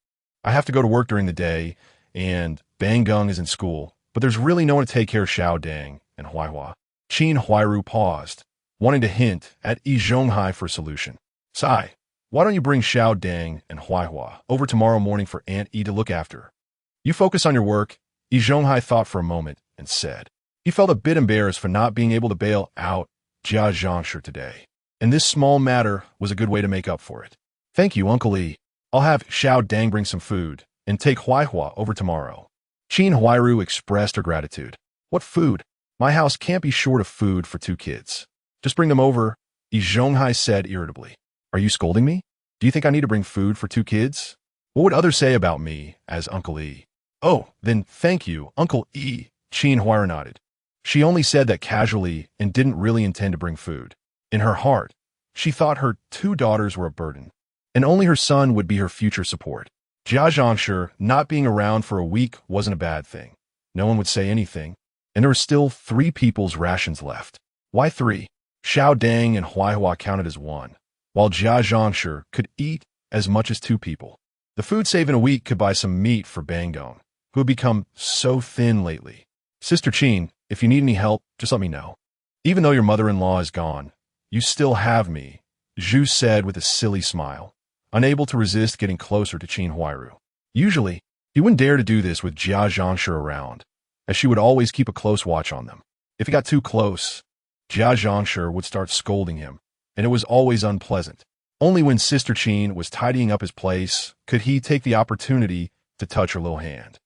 I have to go to work during the day, and Bang Gung is in school, but there's really no one to take care of Xiao Dang and Huaihua. Qin Huairu paused, wanting to hint at Yi Zhonghai for a solution. Sai, why don't you bring Xiao Dang and Huaihua over tomorrow morning for Aunt Yi to look after? You focus on your work. Yi Zhonghai thought for a moment and said. He felt a bit embarrassed for not being able to bail out Jia Zhangshi today, and this small matter was a good way to make up for it. Thank you, Uncle Yi. I'll have Xiao Dang bring some food and take Huaihua over tomorrow. Qin Huairu expressed her gratitude. What food? My house can't be short of food for 2 kids. Just bring them over, Yi Zhonghai said irritably. Are you scolding me? Do you think I need to bring food for 2 kids? What would others say about me as Uncle Yi? Oh, then thank you, Uncle Yi, Qin Huairu nodded. She only said that casually and didn't really intend to bring food. In her heart, she thought her 2 daughters were a burden, and only her son would be her future support. Jia Zhangshi not being around for a week wasn't a bad thing. No one would say anything, and there were still 3 people's rations left. Why 3? Xiao Dang and Huaihua counted as 1, while Jia Zhangshi could eat as much as 2 people. The food saved in a week could buy some meat for Bang Gung, who had become so thin lately. Sister Qin, if you need any help, just let me know. Even though your mother-in-law is gone, you still have me, Zhu said with a silly smile, unable to resist getting closer to Qin Huairu. Usually, he wouldn't dare to do this with Jia Zhangshi around, as she would always keep a close watch on them. If he got too close, Jia Zhangshi would start scolding him, and it was always unpleasant. Only when Sister Qin was tidying up his place could he take the opportunity to touch her little hand.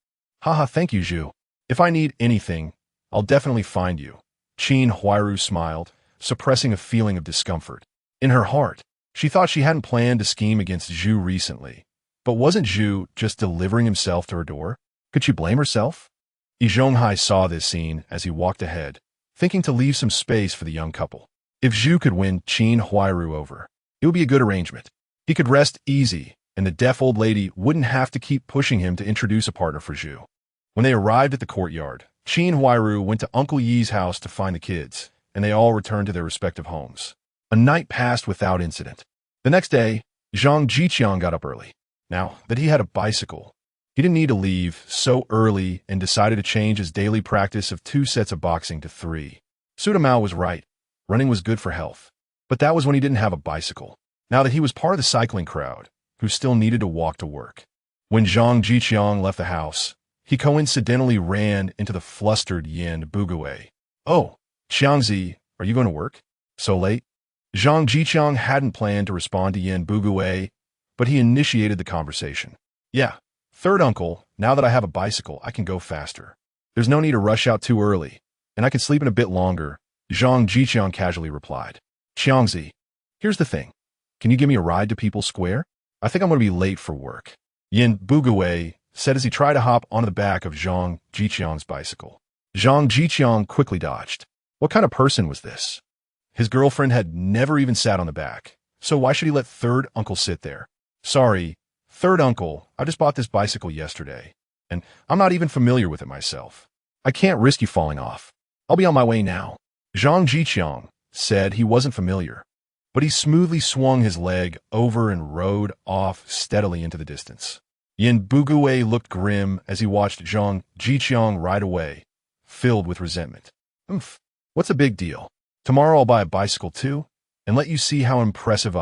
Haha, thank you, Zhu. If I need anything, I'll definitely find you. Qin Huairu smiled, suppressing a feeling of discomfort. In her heart, she thought she hadn't planned to scheme against Zhu recently. But wasn't Zhu just delivering himself to her door? Could she blame herself? Yi Zhonghai saw this scene as he walked ahead, thinking to leave some space for the young couple. If Zhu could win Qin Huairu over, it would be a good arrangement. He could rest easy, and the deaf old lady wouldn't have to keep pushing him to introduce a partner for Zhu. When they arrived at the courtyard, Qin Huairu went to Uncle Yi's house to find the kids, and they all returned to their respective homes. A night passed without incident. The next day, Zhang Zhiqiang got up early. Now that he had a bicycle, he didn't need to leave so early and decided to change his daily practice of 2 sets of boxing to 3. Sudamao was right. Running was good for health. But that was when he didn't have a bicycle. Now that he was part of the cycling crowd, who still needed to walk to work. When Zhang Zhiqiang left the house, he coincidentally ran into the flustered Yin Bugue. "Oh, Qiangzi, are you going to work? So late?" Zhang Zhiqiang hadn't planned to respond to Yin Bugue, but he initiated the conversation. "Yeah, third uncle, now that I have a bicycle, I can go faster. There's no need to rush out too early, and I can sleep in a bit longer," Zhang Zhiqiang casually replied. "Qiangzi, here's the thing. Can you give me a ride to People's Square? I think I'm going to be late for work," Yin Bugue said as he tried to hop onto the back of Zhang Zhiqiang's bicycle. Zhang Zhiqiang quickly dodged. What kind of person was this? His girlfriend had never even sat on the back, so why should he let third uncle sit there? "Sorry, third uncle, I just bought this bicycle yesterday, and I'm not even familiar with it myself. I can't risk you falling off. I'll be on my way now." Zhang Zhiqiang said he wasn't familiar, but he smoothly swung his leg over and rode off steadily into the distance. Yin Bugue looked grim as he watched Zhang Zhiqiang ride away, filled with resentment. What's a big deal? Tomorrow I'll buy a bicycle too, and let you see how impressive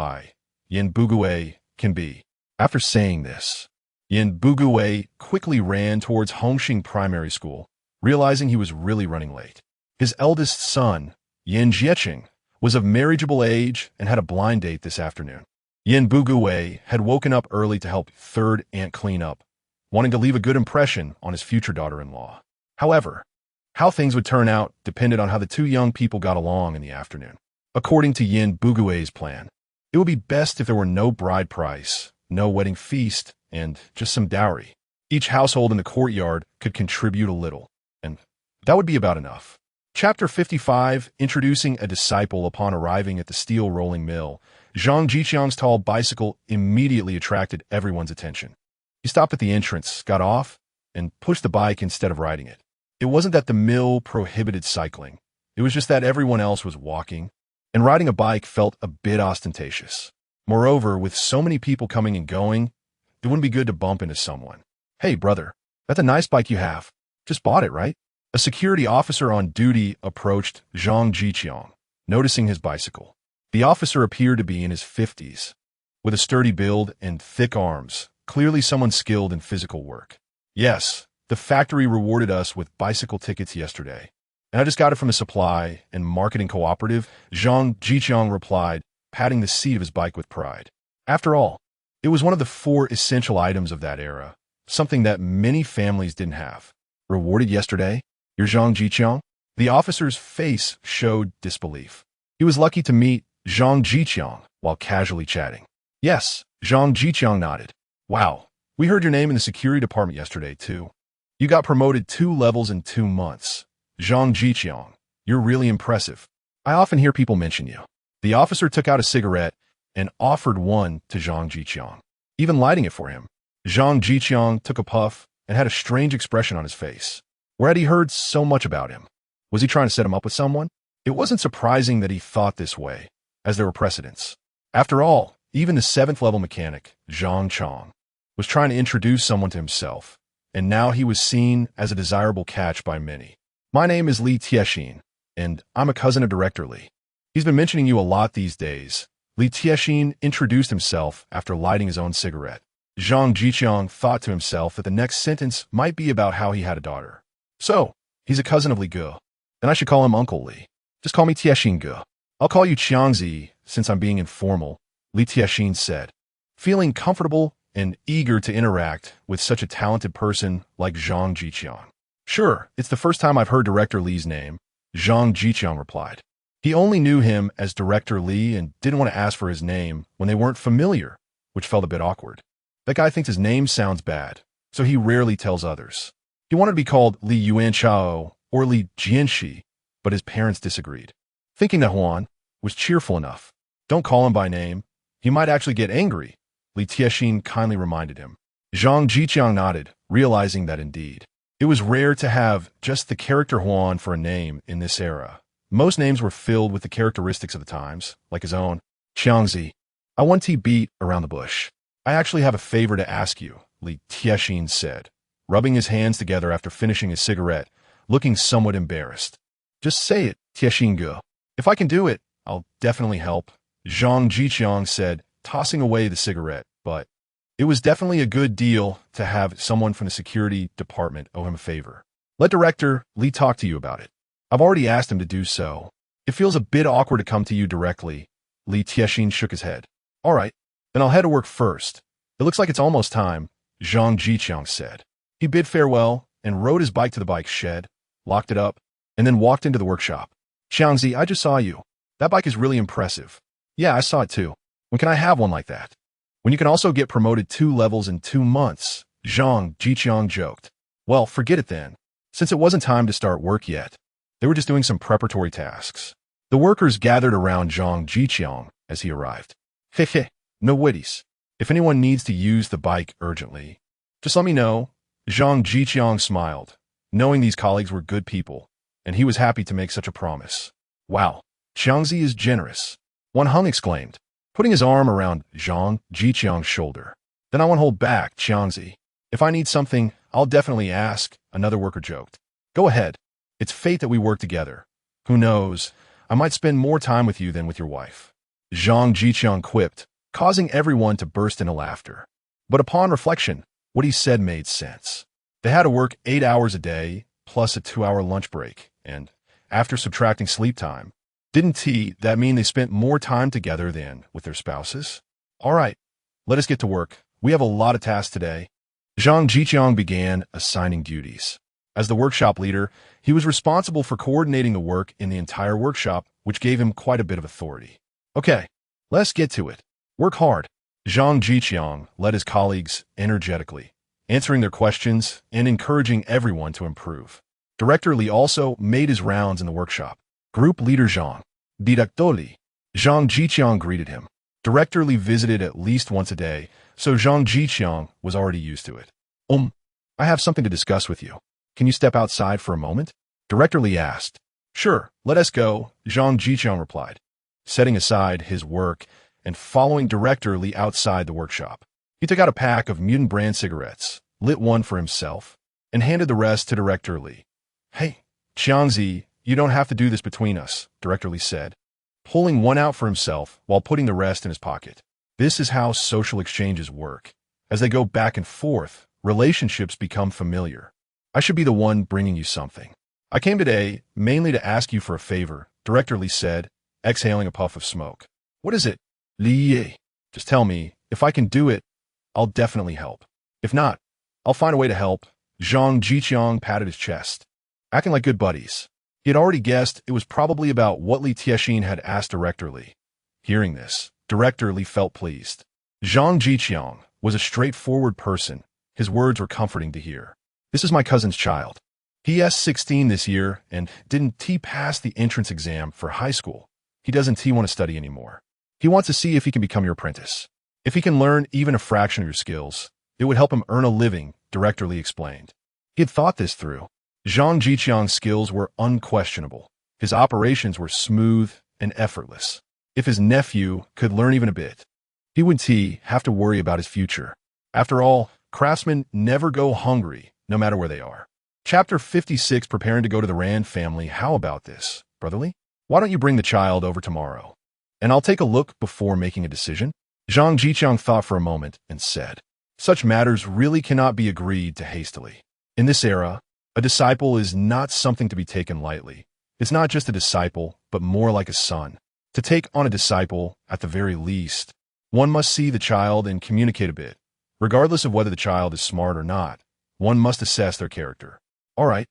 Yin Bugue, can be. After saying this, Yin Bugue quickly ran towards Hongxing Primary School, realizing he was really running late. His eldest son, Yin Zhiqiang, was of marriageable age and had a blind date this afternoon. Yin Bugue had woken up early to help third aunt clean up, wanting to leave a good impression on his future daughter-in-law. However, how things would turn out depended on how the two young people got along in the afternoon. According to Yin Bugue's plan, it would be best if there were no bride price, no wedding feast, and just some dowry. Each household in the courtyard could contribute a little, and that would be about enough. Chapter 55, Introducing a Disciple. Upon arriving at the steel rolling mill, Zhang Zhiqiang's tall bicycle immediately attracted everyone's attention. He stopped at the entrance, got off, and pushed the bike instead of riding it. It wasn't that the mill prohibited cycling. It was just that everyone else was walking, and riding a bike felt a bit ostentatious. Moreover, with so many people coming and going, it wouldn't be good to bump into someone. "Hey, brother, that's a nice bike you have. Just bought it, right?" A security officer on duty approached Zhang Zhiqiang, noticing his bicycle. The officer appeared to be in his 50s, with a sturdy build and thick arms, clearly someone skilled in physical work. "Yes, the factory rewarded us with bicycle tickets yesterday, and I just got it from the supply and marketing cooperative," Zhang Zhiqiang replied, patting the seat of his bike with pride. After all, it was one of the 4 essential items of that era, something that many families didn't have. "Rewarded yesterday? You're Zhang Zhiqiang?" The officer's face showed disbelief. He was lucky to meet Zhang Zhiqiang while casually chatting. "Yes," Zhang Zhiqiang nodded. "Wow, we heard your name in the security department yesterday, too. You got promoted 2 levels in 2 months. Zhang Zhiqiang, you're really impressive. I often hear people mention you." The officer took out a cigarette and offered one to Zhang Zhiqiang, even lighting it for him. Zhang Zhiqiang took a puff and had a strange expression on his face. Where had he heard so much about him? Was he trying to set him up with someone? It wasn't surprising that he thought this way, as there were precedents. After all, even the 7th-level mechanic, Zhang Chong, was trying to introduce someone to himself, and now he was seen as a desirable catch by many. "My name is Li Tiexin, and I'm a cousin of Director Li. He's been mentioning you a lot these days." Li Tiexin introduced himself after lighting his own cigarette. Zhang Zhiqiang thought to himself that the next sentence might be about how he had a daughter. "So, he's a cousin of Li Ge. Then I should call him Uncle Li. Just call me Tiexin Ge. I'll call you Qiangzi since I'm being informal," Li Tiexin said, feeling comfortable and eager to interact with such a talented person like Zhang Zhiqiang. Sure, it's the first time I've heard Director Li's name, Zhang Zhiqiang replied. He only knew him as Director Li and didn't want to ask for his name when they weren't familiar, which felt a bit awkward. That guy thinks his name sounds bad, so he rarely tells others. He wanted to be called Li Yuanchao or Li Jianxi, but his parents disagreed, thinking that Huan was cheerful enough. Don't call him by name. He might actually get angry, Li Tiexin kindly reminded him. Zhang Zhiqiang nodded, realizing that indeed. It was rare to have just the character Huan for a name in this era. Most names were filled with the characteristics of the times, like his own. Xiangzi. I want to beat around the bush. I actually have a favor to ask you, Li Tiexin said, rubbing his hands together after finishing his cigarette, looking somewhat embarrassed. Just say it, Tiexin-ge. If I can do it, I'll definitely help, Zhang Zhiqiang said, tossing away the cigarette, but it was definitely a good deal to have someone from the security department owe him a favor. Let Director Li talk to you about it. I've already asked him to do so. It feels a bit awkward to come to you directly. Li Tiexin shook his head. All right, then I'll head to work first. It looks like it's almost time, Zhang Zhiqiang said. He bid farewell and rode his bike to the bike shed, locked it up, and then walked into the workshop. Xiangzi, I just saw you. That bike is really impressive. Yeah, I saw it too. When can I have one like that? When you can also get promoted 2 levels in 2 months, Zhang Zhiqiang joked. Well, forget it then, since it wasn't time to start work yet. They were just doing some preparatory tasks. The workers gathered around Zhang Zhiqiang as he arrived. Hehe, no worries. If anyone needs to use the bike urgently, just let me know. Zhang Zhiqiang smiled, knowing these colleagues were good people, and he was happy to make such a promise. Wow, Xiangzi is generous, Wan Heng exclaimed, putting his arm around Zhang Zhiqiang's shoulder. Then I won't hold back, Xiangzi. If I need something, I'll definitely ask, another worker joked. Go ahead. It's fate that we work together. Who knows, I might spend more time with you than with your wife. Zhang Zhiqiang quipped, causing everyone to burst into laughter. But upon reflection, what he said made sense. They had to work 8 hours a day, plus a 2-hour lunch break, and, after subtracting sleep time, didn't that mean they spent more time together than with their spouses? All right, let us get to work. We have a lot of tasks today. Zhang Zhiqiang began assigning duties. As the workshop leader, he was responsible for coordinating the work in the entire workshop, which gave him quite a bit of authority. Okay, let's get to it. Work hard. Zhang Zhiqiang led his colleagues energetically, answering their questions and encouraging everyone to improve. Director Li also made his rounds in the workshop. Group leader Zhang, Director Li. Zhang Zhiqiang greeted him. Director Li visited at least once a day, so Zhang Zhiqiang was already used to it. I have something to discuss with you. Can you step outside for a moment? Director Li asked. Sure, let us go, Zhang Zhiqiang replied, setting aside his work and following Director Li outside the workshop. He took out a pack of Mutant brand cigarettes, lit one for himself, and handed the rest to Director Li. Hey, Xiangzi, you don't have to do this between us, Director Li said, pulling one out for himself while putting the rest in his pocket. This is how social exchanges work. As they go back and forth, relationships become familiar. I should be the one bringing you something. I came today mainly to ask you for a favor, Director Li said, exhaling a puff of smoke. What is it? Li, just tell me. If I can do it, I'll definitely help. If not, I'll find a way to help. Zhang Zhiqiang patted his chest, acting like good buddies. He had already guessed it was probably about what Li Tiexin had asked Director Li. Hearing this, Director Li felt pleased. Zhang Zhiqiang was a straightforward person. His words were comforting to hear. This is my cousin's child. He is 16 this year and didn't pass the entrance exam for high school. He doesn't want to study anymore. He wants to see if he can become your apprentice. If he can learn even a fraction of your skills, it would help him earn a living, Director Li explained. He had thought this through. Zhang Zhiqiang's skills were unquestionable. His operations were smooth and effortless. If his nephew could learn even a bit, he wouldn't have to worry about his future. After all, craftsmen never go hungry, no matter where they are. Chapter 56, preparing to go to the Rand family. How about this, brotherly? Why don't you bring the child over tomorrow? And I'll take a look before making a decision. Zhang Zhiqiang thought for a moment and said, such matters really cannot be agreed to hastily. In this era, a disciple is not something to be taken lightly. It's not just a disciple, but more like a son. To take on a disciple, at the very least, one must see the child and communicate a bit. Regardless of whether the child is smart or not, one must assess their character. All right,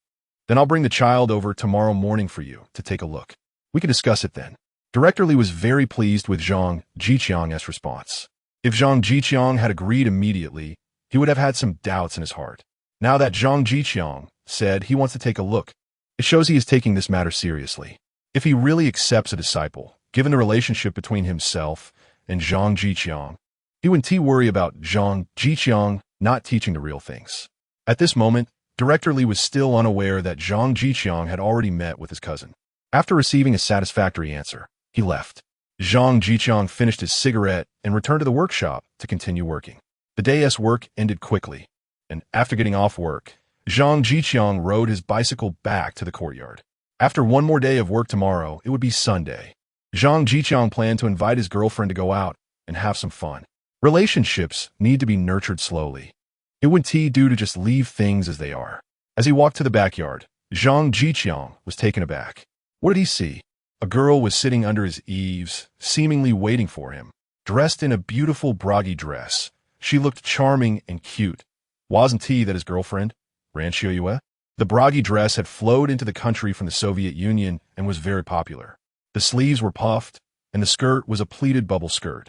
Then I'll bring the child over tomorrow morning for you to take a look. We can discuss it then. Director Li was very pleased with Zhang Zhiqiang's response. If Zhang Zhiqiang had agreed immediately, he would have had some doubts in his heart. Now that Zhang Zhiqiang said he wants to take a look, it shows he is taking this matter seriously. If he really accepts a disciple, given the relationship between himself and Zhang Zhiqiang, he wouldn't worry about Zhang Zhiqiang not teaching the real things. At this moment, Director Li was still unaware that Zhang Zhiqiang had already met with his cousin. After receiving a satisfactory answer, he left. Zhang Zhiqiang finished his cigarette and returned to the workshop to continue working. The day's work ended quickly, and after getting off work, Zhang Zhiqiang rode his bicycle back to the courtyard. After one more day of work tomorrow, it would be Sunday. Zhang Zhiqiang planned to invite his girlfriend to go out and have some fun. Relationships need to be nurtured slowly. It wouldn't do to just leave things as they are. As he walked to the backyard, Zhang Zhiqiang was taken aback. What did he see? A girl was sitting under his eaves, seemingly waiting for him. Dressed in a beautiful broggy dress, she looked charming and cute. Wasn't he that his girlfriend, Ran Siheyuan? The broggy dress had flowed into the country from the Soviet Union and was very popular. The sleeves were puffed, and the skirt was a pleated bubble skirt.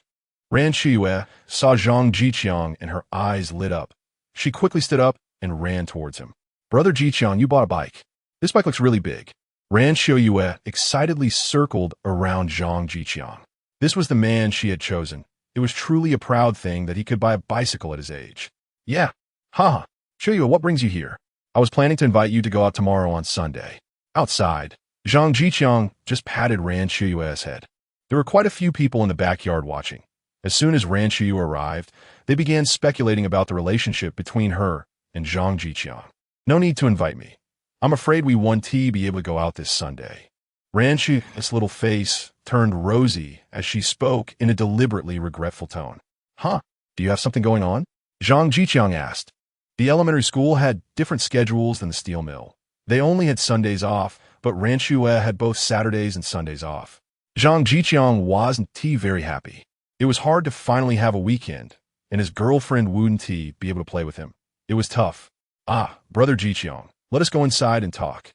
Ran Siheyuan saw Zhang Zhiqiang and her eyes lit up. She quickly stood up and ran towards him. Brother Zhiqiang, you bought a bike. This bike looks really big. Ran Siheyuan excitedly circled around Zhang Zhiqiang. This was the man she had chosen. It was truly a proud thing that he could buy a bicycle at his age. Yeah. Haha. Siheyuan, what brings you here? I was planning to invite you to go out tomorrow on Sunday. Outside, Zhang Zhiqiang just patted Ran Siheyuan's head. There were quite a few people in the backyard watching. As soon as Ran Siheyuan arrived, they began speculating about the relationship between her and Zhang Zhiqiang. No need to invite me. I'm afraid we won't be able to go out this Sunday. Ran Siheyuan's little face turned rosy as she spoke in a deliberately regretful tone. Huh? Do you have something going on? Zhang Zhiqiang asked. The elementary school had different schedules than the steel mill. They only had Sundays off, but Ran Siheyuan had both Saturdays and Sundays off. Zhang Zhiqiang wasn't very happy. It was hard to finally have a weekend, and his girlfriend wouldn't be able to play with him. It was tough. Brother Zhiqiang, let us go inside and talk.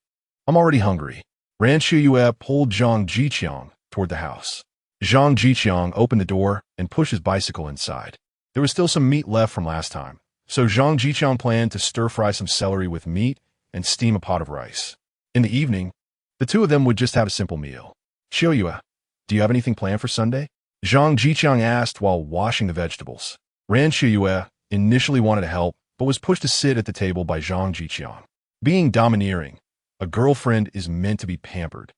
I'm already hungry. Ran Siheyuan pulled Zhang Zhiqiang toward the house. Zhang Zhiqiang opened the door and pushed his bicycle inside. There was still some meat left from last time, so Zhang Zhiqiang planned to stir-fry some celery with meat and steam a pot of rice. In the evening, the two of them would just have a simple meal. Siheyuan, do you have anything planned for Sunday? Zhang Zhiqiang asked while washing the vegetables. Ran Siheyuan initially wanted to help, but was pushed to sit at the table by Zhang Zhiqiang. Being domineering, a girlfriend is meant to be pampered.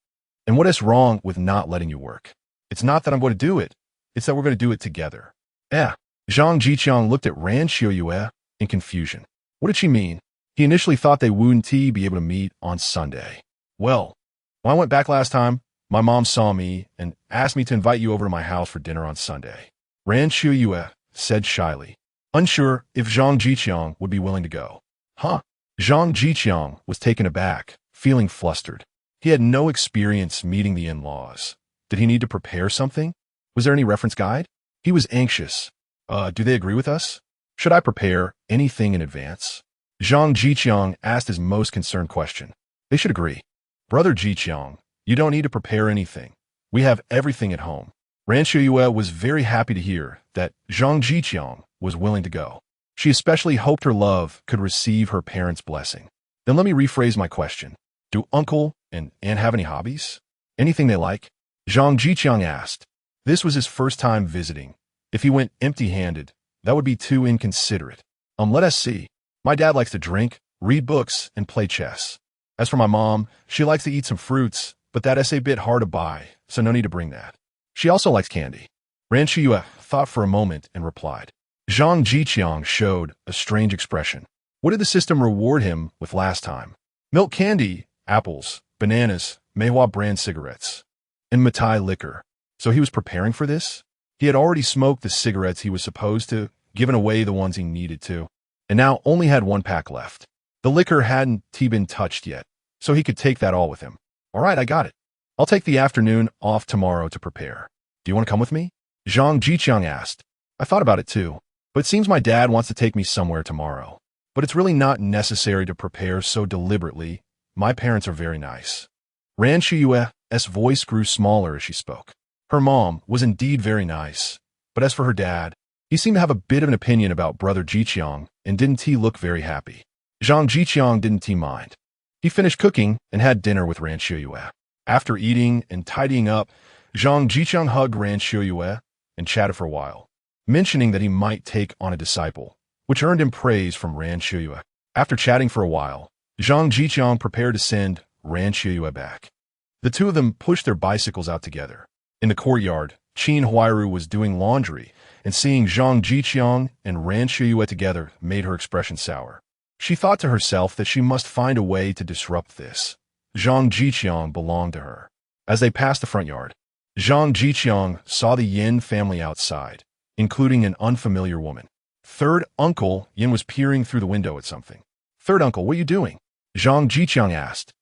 And what is wrong with not letting you work? It's not that I'm going to do it. It's that we're going to do it together. Zhang Zhiqiang looked at Ran Siheyuan in confusion. What did she mean? He initially thought they wouldn't be able to meet on Sunday. Well, when I went back last time, my mom saw me and asked me to invite you over to my house for dinner on Sunday. Ran Siheyuan said shyly, unsure if Zhang Zhiqiang would be willing to go. Huh? Zhang Zhiqiang was taken aback, feeling flustered. He had no experience meeting the in-laws. Did he need to prepare something? Was there any reference guide? He was anxious. Do they agree with us? Should I prepare anything in advance? Zhang Zhiqiang asked his most concerned question. They should agree. Brother Zhiqiang, you don't need to prepare anything. We have everything at home. Ran Siheyuan was very happy to hear that Zhang Zhiqiang was willing to go. She especially hoped her love could receive her parents' blessing. Then let me rephrase my question. Do Uncle and Aunt have any hobbies? Anything they like? Zhang Zhiqiang asked. This was his first time visiting. If he went empty-handed, that would be too inconsiderate. Let us see. My dad likes to drink, read books, and play chess. As for my mom, she likes to eat some fruits, but that's a bit hard to buy, so no need to bring that. She also likes candy. Ran Siheyuan thought for a moment and replied. Zhang Zhiqiang showed a strange expression. What did the system reward him with last time? Milk candy, apples, bananas, Meihua brand cigarettes, and Matai liquor. So he was preparing for this? He had already smoked the cigarettes he was supposed to, given away the ones he needed to, and now only had one pack left. The liquor hadn't been touched yet, so he could take that all with him. All right, I got it. I'll take the afternoon off tomorrow to prepare. Do you want to come with me? Zhang Zhiqiang asked. I thought about it too, but it seems my dad wants to take me somewhere tomorrow. But it's really not necessary to prepare so deliberately. My parents are very nice. Ran Shiyue's voice grew smaller as she spoke. Her mom was indeed very nice, but as for her dad, he seemed to have a bit of an opinion about brother Zhiqiang, and didn't he look very happy? Zhang Zhiqiang didn't he mind. He finished cooking and had dinner with Ran Shiyue. After eating and tidying up, Zhang Zhiqiang hugged Ran Shiyue and chatted for a while, mentioning that he might take on a disciple, which earned him praise from Ran Shiyue. After chatting for a while, Zhang Zhiqiang prepared to send Ran Shiyue back. The two of them pushed their bicycles out together. In the courtyard, Qin Huairu was doing laundry, and seeing Zhang Zhiqiang and Ran Shiyue together made her expression sour. She thought to herself that she must find a way to disrupt this. Zhang Zhiqiang belonged to her. As they passed the front yard, Zhang Zhiqiang saw the Yin family outside, including an unfamiliar woman. Third uncle Yin was peering through the window at something. Third uncle, what are you doing? Zhang Zhiqiang asked.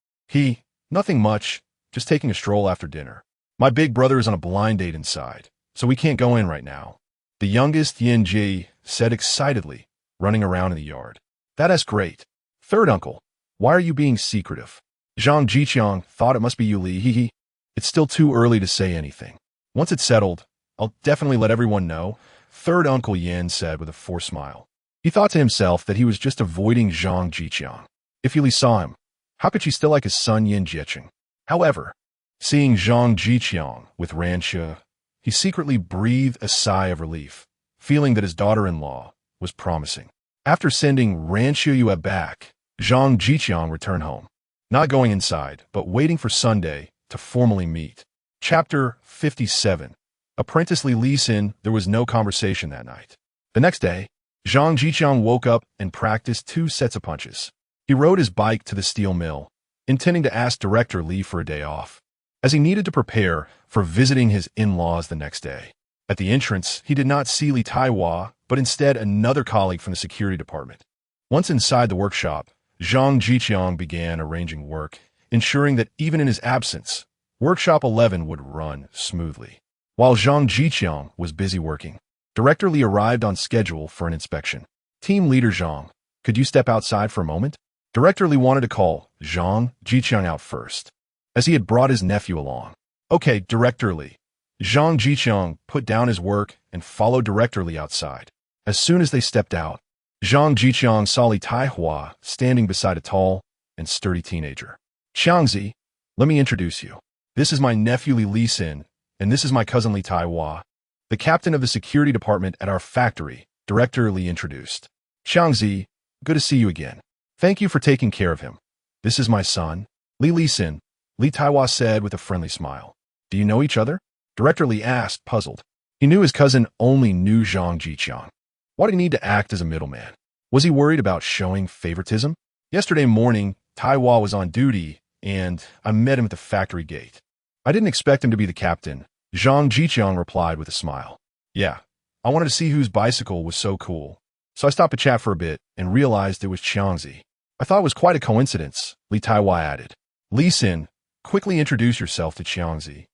Nothing much, just taking a stroll after dinner. My big brother is on a blind date inside, so we can't go in right now. The youngest Yin Ji said excitedly, running around in the yard. That's great. Third uncle, why are you being secretive? Zhang Zhiqiang thought it must be you, Li. It's still too early to say anything. Once it's settled, I'll definitely let everyone know, Third Uncle Yin said with a forced smile. He thought to himself that he was just avoiding Zhang Zhiqiang. If Li saw him, how could she still like his son Yin Jiecheng? However, seeing Zhang Zhiqiang with Ran Shi, he secretly breathed a sigh of relief, feeling that his daughter-in-law was promising. After sending Ran Shiyue back, Zhang Zhiqiang returned home, not going inside, but waiting for Sunday to formally meet. Chapter 57. Apprentice Li Sin. There was no conversation that night. The next day, Zhang Zhiqiang woke up and practiced 2 sets of punches. He rode his bike to the steel mill, intending to ask Director Li for a day off, as he needed to prepare for visiting his in-laws the next day. At the entrance, he did not see Li Taiwa, but instead another colleague from the security department. Once inside the workshop, Zhang Zhiqiang began arranging work, ensuring that even in his absence, Workshop 11 would run smoothly. While Zhang Zhiqiang was busy working, Director Li arrived on schedule for an inspection. Team Leader Zhang, could you step outside for a moment? Director Li wanted to call Zhang Zhiqiang out first, as he had brought his nephew along. Okay, Director Li. Zhang Zhiqiang put down his work and followed Director Li outside. As soon as they stepped out, Zhang Zhiqiang saw Li Taihua standing beside a tall and sturdy teenager. Xiangzi, let me introduce you. This is my nephew Li Sin, and this is my cousin Li Taiwa, the captain of the security department at our factory, Director Li introduced. Xiangzi, good to see you again. Thank you for taking care of him. This is my son, Li Sin, Li Taiwa said with a friendly smile. Do you know each other? Director Li asked, puzzled. He knew his cousin only knew Zhang Zhiqiang. Why did he need to act as a middleman? Was he worried about showing favoritism? Yesterday morning, Taiwa was on duty, and I met him at the factory gate. I didn't expect him to be the captain, Zhang Zhiqiang replied with a smile. Yeah, I wanted to see whose bicycle was so cool, so I stopped to chat for a bit and realized it was Xiangzi. I thought it was quite a coincidence, Li Taiwa added. Li Sin, quickly introduce yourself to Xiangzi.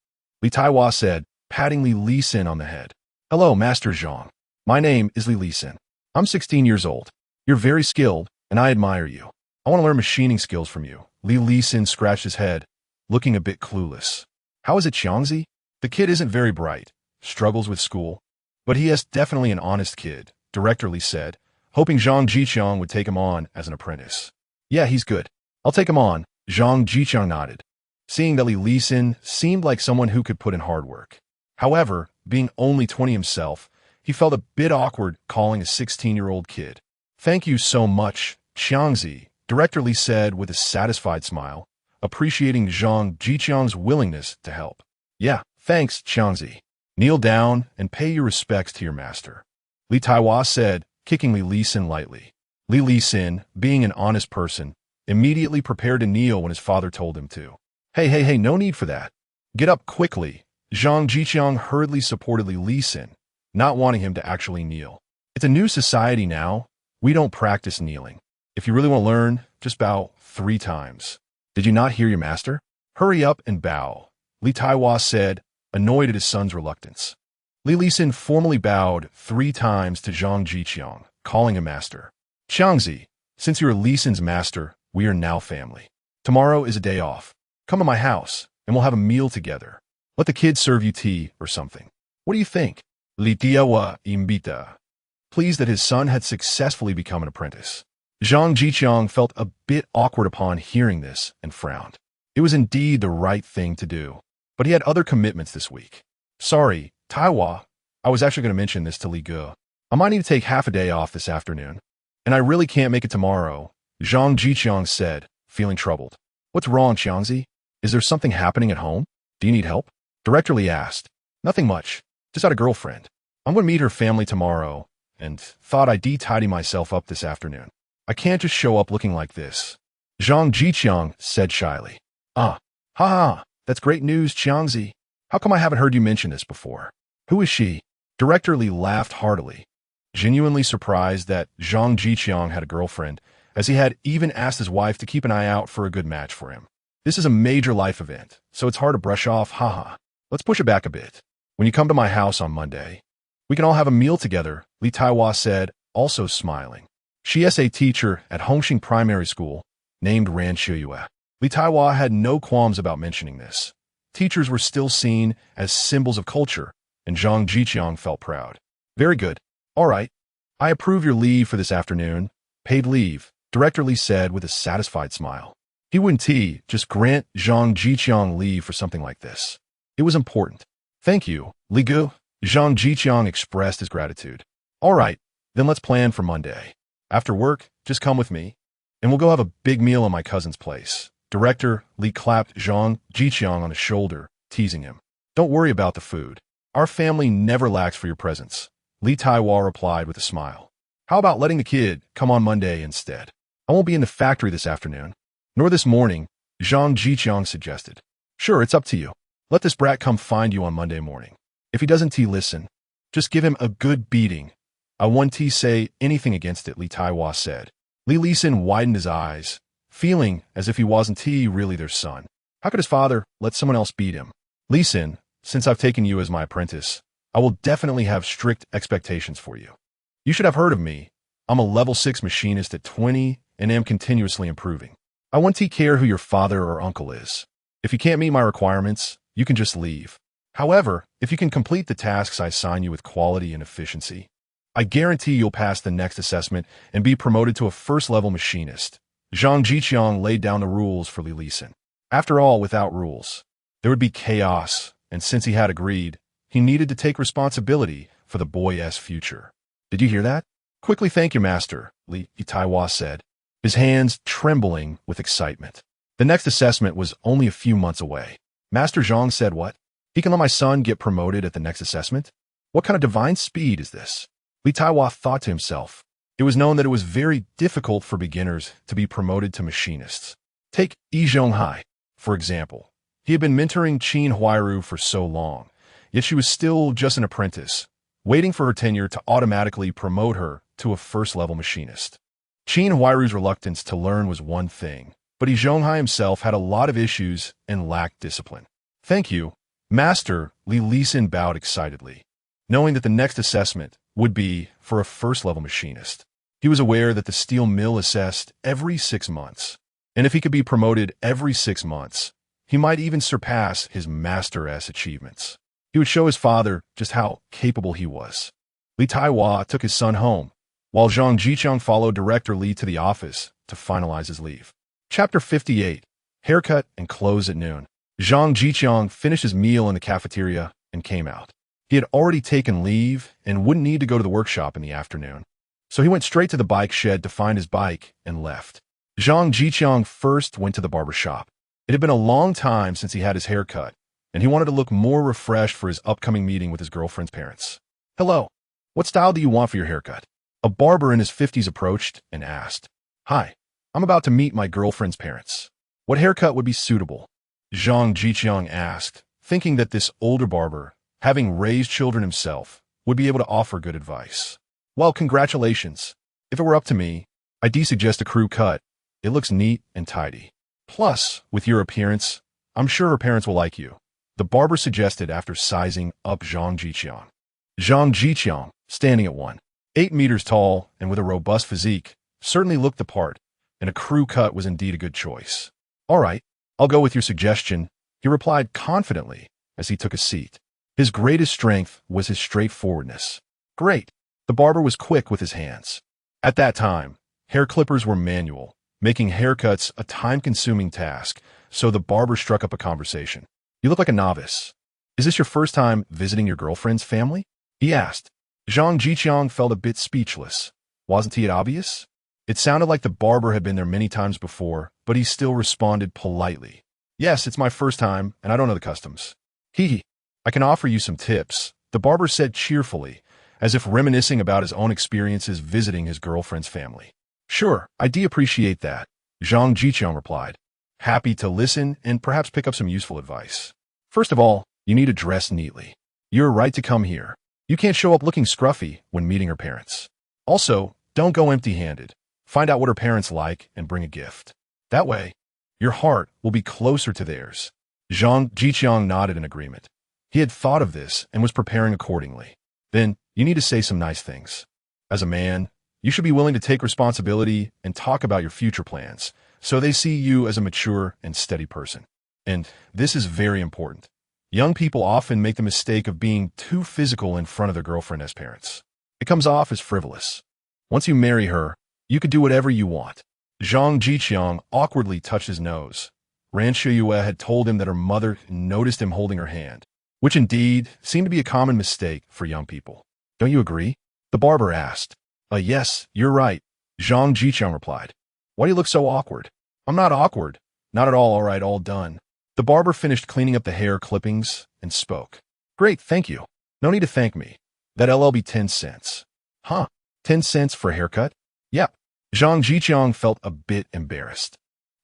Li Taiwa said, patting Li Sin on the head. Hello, Master Zhang. My name is Li Sin. I'm 16 years old. You're very skilled, and I admire you. I want to learn machining skills from you. Li Sin scratched his head, looking a bit clueless. How is it, Xiangzi? The kid isn't very bright, struggles with school, but he is definitely an honest kid, Director Li said, hoping Zhang Zhiqiang would take him on as an apprentice. Yeah, he's good. I'll take him on, Zhang Zhiqiang nodded, seeing that Li Sin seemed like someone who could put in hard work. However, being only 20 himself, he felt a bit awkward calling a 16-year-old kid. Thank you so much, Xiangzi, Director Li said with a satisfied smile, appreciating Zhang Zhiqiang's willingness to help. Yeah, thanks, Xiangzi. Kneel down and pay your respects to your master. Li Taiwa said, kicking Li Sin lightly. Li Sin, being an honest person, immediately prepared to kneel when his father told him to. Hey, no need for that. Get up quickly. Zhang Zhiqiang hurriedly supported Li Sin, not wanting him to actually kneel. It's a new society now. We don't practice kneeling. If you really want to learn, just bow 3 times. Did you not hear your master? Hurry up and bow, Li Taiwa said, annoyed at his son's reluctance. Li Sin formally bowed 3 times to Zhang Zhiqiang, calling him master. Xiangzi, since you're Li Sin's master, we are now family. Tomorrow is a day off. Come to my house, and we'll have a meal together. Let the kids serve you tea or something. What do you think? Li tía wa invita. Pleased that his son had successfully become an apprentice. Zhang Zhiqiang felt a bit awkward upon hearing this and frowned. It was indeed the right thing to do, but he had other commitments this week. Sorry, Taiwa, I was actually going to mention this to Li Ge. I might need to take half a day off this afternoon, and I really can't make it tomorrow, Zhang Zhiqiang said, feeling troubled. What's wrong, Qiangzi? Is there something happening at home? Do you need help? Director Li asked. Nothing much. Just had a girlfriend. I'm going to meet her family tomorrow, and thought I'd tidy myself up this afternoon. I can't just show up looking like this. Zhang Zhiqiang said shyly. Ha, that's great news, Qiangzi. How come I haven't heard you mention this before? Who is she? Director Li laughed heartily, genuinely surprised that Zhang Zhiqiang had a girlfriend, as he had even asked his wife to keep an eye out for a good match for him. This is a major life event, so it's hard to brush off, haha. Let's push it back a bit. When you come to my house on Monday, we can all have a meal together, Li Taiwa said, also smiling. She is a teacher at Hongxing Primary School, named Ran Siheyuan. Li Taiwa had no qualms about mentioning this. Teachers were still seen as symbols of culture, and Zhang Zhiqiang felt proud. Very good. All right. I approve your leave for this afternoon. Paid leave, Director Li said with a satisfied smile. He wouldn't just grant Zhang Zhiqiang leave for something like this. It was important. Thank you, Li Ge. Zhang Zhiqiang expressed his gratitude. All right, then let's plan for Monday. After work, just come with me, and we'll go have a big meal at my cousin's place. Director Li clapped Zhang Zhiqiang on his shoulder, teasing him. Don't worry about the food. Our family never lacks for your presence. Li Taiwa replied with a smile. How about letting the kid come on Monday instead? I won't be in the factory this afternoon, nor this morning, Zhang Zhiqiang suggested. Sure, it's up to you. Let this brat come find you on Monday morning. If he doesn't listen, just give him a good beating. I won't say anything against it, Li Taiwa said. Li Lisin widened his eyes, feeling as if he wasn't really their son. How could his father let someone else beat him? Lisin, since I've taken you as my apprentice, I will definitely have strict expectations for you. You should have heard of me. I'm a level 6 machinist at 20 and am continuously improving. I won't care who your father or uncle is. If you can't meet my requirements, you can just leave. However, if you can complete the tasks I assign you with quality and efficiency, I guarantee you'll pass the next assessment and be promoted to a first-level machinist. Zhang Zhiqiang laid down the rules for Li Lisin. After all, without rules, there would be chaos, and since he had agreed, he needed to take responsibility for the boy's future. Did you hear that? Quickly thank your master, Li Taiwa said, his hands trembling with excitement. The next assessment was only a few months away. Master Zhang said what? He can let my son get promoted at the next assessment? What kind of divine speed is this? Li Taiwa thought to himself. It was known that it was very difficult for beginners to be promoted to machinists. Take Yi Zhonghai, for example. He had been mentoring Qin Huairu for so long, yet she was still just an apprentice, waiting for her tenure to automatically promote her to a first-level machinist. Qin Huairu's reluctance to learn was one thing, but Yi Zhonghai himself had a lot of issues and lacked discipline. Thank you, Master, Li Lisin bowed excitedly, knowing that the next assessment would be for a first-level machinist. He was aware that the steel mill assessed every 6 months, and if he could be promoted every 6 months, he might even surpass his Master-S achievements. He would show his father just how capable he was. Li Taiwa took his son home, while Zhang Zhiqiang followed Director Li to the office to finalize his leave. Chapter 58, Haircut and Clothes at Noon. Zhang Zhiqiang finished his meal in the cafeteria and came out. He had already taken leave and wouldn't need to go to the workshop in the afternoon, so he went straight to the bike shed to find his bike and left. Zhang Zhiqiang first went to the barber shop. It had been a long time since he had his hair cut, and he wanted to look more refreshed for his upcoming meeting with his girlfriend's parents. Hello, what style do you want for your haircut? A barber in his 50s approached and asked. Hi, I'm about to meet my girlfriend's parents. What haircut would be suitable? Zhang Zhiqiang asked, thinking that this older barber, having raised children himself, would be able to offer good advice. Well, congratulations. If it were up to me, I'd suggest a crew cut. It looks neat and tidy. Plus, with your appearance, I'm sure her parents will like you, the barber suggested after sizing up Zhang Zhiqiang. Zhang Zhiqiang, standing at 1.8 meters tall and with a robust physique, certainly looked the part, and a crew cut was indeed a good choice. All right, I'll go with your suggestion, he replied confidently as he took a seat. His greatest strength was his straightforwardness. Great. The barber was quick with his hands. At that time, hair clippers were manual, making haircuts a time-consuming task, so the barber struck up a conversation. You look like a novice. Is this your first time visiting your girlfriend's family? He asked. Zhang Zhiqiang felt a bit speechless. Wasn't it obvious? It sounded like the barber had been there many times before, but he still responded politely. Yes, it's my first time, and I don't know the customs. Hee. I can offer you some tips, the barber said cheerfully, as if reminiscing about his own experiences visiting his girlfriend's family. Sure, I do appreciate that, Zhang Zhiqiang replied, happy to listen and perhaps pick up some useful advice. First of all, you need to dress neatly. You're right to come here. You can't show up looking scruffy when meeting her parents. Also, don't go empty-handed. Find out what her parents like and bring a gift. That way, your heart will be closer to theirs. Zhang Zhiqiang nodded in agreement. He had thought of this and was preparing accordingly. Then, you need to say some nice things. As a man, you should be willing to take responsibility and talk about your future plans, so they see you as a mature and steady person. And this is very important. Young people often make the mistake of being too physical in front of their girlfriend as parents. It comes off as frivolous. Once you marry her, you could do whatever you want. Zhang Zhiqiang awkwardly touched his nose. Siheyuan had told him that her mother noticed him holding her hand, which indeed seemed to be a common mistake for young people. Don't you agree? The barber asked. Yes, you're right, Zhang Zhiqiang replied. Why do you look so awkward? I'm not awkward. Not at all right, all done. The barber finished cleaning up the hair clippings and spoke. Great, thank you. No need to thank me. That'll be 10 cents. Huh? 10 cents for a haircut? Yep. Zhang Zhiqiang felt a bit embarrassed.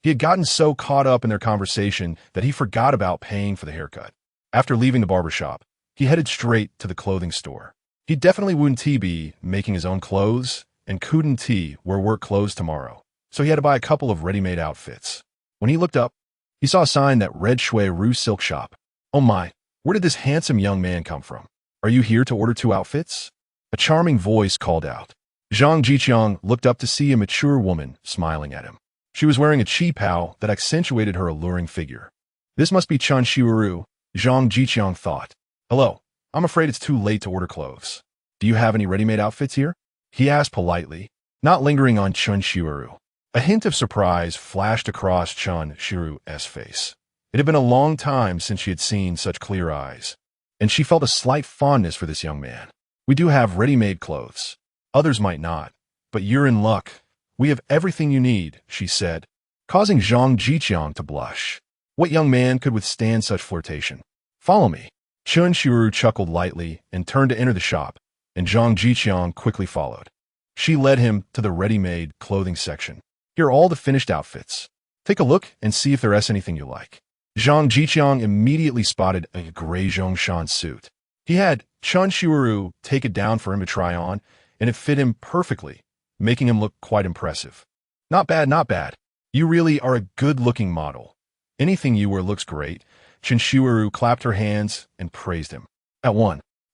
He had gotten so caught up in their conversation that he forgot about paying for the haircut. After leaving the barber shop, he headed straight to the clothing store. He definitely wouldn't be making his own clothes and couldn't wear work clothes tomorrow, so he had to buy a couple of ready-made outfits. When he looked up, he saw a sign that read Huairu Silk Shop. Oh my, where did this handsome young man come from? Are you here to order 2 outfits? A charming voice called out. Zhang Zhiqiang looked up to see a mature woman smiling at him. She was wearing a qipao that accentuated her alluring figure. This must be Qin Huairu, Zhang Zhiqiang thought. Hello, I'm afraid it's too late to order clothes. Do you have any ready-made outfits here? He asked politely, not lingering on Qin Huairu. A hint of surprise flashed across Qin Huairu's face. It had been a long time since she had seen such clear eyes, and she felt a slight fondness for this young man. We do have ready-made clothes. Others might not, but you're in luck. We have everything you need, she said, causing Zhang Zhiqiang to blush. What young man could withstand such flirtation? Follow me. Qin Huairu chuckled lightly and turned to enter the shop, and Zhang Zhiqiang quickly followed. She led him to the ready-made clothing section. Here are all the finished outfits. Take a look and see if there is anything you like. Zhang Zhiqiang immediately spotted a gray Zhongshan suit. He had Qin Huairu take it down for him to try on, and it fit him perfectly, making him look quite impressive. Not bad, not bad. You really are a good-looking model. Anything you wear looks great. Qin Huairu clapped her hands and praised him. At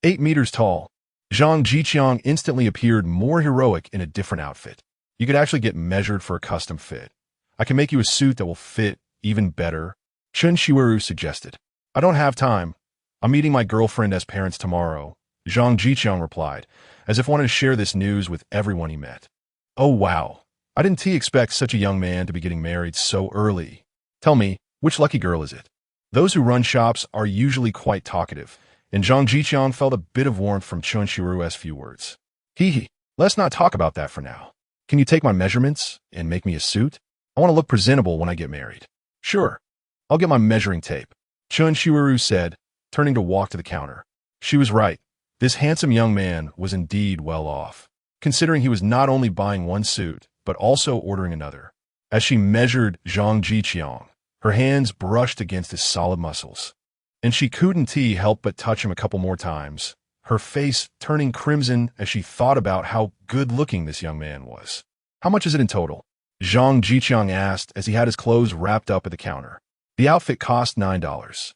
8 meters tall, Zhang Zhiqiang instantly appeared more heroic in a different outfit. You could actually get measured for a custom fit. I can make you a suit that will fit even better, Qin Huairu suggested. I don't have time. I'm meeting my girlfriend as parents tomorrow, Zhang Zhiqiang replied, as if wanting to share this news with everyone he met. Oh wow, I didn't expect such a young man to be getting married so early. Tell me, which lucky girl is it? Those who run shops are usually quite talkative, and Zhang Zhiqiang felt a bit of warmth from Qin Huairu's few words. Let's not talk about that for now. Can you take my measurements and make me a suit? I want to look presentable when I get married. Sure, I'll get my measuring tape, Qin Huairu said, turning to walk to the counter. She was right. This handsome young man was indeed well off, considering he was not only buying one suit, but also ordering another. As she measured Zhang Zhiqiang, her hands brushed against his solid muscles, and she couldn't help but touch him a couple more times, her face turning crimson as she thought about how good-looking this young man was. How much is it in total? Zhang Zhiqiang asked as he had his clothes wrapped up at the counter. The outfit cost $9,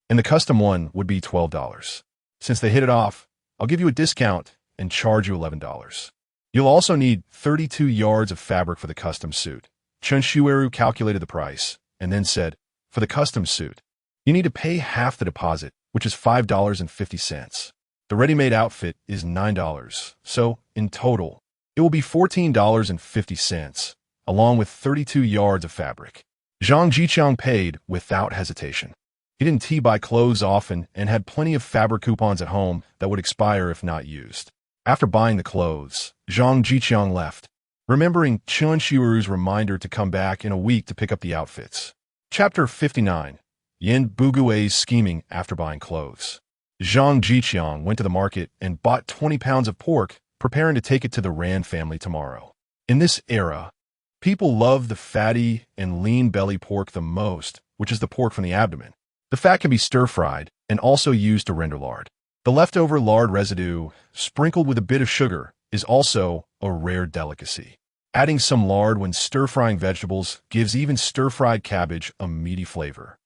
and the custom one would be $12. Since they hit it off, I'll give you a discount and charge you $11. You'll also need 32 yards of fabric for the custom suit. Qin Huairu calculated the price, and then said, "For the custom suit, you need to pay half the deposit, which is $5.50. The ready-made outfit is $9, so in total, it will be $14.50, along with 32 yards of fabric." Zhang Zhiqiang paid without hesitation. He didn't buy clothes often and had plenty of fabric coupons at home that would expire if not used. After buying the clothes, Zhang Zhiqiang left, remembering Qin Huairu's reminder to come back in a week to pick up the outfits. Chapter 59. Yin Bugui's scheming after buying clothes. Zhang Zhiqiang went to the market and bought 20 pounds of pork, preparing to take it to the Rand family tomorrow. In this era, people love the fatty and lean belly pork the most, which is the pork from the abdomen. The fat can be stir-fried and also used to render lard. The leftover lard residue, sprinkled with a bit of sugar, is also a rare delicacy. Adding some lard when stir-frying vegetables gives even stir-fried cabbage a meaty flavor.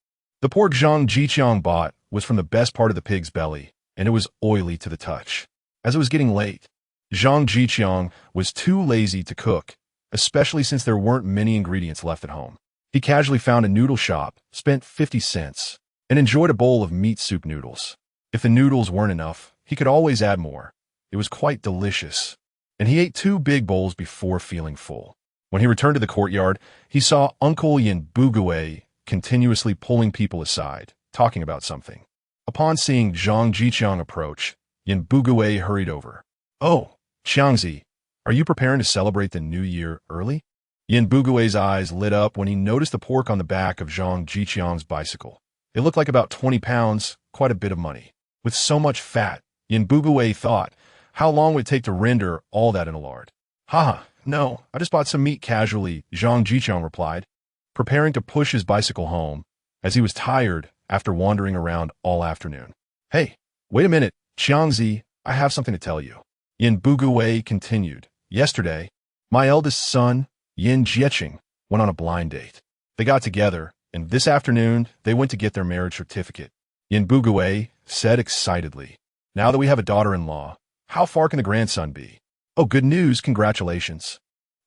The pork Zhang Zhiqiang bought was from the best part of the pig's belly, and it was oily to the touch. As it was getting late, Zhang Zhiqiang was too lazy to cook, especially since there weren't many ingredients left at home. He casually found a noodle shop, spent 50 cents, and enjoyed a bowl of meat soup noodles. If the noodles weren't enough, he could always add more. It was quite delicious, and he ate 2 big bowls before feeling full. When he returned to the courtyard, he saw Uncle Yin Bugui continuously pulling people aside, talking about something. Upon seeing Zhang Zhiqiang approach, Yin Bugui hurried over. "Oh, Qiangzi, are you preparing to celebrate the new year early?" Yin Bugui's eyes lit up when he noticed the pork on the back of Zhang Zhiqiang's bicycle. It looked like about 20 pounds, quite a bit of money. With so much fat, Yin Bugui thought, how long would it take to render all that in a lard? "Haha, no, I just bought some meat casually," Zhang Zhiqiang replied, preparing to push his bicycle home, as he was tired after wandering around all afternoon. "Hey, wait a minute, Qiangzi, I have something to tell you." Yin Bugui continued. "Yesterday, my eldest son, Yin Zhiqiang, went on a blind date. They got together, and this afternoon, they went to get their marriage certificate." Yin Bugui said excitedly, "Now that we have a daughter-in-law, how far can the grandson be?" "Oh, good news, congratulations."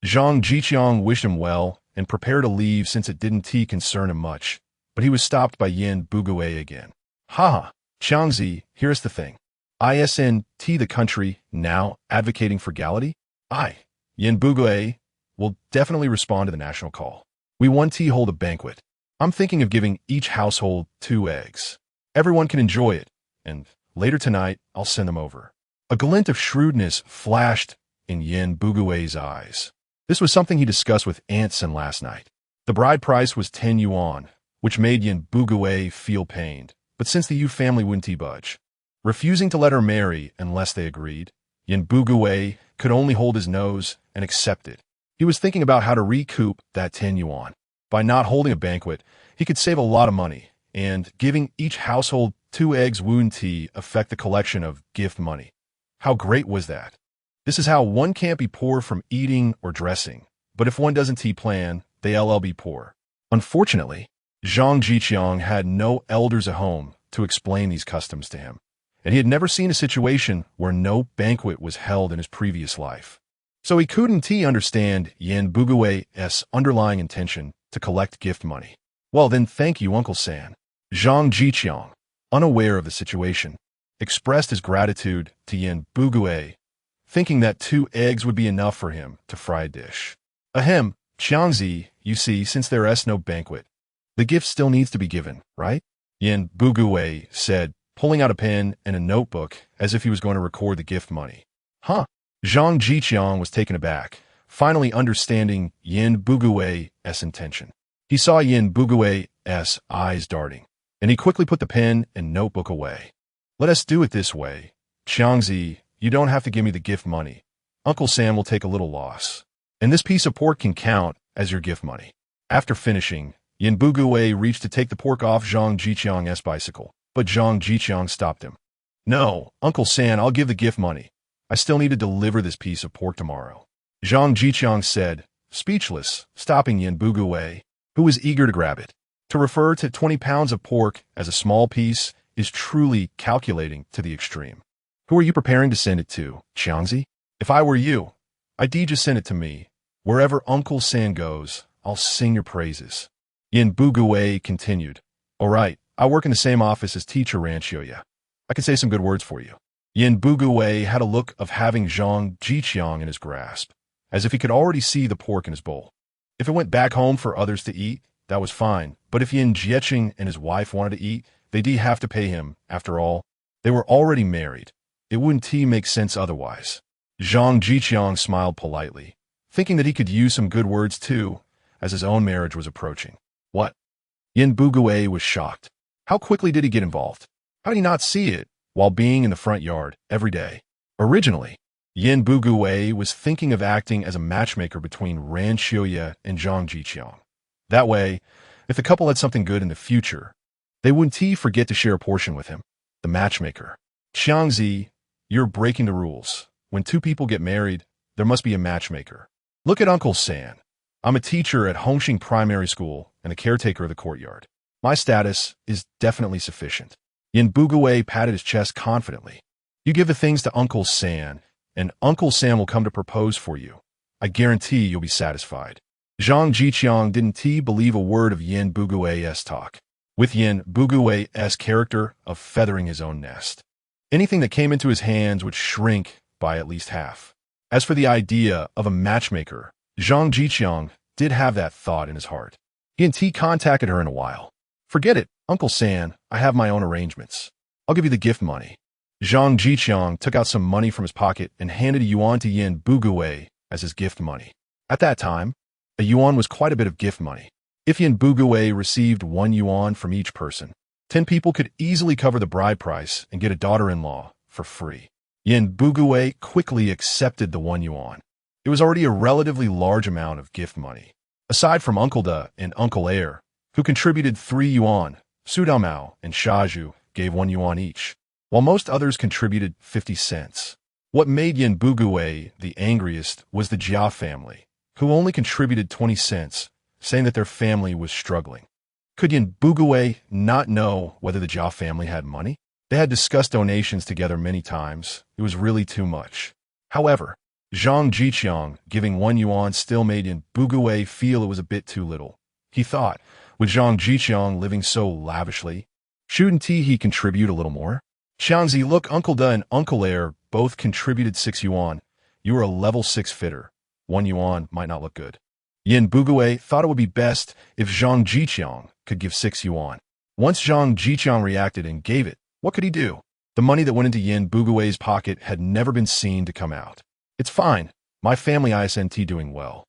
Zhang Zhiqiang wished him well and prepared to leave since it didn't concern him much, but he was stopped by Yin Bugui again. "Haha, Qiangzi, here's the thing. Isn't the country now advocating frugality? Yin Bugui, will definitely respond to the national call. We want to hold a banquet. I'm thinking of giving each household 2 eggs. Everyone can enjoy it, and later tonight, I'll send them over." A glint of shrewdness flashed in Yin Bugui's eyes. This was something he discussed with Aunt Sen last night. The bride price was 10 yuan, which made Yin Bugui feel pained, but since the Yu family wouldn't budge, refusing to let her marry unless they agreed, Yin Bugui could only hold his nose and accept it. He was thinking about how to recoup that 10 yuan. By not holding a banquet, he could save a lot of money, and giving each household 2 eggs wouldn't affect the collection of gift money. How great was that? This is how one can't be poor from eating or dressing, but if one doesn't plan, they'll be poor. Unfortunately, Zhang Zhiqiang had no elders at home to explain these customs to him, and he had never seen a situation where no banquet was held in his previous life. So he couldn't understand Yin Bugui's underlying intention to collect gift money. "Well then, thank you, Uncle San." Zhang Zhiqiang, unaware of the situation, expressed his gratitude to Yin Bugui, thinking that 2 eggs would be enough for him to fry a dish. "Ahem, Qiangzi, you see, since there's no banquet, the gift still needs to be given, right?" Yin Bugui said, pulling out a pen and a notebook as if he was going to record the gift money. "Huh?" Zhang Zhiqiang was taken aback, finally understanding Yin Bugui's intention. He saw Yin Bugui's eyes darting, and he quickly put the pen and notebook away. "Let us do it this way. Qiangzi, you don't have to give me the gift money. Uncle Sam will take a little loss, and this piece of pork can count as your gift money." After finishing, Yin Bugui reached to take the pork off Zhang Zhiqiang's bicycle, but Zhang Zhiqiang stopped him. "No, Uncle San, I'll give the gift money. I still need to deliver this piece of pork tomorrow," Zhang Zhiqiang said, speechless, stopping Yin Bugui, who was eager to grab it. To refer to 20 pounds of pork as a small piece is truly calculating to the extreme. "Who are you preparing to send it to, Qiangzi? If I were you, I'd just send it to me. Wherever Uncle San goes, I'll sing your praises." Yin Bugui continued. All right, I work in the same office as teacher Ranxioya. I can say some good words for you. Yin Bugui had a look of having Zhang Zhiqiang in his grasp, as if he could already see the pork in his bowl. If it went back home for others to eat, that was fine, but if Yin Zhiqiang and his wife wanted to eat, they'd have to pay him. After all, they were already married. It wouldn't make sense otherwise. Zhang Zhiqiang smiled politely, thinking that he could use some good words too, as his own marriage was approaching. What? Yin Bugui was shocked. How quickly did he get involved? How did he not see it while being in the front yard every day? Originally, Yin Bugui was thinking of acting as a matchmaker between Ranxioya and Zhang Zhiqiang. That way, if the couple had something good in the future, they wouldn't forget to share a portion with him, the matchmaker. Xiangzi, you're breaking the rules. When two people get married, there must be a matchmaker. Look at Uncle San. I'm a teacher at Hongxing Primary School and a caretaker of the courtyard. My status is definitely sufficient. Yin Bugui patted his chest confidently. You give the things to Uncle San, and Uncle Sam will come to propose for you. I guarantee you'll be satisfied. Zhang Zhiqiang didn't believe a word of Yin Bugui's talk. With Yin Bugui's character of feathering his own nest, anything that came into his hands would shrink by at least half. As for the idea of a matchmaker, Zhang Zhiqiang did have that thought in his heart. He hadn't contacted her in a while. Forget it, Uncle San, I have my own arrangements. I'll give you the gift money. Zhang Zhiqiang took out some money from his pocket and handed a yuan to Yin Bugui as his gift money. At that time, a yuan was quite a bit of gift money. If Yin Bugui received 1 yuan from each person, 10 people could easily cover the bride price and get a daughter-in-law for free. Yin Bugui quickly accepted the 1 yuan. It was already a relatively large amount of gift money. Aside from Uncle Da and Uncle Air, who contributed 3 yuan, Su Daomao and Shaju gave 1 yuan each, while most others contributed 50 cents. What made Yin Bugui the angriest was the Jia family, who only contributed 20 cents, saying that their family was struggling. Could Yin Bugui not know whether the Jia family had money? They had discussed donations together many times. It was really too much. However, Zhang Zhiqiang giving 1 yuan still made Yin Bugui feel it was a bit too little. He thought, with Zhang Zhiqiang living so lavishly, shouldn't he contribute a little more? Xiangzi, look, Uncle Da and Uncle Air both contributed 6 yuan. You are a level 6 fitter. 1 yuan might not look good. Yin Bugui thought it would be best if Zhang Zhiqiang could give 6 yuan. Once Zhang Zhiqiang reacted and gave it, what could he do? The money that went into Yin Bugui's pocket had never been seen to come out. It's fine. My family isn't doing well.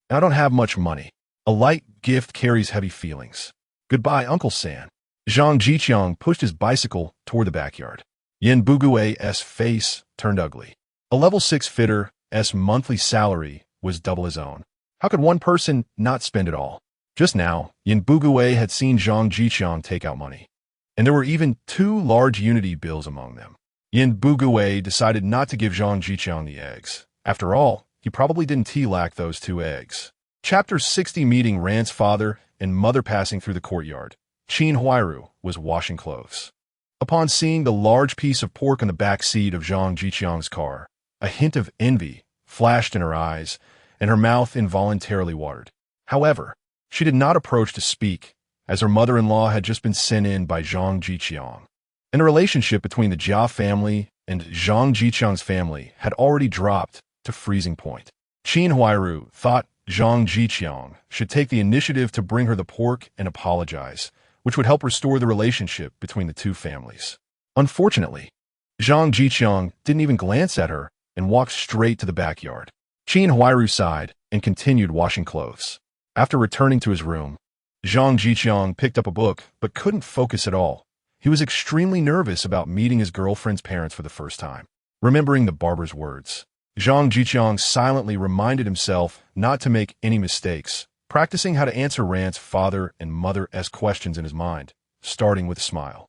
And I don't have much money. A light gift carries heavy feelings. Goodbye, Uncle San. Zhang Zhiqiang pushed his bicycle toward the backyard. Yin Bugui's face turned ugly. A level 6 fitter's monthly salary was double his own. How could one person not spend it all? Just now, Yin Bugui had seen Zhang Zhiqiang take out money, and there were even 2 large unity bills among them. Yin Bugui decided not to give Zhang Zhiqiang the eggs. After all, he probably didn't lack those 2 eggs. Chapter 60 Meeting Rand's father and mother passing through the courtyard. Qin Huairu was washing clothes. Upon seeing the large piece of pork on the back seat of Zhang Zhiqiang's car, a hint of envy flashed in her eyes, and her mouth involuntarily watered. However, she did not approach to speak, as her mother-in-law had just been sent in by Zhang Zhiqiang. And the relationship between the Jia family and Zhang Zhiqiang's family had already dropped to freezing point. Qin Huairu thought Zhang Zhiqiang should take the initiative to bring her the pork and apologize, which would help restore the relationship between the 2 families. Unfortunately, Zhang Zhiqiang didn't even glance at her and walked straight to the backyard. Qin Huairu sighed and continued washing clothes. After returning to his room, Zhang Zhiqiang picked up a book but couldn't focus at all. He was extremely nervous about meeting his girlfriend's parents for the first time. Remembering the barber's words, Zhang Zhiqiang silently reminded himself not to make any mistakes, practicing how to answer Rand's father and mother's questions in his mind, starting with a smile.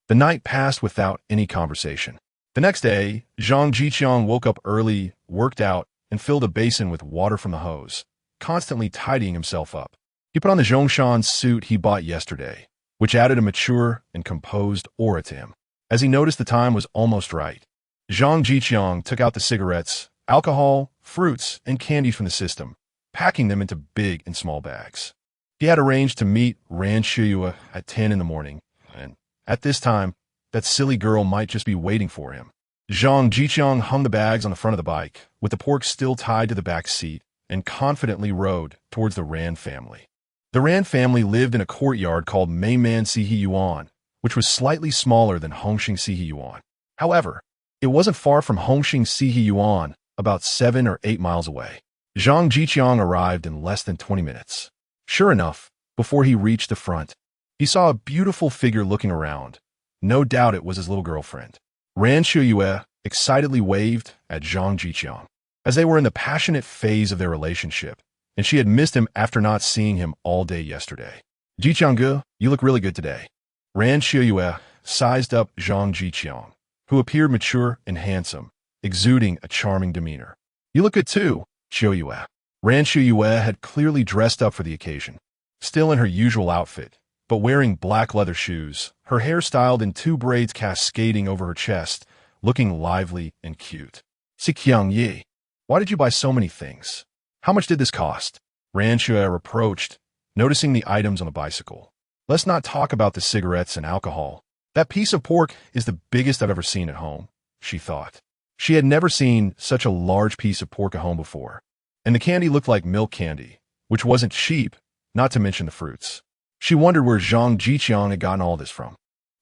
The night passed without any conversation. The next day, Zhang Zhiqiang woke up early, worked out, and filled a basin with water from the hose, constantly tidying himself up. He put on the Zhongshan suit he bought yesterday, which added a mature and composed aura to him. As he noticed the time was almost right, Zhang Zhiqiang took out the cigarettes, alcohol, fruits, and candies from the system, packing them into big and small bags. He had arranged to meet Ran Shiyue at 10 in the morning, and at this time, that silly girl might just be waiting for him. Zhang Zhiqiang hung the bags on the front of the bike, with the pork still tied to the back seat, and confidently rode towards the Ran family. The Ran family lived in a courtyard called Meiman Siheyuan, which was slightly smaller than Hongxing Siheyuan. However, it wasn't far from Hongxing Siheyuan, about 7 or 8 miles away. Zhang Zhiqiang arrived in less than 20 minutes. Sure enough, before he reached the front, he saw a beautiful figure looking around. No doubt it was his little girlfriend. Ran Shiyue excitedly waved at Zhang Zhiqiang, as they were in the passionate phase of their relationship, and she had missed him after not seeing him all day yesterday. Zhiqiang, you look really good today. Ran Shiyue sized up Zhang Zhiqiang, who appeared mature and handsome, exuding a charming demeanor. You look good too, Shiyue. Ran Shiyue had clearly dressed up for the occasion, still in her usual outfit, but wearing black leather shoes, her hair styled in 2 braids cascading over her chest, looking lively and cute. Zhiqiang Yi, why did you buy so many things? How much did this cost? Ran Shiyue reproached, noticing the items on the bicycle. Let's not talk about the cigarettes and alcohol. That piece of pork is the biggest I've ever seen at home, she thought. She had never seen such a large piece of pork at home before. And the candy looked like milk candy, which wasn't cheap, not to mention the fruits. She wondered where Zhang Zhiqiang had gotten all this from.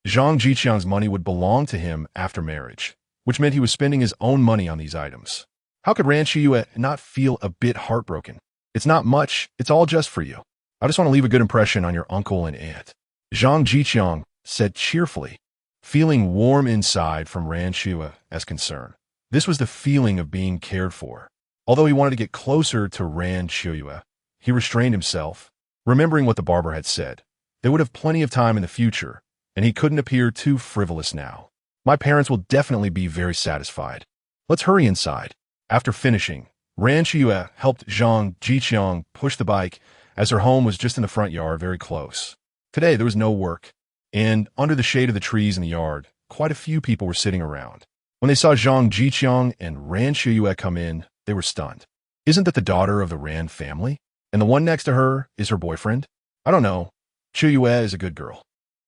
Zhang Zhiqiang's money would belong to him after marriage, which meant he was spending his own money on these items. How could Ran Shiyue not feel a bit heartbroken? It's not much, it's all just for you. I just want to leave a good impression on your uncle and aunt. Zhang Zhiqiang said cheerfully, feeling warm inside from Ran Shiyue as concern. This was the feeling of being cared for. Although he wanted to get closer to Ran Shiyue, he restrained himself, remembering what the barber had said. They would have plenty of time in the future, and he couldn't appear too frivolous now. My parents will definitely be very satisfied. Let's hurry inside. After finishing, Ran Shiyue helped Zhang Zhiqiang push the bike, as her home was just in the front yard, very close. Today there was no work, and under the shade of the trees in the yard, quite a few people were sitting around. When they saw Zhang Zhiqiang and Ran Shiyue come in, they were stunned. Isn't that the daughter of the Ran family? And the one next to her is her boyfriend? I don't know. Shiyue is a good girl.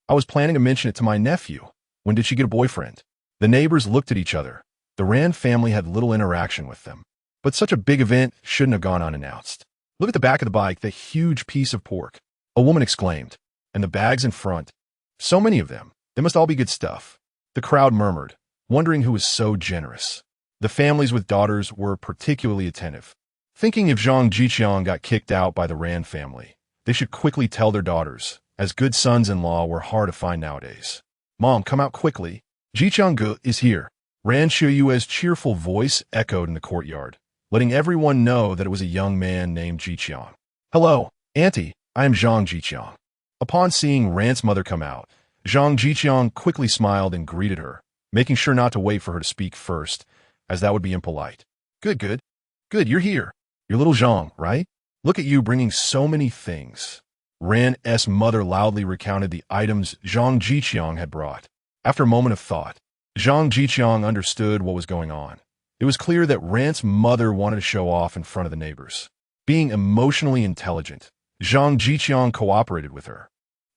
I was planning to mention it to my nephew. When did she get a boyfriend? The neighbors looked at each other. The Ran family had little interaction with them. But such a big event shouldn't have gone unannounced. Look at the back of the bike, the huge piece of pork. A woman exclaimed. And the bags in front. So many of them. They must all be good stuff. The crowd murmured, wondering who was so generous. The families with daughters were particularly attentive, thinking if Zhang Zhiqiang got kicked out by the Ran family, they should quickly tell their daughters, as good sons-in-law were hard to find nowadays. Mom, come out quickly. Zhiqiang is here. Ran Shiyue's cheerful voice echoed in the courtyard, letting everyone know that it was a young man named Zhiqiang. Hello, Auntie, I am Zhang Zhiqiang. Upon seeing Ran's mother come out, Zhang Zhiqiang quickly smiled and greeted her, making sure not to wait for her to speak first, as that would be impolite. Good, you're here. You're little Zhang, right? Look at you bringing so many things. Ran's mother loudly recounted the items Zhang Zhiqiang had brought. After a moment of thought, Zhang Zhiqiang understood what was going on. It was clear that Ran's mother wanted to show off in front of the neighbors. Being emotionally intelligent, Zhang Zhiqiang cooperated with her.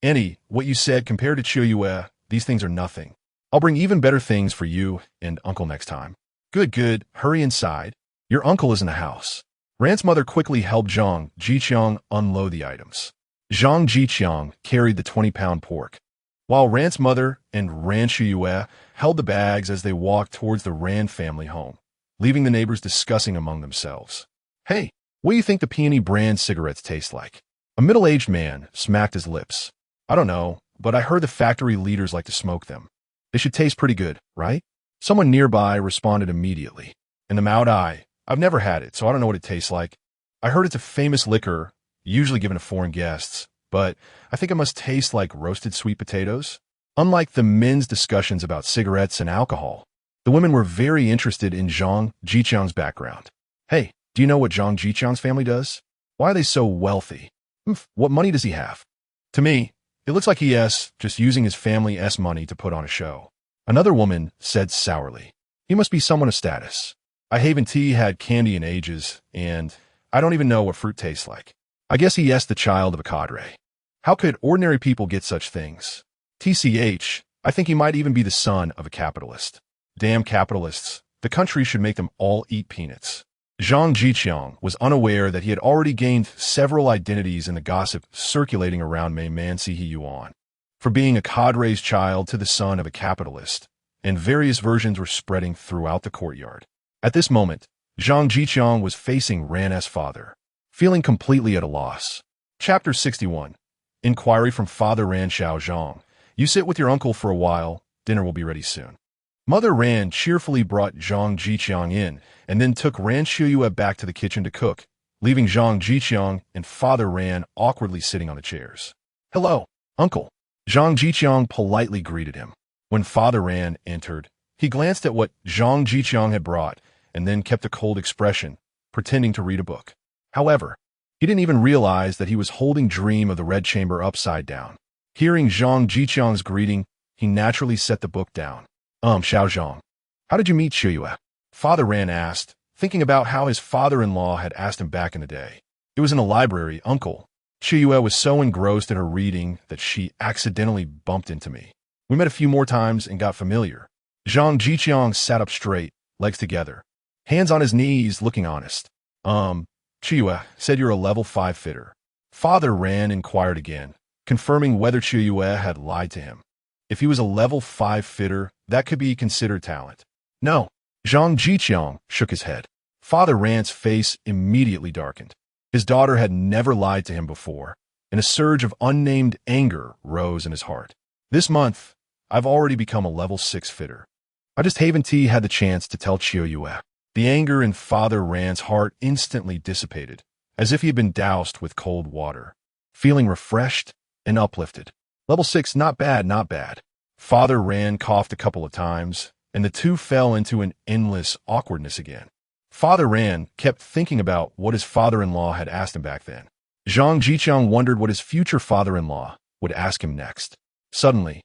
Auntie, what you said compared to Shiyue, these things are nothing. I'll bring even better things for you and Uncle next time. Good, hurry inside. Your uncle is in the house. Ran's mother quickly helped Zhang Zhiqiang unload the items. Zhang Zhiqiang carried the 20-pound pork, while Ran's mother and Ran Shiyue held the bags as they walked towards the Ran family home, leaving the neighbors discussing among themselves. Hey, what do you think the Peony brand cigarettes taste like? A middle-aged man smacked his lips. I don't know, but I heard the factory leaders like to smoke them. They should taste pretty good, right? Someone nearby responded immediately. And the Maodai, I've never had it, so I don't know what it tastes like. I heard it's a famous liquor, usually given to foreign guests, but I think it must taste like roasted sweet potatoes. Unlike the men's discussions about cigarettes and alcohol, the women were very interested in Zhang Zhiqiang's background. Hey, do you know what Zhang Zhiqiang's family does? Why are they so wealthy? What money does he have? To me, it looks like he is just using his family's money to put on a show. Another woman said sourly, he must be someone of status. I haven't had candy in ages, and I don't even know what fruit tastes like. I guess he is the child of a cadre. How could ordinary people get such things? I think he might even be the son of a capitalist. Damn capitalists. The country should make them all eat peanuts. Zhang Zhiqiang was unaware that he had already gained several identities in the gossip circulating around mainland Siheyuan. For being a cadre's child to the son of a capitalist, and various versions were spreading throughout the courtyard. At this moment, Zhang Zhiqiang was facing Ran's father, feeling completely at a loss. Chapter 61. Inquiry from Father Ran Xiao Zhang. You sit with your uncle for a while, dinner will be ready soon. Mother Ran cheerfully brought Zhang Zhiqiang in, and then took Ran Siheyuan back to the kitchen to cook, leaving Zhang Zhiqiang and Father Ran awkwardly sitting on the chairs. Hello, uncle. Zhang Zhiqiang politely greeted him. When Father Ran entered, he glanced at what Zhang Zhiqiang had brought, and then kept a cold expression, pretending to read a book. However, he didn't even realize that he was holding Dream of the Red Chamber upside down. Hearing Zhang Zhiqiang's greeting, he naturally set the book down. Xiao Zhang, how did you meet Siheyuan? Father Ran asked, thinking about how his father-in-law had asked him back in the day. It was in the library, uncle. Siheyuan was so engrossed in her reading that she accidentally bumped into me. We met a few more times and got familiar. Zhang Zhiqiang sat up straight, legs together, hands on his knees, looking honest. Siheyuan said you're a level 5 fitter. Father Ran inquired again, confirming whether Siheyuan had lied to him. If he was a level 5 fitter, that could be considered talent. No. Zhang Zhiqiang shook his head. Father Ran's face immediately darkened. His daughter had never lied to him before, and a surge of unnamed anger rose in his heart. This month, I've already become a level 6 fitter. I just haven't had the chance to tell Siheyuan. The anger in Father Ran's heart instantly dissipated, as if he had been doused with cold water. Feeling refreshed and uplifted. Level 6, not bad, not bad. Father Ran coughed a couple of times, and the two fell into an endless awkwardness again. Father Ran kept thinking about what his father-in-law had asked him back then. Zhang Zhiqiang wondered what his future father-in-law would ask him next. Suddenly,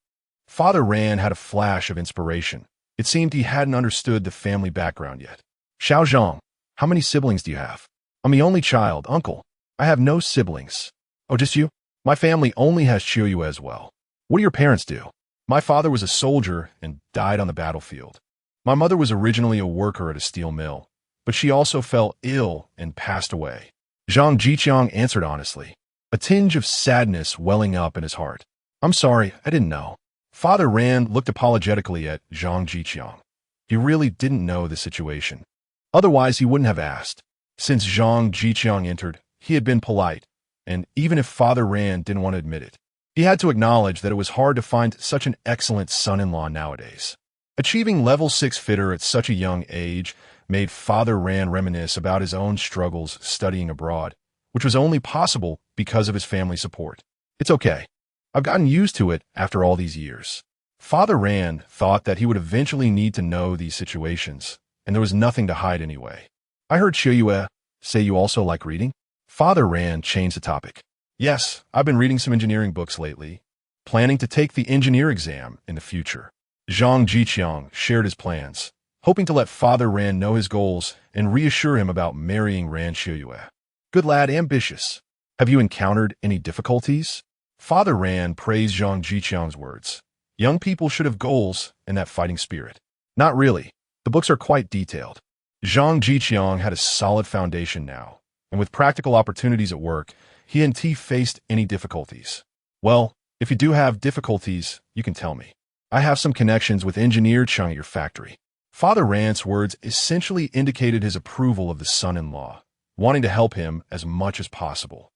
Father Ran had a flash of inspiration. It seemed he hadn't understood the family background yet. Xiao Zhang, how many siblings do you have? I'm the only child, uncle. I have no siblings. Oh, just you? My family only has Siheyuan as well. What do your parents do? My father was a soldier and died on the battlefield. My mother was originally a worker at a steel mill, but she also fell ill and passed away. Zhang Zhiqiang answered honestly, a tinge of sadness welling up in his heart. I'm sorry, I didn't know. Father Ran looked apologetically at Zhang Zhiqiang. He really didn't know the situation. Otherwise, he wouldn't have asked. Since Zhang Zhiqiang entered, he had been polite, and even if Father Ran didn't want to admit it, he had to acknowledge that it was hard to find such an excellent son-in-law nowadays. Achieving level 6 fitter at such a young age made Father Ran reminisce about his own struggles studying abroad, which was only possible because of his family support. It's okay. I've gotten used to it after all these years. Father Ran thought that he would eventually need to know these situations, and there was nothing to hide anyway. I heard Siheyuan say you also like reading? Father Ran changed the topic. Yes, I've been reading some engineering books lately, planning to take the engineer exam in the future. Zhang Zhiqiang shared his plans, hoping to let Father Ran know his goals and reassure him about marrying Ran Siheyuan. Good lad, ambitious. Have you encountered any difficulties? Father Ran praised Zhang Zhiqiang's words. Young people should have goals and that fighting spirit. Not really. The books are quite detailed. Zhang Zhiqiang had a solid foundation now, and with practical opportunities at work, he and T faced any difficulties. Well, if you do have difficulties, you can tell me. I have some connections with Engineer Chung at your factory. Father Ran's words essentially indicated his approval of the son-in-law, wanting to help him as much as possible.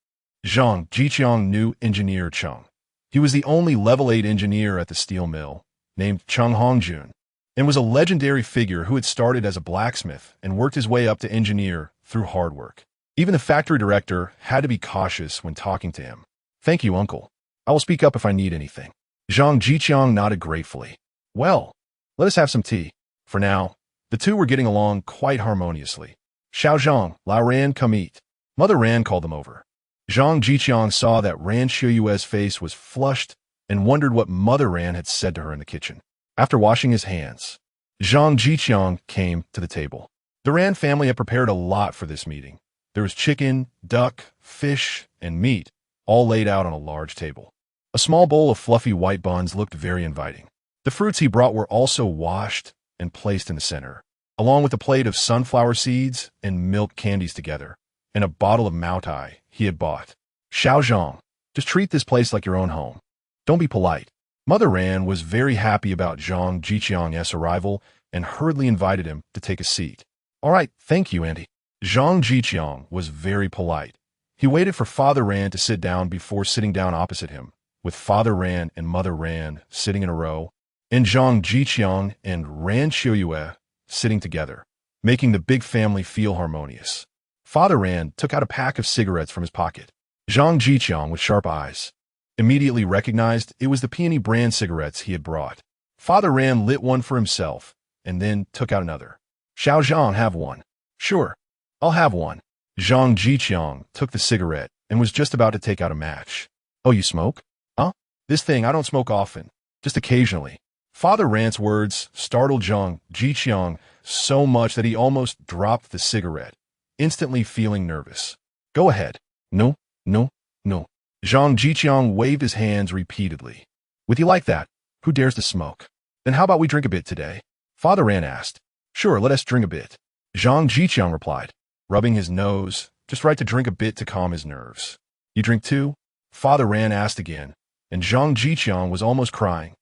Zhang Zhiqiang knew Engineer Chung. He was the only level 8 engineer at the steel mill, named Chung Hongjun, and was a legendary figure who had started as a blacksmith and worked his way up to engineer through hard work. Even the factory director had to be cautious when talking to him. Thank you, uncle. I will speak up if I need anything. Zhang Zhiqiang nodded gratefully. Well, let us have some tea. For now, the two were getting along quite harmoniously. Xiao Zhang, Lao Ran, come eat. Mother Ran called them over. Zhang Zhiqiang saw that Ran Siheyuan's face was flushed and wondered what Mother Ran had said to her in the kitchen. After washing his hands, Zhang Zhiqiang came to the table. The Ran family had prepared a lot for this meeting, There was chicken, duck, fish, and meat, all laid out on a large table. A small bowl of fluffy white buns looked very inviting. The fruits he brought were also washed and placed in the center, along with a plate of sunflower seeds and milk candies together, and a bottle of Moutai he had bought. Xiao Zhang, just treat this place like your own home. Don't be polite. Mother Ran was very happy about Zhang Zhiqiang's arrival and hurriedly invited him to take a seat. All right, thank you, Auntie. Zhang Zhiqiang was very polite. He waited for Father Ran to sit down before sitting down opposite him, with Father Ran and Mother Ran sitting in a row, and Zhang Zhiqiang and Ran Siheyuan sitting together, making the big family feel harmonious. Father Ran took out a pack of cigarettes from his pocket. Zhang Zhiqiang, with sharp eyes, immediately recognized it was the peony brand cigarettes he had brought. Father Ran lit one for himself and then took out another. Xiao Zhang, have one. Sure, I'll have one. Zhang Zhiqiang took the cigarette and was just about to take out a match. Oh, you smoke? Huh? This thing, I don't smoke often, just occasionally. Father Ran's words startled Zhang Zhiqiang so much that he almost dropped the cigarette, instantly feeling nervous. Go ahead. No, no, no. Zhang Zhiqiang waved his hands repeatedly. Would you like that? Who dares to smoke? Then how about we drink a bit today? Father Ran asked. Sure, let us drink a bit. Zhang Zhiqiang replied, rubbing his nose, just right to drink a bit to calm his nerves. You drink too? Father Ran asked again, and Zhang Zhiqiang was almost crying,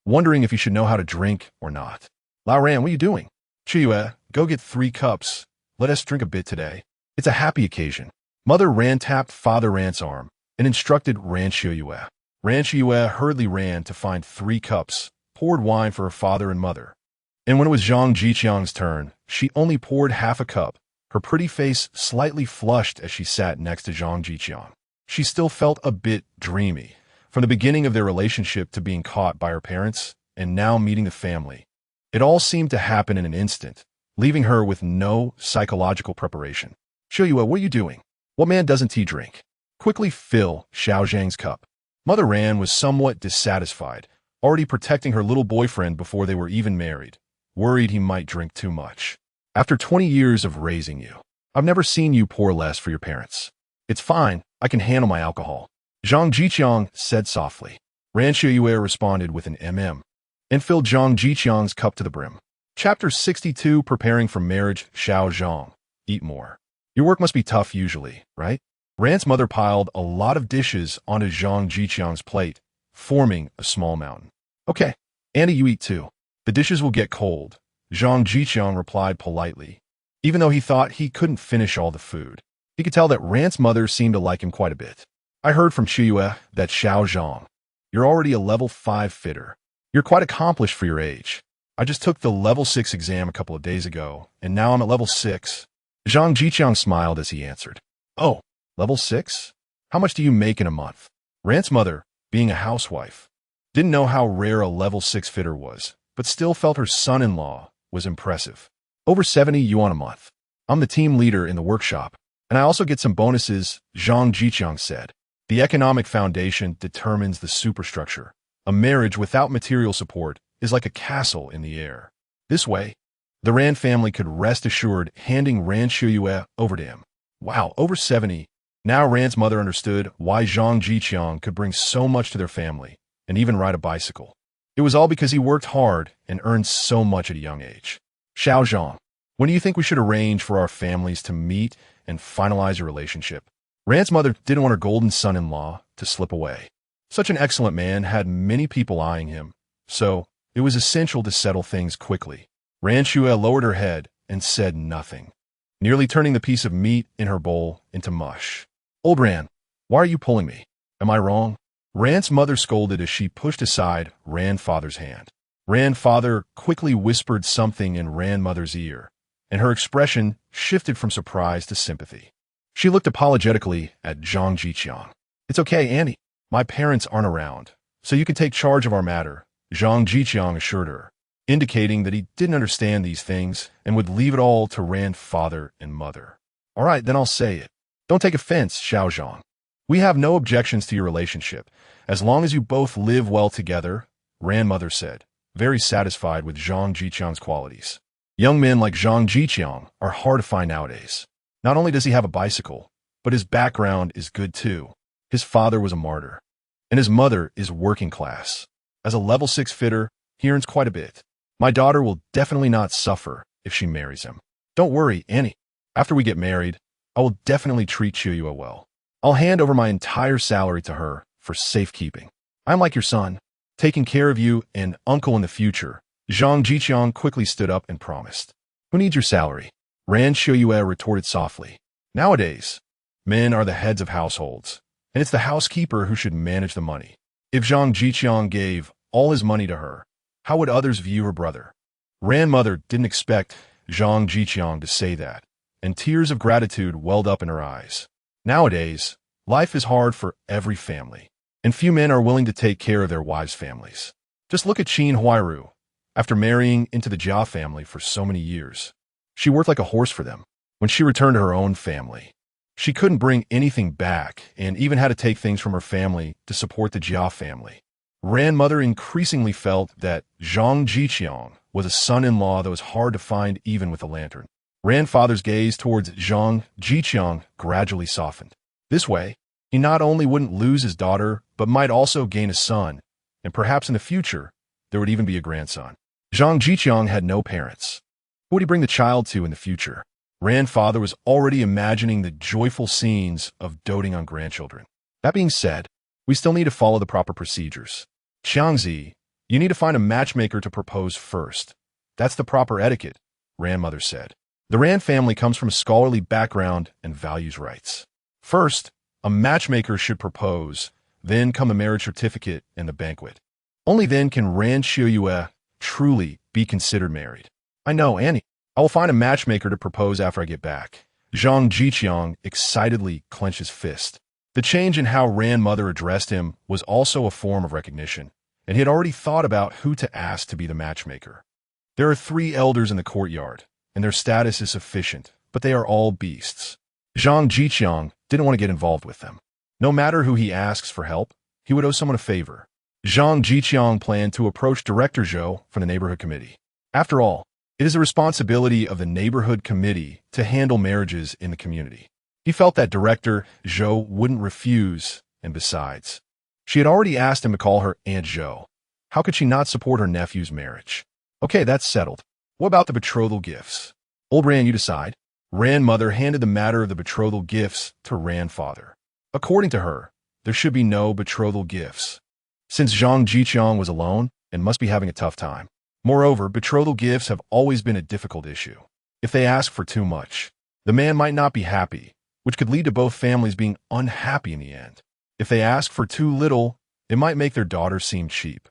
wondering if he should know how to drink or not. Lao Ran, what are you doing? Chiyue, go get 3 cups. Let us drink a bit today. It's a happy occasion. Mother Ran tapped Father Ran's arm and instructed Ran Siheyuan. Ran Siheyuan hurriedly ran to find 3 cups, poured wine for her father and mother. And when it was Zhang Zhiqiang's turn, she only poured half a cup, her pretty face slightly flushed as she sat next to Zhang Zhiqiang. She still felt a bit dreamy, from the beginning of their relationship to being caught by her parents, and now meeting the family. It all seemed to happen in an instant, leaving her with no psychological preparation. Siheyuan, what are you doing? What man doesn't tea drink? Quickly fill Xiao Zhang's cup. Mother Ran was somewhat dissatisfied, already protecting her little boyfriend before they were even married, worried he might drink too much. After 20 years of raising you, I've never seen you pour less for your parents. It's fine, I can handle my alcohol. Zhang Zhiqiang said softly. Ran Siheyuan responded with an and filled Zhang Zhiqiang's cup to the brim. Chapter 62, Preparing for Marriage. Xiao Zhang, eat more. Your work must be tough usually, right? Ran's mother piled a lot of dishes onto Zhang Zhiqiang's plate, forming a small mountain. Okay, Andy, you eat too. The dishes will get cold, Zhang Zhiqiang replied politely, even though he thought he couldn't finish all the food. He could tell that Ran's mother seemed to like him quite a bit. I heard from Siheyuan that Xiao Zhang, you're already a level 5 fitter. You're quite accomplished for your age. I just took the level 6 exam a couple of days ago, and now I'm at level 6. Zhang Zhiqiang smiled as he answered. Oh, level 6? How much do you make in a month? Ran's mother, being a housewife, didn't know how rare a level 6 fitter was, but still felt her son-in-law was impressive. Over 70 yuan a month. I'm the team leader in the workshop, and I also get some bonuses, Zhang Zhiqiang said. The economic foundation determines the superstructure. A marriage without material support is like a castle in the air. This way, the Ran family could rest assured handing Ran Siheyuan over to him. Wow, over 70. Now Ran's mother understood why Zhang Zhiqiang could bring so much to their family, and even ride a bicycle. It was all because he worked hard and earned so much at a young age. Xiao Zhang, when do you think we should arrange for our families to meet and finalize a relationship? Ran's mother didn't want her golden son-in-law to slip away. Such an excellent man had many people eyeing him, so it was essential to settle things quickly. Ran Siheyuan lowered her head and said nothing, nearly turning the piece of meat in her bowl into mush. Old Ran, why are you pulling me? Am I wrong? Ran's mother scolded as she pushed aside Ran father's hand. Ran father quickly whispered something in Ran mother's ear, and her expression shifted from surprise to sympathy. She looked apologetically at Zhang Zhiqiang. It's okay, Annie. My parents aren't around, so you can take charge of our matter, Zhang Zhiqiang assured her, indicating that he didn't understand these things and would leave it all to Ran father and mother. All right, then I'll say it. Don't take offense, Xiao Zhang. We have no objections to your relationship, as long as you both live well together, Ran mother said, very satisfied with Zhang Zhiqiang's qualities. Young men like Zhang Zhiqiang are hard to find nowadays. Not only does he have a bicycle, but his background is good too. His father was a martyr, and his mother is working class. As a level 6 fitter, he earns quite a bit. My daughter will definitely not suffer if she marries him. Don't worry, Annie. After we get married, I will definitely treat Qiyue well. I'll hand over my entire salary to her for safekeeping. I'm like your son, taking care of you and uncle in the future. Zhang Zhiqiang quickly stood up and promised. Who needs your salary? Ran Siheyuan retorted softly. Nowadays, men are the heads of households, and it's the housekeeper who should manage the money. If Zhang Zhiqiang gave all his money to her, how would others view her brother? Ran mother didn't expect Zhang Zhiqiang to say that, and tears of gratitude welled up in her eyes. Nowadays, life is hard for every family, and few men are willing to take care of their wives' families. Just look at Qin Huairu. After marrying into the Jia family for so many years, she worked like a horse for them. When she returned to her own family, she couldn't bring anything back and even had to take things from her family to support the Jia family. Ran mother increasingly felt that Zhang Zhiqiang was a son-in-law that was hard to find even with a lantern. Ran father's gaze towards Zhang Zhiqiang gradually softened. This way, he not only wouldn't lose his daughter, but might also gain a son, and perhaps in the future, there would even be a grandson. Zhang Zhiqiang had no parents. Who would he bring the child to in the future? Ran father was already imagining the joyful scenes of doting on grandchildren. That being said, we still need to follow the proper procedures. Xiangzi, you need to find a matchmaker to propose first. That's the proper etiquette, Ran mother said. The Ran family comes from a scholarly background and values rights. First, a matchmaker should propose, then come the marriage certificate and the banquet. Only then can Ran Qiyue truly be considered married. I know, Annie. I will find a matchmaker to propose after I get back. Zhang Zhiqiang excitedly clenched his fist. The change in how Ran mother addressed him was also a form of recognition, and he had already thought about who to ask to be the matchmaker. There are 3 elders in the courtyard, and their status is sufficient, but they are all beasts. Zhang Zhiqiang didn't want to get involved with them. No matter who he asks for help, he would owe someone a favor. Zhang Zhiqiang planned to approach Director Zhou from the neighborhood committee. After all, it is the responsibility of the neighborhood committee to handle marriages in the community. He felt that Director Zhou wouldn't refuse, and besides, she had already asked him to call her Aunt Zhou. How could she not support her nephew's marriage? Okay, that's settled. What about the betrothal gifts? Old Ran, you decide. Ran mother handed the matter of the betrothal gifts to Ran father. According to her, there should be no betrothal gifts, since Zhang Zhiqiang was alone and must be having a tough time. Moreover, betrothal gifts have always been a difficult issue. If they ask for too much, the man might not be happy, which could lead to both families being unhappy in the end. If they ask for too little, it might make their daughter seem cheap.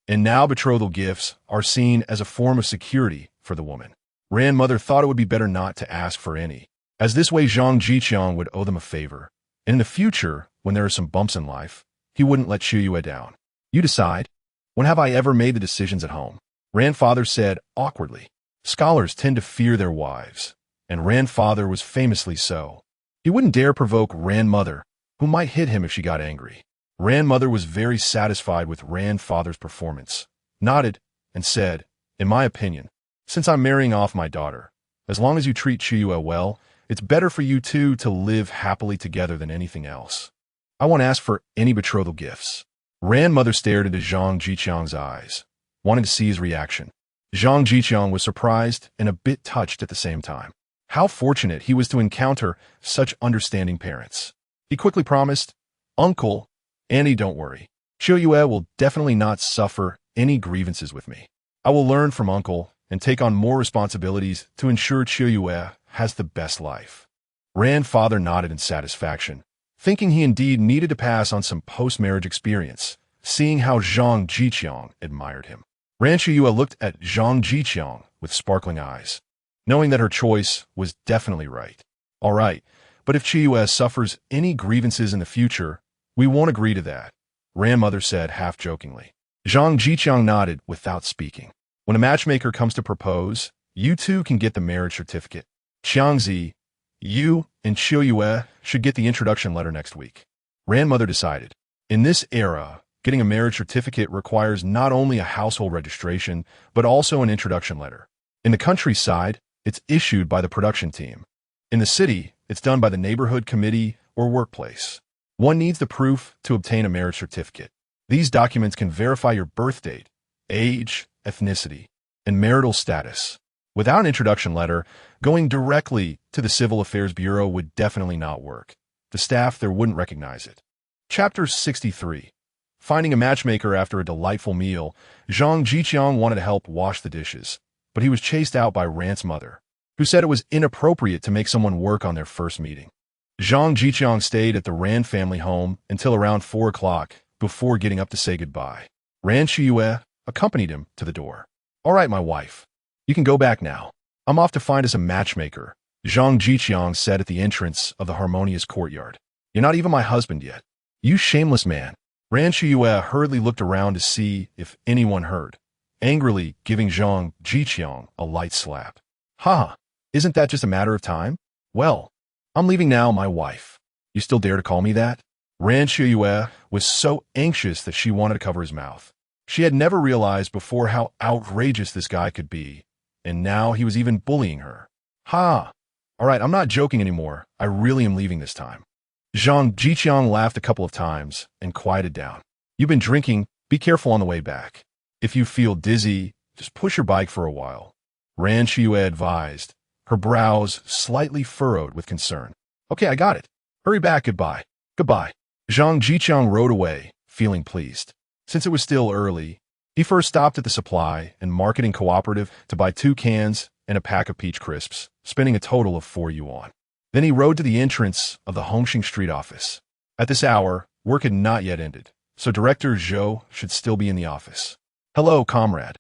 And now betrothal gifts are seen as a form of security for the woman. Ran mother thought it would be better not to ask for any, as this way Zhang Zhiqiang would owe them a favor. And in the future, when there are some bumps in life, he wouldn't let Qiyue down. You decide. When have I ever made the decisions at home? Ran father said awkwardly. Scholars tend to fear their wives, and Ran father was famously so. He wouldn't dare provoke Ran mother, who might hit him if she got angry. Ran mother was very satisfied with Ran father's performance, nodded, and said, in my opinion, since I'm marrying off my daughter, as long as you treat Qiyue well, it's better for you two to live happily together than anything else. I won't ask for any betrothal gifts. Ran mother stared into Zhang Zhiqiang's eyes, wanting to see his reaction. Zhang Zhiqiang was surprised and a bit touched at the same time. How fortunate he was to encounter such understanding parents. He quickly promised, Uncle, Annie, don't worry. Qiyue will definitely not suffer any grievances with me. I will learn from Uncle and take on more responsibilities to ensure Qiyue has the best life. Ran father nodded in satisfaction, thinking he indeed needed to pass on some post-marriage experience, seeing how Zhang Zhiqiang admired him. Ran Qiyue looked at Zhang Zhiqiang with sparkling eyes, knowing that her choice was definitely right. All right, but if Qiyue suffers any grievances in the future, we won't agree to that, Ran mother said half-jokingly. Zhang Zhiqiang nodded without speaking. When a matchmaker comes to propose, you two can get the marriage certificate. Xiangzi, you and Qiyue should get the introduction letter next week. Ran mother decided. In this era, getting a marriage certificate requires not only a household registration, but also an introduction letter. In the countryside, it's issued by the production team. In the city, It's done by the neighborhood committee or workplace. One needs the proof to obtain a marriage certificate. These documents can verify your birth date, age, ethnicity, and marital status. Without an introduction letter, going directly to the Civil Affairs Bureau would definitely not work. The staff there wouldn't recognize it. Chapter 63. Finding a matchmaker after a delightful meal, Zhang Zhiqiang wanted to help wash the dishes, but he was chased out by Rand's mother, who said it was inappropriate to make someone work on their first meeting. Zhang Zhiqiang stayed at the Rand family home until around 4 o'clock before getting up to say goodbye. Rand Siheyuan accompanied him to the door. "All right, my wife. You can go back now. I'm off to find us a matchmaker," Zhang Zhiqiang said at the entrance of the harmonious courtyard. "You're not even my husband yet. You shameless man." Rand Siheyuan hurriedly looked around to see if anyone heard, angrily giving Zhang Zhiqiang a light slap. "Ha! Isn't that just a matter of time? Well, I'm leaving now, my wife. You still dare to call me that?" Rand Siheyuan was so anxious that she wanted to cover his mouth. She had never realized before how outrageous this guy could be, and now he was even bullying her. "Ha! All right, I'm not joking anymore. I really am leaving this time." Zhang Zhiqiang laughed a couple of times and quieted down. "You've been drinking. Be careful on the way back. If you feel dizzy, just push your bike for a while," Rand Siheyuan advised, her brows slightly furrowed with concern. "Okay, I got it. Hurry back. Goodbye." "Goodbye." Zhang Zhiqiang rode away, feeling pleased. Since it was still early, he first stopped at the supply and marketing cooperative to buy 2 cans and a pack of peach crisps, spending a total of 4 yuan. Then he rode to the entrance of the Hongxing Street office. At this hour, work had not yet ended, so Director Zhou should still be in the office. "Hello, comrade.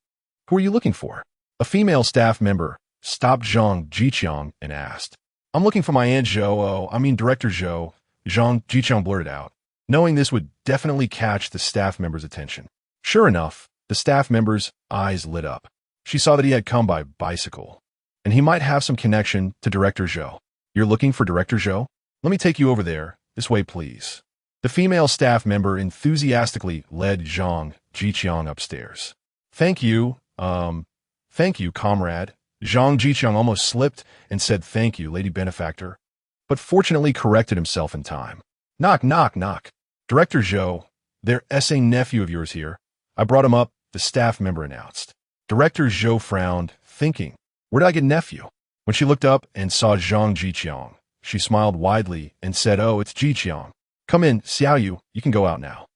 Who are you looking for?" A female staff member stopped Zhang Zhiqiang and asked. "I'm looking for my Aunt Zhou, Director Zhou," Zhang Zhiqiang blurted out, knowing this would definitely catch the staff member's attention. Sure enough, the staff member's eyes lit up. She saw that he had come by bicycle, and he might have some connection to Director Zhou. "You're looking for Director Zhou? Let me take you over there. This way, please." The female staff member enthusiastically led Zhang Zhiqiang upstairs. Thank you, comrade." Zhang Zhiqiang almost slipped and said thank you, lady benefactor, but fortunately corrected himself in time. "Knock, knock, knock. Director Zhou, their SA nephew of yours here. I brought him up," the staff member announced. Director Zhou frowned, thinking, "Where did I get nephew?" When she looked up and saw Zhang Zhiqiang, she smiled widely and said, "Oh, it's Zhiqiang. Come in, Xiaoyu, you can go out now."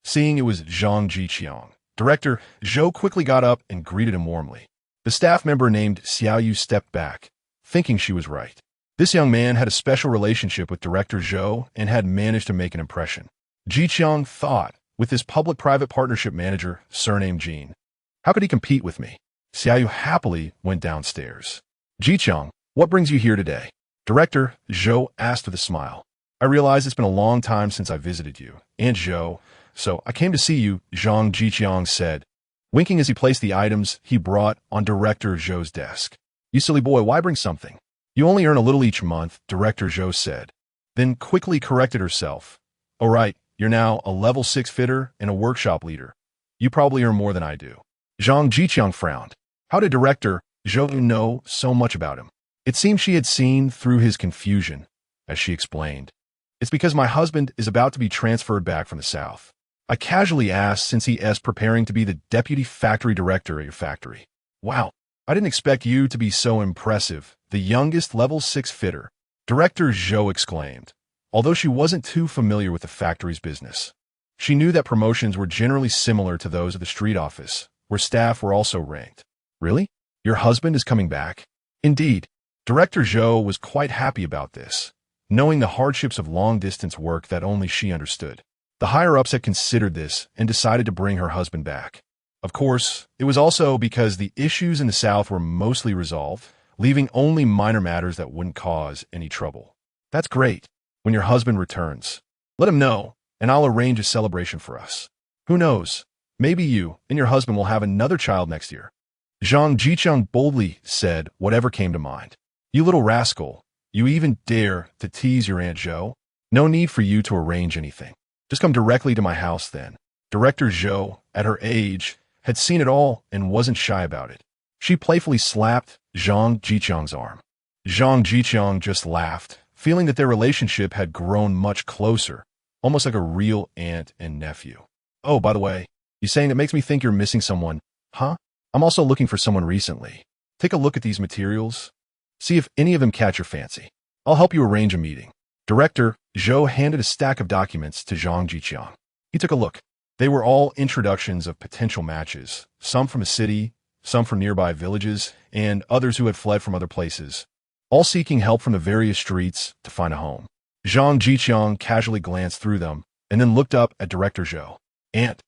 Seeing it was Zhang Zhiqiang, Director Zhou quickly got up and greeted him warmly. The staff member named Xiaoyu stepped back, thinking she was right. This young man had a special relationship with Director Zhou and had managed to make an impression. Zhiqiang thought, with his public-private partnership manager, surnamed Jean. How could he compete with me? Xiaoyu happily went downstairs. "Zhiqiang, what brings you here today?" Director Zhou asked with a smile. "I realize it's been a long time since I visited you, Aunt Zhou, so I came to see you," Zhang Zhiqiang said, winking as he placed the items he brought on Director Zhou's desk. "You silly boy, why bring something? You only earn a little each month," Director Zhou said, then quickly corrected herself. "Oh right, you're now a level 6 fitter and a workshop leader. You probably earn more than I do." Zhang Zhiqiang frowned. How did Director Zhou know so much about him? It seemed she had seen through his confusion, as she explained. "It's because my husband is about to be transferred back from the south. I casually asked since he is preparing to be the deputy factory director at your factory." "Wow, I didn't expect you to be so impressive, the youngest level 6 fitter," Director Zhou exclaimed, although she wasn't too familiar with the factory's business. She knew that promotions were generally similar to those of the street office, where staff were also ranked. "Really? Your husband is coming back?" Indeed, Director Zhou was quite happy about this, knowing the hardships of long-distance work that only she understood. The higher-ups had considered this and decided to bring her husband back. Of course, it was also because the issues in the South were mostly resolved, leaving only minor matters that wouldn't cause any trouble. "That's great. When your husband returns, let him know, and I'll arrange a celebration for us. Who knows, maybe you and your husband will have another child next year." Zhang Zhiqiang boldly said whatever came to mind. "You little rascal, you even dare to tease your Aunt Zhou? No need for you to arrange anything. Just come directly to my house then." Director Zhou, at her age, had seen it all and wasn't shy about it. She playfully slapped Zhang Zhiqiang's arm. Zhang Zhiqiang just laughed, feeling that their relationship had grown much closer, almost like a real aunt and nephew. Oh, by the way, you saying it makes me think you're missing someone, huh? I'm also looking for someone recently. Take a look at these materials. See if any of them catch your fancy. I'll help you arrange a meeting. Director Zhou handed a stack of documents to Zhang Zhiqiang. He took a look. They were all introductions of potential matches, some from a city, some from nearby villages, and others who had fled from other places, all seeking help from the various streets to find a home. Zhang Zhiqiang casually glanced through them and then looked up at Director Zhou. Aunt,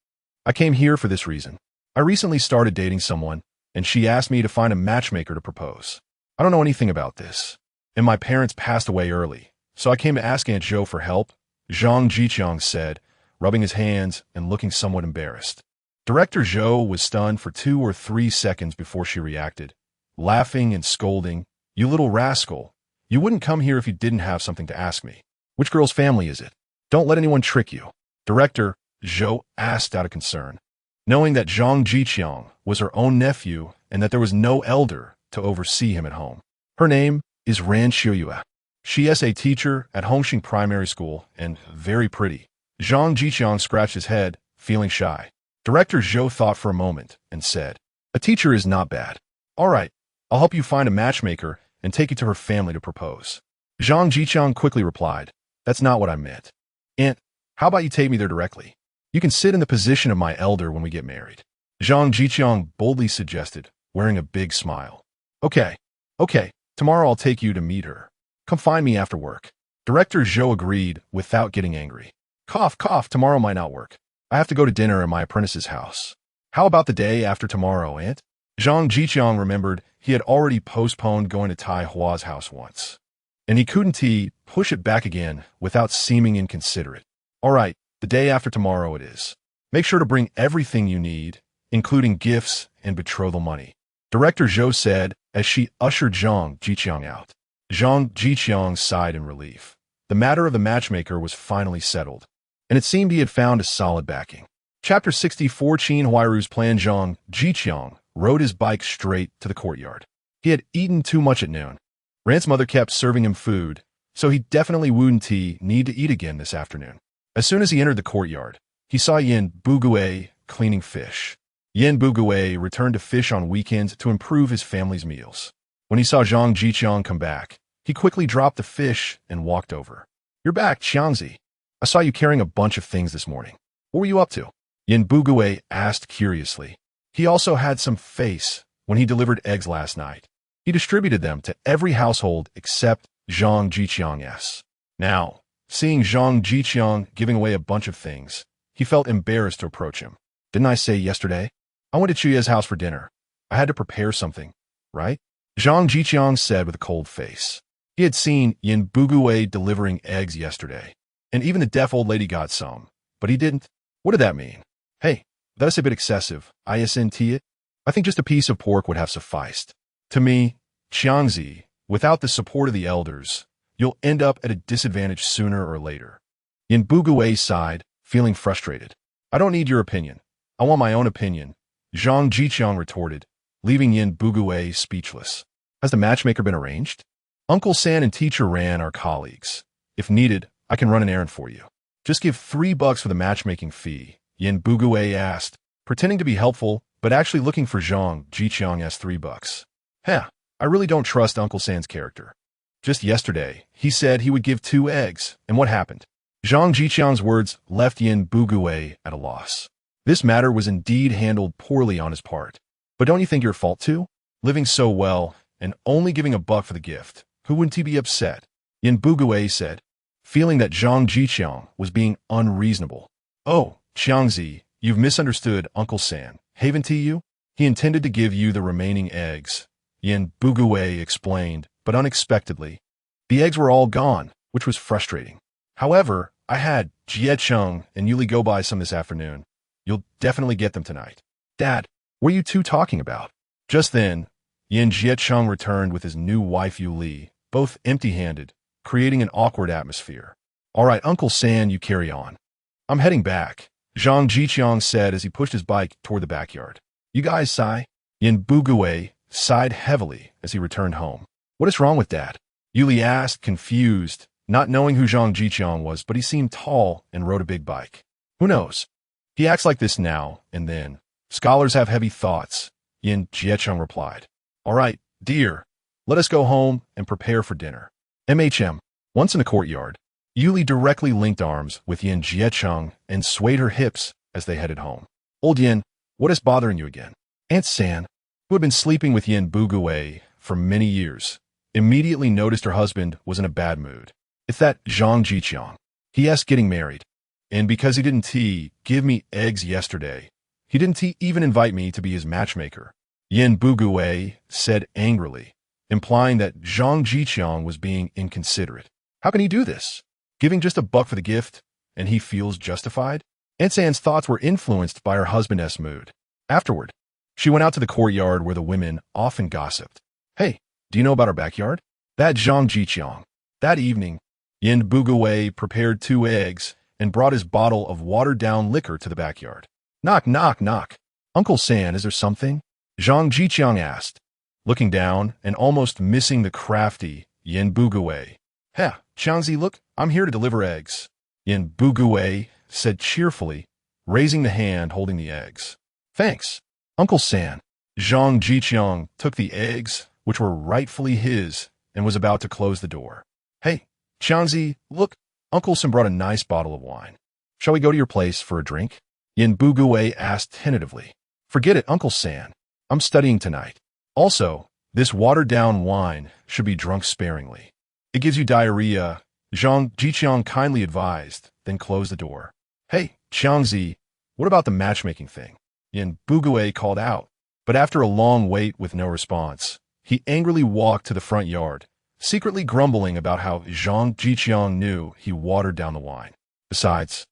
I came here for this reason. I recently started dating someone, and she asked me to find a matchmaker to propose. I don't know anything about this, and my parents passed away early, so I came to ask Aunt Zhou for help, Zhang Zhiqiang said, rubbing his hands and looking somewhat embarrassed. Director Zhou was stunned for 2 or 3 seconds before she reacted, laughing and scolding. You little rascal. You wouldn't come here if you didn't have something to ask me. Which girl's family is it? Don't let anyone trick you. Director Zhou asked out of concern, knowing that Zhang Zhiqiang was her own nephew and that there was no elder to oversee him at home. Her name is Ran Siheyuan. She is a teacher at Hongxing Primary School and very pretty. Zhang Zhiqiang scratched his head, feeling shy. Director Zhou thought for a moment and said, a teacher is not bad. All right, I'll help you find a matchmaker and take you to her family to propose. Zhang Zhiqiang quickly replied, that's not what I meant. Aunt, how about you take me there directly? You can sit in the position of my elder when we get married. Zhang Zhiqiang boldly suggested, wearing a big smile. Okay, tomorrow I'll take you to meet her. Come find me after work. Director Zhou agreed without getting angry. Cough, tomorrow might not work. I have to go to dinner at my apprentice's house. How about the day after tomorrow, Aunt? Zhang Zhiqiang remembered he had already postponed going to Tai Hua's house once, and he couldn't push it back again without seeming inconsiderate. All right, the day after tomorrow it is. Make sure to bring everything you need, including gifts and betrothal money. Director Zhou said as she ushered Zhang Zhiqiang out. Zhang Zhiqiang sighed in relief. The matter of the matchmaker was finally settled, and it seemed he had found a solid backing. Chapter 64 Qin Huairu's plan. Zhang Zhiqiang rode his bike straight to the courtyard. He had eaten too much at noon. Ran's mother kept serving him food, so he definitely wouldn't need to eat again this afternoon. As soon as he entered the courtyard, he saw Yin Bugui cleaning fish. Yin Bugui returned to fish on weekends to improve his family's meals. When he saw Zhang Zhiqiang come back, he quickly dropped the fish and walked over. You're back, Qiangzi. I saw you carrying a bunch of things this morning. What were you up to? Yin Bugui asked curiously. He also had some face when he delivered eggs last night. He distributed them to every household except Zhang Zhiqiang's. Now, seeing Zhang Zhiqiang giving away a bunch of things, he felt embarrassed to approach him. Didn't I say yesterday? I went to Chuya's house for dinner. I had to prepare something, right? Zhang Zhiqiang said with a cold face. He had seen Yin Bugui delivering eggs yesterday, and even the deaf old lady got some, but he didn't. What did that mean? Hey, that's a bit excessive. Isn't it? I think just a piece of pork would have sufficed. To me, Qiangzi, without the support of the elders, you'll end up at a disadvantage sooner or later. Yin Bugui sighed, feeling frustrated. I don't need your opinion. I want my own opinion, Zhang Zhiqiang retorted, leaving Yin Bugui speechless. Has the matchmaker been arranged? Uncle San and Teacher Ran are colleagues. If needed, I can run an errand for you. Just give $3 for the matchmaking fee, Yin Bugui asked, pretending to be helpful, but actually looking for Zhang Zhiqiang as $3. I really don't trust Uncle San's character. Just yesterday, he said he would give 2 eggs, and what happened? Zhang Zhiqiang's words left Yin Bugui at a loss. This matter was indeed handled poorly on his part. But don't you think you're at fault too? Living so well, and only giving $1 for the gift. Who wouldn't he be upset? Yin Bugui said, feeling that Zhang Zhiqiang was being unreasonable. Oh, Qiangzi, you've misunderstood Uncle San, haven't you? He intended to give you the remaining eggs, Yin Bugui explained, but unexpectedly. The eggs were all gone, which was frustrating. However, I had Jie Chung and Yuli go buy some this afternoon. You'll definitely get them tonight. Dad, what are you two talking about? Just then, Yin Jiecheng returned with his new wife Yuli, both empty-handed, creating an awkward atmosphere. All right, Uncle San, you carry on. I'm heading back, Zhang Zhiqiang said as he pushed his bike toward the backyard. You guys sigh? Yin Bugui sighed heavily as he returned home. What is wrong with Dad? Yuli asked, confused, not knowing who Zhang Zhiqiang was, but he seemed tall and rode a big bike. Who knows? He acts like this now and then. Scholars have heavy thoughts, Yin Zhiqiang replied. All right, dear, let us go home and prepare for dinner. Once in the courtyard, Yuli directly linked arms with Yin Zhiqiang and swayed her hips as they headed home. Old Yin, what is bothering you again? Aunt San, who had been sleeping with Yin Bugui for many years, immediately noticed her husband was in a bad mood. It's that Zhang Zhiqiang. He asked getting married. And because he didn't give me eggs yesterday, he didn't even invite me to be his matchmaker. Yin Bugui said angrily, implying that Zhang Zhiqiang was being inconsiderate. How can he do this? Giving just $1 for the gift, and he feels justified? Aunt San's thoughts were influenced by her husband's mood. Afterward, she went out to the courtyard where the women often gossiped. Hey, do you know about our backyard? That Zhang Zhiqiang. That evening, Yin Bugui prepared 2 eggs and brought his bottle of watered-down liquor to the backyard. Knock, knock, knock. Uncle San, is there something? Zhang Zhiqiang asked, looking down and almost missing the crafty Yin Bugui. Heh, Qiangzi, look, I'm here to deliver eggs. Yin Bugui said cheerfully, raising the hand holding the eggs. Thanks, Uncle San. Zhang Zhiqiang took the eggs, which were rightfully his, and was about to close the door. Hey, Qiangzi, look, Uncle San brought a nice bottle of wine. Shall we go to your place for a drink? Yin Bugui asked tentatively. Forget it, Uncle San. I'm studying tonight. Also, this watered-down wine should be drunk sparingly. It gives you diarrhea, Zhang Zhiqiang kindly advised, then closed the door. Hey, Qiangzi, what about the matchmaking thing? Yin Bugui called out, but after a long wait with no response, he angrily walked to the front yard, secretly grumbling about how Zhang Zhiqiang knew he watered down the wine. Besides,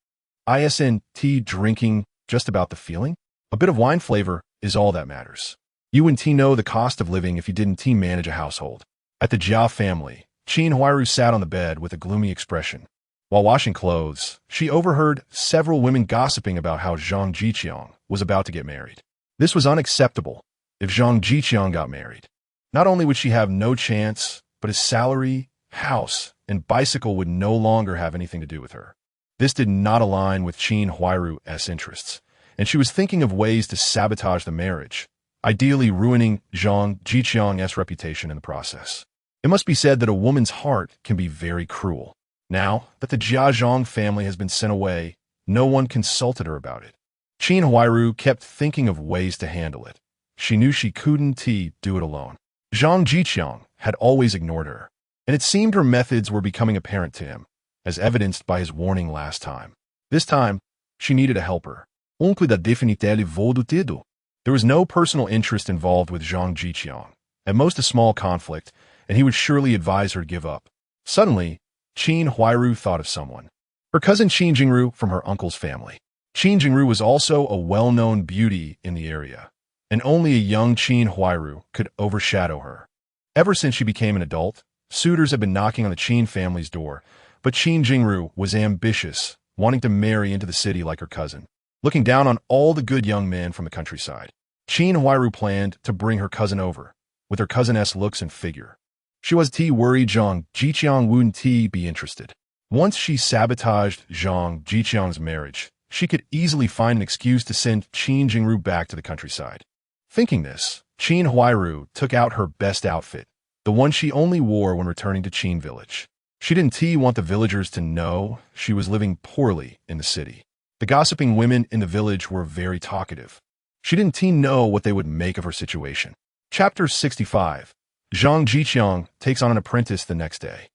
isn't drinking just about the feeling? A bit of wine flavor is all that matters. You wouldn't know the cost of living if you didn't manage a household. At the Jia family, Qin Huairu sat on the bed with a gloomy expression. While washing clothes, she overheard several women gossiping about how Zhang Zhiqiang was about to get married. This was unacceptable. If Zhang Zhiqiang got married, not only would she have no chance, but his salary, house, and bicycle would no longer have anything to do with her. This did not align with Qin Huairu's interests, and she was thinking of ways to sabotage the marriage, ideally ruining Zhang Zhiqiang's reputation in the process. It must be said that a woman's heart can be very cruel. Now that the Jiazhong family has been sent away, no one consulted her about it. Qin Huairu kept thinking of ways to handle it. She knew she couldn't do it alone. Zhang Zhiqiang had always ignored her, and it seemed her methods were becoming apparent to him, as evidenced by his warning last time. This time, she needed a helper. There was no personal interest involved with Zhang Zhiqiang, at most a small conflict, and he would surely advise her to give up. Suddenly, Qin Huairu thought of someone. Her cousin Qin Jingru from her uncle's family. Qin Jingru was also a well-known beauty in the area, and only a young Qin Huairu could overshadow her. Ever since she became an adult, suitors had been knocking on the Qin family's door, but Qin Jingru was ambitious, wanting to marry into the city like her cousin. Looking down on all the good young men from the countryside, Qin Huairu planned to bring her cousin over, with her cousin's looks and figure. She was worried Zhang Zhiqiang wouldn't be interested. Once she sabotaged Zhang Zhiqiang's marriage, she could easily find an excuse to send Qin Jingru back to the countryside. Thinking this, Qin Huairu took out her best outfit, the one she only wore when returning to Qin village. She didn't want the villagers to know she was living poorly in the city. The gossiping women in the village were very talkative. She didn't know what they would make of her situation. Chapter 65. Zhang Zhiqiang takes on an apprentice the next day.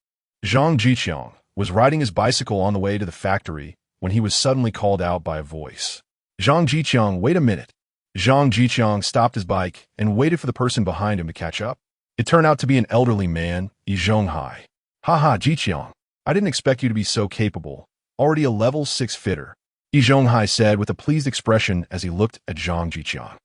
Zhang Zhiqiang was riding his bicycle on the way to the factory when he was suddenly called out by a voice. Zhang Zhiqiang, wait a minute. Zhang Zhiqiang stopped his bike and waited for the person behind him to catch up. It turned out to be an elderly man, Yi Zhonghai. Haha, Zhiqiang, I didn't expect you to be so capable. Already a level 6 fitter, Yi Zhonghai said with a pleased expression as he looked at Zhang Zhiqiang.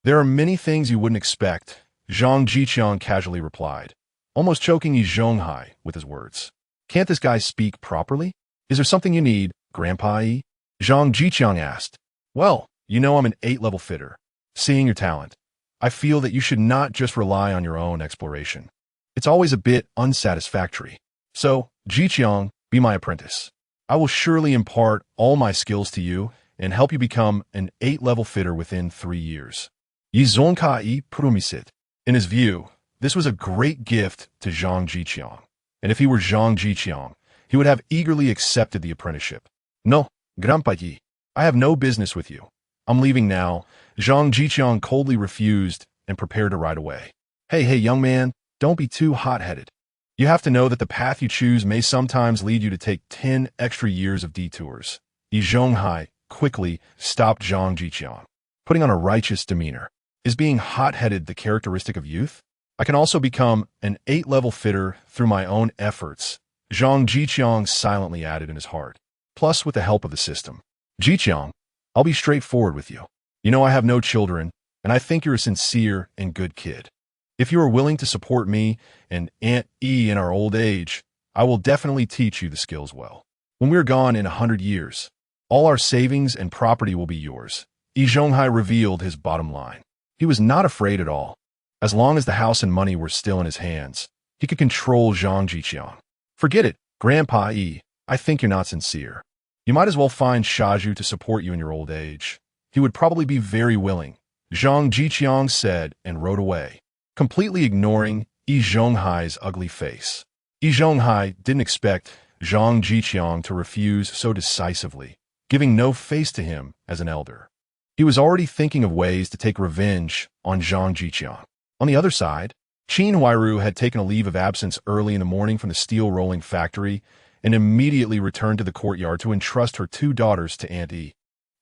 There are many things you wouldn't expect, Zhang Zhiqiang casually replied, almost choking Yi Zhonghai with his words. Can't this guy speak properly? Is there something you need, Grandpa Yi? Zhang Zhiqiang asked. Well, you know I'm an 8-level fitter. Seeing your talent, I feel that you should not just rely on your own exploration. It's always a bit unsatisfactory. So, Zhiqiang, be my apprentice. I will surely impart all my skills to you and help you become an 8-level fitter within 3 years. Yi Zongkai promisit. In his view, this was a great gift to Zhang Zhiqiang, and if he were Zhang Zhiqiang, he would have eagerly accepted the apprenticeship. No, Grandpa Yi, I have no business with you. I'm leaving now. Zhang Zhiqiang coldly refused and prepared to ride away. Hey, young man, don't be too hot-headed. You have to know that the path you choose may sometimes lead you to take 10 extra years of detours. Yi Zhonghai quickly stopped Zhang Zhiqiang, putting on a righteous demeanor. Is being hot-headed the characteristic of youth? I can also become an 8-level fitter through my own efforts, Zhang Zhiqiang silently added in his heart, plus with the help of the system. Zhiqiang, I'll be straightforward with you. You know I have no children, and I think you're a sincere and good kid. If you are willing to support me and Aunt E in our old age, I will definitely teach you the skills well. When we're gone in 100 years, all our savings and property will be yours. Yi Zhonghai revealed his bottom line. He was not afraid at all. As long as the house and money were still in his hands, he could control Zhang Zhiqiang. Forget it, Grandpa Yi. I think you're not sincere. You might as well find Shaju to support you in your old age. He would probably be very willing, Zhang Zhiqiang said and rode away, completely ignoring Yi Zhonghai's ugly face. Yi Zhonghai didn't expect Zhang Zhiqiang to refuse so decisively, giving no face to him as an elder. He was already thinking of ways to take revenge on Zhang Zhiqiang. On the other side, Qin Huairu had taken a leave of absence early in the morning from the steel rolling factory and immediately returned to the courtyard to entrust her 2 daughters to Aunt E.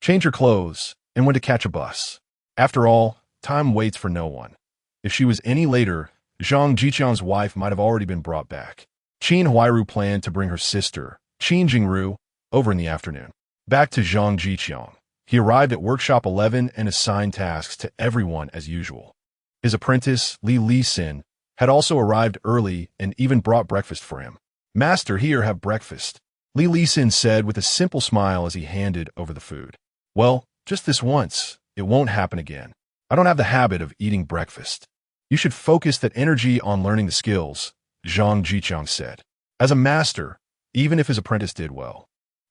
Change her clothes and went to catch a bus. After all, time waits for no one. If she was any later, Zhang Zhiqiang's wife might have already been brought back. Qin Huairu planned to bring her sister, Qin Jingru, over in the afternoon. Back to Zhang Zhiqiang. He arrived at Workshop 11 and assigned tasks to everyone as usual. His apprentice, Li Lisin, had also arrived early and even brought breakfast for him. Master, here, have breakfast, Li Lisin said with a simple smile as he handed over the food. Well, just this once. It won't happen again. I don't have the habit of eating breakfast. You should focus that energy on learning the skills, Zhang Zhiqiang said. As a master, even if his apprentice did well,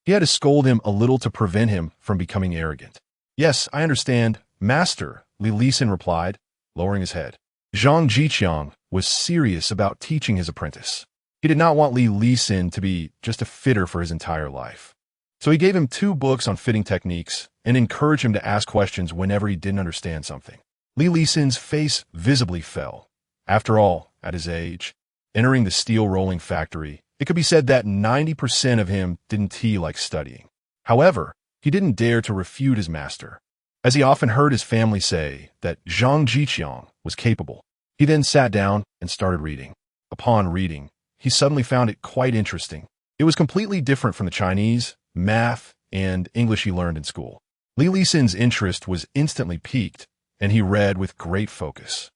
he had to scold him a little to prevent him from becoming arrogant. Yes, I understand, Master, Li Lisin replied, lowering his head. Zhang Zhiqiang was serious about teaching his apprentice. He did not want Li Lisin to be just a fitter for his entire life. So he gave him 2 books on fitting techniques and encouraged him to ask questions whenever he didn't understand something. Li Lisin's face visibly fell. After all, at his age, entering the steel rolling factory, it could be said that 90% of him didn't like studying. However, he didn't dare to refute his master, as he often heard his family say that Zhang Zhiqiang was capable. He then sat down and started reading. Upon reading, he suddenly found it quite interesting. It was completely different from the Chinese, math, and English he learned in school. Li Lisin's interest was instantly piqued, and he read with great focus.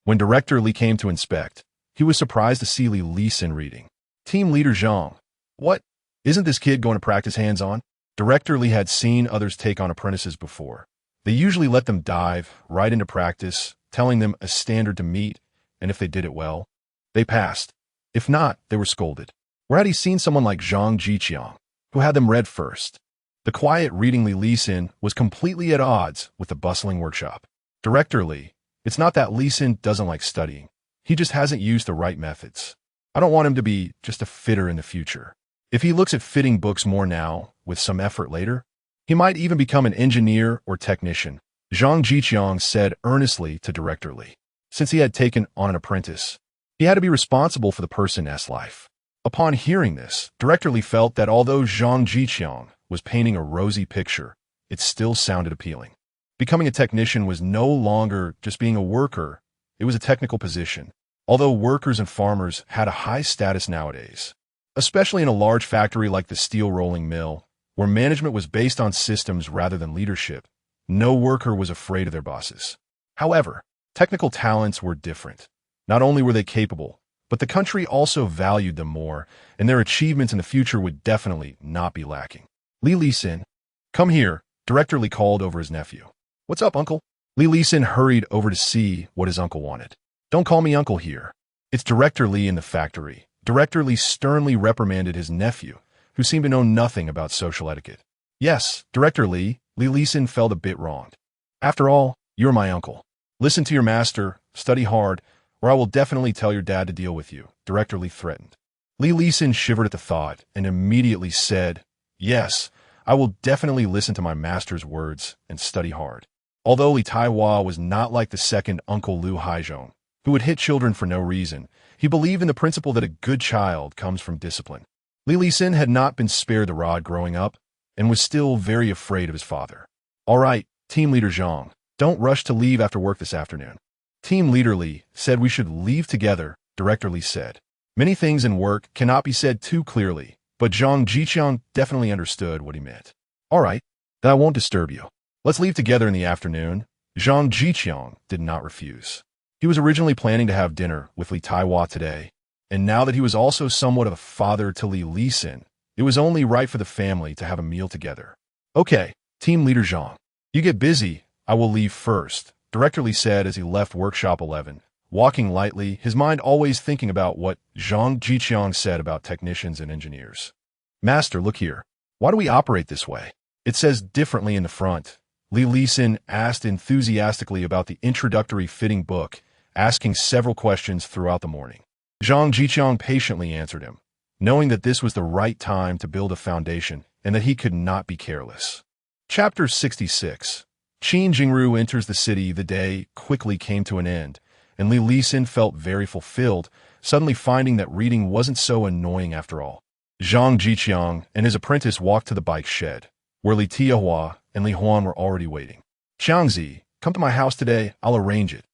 When Director Li came to inspect, he was surprised to see Li Lisin reading. Team Leader Zhang, what? Isn't this kid going to practice hands-on? Director Li had seen others take on apprentices before. They usually let them dive right into practice, telling them a standard to meet, and if they did it well, they passed. If not, they were scolded. Where had he seen someone like Zhang Zhiqiang, who had them read first? The quiet reading Li Lisin was completely at odds with the bustling workshop. Director Li, it's not that Lisin doesn't like studying. He just hasn't used the right methods. I don't want him to be just a fitter in the future. If he looks at fitting books more now, with some effort later, he might even become an engineer or technician, Zhang Zhiqiang said earnestly to Director Li. Since he had taken on an apprentice, he had to be responsible for the person's life. Upon hearing this, Director Li felt that although Zhang Zhiqiang was painting a rosy picture, it still sounded appealing. Becoming a technician was no longer just being a worker, it was a technical position. Although workers and farmers had a high status nowadays, especially in a large factory like the steel rolling mill, where management was based on systems rather than leadership, no worker was afraid of their bosses. However, technical talents were different. Not only were they capable, but the country also valued them more, and their achievements in the future would definitely not be lacking. Li Lisin, come here, Director Li called over his nephew. What's up, uncle? Li Lisin hurried over to see what his uncle wanted. Don't call me uncle here. It's Director Li in the factory. Director Li sternly reprimanded his nephew, who seemed to know nothing about social etiquette. Yes, Director Li, Li Lisin felt a bit wronged. After all, you're my uncle. Listen to your master, study hard, or I will definitely tell your dad to deal with you, Director Li threatened. Li Lisin shivered at the thought and immediately said, yes, I will definitely listen to my master's words and study hard. Although Li Taihua was not like the second Uncle Liu Haizhong, who would hit children for no reason, he believed in the principle that a good child comes from discipline. Li Lisin had not been spared the rod growing up and was still very afraid of his father. All right, Team Leader Zhang, don't rush to leave after work this afternoon. Team Leader Li said we should leave together, Director Li said. Many things in work cannot be said too clearly, but Zhang Zhiqiang definitely understood what he meant. All right, then I won't disturb you. Let's leave together in the afternoon. Zhang Zhiqiang did not refuse. He was originally planning to have dinner with Li Taihua today, and now that he was also somewhat of a father to Li Lisin, it was only right for the family to have a meal together. Okay, Team Leader Zhang, you get busy, I will leave first, Director Li said as he left Workshop 11, walking lightly, his mind always thinking about what Zhang Zhiqiang said about technicians and engineers. Master, look here. Why do we operate this way? It says differently in the front. Li Lisin asked enthusiastically about the introductory fitting book, asking several questions throughout the morning. Zhang Zhiqiang patiently answered him, knowing that this was the right time to build a foundation and that he could not be careless. Chapter 66. Qin Huairu enters the city. The day quickly came to an end, and Li Lisin felt very fulfilled, suddenly finding that reading wasn't so annoying after all. Zhang Zhiqiang and his apprentice walked to the bike shed, where Li Tiahua and Li Huan were already waiting. Xiangzi, come to my house today, I'll arrange it,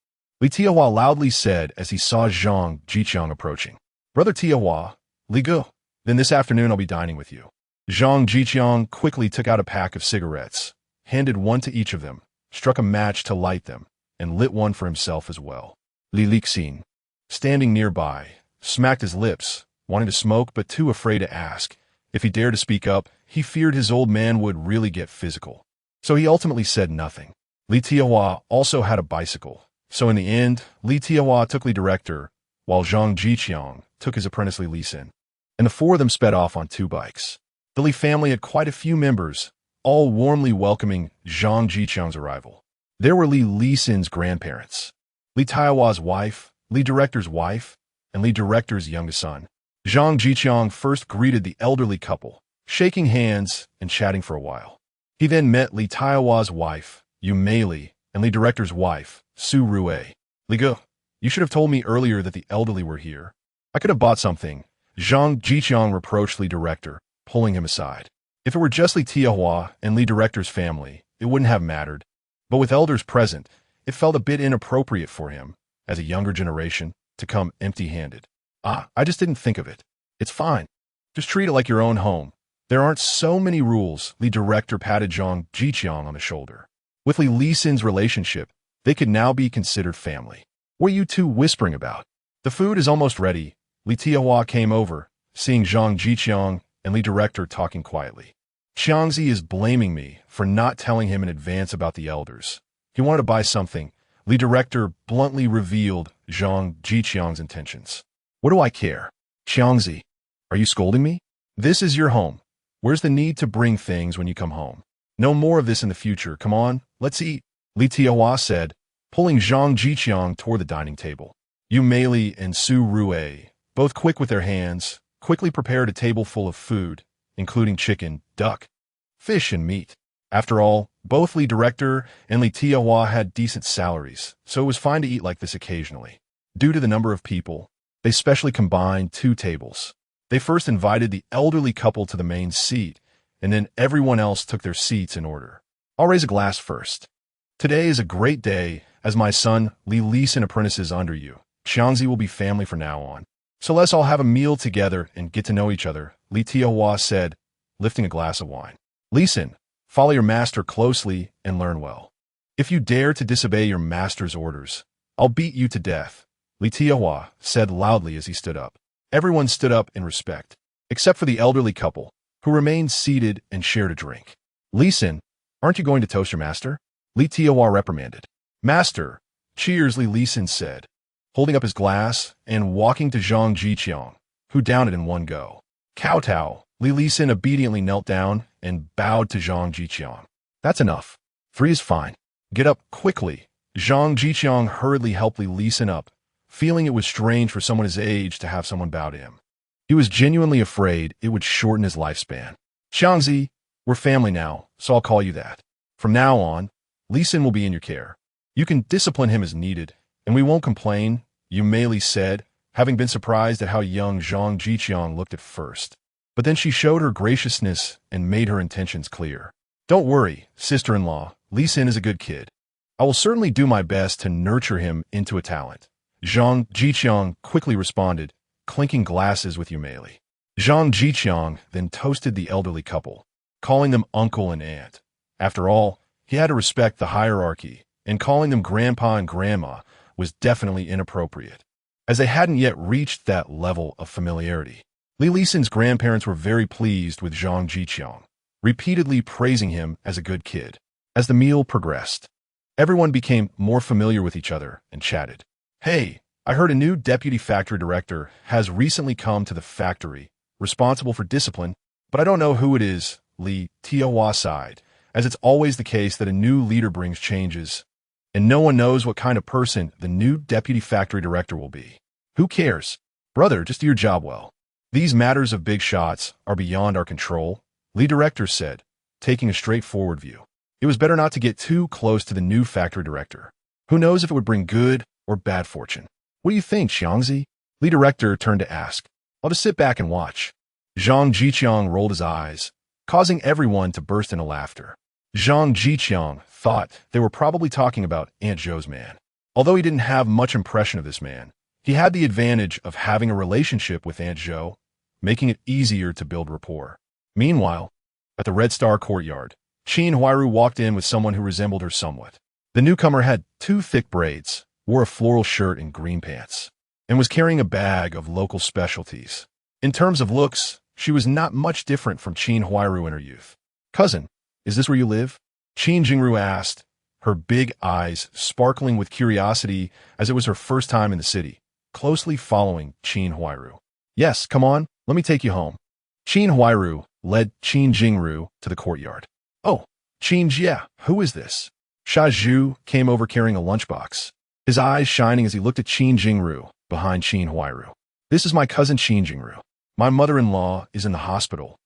Li Tiahua loudly said as he saw Zhang Zhiqiang approaching. Brother Tiahua, Li Gu, then this afternoon I'll be dining with you. Zhang Zhiqiang quickly took out a pack of cigarettes, handed one to each of them, struck a match to light them, and lit one for himself as well. Li Lisin, standing nearby, smacked his lips, wanting to smoke but too afraid to ask. If he dared to speak up, he feared his old man would really get physical. So he ultimately said nothing. Li Tiahua also had a bicycle, so in the end, Li Tiahua took Li Director, while Zhang Zhiqiang took his apprentice Li Lisin, and the four of them sped off on two bikes. The Li family had quite a few members, all warmly welcoming Zhang Zhiqiang's arrival. There were Li Lisin's grandparents, Li Taihua's wife, Li Director's wife, and Li Director's youngest son. Zhang Zhiqiang first greeted the elderly couple, shaking hands and chatting for a while. He then met Li Taihua's wife, Yu Meili, and Li Director's wife, Su Rue. Li Gu, you should have told me earlier that the elderly were here. I could have bought something. Zhang Zhiqiang reproached Li Director, pulling him aside. If it were just Li Tiahua and Li Director's family, it wouldn't have mattered. But with elders present, it felt a bit inappropriate for him, as a younger generation, to come empty-handed. I just didn't think of it. It's fine. Just treat it like your own home. There aren't so many rules, Li Director patted Zhang Zhiqiang on the shoulder. With Li Lisin's relationship, they could now be considered family. What are you two whispering about? The food is almost ready. Li Tiahua came over, seeing Zhang Zhiqiang and Li Director talking quietly. Xiangzi is blaming me for not telling him in advance about the elders. He wanted to buy something. Li Director bluntly revealed Zhang Zhiqiang's intentions. What do I care? Xiangzi, are you scolding me? This is your home. Where's the need to bring things when you come home? No more of this in the future. Come on, let's eat, Li Tiahua said, pulling Zhang Zhiqiang toward the dining table. Yu Meili and Su Rue, both quick with their hands, quickly prepared a table full of food, including chicken, duck, fish, and meat. After all, both Li Director and Li Tiahua had decent salaries, so it was fine to eat like this occasionally. Due to the number of people, they specially combined two tables. They first invited the elderly couple to the main seat, and then everyone else took their seats in order. I'll raise a glass first. Today is a great day, as my son, Li Lisin, apprentices under you. Xiangzi will be family from now on. So let's all have a meal together and get to know each other, Li Tiahua said, lifting a glass of wine. Lisin, follow your master closely and learn well. If you dare to disobey your master's orders, I'll beat you to death, Li Tiahua said loudly as he stood up. Everyone stood up in respect, except for the elderly couple, who remained seated and shared a drink. Lisin, aren't you going to toast your master? Li Tiahua reprimanded. Master, cheers, Li Lisin said. holding up his glass and walking to Zhang Zhiqiang, who downed it in one go. Kowtow, Li Sin obediently knelt down and bowed to Zhang Zhiqiang. That's enough. 3 is fine. Get up quickly. Zhang Zhiqiang hurriedly helped Li Sin up, feeling it was strange for someone his age to have someone bow to him. He was genuinely afraid it would shorten his lifespan. Xiangzi, we're family now, so I'll call you that. From now on, Li Sin will be in your care. You can discipline him as needed, and we won't complain, Yumei said, having been surprised at how young Zhang Zhiqiang looked at first. But then she showed her graciousness and made her intentions clear. Don't worry, sister-in-law, Li Sin is a good kid. I will certainly do my best to nurture him into a talent. Zhang Zhiqiang quickly responded, clinking glasses with Yumei. Zhang Zhiqiang then toasted the elderly couple, calling them uncle and aunt. After all, he had to respect the hierarchy, and calling them grandpa and grandma was definitely inappropriate, as they hadn't yet reached that level of familiarity. Li Sin's grandparents were very pleased with Zhang Zhiqiang, repeatedly praising him as a good kid. As the meal progressed, everyone became more familiar with each other and chatted. Hey, I heard a new deputy factory director has recently come to the factory, responsible for discipline, but I don't know who it is, Li Tiawa sighed, as it's always the case that a new leader brings changes, and no one knows what kind of person the new deputy factory director will be. Who cares? Brother, just do your job well. These matters of big shots are beyond our control, Li Director said, taking a straightforward view. It was better not to get too close to the new factory director. Who knows if it would bring good or bad fortune? What do you think, Xiangzi? Li Director turned to ask. I'll just sit back and watch. Zhang Zhiqiang rolled his eyes, causing everyone to burst into laughter. Zhang Zhiqiang thought they were probably talking about Aunt Zhou's man. Although he didn't have much impression of this man, he had the advantage of having a relationship with Aunt Zhou, making it easier to build rapport. Meanwhile, at the Red Star Courtyard, Qin Huairu walked in with someone who resembled her somewhat. The newcomer had 2 thick braids, wore a floral shirt and green pants, and was carrying a bag of local specialties. In terms of looks, she was not much different from Qin Huairu in her youth. Cousin, is this where you live? Qin Jingru asked, her big eyes sparkling with curiosity as it was her first time in the city, closely following Qin Huairu. Yes, come on, let me take you home. Qin Huairu led Qin Jingru to the courtyard. Oh, Qin Jie, who is this? Sha Zhu came over carrying a lunchbox, his eyes shining as he looked at Qin Jingru behind Qin Huairu. This is my cousin Qin Jingru. My mother-in-law is in the hospital,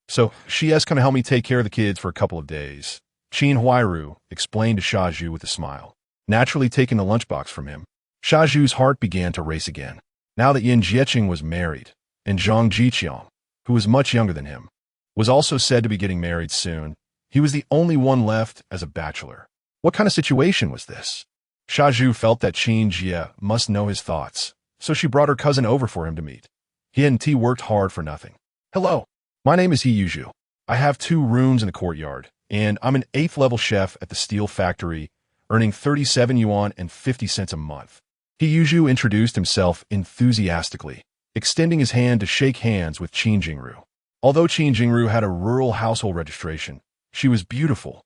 so she has come to help me take care of the kids for a couple of days. Qin Huairu explained to Sha Zhu with a smile, naturally taking the lunchbox from him. Sha Zhu's heart began to race again, now that Yin Jieqing was married, and Zhang Zhiqiang, who was much younger than him, was also said to be getting married soon. He was the only one left as a bachelor. What kind of situation was this? Sha Zhu felt that Qin Jie must know his thoughts, so she brought her cousin over for him to meet. He and T worked hard for nothing. Hello, my name is Heyuzhu. I have 2 rooms in the courtyard, and I'm an 8th level chef at the steel factory, earning 37 yuan and 50 cents a month. Heyuzhu introduced himself enthusiastically, extending his hand to shake hands with Qin Jingru. Although Qin Jingru had a rural household registration, she was beautiful,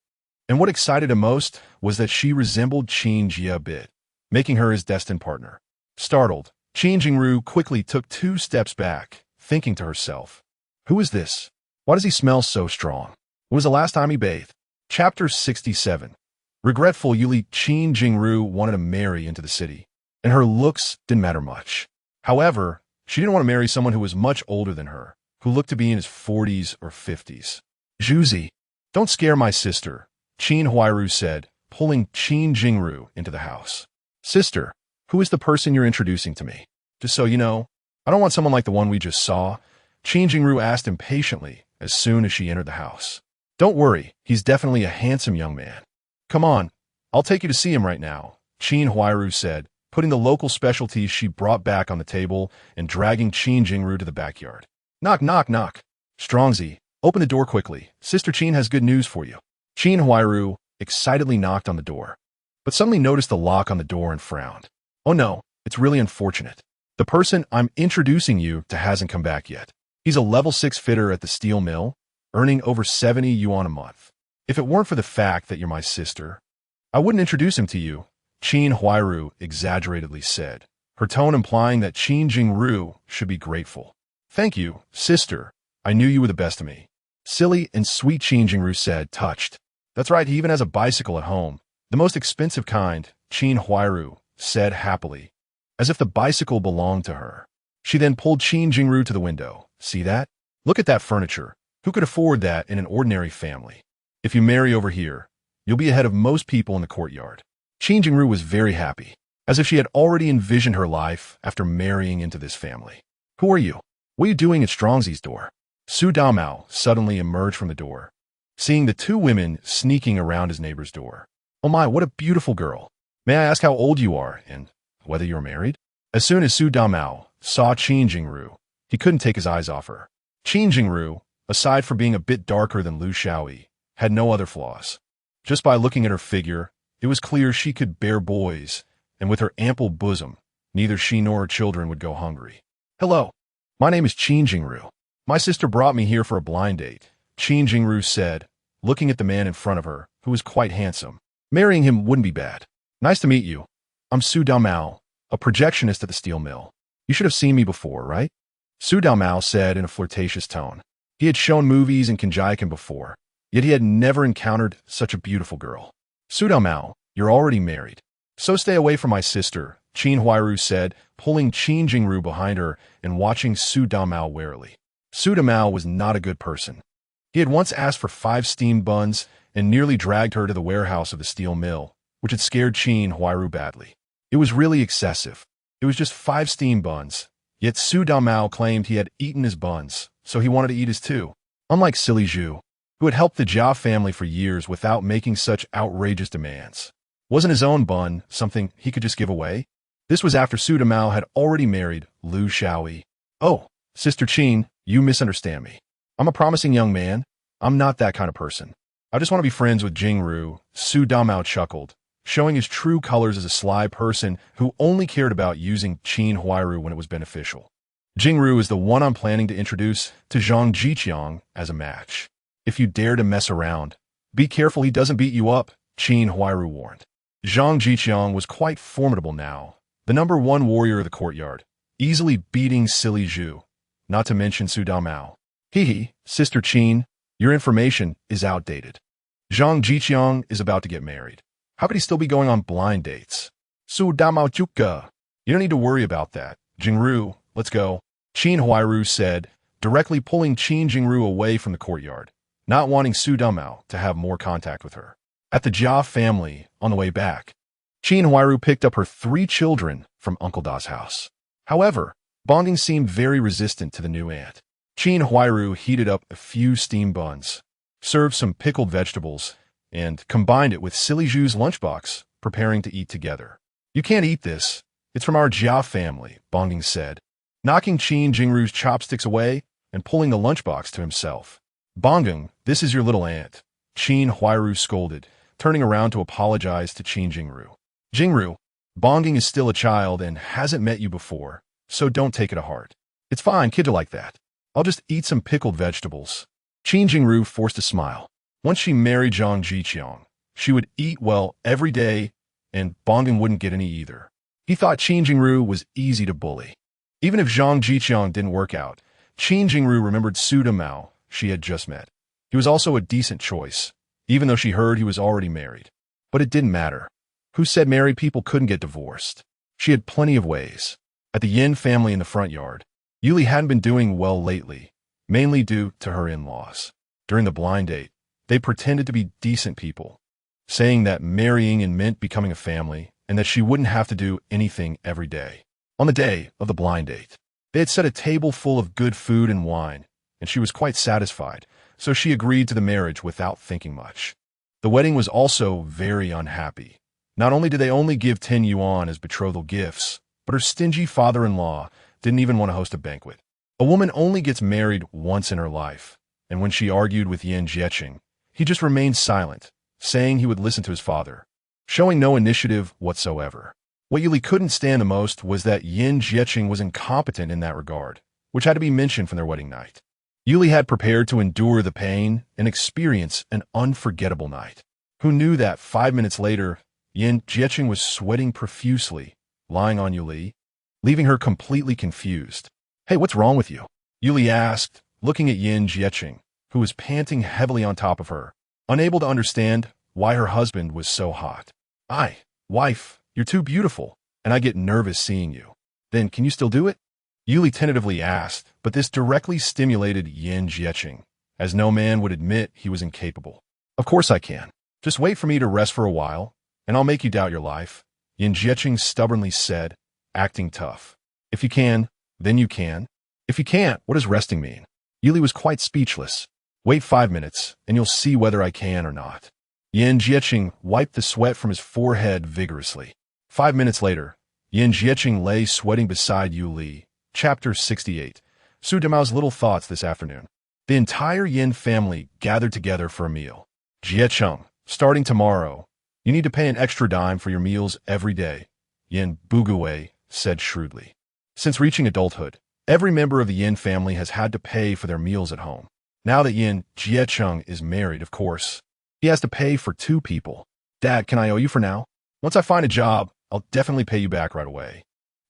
and what excited him most was that she resembled Qin Jie a bit, making her his destined partner. Startled, Qin Jingru quickly took 2 steps back, thinking to herself, who is this? Why does he smell so strong? When was the last time he bathed? Chapter 67. Regretful Yuli, Qin Jingru wanted to marry into the city, and her looks didn't matter much. However, she didn't want to marry someone who was much older than her, who looked to be in his 40s or 50s. Zhuzi, don't scare my sister, Qin Huairu said, pulling Qin Jingru into the house. Sister, who is the person you're introducing to me? Just so you know, I don't want someone like the one we just saw, Qin Jingru asked impatiently as soon as she entered the house. Don't worry, he's definitely a handsome young man. Come on, I'll take you to see him right now, Qin Huairu said, putting the local specialties she brought back on the table and dragging Qin Jingru to the backyard. Knock, knock, knock. Strongzy, open the door quickly. Sister Qin has good news for you. Qin Huairu excitedly knocked on the door, but suddenly noticed the lock on the door and frowned. Oh no, it's really unfortunate. The person I'm introducing you to hasn't come back yet. He's a level 6 fitter at the steel mill, earning over 70 yuan a month. If it weren't for the fact that you're my sister, I wouldn't introduce him to you, Qin Huairu exaggeratedly said, her tone implying that Qin Huairu should be grateful. "Thank you, sister. I knew you were the best of me." Silly and sweet Qin Huairu said, touched. "That's right, he even has a bicycle at home. The most expensive kind," Qin Huairu said happily, as if the bicycle belonged to her. She then pulled Qin Huairu to the window. "See that? Look at that furniture. Who could afford that in an ordinary family? If you marry over here, you'll be ahead of most people in the courtyard." Qin Huairu was very happy, as if she had already envisioned her life after marrying into this family. "Who are you? What are you doing at Strongsy's door?" Su Damao suddenly emerged from the door, seeing the two women sneaking around his neighbor's door. "Oh my, what a beautiful girl. May I ask how old you are and whether you're married?" As soon as Su Damao saw Qin Huairu, he couldn't take his eyes off her. Qin Huairu, aside from being a bit darker than Liu Shaoyi, had no other flaws. Just by looking at her figure, it was clear she could bear boys, and with her ample bosom, neither she nor her children would go hungry. "Hello, my name is Qin Huairu. My sister brought me here for a blind date," Qin Huairu said, looking at the man in front of her, who was quite handsome. "Marrying him wouldn't be bad. Nice to meet you. I'm Su Damao, a projectionist at the steel mill. You should have seen me before, right?" Su Damao said in a flirtatious tone. He had shown movies in Qinjiakan before, yet he had never encountered such a beautiful girl. "Su Damao, you're already married. So stay away from my sister," Qin Huairu said, pulling Qin Huairu behind her and watching Su Damao warily. Su Damao was not a good person. He had once asked for 5 steamed buns and nearly dragged her to the warehouse of the steel mill, which had scared Qin Huairu badly. It was really excessive. It was just 5 steamed buns, yet Su Damao claimed he had eaten his buns, so he wanted to eat his too. Unlike Silly Zhu, who had helped the Jia family for years without making such outrageous demands. Wasn't his own bun something he could just give away? This was after Su Damao had already married Liu Shaoyi. "Oh, Sister Qin, you misunderstand me. I'm a promising young man. I'm not that kind of person. I just want to be friends with Jingru," Su Damao chuckled, showing his true colors as a sly person who only cared about using Qin Huairu when it was beneficial. "Jingru is the one I'm planning to introduce to Zhang Zhiqiang as a match. If you dare to mess around, be careful he doesn't beat you up," Qin Huairu warned. Zhang Zhiqiang was quite formidable now, the #1 warrior of the courtyard, easily beating Silly Zhu, not to mention Su Damao. "Hee, Sister Qin, your information is outdated. Zhang Zhiqiang is about to get married. How could he still be going on blind dates?" "Su Damao Chuka, you don't need to worry about that. Jingru, let's go," Qin Huairu said, directly pulling Qin Jingru away from the courtyard, not wanting Su Damao to have more contact with her. At the Jia family, on the way back, Qin Huairu picked up her 3 children from Uncle Da's house. However, Bonding seemed very resistant to the new aunt. Qin Huairu heated up a few steamed buns, served some pickled vegetables, and combined it with Silly Zhu's lunchbox, preparing to eat together. "You can't eat this. It's from our Jia family," Bonding said, knocking Qin Jingru's chopsticks away and pulling the lunchbox to himself. "Bongeng, this is your little aunt," Qin Huairu scolded, turning around to apologize to Qin Jingru. "Jingru, Bongeng is still a child and hasn't met you before, so don't take it to heart. It's fine, kids are like that. I'll just eat some pickled vegetables." Qin Jingru forced a smile. Once she married Zhang Zhiqiang, she would eat well every day, and Bongeng wouldn't get any either. He thought Qin Jingru was easy to bully. Even if Zhang Zhiqiang didn't work out, Qin Jingru remembered Su Damao she had just met. He was also a decent choice, even though she heard he was already married. But it didn't matter. Who said married people couldn't get divorced? She had plenty of ways. At the Yin family in the front yard, Yuli hadn't been doing well lately, mainly due to her in-laws. During the blind date, they pretended to be decent people, saying that marrying meant becoming a family and that she wouldn't have to do anything every day. On the day of the blind date, they had set a table full of good food and wine, and she was quite satisfied, so she agreed to the marriage without thinking much. The wedding was also very unhappy. Not only did they only give 10 yuan as betrothal gifts, but her stingy father-in-law didn't even want to host a banquet. A woman only gets married once in her life, and when she argued with Yin Zhiqiang, he just remained silent, saying he would listen to his father, showing no initiative whatsoever. What Yuli couldn't stand the most was that Yin Zhiqiang was incompetent in that regard, which had to be mentioned from their wedding night. Yuli had prepared to endure the pain and experience an unforgettable night. Who knew that 5 minutes later, Yin Zhiqiang was sweating profusely, lying on Yuli, leaving her completely confused. Hey, what's wrong with you? Yuli asked, looking at Qin Zhiqiang, who was panting heavily on top of her, unable to understand why her husband was so hot. Wife, you're too beautiful, and I get nervous seeing you. Then can you still do it? Yuli tentatively asked, but this directly stimulated Qin Zhiqiang, as no man would admit he was incapable. Of course I can. Just wait for me to rest for a while, and I'll make you doubt your life, Qin Zhiqiang stubbornly said, acting tough. If you can, then you can. If you can't, what does resting mean? Yuli was quite speechless. Wait 5 minutes, and you'll see whether I can or not. Qin Zhiqiang wiped the sweat from his forehead vigorously. 5 minutes later, Qin Zhiqiang lay sweating beside Yuli. Chapter 68. Su Damao's little thoughts this afternoon. The entire Yin family gathered together for a meal. Zhiqiang, starting tomorrow, you need to pay an extra dime for your meals every day, Yin Bugui said shrewdly. Since reaching adulthood, every member of the Yin family has had to pay for their meals at home. Now that Qin Zhiqiang is married, of course, he has to pay for 2 people. Dad, can I owe you for now? Once I find a job, I'll definitely pay you back right away,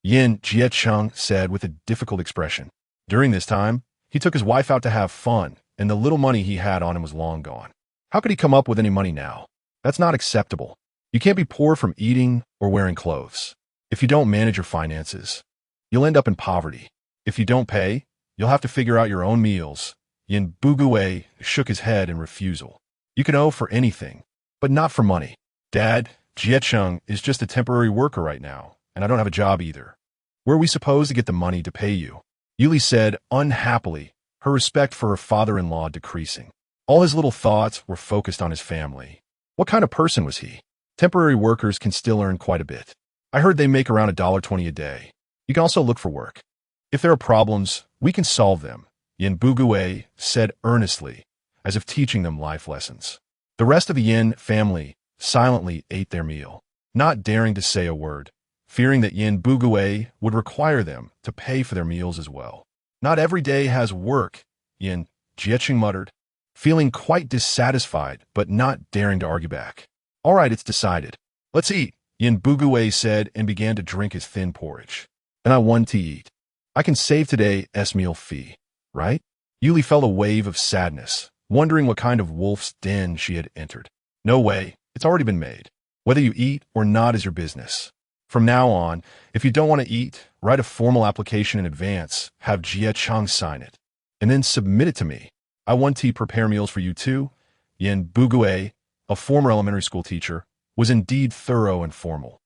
Qin Zhiqiang said with a difficult expression. During this time, he took his wife out to have fun, and the little money he had on him was long gone. How could he come up with any money now? That's not acceptable. You can't be poor from eating or wearing clothes. If you don't manage your finances, you'll end up in poverty. If you don't pay, you'll have to figure out your own meals. Yin Bugui shook his head in refusal. You can owe for anything, but not for money. Dad, Zhiqiang is just a temporary worker right now, and I don't have a job either. Where are we supposed to get the money to pay you? Yuli said unhappily, her respect for her father-in-law decreasing. All his little thoughts were focused on his family. What kind of person was he? Temporary workers can still earn quite a bit. I heard they make around $1.20 a day. You can also look for work. If there are problems, we can solve them, Yin Bugui said earnestly, as if teaching them life lessons. The rest of the Yin family silently ate their meal, not daring to say a word, fearing that Yin Bugui would require them to pay for their meals as well. Not every day has work, Yin Zhiqiang muttered, feeling quite dissatisfied but not daring to argue back. All right, it's decided. Let's eat, Yin Bugui said and began to drink his thin porridge. And I want to eat. I can save today's meal fee, right? Yuli felt a wave of sadness, wondering what kind of wolf's den she had entered. No way, it's already been made. Whether you eat or not is your business. From now on, if you don't want to eat, write a formal application in advance, have Zhiqiang sign it, and then submit it to me. I want to prepare meals for you too. Yin Bugui, a former elementary school teacher, was indeed thorough and formal.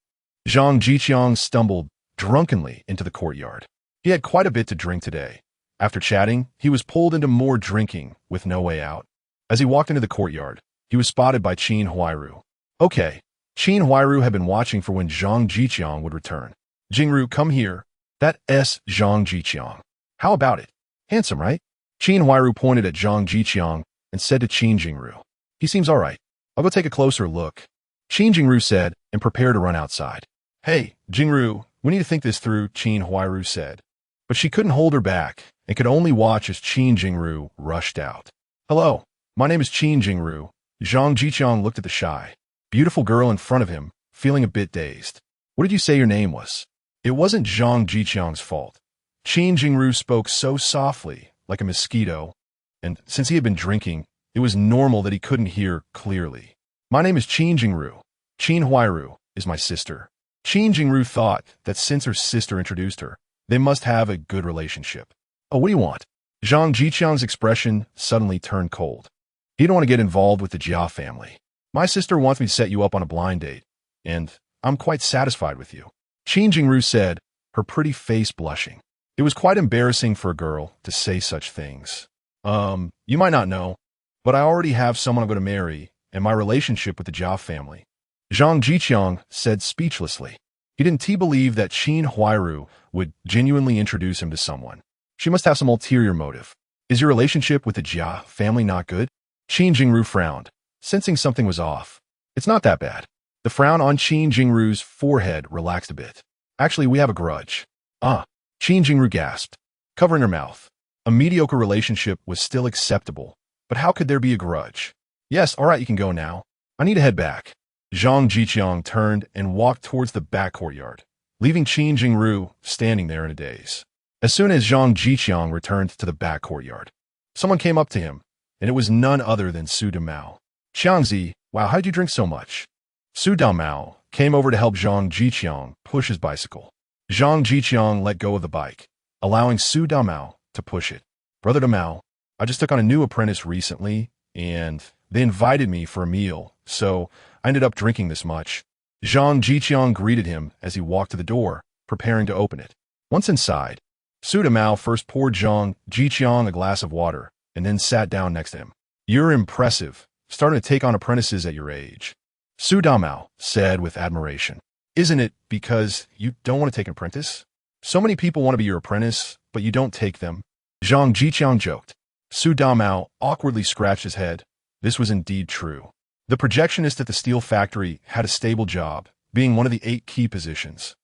Zhang Zhiqiang stumbled drunkenly into the courtyard. He had quite a bit to drink today. After chatting, he was pulled into more drinking with no way out. As he walked into the courtyard, he was spotted by Qin Huairu. Okay, Qin Huairu had been watching for when Zhang Zhiqiang would return. Jingru, come here. That's Zhang Zhiqiang. How about it? Handsome, right? Qin Huairu pointed at Zhang Zhiqiang and said to Qin Jingru, he seems all right. I'll go take a closer look. Qin Jingru said and prepared to run outside. Hey, Jingru, we need to think this through, Qin Huairu said. But she couldn't hold her back and could only watch as Qin Jingru rushed out. Hello, my name is Qin Jingru. Zhang Zhiqiang looked at the shy, beautiful girl in front of him, feeling a bit dazed. What did you say your name was? It wasn't Zhang Zhiqiang's fault. Qin Jingru spoke so softly, like a mosquito, and since he had been drinking, it was normal that he couldn't hear clearly. My name is Qin Jingru. Qin Huairu is my sister. Qin Jingru thought that since her sister introduced her, they must have a good relationship. Oh, what do you want? Zhang Zhiqiang's expression suddenly turned cold. He didn't want to get involved with the Jia family. My sister wants me to set you up on a blind date, and I'm quite satisfied with you. Qin Jingru said, her pretty face blushing. It was quite embarrassing for a girl to say such things. You might not know, but I already have someone I'm going to marry, and my relationship with the Jia family. Zhang Zhiqiang said speechlessly. He didn't believe that Qin Huairu would genuinely introduce him to someone. She must have some ulterior motive. Is your relationship with the Jia family not good? Qin Jingru frowned, sensing something was off. It's not that bad. The frown on Qin Jingru's forehead relaxed a bit. Actually, we have a grudge. Qin Jingru gasped, covering her mouth. A mediocre relationship was still acceptable, but how could there be a grudge? Yes, all right, you can go now. I need to head back. Zhang Zhiqiang turned and walked towards the back courtyard, leaving Qin Huairu standing there in a daze. As soon as Zhang Zhiqiang returned to the back courtyard, someone came up to him, and it was none other than Su Damao. Xiangzi, wow, how'd you drink so much? Su Damao came over to help Zhang Zhiqiang push his bicycle. Zhang Zhiqiang let go of the bike, allowing Su Damao to push it. Brother Damao, I just took on a new apprentice recently, and they invited me for a meal, so I ended up drinking this much. Zhang Zhiqiang greeted him as he walked to the door, preparing to open it. Once inside, Su Damao first poured Zhang Zhiqiang a glass of water, and then sat down next to him. You're impressive, starting to take on apprentices at your age, Su Damao said with admiration. Isn't it because you don't want to take an apprentice? So many people want to be your apprentice, but you don't take them. Zhang Zhiqiang joked. Su Damao awkwardly scratched his head. This was indeed true. The projectionist at the steel factory had a stable job, being one of the 8 key positions.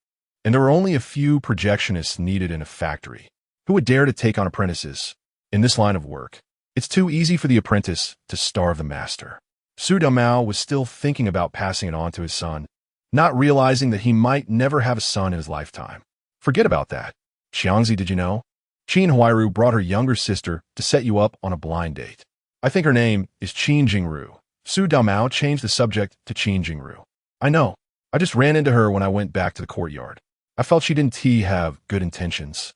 And there were only a few projectionists needed in a factory. Who would dare to take on apprentices? In this line of work, it's too easy for the apprentice to starve the master. Su Damao was still thinking about passing it on to his son, not realizing that he might never have a son in his lifetime. Forget about that. Xiangzi, did you know? Qin Huairu brought her younger sister to set you up on a blind date. I think her name is Qin Jingru. Su Damao changed the subject to Qin Jingru. I know. I just ran into her when I went back to the courtyard. I felt she didn't have good intentions.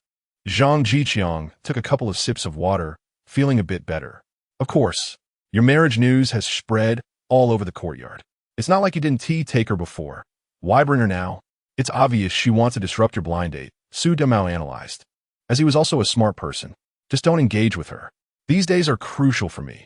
Zhang Zhiqiang took a couple of sips of water, feeling a bit better. Of course, your marriage news has spread all over the courtyard. It's not like you didn't take her before. Why bring her now? It's obvious she wants to disrupt your blind date, Su Damao analyzed. As he was also a smart person, just don't engage with her. These days are crucial for me.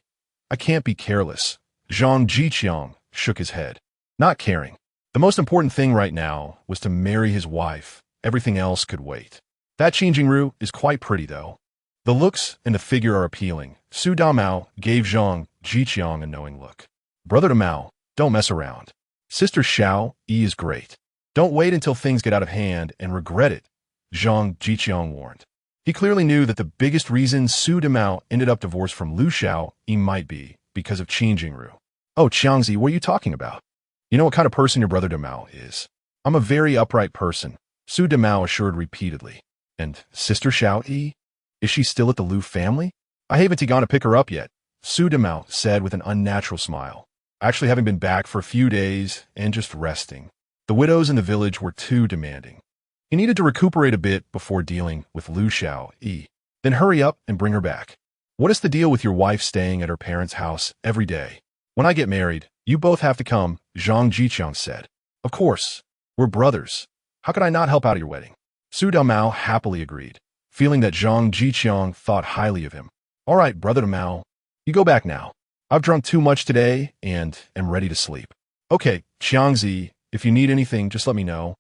I can't be careless. Zhang Zhiqiang shook his head. Not caring. The most important thing right now was to marry his wife. Everything else could wait. That Qin Jingru is quite pretty, though. The looks and the figure are appealing. Su Damao gave Zhang Zhiqiang a knowing look. Brother Damao, don't mess around. Sister Xiao Yi is great. Don't wait until things get out of hand and regret it, Zhang Zhiqiang warned. He clearly knew that the biggest reason Su Damao ended up divorced from Lu Xiao Yi might be because of Qin Jingru. Oh, Xiangzi, what are you talking about? You know what kind of person your brother Damao is. I'm a very upright person, Su Damao assured repeatedly. And Sister Xiao Yi? Is she still at the Lu family? I haven't gone to pick her up yet, Su Damao said with an unnatural smile. Actually, having been back for a few days and just resting. The widows in the village were too demanding. He needed to recuperate a bit before dealing with Lu Xiao Yi. Then hurry up and bring her back. What is the deal with your wife staying at her parents' house every day? When I get married, you both have to come, Zhang Zhiqiang said. Of course. We're brothers. How could I not help out at your wedding? Su Damao happily agreed, feeling that Zhang Zhiqiang thought highly of him. All right, brother Damao, you go back now. I've drunk too much today and am ready to sleep. Okay, Xiangzi, if you need anything, just let me know.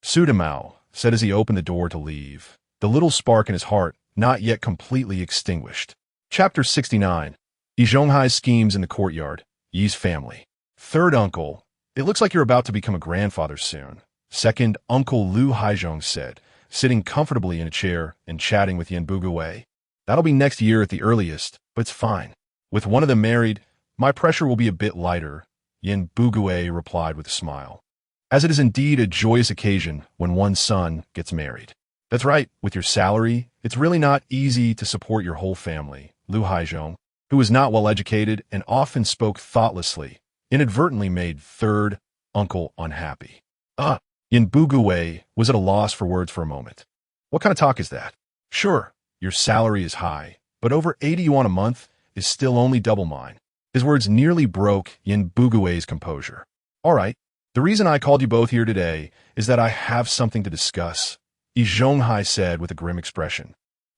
Su Damao said as he opened the door to leave, the little spark in his heart not yet completely extinguished. Chapter 69. Yi Zhonghai's schemes in the courtyard. Yi's family. Third uncle, it looks like you're about to become a grandfather soon. Second uncle Lu Haizhong said, sitting comfortably in a chair and chatting with Yin Bugui. That'll be next year at the earliest, but it's fine. With one of them married, my pressure will be a bit lighter, Yin Bugui replied with a smile. As it is indeed a joyous occasion when one's son gets married. That's right, with your salary, it's really not easy to support your whole family, Lu Haizhong, who was not well educated and often spoke thoughtlessly, inadvertently made third uncle unhappy. Yin Bugui was at a loss for words for a moment. What kind of talk is that? Sure, your salary is high, but over 80 yuan a month is still only double mine. His words nearly broke Yin Bugui's composure. All right, the reason I called you both here today is that I have something to discuss, Yi Zhonghai said with a grim expression.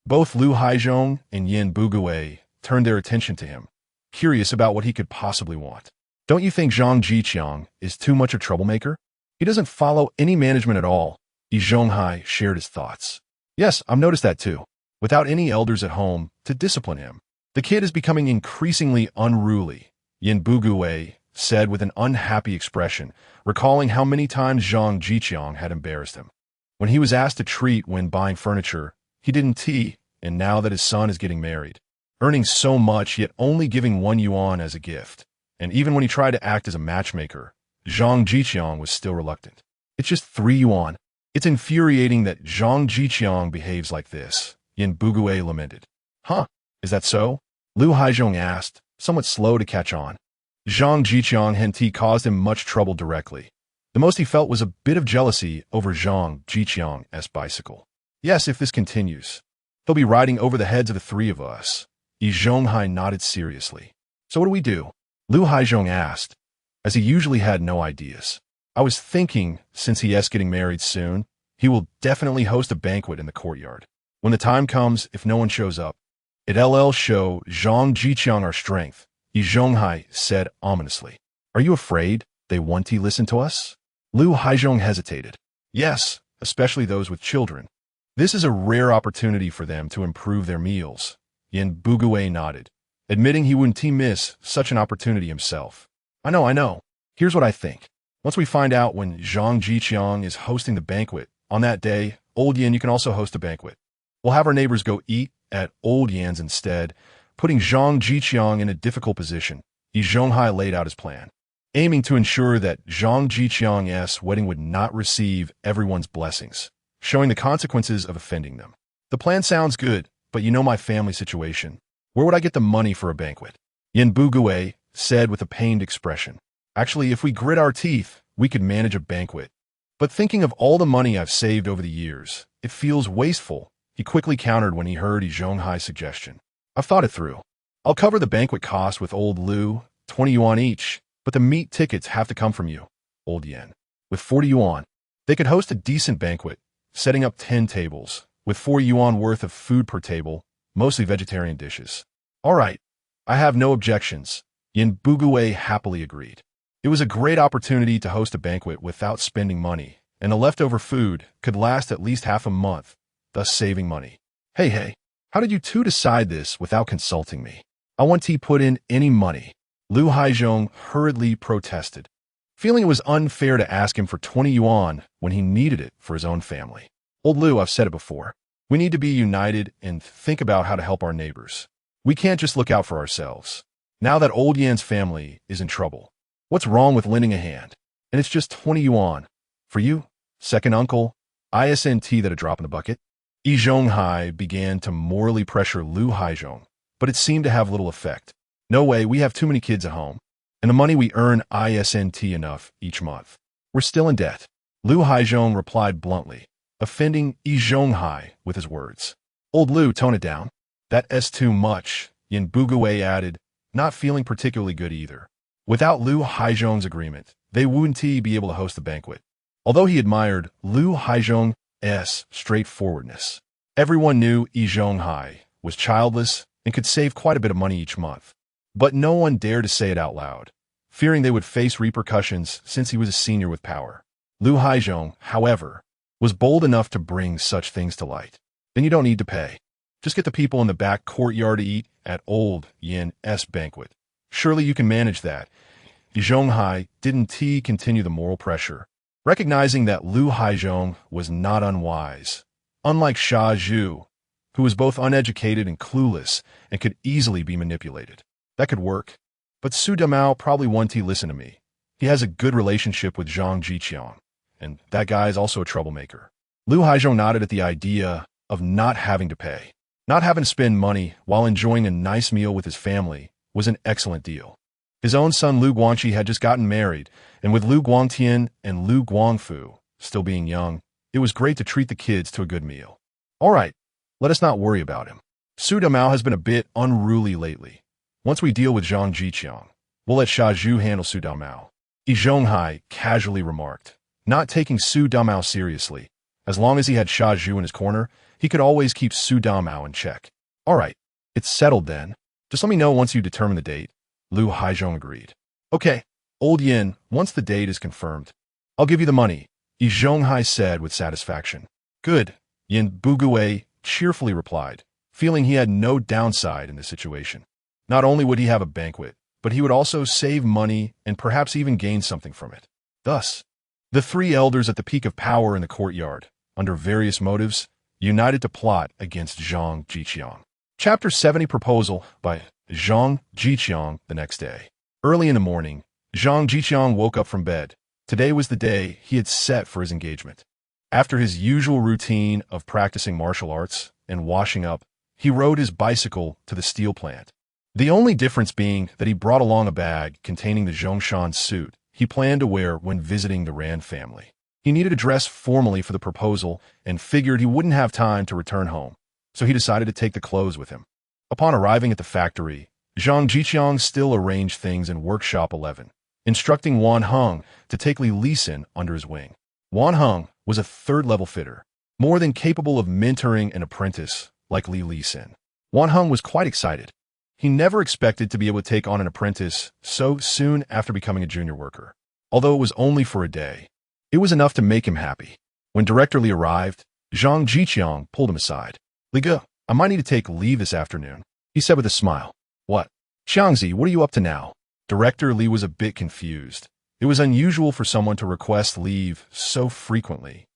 Both Lu Haizhong and Yin Bugui turned their attention to him, curious about what he could possibly want. Don't you think Zhang Zhiqiang is too much a troublemaker? He doesn't follow any management at all. Yi Zhonghai shared his thoughts. Yes, I've noticed that too. Without any elders at home to discipline him. The kid is becoming increasingly unruly, Yin Bugui said with an unhappy expression, recalling how many times Zhang Zhiqiang had embarrassed him. When he was asked to treat when buying furniture, he didn't and now that his son is getting married, earning so much yet only giving 1 yuan as a gift. And even when he tried to act as a matchmaker, Zhang Zhiqiang was still reluctant. It's just 3 yuan. It's infuriating that Zhang Zhiqiang behaves like this, Yin Bugue lamented. Huh, is that so? Lu Haizhong asked, somewhat slow to catch on. Zhang Zhiqiang Henti caused him much trouble directly. The most he felt was a bit of jealousy over Zhang Zhiqiang's bicycle. Yes, if this continues, he'll be riding over the heads of the three of us. Yi Zhonghai nodded seriously. So what do we do? Lu Haizhong asked, as he usually had no ideas. I was thinking, since he is getting married soon, he will definitely host a banquet in the courtyard. When the time comes, if no one shows up, it'll show Zhang Zhiqiang our strength, Yi Zhonghai said ominously. Are you afraid they won't listen to us? Lu Haizhong hesitated. Yes, especially those with children. This is a rare opportunity for them to improve their meals. Yin Bugue nodded, admitting he wouldn't miss such an opportunity himself. I know. Here's what I think. Once we find out when Zhang Zhiqiang is hosting the banquet, on that day, Old Yin, you can also host a banquet. We'll have our neighbors go eat at Old Yan's instead, putting Zhang Zhiqiang in a difficult position. Yi Zhonghai laid out his plan, aiming to ensure that Zhang Zhiqiang's wedding would not receive everyone's blessings, showing the consequences of offending them. The plan sounds good, but you know my family situation. Where would I get the money for a banquet? Yin Bugue said with a pained expression. Actually, if we grit our teeth, we could manage a banquet. But thinking of all the money I've saved over the years, it feels wasteful, he quickly countered when he heard Yi Zhonghai's suggestion. I've thought it through. I'll cover the banquet cost with Old Lu, 20 yuan each, but the meat tickets have to come from you, Old Yen. With 40 yuan, they could host a decent banquet, setting up 10 tables, with 4 yuan worth of food per table, mostly vegetarian dishes. All right, I have no objections, Yin Bugue happily agreed. It was a great opportunity to host a banquet without spending money, and the leftover food could last at least half a month, thus saving money. Hey, how did you two decide this without consulting me? I want to put in any money. Lu Haizhong hurriedly protested, feeling it was unfair to ask him for 20 yuan when he needed it for his own family. Old Lu, I've said it before. We need to be united and think about how to help our neighbors. We can't just look out for ourselves. Now that Old Yan's family is in trouble, what's wrong with lending a hand? And it's just 20 yuan. For you, second uncle, isn't that a drop in the bucket? Yi Zhonghai began to morally pressure Lu Haizhong, but it seemed to have little effect. No way, we have too many kids at home, and the money we earn isn't enough each month. We're still in debt. Lu Haizhong replied bluntly, offending Yi Zhonghai with his words. Old Lu, tone it down. That's too much, Yin Bugue added, not feeling particularly good either. Without Lu Haizhong's agreement, they wouldn't be able to host the banquet. Although he admired Lu Haizhong's straightforwardness, everyone knew Yi Zhonghai was childless and could save quite a bit of money each month. But no one dared to say it out loud, fearing they would face repercussions since he was a senior with power. Lu Haizhong, however, was bold enough to bring such things to light. Then you don't need to pay. Just get the people in the back courtyard to eat at Old Yin's banquet. Surely you can manage that. Yi Zhonghai didn't continue the moral pressure, recognizing that Lu Haizhong was not unwise. Unlike Sha Zhu, who was both uneducated and clueless and could easily be manipulated. That could work. But Su Damao probably won't listen to me. He has a good relationship with Zhang Zhiqiang, and that guy is also a troublemaker. Lu Haizhong nodded at the idea of not having to pay. Not having to spend money while enjoying a nice meal with his family was an excellent deal. His own son Lu Guangqi had just gotten married, and with Lu Guangtian and Lu Guangfu still being young, it was great to treat the kids to a good meal. All right, let us not worry about him. Su Damao has been a bit unruly lately. Once we deal with Zhang Zhiqiang, we'll let Sha Zhu handle Su Damao. Yi Zhonghai casually remarked, not taking Su Damao seriously. As long as he had Sha Zhu in his corner, he could always keep Su Damao in check. All right, it's settled then. Just let me know once you determine the date. Lu Haizhong agreed. Okay, Old Yin, once the date is confirmed, I'll give you the money, Yi Zhonghai said with satisfaction. Good, Yin Bugue cheerfully replied, feeling he had no downside in the situation. Not only would he have a banquet, but he would also save money and perhaps even gain something from it. Thus, the three elders at the peak of power in the courtyard, under various motives, united to plot against Zhang Zhiqiang. Chapter 70 Proposal by Zhang Zhiqiang the next day. Early in the morning, Zhang Zhiqiang woke up from bed. Today was the day he had set for his engagement. After his usual routine of practicing martial arts and washing up, he rode his bicycle to the steel plant. The only difference being that he brought along a bag containing the Zhongshan suit he planned to wear when visiting the Rand family. He needed to dress formally for the proposal and figured he wouldn't have time to return home, so he decided to take the clothes with him. Upon arriving at the factory, Zhang Zhiqiang still arranged things in Workshop 11, instructing Wan Heng to take Li Lisin under his wing. Wan Heng was a third-level fitter, more than capable of mentoring an apprentice like Li Lisin. Wan Heng was quite excited. He never expected to be able to take on an apprentice so soon after becoming a junior worker. Although it was only for a day, it was enough to make him happy. When Director Li arrived, Zhang Zhiqiang pulled him aside. "Li Ge, I might need to take leave this afternoon," he said with a smile. "What? Xiangzi, what are you up to now?" Director Li was a bit confused. It was unusual for someone to request leave so frequently,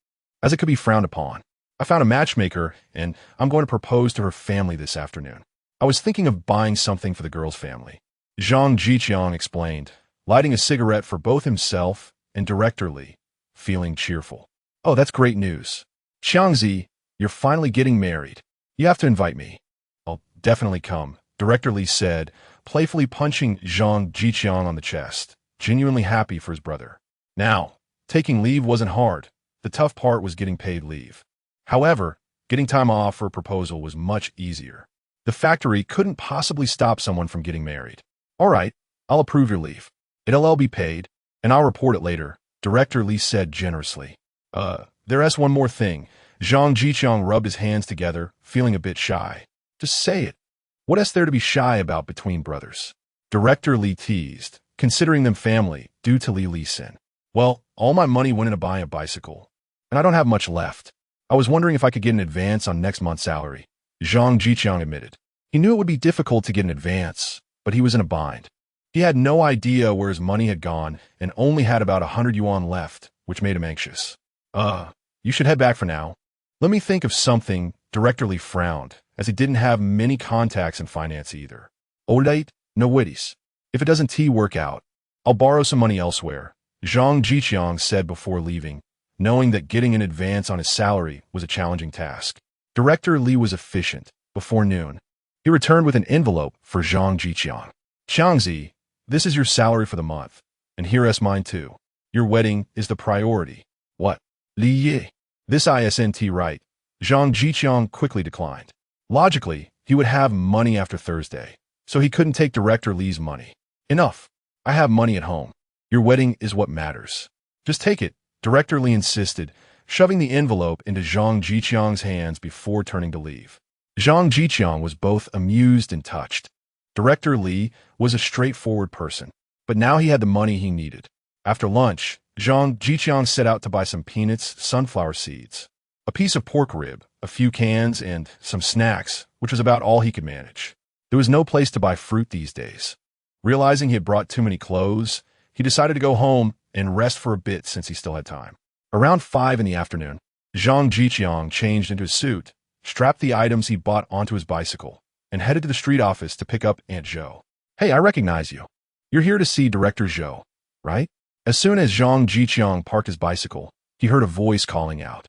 as it could be frowned upon. "I found a matchmaker, and I'm going to propose to her family this afternoon. I was thinking of buying something for the girl's family," Zhang Zhiqiang explained, lighting a cigarette for both himself and Director Li, feeling cheerful. "Oh, that's great news. Xiangzi, you're finally getting married. You have to invite me." "I'll definitely come," Director Li said, playfully punching Zhang Zhiqiang on the chest, genuinely happy for his brother. Now, taking leave wasn't hard. The tough part was getting paid leave. However, getting time off for a proposal was much easier. The factory couldn't possibly stop someone from getting married. "All right, I'll approve your leave. It'll all be paid, and I'll report it later," Director Li said generously. There's one more thing." Zhang Zhiqiang rubbed his hands together, feeling a bit shy. "Just say it. What is there to be shy about between brothers?" Director Li teased, considering them family due to Li Lisin. "Well, all my money went into buying a bicycle, and I don't have much left. I was wondering if I could get an advance on next month's salary," Zhang Zhiqiang admitted. He knew it would be difficult to get an advance, but he was in a bind. He had no idea where his money had gone and only had about 100 yuan left, which made him anxious. You should head back for now." "Let me think of something," Director Li frowned, as he didn't have many contacts in finance either. "Alright, no worries. If it doesn't work out, I'll borrow some money elsewhere," Zhang Zhiqiang said before leaving, knowing that getting an advance on his salary was a challenging task. Director Li was efficient. Before noon, he returned with an envelope for Zhang Zhiqiang. "Xiangzi, this is your salary for the month, and here is mine too. Your wedding is the priority." "What? Li Ye? This isn't right." Zhang Zhiqiang quickly declined. Logically, he would have money after Thursday, so he couldn't take Director Li's money. "Enough. I have money at home. Your wedding is what matters. Just take it," Director Li insisted, shoving the envelope into Zhang Zhiqiang's hands before turning to leave. Zhang Zhiqiang was both amused and touched. Director Li was a straightforward person, but now he had the money he needed. After lunch, Zhang Zhiqiang set out to buy some peanuts, sunflower seeds, a piece of pork rib, a few cans, and some snacks, which was about all he could manage. There was no place to buy fruit these days. Realizing he had brought too many clothes, he decided to go home and rest for a bit since he still had time. Around 5 in the afternoon, Zhang Zhiqiang changed into his suit, strapped the items he bought onto his bicycle, and headed to the street office to pick up Aunt Zhou. "Hey, I recognize you. You're here to see Director Zhou, right?" As soon as Zhang Zhiqiang parked his bicycle, he heard a voice calling out.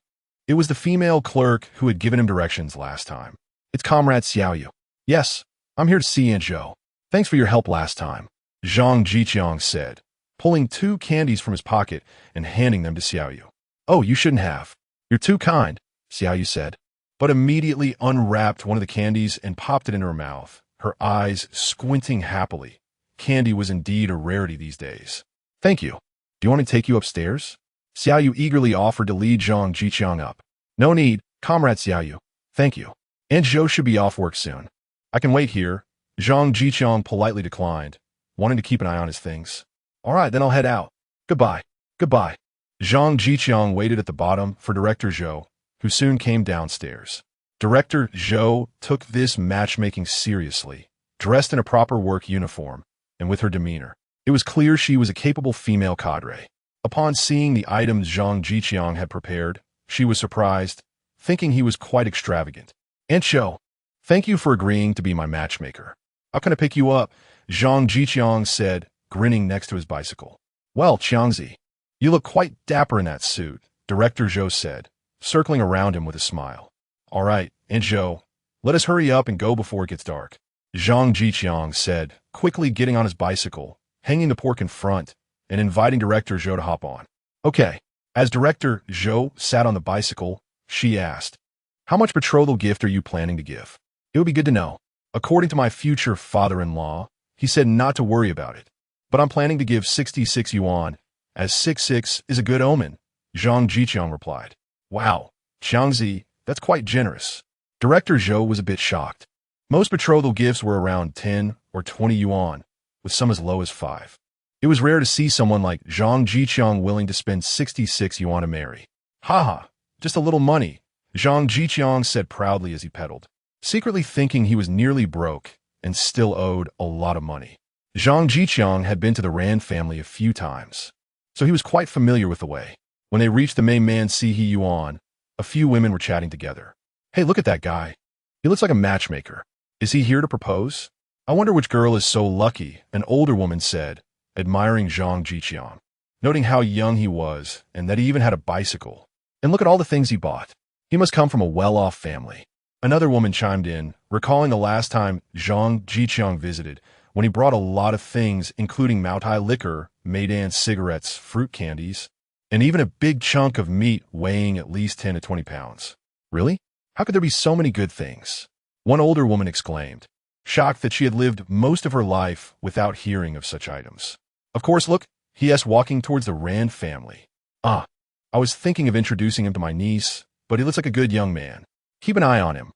It was the female clerk who had given him directions last time. "It's Comrade Xiaoyu." "Yes, I'm here to see Aunt Zhou. Thanks for your help last time," Zhang Zhiqiang said, pulling 2 candies from his pocket and handing them to Xiaoyu. "Oh, you shouldn't have. You're too kind," Xiaoyu said, but immediately unwrapped one of the candies and popped it in her mouth, her eyes squinting happily. Candy was indeed a rarity these days. "Thank you. Do you want me to take you upstairs?" Xiaoyu eagerly offered to lead Zhang Zhiqiang up. "No need, Comrade Xiaoyu. Thank you. Aunt Zhou should be off work soon. I can wait here." Zhang Zhiqiang politely declined, wanting to keep an eye on his things. "All right, then I'll head out. Goodbye." "Goodbye." Zhang Zhiqiang waited at the bottom for Director Zhou, who soon came downstairs. Director Zhou took this matchmaking seriously, dressed in a proper work uniform, and with her demeanor. It was clear she was a capable female cadre. Upon seeing the items Zhang Zhiqiang had prepared, she was surprised, thinking he was quite extravagant. "Aunt Zhou, thank you for agreeing to be my matchmaker. How can I pick you up?" Zhang Zhiqiang said, grinning next to his bicycle. "Well, Xiangzi, you look quite dapper in that suit," Director Zhou said, circling around him with a smile. All right, Aunt Zhou, let us hurry up and go before it gets dark. Zhang Zhiqiang said, quickly getting on his bicycle, hanging the pork in front, and inviting Director Zhou to hop on. Okay. As Director Zhou sat on the bicycle, she asked, how much betrothal gift are you planning to give? It would be good to know. According to my future father-in-law, he said not to worry about it. But I'm planning to give 66 yuan, as 66 is a good omen, Zhang Zhiqiang replied. Wow, Qiangzi, that's quite generous. Director Zhou was a bit shocked. Most betrothal gifts were around 10 or 20 yuan, with some as low as 5. It was rare to see someone like Zhang Zhiqiang willing to spend 66 yuan to marry. Haha, just a little money, Zhang Zhiqiang said proudly as he pedaled, secretly thinking he was nearly broke and still owed a lot of money. Zhang Zhiqiang had been to the Ran family a few times, so he was quite familiar with the way. When they reached the main man Siheyuan, a few women were chatting together. Hey, look at that guy. He looks like a matchmaker. Is he here to propose? I wonder which girl is so lucky, an older woman said, admiring Zhang Zhiqiang, noting how young he was and that he even had a bicycle. And look at all the things he bought. He must come from a well-off family. Another woman chimed in, recalling the last time Zhang Zhiqiang visited, when he brought a lot of things, including Maotai liquor, Maidan cigarettes, fruit candies, and even a big chunk of meat weighing at least 10 to 20 pounds. Really? How could there be so many good things? One older woman exclaimed, shocked that she had lived most of her life without hearing of such items. Of course, look, he asked, walking towards the Rand family. I was thinking of introducing him to my niece, but he looks like a good young man. Keep an eye on him.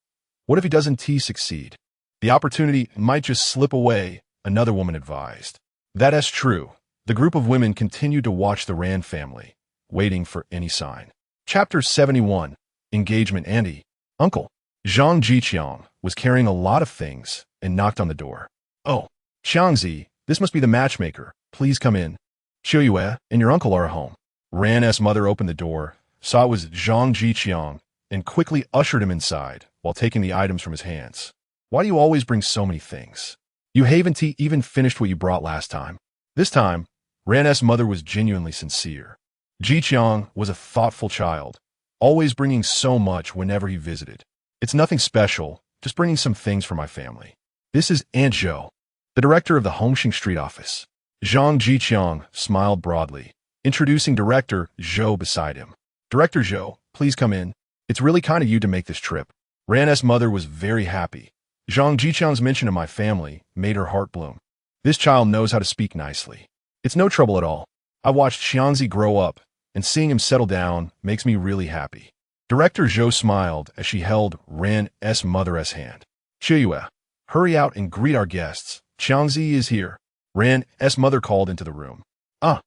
What if he doesn't succeed? The opportunity might just slip away, another woman advised. That is true. The group of women continued to watch the Rand family, waiting for any sign. Chapter 71, Engagement. Andy, Uncle. Zhang Zhiqiang was carrying a lot of things and knocked on the door. Oh, Qiangzi, this must be the matchmaker. Please come in. Siheyuan and your uncle are at home. Ran's mother opened the door, saw it was Zhang Zhiqiang, and quickly ushered him inside while taking the items from his hands. Why do you always bring so many things? You haven't even finished what you brought last time. This time, Ran's mother was genuinely sincere. Zhiqiang was a thoughtful child, always bringing so much whenever he visited. It's nothing special, just bringing some things for my family. This is Aunt Zhou, the director of the Hongxing Street office. Zhang Zhiqiang smiled broadly, introducing Director Zhou beside him. Director Zhou, please come in. It's really kind of you to make this trip. Ran's mother was very happy. Zhang Zhiqiang's mention of my family made her heart bloom. This child knows how to speak nicely. It's no trouble at all. I watched Qiangzi grow up, and seeing him settle down makes me really happy. Director Zhou smiled as she held Ran's mother's hand. Siheyuan, hurry out and greet our guests. Qiangzi is here. Ran's mother called into the room. I'll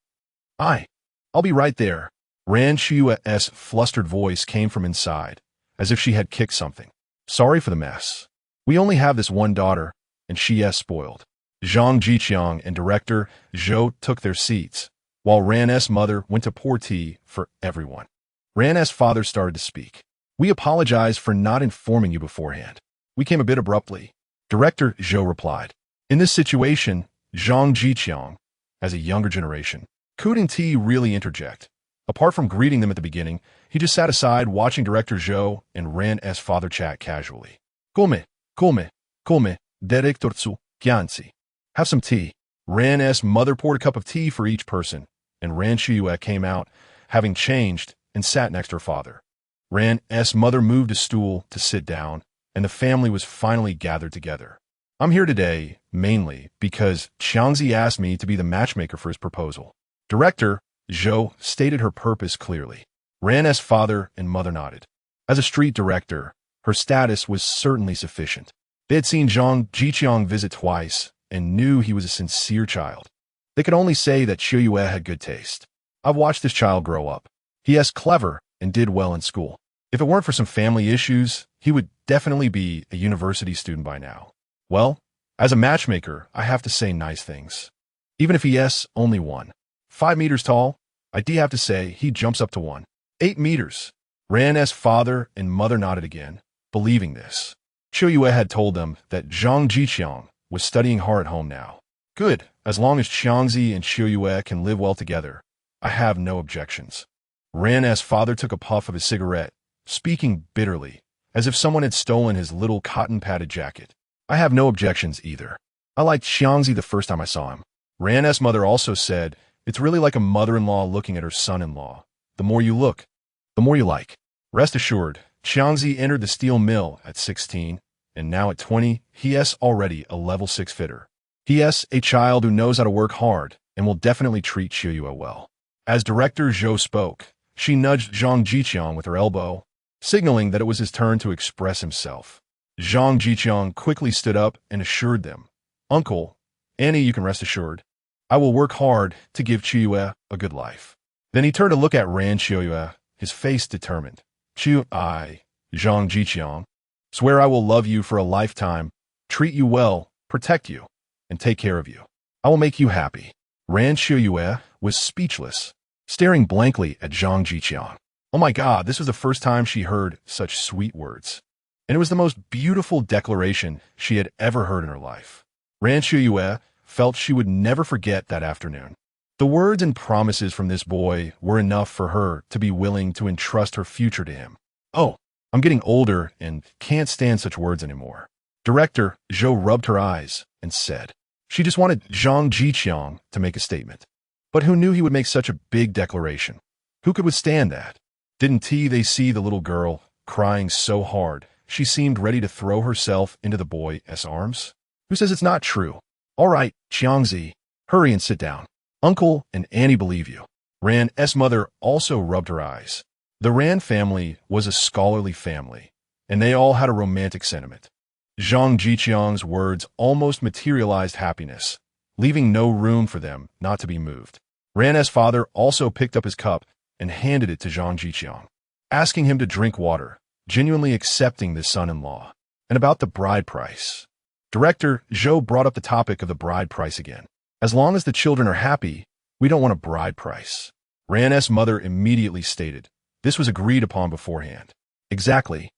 be right there. Siheyuan's flustered voice came from inside, as if she had kicked something. Sorry for the mess. We only have this one daughter, and she is spoiled. Zhang Zhiqiang and Director Zhou took their seats, while Ran's mother went to pour tea for everyone. Ran's father started to speak. We apologize for not informing you beforehand. We came a bit abruptly. Director Zhou replied. In this situation, Zhang Zhiqiang, as a younger generation, couldn't really interject. Apart from greeting them at the beginning, he just sat aside watching Director Zhou and Ran's father chat casually. Come, Director Zhu, Qiangzi. Have some tea. Ran's mother poured a cup of tea for each person, and Siheyuan came out, having changed, and sat next to her father. Ran's mother moved a stool to sit down, and the family was finally gathered together. I'm here today, mainly, because Qiangzi asked me to be the matchmaker for his proposal. Director Zhou stated her purpose clearly. Ran's father and mother nodded. As a street director, her status was certainly sufficient. They had seen Zhang Zhiqiang visit twice and knew he was a sincere child. They could only say that Siheyuan had good taste. I've watched this child grow up. He is clever and did well in school. If it weren't for some family issues, he would definitely be a university student by now. Well, as a matchmaker, I have to say nice things. Even if he is only 5 meters tall, I do have to say he jumps up to 8 meters. Ran's father and mother nodded again, believing this. Siheyuan had told them that Zhang Zhiqiang was studying hard at home now. Good, as long as Qiangzi and Siheyuan can live well together, I have no objections. Ran's father took a puff of his cigarette, speaking bitterly, as if someone had stolen his little cotton-padded jacket. I have no objections either. I liked Xiangzi the first time I saw him. Ran's mother also said, it's really like a mother-in-law looking at her son-in-law. The more you look, the more you like. Rest assured, Xiangzi entered the steel mill at 16, and now at 20, he is already a level 6 fitter. He is a child who knows how to work hard and will definitely treat Siheyuan well. As Director Zhou spoke, she nudged Zhang Zhiqiang with her elbow, signaling that it was his turn to express himself. Zhang Zhiqiang quickly stood up and assured them, Uncle, Annie, you can rest assured. I will work hard to give Siheyuan a good life. Then he turned to look at Siheyuan, his face determined. I, Zhang Zhiqiang, swear I will love you for a lifetime, treat you well, protect you, and take care of you. I will make you happy. Siheyuan was speechless, staring blankly at Zhang Zhiqiang. Oh my God, this was the first time she heard such sweet words. And it was the most beautiful declaration she had ever heard in her life. Siheyuan felt she would never forget that afternoon. The words and promises from this boy were enough for her to be willing to entrust her future to him. Oh, I'm getting older and can't stand such words anymore. Director Zhou rubbed her eyes and said, she just wanted Zhang Zhiqiang to make a statement. But who knew he would make such a big declaration? Who could withstand that? Didn't they see the little girl crying so hard she seemed ready to throw herself into the boy's arms? Who says it's not true? All right, Xiangzi, hurry and sit down. Uncle and Annie believe you. Ran's mother also rubbed her eyes. The Ran family was a scholarly family, and they all had a romantic sentiment. Zhang Zhiqiang's words almost materialized happiness, leaving no room for them not to be moved. Ran's father also picked up his cup and handed it to Zhang Zhiqiang, asking him to drink water, genuinely accepting this son-in-law. And about the bride price. Director Zhou brought up the topic of the bride price again. As long as the children are happy, we don't want a bride price. Ran's mother immediately stated, this was agreed upon beforehand. Exactly.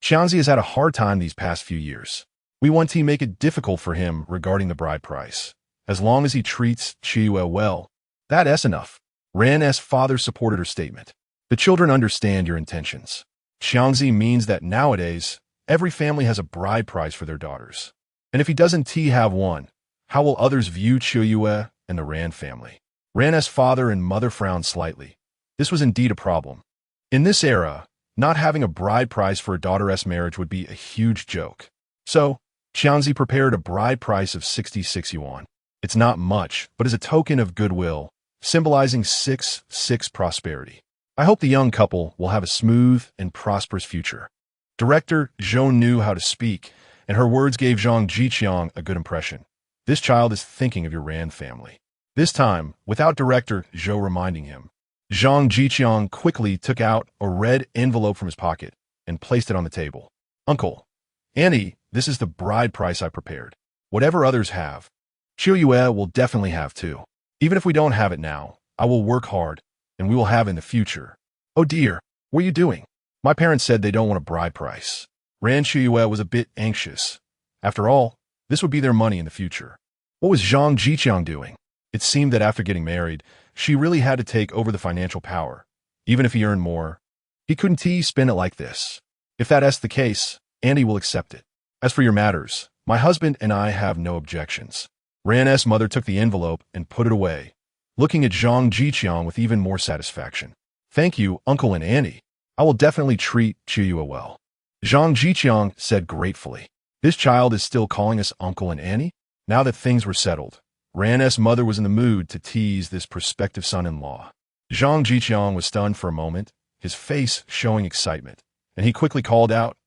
Xiangzi has had a hard time these past few years. We want to make it difficult for him regarding the bride price. As long as he treats Siheyuan well, that's enough. Ran's father supported her statement. The children understand your intentions. Xiangzi means that nowadays, every family has a bride price for their daughters. And if he doesn't have one, how will others view Siheyuan and the Ran family? Ran's father and mother frowned slightly. This was indeed a problem. In this era, not having a bride price for a daughter's marriage would be a huge joke. So, Xiangzi prepared a bride price of 66 yuan. It's not much, but is a token of goodwill, symbolizing 6 prosperity. I hope the young couple will have a smooth and prosperous future. Director Zhou knew how to speak, and her words gave Zhang Zhiqiang a good impression. This child is thinking of your Ran family. This time, without Director Zhou reminding him, Zhang Zhiqiang quickly took out a red envelope from his pocket and placed it on the table. Uncle, Annie, this is the bride price I prepared. Whatever others have, Siheyuan will definitely have too. Even if we don't have it now, I will work hard, and we will have in the future. Oh dear, what are you doing? My parents said they don't want a bride price. Siheyuan was a bit anxious. After all, this would be their money in the future. What was Zhang Zhiqiang doing? It seemed that after getting married, she really had to take over the financial power. Even if he earned more, he couldn't spend it like this. If that's the case, Andy will accept it. As for your matters, my husband and I have no objections. Ran's mother took the envelope and put it away, looking at Zhang Zhiqiang with even more satisfaction. Thank you, Uncle and Annie. I will definitely treat Siheyuan well. Zhang Zhiqiang said gratefully. This child is still calling us Uncle and Annie? Now that things were settled, Ran's mother was in the mood to tease this prospective son-in-law. Zhang Zhiqiang was stunned for a moment, his face showing excitement, and he quickly called out,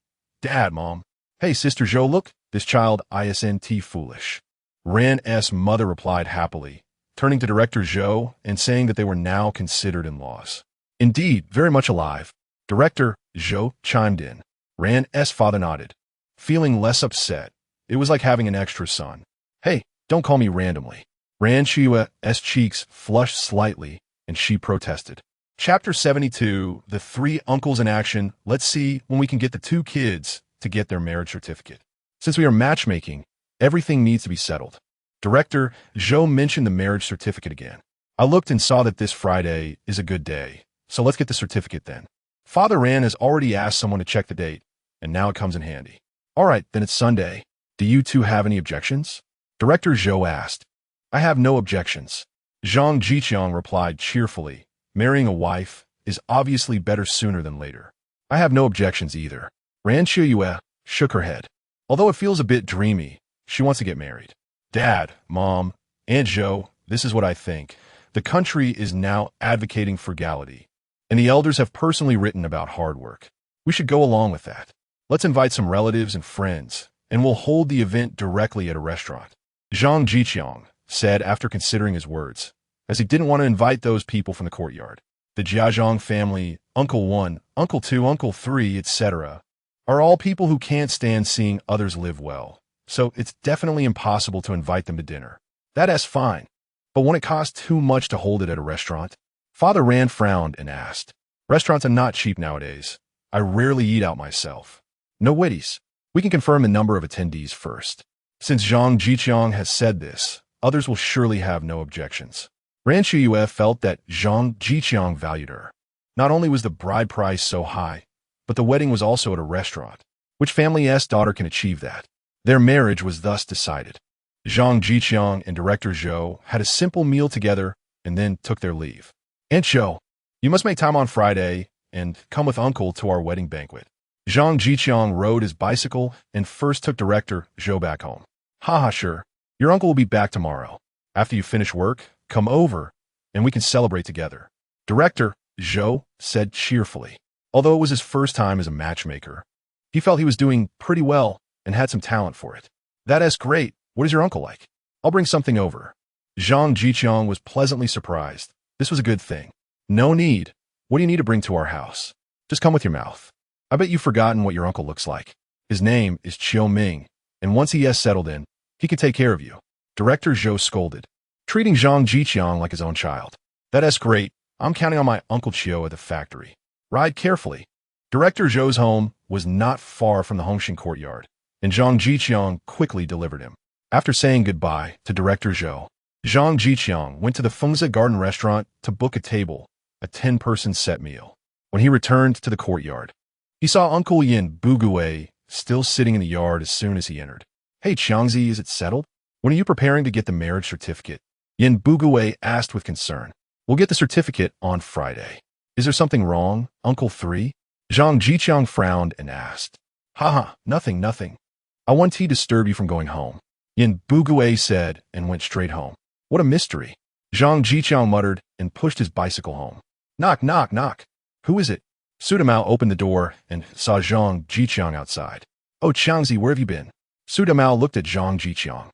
Dad, Mom. Hey, Sister Zhou, look, this child isn't foolish. Ran's mother replied happily, turning to Director Zhou and saying that they were now considered in-laws. Indeed, very much alive. Director Zhou chimed in. Ran's father nodded, feeling less upset. It was like having an extra son. Hey, don't call me randomly. Siheyuan's cheeks flushed slightly, and she protested. Chapter 72, The Three Uncles in Action. Let's see when we can get the two kids to get their marriage certificate. Since we are matchmaking, everything needs to be settled. Director Zhou mentioned the marriage certificate again. I looked and saw that this Friday is a good day, so let's get the certificate then. Father Ran has already asked someone to check the date, and now it comes in handy. All right, then it's Sunday. Do you two have any objections? Director Zhou asked. I have no objections. Zhang Zhiqiang replied cheerfully. Marrying a wife is obviously better sooner than later. I have no objections either. Ran Siheyuan shook her head. Although it feels a bit dreamy, she wants to get married. Dad, Mom, Aunt Zhou, this is what I think. The country is now advocating frugality, and the elders have personally written about hard work. We should go along with that. Let's invite some relatives and friends, and we'll hold the event directly at a restaurant. Zhang Zhiqiang said after considering his words, as he didn't want to invite those people from the courtyard. The Jiazhang family, Uncle 1, Uncle 2, Uncle 3, etc., are all people who can't stand seeing others live well, so it's definitely impossible to invite them to dinner. That's fine, but won't it cost too much to hold it at a restaurant? Father Ran frowned and asked. Restaurants are not cheap nowadays. I rarely eat out myself. No witties. We can confirm the number of attendees first. Since Zhang Zhiqiang has said this, others will surely have no objections. Ran Siheyuan felt that Zhang Zhiqiang valued her. Not only was the bride price so high, but the wedding was also at a restaurant. Which family's daughter can achieve that? Their marriage was thus decided. Zhang Zhiqiang and Director Zhou had a simple meal together and then took their leave. Aunt Zhou, you must make time on Friday and come with Uncle to our wedding banquet. Zhang Zhiqiang rode his bicycle and first took Director Zhou back home. Haha, sure. Your uncle will be back tomorrow. After you finish work, come over, and we can celebrate together. Director Zhou said cheerfully. Although it was his first time as a matchmaker, he felt he was doing pretty well and had some talent for it. That's great. What is your uncle like? I'll bring something over. Zhang Zhiqiang was pleasantly surprised. This was a good thing. No need. What do you need to bring to our house? Just come with your mouth. I bet you've forgotten what your uncle looks like. His name is Qiu Ming, and once he has settled in, he can take care of you. Director Zhou scolded, treating Zhang Zhiqiang like his own child. That's great. I'm counting on my Uncle Qiu at the factory. Ride carefully. Director Zhou's home was not far from the Hongxing courtyard, and Zhang Zhiqiang quickly delivered him. After saying goodbye to Director Zhou, Zhang Zhiqiang went to the Fengzi Garden restaurant to book a table, a 10-person set meal. When he returned to the courtyard, he saw Uncle Yin Bugui still sitting in the yard as soon as he entered. Hey Qiangzi, is it settled? When are you preparing to get the marriage certificate? Yin Bugui asked with concern. We'll get the certificate on Friday. Is there something wrong, Uncle 3? Zhang Zhiqiang frowned and asked. Haha, nothing. I want to disturb you from going home. Yin Bugui said and went straight home. What a mystery. Zhang Zhiqiang muttered and pushed his bicycle home. Knock, knock, knock. Who is it? Su Damao opened the door and saw Zhang Zhiqiang outside. Oh, Qiangzi, where have you been? Su Damao looked at Zhang Zhiqiang,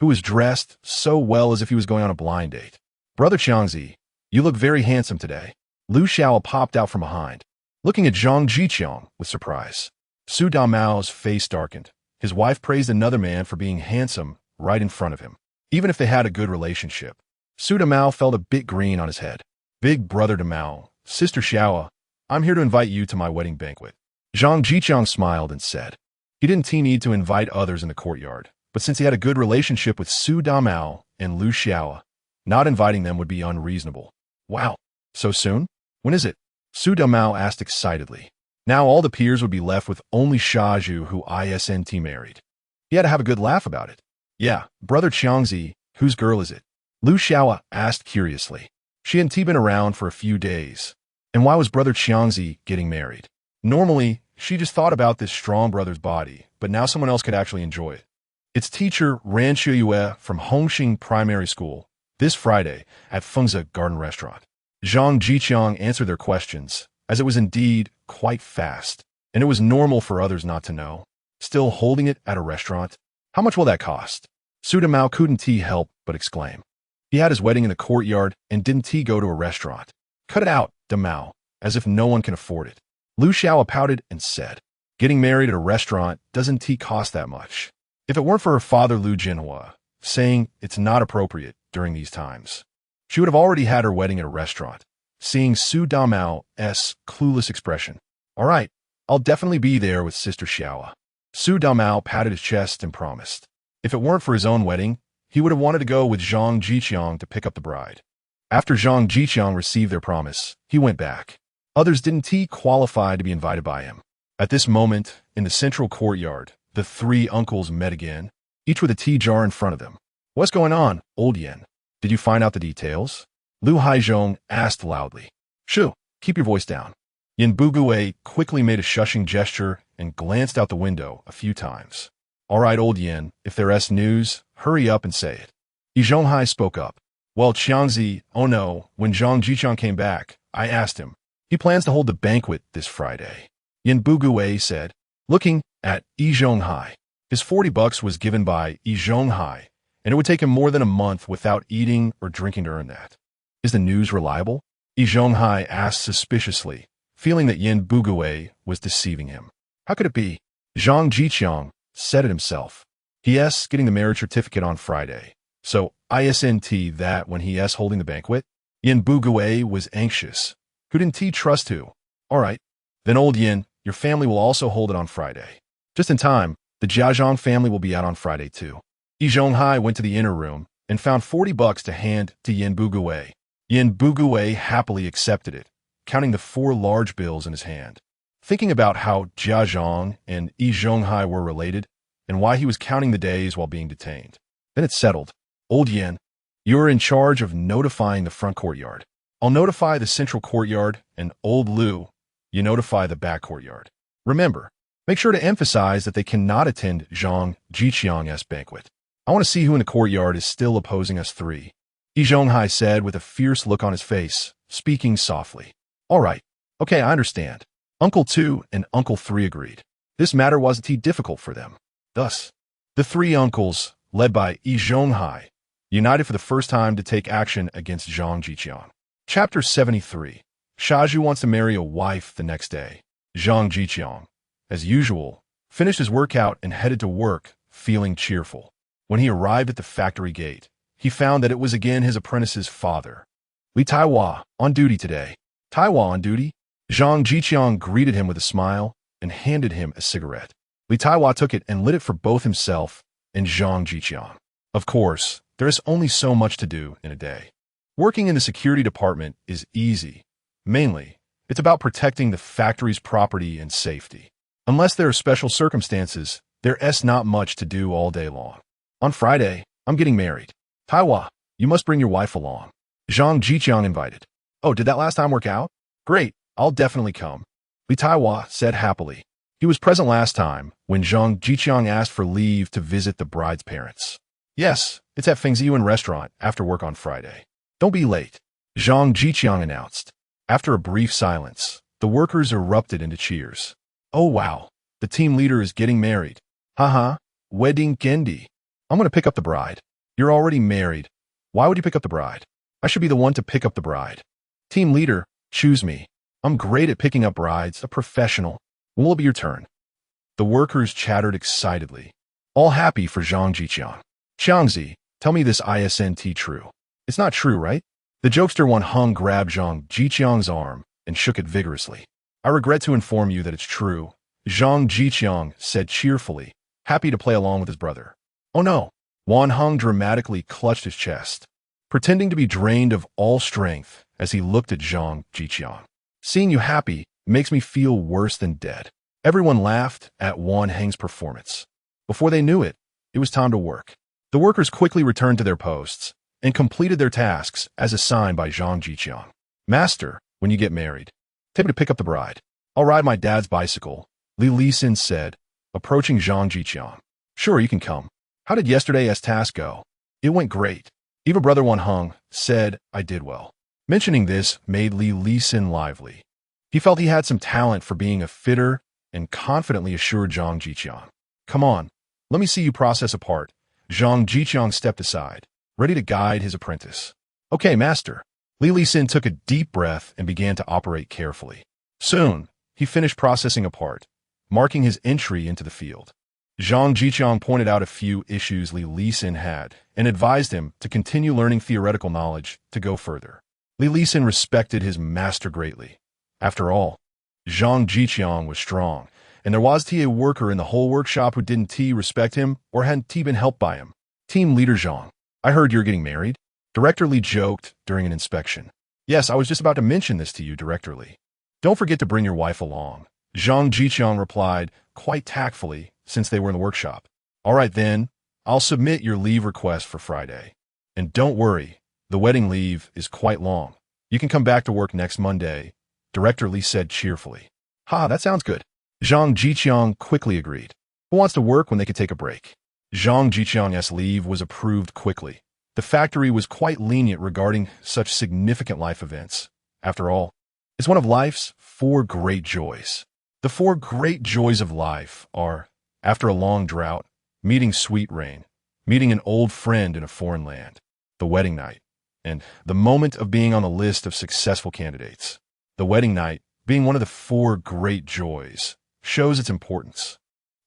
who was dressed so well as if he was going on a blind date. Brother Qiangzi, you look very handsome today. Lu Xiao popped out from behind, looking at Zhang Zhiqiang with surprise. Su Damao's face darkened. His wife praised another man for being handsome right in front of him, even if they had a good relationship. Su Damao felt a bit green on his head. Big brother Damao, Sister Xiao, I'm here to invite you to my wedding banquet. Zhang Zhiqiang smiled and said. He didn't need to invite others in the courtyard, but since he had a good relationship with Su Damao and Lu Xiao, not inviting them would be unreasonable. Wow, so soon? When is it? Su Damao asked excitedly. Now all the peers would be left with only Shaju, who isn't married. He had to have a good laugh about it. Yeah, brother Qiangzi, whose girl is it? Lu Xiao asked curiously. She hadn't been around for a few days. And why was brother Qiangzi getting married? Normally, she just thought about this strong brother's body, but now someone else could actually enjoy it. It's teacher Ran Siheyuan from Hongxing Primary School, this Friday at Fengzi Garden Restaurant. Zhang Zhiqiang answered their questions, as it was indeed quite fast, and it was normal for others not to know. Still holding it at a restaurant? How much will that cost? Su Damao couldn't help but exclaim. He had his wedding in the courtyard and didn't go to a restaurant. Cut it out, Damao, as if no one can afford it. Lu Xiao pouted and said, getting married at a restaurant doesn't cost that much. If it weren't for her father Lu Jinhua saying it's not appropriate during these times, she would have already had her wedding at a restaurant. Seeing Su Damao's clueless expression. All right, I'll definitely be there with Sister Xiao. Su Damao patted his chest and promised. If it weren't for his own wedding, he would have wanted to go with Zhang Zhiqiang to pick up the bride. After Zhang Zhiqiang received their promise, he went back. Others didn't qualify to be invited by him. At this moment, in the central courtyard, the three uncles met again, each with a tea jar in front of them. What's going on, old Yen? Did you find out the details? Lu Haizhong asked loudly. Shoo, keep your voice down. Yin Bugui quickly made a shushing gesture and glanced out the window a few times. All right, old Yen, if there's news, hurry up and say it. Yi Zhonghai spoke up. Well, Qiangzi, oh no, when Zhang Zhiqiang came back, I asked him. He plans to hold the banquet this Friday. Yin Bugui said, looking at Yi Zhonghai. His $40 was given by Yi Zhonghai, and it would take him more than a month without eating or drinking to earn that. Is the news reliable? Yi Zhonghai asked suspiciously, feeling that Yin Bugui was deceiving him. How could it be? Zhang Zhiqiang said it himself. He's getting the marriage certificate on Friday. So, isn't that when he's holding the banquet? Yin Bugui was anxious. Who didn't trust who? All right. Then old Yin, your family will also hold it on Friday. Just in time, the Jiazhong family will be out on Friday too. Yi Zhonghai went to the inner room and found $40 to hand to Yin Bugui. Yin Bugui happily accepted it, counting the 4 large bills in his hand. Thinking about how Jiazhong and Yi Zhonghai were related and why he was counting the days while being detained. Then it settled. Old Yin, you are in charge of notifying the front courtyard. I'll notify the central courtyard, and old Lu, you notify the back courtyard. Remember, make sure to emphasize that they cannot attend Zhang Zhiqiang's banquet. I want to see who in the courtyard is still opposing us three. Yi Zhonghai said with a fierce look on his face, speaking softly. All right. Okay, I understand. Uncle 2 and Uncle 3 agreed. This matter wasn't difficult for them. Thus, the 3 uncles, led by Yi Zhonghai, united for the first time to take action against Zhang Zhiqiang. Chapter 73. Shaju wants to marry a wife the next day. Zhang Zhiqiang, as usual, finished his workout and headed to work, feeling cheerful. When he arrived at the factory gate, he found that it was again his apprentice's father. Li Taiwa, on duty today. Taiwa on duty? Zhang Zhiqiang greeted him with a smile and handed him a cigarette. Li Taiwa took it and lit it for both himself and Zhang Zhiqiang. Of course, there is only so much to do in a day. Working in the security department is easy. Mainly, it's about protecting the factory's property and safety. Unless there are special circumstances, there's not much to do all day long. On Friday, I'm getting married. Taiwa, you must bring your wife along. Zhang Zhiqiang invited. Oh, did that last time work out? Great, I'll definitely come. Li Taiwa said happily. He was present last time when Zhang Zhiqiang asked for leave to visit the bride's parents. Yes, it's at Siheyuan restaurant after work on Friday. Don't be late, Zhang Zhiqiang announced. After a brief silence, the workers erupted into cheers. Oh wow, the team leader is getting married. Haha, wedding Gendi. I'm going to pick up the bride. You're already married. Why would you pick up the bride? I should be the one to pick up the bride. Team leader, choose me. I'm great at picking up brides, a professional. When will it be your turn? The workers chattered excitedly, all happy for Zhang Zhiqiang. Qiangzi, tell me this isn't true. It's not true, right? The jokester Wan Hung grabbed Zhang Zhiqiang's arm and shook it vigorously. I regret to inform you that it's true, Zhang Zhiqiang said cheerfully, happy to play along with his brother. Oh no! Wan Hung dramatically clutched his chest, pretending to be drained of all strength as he looked at Zhang Zhiqiang. Seeing you happy makes me feel worse than dead. Everyone laughed at Wan Heng's performance. Before they knew it, it was time to work. The workers quickly returned to their posts and completed their tasks as assigned by Zhang Zhiqiang. Master, when you get married, take me to pick up the bride. I'll ride my dad's bicycle, Li Lisin said, approaching Zhang Zhiqiang. Sure, you can come. How did yesterday's task go? It went great. Even brother Wan Hung said I did well. Mentioning this made Li Lisin lively. He felt he had some talent for being a fitter and confidently assured Zhang Zhiqiang. Come on, let me see you process a part. Zhang Zhiqiang stepped aside, ready to guide his apprentice. Okay, master. Li Lisin took a deep breath and began to operate carefully. Soon, he finished processing a part, marking his entry into the field. Zhang Zhiqiang pointed out a few issues Li Lisin had and advised him to continue learning theoretical knowledge to go further. Li Lisin respected his master greatly. After all, Zhang Zhiqiang was strong, and there was a worker in the whole workshop who didn't respect him or hadn't been helped by him. Team leader Zhang, I heard you're getting married. Director Li joked during an inspection. Yes, I was just about to mention this to you, Director Li. Don't forget to bring your wife along. Zhang Zhiqiang replied, quite tactfully, since they were in the workshop. All right then, I'll submit your leave request for Friday. And don't worry, the wedding leave is quite long. You can come back to work next Monday, Director Li said cheerfully. Ha, that sounds good. Zhang Zhiqiang quickly agreed. Who wants to work when they could take a break? Zhang Zhiqiang's leave was approved quickly. The factory was quite lenient regarding such significant life events. After all, it's one of life's 4 great joys. The 4 great joys of life are, after a long drought, meeting sweet rain, meeting an old friend in a foreign land, the wedding night, and the moment of being on the list of successful candidates. The wedding night, being one of the 4 great joys, shows its importance.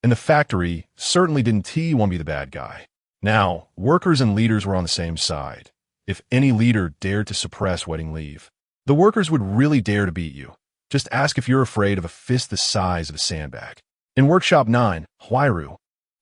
And the factory certainly didn't want to be the bad guy. Now, workers and leaders were on the same side. If any leader dared to suppress wedding leave, the workers would really dare to beat you. Just ask if you're afraid of a fist the size of a sandbag. In Workshop 9, Huairu,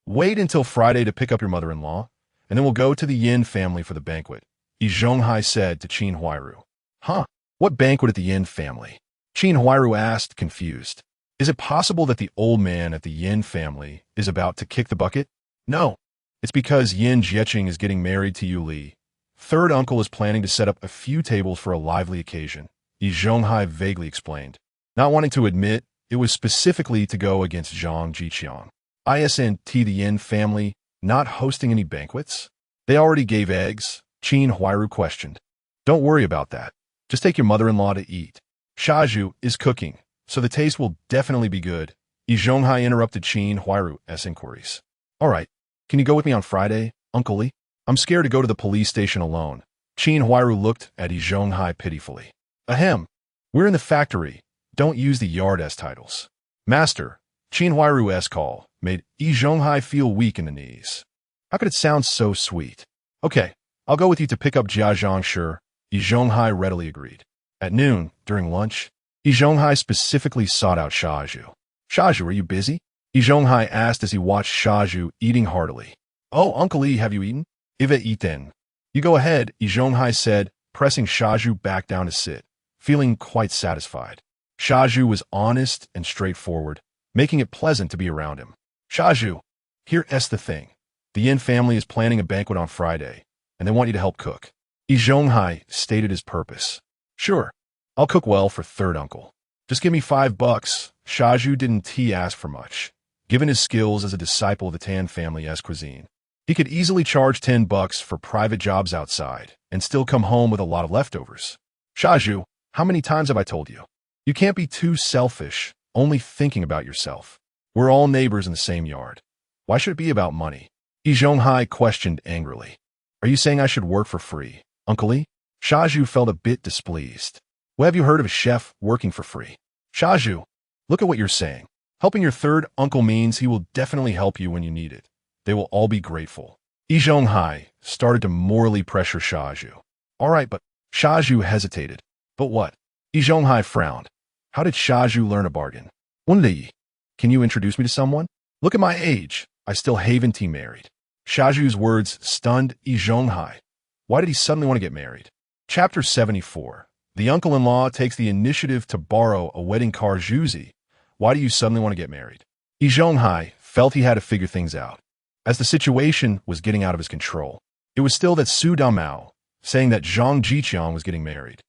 wait until Friday to pick up your mother-in-law, and then we'll go to the Yin family for the banquet, Zhonghai said to Qin Huairu. Huh? What banquet at the Yin family? Qin Huairu asked, confused. Is it possible that the old man at the Yin family is about to kick the bucket? No. It's because Yin Zhiqiang is getting married to Yu Li. Third uncle is planning to set up a few tables for a lively occasion, Zhonghai vaguely explained, not wanting to admit it was specifically to go against Zhang Zhiqiang. Isn't the Yin family not hosting any banquets? They already gave eggs, Qin Huairu questioned. Don't worry about that. Just take your mother-in-law to eat. Shaju is cooking, so the taste will definitely be good. Zhonghai interrupted Qin Huairu's inquiries. All right, can you go with me on Friday, Uncle Li? I'm scared to go to the police station alone. Qin Huairu looked at Zhonghai pitifully. Ahem. We're in the factory. Don't use the yard as titles. Master, Qin Huairu's call made Zhonghai feel weak in the knees. How could it sound so sweet? Okay, I'll go with you to pick up Jiazhang, sure. Zhonghai readily agreed. At noon, during lunch, Zhonghai specifically sought out Shaju. Shaju, are you busy? Zhonghai asked as he watched Shaju eating heartily. Oh, Uncle Li, have you eaten? I've eaten. You go ahead, Zhonghai said, pressing Shaju back down to sit, feeling quite satisfied. Shaju was honest and straightforward, making it pleasant to be around him. Shaju, here's the thing. The Yin family is planning a banquet on Friday, and they want you to help cook. Zhonghai stated his purpose. Sure, I'll cook well for third uncle. Just give me $5. Shaju didn't ask for much. Given his skills as a disciple of the Tan family's cuisine, he could easily charge $10 for private jobs outside and still come home with a lot of leftovers. Shaju, how many times have I told you? You can't be too selfish, only thinking about yourself. We're all neighbors in the same yard. Why should it be about money? Zhonghai questioned angrily. Are you saying I should work for free, Uncle Li? Shaju felt a bit displeased. Well, have you heard of a chef working for free? Shaju, look at what you're saying. Helping your third uncle means he will definitely help you when you need it. They will all be grateful. Zhonghai started to morally pressure Shaju. All right, but Shaju hesitated. But what? Zhonghai frowned. How did Shaju learn a bargain? Wenli, can you introduce me to someone? Look at my age. I still haven't married. Shaju's words stunned Zhonghai. Why did he suddenly want to get married? Chapter 74. The uncle-in-law takes the initiative to borrow a wedding car. Zhuzi, why do you suddenly want to get married? Zhonghai felt he had to figure things out, as the situation was getting out of his control. It was still that Su Damao, saying that Zhang Zhiqiang was getting married.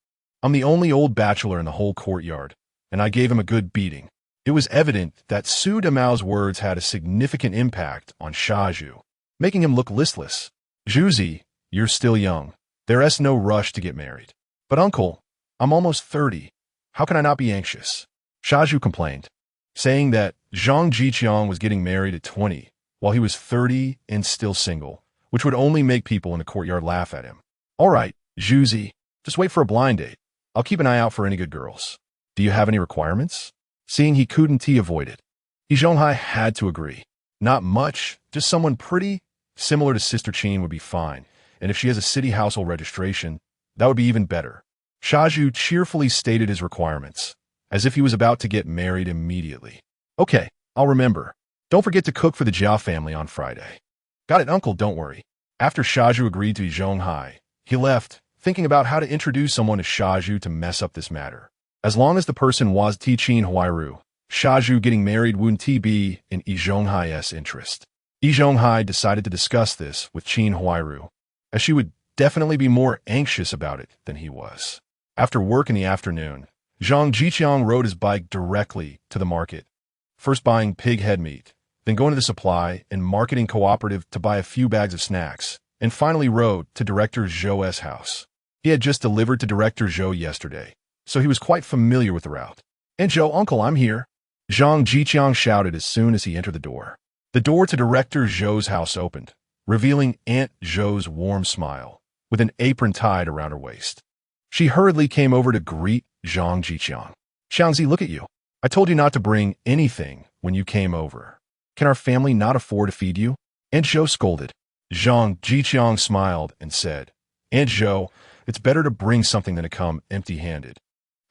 I'm the only old bachelor in the whole courtyard, and I gave him a good beating. It was evident that Su Damao's words had a significant impact on Shaju, making him look listless. Zhuzi, you're still young. There's no rush to get married. But uncle, I'm almost 30. How can I not be anxious? Shaju complained, saying that Zhang Zhiqiang was getting married at 20, while he was 30 and still single, which would only make people in the courtyard laugh at him. All right, Zhuzi, just wait for a blind date. I'll keep an eye out for any good girls. Do you have any requirements? Seeing he couldn't avoid it, Zhonghai had to agree. Not much, just someone pretty, similar to Sister Qin would be fine, and if she has a city household registration, that would be even better. Shaju cheerfully stated his requirements, as if he was about to get married immediately. Okay, I'll remember. Don't forget to cook for the Jia family on Friday. Got it, uncle, don't worry. After Shaju agreed to Zhonghai, He left, thinking about how to introduce someone to Siheyuan to mess up this matter. As long as the person was Qin Huairu, Siheyuan getting married wouldn't be in Zhonghai's interest. Zhonghai decided to discuss this with Qin Huairu, as she would definitely be more anxious about it than he was. After work in the afternoon, Zhang Zhiqiang rode his bike directly to the market, first buying pig head meat, then going to the supply and marketing cooperative to buy a few bags of snacks, and finally rode to Director Zhou's house. He had just delivered to Director Zhou yesterday, so he was quite familiar with the route. "Aunt Zhou, uncle, I'm here," Zhang Zhiqiang shouted as soon as he entered the door. The door to Director Zhou's house opened, revealing Aunt Zhou's warm smile, with an apron tied around her waist. She hurriedly came over to greet Zhang Zhiqiang. "Xiangzi, look at you. I told you not to bring anything when you came over. Can our family not afford to feed you?" Aunt Zhou scolded. Zhang Zhiqiang smiled and said, "Aunt Zhou, it's better to bring something than to come empty-handed.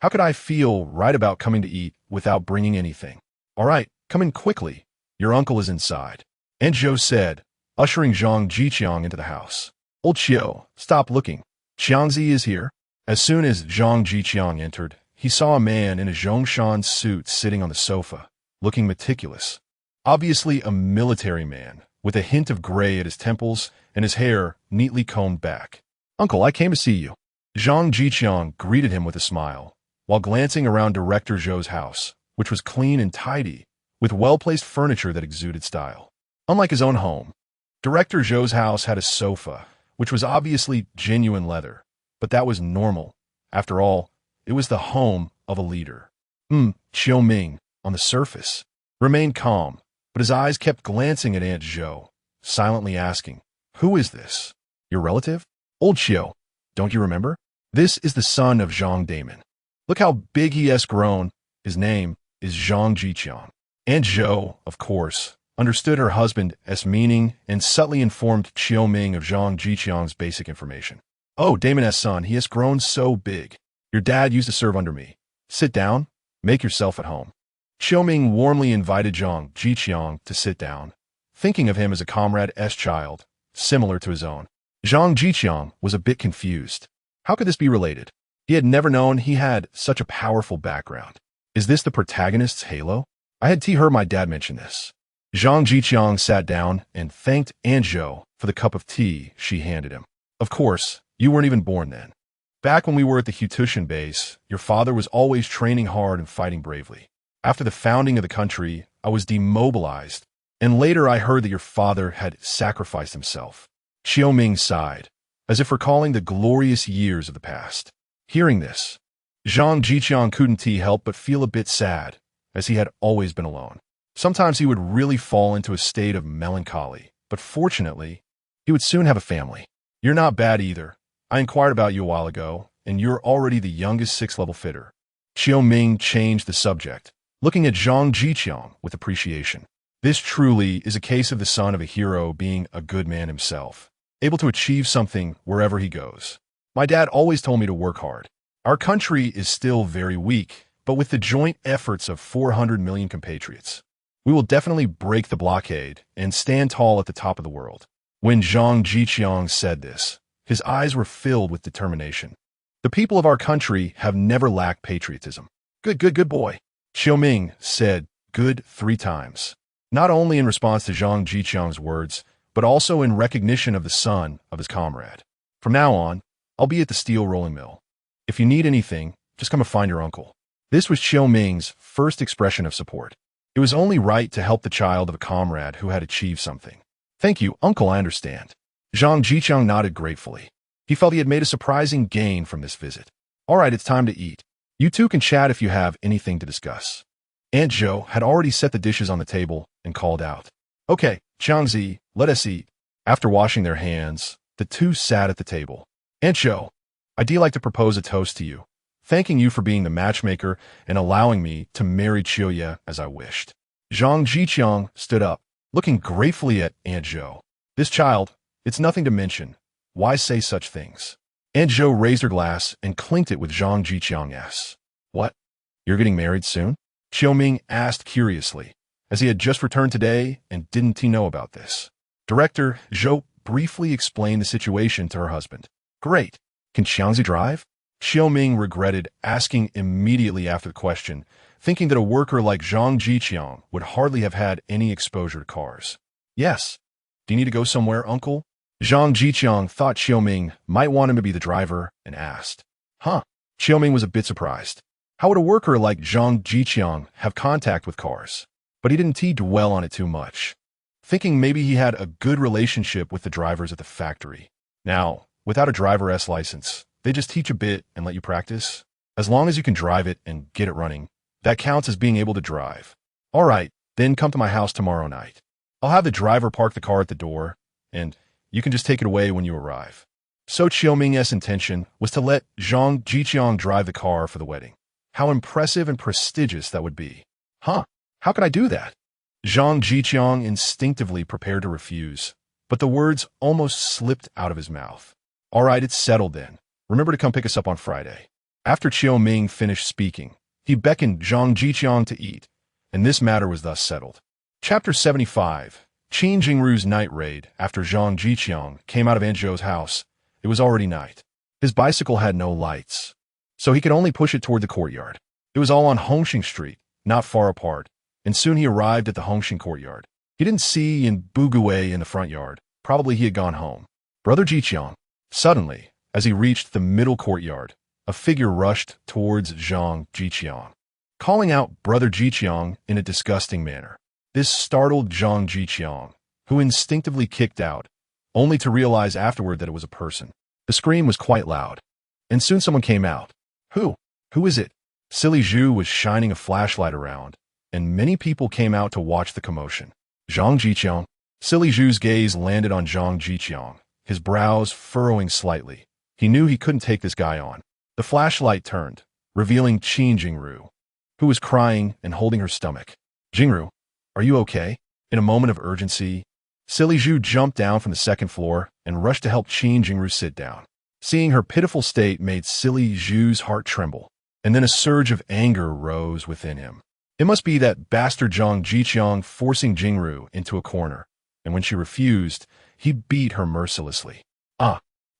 How could I feel right about coming to eat without bringing anything? All right, come in quickly. Your uncle is inside," Aunt Zhou said, ushering Zhang Zhiqiang into the house. "Old Qiu, stop looking. Xiangzi is here." As soon as Zhang Zhiqiang entered, he saw a man in a Zhongshan suit sitting on the sofa, looking meticulous. Obviously a military man, with a hint of gray at his temples and his hair neatly combed back. "Uncle, I came to see you." Zhang Zhiqiang greeted him with a smile, while glancing around Director Zhou's house, which was clean and tidy, with well-placed furniture that exuded style. Unlike his own home, Director Zhou's house had a sofa, which was obviously genuine leather, but that was normal. After all, it was the home of a leader. Qiu Ming, on the surface, remained calm, but his eyes kept glancing at Aunt Zhou, silently asking, "Who is this? Your relative? Old Qiu, don't you remember? This is the son of Zhang Damon. Look how big he has grown. His name is Zhang Zhiqiang." Aunt Zhou, of course, understood her husband's meaning and subtly informed Qiu Ming of Zhang Zhiqiang's basic information. "Oh, Damon's son, he has grown so big. Your dad used to serve under me. Sit down, make yourself at home." Qiu Ming warmly invited Zhang Zhiqiang to sit down, thinking of him as a comrade's child, similar to his own. Zhang Zhiqiang was a bit confused. How could this be related? He had never known he had such a powerful background. Is this the protagonist's halo? I had heard my dad mention this. Zhang Zhiqiang sat down and thanked Aunt Zhou for the cup of tea she handed him. "Of course, you weren't even born then. Back when we were at the Hutushan base, your father was always training hard and fighting bravely. After the founding of the country, I was demobilized, and later I heard that your father had sacrificed himself." Qiu Ming sighed, as if recalling the glorious years of the past. Hearing this, Zhang Zhiqiang couldn't help but feel a bit sad, as he had always been alone. Sometimes he would really fall into a state of melancholy, but fortunately, he would soon have a family. "You're not bad either. I inquired about you a while ago, and you're already the youngest 6th-level fitter." Qiu Ming changed the subject, looking at Zhang Zhiqiang with appreciation. This truly is a case of the son of a hero being a good man himself, able to achieve something wherever he goes. "My dad always told me to work hard. Our country is still very weak, but with the joint efforts of 400 million compatriots, we will definitely break the blockade and stand tall at the top of the world." When Zhang Zhiqiang said this, his eyes were filled with determination. "The people of our country have never lacked patriotism." Good boy," Qiu Ming said "good" 3 times, not only in response to Zhang Zhiqiang's words, but also in recognition of the son of his comrade. "From now on, I'll be at the steel rolling mill. If you need anything, just come and find your uncle." This was Qiu Ming's first expression of support. It was only right to help the child of a comrade who had achieved something. "Thank you, uncle, I understand." Zhang Zhiqiang nodded gratefully. He felt he had made a surprising gain from this visit. "All right, it's time to eat. You two can chat if you have anything to discuss." Aunt Zhou had already set the dishes on the table and called out, "Okay, Xiangzi, let us eat." After washing their hands, the two sat at the table. "Aunt Zhou, I'd like to propose a toast to you, thanking you for being the matchmaker and allowing me to marry Qiu as I wished." Zhang Zhiqiang stood up, looking gratefully at Aunt Zhou. "This child, it's nothing to mention. Why say such things?" Aunt Zhou raised her glass and clinked it with Zhang Zhiqiang's. "What? You're getting married soon?" Qiu Ming asked curiously, as he had just returned today and didn't he know about this. Director Zhou briefly explained the situation to her husband. Great. Can Xiangzi drive? Xiaoming regretted asking immediately after the question, thinking that a worker like Zhang Zhiqiang would hardly have had any exposure to cars. Yes. Do you need to go somewhere, uncle? Zhang Zhiqiang thought Xiaoming might want him to be the driver and asked. Huh. Xiaoming was a bit surprised. How would a worker like Zhang Zhiqiang have contact with cars? But he didn't dwell on it too much, thinking maybe he had a good relationship with the drivers at the factory. Now, without a driver S license, they just teach a bit and let you practice. As long as you can drive it and get it running, that counts as being able to drive. All right, then come to my house tomorrow night. I'll have the driver park the car at the door, and you can just take it away when you arrive. So Xiaoming's intention was to let Zhang Zhiqiang drive the car for the wedding. How impressive and prestigious that would be. Huh, how could I do that? Zhang Zhiqiang instinctively prepared to refuse, but the words almost slipped out of his mouth. All right, it's settled then. Remember to come pick us up on Friday. After Xiaoming finished speaking, he beckoned Zhang Zhiqiang to eat, and this matter was thus settled. Chapter 75. Qin Jingru's night raid. After Zhang Zhiqiang came out of Anzhou's house, it was already night. His bicycle had no lights, so he could only push it toward the courtyard. It was all on Hongxing Street, not far apart, and soon he arrived at the Hongxing courtyard. He didn't see Yin Bugui in the front yard. Probably he had gone home. Brother Zhiqiang. Suddenly, as he reached the middle courtyard, a figure rushed towards Zhang Zhiqiang, calling out Brother Zhiqiang in a disgusting manner. This startled Zhang Zhiqiang, who instinctively kicked out, only to realize afterward that it was a person. The scream was quite loud, and soon someone came out. Who? Who is it? Silly Zhu was shining a flashlight around, and many people came out to watch the commotion. Zhang Zhiqiang. Silly Zhu's gaze landed on Zhang Zhiqiang, his brows furrowing slightly. He knew he couldn't take this guy on. The flashlight turned, revealing Qin Jingru, who was crying and holding her stomach. Jingru, are you okay? In a moment of urgency, Silly Zhu jumped down from the second floor and rushed to help Qin Jingru sit down. Seeing her pitiful state made Silly Zhu's heart tremble, and then a surge of anger rose within him. It must be that bastard Zhang Zhiqiang forcing Jingru into a corner, and when she refused, he beat her mercilessly.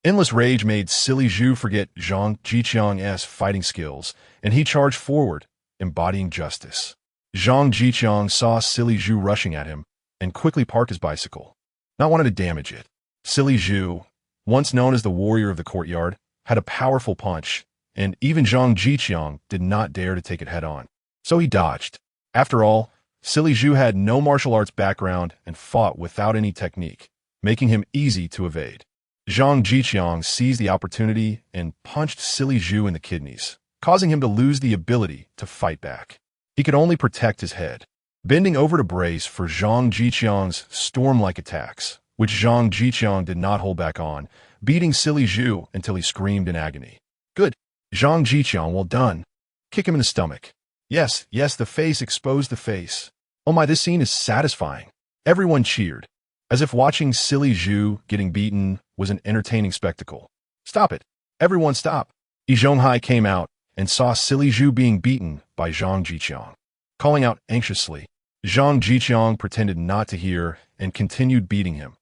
Endless rage made Silly Zhu forget Zhang Zhiqiang's fighting skills, and he charged forward, embodying justice. Zhang Zhiqiang saw Silly Zhu rushing at him and quickly parked his bicycle, not wanting to damage it. Silly Zhu, once known as the warrior of the courtyard, had a powerful punch, and even Zhang Zhiqiang did not dare to take it head-on. So he dodged. After all, Silly Zhu had no martial arts background and fought without any technique, making him easy to evade. Zhang Zhiqiang seized the opportunity and punched Silly Zhu in the kidneys, causing him to lose the ability to fight back. He could only protect his head, bending over to brace for Zhang Zhiqiang's storm-like attacks, which Zhang Zhiqiang did not hold back on, beating Silly Zhu until he screamed in agony. Good. Zhang Zhiqiang, well done. Kick him in the stomach. Yes, the face exposed the face. Oh my, this scene is satisfying. Everyone cheered, as if watching Silly Zhu getting beaten was an entertaining spectacle. Stop it. Everyone stop. Yi Zhonghai came out and saw Silly Zhu being beaten by Zhang Zhiqiang, calling out anxiously. Zhang Zhiqiang pretended not to hear and continued beating him,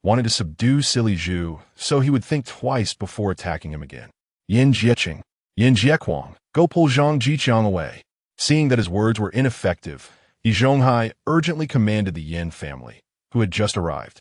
wanted to subdue Silly Zhu so he would think twice before attacking him again. Yin Jieqing, Yin Jiequang, go pull Zhang Zhiqiang away. Seeing that his words were ineffective, Yi Zhonghai urgently commanded the Yin family, who had just arrived.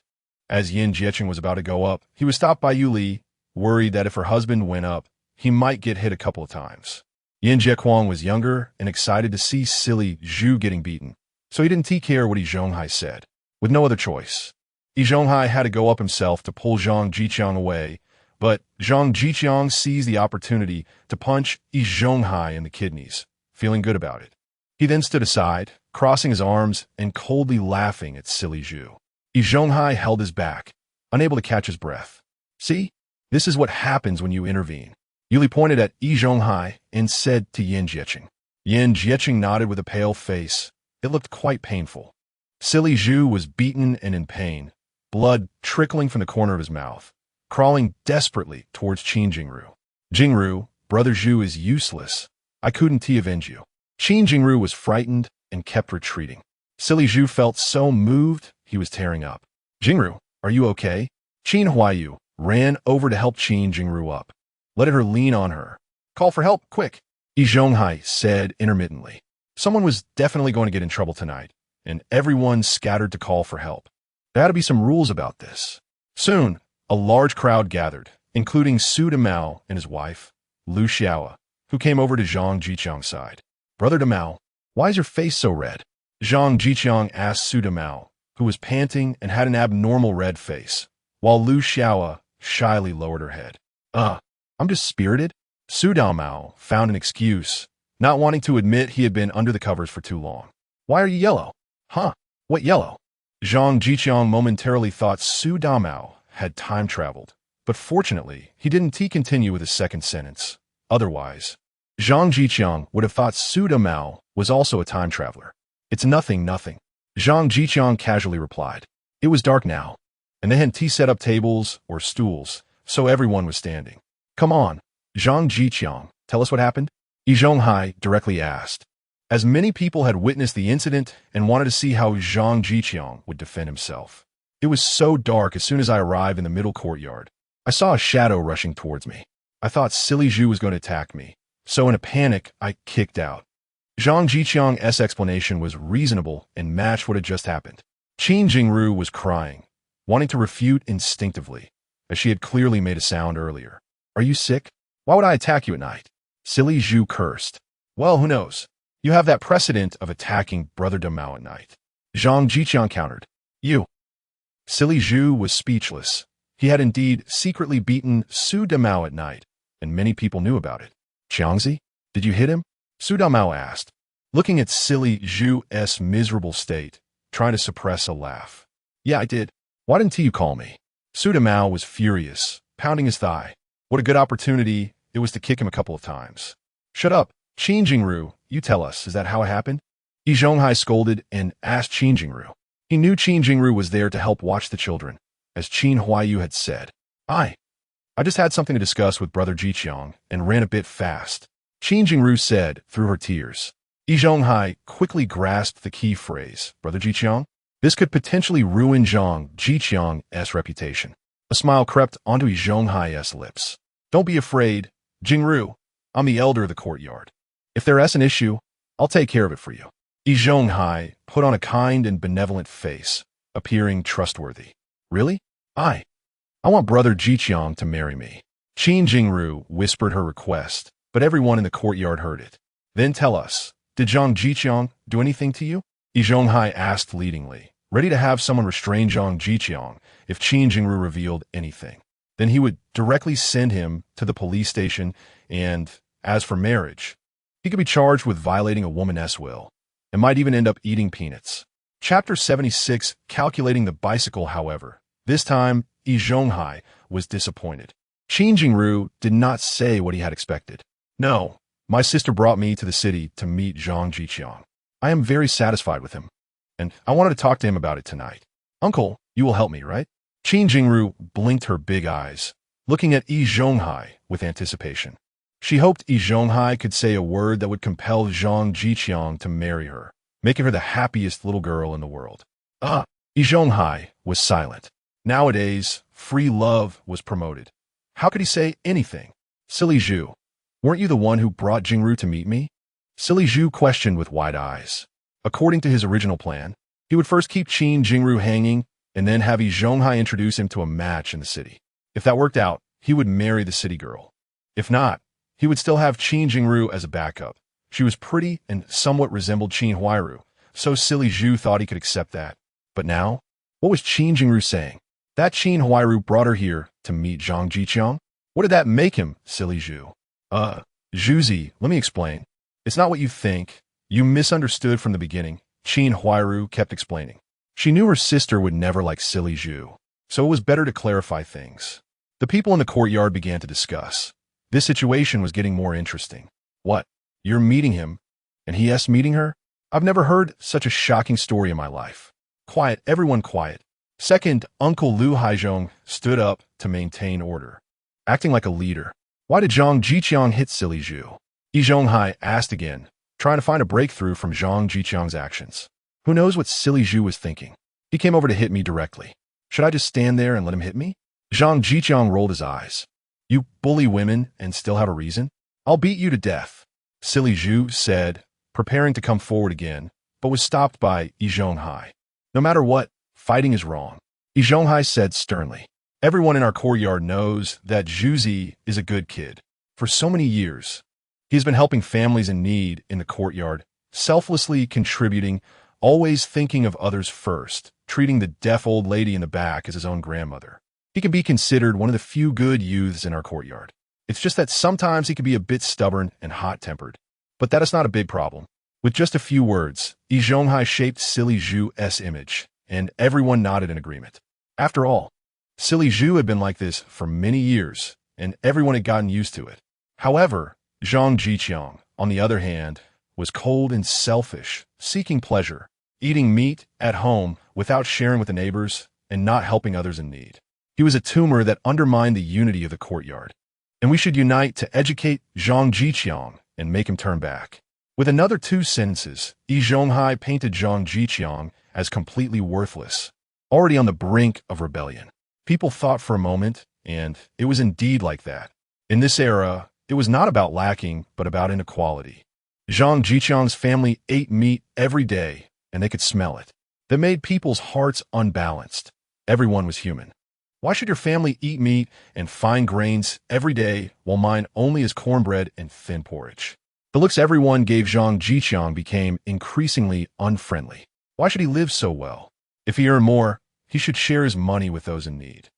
As Yin Jieqing was about to go up, he was stopped by Yu Li, worried that if her husband went up, he might get hit a couple of times. Yin Jiequang was younger and excited to see Silly Zhu getting beaten, so he didn't care what Yi Zhonghai said. With no other choice, Yi Zhonghai had to go up himself to pull Zhang Zhiqiang away, but Zhang Zhiqiang seized the opportunity to punch Yi Zhonghai in the kidneys, feeling good about it. He then stood aside, crossing his arms and coldly laughing at Silly Zhu. Yi Zhonghai held his back, unable to catch his breath. See? This is what happens when you intervene. Yuli pointed at Yi Zhonghai and said to Yin Jieqing. Yin Jieqing nodded with a pale face. It looked quite painful. Silly Zhu was beaten and in pain, blood trickling from the corner of his mouth, crawling desperately towards Qin Jingru. Jingru, Brother Zhu is useless. I couldn't avenge you. Qin Jingru was frightened and kept retreating. Silly Zhu felt so moved he was tearing up. Jingru, are you okay? Qin Huairu ran over to help Qin Jingru up, letting her lean on her. Call for help, quick, Yi Zhonghai said intermittently. Someone was definitely going to get in trouble tonight, and everyone scattered to call for help. There had to be some rules about this. Soon, a large crowd gathered, including Su Damao and his wife, Lu Xiaoa, who came over to Zhang Zhiqiang's side. Brother Damao, why is your face so red? Zhang Zhiqiang asked Su Damao, who was panting and had an abnormal red face, while Lu Xiaoa shyly lowered her head. I'm just spirited. Su Damao found an excuse, not wanting to admit he had been under the covers for too long. Why are you yellow? Huh? What yellow? Zhang Zhiqiang momentarily thought Su Damao had time traveled, but fortunately, he didn't continue with his second sentence. Otherwise, Zhang Zhiqiang would have thought Su Damao was also a time traveler. It's nothing. Zhang Zhiqiang casually replied. It was dark now, and they hadn't set up tables or stools, so everyone was standing. Come on, Zhang Zhiqiang, tell us what happened? Yi Zhonghai directly asked, as many people had witnessed the incident and wanted to see how Zhang Zhiqiang would defend himself. It was so dark as soon as I arrived in the middle courtyard. I saw a shadow rushing towards me. I thought Silly Zhu was going to attack me, so in a panic, I kicked out. Zhang Zhiqiang's explanation was reasonable and matched what had just happened. Qin Jingru was crying, wanting to refute instinctively, as she had clearly made a sound earlier. Are you sick? Why would I attack you at night? Silly Zhu cursed. Well, who knows? You have that precedent of attacking Brother Damao at night. Zhang Zhiqiang countered. You. Silly Zhu was speechless. He had indeed secretly beaten Su Damao at night, and many people knew about it. Xiangzi, did you hit him? Su Damao asked, looking at Silly Zhu's miserable state, trying to suppress a laugh. Yeah, I did. Why didn't you call me? Su Damao was furious, pounding his thigh. What a good opportunity it was to kick him a couple of times. Shut up, Qin Jingru, you tell us, is that how it happened? Yi Zhonghai scolded and asked Qin Jingru. He knew Qin Jingru was there to help watch the children, as Qin Huairu had said. I just had something to discuss with Brother Zhiqiang and ran a bit fast, Qin Jingru said through her tears. Yi Zhonghai quickly grasped the key phrase, Brother Zhiqiang? This could potentially ruin Zhang Zhiqiang's reputation. A smile crept onto Yi Zhonghai's lips. Don't be afraid, Jingru. I'm the elder of the courtyard. If there's an issue, I'll take care of it for you. Yi Zhonghai put on a kind and benevolent face, appearing trustworthy. Really? I want Brother Zhiqiang to marry me. Qin Jingru whispered her request, but everyone in the courtyard heard it. Then tell us, did Zhang Zhiqiang do anything to you? Yi Zhonghai asked leadingly, ready to have someone restrain Zhang Zhiqiang if Qin Jingru revealed anything. Then he would directly send him to the police station, and, as for marriage, he could be charged with violating a woman's will, and might even end up eating peanuts. Chapter 76, Calculating the Bicycle, however. This time, Yi Zhonghai was disappointed. Qin Jingru did not say what he had expected. No, my sister brought me to the city to meet Zhang Zhiqiang. I am very satisfied with him, and I wanted to talk to him about it tonight. Uncle, you will help me, right? Qin Jingru blinked her big eyes, looking at Yi Zhonghai with anticipation. She hoped Yi Zhonghai could say a word that would compel Zhang Zhiqiang to marry her, making her the happiest little girl in the world. Yi Zhonghai was silent. Nowadays, free love was promoted. How could he say anything? Silly Zhu, weren't you the one who brought Jingru to meet me? Silly Zhu questioned with wide eyes. According to his original plan, he would first keep Qin Jingru hanging and then have Yi Zhonghai introduce him to a match in the city. If that worked out, he would marry the city girl. If not, he would still have Qin Jingru as a backup. She was pretty and somewhat resembled Qin Huairu, so Silly Zhu thought he could accept that. But now, what was Qin Jingru saying? That Qin Huairu brought her here to meet Zhang Zhiqiang? What did that make him, Silly Zhu? Zhuzi, let me explain. It's not what you think. You misunderstood from the beginning, Qin Huairu kept explaining. She knew her sister would never like Silly Zhu, so it was better to clarify things. The people in the courtyard began to discuss. This situation was getting more interesting. What? You're meeting him, and he's meeting her? I've never heard such a shocking story in my life. Quiet, everyone quiet. Second, Uncle Lu Haizhong stood up to maintain order, acting like a leader. Why did Zhang Zhiqiang hit Silly Zhu? Yi Zhonghai asked again, trying to find a breakthrough from Zhang Zhiqiang's actions. Who knows what Silly Zhu was thinking? He came over to hit me directly. Should I just stand there and let him hit me? Zhang Zhiqiang rolled his eyes. You bully women and still have a reason? I'll beat you to death, Silly Zhu said, preparing to come forward again, but was stopped by Yi Zhonghai. No matter what, fighting is wrong, Yi Zhonghai said sternly. Everyone in our courtyard knows that Zhuzi is a good kid. For so many years, he has been helping families in need in the courtyard, selflessly contributing, always thinking of others first, treating the deaf old lady in the back as his own grandmother. He can be considered one of the few good youths in our courtyard. It's just that sometimes he can be a bit stubborn and hot-tempered. But that is not a big problem. With just a few words, Yi Zhonghai shaped Silly Zhu's image, and everyone nodded in agreement. After all, Silly Zhu had been like this for many years, and everyone had gotten used to it. However, Zhang Zhiqiang, on the other hand, was cold and selfish, seeking pleasure, eating meat at home without sharing with the neighbors, and not helping others in need. He was a tumor that undermined the unity of the courtyard, and we should unite to educate Zhang Zhiqiang and make him turn back. With another 2 sentences, Yi Zhonghai painted Zhang Zhiqiang as completely worthless, already on the brink of rebellion. People thought for a moment, and it was indeed like that. In this era, it was not about lacking, but about inequality. Zhang Zhiqiang's family ate meat every day, and they could smell it. That made people's hearts unbalanced. Everyone was human. Why should your family eat meat and fine grains every day, while mine only is cornbread and thin porridge? The looks everyone gave Zhang Zhiqiang became increasingly unfriendly. Why should he live so well? If he earned more, he should share his money with those in need.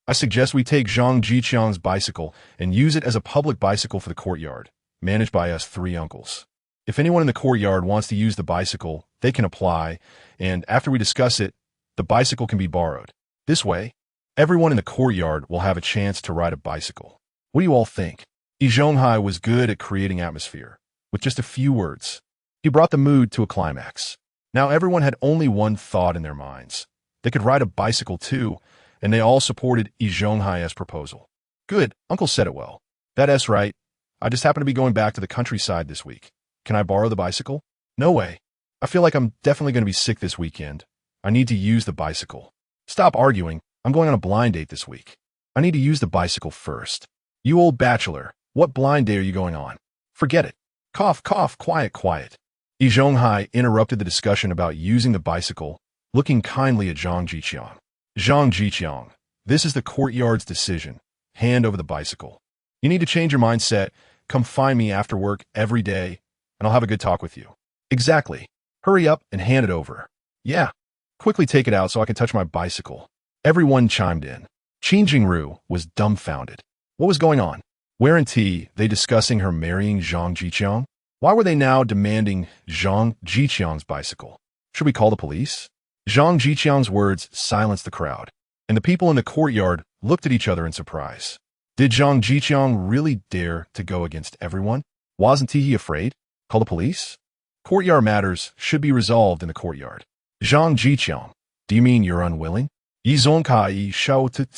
I suggest we take Zhang Zhiqiang's bicycle and use it as a public bicycle for the courtyard, managed by us 3 uncles. If anyone in the courtyard wants to use the bicycle, they can apply, and after we discuss it, the bicycle can be borrowed. This way, everyone in the courtyard will have a chance to ride a bicycle. What do you all think? Yi Zhonghai was good at creating atmosphere. With just a few words, he brought the mood to a climax. Now everyone had only one thought in their minds. They could ride a bicycle too, and they all supported Yi Zhonghai's proposal. Good, Uncle said it well. That's right. I just happen to be going back to the countryside this week. Can I borrow the bicycle? No way. I feel like I'm definitely going to be sick this weekend. I need to use the bicycle. Stop arguing. I'm going on a blind date this week. I need to use the bicycle first. You old bachelor, what blind date are you going on? Forget it. Cough, cough, quiet, quiet. Yi Zhonghai interrupted the discussion about using the bicycle, looking kindly at Zhang Zhiqiang. Zhang Zhiqiang, this is the courtyard's decision. Hand over the bicycle. You need to change your mindset. Come find me after work every day, and I'll have a good talk with you. Exactly. Hurry up and hand it over. Yeah. Quickly take it out so I can touch my bicycle. Everyone chimed in. Qin Huairu was dumbfounded. What was going on? Weren't they discussing her marrying Zhang Zhiqiang? Why were they now demanding Zhang Zhiqiang's bicycle? Should we call the police? Zhang Zhiqiang's words silenced the crowd, and the people in the courtyard looked at each other in surprise. Did Zhang Zhiqiang really dare to go against everyone? Wasn't he afraid? Call the police? Courtyard matters should be resolved in the courtyard. Zhang Zhiqiang, do you mean you're unwilling? Yi Zhonghai shouted.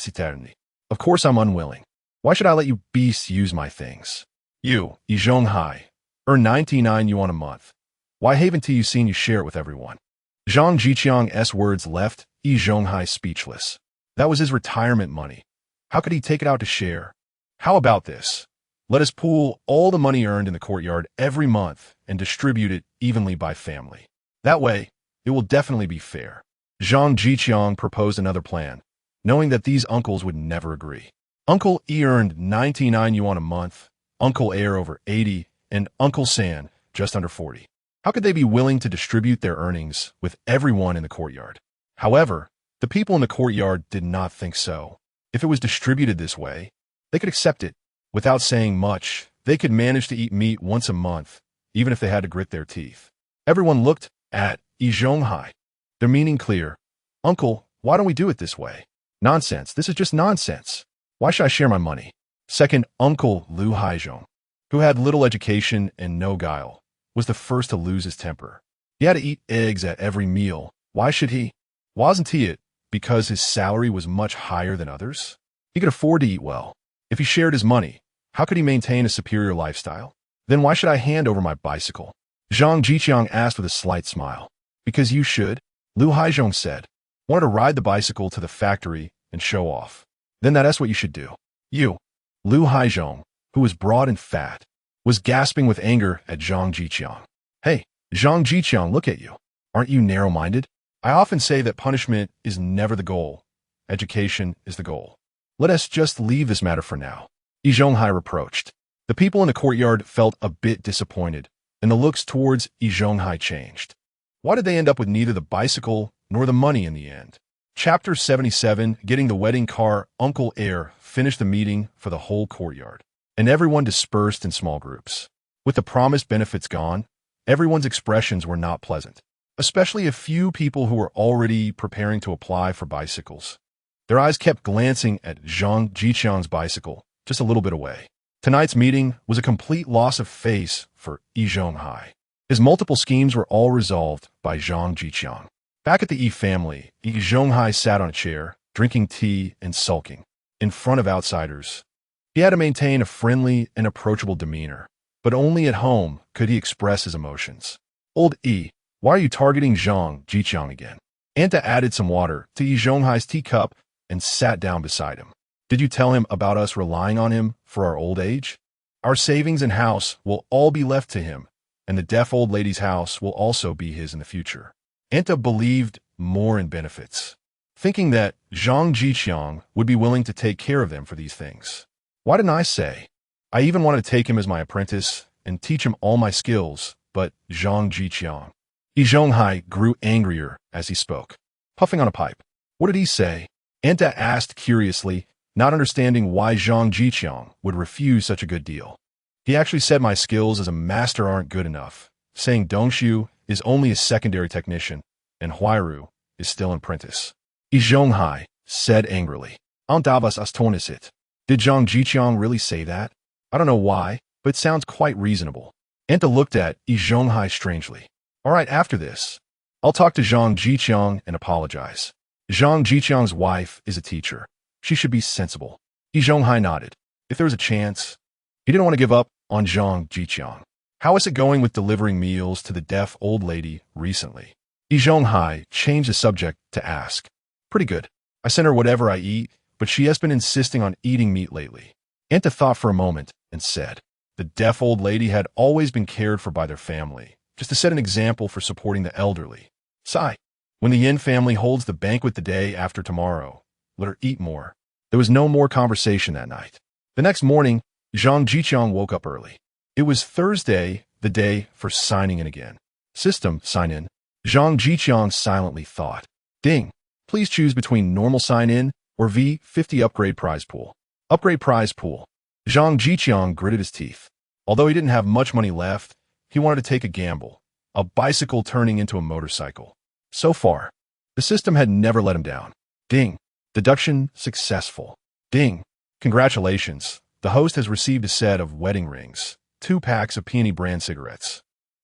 Of course I'm unwilling. Why should I let you beasts use my things? You, Yi Zhonghai, earn 99 yuan a month. Why haven't you seen you share it with everyone? Zhang Zhiqiang's words left Yi Zhonghai speechless. That was his retirement money. How could he take it out to share? How about this? Let us pool all the money earned in the courtyard every month and distribute it evenly by family. That way, it will definitely be fair. Zhang Zhiqiang proposed another plan, knowing that these uncles would never agree. Uncle E earned 99 yuan a month, Uncle Air over 80, and Uncle San just under 40. How could they be willing to distribute their earnings with everyone in the courtyard? However, the people in the courtyard did not think so. If it was distributed this way, they could accept it. Without saying much, they could manage to eat meat once a month, even if they had to grit their teeth. Everyone looked at Yi Zhonghai, their meaning clear. Uncle, why don't we do it this way? Nonsense. This is just nonsense. Why should I share my money? Second, Uncle Lu Haizhong, who had little education and no guile, was the first to lose his temper. He had to eat eggs at every meal. Why should he? Wasn't he it because his salary was much higher than others? He could afford to eat well. If he shared his money, how could he maintain a superior lifestyle? Then why should I hand over my bicycle? Zhang Zhiqiang asked with a slight smile. Because you should, Lu Haizhong said. Wanted to ride the bicycle to the factory and show off. then that's what you should do. You, Lu Haizhong, who was broad and fat, was gasping with anger at Zhang Zhiqiang. Hey, Zhang Zhiqiang, look at you. Aren't you narrow-minded? I often say that punishment is never the goal. Education is the goal. Let us just leave this matter for now. Yi Zhonghai reproached. The people in the courtyard felt a bit disappointed, and the looks towards Yi Zhonghai changed. Why did they end up with neither the bicycle nor the money in the end? Chapter 77, Getting the Wedding Car. Uncle Heir finished the meeting for the whole courtyard, and everyone dispersed in small groups. With the promised benefits gone, everyone's expressions were not pleasant, especially a few people who were already preparing to apply for bicycles. Their eyes kept glancing at Zhang Zhiqiang's bicycle, just a little bit away. Tonight's meeting was a complete loss of face for Yi Zhonghai. His multiple schemes were all resolved by Zhang Zhiqiang. Back at the Yi family, Yi Zhonghai sat on a chair, drinking tea and sulking, in front of outsiders. He had to maintain a friendly and approachable demeanor, but only at home could he express his emotions. Old Yi, why are you targeting Zhang Zhiqiang again? Anta added some water to Yi Zhonghai's teacup and sat down beside him. Did you tell him about us relying on him for our old age? Our savings and house will all be left to him, and the deaf old lady's house will also be his in the future. Anta believed more in benefits, thinking that Zhang Zhiqiang would be willing to take care of them for these things. Why didn't I say? I even wanted to take him as my apprentice and teach him all my skills, but Zhang Zhiqiang. Yi Zhonghai grew angrier as he spoke, puffing on a pipe. What did he say? Anta asked curiously, not understanding why Zhang Zhiqiang would refuse such a good deal. He actually said my skills as a master aren't good enough, saying Dongshu is only a secondary technician, and Huairu is still an apprentice. Yi Zhonghai said angrily. Andavas astonisit. Did Zhang Zhiqiang really say that? I don't know why, but it sounds quite reasonable. Anta looked at Yi Zhonghai strangely. All right, after this, I'll talk to Zhang Zhiqiang and apologize. Zhang Zhiqiang's wife is a teacher. She should be sensible. Yi Zhonghai nodded. If there was a chance, he didn't want to give up on Zhang Zhiqiang. How is it going with delivering meals to the deaf old lady recently? Yi Zhonghai changed the subject to ask. Pretty good. I send her whatever I eat, but she has been insisting on eating meat lately. Anta thought for a moment and said, the deaf old lady had always been cared for by their family, just to set an example for supporting the elderly. Sigh. When the Yin family holds the banquet the day after tomorrow, let her eat more. There was no more conversation that night. The next morning, Zhang Zhiqiang woke up early. It was Thursday, the day for signing in again. System, sign in. Zhang Zhiqiang silently thought. Ding. Please choose between normal sign-in or V50 upgrade prize pool. Upgrade prize pool. Zhang Zhiqiang gritted his teeth. Although he didn't have much money left, he wanted to take a gamble. A bicycle turning into a motorcycle. So far, the system had never let him down. Ding. Deduction successful. Ding. Congratulations. The host has received a set of wedding rings, 2 packs of Peony brand cigarettes,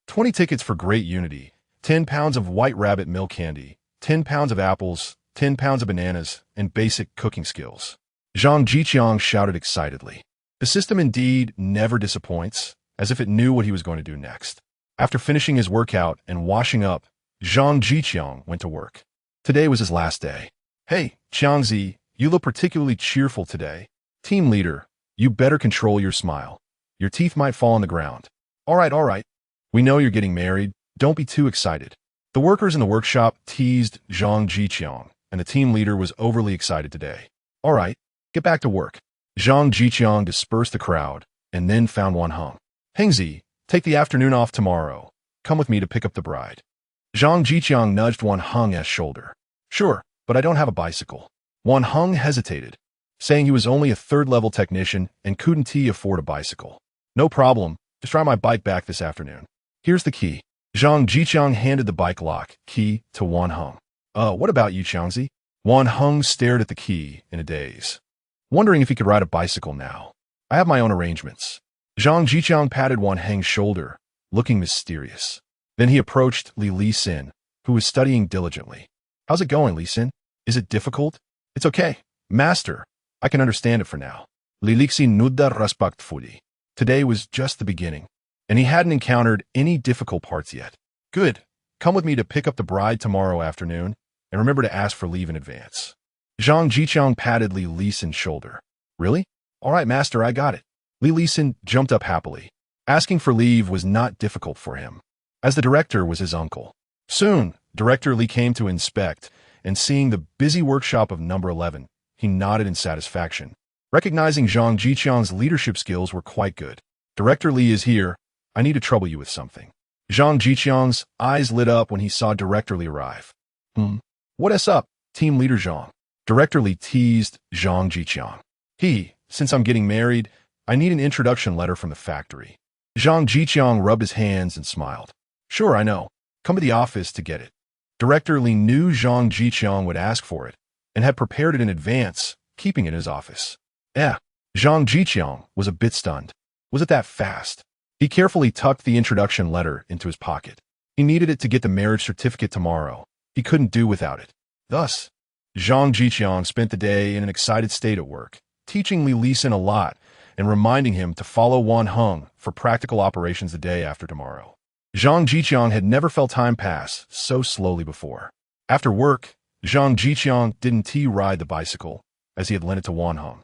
20 tickets for Great Unity, 10 pounds of White Rabbit milk candy, 10 pounds of apples, 10 pounds of bananas, and basic cooking skills. Zhang Zhiqiang shouted excitedly. The system indeed never disappoints, as if it knew what he was going to do next. After finishing his workout and washing up, Zhang Zhiqiang went to work. Today was his last day. Hey, Qiangzi, you look particularly cheerful today. Team leader, you better control your smile. Your teeth might fall on the ground. All right. We know you're getting married. Don't be too excited. The workers in the workshop teased Zhang Zhiqiang, and the team leader was overly excited today. All right, get back to work. Zhang Zhiqiang dispersed the crowd, and then found Wan Heng. Hengzi, take the afternoon off tomorrow. Come with me to pick up the bride. Zhang Zhiqiang nudged Wan Heng's shoulder. Sure, but I don't have a bicycle. Wan Heng hesitated, saying he was only a third-level technician and couldn't afford a bicycle. No problem, just try my bike back this afternoon. Here's the key. Zhang Zhiqiang handed the bike lock key to Wan Heng. What about you, Qiangzi? Wan Heng stared at the key in a daze, wondering if he could ride a bicycle now. I have my own arrangements. Zhang Zhiqiang patted Wan Heng's shoulder, looking mysterious. Then he approached Li Xin, who was studying diligently. How's it going, Li Xin? Is it difficult? It's okay, master. I can understand it for now. Li Xin nudda respectfully. Today was just the beginning, and he hadn't encountered any difficult parts yet. Good. Come with me to pick up the bride tomorrow afternoon, and remember to ask for leave in advance. Zhang Zhiqiang patted Li Lisan's shoulder. Really? All right, master, I got it. Li Lisan jumped up happily. Asking for leave was not difficult for him, as the director was his uncle. Soon, Director Li came to inspect, and seeing the busy workshop of number 11, he nodded in satisfaction. Recognizing Zhang Zhiqiang's leadership skills were quite good. Director Li is here. I need to trouble you with something. Zhang Zhiqiang's eyes lit up when he saw Director Li arrive. What's up, Team Leader Zhang? Director Li teased Zhang Zhiqiang. Since I'm getting married, I need an introduction letter from the factory. Zhang Zhiqiang rubbed his hands and smiled. Sure, I know. Come to the office to get it. Director Li knew Zhang Zhiqiang would ask for it, and had prepared it in advance, keeping it in his office. Zhang Zhiqiang was a bit stunned. Was it that fast? He carefully tucked the introduction letter into his pocket. He needed it to get the marriage certificate tomorrow. He couldn't do without it. Thus, Zhang Zhiqiang spent the day in an excited state at work, teaching Li Lisan a lot and reminding him to follow Wan Heng for practical operations the day after tomorrow. Zhang Zhiqiang had never felt time pass so slowly before. After work, Zhang Zhiqiang didn't ride the bicycle, as he had lent it to Wan Heng.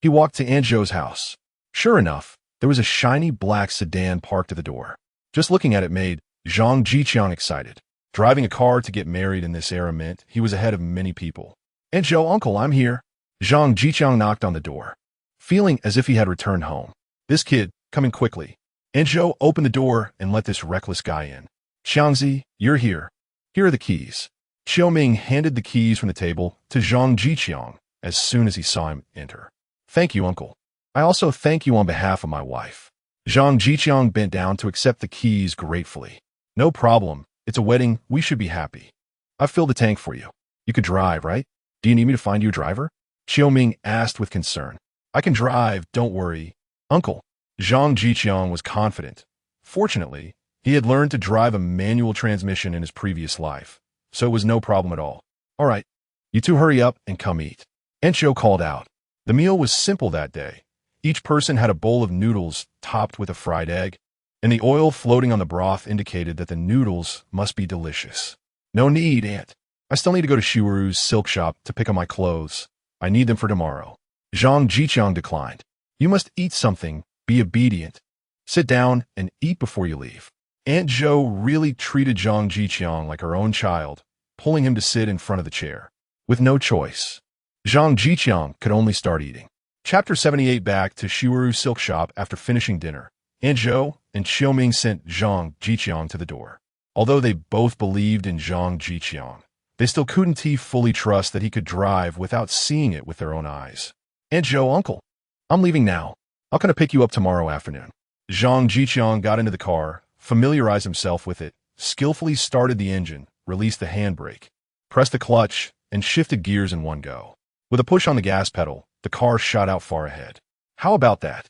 He walked to Aunt Zhou's house. Sure enough, there was a shiny black sedan parked at the door. Just looking at it made Zhang Zhiqiang excited. Driving a car to get married in this era meant he was ahead of many people. Aunt Zhou, uncle, I'm here. Zhang Zhiqiang knocked on the door, feeling as if he had returned home. This kid, coming quickly. Aunt Zhou opened the door and let this reckless guy in. Xiangzi, you're here. Here are the keys. Xiaoming handed the keys from the table to Zhang Zhiqiang as soon as he saw him enter. Thank you, uncle. I also thank you on behalf of my wife. Zhang Zhiqiang bent down to accept the keys gratefully. No problem. It's a wedding. We should be happy. I've filled the tank for you. You could drive, right? Do you need me to find you a driver? Xiaoming asked with concern. I can drive, don't worry. Uncle. Zhang Zhiqiang was confident. Fortunately, he had learned to drive a manual transmission in his previous life, so it was no problem at all. All right, you two hurry up and come eat. Aunt Zhou called out. The meal was simple that day. Each person had a bowl of noodles topped with a fried egg, and the oil floating on the broth indicated that the noodles must be delicious. No need, Aunt. I still need to go to Shiwaru's silk shop to pick up my clothes. I need them for tomorrow. Zhang Zhiqiang declined. You must eat something. Be obedient. Sit down and eat before you leave. Aunt Zhou really treated Zhang Zhiqiang like her own child, pulling him to sit in front of the chair. With no choice, Zhang Zhiqiang could only start eating. Chapter 78. Back to Shiwaru's silk shop after finishing dinner. Aunt Zhou and Xiaoming sent Zhang Zhiqiang to the door. Although they both believed in Zhang Zhiqiang, they still couldn't fully trust that he could drive without seeing it with their own eyes. Aunt Zhou, uncle, I'm leaving now. I'll come to pick you up tomorrow afternoon. Zhang Zhiqiang got into the car, familiarized himself with it, skillfully started the engine, released the handbrake, pressed the clutch, and shifted gears in one go. With a push on the gas pedal, the car shot out far ahead. How about that?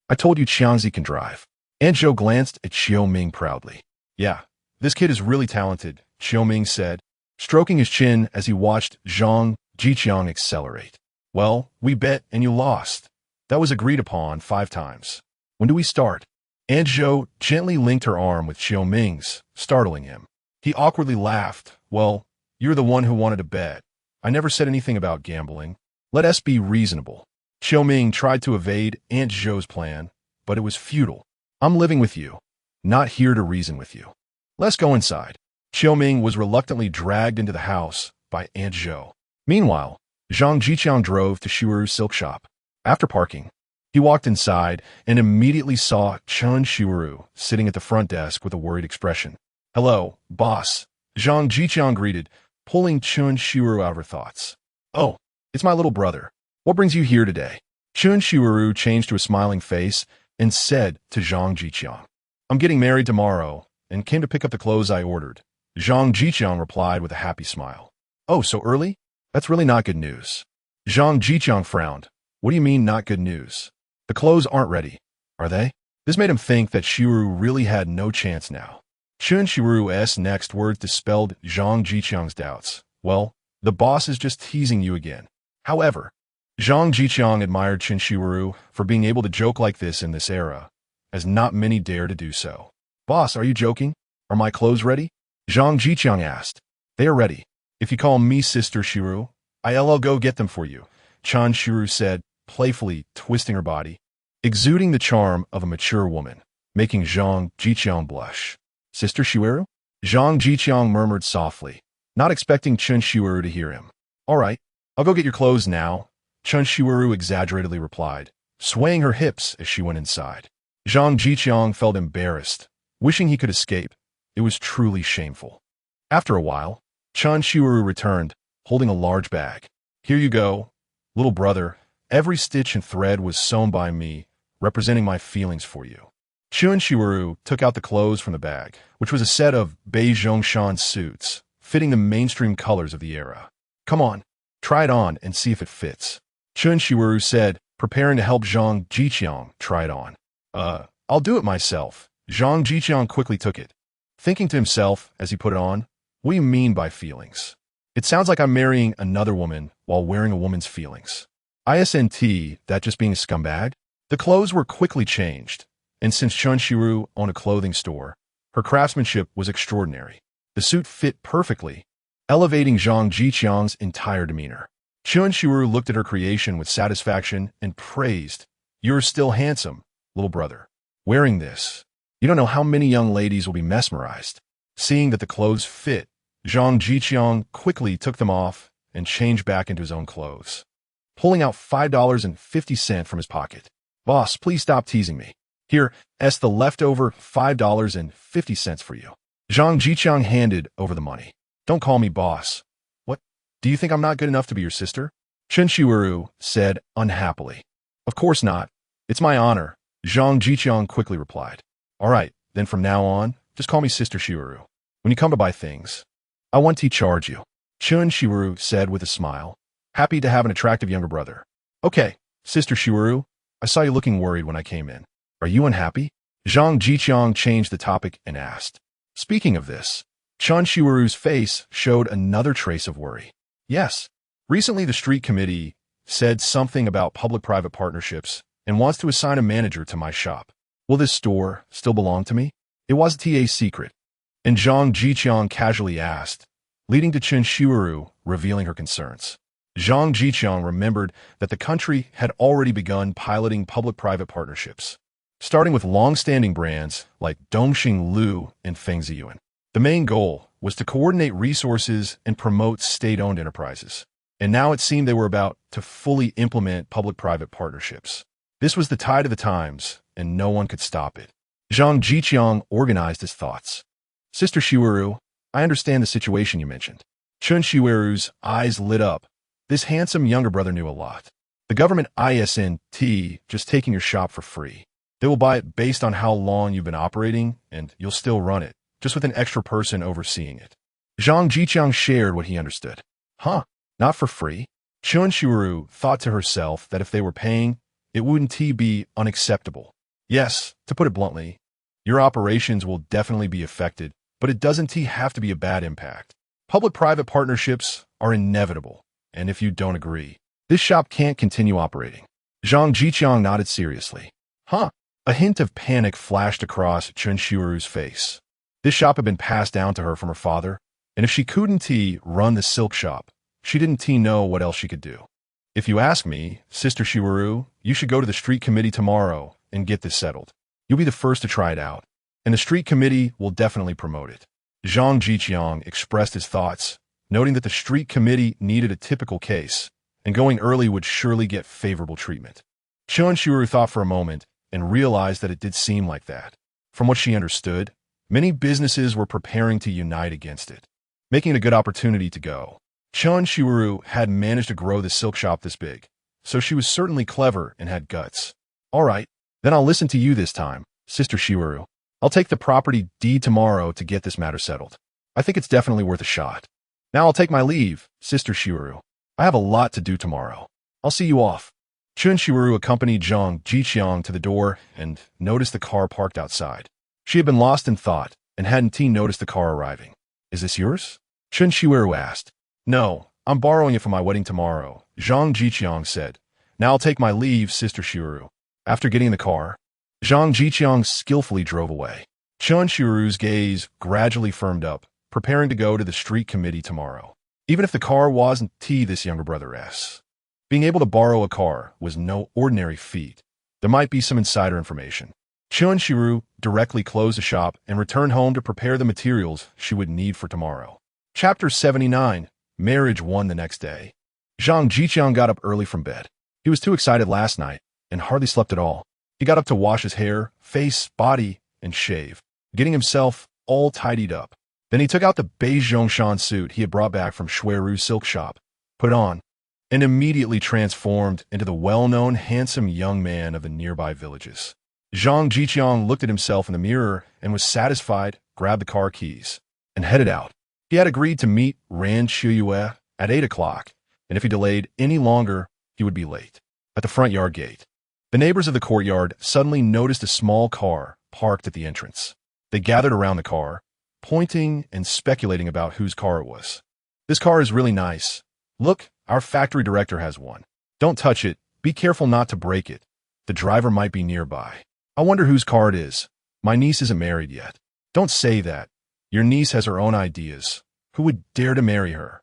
I told you Xiangzi can drive. Aunt Zhou glanced at Xiaoming proudly. Yeah, this kid is really talented, Xiaoming said, stroking his chin as he watched Zhang Zhiqiang accelerate. Well, we bet and you lost. That was agreed upon 5 times. When do we start? Aunt Zhou gently linked her arm with Xiaoming's, startling him. He awkwardly laughed. Well, you're the one who wanted to bet. I never said anything about gambling. Let us be reasonable. Xiaoming tried to evade Aunt Zhou's plan, but it was futile. I'm living with you, not here to reason with you. Let's go inside. Xiaoming was reluctantly dragged into the house by Aunt Zhou. Meanwhile, Zhang Zhiqiang drove to Shiwaru's silk shop. After parking, he walked inside and immediately saw Chen Shiwaru sitting at the front desk with a worried expression. Hello, boss. Zhang Zhiqiang greeted, pulling Chen Shiwaru out of her thoughts. Oh, it's my little brother. What brings you here today? Chen Shiwaru changed to a smiling face and said to Zhang Zhiqiang, I'm getting married tomorrow and came to pick up the clothes I ordered. Zhang Zhiqiang replied with a happy smile. Oh, so early? That's really not good news. Zhang Zhiqiang frowned. What do you mean not good news? The clothes aren't ready, are they? This made him think that Shiwaru really had no chance now. Chen Shiwaru's next words dispelled Zhang Zhiqiang's doubts. Well, the boss is just teasing you again. However, Zhang Zhiqiang admired Chen Shiwaru for being able to joke like this in this era, as not many dare to do so. Boss, are you joking? Are my clothes ready? Zhang Zhiqiang asked. They are ready. If you call me Sister Shiwaru, I'll go get them for you, Zhang Zhiqiang said, playfully twisting her body, exuding the charm of a mature woman, making Zhang Zhiqiang blush. Sister Huairu? Zhang Zhiqiang murmured softly, not expecting Qin Huairu to hear him. All right, I'll go get your clothes now, Qin Huairu exaggeratedly replied, swaying her hips as she went inside. Zhang Zhiqiang felt embarrassed, wishing he could escape. It was truly shameful. After a while, Qin Huairu returned, holding a large bag. Here you go, little brother. Every stitch and thread was sewn by me, representing my feelings for you. Qin Huairu took out the clothes from the bag, which was a set of beige Zhongshan suits, fitting the mainstream colors of the era. Come on, try it on and see if it fits, Qin Huairu said, preparing to help Zhang Zhiqiang try it on. I'll do it myself. Zhang Zhiqiang quickly took it, thinking to himself as he put it on, what do you mean by feelings? It sounds like I'm marrying another woman while wearing a woman's feelings. Isn't that just being a scumbag? The clothes were quickly changed, and since Qin Huairu owned a clothing store, her craftsmanship was extraordinary. The suit fit perfectly, elevating Zhang Zhiqiang's entire demeanor. Qin Huairu looked at her creation with satisfaction and praised, "You're still handsome, little brother. Wearing this, you don't know how many young ladies will be mesmerized." Seeing that the clothes fit, Zhang Zhiqiang quickly took them off and changed back into his own clothes, pulling out $5.50 from his pocket. "Boss, please stop teasing me. Here, the leftover $5.50 for you." Zhang Zhiqiang handed over the money. "Don't call me boss. What? Do you think I'm not good enough to be your sister?" Qin Huairu said unhappily. "Of course not. It's my honor," Zhang Zhiqiang quickly replied. "All right, then from now on, just call me Sister Huairu. When you come to buy things, I want to charge you," Qin Huairu said with a smile, happy to have an attractive younger brother. "Okay, Sister Huairu, I saw you looking worried when I came in. Are you unhappy?" Zhang Zhiqiang changed the topic and asked. Speaking of this, Qin Huairu's face showed another trace of worry. "Yes, recently the street committee said something about public-private partnerships and wants to assign a manager to my shop. Will this store still belong to me?" It wasn't a secret, and Zhang Zhiqiang casually asked, leading to Qin Huairu revealing her concerns. Zhang Zhiqiang remembered that the country had already begun piloting public-private partnerships, starting with long-standing brands like Dongxing Lu and Siheyuan. The main goal was to coordinate resources and promote state-owned enterprises, and now it seemed they were about to fully implement public-private partnerships. This was the tide of the times, and no one could stop it. Zhang Zhiqiang organized his thoughts. "Sister Huairu, I understand the situation you mentioned." Qin Huairu's eyes lit up. This handsome younger brother knew a lot. "The government isn't just taking your shop for free. They will buy it based on how long you've been operating, and you'll still run it, just with an extra person overseeing it." Zhang Zhiqiang shared what he understood. "Huh? Not for free?" Qin Huairu thought to herself that if they were paying, it wouldn't be unacceptable. "Yes, to put it bluntly, your operations will definitely be affected, but it doesn't have to be a bad impact. Public-private partnerships are inevitable, and if you don't agree, this shop can't continue operating." Zhang Zhiqiang nodded seriously. "Huh?" A hint of panic flashed across Qin Huairu's face. This shop had been passed down to her from her father, and if she couldn't run the silk shop, she didn't know what else she could do. "If you ask me, Sister Huairu, you should go to the street committee tomorrow and get this settled. You'll be the first to try it out, and the street committee will definitely promote it." Zhang Zhiqiang expressed his thoughts, noting that the street committee needed a typical case, and going early would surely get favorable treatment. Qin Huairu thought for a moment and realized that it did seem like that. From what she understood, many businesses were preparing to unite against it, making it a good opportunity to go. Qin Huairu had managed to grow the silk shop this big, so she was certainly clever and had guts. "All right, then I'll listen to you this time, Sister Huairu. I'll take the property deed tomorrow to get this matter settled. I think it's definitely worth a shot. Now I'll take my leave, Sister Huairu. I have a lot to do tomorrow. I'll see you off." Qin Huairu accompanied Zhang Zhiqiang to the door and noticed the car parked outside. She had been lost in thought and hadn't noticed the car arriving. "Is this yours?" Qin Huairu asked. "No, I'm borrowing it for my wedding tomorrow," Zhang Zhiqiang said. "Now I'll take my leave, Sister Huairu." After getting in the car, Zhang Zhiqiang skillfully drove away. Qin Huairu's gaze gradually firmed up, preparing to go to the street committee tomorrow. Even if the car wasn't this younger brother's. Being able to borrow a car was no ordinary feat. There might be some insider information. Qin Huairu directly closed the shop and returned home to prepare the materials she would need for tomorrow. Chapter 79. Marriage 1 the next day. Zhang Zhiqiang got up early from bed. He was too excited last night and hardly slept at all. He got up to wash his hair, face, body, and shave, getting himself all tidied up. Then he took out the beige Zhongshan suit he had brought back from Huairu's silk shop, put it on, and immediately transformed into the well-known handsome young man of the nearby villages. Zhang Zhiqiang looked at himself in the mirror and was satisfied, grabbed the car keys, and headed out. He had agreed to meet Ran Siheyuan at 8 o'clock, and if he delayed any longer, he would be late. At the front yard gate, the neighbors of the courtyard suddenly noticed a small car parked at the entrance. They gathered around the car, pointing and speculating about whose car it was. This car is really nice. Look, our factory director has one. Don't touch it. Be careful not to break it. The driver might be nearby. I wonder whose car it is. My niece isn't married yet. Don't say that. Your niece has her own ideas. Who would dare to marry her?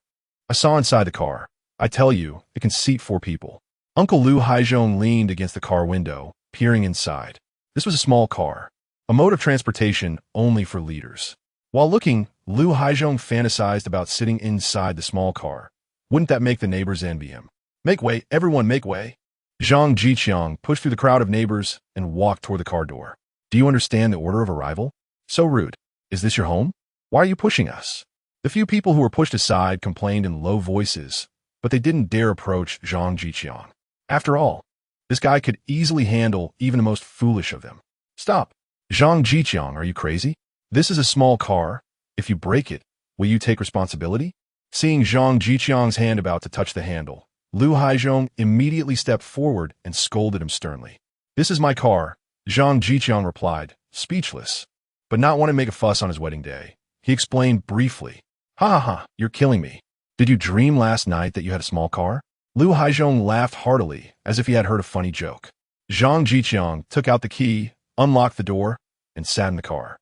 I saw inside the car. I tell you, it can seat 4 people. Uncle Lu Haizhong leaned against the car window, peering inside. This was a small car, a mode of transportation only for leaders. While looking, Lu Haizhong fantasized about sitting inside the small car. Wouldn't that make the neighbors envy him? Make way, everyone make way. Zhang Zhiqiang pushed through the crowd of neighbors and walked toward the car door. Do you understand the order of arrival? So rude. Is this your home? Why are you pushing us? The few people who were pushed aside complained in low voices, but they didn't dare approach Zhang Zhiqiang. After all, this guy could easily handle even the most foolish of them. Stop. Zhang Zhiqiang, are you crazy? This is a small car. If you break it, will you take responsibility? Seeing Zhang Zhiqiang's hand about to touch the handle, Lu Haizhong immediately stepped forward and scolded him sternly. This is my car, Zhang Zhiqiang replied, speechless, but not wanting to make a fuss on his wedding day. He explained briefly. Ha ha ha, you're killing me. Did you dream last night that you had a small car? Lu Haizhong laughed heartily, as if he had heard a funny joke. Zhang Zhiqiang took out the key, unlocked the door, and sat in the car.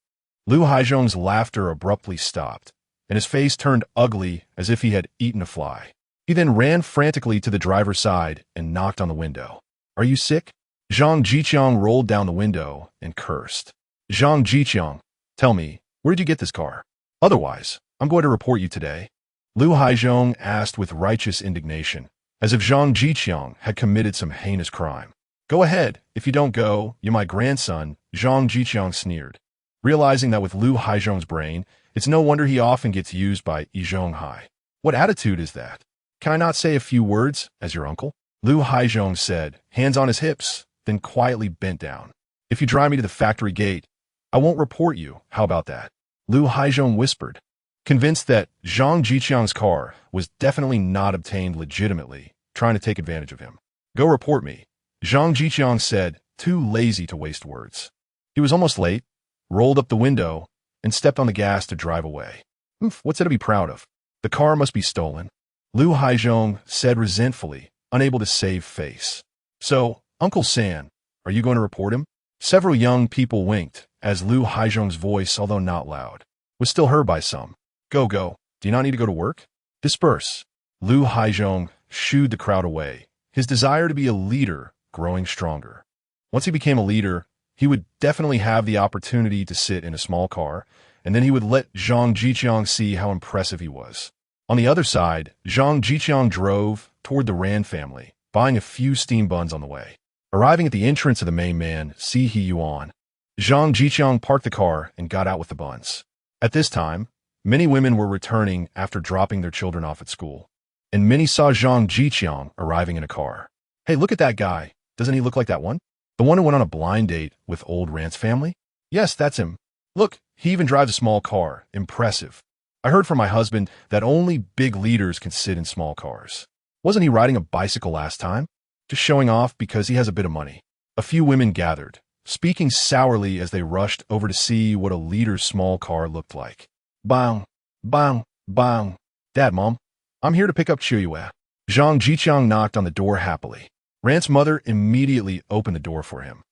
Lu Haizhong's laughter abruptly stopped, and his face turned ugly as if he had eaten a fly. He then ran frantically to the driver's side and knocked on the window. Are you sick? Zhang Zhiqiang rolled down the window and cursed. Zhang Zhiqiang, tell me, where did you get this car? Otherwise, I'm going to report you today. Lu Haizhong asked with righteous indignation, as if Zhang Zhiqiang had committed some heinous crime. Go ahead. If you don't go, you're my grandson, Zhang Zhiqiang sneered. Realizing that with Lu Haizhong's brain, it's no wonder he often gets used by Zhonghai. What attitude is that? Can I not say a few words, as your uncle? Lu Haizhong said, hands on his hips, then quietly bent down. If you drive me to the factory gate, I won't report you. How about that? Lu Haizhong whispered, convinced that Zhang Zhiqiang's car was definitely not obtained legitimately, trying to take advantage of him. Go report me, Zhang Zhiqiang said, too lazy to waste words. He was almost late, rolled up the window, and stepped on the gas to drive away. What's it to be proud of? The car must be stolen. Lu Haizhong said resentfully, unable to save face. So, Uncle San, are you going to report him? Several young people winked, as Lu Haizhong's voice, although not loud, was still heard by some. Go, go. Do you not need to go to work? Disperse. Lu Haizhong shooed the crowd away, his desire to be a leader growing stronger. Once he became a leader, he would definitely have the opportunity to sit in a small car, and then he would let Zhang Zhiqiang see how impressive he was. On the other side, Zhang Zhiqiang drove toward the Ran family, buying a few steam buns on the way. Arriving at the entrance of the main man, Siheyuan, Zhang Zhiqiang parked the car and got out with the buns. At this time, many women were returning after dropping their children off at school, and many saw Zhang Zhiqiang arriving in a car. Hey, look at that guy. Doesn't he look like that one? The one who went on a blind date with old Rant's family? Yes, that's him. Look, he even drives a small car. Impressive. I heard from my husband that only big leaders can sit in small cars. Wasn't he riding a bicycle last time? Just showing off because he has a bit of money. A few women gathered, speaking sourly as they rushed over to see what a leader's small car looked like. Bang, bang, bang. Dad, Mom, I'm here to pick up Qiyue. Zhang Zhiqiang knocked on the door happily. Rant's mother immediately opened the door for him.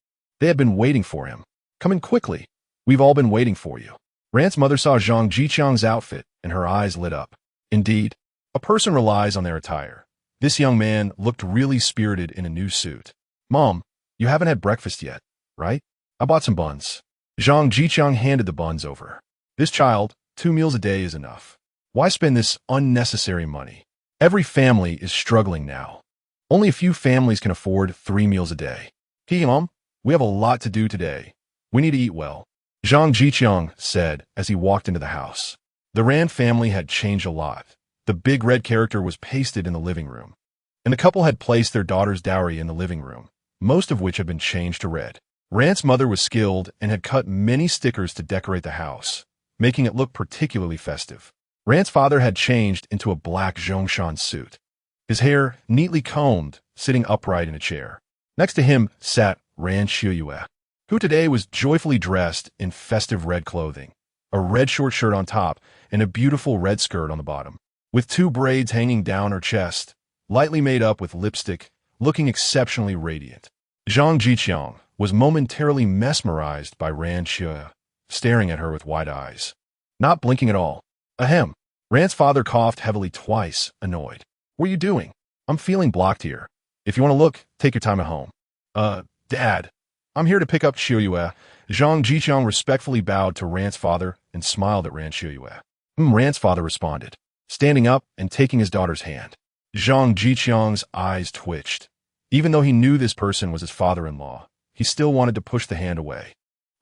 They had been waiting for him. Come in quickly. We've all been waiting for you. Rant's mother saw Zhang Zhiqiang's outfit, and her eyes lit up. Indeed, A person relies on their attire. This young man looked really spirited in a new suit. Mom, you haven't had breakfast yet, right? I bought some buns. Zhang Zhiqiang handed the buns over. This child, 2 meals a day is enough. Why spend this unnecessary money? Every family is struggling now. Only a few families can afford 3 meals a day. Hey, Mom, we have a lot to do today. We need to eat well. Zhang Zhiqiang said as he walked into the house. The Rand family had changed a lot. The big red character was pasted in the living room, and the couple had placed their daughter's dowry in the living room, most of which had been changed to red. Rand's mother was skilled and had cut many stickers to decorate the house, making it look particularly festive. Rand's father had changed into a black Zhongshan suit, his hair neatly combed, sitting upright in a chair. Next to him sat Rand Siheyuan, who today was joyfully dressed in festive red clothing, a red short shirt on top and a beautiful red skirt on the bottom, with 2 braids hanging down her chest, lightly made up with lipstick, looking exceptionally radiant. Zhang Zhiqiang was momentarily mesmerized by Rand Siheyuan, staring at her with wide eyes, not blinking at all. Ahem. Rand's father coughed heavily twice, annoyed. What are you doing? I'm feeling blocked here. If you want to look, take your time at home. Dad, I'm here to pick up Siheyuan. Zhang Zhiqiang respectfully bowed to Rand's father and smiled at Rand Siheyuan. Rand's father responded, standing up and taking his daughter's hand. Zhang Zhiqiang's eyes twitched. Even though he knew this person was his father-in-law, he still wanted to push the hand away.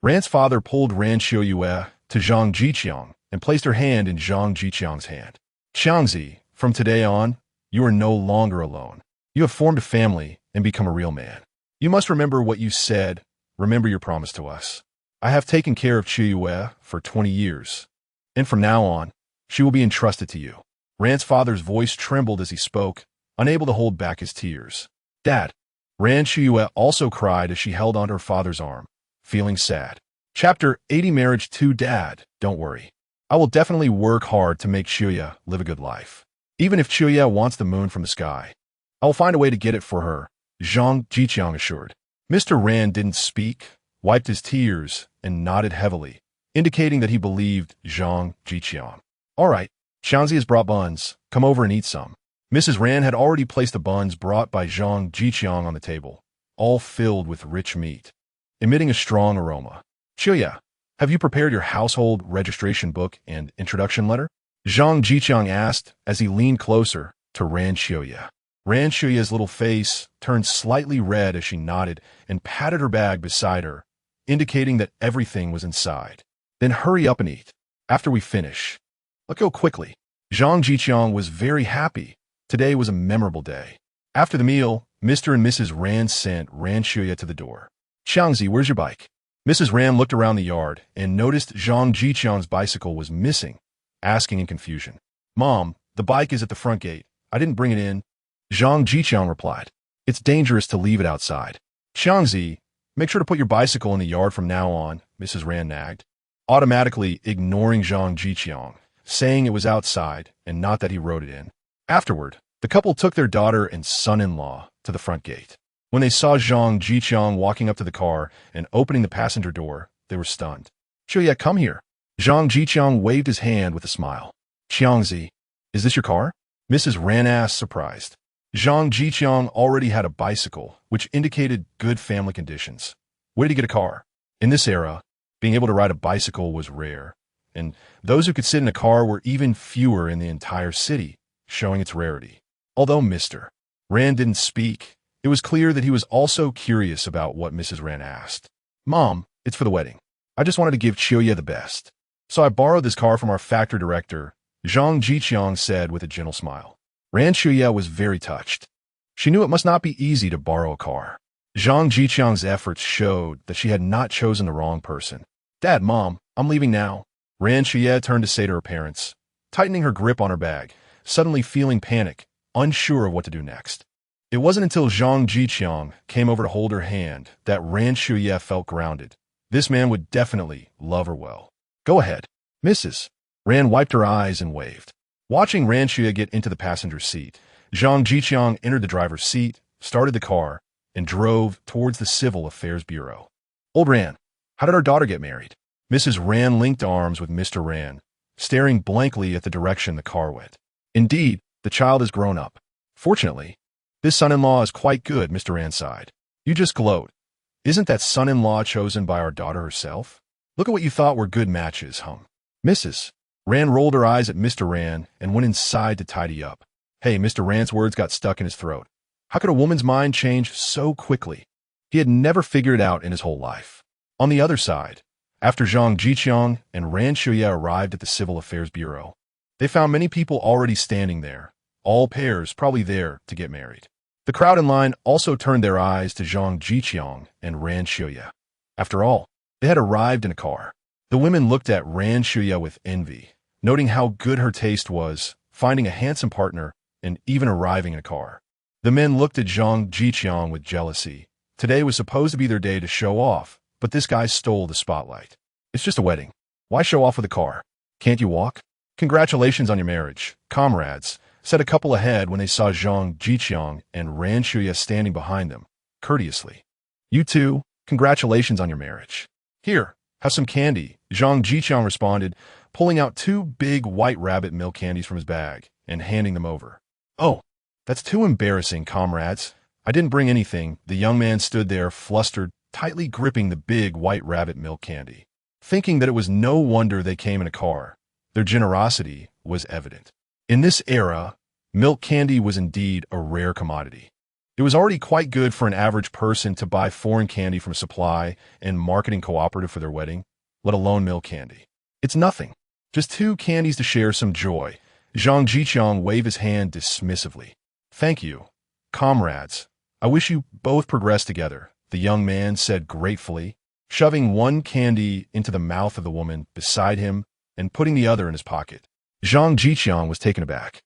Rand's father pulled Rand Siheyuan to Zhang Zhiqiang and placed her hand in Zhang Zhiqiang's hand. Xiangzi, from today on, you are no longer alone. You have formed a family and become a real man. You must remember what you said. Remember your promise to us. I have taken care of Siheyuan for 20 years, and from now on, she will be entrusted to you. Rand's father's voice trembled as he spoke, unable to hold back his tears. Dad. Rand Siheyuan also cried as she held onto her father's arm, feeling sad. Chapter 80 Marriage to Dad. Don't worry. I will definitely work hard to make Siheyuan live a good life. Even if Siheyuan wants the moon from the sky, I will find a way to get it for her, Zhang Zhiqiang assured. Mr. Rand didn't speak, wiped his tears, and nodded heavily, indicating that he believed Zhang Zhiqiang. All right, Xiangzi has brought buns. Come over and eat some. Mrs. Rand had already placed the buns brought by Zhang Zhiqiang on the table, all filled with rich meat, emitting a strong aroma. Siheyuan, have you prepared your household registration book and introduction letter? Zhang Zhiqiang asked as he leaned closer to Rand Siheyuan. Rand Siheyuan's little face turned slightly red as she nodded and patted her bag beside her, indicating that everything was inside. Then hurry up and eat. After we finish, let's go quickly. Zhang Zhiqiang was very happy. Today was a memorable day. After the meal, Mr. and Mrs. Rand sent Rand Siheyuan to the door. Xiangzi, where's your bike? Mrs. Rand looked around the yard and noticed Zhang Zhiqiang's bicycle was missing, asking in confusion. Mom, the bike is at the front gate. I didn't bring it in. Zhang Zhiqiang replied. It's dangerous to leave it outside. Xiangzi, make sure to put your bicycle in the yard from now on, Mrs. Rand nagged, automatically ignoring Zhang Zhiqiang, saying it was outside and not that he rode it in. Afterward, the couple took their daughter and son-in-law to the front gate. When they saw Zhang Zhiqiang walking up to the car and opening the passenger door, they were stunned. Siheyuan, come here. Zhang Zhiqiang waved his hand with a smile. Xiangzi, is this your car? Mrs. Rand asked, surprised. Zhang Zhiqiang already had a bicycle, which indicated good family conditions. Where did he get a car? In this era, being able to ride a bicycle was rare, and those who could sit in a car were even fewer in the entire city, showing its rarity. Although Mr. Rand didn't speak, it was clear that he was also curious about what Mrs. Rand asked. Mom, it's for the wedding. I just wanted to give Siheyuan the best. So I borrowed this car from our factory director, Zhang Zhiqiang said with a gentle smile. Rand Siheyuan was very touched. She knew it must not be easy to borrow a car. Zhang Zhiqiang's efforts showed that she had not chosen the wrong person. Dad, Mom, I'm leaving now. Rand Siheyuan turned to say to her parents, tightening her grip on her bag, suddenly feeling panic, unsure of what to do next. It wasn't until Zhang Zhiqiang came over to hold her hand that Rand Siheyuan felt grounded. This man would definitely love her well. Go ahead, Mrs. Rand wiped her eyes and waved. Watching Rand Siheyuan get into the passenger seat, Zhang Zhiqiang entered the driver's seat, started the car, and drove towards the Civil Affairs Bureau. Old Rand, how did our daughter get married? Mrs. Rand linked arms with Mr. Rand, staring blankly at the direction the car went. Indeed, The child is grown up. Fortunately, this son-in-law is quite good, Mr. Ran sighed. You just gloat. Isn't that son-in-law chosen by our daughter herself? Look at what you thought were good matches, hum. Mrs. Ran rolled her eyes at Mr. Ran and went inside to tidy up. Hey, Mr. Ran's words got stuck in his throat. How could a woman's mind change so quickly? He had never figured it out in his whole life. On the other side, after Zhang Zhiqiang and Ran Shuya arrived at the Civil Affairs Bureau, they found many people already standing there, all pairs probably there to get married. The crowd in line also turned their eyes to Zhang Zhiqiang and Ran Shuya. After all, they had arrived in a car. The women looked at Ran Shuya with envy, noting how good her taste was, finding a handsome partner, and even arriving in a car. The men looked at Zhang Zhiqiang with jealousy. Today was supposed to be their day to show off, but this guy stole the spotlight. It's just a wedding. Why show off with a car? Can't you walk? Congratulations on your marriage, comrades, said a couple ahead when they saw Zhang Zhiqiang and Ran Shuya standing behind them, courteously. You too, congratulations on your marriage. Here, have some candy, Zhang Zhiqiang responded, pulling out 2 big white rabbit milk candies from his bag and handing them over. Oh, that's too embarrassing, comrades. I didn't bring anything. The young man stood there, flustered, tightly gripping the big white rabbit milk candy. Thinking that it was no wonder they came in a car. Their generosity was evident. In this era, milk candy was indeed a rare commodity. It was already quite good for an average person to buy foreign candy from a supply and marketing cooperative for their wedding, let alone milk candy. It's nothing. Just 2 candies to share some joy. Zhang Zhiqiang waved his hand dismissively. Thank you, comrades. I wish you both progress together, the young man said gratefully, shoving one candy into the mouth of the woman beside him and putting the other in his pocket. Zhang Zhiqiang was taken aback.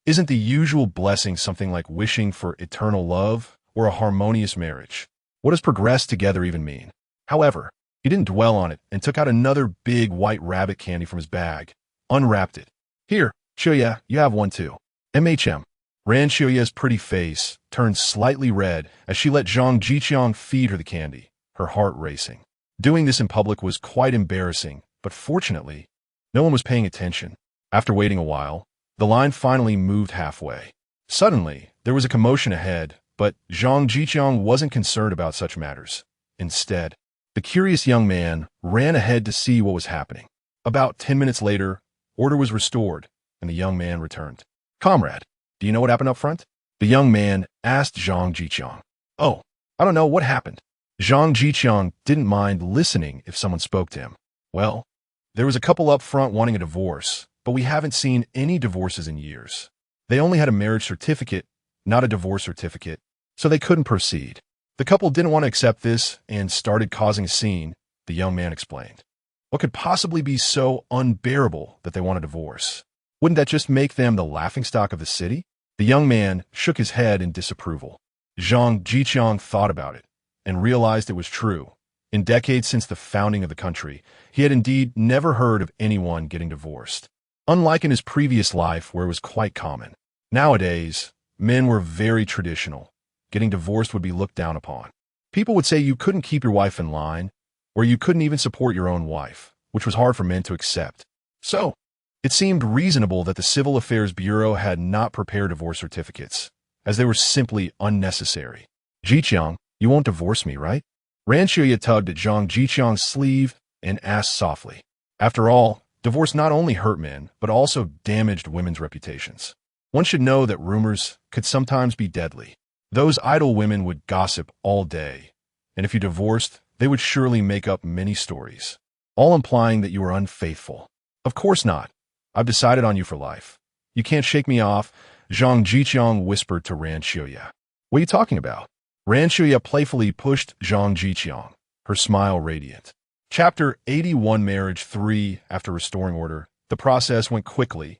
Isn't the usual blessing something like wishing for eternal love or a harmonious marriage? What does progress together even mean? However, he didn't dwell on it and took out another big white rabbit candy from his bag, unwrapped it. Here, Shuya, you have one too. MHM. Ran Shuya's pretty face turned slightly red as she let Zhang Zhiqiang feed her the candy, her heart racing. Doing this in public was quite embarrassing, but fortunately, no one was paying attention. After waiting a while, the line finally moved halfway. Suddenly, there was a commotion ahead, but Zhang Zhiqiang wasn't concerned about such matters. Instead, the curious young man ran ahead to see what was happening. About 10 minutes later, order was restored, and the young man returned. Comrade, do you know what happened up front? The young man asked Zhang Zhiqiang. Oh, I don't know what happened. Zhang Zhiqiang didn't mind listening if someone spoke to him. Well, there was a couple up front wanting a divorce, but we haven't seen any divorces in years. They only had a marriage certificate, not a divorce certificate, so they couldn't proceed. The couple didn't want to accept this and started causing a scene, the young man explained. What could possibly be so unbearable that they want a divorce? Wouldn't that just make them the laughingstock of the city? The young man shook his head in disapproval. Zhang Zhiqiang thought about it and realized it was true. In decades since the founding of the country, he had indeed never heard of anyone getting divorced. Unlike in his previous life where it was quite common. Nowadays, men were very traditional. Getting divorced would be looked down upon. People would say you couldn't keep your wife in line, or you couldn't even support your own wife, which was hard for men to accept. So, it seemed reasonable that the Civil Affairs Bureau had not prepared divorce certificates, as they were simply unnecessary. Zhiqiang, you won't divorce me, right? Ran Shuya tugged at Zhang Zhiqiang's sleeve and asked softly. After all, divorce not only hurt men, but also damaged women's reputations. One should know that rumors could sometimes be deadly. Those idle women would gossip all day, and if you divorced, they would surely make up many stories, all implying that you were unfaithful. Of course not. I've decided on you for life. You can't shake me off, Zhang Zhiqiang whispered to Ran Shuya. What are you talking about? Ran Shuya playfully pushed Zhang Zhiqiang, her smile radiant. Chapter 81 Marriage 3 After restoring order, the process went quickly,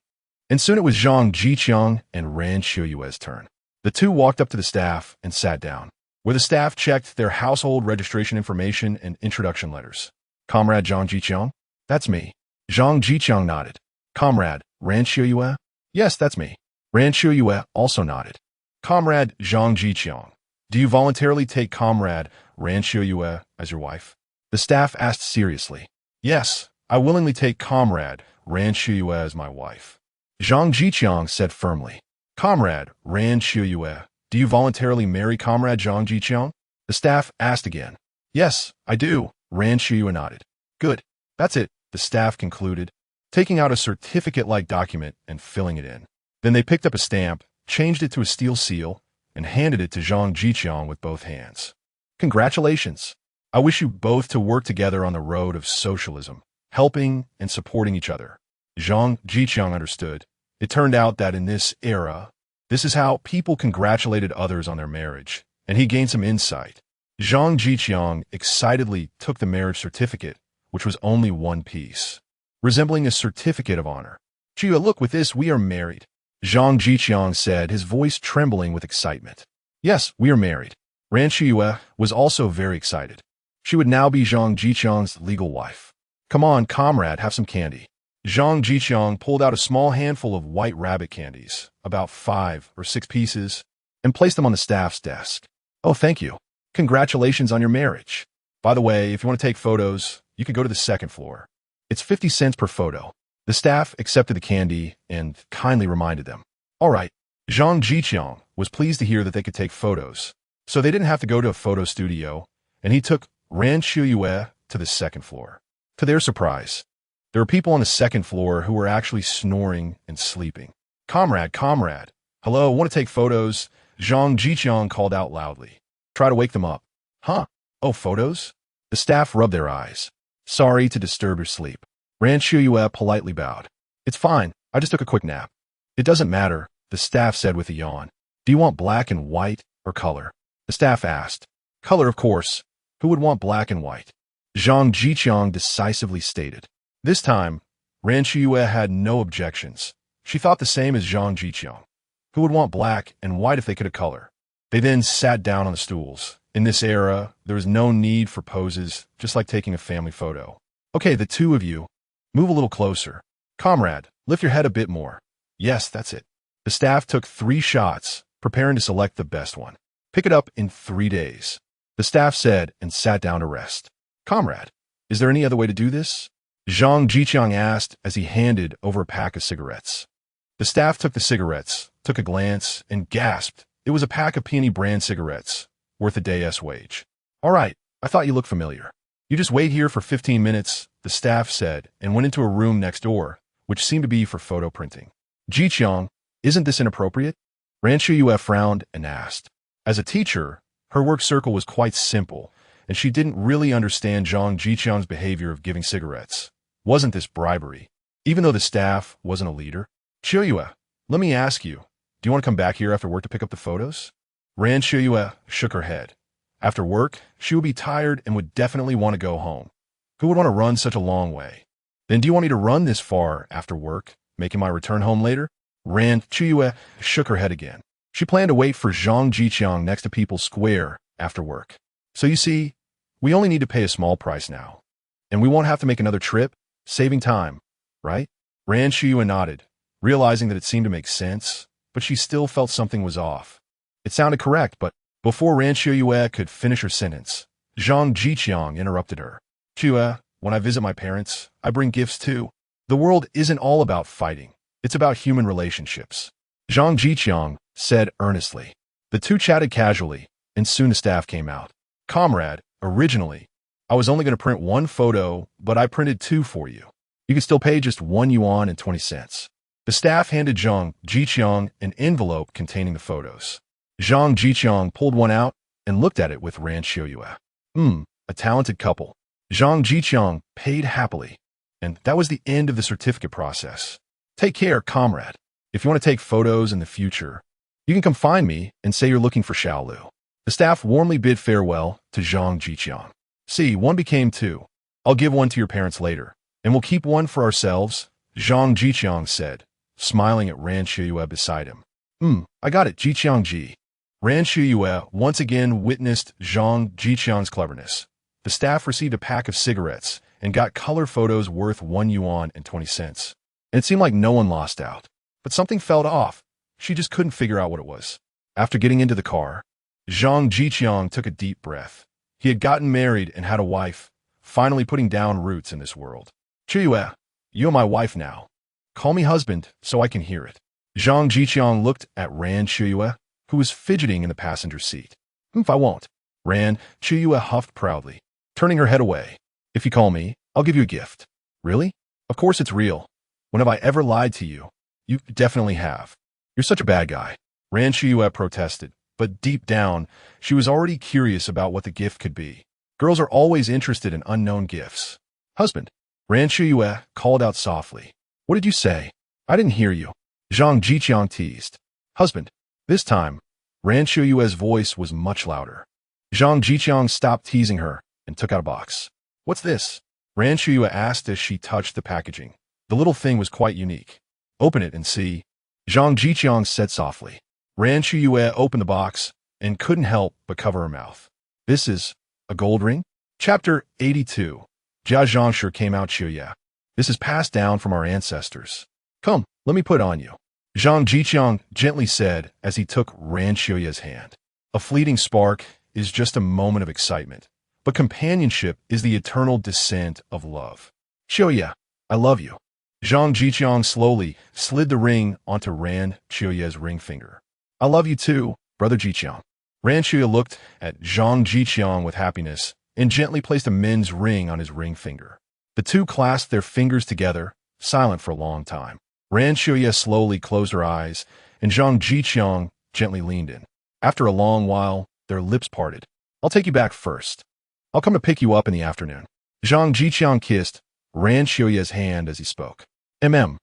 and soon it was Zhang Zhiqiang and Ran Shuyua's turn. The two walked up to the staff and sat down, where the staff checked their household registration information and introduction letters. Comrade Zhang Zhiqiang? That's me. Zhang Zhiqiang nodded. Comrade Ran Shuyue? Yes, that's me. Ran Shuyue also nodded. Comrade Zhang Zhiqiang, do you voluntarily take Comrade Ran Shuyue as your wife? The staff asked seriously. Yes, I willingly take Comrade Ran Shuyue as my wife. Zhang Zhiqiang said firmly. Comrade Ran Siheyuan, do you voluntarily marry Comrade Zhang Zhiqiang? The staff asked again. Yes, I do, Ran Siheyuan nodded. Good. That's it, the staff concluded, taking out a certificate-like document and filling it in. Then they picked up a stamp, changed it to a steel seal, and handed it to Zhang Zhiqiang with both hands. Congratulations. I wish you both to work together on the road of socialism, helping and supporting each other. Zhang Zhiqiang understood. It turned out that in this era, this is how people congratulated others on their marriage, and he gained some insight. Zhang Zhiqiang excitedly took the marriage certificate, which was only one piece, resembling a certificate of honor. Chia, look, with this we are married, Zhang Zhiqiang said, his voice trembling with excitement. Yes, we are married. Ran Siheyuan was also very excited. She would now be Zhang Zhiqiang's legal wife. Come on, comrade, have some candy. Zhang Zhiqiang pulled out a small handful of white rabbit candies, about 5 or 6 pieces, and placed them on the staff's desk. Oh, thank you. Congratulations on your marriage. By the way, if you want to take photos, you can go to the second floor. It's 50 cents per photo. The staff accepted the candy and kindly reminded them. All right. Zhang Zhiqiang was pleased to hear that they could take photos, so they didn't have to go to a photo studio, and he took Ran Siheyuan to the second floor. To their surprise, there were people on the second floor who were actually snoring and sleeping. Comrade, hello, want to take photos? Zhang Zhiqiang called out loudly. Try to wake them up. Huh? Oh, photos? The staff rubbed their eyes. Sorry to disturb your sleep. Ran Siheyuan politely bowed. It's fine, I just took a quick nap. It doesn't matter, the staff said with a yawn. Do you want black and white or color? The staff asked. Color, of course. Who would want black and white? Zhang Zhiqiang decisively stated. This time, Ran Siheyuan had no objections. She thought the same as Zhang Zhiqiang. Who would want black and white if they could have color? They then sat down on the stools. In this era, there was no need for poses, just like taking a family photo. Okay, the two of you, move a little closer. Comrade, lift your head a bit more. Yes, that's it. The staff took 3 shots, preparing to select the best one. Pick it up in 3 days, the staff said, and sat down to rest. Comrade, is there any other way to do this? Zhang Zhiqiang asked as he handed over a pack of cigarettes. The staff took the cigarettes, took a glance, and gasped. It was a pack of Peony brand cigarettes, worth a day's wage. All right, I thought you looked familiar. You just wait here for 15 minutes, the staff said, and went into a room next door, which seemed to be for photo printing. Zhiqiang, isn't this inappropriate? Ran Siheyuan frowned and asked. As a teacher, her work circle was quite simple, and she didn't really understand Zhang Zhiqiang's behavior of giving cigarettes. Wasn't this bribery? Even though the staff wasn't a leader? Siheyuan, let me ask you, do you want to come back here after work to pick up the photos? Ran Siheyuan shook her head. After work, she would be tired and would definitely want to go home. Who would want to run such a long way? Then do you want me to run this far after work, making my return home later? Ran Siheyuan shook her head again. She planned to wait for Zhang Zhiqiang next to People's Square after work. So you see, we only need to pay a small price now. And we won't have to make another trip, saving time, right? Ran Siheyuan nodded, realizing that it seemed to make sense, but she still felt something was off. It sounded correct, but before Ran Siheyuan could finish her sentence, Zhang Zhiqiang interrupted her. Siheyuan, when I visit my parents, I bring gifts too. The world isn't all about fighting. It's about human relationships. Zhang Zhiqiang said earnestly. The two chatted casually, and soon the staff came out. Comrade, originally, I was only going to print 1 photo, but I printed 2 for you. You can still pay just 1 yuan and 20 cents. The staff handed Zhang Zhiqiang an envelope containing the photos. Zhang Zhiqiang pulled one out and looked at it with Ran Siheyuan. A talented couple. Zhang Zhiqiang paid happily, and that was the end of the certificate process. Take care, comrade. If you want to take photos in the future, you can come find me and say you're looking for Xiaolu. The staff warmly bid farewell to Zhang Zhiqiang. See, 1 became 2. I'll give 1 to your parents later, and we'll keep 1 for ourselves, Zhang Zhiqiang said, smiling at Ran Siheyuan beside him. I got it, Zhiqiang Ji. Ran Siheyuan once again witnessed Zhang Zhiqiang's cleverness. The staff received a pack of cigarettes and got color photos worth 1 yuan and 20 cents. And it seemed like no one lost out. But something felt off. She just couldn't figure out what it was. After getting into the car, Zhang Zhiqiang took a deep breath. He had gotten married and had a wife, finally putting down roots in this world. Siheyuan, you are my wife now. Call me husband so I can hear it. Zhang Zhiqiang looked at Ran Chuyue, who was fidgeting in the passenger seat. I won't. Ran Chuyue huffed proudly, turning her head away. If you call me, I'll give you a gift. Really? Of course it's real. When have I ever lied to you? You definitely have. You're such a bad guy. Ran Chuyue protested, but deep down, she was already curious about what the gift could be. Girls are always interested in unknown gifts. Husband. Ran Chuyue called out softly. What did you say? I didn't hear you. Zhang Zhiqiang teased. Husband. This time, Ran Chuyue's voice was much louder. Zhang Zhiqiang stopped teasing her and took out a box. What's this? Ran Chuyue asked as she touched the packaging. The little thing was quite unique. Open it and see. Zhang Zhiqiang said softly. Ran Chuyue opened the box and couldn't help but cover her mouth. This is a gold ring? Chapter 82. Jia Zhangshi came out Chuyue. This is passed down from our ancestors. Come, let me put it on you. Zhang Zhiqiang gently said as he took Ran Chuyue's hand. A fleeting spark is just a moment of excitement, but companionship is the eternal descent of love. Chuyue, I love you. Zhang Zhiqiang slowly slid the ring onto Ran Chuyue's ring finger. I love you too, brother Zhiqiang. Ran Chuyue looked at Zhang Zhiqiang with happiness and gently placed a men's ring on his ring finger. The two clasped their fingers together, silent for a long time. Ran Chuyue slowly closed her eyes, and Zhang Zhiqiang gently leaned in. After a long while, their lips parted. I'll take you back first. I'll come to pick you up in the afternoon. Zhang Zhiqiang kissed Ran Chuyue's hand as he spoke. Ran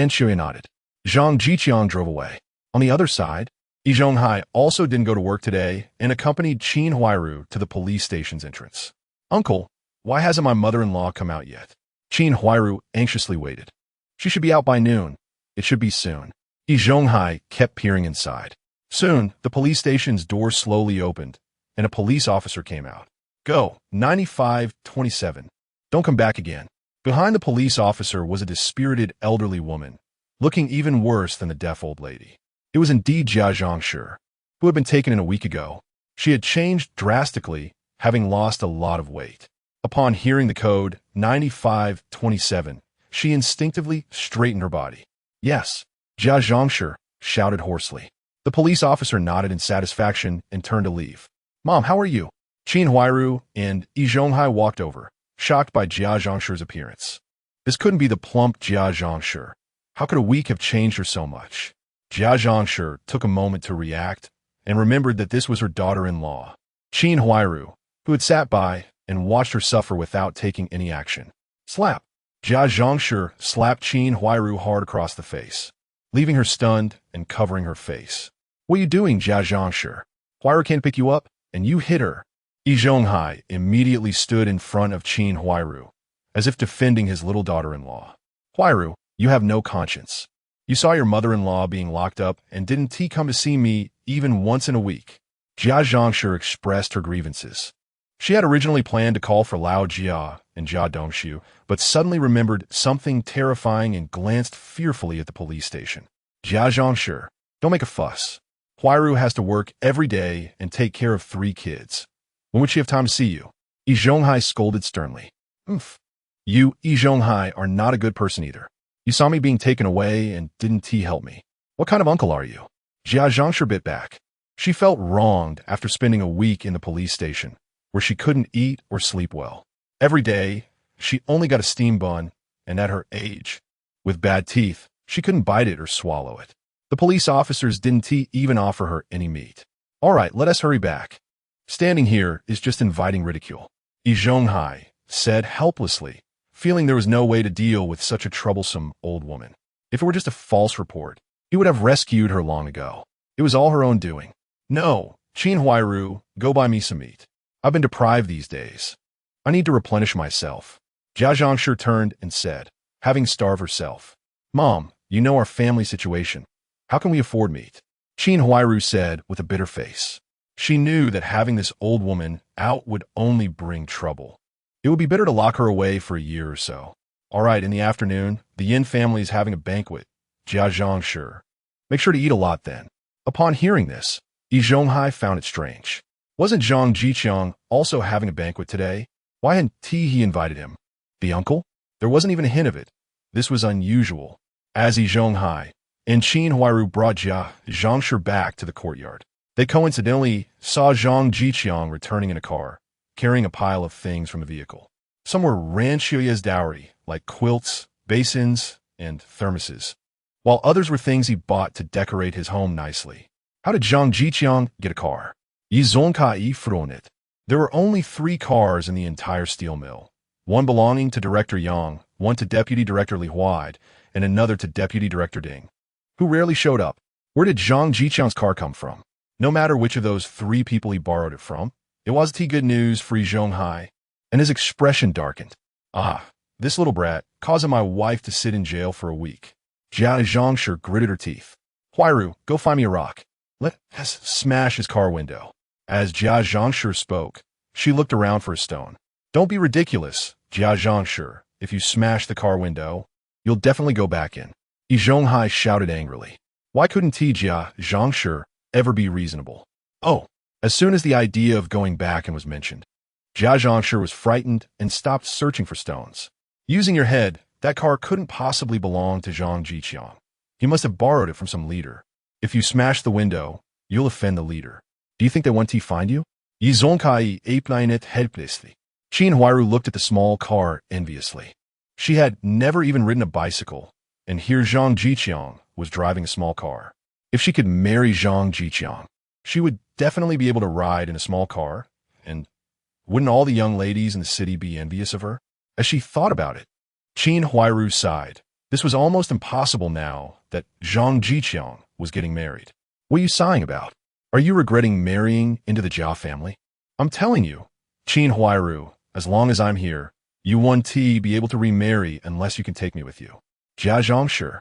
Chuyue nodded. Zhang Zhiqiang drove away. On the other side, Yi Zhonghai also didn't go to work today and accompanied Qin Huairu to the police station's entrance. Uncle, why hasn't my mother-in-law come out yet? Qin Huairu anxiously waited. She should be out by noon. It should be soon. Yi Zhonghai kept peering inside. Soon, the police station's door slowly opened, and a police officer came out. Go, 9527. Don't come back again. Behind the police officer was a dispirited elderly woman, looking even worse than the deaf old lady. It was indeed Jia Zhangshi, who had been taken in a week ago. She had changed drastically, having lost a lot of weight. Upon hearing the code 9527, she instinctively straightened her body. Yes, Jia Zhangshi shouted hoarsely. The police officer nodded in satisfaction and turned to leave. Mom, how are you? Qin Huairu and Yi Zhonghai walked over, shocked by Jia Zhangshi's appearance. This couldn't be the plump Jia Zhangshi. How could a week have changed her so much? Jia Zhangshi took a moment to react and remembered that this was her daughter-in-law, Qin Huairu, who had sat by and watched her suffer without taking any action. Slap! Jia Zhangshi slapped Qin Huairu hard across the face, leaving her stunned and covering her face. What are you doing, Jia Zhangshi? Huairu can't pick you up, and you hit her. Yi Zhonghai immediately stood in front of Qin Huairu, as if defending his little daughter-in-law. Huairu, you have no conscience. You saw your mother-in-law being locked up and didn't come to see me even once in a week. Jia Zhangshi expressed her grievances. She had originally planned to call for Lao Jia and Jia Dongshu, but suddenly remembered something terrifying and glanced fearfully at the police station. Jia Zhangshi, don't make a fuss. Huairu has to work every day and take care of 3 kids. When would she have time to see you? Yi Zhonghai scolded sternly. Oof. You, Yi Zhonghai, are not a good person either. You saw me being taken away and didn't help me. What kind of uncle are you? Jia Zhangshi bit back. She felt wronged after spending a week in the police station, where she couldn't eat or sleep well. Every day, she only got a steam bun, and at her age, with bad teeth, she couldn't bite it or swallow it. The police officers didn't even offer her any meat. All right, let us hurry back. Standing here is just inviting ridicule. Yi Zhonghai said helplessly, feeling there was no way to deal with such a troublesome old woman. If it were just a false report, he would have rescued her long ago. It was all her own doing. No, Qin Huairu, go buy me some meat. I've been deprived these days. I need to replenish myself. Jia Zhangshi turned and said, having starved herself. Mom, you know our family situation. How can we afford meat? Qin Huairu said with a bitter face. She knew that having this old woman out would only bring trouble. It would be better to lock her away for a year or so. All right, in the afternoon, the Yin family is having a banquet. Jia Zhangshi. Make sure to eat a lot then. Upon hearing this, Yi Zhonghai found it strange. Wasn't Zhang Zhiqiang also having a banquet today? Why hadn't he invited him? The uncle? There wasn't even a hint of it. This was unusual. As Yi Zhonghai and Qin Huairu brought Zhang Zhiqiang back to the courtyard. They coincidentally saw Zhang Zhiqiang returning in a car, carrying a pile of things from a vehicle. Some were Ranchioya's dowry, like quilts, basins, and thermoses, while others were things he bought to decorate his home nicely. How did Zhang Zhiqiang get a car? It. There were only 3 cars in the entire steel mill, one belonging to Director Yang, one to Deputy Director Li Huai, and another to Deputy Director Ding, who rarely showed up. Where did Zhang Zhiqiang's car come from? No matter which of those 3 people he borrowed it from, it wasn't good news for Zhonghai, and his expression darkened. This little brat, causing my wife to sit in jail for a week. Jia Zhangshi gritted her teeth. Huairu, go find me a rock. Let us smash his car window. As Jia Zhangshi spoke, she looked around for a stone. Don't be ridiculous, Jia Zhangshi. If you smash the car window, you'll definitely go back in. Zhonghai shouted angrily. Why couldn't Jia Zhangshi ever be reasonable? Oh, as soon as the idea of going back in was mentioned, Jia Zhangshi was frightened and stopped searching for stones. Using your head, that car couldn't possibly belong to Zhang Zhiqiang. He must have borrowed it from some leader. If you smash the window, you'll offend the leader. Do you think they want to find you? Zhongkai applied helplessly. Qin Huairu looked at the small car enviously. She had never even ridden a bicycle, and here Zhang Zhiqiang was driving a small car. If she could marry Zhang Zhiqiang, she would definitely be able to ride in a small car, and wouldn't all the young ladies in the city be envious of her? As she thought about it, Qin Huairu sighed. This was almost impossible now that Zhang Zhiqiang was getting married. What are you sighing about? Are you regretting marrying into the Jia family? I'm telling you, Qin Huairu, as long as I'm here, you won't be able to remarry unless you can take me with you. Jia Zhangshi,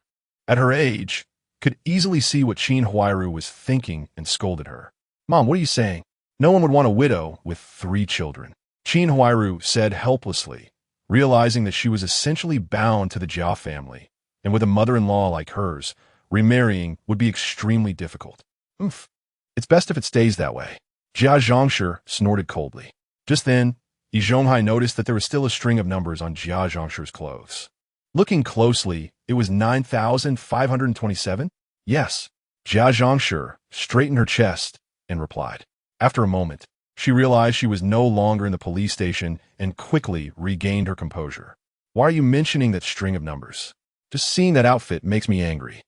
at her age, could easily see what Qin Huairu was thinking and scolded her. Mom, what are you saying? No one would want a widow with 3 children. Qin Huairu said helplessly, realizing that she was essentially bound to the Jia family, and with a mother-in-law like hers, remarrying would be extremely difficult. It's best if it stays that way. Jia Zhangshi snorted coldly. Just then, Zhonghai noticed that there was still a string of numbers on Jia Zhangshi's clothes. Looking closely, it was 9,527? Yes. Jia Zhangshi straightened her chest and replied. After a moment, she realized she was no longer in the police station and quickly regained her composure. Why are you mentioning that string of numbers? Just seeing that outfit makes me angry.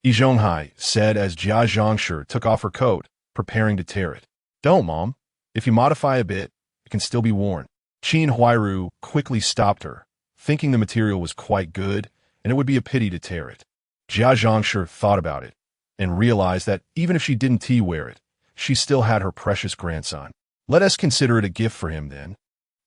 Zhonghai said as Jia Zhangshi took off her coat, preparing to tear it. Don't, Mom. If you modify a bit, it can still be worn. Qin Huairu quickly stopped her, thinking the material was quite good and it would be a pity to tear it. Jia Zhangshi thought about it and realized that even if she didn't wear it, she still had her precious grandson. Let us consider it a gift for him then.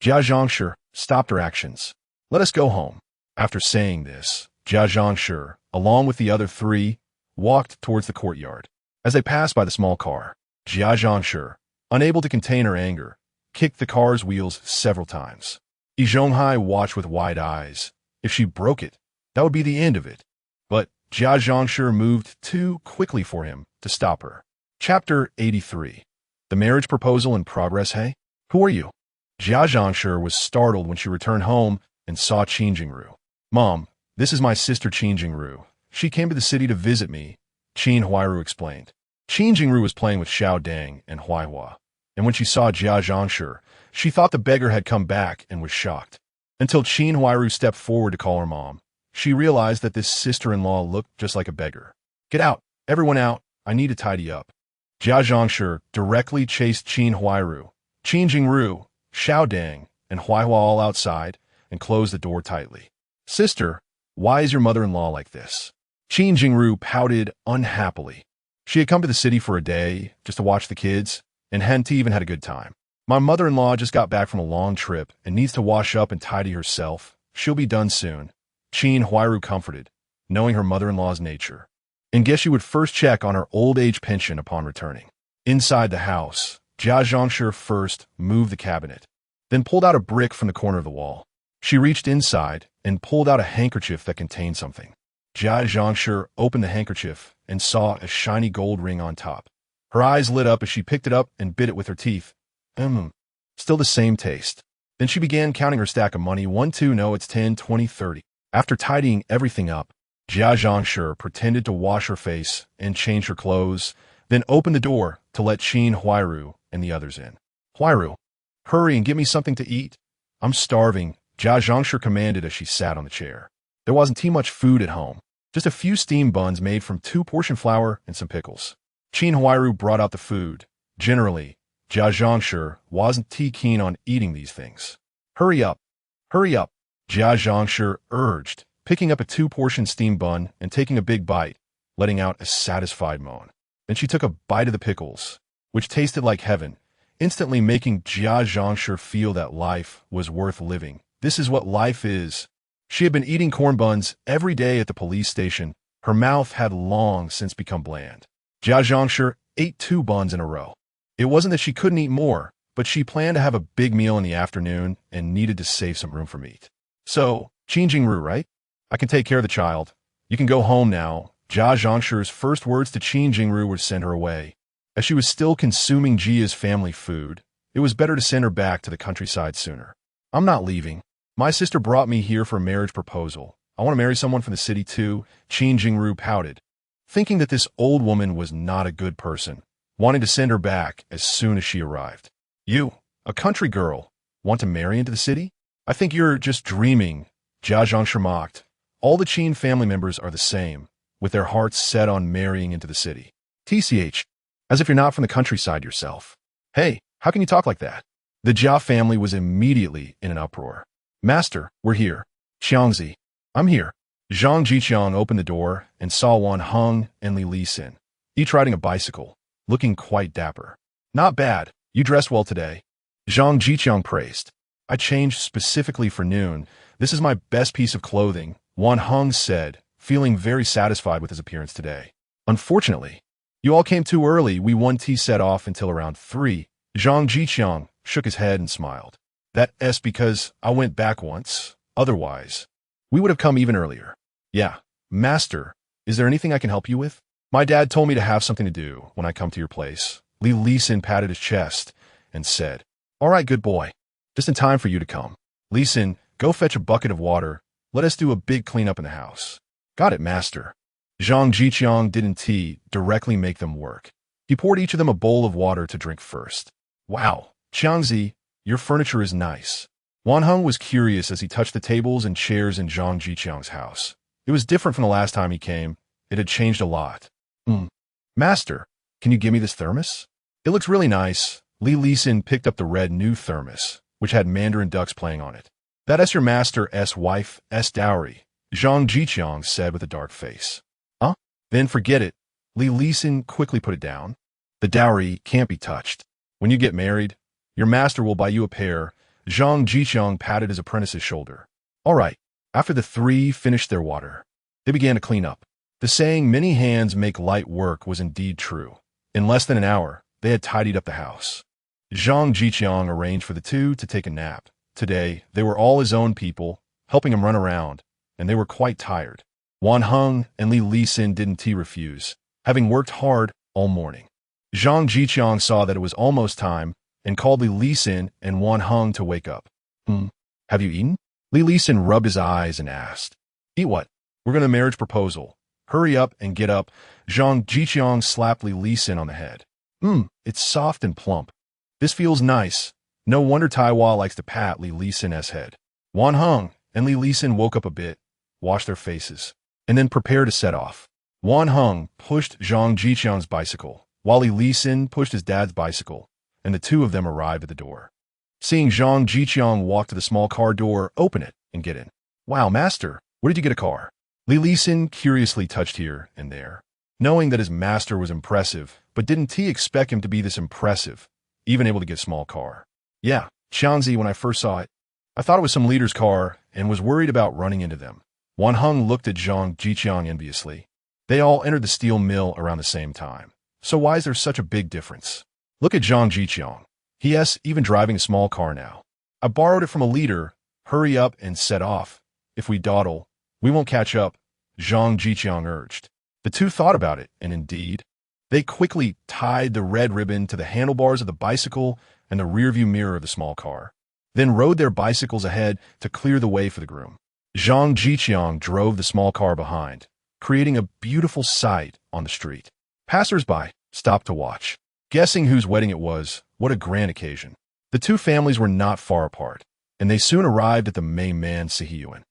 Jia Zhangshi stopped her actions. Let us go home. After saying this, Jia Zhangshi, along with the other 3, walked towards the courtyard. As they passed by the small car, Jia Zhangshi, unable to contain her anger, kicked the car's wheels several times. Zhonghai watched with wide eyes. If she broke it, that would be the end of it. But Jia Zhangshi moved too quickly for him to stop her. Chapter 83. The marriage proposal in progress. Hey, who are you? Jia Zhangshi was startled when she returned home and saw Qin Jingru. Mom, this is my sister Qin Jingru. She came to the city to visit me, Qin Huairu explained. Qin Jingru was playing with Xiao Dang and Huaihua, and when she saw Jia Zhangshi, she thought the beggar had come back and was shocked. Until Qin Huairu stepped forward to call her mom, she realized that this sister-in-law looked just like a beggar. Get out, everyone out, I need to tidy up. Jia Zhangshi directly chased Qin Huairu, Qin Jingru, Xiao Dang, and Huaihua all outside and closed the door tightly. Sister, why is your mother-in-law like this? Qin Jingru pouted unhappily. She had come to the city for a day, just to watch the kids, and hadn't even had a good time. My mother-in-law just got back from a long trip and needs to wash up and tidy herself. She'll be done soon. Qin Huairu comforted, knowing her mother-in-law's nature. And guess she would first check on her old age pension upon returning. Inside the house, Jia Zhangshi first moved the cabinet, then pulled out a brick from the corner of the wall. She reached inside and pulled out a handkerchief that contained something. Jia Zhangshi opened the handkerchief and saw a shiny gold ring on top. Her eyes lit up as she picked it up and bit it with her teeth. Still the same taste. Then she began counting her stack of money. 1, 2, no, it's 10, 20, 30. After tidying everything up, Jia Zhangshi pretended to wash her face and change her clothes, then opened the door to let Qin Huairu and the others in. Huairu, hurry and get me something to eat. I'm starving, Jia Zhangshi commanded as she sat on the chair. There wasn't too much food at home, just a few steamed buns made from 2-portion flour and some pickles. Qin Huairu brought out the food. Generally, Jia Zhangshi wasn't too keen on eating these things. Hurry up, Jia Zhangshi urged, picking up a 2-portion steamed bun and taking a big bite, letting out a satisfied moan. Then she took a bite of the pickles, which tasted like heaven, instantly making Jia Zhangshi feel that life was worth living. This is what life is. She had been eating corn buns every day at the police station. Her mouth had long since become bland. Jia Zhangshi ate 2 buns in a row. It wasn't that she couldn't eat more, but she planned to have a big meal in the afternoon and needed to save some room for meat. So, Qin Jingru, right? I can take care of the child. You can go home now. Jia Zhangshi's first words to Qin Jingru were to send her away. As she was still consuming Jia's family food, it was better to send her back to the countryside sooner. I'm not leaving. My sister brought me here for a marriage proposal. I want to marry someone from the city too, Qin Jingru pouted, thinking that this old woman was not a good person, wanting to send her back as soon as she arrived. You, a country girl, want to marry into the city? I think you're just dreaming, Jia Zhangshi mocked. All the Qin family members are the same, with their hearts set on marrying into the city. TCH, as if you're not from the countryside yourself. Hey, how can you talk like that? The Jia family was immediately in an uproar. Master, we're here. Xiangzi, I'm here. Zhang Zhiqiang opened the door and saw Wan Heng and Li Lisin, each riding a bicycle, looking quite dapper. Not bad, you dressed well today. Zhang Zhiqiang praised. I changed specifically for noon. This is my best piece of clothing, Wan Heng said, feeling very satisfied with his appearance today. Unfortunately, you all came too early. We won't set off until around 3. Zhang Zhiqiang shook his head and smiled. That's because I went back once. Otherwise, we would have come even earlier. Yeah, Master, is there anything I can help you with? My dad told me to have something to do when I come to your place. Li Lisin patted his chest and said, All right, good boy. Just in time for you to come. Lisin, go fetch a bucket of water. Let us do a big cleanup in the house. Got it, Master. Zhang Zhiqiang didn't directly make them work. He poured each of them a bowl of water to drink first. Wow, Xiangzi, your furniture is nice. Wan Heng was curious as he touched the tables and chairs in Zhang Zhiqiang's house. It was different from the last time he came. It had changed a lot. Master, can you give me this thermos? It looks really nice. Li Lisin picked up the red new thermos, which had mandarin ducks playing on it. That's your master's wife's dowry, Zhang Zhiqiang said with a dark face. Huh? Then forget it. Li Lisin quickly put it down. The dowry can't be touched. When you get married, your master will buy you a pair. Zhang Zhiqiang patted his apprentice's shoulder. All right. After the 3 finished their water, they began to clean up. The saying, many hands make light work, was indeed true. In less than an hour, they had tidied up the house. Zhang Zhiqiang arranged for the 2 to take a nap. Today, they were all his own people, helping him run around, and they were quite tired. Wan Heng and Li Lisin didn't refuse, having worked hard all morning. Zhang Zhiqiang saw that it was almost time and called Li Lisin and Wan Heng to wake up. Have you eaten? Li Lisin rubbed his eyes and asked. Eat what? We're going to marriage proposal. Hurry up and get up. Zhang Zhiqiang slapped Li Lisin on the head. It's soft and plump. This feels nice. No wonder Taiwan likes to pat Li Lisin's head. Wan Heng and Li Lisin woke up a bit, washed their faces, and then prepared to set off. Wan Heng pushed Zhang Zhiqiang's bicycle, while Li Lisin pushed his dad's bicycle, and the 2 of them arrived at the door. Seeing Zhang Zhiqiang walk to the small car door, open it, and get in. Wow, Master, where did you get a car? Li Lisin curiously touched here and there, knowing that his master was impressive, but didn't expect him to be this impressive, even able to get a small car. Yeah, Xiangzi, when I first saw it, I thought it was some leader's car and was worried about running into them. Wan Heng looked at Zhang Zhiqiang enviously. They all entered the steel mill around the same time. So why is there such a big difference? Look at Zhang Zhiqiang. He's even driving a small car now. I borrowed it from a leader. Hurry up and set off. If we dawdle, we won't catch up, Zhang Zhiqiang urged. The 2 thought about it, and indeed, they quickly tied the red ribbon to the handlebars of the bicycle and the rearview mirror of the small car, then rode their bicycles ahead to clear the way for the groom. Zhang Zhiqiang drove the small car behind, creating a beautiful sight on the street. Passers-by stopped to watch, guessing whose wedding it was. What a grand occasion. The two families were not far apart, and they soon arrived at the main man Siheyuan.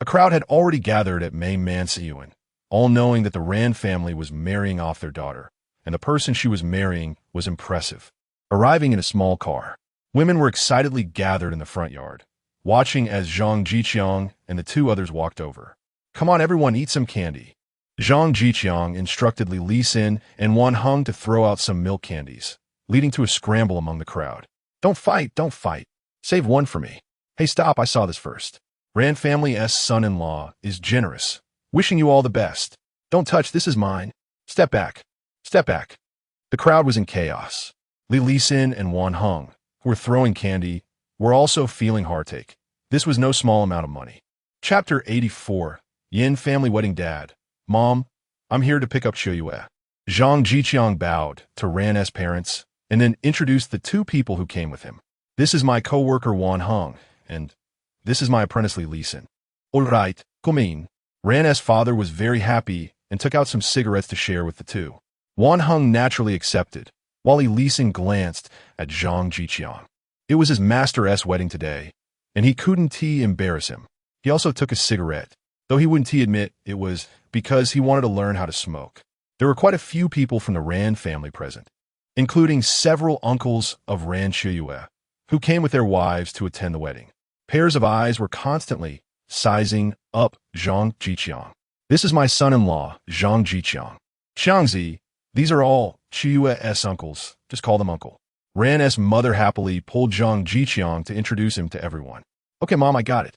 A crowd had already gathered at main man Siheyuan, all knowing that the Ran family was marrying off their daughter, and the person she was marrying was impressive. Arriving in a small car, women were excitedly gathered in the front yard, watching as Zhang Zhiqiang and the two others walked over. Come on, everyone, eat some candy. Zhang Zhiqiang instructed Li Xin and Wan Heng to throw out some milk candies, leading to a scramble among the crowd. Don't fight, don't fight. Save one for me. Hey, stop, I saw this first. Ran family's son-in-law is generous. Wishing you all the best. Don't touch, this is mine. Step back. Step back. The crowd was in chaos. Li Xin and Wan Heng, who were throwing candy, were also feeling heartache. This was no small amount of money. Chapter 84. Yin Family Wedding. Dad. Mom, I'm here to pick up Siheyuan. Zhang Zhiqiang bowed to Ran's parents and then introduced the two people who came with him. This is my co-worker Wan Heng, and this is my apprentice Li Xin. All right, come in. Ran's father was very happy and took out some cigarettes to share with the two. Wan Heng naturally accepted, while Li Xin glanced at Zhang Zhiqiang. It was his master's wedding today, and he couldn't embarrass him. He also took a cigarette, though he wouldn't admit it was because he wanted to learn how to smoke. There were quite a few people from the Ran family present, including several uncles of Ran Siheyuan, who came with their wives to attend the wedding. Pairs of eyes were constantly sizing up Zhang Zhiqiang. This is my son-in-law, Zhang Zhiqiang. Xiangzi, these are all Siheyuan's uncles. Just call them uncle. Ran's mother happily pulled Zhang Zhiqiang to introduce him to everyone. Okay, Mom, I got it.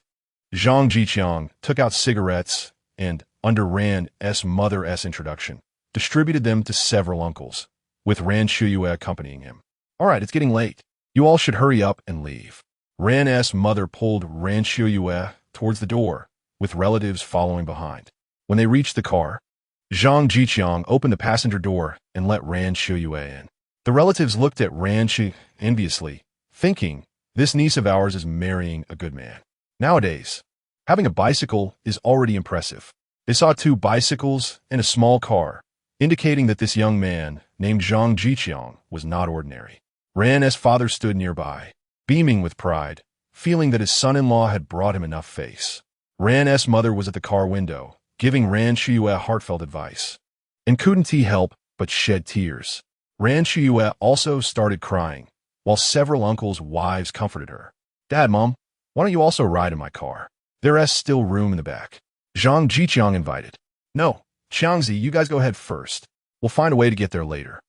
Zhang Zhiqiang took out cigarettes and, under Ran's mother's introduction, distributed them to several uncles, with Ran Siheyuan accompanying him. All right, it's getting late. You all should hurry up and leave. Ran's mother pulled Ran Siheyuan towards the door, with relatives following behind. When they reached the car, Zhang Zhiqiang opened the passenger door and let Ran Siheyuan in. The relatives looked at Ran Siheyuan enviously, thinking, this niece of ours is marrying a good man. Nowadays, having a bicycle is already impressive. They saw two bicycles and a small car, indicating that this young man, named Zhang Zhiqiang, was not ordinary. Ran's father stood nearby, beaming with pride, feeling that his son-in-law had brought him enough face. Ran's mother was at the car window, giving Ran Siheyuan heartfelt advice, and couldn't he help but shed tears. Ran Siheyuan also started crying, while several uncles' wives comforted her. Dad, Mom, why don't you also ride in my car? There's still room in the back. Zhang Zhiqiang invited. No, Xiangzi, you guys go ahead first. We'll find a way to get there later.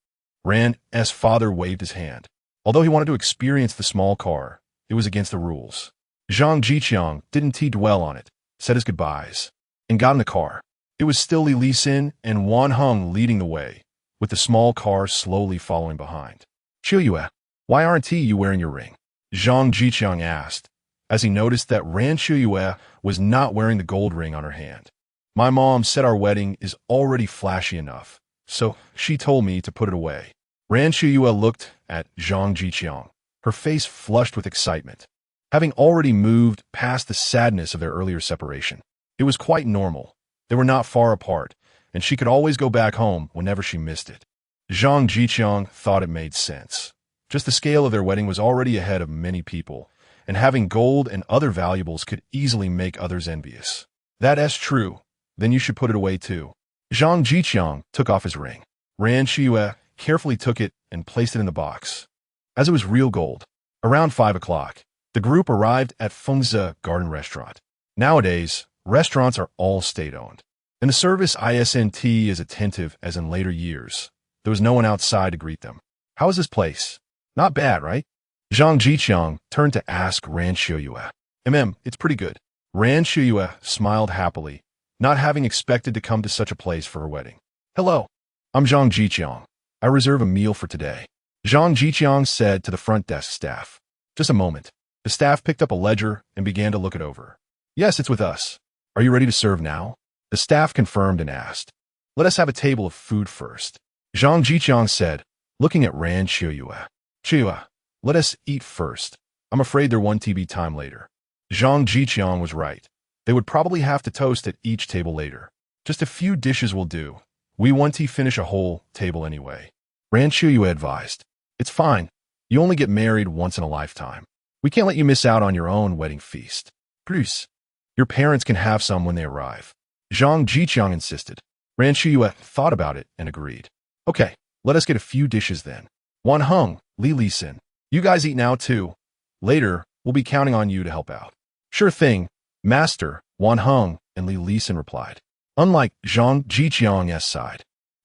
Ran's father waved his hand. Although he wanted to experience the small car, it was against the rules. Zhang Zhiqiang didn't dwell on it, said his goodbyes, and got in the car. It was still Li Xin and Wan Heng leading the way, with the small car slowly following behind. Siheyuan, why aren't you wearing your ring? Zhang Zhiqiang asked, as he noticed that Ran Siheyuan was not wearing the gold ring on her hand. My mom said our wedding is already flashy enough, so she told me to put it away. Ran Siheyuan looked at Zhang Zhiqiang, her face flushed with excitement. Having already moved past the sadness of their earlier separation, it was quite normal. They were not far apart, and she could always go back home whenever she missed it. Zhang Zhiqiang thought it made sense. Just the scale of their wedding was already ahead of many people, and having gold and other valuables could easily make others envious. That's true. Then you should put it away too. Zhang Zhiqiang took off his ring. Ran Siheyuan carefully took it and placed it in the box, as it was real gold. Around 5 o'clock, the group arrived at Fengzi Garden Restaurant. Nowadays, restaurants are all state-owned, and the service isn't as attentive as in later years. There was no one outside to greet them. How is this place? Not bad, right? Zhang Zhiqiang turned to ask Ran Siheyuan. It's pretty good. Ran Siheyuan smiled happily, not having expected to come to such a place for her wedding. Hello, I'm Zhang Zhiqiang. I reserve a meal for today. Zhang Zhiqiang said to the front desk staff. Just a moment. The staff picked up a ledger and began to look it over. Yes, it's with us. Are you ready to serve now? The staff confirmed and asked. Let us have a table of food first. Zhang Zhiqiang said, looking at Ran Siheyuan. Siheyuan, let us eat first. I'm afraid there won't be time later. Zhang Zhiqiang was right. They would probably have to toast at each table later. Just a few dishes will do. We want to finish a whole table anyway. Ran Qiyu advised. It's fine. You only get married once in a lifetime. We can't let you miss out on your own wedding feast. Plus, your parents can have some when they arrive. Zhang Zhiqiang insisted. Ran Qiyu thought about it and agreed. Okay, let us get a few dishes then. Wan Heng, Li Lisin. You guys eat now too. Later, we'll be counting on you to help out. Sure thing, Master, Wan Heng and Li Lisin replied. Unlike Zhang Zhiqiang's side,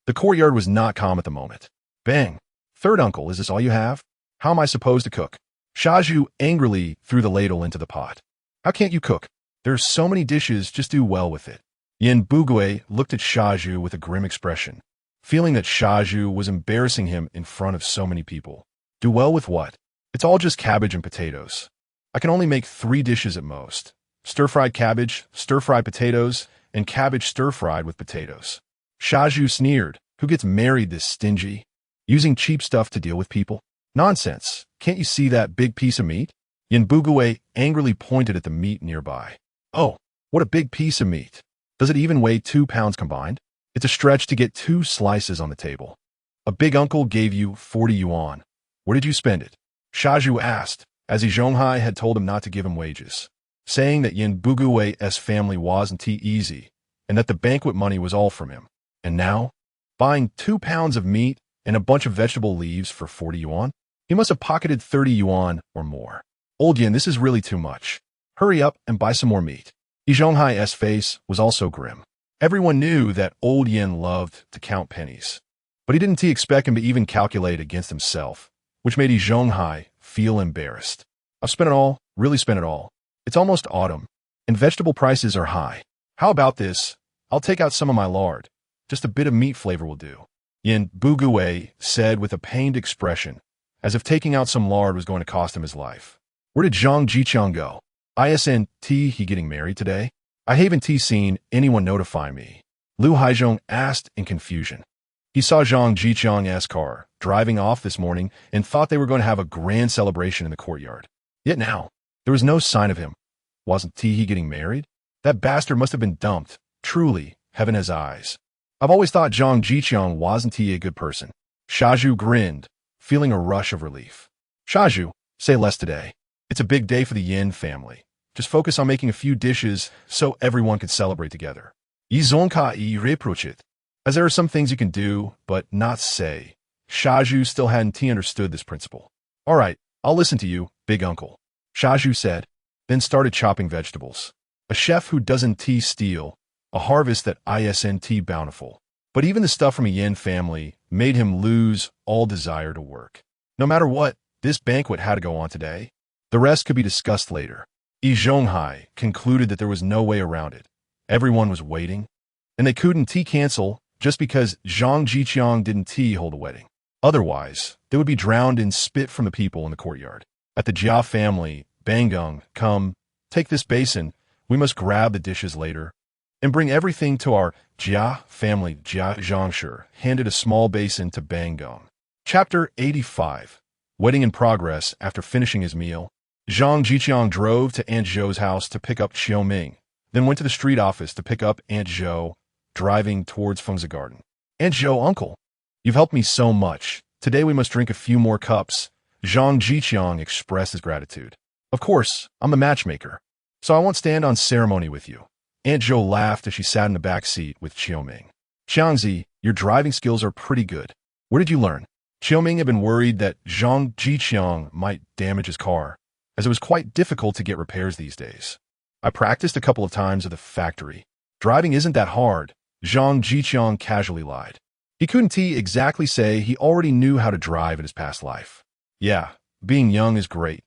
the courtyard was not calm at the moment. Bang! Third uncle, is this all you have? How am I supposed to cook? Shaju angrily threw the ladle into the pot. How can't you cook? There are so many dishes, just do well with it. Yin Bugui looked at Shaju with a grim expression, feeling that Shaju was embarrassing him in front of so many people. Do well with what? It's all just cabbage and potatoes. I can only make 3 dishes at most. Stir-fried cabbage, stir-fried potatoes, and cabbage stir-fried with potatoes. Shaju sneered. Who gets married this stingy? Using cheap stuff to deal with people? Nonsense. Can't you see that big piece of meat? Yin Bugui angrily pointed at the meat nearby. Oh, what a big piece of meat. Does it even weigh 2 pounds combined? It's a stretch to get 2 slices on the table. A big uncle gave you 40 yuan. Where did you spend it? Shaju asked, as Yi Zhonghai had told him not to give him wages, saying that Yin Bugui's family wasn't easy, and that the banquet money was all from him. And now, buying 2 pounds of meat and a bunch of vegetable leaves for 40 yuan? He must have pocketed 30 yuan or more. Old Yin, this is really too much. Hurry up and buy some more meat. Yi Zhonghai's face was also grim. Everyone knew that Old Yin loved to count pennies, but he didn't expect him to even calculate against himself, which made Yi Zhonghai feel embarrassed. I've spent it all, really spent it all. It's almost autumn, and vegetable prices are high. How about this? I'll take out some of my lard. Just a bit of meat flavor will do. Yin Bugui said with a pained expression, as if taking out some lard was going to cost him his life. Where did Zhang Zhiqiang go? Isn't he getting married today? I haven't seen anyone notify me. Lu Haizhong asked in confusion. He saw Zhang Zhiqiang's car driving off this morning and thought they were going to have a grand celebration in the courtyard. Yet now, there was no sign of him. Wasn't he getting married? That bastard must have been dumped. Truly, heaven has eyes. I've always thought Zhang Zhiqiang wasn't a good person. Shaju grinned, feeling a rush of relief. Shaju, say less today. It's a big day for the Yin family. Just focus on making a few dishes so everyone can celebrate together. Yi Zhongkai reproached, as there are some things you can do, but not say. Shaju still hadn't understood this principle. All right, I'll listen to you, big uncle. Shaju said, then started chopping vegetables. A chef who doesn't steal, a harvest that isn't bountiful. But even the stuff from a Yin family made him lose all desire to work. No matter what, this banquet had to go on today. The rest could be discussed later. Yi Zhonghai concluded that there was no way around it. Everyone was waiting, and they couldn't cancel just because Zhang Zhiqiang didn't hold a wedding. Otherwise, they would be drowned in spit from the people in the courtyard. At the Jia family, Bangung, come, take this basin. We must grab the dishes later and bring everything to our Jia family. Jia Zhangshi handed a small basin to Bangung. Chapter 85. Wedding in progress. After finishing his meal, Zhang Zhiqiang drove to Aunt Zhou's house to pick up Xiao Ming, then went to the street office to pick up Aunt Zhou, driving towards Fengzi Garden. Aunt Zhou, uncle, you've helped me so much. Today we must drink a few more cups. Zhang Zhiqiang expressed his gratitude. Of course, I'm a matchmaker, so I won't stand on ceremony with you. Aunt Zhou laughed as she sat in the back seat with Xiao Ming. Xiangzi, your driving skills are pretty good. Where did you learn? Xiao Ming had been worried that Zhang Zhiqiang might damage his car, as it was quite difficult to get repairs these days. I practiced a couple of times at the factory. Driving isn't that hard, Zhang Zhiqiang casually lied. He couldn't exactly say he already knew how to drive in his past life. Yeah, being young is great.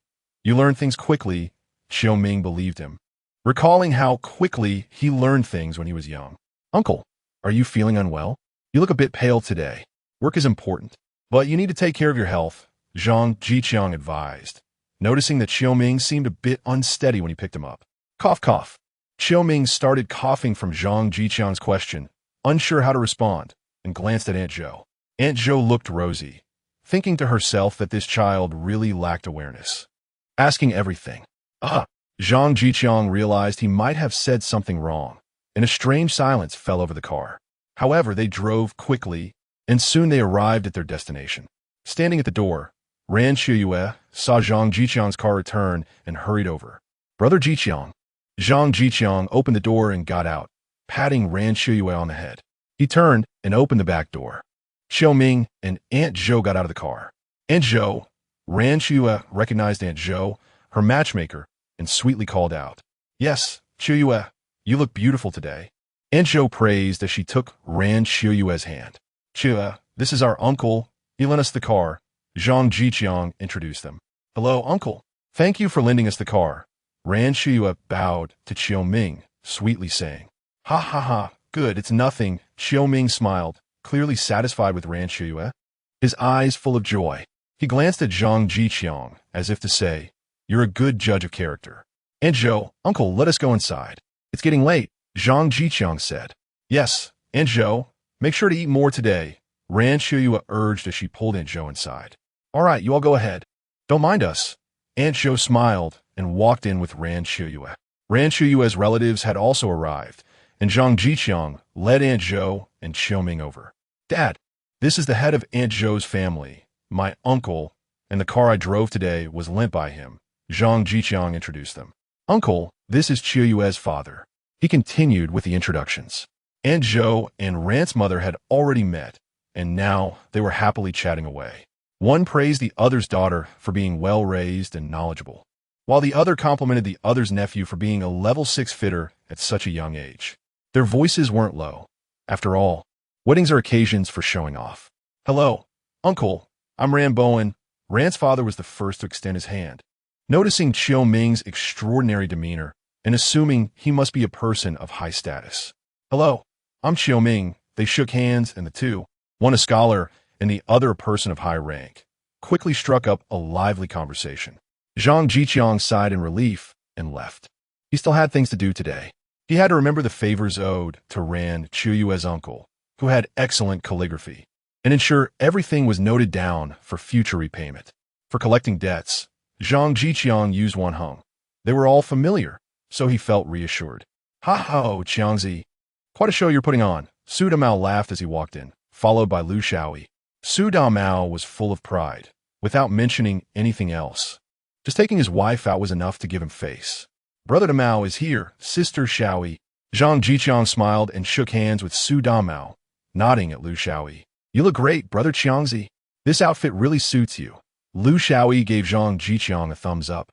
You learn things quickly, Xiao Ming believed him, recalling how quickly he learned things when he was young. Uncle, are you feeling unwell? You look a bit pale today. Work is important, but you need to take care of your health, Zhang Zhiqiang advised, noticing that Xiao Ming seemed a bit unsteady when he picked him up. Cough, cough. Xiao Ming started coughing from Zhang Zhiqiang's question, unsure how to respond, and glanced at Aunt Zhou. Aunt Zhou looked rosy, thinking to herself that this child really lacked awareness. Asking everything. Zhang Zhiqiang realized he might have said something wrong, and a strange silence fell over the car. However, they drove quickly, and soon they arrived at their destination. Standing at the door, Ran Siheyuan saw Zhang Zhiqiang's car return and hurried over. "Brother Zhiqiang." Zhang Zhiqiang opened the door and got out, patting Ran Siheyuan on the head. He turned and opened the back door. Qiu Ming and Aunt Zhou got out of the car. Aunt Zhou, Ran Siheyuan recognized Aunt Zhou, her matchmaker, and sweetly called out, "Yes, Siheyuan, you look beautiful today." Aunt Zhou praised as she took Ran Siheyuan's hand. "Siheyuan, this is our uncle. He lent us the car." Zhang Zhiqiang introduced them. "Hello, uncle. Thank you for lending us the car." Ran Siheyuan bowed to Qiu Ming, sweetly saying, "Ha ha ha, good, it's nothing." Qiu Ming smiled, clearly satisfied with Ran Siheyuan, his eyes full of joy. He glanced at Zhang Zhiqiang as if to say, "You're a good judge of character." "Aunt Zhou, uncle, let us go inside. It's getting late," Zhang Zhiqiang said. "Yes, Aunt Zhou, make sure to eat more today," Ran Siheyuan urged as she pulled Aunt Zhou inside. "All right, you all go ahead. Don't mind us." Aunt Zhou smiled and walked in with Ran Siheyuan. Ran Siheyuan's relatives had also arrived, and Zhang Zhiqiang led Aunt Zhou and Qiu Ming over. "Dad, this is the head of Aunt Zhou's family, my uncle, and the car I drove today was lent by him." Zhang Zhiqiang introduced them. "Uncle, this is Siheyuan's father." He continued with the introductions. Aunt Zhou and Ran's mother had already met, and now they were happily chatting away. One praised the other's daughter for being well-raised and knowledgeable, while the other complimented the other's nephew for being a level 6 fitter at such a young age. Their voices weren't low. After all, weddings are occasions for showing off. "Hello, uncle, I'm Ran Bowen." Ran's father was the first to extend his hand. Noticing Qiu Ming's extraordinary demeanor and assuming he must be a person of high status. "Hello, I'm Qiu Ming." They shook hands, and the two, one a scholar and the other a person of high rank, quickly struck up a lively conversation. Zhang Zhiqiang sighed in relief and left. He still had things to do today. He had to remember the favors owed to Ran Siheyuan's uncle, who had excellent calligraphy, and ensure everything was noted down for future repayment. For collecting debts, Zhang Zhiqiang used one hung. They were all familiar, so he felt reassured. "Ha ha, Qiangzi. Quite a show you're putting on." Su Damao laughed as he walked in, followed by Lu Shaoyi. Su Damao was full of pride, without mentioning anything else. Just taking his wife out was enough to give him face. "Brother Damao is here, Sister Shaoyi." Zhang Zhiqiang smiled and shook hands with Su Damao, nodding at Lu Shaoyi. "You look great, Brother Qiangzi. This outfit really suits you." Lu Shaoyi gave Zhang Zhiqiang a thumbs up,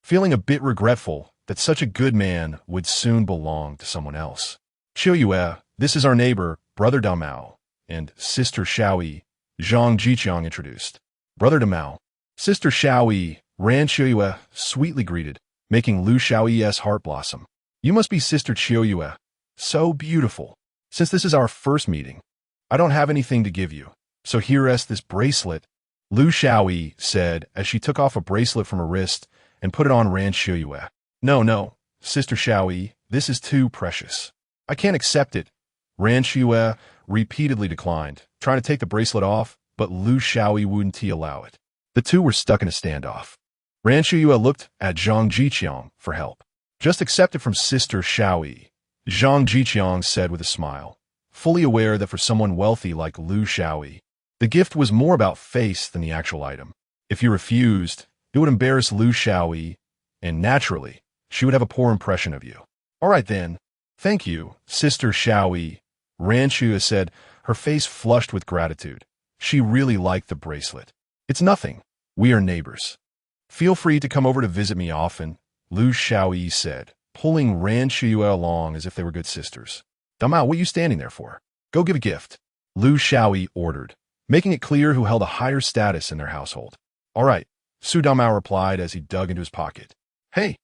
feeling a bit regretful that such a good man would soon belong to someone else. "Siheyuan, this is our neighbor, Brother Damao, and Sister Shaoyi," Zhang Zhiqiang introduced. "Brother Damao." Sister Shaoyi, Ran Siheyuan sweetly greeted, making Lu Shaoyi's heart blossom. "You must be Sister Siheyuan. So beautiful. Since this is our first meeting, I don't have anything to give you, so here is this bracelet," Lu Shaoyi said as she took off a bracelet from her wrist and put it on Ran Siheyuan. No, Sister Shaoyi, this is too precious. I can't accept it." Ran Siheyuan repeatedly declined, trying to take the bracelet off, but Lu Shaoyi wouldn't allow it. The two were stuck in a standoff. Ran Siheyuan looked at Zhang Zhiqiang for help. "Just accept it from Sister Shaoyi," Zhang Zhiqiang said with a smile, fully aware that for someone wealthy like Lu Shaoyi, the gift was more about face than the actual item. If you refused, it would embarrass Lu Shaoyi, and naturally, she would have a poor impression of you. "All right then. Thank you, Sister Shaoyi," Ran Siheyuan said, her face flushed with gratitude. She really liked the bracelet. "It's nothing. We are neighbors. Feel free to come over to visit me often," Lu Shaoyi said, pulling Ran Siheyuan along as if they were good sisters. "Damao, what are you standing there for? Go give a gift," Lu Shaoyi ordered, making it clear who held a higher status in their household. "All right," Su Damao replied as he dug into his pocket. "Hey,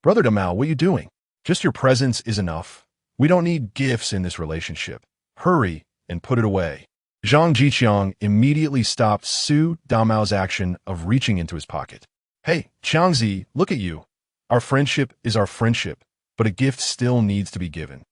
Brother Damao, what are you doing? Just your presence is enough. We don't need gifts in this relationship. Hurry and put it away." Zhang Zhiqiang immediately stopped Su Damao's action of reaching into his pocket. "Hey, Qiangzi, look at you. Our friendship is our friendship, but a gift still needs to be given.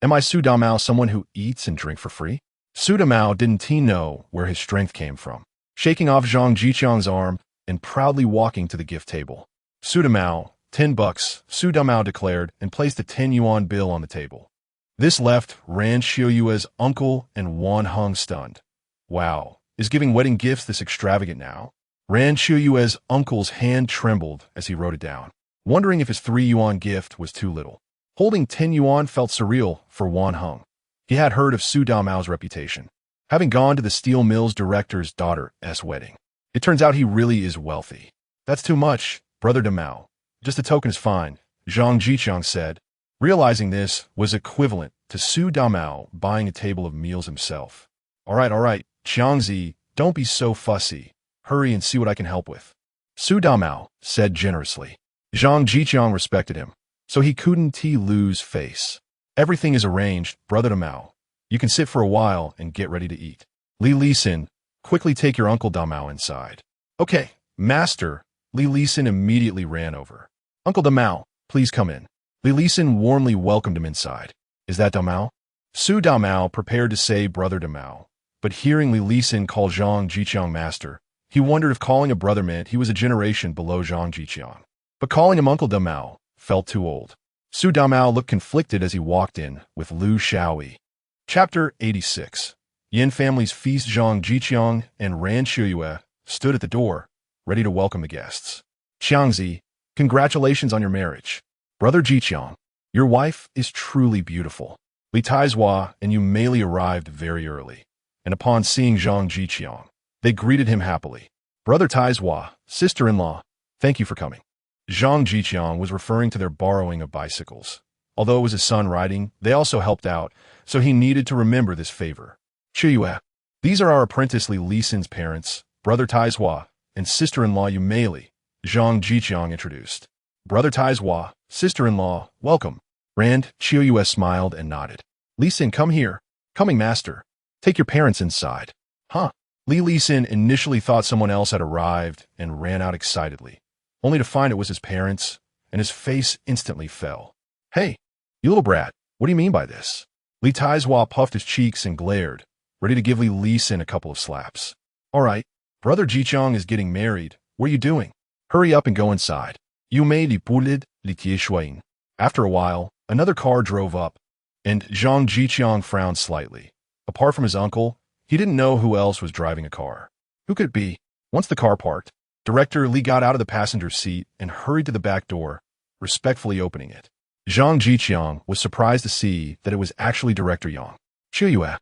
Am I Su Damao someone who eats and drinks for free?" Su Damao didn't know where his strength came from, shaking off Zhang Zhiqiang's arm and proudly walking to the gift table. "Su Damao, $10, Su Damao declared and placed a 10 yuan bill on the table. This left Ran Xiuyue's uncle and Wan Hung stunned. Wow, is giving wedding gifts this extravagant now? Ran Xiuyue's uncle's hand trembled as he wrote it down, wondering if his 3 yuan gift was too little. Holding 10 yuan felt surreal for Wan Hung. He had heard of Su Daomao's reputation, having gone to the steel mill's director's daughter's wedding. It turns out he really is wealthy. That's too much, Brother Damao. Just a token is fine, Zhang Zhiqiang said, realizing this was equivalent to Su Damao buying a table of meals himself. All right, Qiangzi, don't be so fussy. Hurry and see what I can help with. Su Damao said generously. Zhang Zhiqiang respected him, so he couldn't lose face. Everything is arranged, Brother Damao. You can sit for a while and get ready to eat. Li Lisin, quickly take your Uncle Damao inside. Okay, Master. Li Lisin immediately ran over. Uncle Damao, please come in. Li Lisin warmly welcomed him inside. Is that Damao? Su Damao prepared to say Brother Damao, but hearing Li Lisin call Zhang Zhiqiang Master, he wondered if calling a brother meant he was a generation below Zhang Zhiqiang. But calling him Uncle Damao felt too old. Su Damao looked conflicted as he walked in with Lu Xiaoyi. Chapter 86. Yin family's feast. Zhang Zhiqiang and Ran Xiuyue stood at the door, ready to welcome the guests. Qiangzi, congratulations on your marriage. Brother Zhiqiang, your wife is truly beautiful. Li Taizhua and Yu Meili arrived very early, and upon seeing Zhang Zhiqiang, they greeted him happily. Brother Taizhua, sister-in-law, thank you for coming. Zhang Zhiqiang was referring to their borrowing of bicycles. Although it was his son riding, they also helped out, so he needed to remember this favor. Qiuyue, these are our apprentice Li Lisin's parents, Brother Taizhua, and sister-in-law Yu Meili, Zhang Zhiqiang introduced. Brother Taizhua, sister-in-law, welcome. Rand Qiuyue smiled and nodded. Lisin, come here. Coming, master. Take your parents inside. Huh? Li Lisin initially thought someone else had arrived and ran out excitedly, only to find it was his parents, and his face instantly fell. Hey, you little brat, what do you mean by this? Li Taizhua puffed his cheeks and glared, ready to give Li Lisin a couple of slaps. All right, Brother Zhiqiang is getting married. What are you doing? Hurry up and go inside. You made pulid li Shuayin. After a while, another car drove up, and Zhang Zhiqiang frowned slightly. Apart from his uncle, he didn't know who else was driving a car. Who could it be? Once the car parked, Director Li got out of the passenger seat and hurried to the back door, respectfully opening it. Zhang Zhiqiang was surprised to see that it was actually Director Yang. Qiuyue,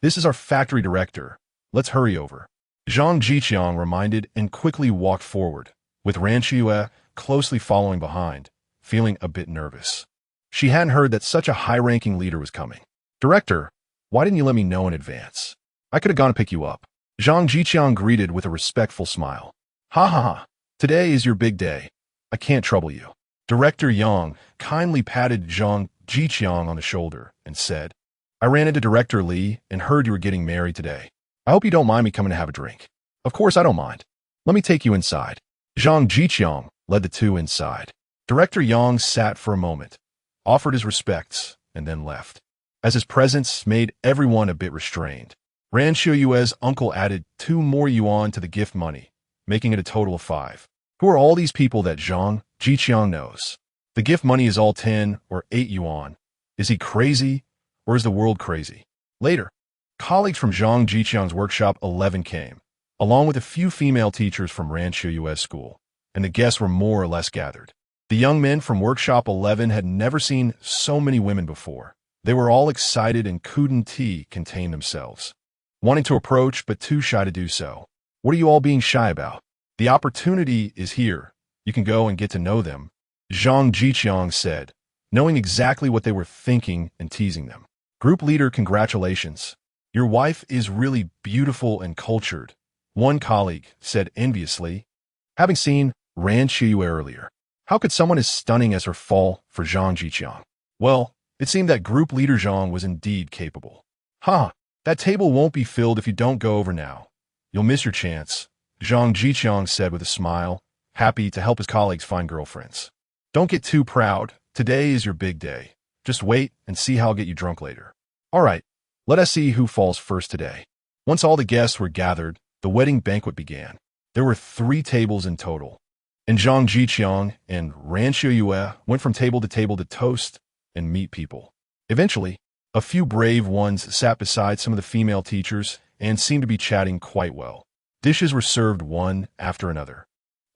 this is our factory director. Let's hurry over. Zhang Zhiqiang reminded and quickly walked forward, with Ran Qiuyue closely following behind, feeling a bit nervous. She hadn't heard that such a high-ranking leader was coming. Director, why didn't you let me know in advance? I could have gone to pick you up. Zhang Zhiqiang greeted with a respectful smile. Ha ha ha, today is your big day. I can't trouble you. Director Yang kindly patted Zhang Zhiqiang on the shoulder and said, I ran into Director Li and heard you were getting married today. I hope you don't mind me coming to have a drink. Of course I don't mind. Let me take you inside. Zhang Zhiqiang led the two inside. Director Yang sat for a moment, offered his respects, and then left, as his presence made everyone a bit restrained. Ran Xiuyue's uncle added 2 more yuan to the gift money, making it a total of 5. Who are all these people that Zhang Zhiqiang knows? The gift money is all 10 or 8 yuan. Is he crazy, or is the world crazy? Later, colleagues from Zhang Zhiqiang's workshop 11 came, along with a few female teachers from Ran Xiuyue's school, and the guests were more or less gathered. The young men from workshop 11 had never seen so many women before. They were all excited and couldn't contain themselves, wanting to approach but too shy to do so. What are you all being shy about? The opportunity is here. You can go and get to know them, Zhang Zhiqiang said, knowing exactly what they were thinking and teasing them. Group leader, congratulations. Your wife is really beautiful and cultured, one colleague said enviously, having seen Ran Qiuyue earlier. How could someone as stunning as her fall for Zhang Zhiqiang? Well, it seemed that group leader Zhang was indeed capable. That table won't be filled if you don't go over now. You'll miss your chance, Zhang Zhiqiang said with a smile, happy to help his colleagues find girlfriends. Don't get too proud. Today is your big day. Just wait and see how I'll get you drunk later. All right, let us see who falls first today. Once all the guests were gathered, the wedding banquet began. There were 3 tables in total, and Zhang Zhiqiang and Ran Xiuyue went from table to toast and meet people. Eventually, A few brave ones sat beside some of the female teachers and seemed to be chatting quite well. Dishes were served one after another,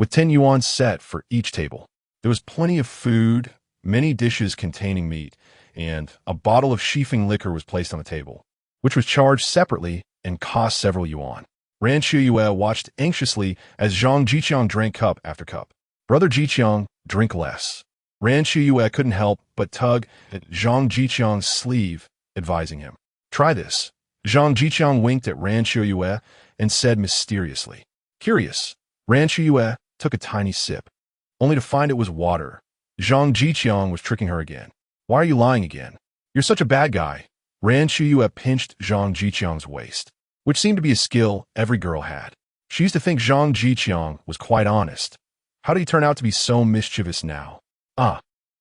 with 10 yuan set for each table. There was plenty of food, many dishes containing meat, and a bottle of Shifeng liquor was placed on the table, which was charged separately and cost several yuan. Ran Siheyuan watched anxiously as Zhang Zhiqiang drank cup after cup. Brother Zhiqiang, drink less. Ran Siheyuan couldn't help but tug at Zhang Zhiqiang's sleeve, advising him. Try this. Zhang Zhiqiang winked at Ran Siheyuan and said mysteriously. Curious, Ran Siheyuan took a tiny sip, only to find it was water. Zhang Zhiqiang was tricking her again. Why are you lying again? You're such a bad guy. Ran Siheyuan pinched Zhang Zhiqiang's waist, which seemed to be a skill every girl had. She used to think Zhang Zhiqiang was quite honest. How did he turn out to be so mischievous now?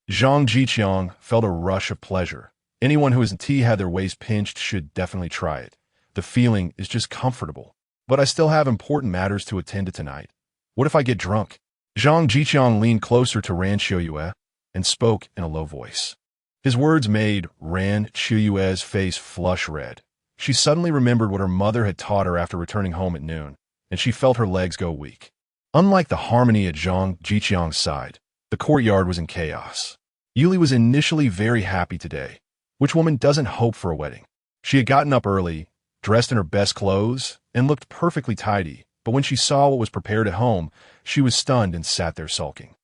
Zhang Zhiqiang felt a rush of pleasure. Anyone who isn't had their waist pinched should definitely try it. The feeling is just comfortable. But I still have important matters to attend to tonight. What if I get drunk? Zhang Zhiqiang leaned closer to Ran Siheyuan and spoke in a low voice. His words made Ran Siheyuan's face flush red. She suddenly remembered what her mother had taught her after returning home at noon, and she felt her legs go weak. Unlike the harmony at Zhang Zhiqiang's side, the courtyard was in chaos. Yuli was initially very happy today. Which woman doesn't hope for a wedding? She had gotten up early, dressed in her best clothes, and looked perfectly tidy, but when she saw what was prepared at home, she was stunned and sat there sulking.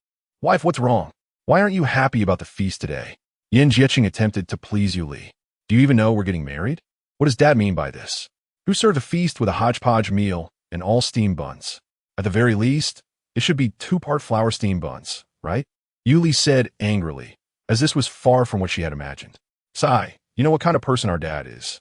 Wife, what's wrong? Why aren't you happy about the feast today? Yin Jieqing attempted to please Yuli. Do you even know we're getting married? What does Dad mean by this? Who served a feast with a hodgepodge meal and all steamed buns? At the very least, it should be 2-part flour steamed buns, right? Yuli said angrily, as this was far from what she had imagined. Sai, you know what kind of person our dad is.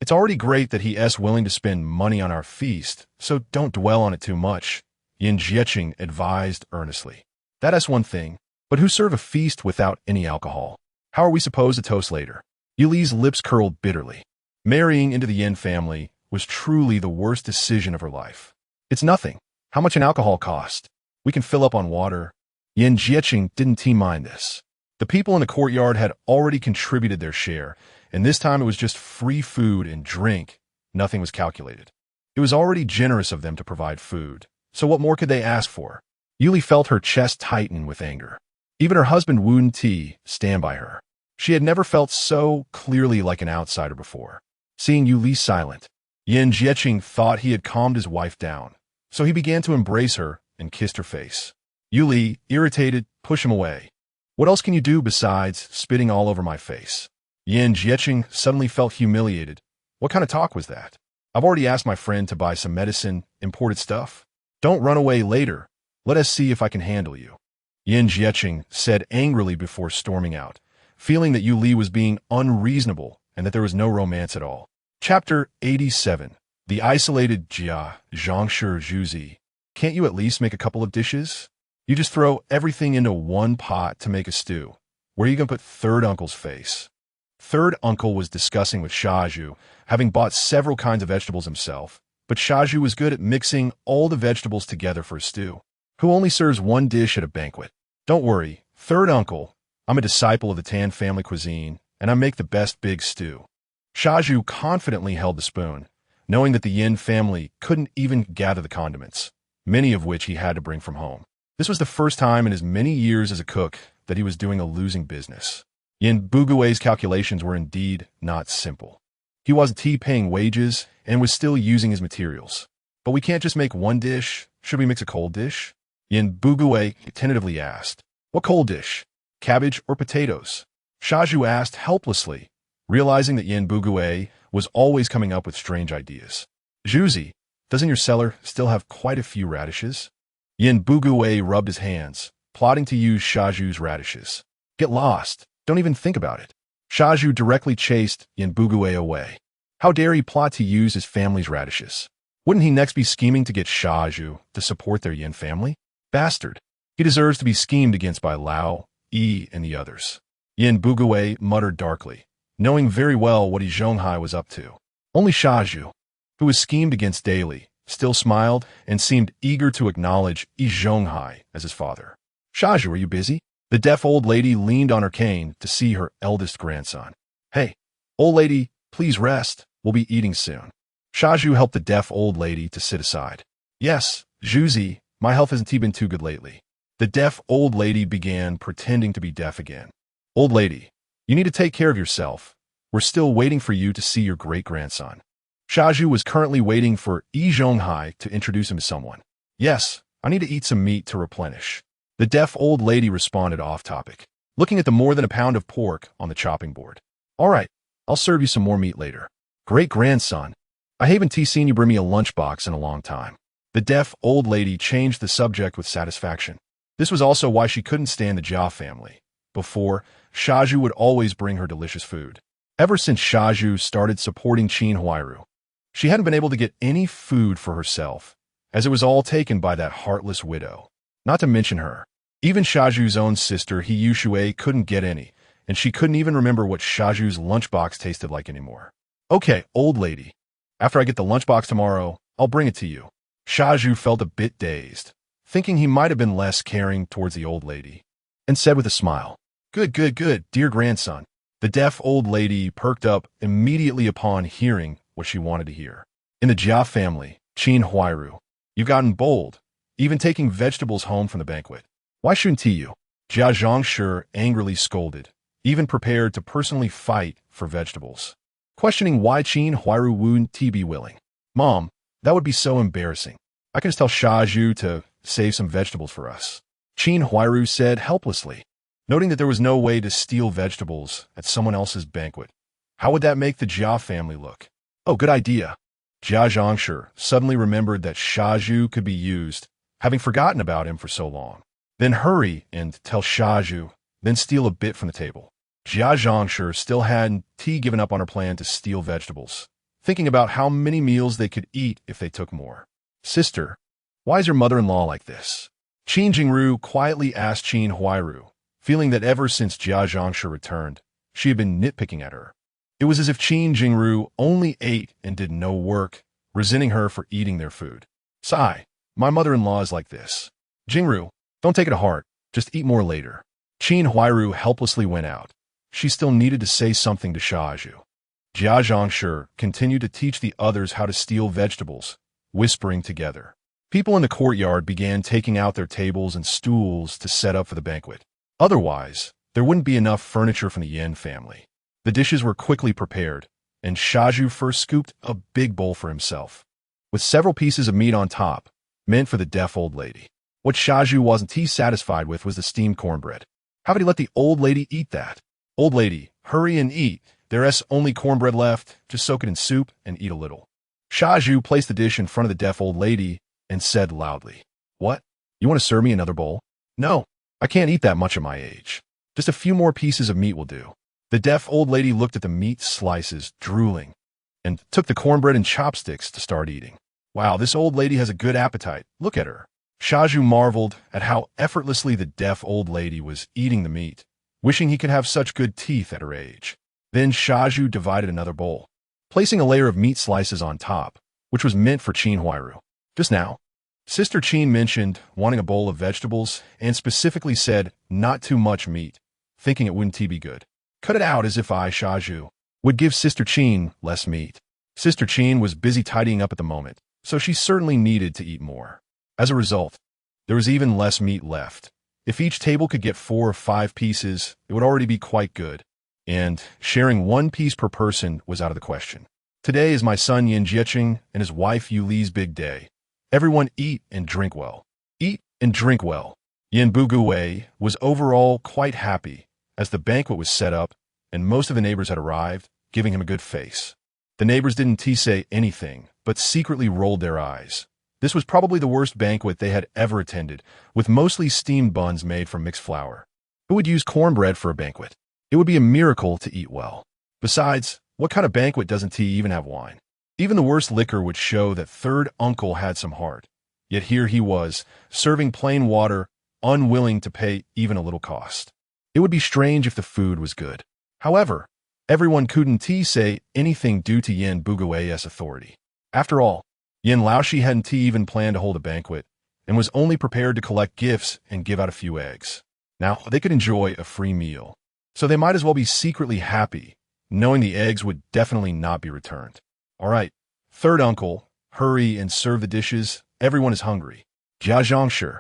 It's already great that he is willing to spend money on our feast, so don't dwell on it too much, Yin Jieqing advised earnestly. That's one thing, but who serve a feast without any alcohol? How are we supposed to toast later? Yuli's lips curled bitterly. Marrying into the Yin family was truly the worst decision of her life. It's nothing. How much an alcohol cost? We can fill up on water. Yin Jieqing didn't mind this. The people in the courtyard had already contributed their share, and this time it was just free food and drink. Nothing was calculated. It was already generous of them to provide food, so what more could they ask for? Yuli felt her chest tighten with anger. Even her husband wouldn't stand by her. She had never felt so clearly like an outsider before. Seeing Yuli silent, Yin Jieqing thought he had calmed his wife down, so he began to embrace her and kissed her face. Yuli, irritated, pushed him away. What else can you do besides spitting all over my face? Yin Jieqing suddenly felt humiliated. What kind of talk was that? I've already asked my friend to buy some medicine, imported stuff. Don't run away later. Let us see if I can handle you. Yin Jieqing said angrily before storming out, feeling that Yuli was being unreasonable and that there was no romance at all. Chapter 87. The Isolated Jia, Zhangshi Zhuzi. Can't you at least make a couple of dishes? You just throw everything into one pot to make a stew. Where are you going to put third uncle's face? Third uncle was discussing with Shaju, having bought several kinds of vegetables himself, but Shaju was good at mixing all the vegetables together for a stew. Who only serves one dish at a banquet? Don't worry, third uncle. I'm a disciple of the Tan family cuisine, and I make the best big stew. Shaju confidently held the spoon, knowing that the Yin family couldn't even gather the condiments, many of which he had to bring from home. This was the first time in his many years as a cook that he was doing a losing business. Yin Bugui's calculations were indeed not simple. He wasn't paying wages and was still using his materials. But we can't just make one dish. Should we mix a cold dish? Yin Bugui tentatively asked. What cold dish? Cabbage or potatoes? Shaju asked helplessly, realizing that Yin Bugui was always coming up with strange ideas. Zhuzi, doesn't your cellar still have quite a few radishes? Yin Bugui rubbed his hands, plotting to use Shaju's radishes. Get lost. Don't even think about it. Shaju directly chased Yin Bugui away. How dare he plot to use his family's radishes? Wouldn't he next be scheming to get Shaju to support their Yin family? Bastard. He deserves to be schemed against by Lao, Yi, and the others. Yin Bugui muttered darkly, knowing very well what Yi Zhonghai was up to. Only Shaju, who was schemed against daily, still smiled and seemed eager to acknowledge Yi Zhonghai as his father. Shaju, are you busy? The deaf old lady leaned on her cane to see her eldest grandson. Hey, Old lady, please rest. We'll be eating soon. Shaju helped the deaf old lady to sit aside. Yes, Zhuzi, my health hasn't been too good lately. The deaf old lady began pretending to be deaf again. Old lady, you need to take care of yourself. We're still waiting for you to see your great-grandson. Shaju was currently waiting for Yi Zhonghai to introduce him to someone. Yes, I need to eat some meat to replenish. The deaf old lady responded off-topic, looking at the more than a pound of pork on the chopping board. All right, I'll serve you some more meat later. Great-grandson, I haven't seen you bring me a lunchbox in a long time. The deaf old lady changed the subject with satisfaction. This was also why she couldn't stand the Jia family. Before, Shaju would always bring her delicious food. Ever since Shaju started supporting Qin Huairu, she hadn't been able to get any food for herself, as it was all taken by that heartless widow. Not to mention her. Even Shaju's own sister, He Shui, couldn't get any, and she couldn't even remember what Shaju's lunchbox tasted like anymore. Okay, old lady. After I get the lunchbox tomorrow, I'll bring it to you. Shaju felt a bit dazed, thinking he might have been less caring towards the old lady, and said with a smile, Good, dear grandson. The deaf old lady perked up immediately upon hearing what she wanted to hear. In the Jia family, Qin Huairu, you've gotten bold, even taking vegetables home from the banquet. Why shouldn't you? Jia Zhangshi angrily scolded, even prepared to personally fight for vegetables, questioning why Qin Huairu wouldn't be willing. Mom, that would be so embarrassing. I can just tell Shaju to save some vegetables for us. Qin Huairu said helplessly, noting that there was no way to steal vegetables at someone else's banquet. How would that make the Jia family look? Oh, good idea. Jia Zhangshi suddenly remembered that Shaju could be used, having forgotten about him for so long. Then hurry and tell Shaju, then steal a bit from the table. Jia Zhangshi still hadn't given up on her plan to steal vegetables, thinking about how many meals they could eat if they took more. Sister, why is your mother-in-law like this? Qin Jingru quietly asked Qin Huairu, feeling that ever since Jia Zhangshi returned, she had been nitpicking at her. It was as if Qin Jingru only ate and did no work, resenting her for eating their food. Sigh, my mother-in-law is like this. Jingru, don't take it to heart, just eat more later. Qin Huairu helplessly went out. She still needed to say something to Shaju. Jia Zhangshi continued to teach the others how to steal vegetables, whispering together. People in the courtyard began taking out their tables and stools to set up for the banquet. Otherwise, there wouldn't be enough furniture from the Yin family. The dishes were quickly prepared, and Shaju first scooped a big bowl for himself, with several pieces of meat on top, meant for the deaf old lady. What Shaju wasn't satisfied with was the steamed cornbread. How could he let the old lady eat that? Old lady, hurry and eat. There's only cornbread left. Just soak it in soup and eat a little. Shaju placed the dish in front of the deaf old lady and said loudly, What? You want to serve me another bowl? No, I can't eat that much at my age. Just a few more pieces of meat will do. The deaf old lady looked at the meat slices, drooling, and took the cornbread and chopsticks to start eating. Wow, this old lady has a good appetite. Look at her. Shaju marveled at how effortlessly the deaf old lady was eating the meat, wishing he could have such good teeth at her age. Then Shaju divided another bowl, placing a layer of meat slices on top, which was meant for Qin Huairu. Just now, Sister Qin mentioned wanting a bowl of vegetables and specifically said not too much meat, thinking it wouldn't be good. Cut it out as if I, Shaju, would give Sister Qin less meat. Sister Qin was busy tidying up at the moment, so she certainly needed to eat more. As a result, there was even less meat left. If each table could get 4 or 5 pieces, it would already be quite good, and sharing 1 piece per person was out of the question. Today is my son Yin Zhiqiang and his wife Yuli's big day. Everyone eat and drink well. Eat and drink well. Yin Bugui was overall quite happy as the banquet was set up and most of the neighbors had arrived, giving him a good face. The neighbors didn't say anything, but secretly rolled their eyes. This was probably the worst banquet they had ever attended, with mostly steamed buns made from mixed flour. Who would use cornbread for a banquet? It would be a miracle to eat well. Besides, what kind of banquet doesn't tea even have wine? Even the worst liquor would show that third uncle had some heart. Yet here he was, serving plain water, unwilling to pay even a little cost. It would be strange if the food was good. However, everyone couldn't say anything due to Yin Bugui's authority. After all, Yin Laoshi hadn't even planned to hold a banquet, and was only prepared to collect gifts and give out a few eggs. Now, they could enjoy a free meal, so they might as well be secretly happy, knowing the eggs would definitely not be returned. All right, third uncle, hurry and serve the dishes. Everyone is hungry. Jia Zhangshi,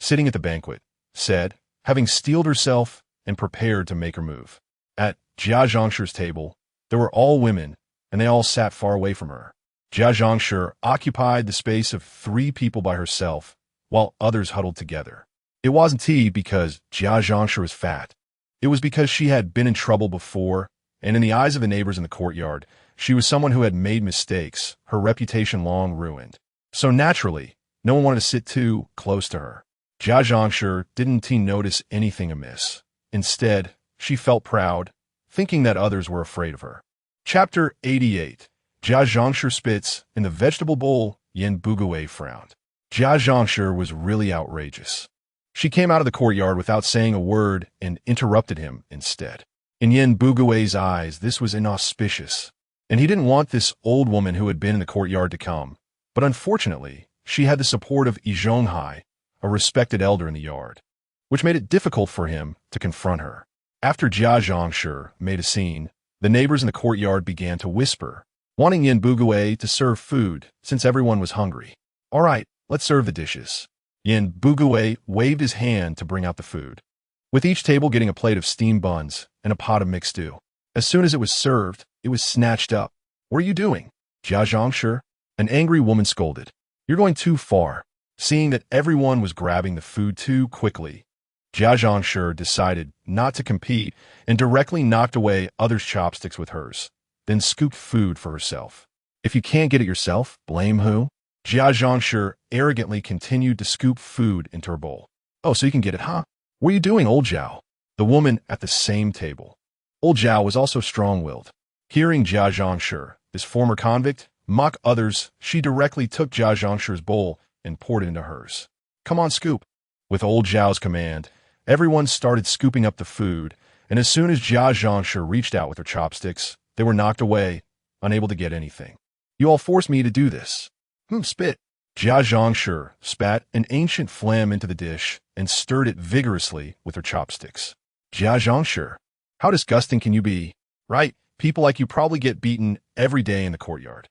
sitting at the banquet, said, having steeled herself and prepared to make her move. At Jia Zhangshi's table, there were all women, and they all sat far away from her. Jia Zhangshi occupied the space of 3 people by herself, while others huddled together. It wasn't tea because Jia Zhangshi was fat. It was because she had been in trouble before, and in the eyes of the neighbors in the courtyard, she was someone who had made mistakes, her reputation long ruined. So naturally, no one wanted to sit too close to her. Jia Zhangshi didn't notice anything amiss. Instead, she felt proud, thinking that others were afraid of her. Chapter 88. Jia Zhangshi spits in the vegetable bowl. Yin Bugui frowned. Jia Zhangshi was really outrageous. She came out of the courtyard without saying a word and interrupted him instead. In Yin Bugui's eyes, this was inauspicious, and he didn't want this old woman who had been in the courtyard to come. But unfortunately, she had the support of Zhonghai, a respected elder in the yard, which made it difficult for him to confront her. After Jia Zhangshi made a scene, the neighbors in the courtyard began to whisper, wanting Yin Bugui to serve food since everyone was hungry. All right, let's serve the dishes. Yin Bugui waved his hand to bring out the food, with each table getting a plate of steamed buns and a pot of mixed stew. As soon as it was served, it was snatched up. What are you doing? Jia Zhangshi, an angry woman scolded. You're going too far. Seeing that everyone was grabbing the food too quickly, Jia Zhangshi decided not to compete and directly knocked away others' chopsticks with hers, then scooped food for herself. If you can't get it yourself, blame who? Jia Zhangshi arrogantly continued to scoop food into her bowl. Oh, so you can get it, huh? What are you doing, old Zhao? The woman at the same table. Old Zhao was also strong-willed. Hearing Jia Zhangshi, this former convict, mock others, she directly took Jia Zhangshi's bowl and poured it into hers. Come on, scoop. With old Zhao's command, everyone started scooping up the food, and as soon as Jia Zhangshi reached out with her chopsticks, they were knocked away, unable to get anything. You all forced me to do this. Spit. Jia Zhangshi spat an ancient phlegm into the dish and stirred it vigorously with her chopsticks. Jia Zhangshi, how disgusting can you be? Right, people like you probably get beaten every day in the courtyard.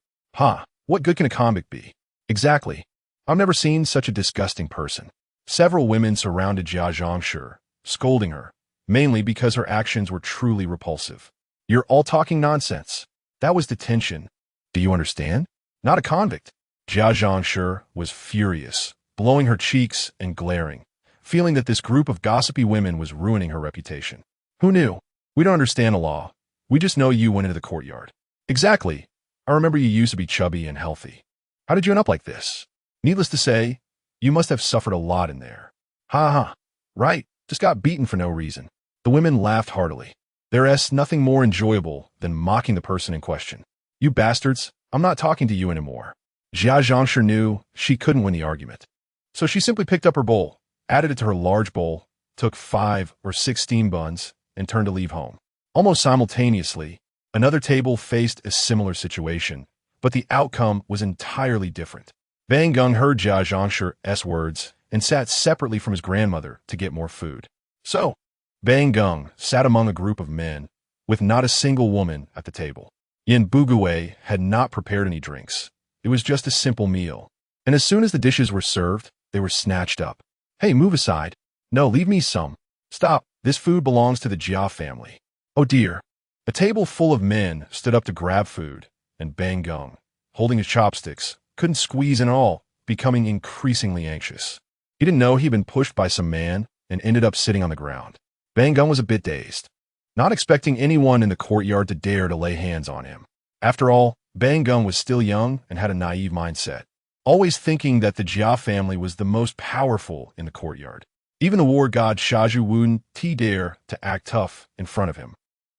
What good can a convict be? Exactly. I've never seen such a disgusting person. Several women surrounded Jia Zhangshi, scolding her, mainly because her actions were truly repulsive. You're all talking nonsense. That was detention. Do you understand? Not a convict. Jia Zhangshi was furious, blowing her cheeks and glaring, feeling that this group of gossipy women was ruining her reputation. Who knew? We don't understand the law. We just know you went into the courtyard. Exactly. I remember you used to be chubby and healthy. How did you end up like this? Needless to say, you must have suffered a lot in there. Right, just got beaten for no reason. The women laughed heartily. There's nothing more enjoyable than mocking the person in question. You bastards, I'm not talking to you anymore. Jia Zhangshi knew she couldn't win the argument. So she simply picked up her bowl, added it to her large bowl, took 5 or 6 steamed buns, and turned to leave home. Almost simultaneously, another table faced a similar situation, but the outcome was entirely different. Bang Gung heard Jia Zhangshi's words and sat separately from his grandmother to get more food. So, Bang Gung sat among a group of men, with not a single woman at the table. Yin Bugui had not prepared any drinks. It was just a simple meal. And as soon as the dishes were served, they were snatched up. Hey, move aside. No, leave me some. Stop. This food belongs to the Jia family. Oh dear. A table full of men stood up to grab food, and Bang Gung, holding his chopsticks, couldn't squeeze in at all, becoming increasingly anxious. He didn't know he'd been pushed by some man and ended up sitting on the ground. Bang Gung was a bit dazed, not expecting anyone in the courtyard to dare to lay hands on him. After all, Bang Gung was still young and had a naive mindset, always thinking that the Jia family was the most powerful in the courtyard. Even the war god Shaju wouldn't dare to act tough in front of him,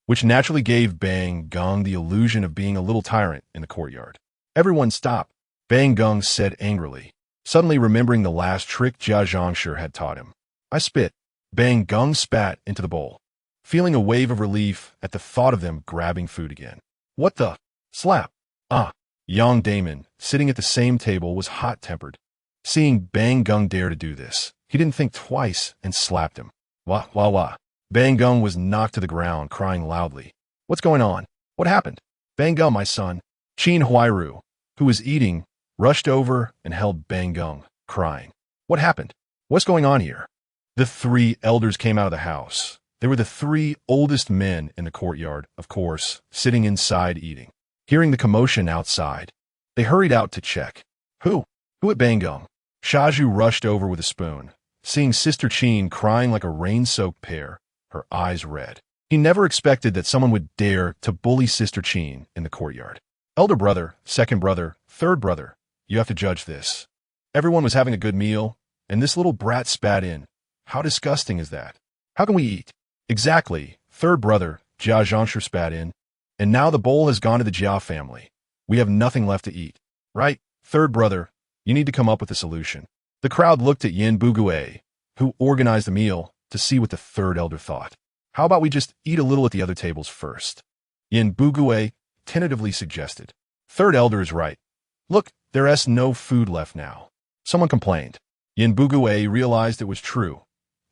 which naturally gave Bang Gung the illusion of being a little tyrant in the courtyard. Everyone stop, Bang Gung said angrily, suddenly remembering the last trick Jia Zhangshi had taught him. I spit. Bang Gung spat into the bowl, feeling a wave of relief at the thought of them grabbing food again. What the? Slap. Yang Damon, sitting at the same table, was hot-tempered. Seeing Bang Gung dare to do this, he didn't think twice and slapped him. Wah. Bang Gung was knocked to the ground, crying loudly. What's going on? What happened? Bang Gong, my son. Qin Huairu, who was eating, rushed over and held Bang Gong, crying. What happened? What's going on here? The three elders came out of the house. They were the three oldest men in the courtyard, of course, sitting inside eating. Hearing the commotion outside, they hurried out to check. Who? Who at Bang Gong? Shaju rushed over with a spoon. Seeing Sister Qin crying like a rain-soaked pear, her eyes red. He never expected that someone would dare to bully Sister Qin in the courtyard. Elder brother, second brother, third brother, you have to judge this. Everyone was having a good meal, and this little brat spat in. How disgusting is that? How can we eat? Exactly, third brother, Jia Zhangshi spat in. And now the bowl has gone to the Jia family. We have nothing left to eat. Right, third brother, you need to come up with a solution. The crowd looked at Yin Bugue, who organized the meal, to see what the third elder thought. How about we just eat a little at the other tables first? Yin Bugue tentatively suggested. Third elder is right. Look, there's no food left now. Someone complained. Yin Bugue realized it was true.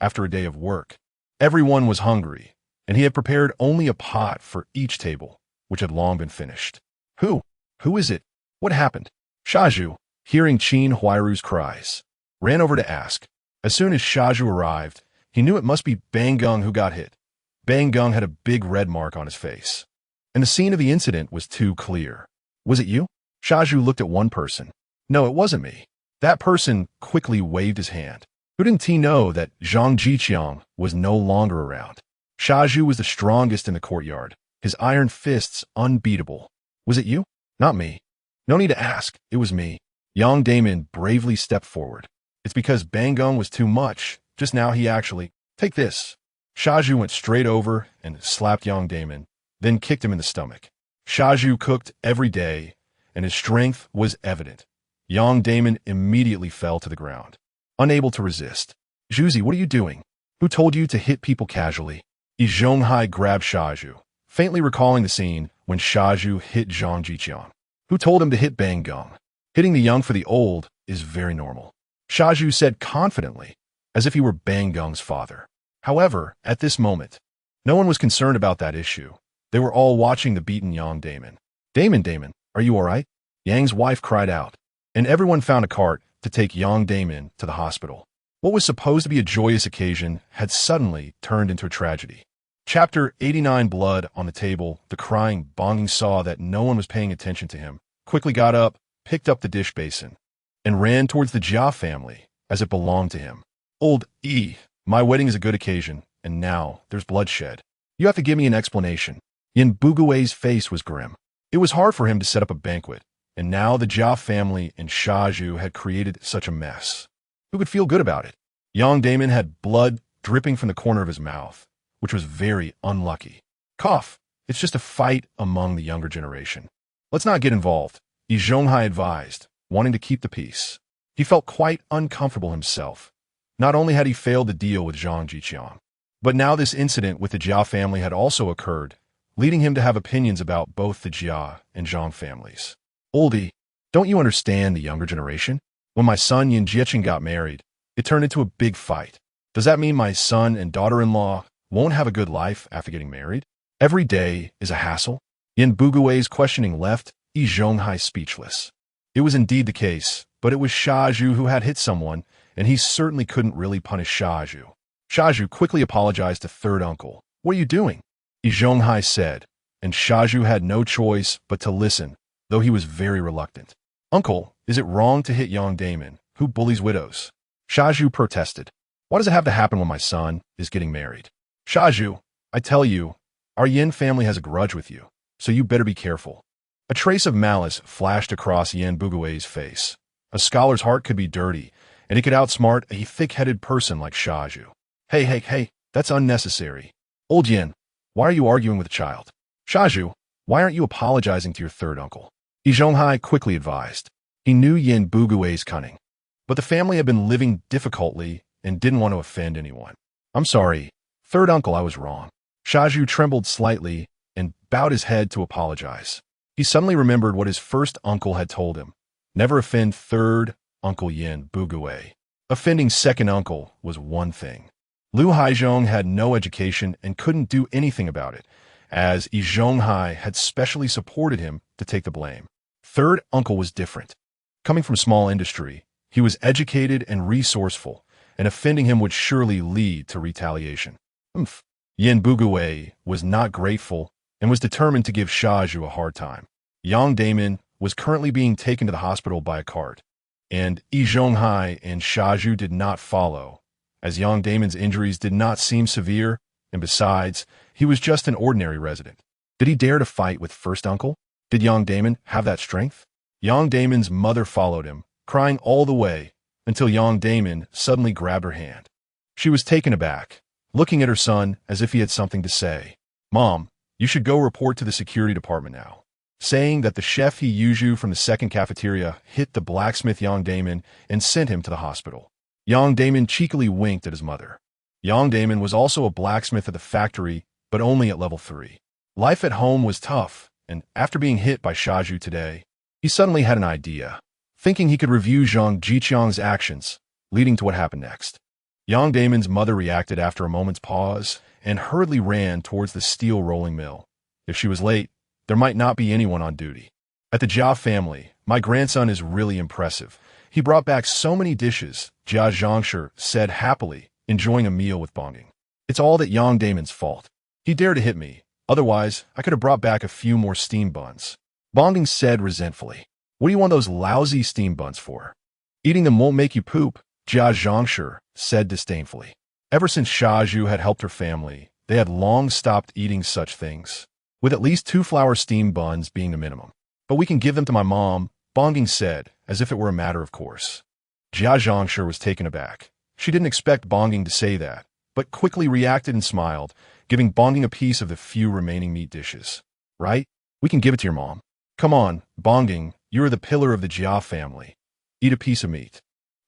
After a day of work, everyone was hungry, and he had prepared only a pot for each table, which had long been finished. Who? Who is it? What happened? Shaju, hearing Qin Huairu's cries, ran over to ask. As soon as Shaju arrived, he knew it must be Bang Gong who got hit. Bang Gong had a big red mark on his face, and the scene of the incident was too clear. Was it you? Shaju looked at one person. No, it wasn't me. That person quickly waved his hand. Couldn't he know that Zhang Zhiqiang was no longer around? Shaju was the strongest in the courtyard, his iron fists unbeatable. Was it you? Not me. No need to ask, it was me. Yang Damon bravely stepped forward. It's because Bang Gong was too much. Just now he actually... Take this. Shaju went straight over and slapped Yang Damon, then kicked him in the stomach. Shaju cooked every day, and his strength was evident. Yang Damon immediately fell to the ground, unable to resist. Zhuzi, what are you doing? Who told you to hit people casually? Yi Zhonghai grabbed Shaju, faintly recalling the scene when Shaju hit Zhang Zhiqiang. Who told him to hit Bang Gong? Hitting the young for the old is very normal. Shaju said confidently, as if he were Bang Gong's father. However, at this moment, no one was concerned about that issue. They were all watching the beaten Yang Damon. Damon, are you all right? Yang's wife cried out, and everyone found a cart to take Yang Damon to the hospital. What was supposed to be a joyous occasion had suddenly turned into a tragedy. Chapter 89. Blood on the table. The crying Bonging saw that no one was paying attention to him, quickly got up, picked up the dish basin, and ran towards the Jia family as it belonged to him. Old E, my wedding is a good occasion, and now there's bloodshed. You have to give me an explanation. Yin Bugue's face was grim. It was hard for him to set up a banquet, and now the Jia family and Shaju had created such a mess. Who could feel good about it? Yang Damon had blood dripping from the corner of his mouth, which was very unlucky. Cough. It's just a fight among the younger generation. Let's not get involved, Yi Zhonghai advised, wanting to keep the peace. He felt quite uncomfortable himself. Not only had he failed to deal with Zhang Zhiqiang, but now this incident with the Jia family had also occurred, leading him to have opinions about both the Jia and Zhang families. Oldie, don't you understand the younger generation? When my son Yin Zhiqiang got married, it turned into a big fight. Does that mean my son and daughter-in-law won't have a good life after getting married? Every day is a hassle? Yin Bugue's questioning left Yi Zhonghai speechless. It was indeed the case, but it was Shaju who had hit someone, and he certainly couldn't really punish Shaju. Shaju quickly apologized to third uncle. What are you doing? Yi Zhonghai said, and Shaju had no choice but to listen, though he was very reluctant. Uncle, is it wrong to hit Yang Damon, who bullies widows? Shaju protested. Why does it have to happen when my son is getting married? Shaju, I tell you, our Yin family has a grudge with you, so you better be careful. A trace of malice flashed across Yin Bugue's face. A scholar's heart could be dirty, and he could outsmart a thick-headed person like Shaju. Hey, that's unnecessary. Old Yin, why are you arguing with a child? Shaju, why aren't you apologizing to your third uncle? Yi Zhonghai quickly advised. He knew Yin Bugue's cunning, but the family had been living difficultly and didn't want to offend anyone. I'm sorry, third uncle, I was wrong. Shaju trembled slightly and bowed his head to apologize. He suddenly remembered what his first uncle had told him. Never offend third Uncle Yin Bugue. Offending second uncle was one thing. Lu Haizhong had no education and couldn't do anything about it, as Yi Zhonghai had specially supported him to take the blame. Third uncle was different. Coming from small industry, he was educated and resourceful, and offending him would surely lead to retaliation. Yin Bugui was not grateful and was determined to give Shaju a hard time. Yang Damon was currently being taken to the hospital by a cart, and Yi Zhonghai and Shaju did not follow, as Yang Damon's injuries did not seem severe, and besides, he was just an ordinary resident. Did he dare to fight with first uncle? Did Yang Damon have that strength? Yang Damon's mother followed him, crying all the way, until Yang Damon suddenly grabbed her hand. She was taken aback, looking at her son as if he had something to say. "Mom, you should go report to the security department now," saying that the chef He from the second cafeteria hit the blacksmith Yang Damon and sent him to the hospital. Yang Damon cheekily winked at his mother. Yang Damon was also a blacksmith at the factory, but only at level 3. Life at home was tough, and after being hit by Shaju today, he suddenly had an idea, thinking he could review Zhang Zhiqiang's actions, leading to what happened next. Yang Damon's mother reacted after a moment's pause and hurriedly ran towards the steel rolling mill. If she was late, there might not be anyone on duty. At the Jia family, my grandson is really impressive. He brought back so many dishes, Jia Zhangshi said happily, enjoying a meal with Bonging. It's all that Yang Damon's fault. He dared to hit me. Otherwise, I could have brought back a few more steam buns. Bonging said resentfully. What do you want those lousy steam buns for? Eating them won't make you poop, Jia Zhangshi said disdainfully. Ever since Shaju had helped her family, they had long stopped eating such things, with at least 2 flour steam buns being the minimum. But we can give them to my mom, Bonging said, as if it were a matter of course. Jia Zhangshi was taken aback. She didn't expect Bonging to say that, but quickly reacted and smiled, giving Bonging a piece of the few remaining meat dishes. Right? We can give it to your mom. Come on, Bonging, you are the pillar of the Jia family. Eat a piece of meat.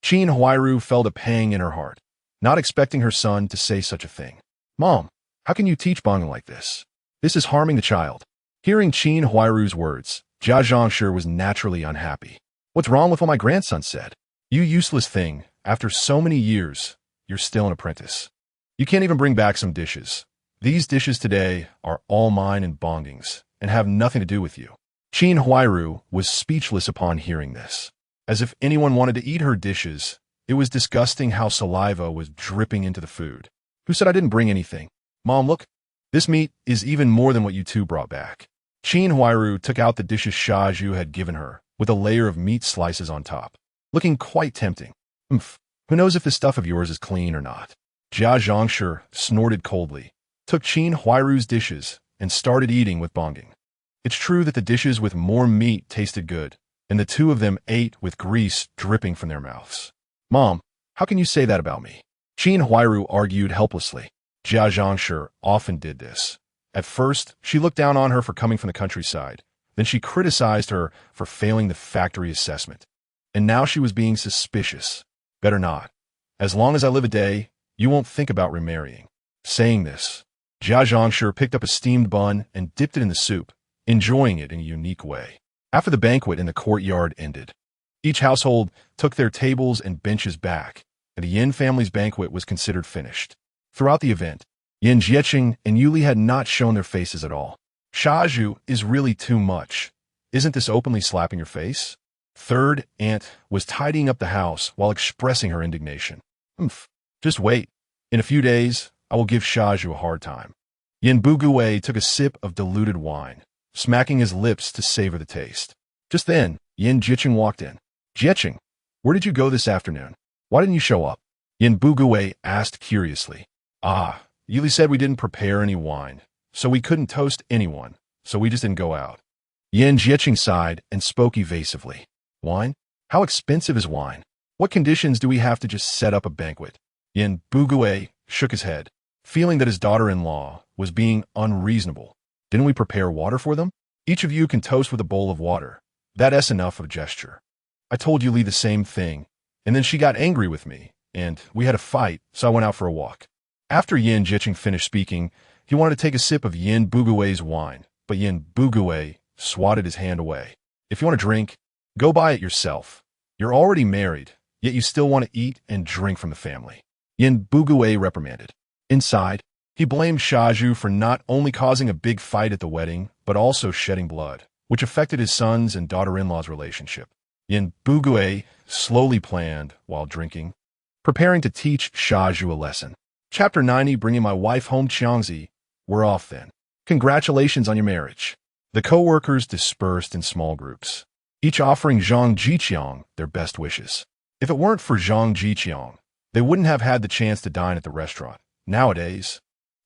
Qin Huairu felt a pang in her heart, not expecting her son to say such a thing. Mom, how can you teach Bonging like this? This is harming the child. Hearing Qin Huairu's words, Jia Zhangshi was naturally unhappy. What's wrong with what my grandson said? You useless thing, after so many years, you're still an apprentice. You can't even bring back some dishes. These dishes today are all mine and Bonging's, and have nothing to do with you. Qin Huairu was speechless upon hearing this. As if anyone wanted to eat her dishes, it was disgusting how saliva was dripping into the food. Who said I didn't bring anything? Mom, look. This meat is even more than what you two brought back. Qin Huairu took out the dishes Shaju had given her, with a layer of meat slices on top, looking quite tempting. Who knows if this stuff of yours is clean or not? Jia Zhangshi snorted coldly, took Qin Huairu's dishes, and started eating with Bonging. It's true that the dishes with more meat tasted good, and the two of them ate with grease dripping from their mouths. Mom, how can you say that about me? Qin Huairu argued helplessly. Jia Zhangshi often did this. At first, she looked down on her for coming from the countryside. Then she criticized her for failing the factory assessment. And now she was being suspicious. Better not. As long as I live a day, you won't think about remarrying. Saying this, Jia Zhangshi picked up a steamed bun and dipped it in the soup, enjoying it in a unique way. After the banquet in the courtyard ended, each household took their tables and benches back, and the Yin family's banquet was considered finished. Throughout the event, Yin Zhiqiang and Yuli had not shown their faces at all. Shaju is really too much. Isn't this openly slapping your face? Third aunt was tidying up the house while expressing her indignation. Just wait. In a few days, I will give Shaju a hard time. Yin Bugui took a sip of diluted wine, smacking his lips to savor the taste. Just then, Yin Zhiqiang walked in. Zhiqiang, where did you go this afternoon? Why didn't you show up? Yin Bugui asked curiously. Yuli said we didn't prepare any wine, so we couldn't toast anyone, so we just didn't go out. Yin Zhiqiang sighed and spoke evasively. Wine? How expensive is wine? What conditions do we have to just set up a banquet? Yin Bugui shook his head, feeling that his daughter-in-law was being unreasonable. Didn't we prepare water for them? Each of you can toast with a bowl of water. That's enough of a gesture. I told Yuli the same thing, and then she got angry with me, and we had a fight, so I went out for a walk. After Yin Zhiqiang finished speaking, he wanted to take a sip of Yin Bugui's wine, but Yin Bugui swatted his hand away. If you want to drink, go buy it yourself. You're already married, yet you still want to eat and drink from the family. Yin Bugui reprimanded. Inside, He blamed Shaju for not only causing a big fight at the wedding, but also shedding blood, which affected his sons and daughter-in-law's relationship. Yin Bugue slowly planned, while drinking, preparing to teach Shaju a lesson. Chapter 90, bringing my wife home. Qiangzi, we're off then. Congratulations on your marriage. The co-workers dispersed in small groups, each offering Zhang Zhiqiang their best wishes. If it weren't for Zhang Zhiqiang, they wouldn't have had the chance to dine at the restaurant. Nowadays,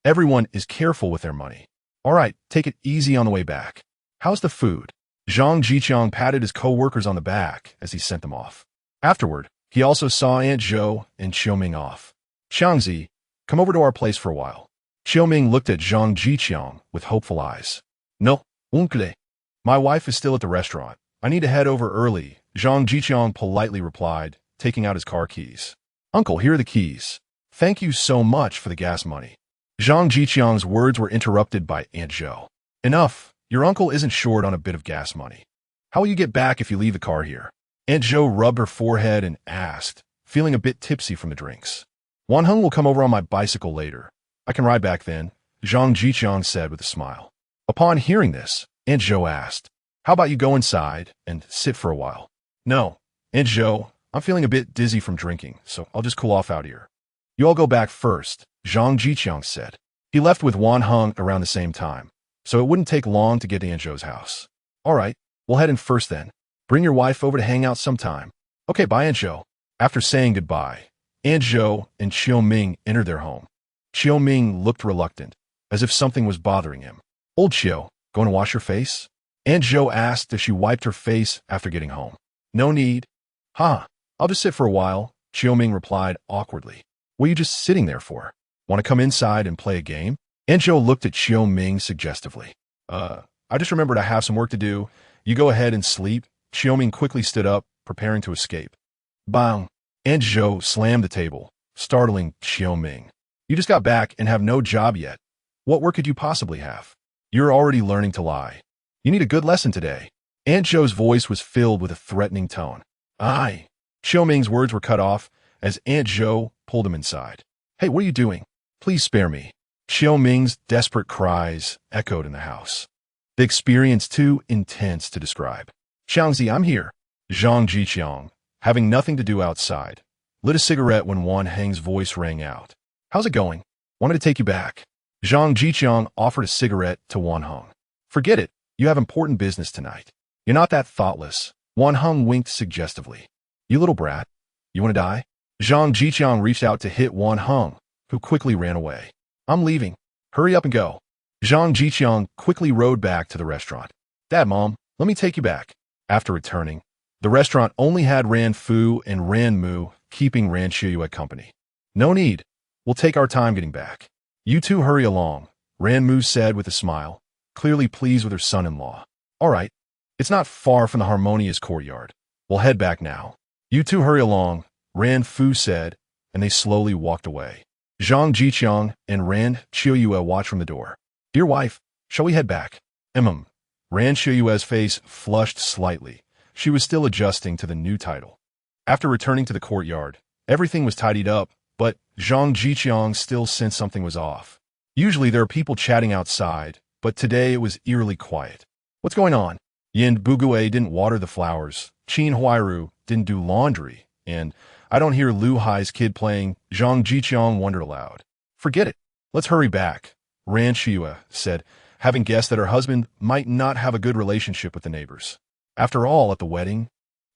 everyone is careful with their money. All right, take it easy on the way back. How's the food? Zhang Zhiqiang patted his co-workers on the back as he sent them off. Afterward, he also saw Aunt Zhou and Qiuming off. Qiangzi, come over to our place for a while. Qiuming looked at Zhang Zhiqiang with hopeful eyes. No, uncle. My wife is still at the restaurant. I need to head over early, Zhang Zhiqiang politely replied, taking out his car keys. Uncle, here are the keys. Thank you so much for the gas money. Zhang Zhiqiang's words were interrupted by Aunt Zhou. Enough. Your uncle isn't short on a bit of gas money. How will you get back if you leave the car here? Aunt Zhou rubbed her forehead and asked, feeling a bit tipsy from the drinks. Wanheng will come over on my bicycle later. I can ride back then, Zhang Zhiqiang said with a smile. Upon hearing this, Aunt Zhou asked, how about you go inside and sit for a while? No, Aunt Zhou, I'm feeling a bit dizzy from drinking, so I'll just cool off out here. You all go back first, Zhang Zhiqiang said. He left with Wanheng around the same time, so it wouldn't take long to get to Aunt Zhou's house. All right, we'll head in first then. Bring your wife over to hang out sometime. Okay, bye, Aunt Zhou. After saying goodbye, Aunt Zhou and Qiuming entered their home. Qiuming looked reluctant, as if something was bothering him. Old Qiu, going to wash your face? Aunt Zhou asked as she wiped her face after getting home. No need. I'll just sit for a while, Qiuming replied awkwardly. What are you just sitting there for? Want to come inside and play a game? Aunt Zhou looked at Qiuming suggestively. I just remembered I have some work to do. You go ahead and sleep. Qiuming quickly stood up, preparing to escape. Bang! Aunt Zhou slammed the table, startling Qiuming. You just got back and have no job yet. What work could you possibly have? You're already learning to lie. You need a good lesson today. Aunt Zhou's voice was filled with a threatening tone. Aye. Qiuming's words were cut off as Aunt Zhou pulled him inside. Hey, what are you doing? Please spare me. Qiuming's desperate cries echoed in the house. The experience too intense to describe. Qiangzi, I'm here. Zhang Zhiqiang, having nothing to do outside, lit a cigarette when Wanheng's voice rang out. How's it going? Wanted to take you back. Zhang Zhiqiang offered a cigarette to Wanheng. Forget it. You have important business tonight. You're not that thoughtless. Wanheng winked suggestively. You little brat. You want to die? Zhang Zhiqiang reached out to hit Wanheng, who quickly ran away. I'm leaving. Hurry up and go. Zhang Zhiqiang quickly rode back to the restaurant. Dad, Mom, let me take you back. After returning, the restaurant only had Ran Fu and Ran Mu, keeping Ran Siheyuan company. No need. We'll take our time getting back. You two hurry along, Ran Mu said with a smile, clearly pleased with her son-in-law. All right. It's not far from the harmonious courtyard. We'll head back now. You two hurry along, Ran Fu said, and they slowly walked away. Zhang Zhiqiang and Ran Siheyuan watched from the door. Dear wife, shall we head back? Ran Siheyuan's face flushed slightly. She was still adjusting to the new title. After returning to the courtyard, everything was tidied up, but Zhang Zhiqiang still sensed something was off. Usually there are people chatting outside, but today it was eerily quiet. What's going on? Yin Bugue didn't water the flowers, Qin Huairu didn't do laundry, and I don't hear Lu Hai's kid playing. Zhang Zhiqiang wondered aloud. Forget it. Let's hurry back, Ran Siheyuan said, having guessed that her husband might not have a good relationship with the neighbors. After all, at the wedding,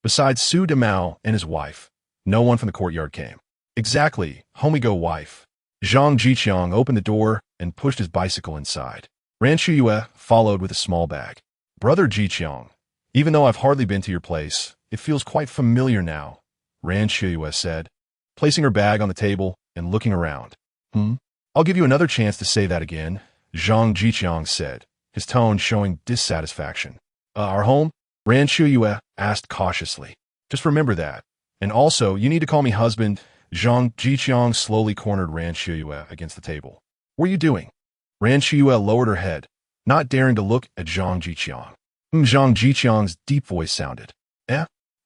besides Su Demao and his wife, no one from the courtyard came. Exactly, home we go, wife. Zhang Zhiqiang opened the door and pushed his bicycle inside. Ran Siheyuan followed with a small bag. Brother Zhiqiang, even though I've hardly been to your place, it feels quite familiar now, Ran Siheyuan said, placing her bag on the table and looking around. I'll give you another chance to say that again, Zhang Zhiqiang said, his tone showing dissatisfaction. Our home? Ran Siheyuan asked cautiously. Just remember that. And also, you need to call me husband. Zhang Zhiqiang slowly cornered Ran Siheyuan against the table. What are you doing? Ran Siheyuan lowered her head, not daring to look at Zhang Zhiqiang. Zhang Zhiqiang's deep voice sounded.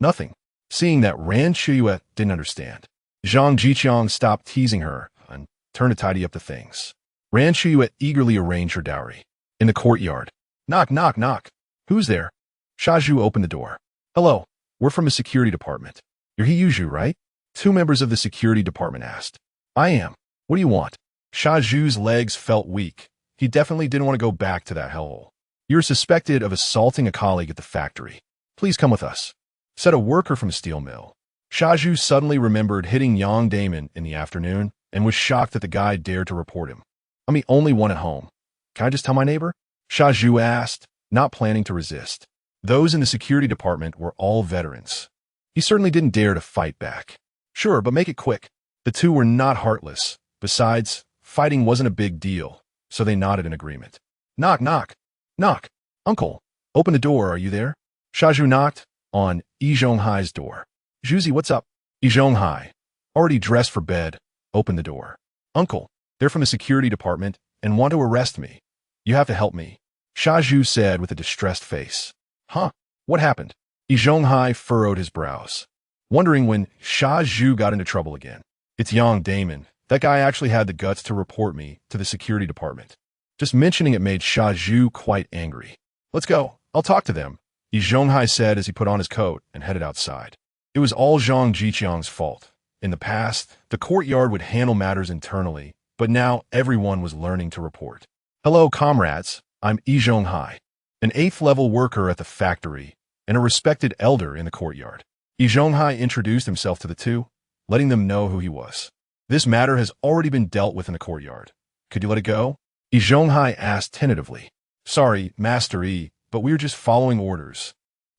Nothing. Seeing that Ran Siheyuan didn't understand, Zhang Zhiqiang stopped teasing her and turned to tidy up the things. Ran Shiyue eagerly arranged her dowry. In the courtyard. Knock, knock, knock. Who's there? Shaju opened the door. Hello, we're from the security department. You're Hiyuju, right? Two members of the security department asked. I am. What do you want? Shaju's legs felt weak. He definitely didn't want to go back to that hellhole. You're suspected of assaulting a colleague at the factory. Please come with us, said a worker from a steel mill. Shaju suddenly remembered hitting Yang Damon in the afternoon and was shocked that the guy dared to report him. I'm the only one at home. Can I just tell my neighbor? Shaju asked, not planning to resist. Those in the security department were all veterans. He certainly didn't dare to fight back. Sure, but make it quick. The two were not heartless. Besides, fighting wasn't a big deal, so they nodded in agreement. Knock, knock. Knock. Uncle, open the door, are you there? Shaju knocked on Yi Zhonghai's door. Zhuzi, what's up? Yi Zhonghai, already dressed for bed, opened the door. Uncle, they're from the security department and want to arrest me. You have to help me, Shaju said with a distressed face. Huh? What happened? Yi Zhonghai furrowed his brows, wondering when Shaju got into trouble again. It's Yang Damon. That guy actually had the guts to report me to the security department. Just mentioning it made Shaju quite angry. Let's go. I'll talk to them, Yi Zhonghai said as he put on his coat and headed outside. It was all Zhang Zhiqiang's fault. In the past, the courtyard would handle matters internally, but now everyone was learning to report. Hello, comrades. I'm Yi Zhonghai, an 8th-level worker at the factory and a respected elder in the courtyard. Yi Zhonghai introduced himself to the two, letting them know who he was. This matter has already been dealt with in the courtyard. Could you let it go? Yi Zhonghai asked tentatively. Sorry, Master Yi, but we're just following orders.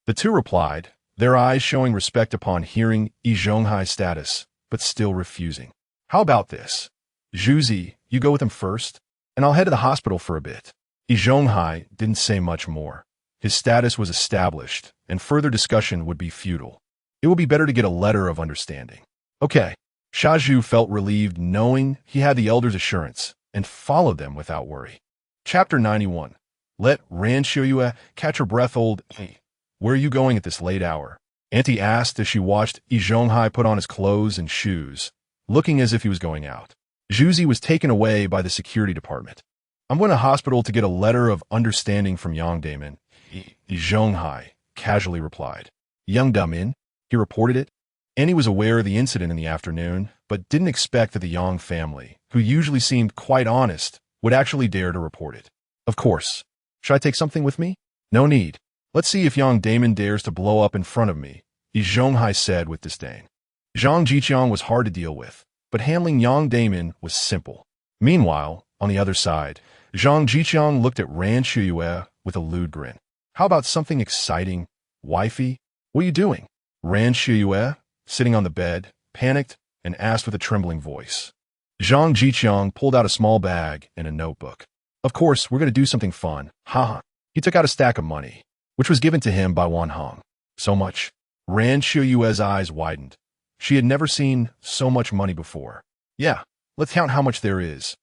The two replied, their eyes showing respect upon hearing Yi Zhonghai's status, but still refusing. How about this? Zhuzi, you go with him first, and I'll head to the hospital for a bit. Yi Zhonghai didn't say much more. His status was established, and further discussion would be futile. It would be better to get a letter of understanding. Okay. Shaju felt relieved knowing he had the elder's assurance and followed them without worry. Chapter 91. Let Ran Shiyue catch her breath. Old Auntie, where are you going at this late hour? Auntie asked as she watched Yi Zhonghai put on his clothes and shoes, looking as if he was going out. Zhuzi was taken away by the security department. I'm going to hospital to get a letter of understanding from Yang Damon, Yi Zhonghai casually replied. Yang Damin? He reported it. Annie was aware of the incident in the afternoon, but didn't expect that the Yang family, who usually seemed quite honest, would actually dare to report it. Of course. Should I take something with me? No need. Let's see if Yang Damon dares to blow up in front of me, Yi Zhonghai said with disdain. Zhang Zhiqiang was hard to deal with, but handling Yang Damon was simple. Meanwhile, on the other side, Zhang Zhiqiang looked at Ran Shiyue with a lewd grin. How about something exciting, wifey? What are you doing? Ran Shiyue, sitting on the bed, panicked and asked with a trembling voice. Zhang Zhiqiang pulled out a small bag and a notebook. Of course, we're going to do something fun. Haha. He took out a stack of money, which was given to him by Wan Hong. So much. Ran Shiyue's eyes widened. She had never seen so much money before. Yeah, let's count how much there is,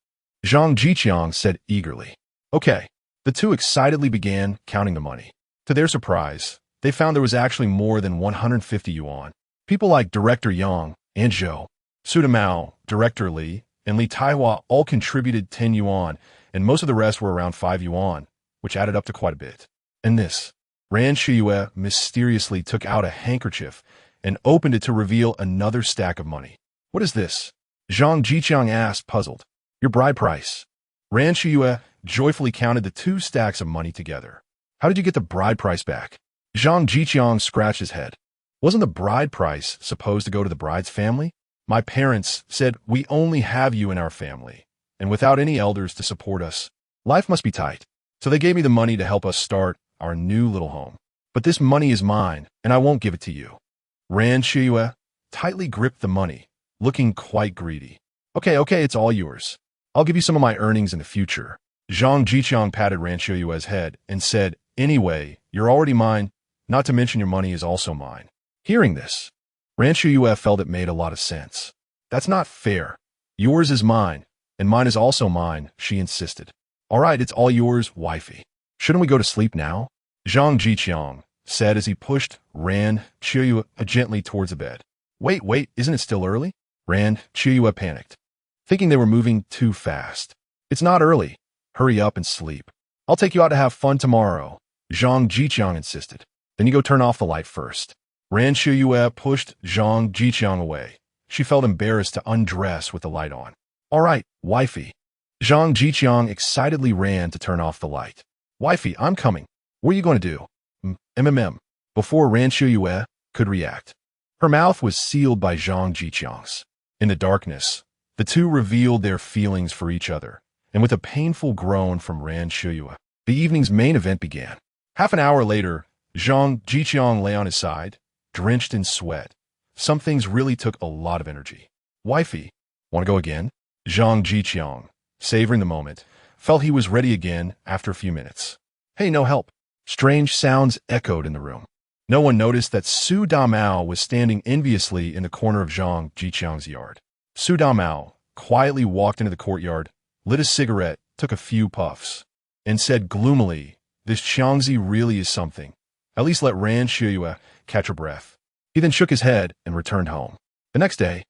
Zhang Zhiqiang said eagerly. Okay. The two excitedly began counting the money. To their surprise, they found there was actually more than 150 yuan. People like Director Yang and Zhou, Sudamao, Director Li, and Li Taihua all contributed 10 yuan, and most of the rest were around 5 yuan, which added up to quite a bit. And this, Ran Shiyue mysteriously took out a handkerchief and opened it to reveal another stack of money. What is this? Zhang Zhiqiang asked, puzzled. Your bride price. Ran Shiyue joyfully counted the 2 stacks of money together. How did you get the bride price back? Zhang Zhiqiang scratched his head. Wasn't the bride price supposed to go to the bride's family? My parents said we only have you in our family, and without any elders to support us, life must be tight. So they gave me the money to help us start our new little home. But this money is mine, and I won't give it to you. Ran Shiyue tightly gripped the money, looking quite greedy. Okay, it's all yours. I'll give you some of my earnings in the future. Zhang Zhiqiang patted Ran Shiyue's head and said, anyway, you're already mine, not to mention your money is also mine. Hearing this, Ran Shiyue felt it made a lot of sense. That's not fair. Yours is mine, and mine is also mine, she insisted. All right, it's all yours, wifey. Shouldn't we go to sleep now? Zhang Zhiqiang said as he pushed Ran Shiyue gently towards the bed. Wait, isn't it still early? Ran Shiyue panicked, thinking they were moving too fast. It's not early. Hurry up and sleep. I'll take you out to have fun tomorrow, Zhang Zhiqiang insisted. Then you go turn off the light first. Ran Siheyuan pushed Zhang Zhiqiang away. She felt embarrassed to undress with the light on. All right, wifey. Zhang Zhiqiang excitedly ran to turn off the light. Wifey, I'm coming. What are you going to do? Before Ran Siheyuan could react. Her mouth was sealed by Zhang Zhiqiang's. In the darkness, the two revealed their feelings for each other, and with a painful groan from Ran Siheyuan, the evening's main event began. Half an hour later, Zhang Zhiqiang lay on his side, drenched in sweat. Some things really took a lot of energy. Wifey, want to go again? Zhang Zhiqiang, savoring the moment, felt he was ready again after a few minutes. Hey, no help. Strange sounds echoed in the room. No one noticed that Su Damao was standing enviously in the corner of Zhang Zhiqiang's yard. Su Damao quietly walked into the courtyard, lit a cigarette, took a few puffs, and said gloomily, "This Qiangzi really is something. At least let Ran Siheyuan catch her breath." He then shook his head and returned home. The next day,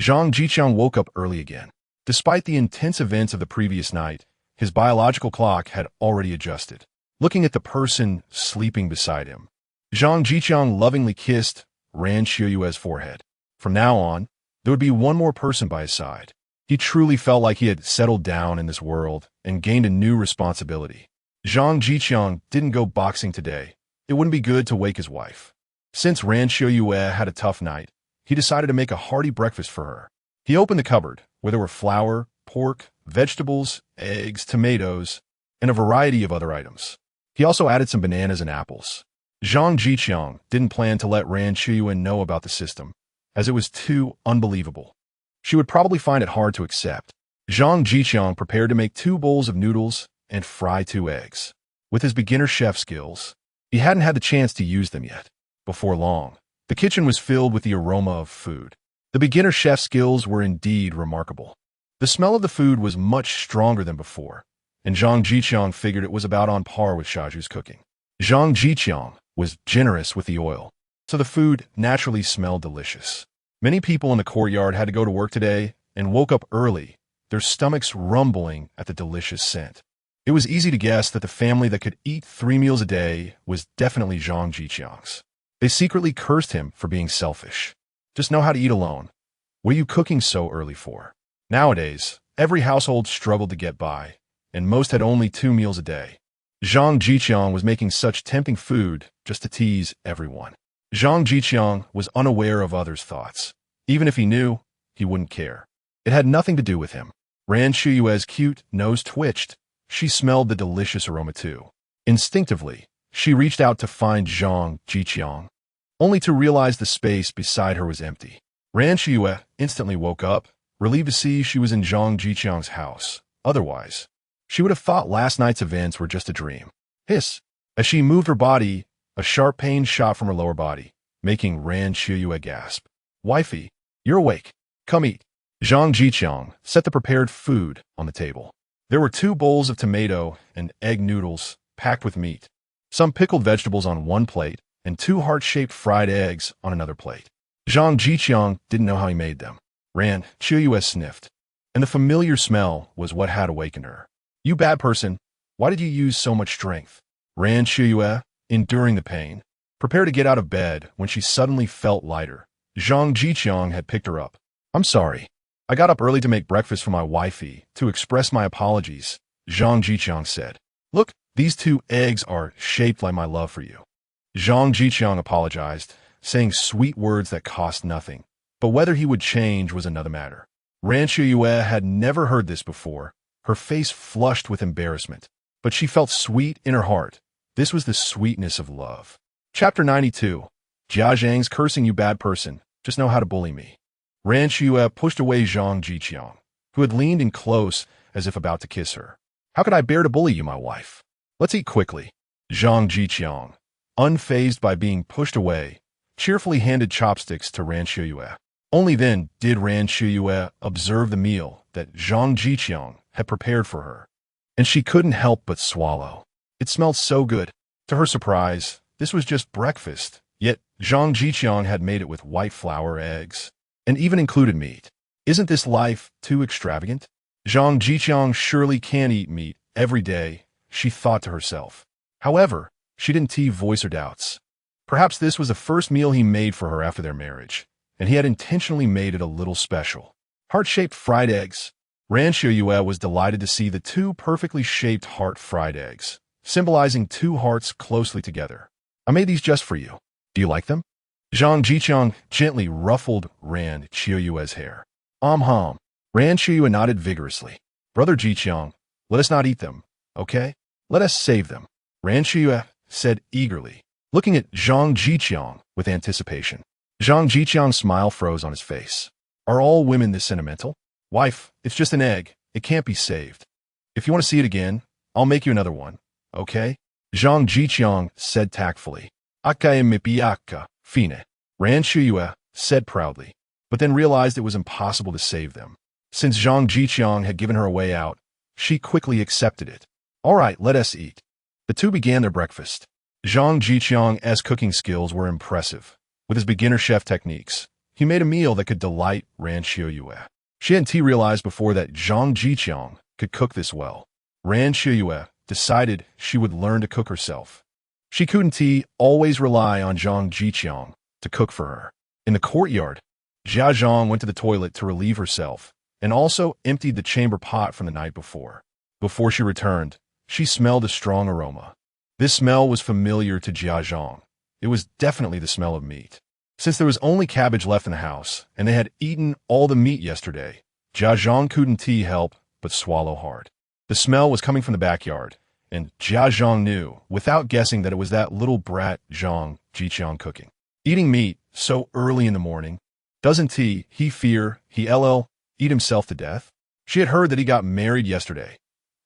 Zhang Zhiqiang woke up early again. Despite the intense events of the previous night, his biological clock had already adjusted. Looking at the person sleeping beside him, Zhang Zhiqiang lovingly kissed Ran Siheyuan's forehead. From now on, there would be one more person by his side. He truly felt like he had settled down in this world and gained a new responsibility. Zhang Zhiqiang didn't go boxing today. It wouldn't be good to wake his wife. Since Ran Siheyuan had a tough night, he decided to make a hearty breakfast for her. He opened the cupboard, where there were flour, pork, vegetables, eggs, tomatoes, and a variety of other items. He also added some bananas and apples. Zhang Zhiqiang didn't plan to let Ran Siheyuan know about the system, as it was too unbelievable. She would probably find it hard to accept. Zhang Zhiqiang prepared to make 2 bowls of noodles and fry 2 eggs. With his beginner chef skills, he hadn't had the chance to use them yet. Before long, the kitchen was filled with the aroma of food. The beginner chef skills were indeed remarkable. The smell of the food was much stronger than before, and Zhang Zhiqiang figured it was about on par with Shaju's cooking. Zhang Zhiqiang was generous with the oil, so the food naturally smelled delicious. Many people in the courtyard had to go to work today and woke up early, their stomachs rumbling at the delicious scent. It was easy to guess that the family that could eat 3 meals a day was definitely Zhang Zhiqiang's. They secretly cursed him for being selfish. Just know how to eat alone. What are you cooking so early for? Nowadays, every household struggled to get by, and most had only 2 meals a day. Zhang Zhiqiang was making such tempting food just to tease everyone. Zhang Zhiqiang was unaware of others' thoughts. Even if he knew, he wouldn't care. It had nothing to do with him. Ran Siheyuan's cute nose twitched. She smelled the delicious aroma too. Instinctively, she reached out to find Zhang Zhiqiang, only to realize the space beside her was empty. Ran Siheyuan instantly woke up, relieved to see she was in Zhang Zhiqiang's house. Otherwise, she would have thought last night's events were just a dream. Hiss! As she moved her body, a sharp pain shot from her lower body, making Ran Siheyuan gasp. Wifey, you're awake. Come eat. Zhang Zhiqiang set the prepared food on the table. There were 2 bowls of tomato and egg noodles packed with meat, some pickled vegetables on one plate, and 2 heart-shaped fried eggs on another plate. Zhang Zhiqiang didn't know how he made them. Ran Siheyuan sniffed, and the familiar smell was what had awakened her. You bad person, why did you use so much strength? Ran Siheyuan, enduring the pain, prepared to get out of bed when she suddenly felt lighter. Zhang Zhiqiang had picked her up. I'm sorry. I got up early to make breakfast for my wifey to express my apologies, Zhang Zhiqiang said. Look, these 2 eggs are shaped like my love for you. Zhang Zhiqiang apologized, saying sweet words that cost nothing. But whether he would change was another matter. Ran Siheyuan had never heard this before. Her face flushed with embarrassment, but she felt sweet in her heart. This was the sweetness of love. Chapter 92. Jia Zhang's cursing you bad person. Just know how to bully me. Ran Siheyuan pushed away Zhang Zhiqiang, who had leaned in close as if about to kiss her. How could I bear to bully you, my wife? Let's eat quickly. Zhang Zhiqiang, unfazed by being pushed away, cheerfully handed chopsticks to Ran Siheyuan. Only then did Ran Siheyuan observe the meal that Zhang Zhiqiang had prepared for her, and she couldn't help but swallow. It smelled so good. To her surprise, this was just breakfast, yet Zhang Zhiqiang had made it with white flour, eggs, and even included meat. Isn't this life too extravagant? Zhang Zhiqiang surely can't eat meat every day, she thought to herself. However, she didn't voice her doubts. Perhaps this was the first meal he made for her after their marriage, and he had intentionally made it a little special. Heart-shaped fried eggs. Ran Siheyuan was delighted to see the two perfectly shaped heart fried eggs, symbolizing two hearts closely together. I made these just for you. Do you like them? Zhang Zhiqiang gently ruffled Ran Siheyuan's hair. Hum. Ran Siheyuan nodded vigorously. Brother Zhiqiang, let us not eat them, okay? Let us save them. Ran Siheyuan said eagerly, looking at Zhang Zhiqiang with anticipation. Zhang Zhiqiang's smile froze on his face. Are all women this sentimental? Wife, it's just an egg. It can't be saved. If you want to see it again, I'll make you another one, okay? Zhang Zhiqiang said tactfully. Aka mipiaka, fine. Ran Siheyuan said proudly, but then realized it was impossible to save them. Since Zhang Zhiqiang had given her a way out, she quickly accepted it. All right, let us eat. The two began their breakfast. Zhang Zhiqiang's cooking skills were impressive. With his beginner chef techniques, he made a meal that could delight Ran Siheyuan. She hadn't realized before that Zhang Zhiqiang could cook this well. Ran Siheyuan decided she would learn to cook herself. She couldn't always rely on Zhang Zhiqiang to cook for her. In the courtyard, Jia Zhang went to the toilet to relieve herself and also emptied the chamber pot from the night before. Before she returned, she smelled a strong aroma. This smell was familiar to Jia Zhang. It was definitely the smell of meat. Since there was only cabbage left in the house, and they had eaten all the meat yesterday, Jia Zhang couldn't help but swallow hard. The smell was coming from the backyard, and Jia Zhang knew, without guessing, that it was that little brat Zhang Zhiqiang cooking. Eating meat so early in the morning, doesn't he fear he'll eat himself to death? She had heard that he got married yesterday.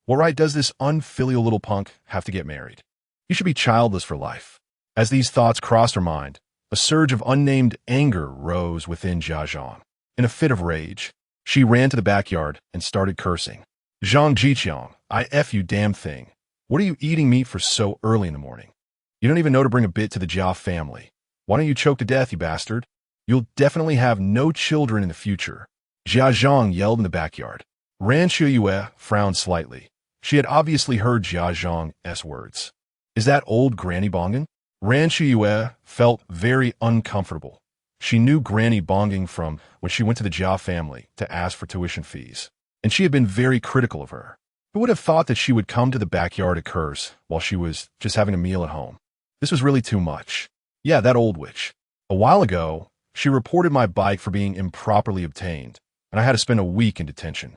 What right does this unfilial little punk have to get married? He should be childless for life. As these thoughts crossed her mind, a surge of unnamed anger rose within Jia Zhang. In a fit of rage, she ran to the backyard and started cursing. Zhang Zhiqiang, I F you damn thing. What are you eating meat for so early in the morning? You don't even know to bring a bit to the Jia family. Why don't you choke to death, you bastard? You'll definitely have no children in the future. Jia Zhang yelled in the backyard. Ran Siheyuan frowned slightly. She had obviously heard Jia Zhang's words. Is that old Granny bonging? Ran Siheyuan felt very uncomfortable. She knew Granny bonging from when she went to the Jia family to ask for tuition fees, and she had been very critical of her. Who would have thought that she would come to the backyard to curse while she was just having a meal at home? This was really too much. Yeah, that old witch. A while ago, she reported my bike for being improperly obtained, and I had to spend a week in detention.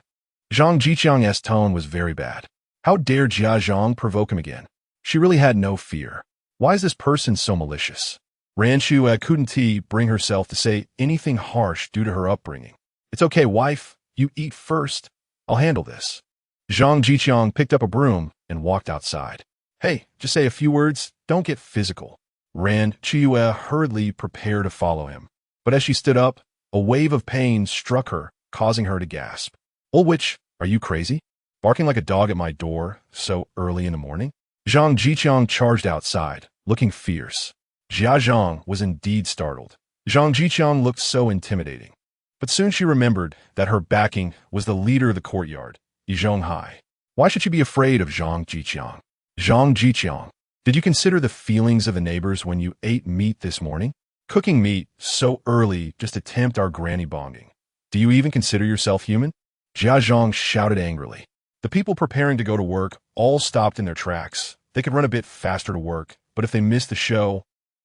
Zhang Zhiqiang's tone was very bad. How dare Jia Zhang provoke him again? She really had no fear. Why is this person so malicious? Ran Siheyuan couldn't bring herself to say anything harsh due to her upbringing. It's okay, wife. You eat first. I'll handle this. Zhang Zhiqiang picked up a broom and walked outside. Hey, just say a few words. Don't get physical. Ran Siheyuan hurriedly prepared to follow him. But as she stood up, a wave of pain struck her, causing her to gasp. Old witch, are you crazy? Barking like a dog at my door so early in the morning? Zhang Zhiqiang charged outside, looking fierce. Jia Zhang was indeed startled. Zhang Zhiqiang looked so intimidating. But soon she remembered that her backing was the leader of the courtyard, Zhonghai. Why should she be afraid of Zhang Zhiqiang? Zhang Zhiqiang, did you consider the feelings of the neighbors when you ate meat this morning? Cooking meat so early just to tempt our granny bonging. Do you even consider yourself human? Jia Zhang shouted angrily. The people preparing to go to work all stopped in their tracks. They could run a bit faster to work, but if they missed the show,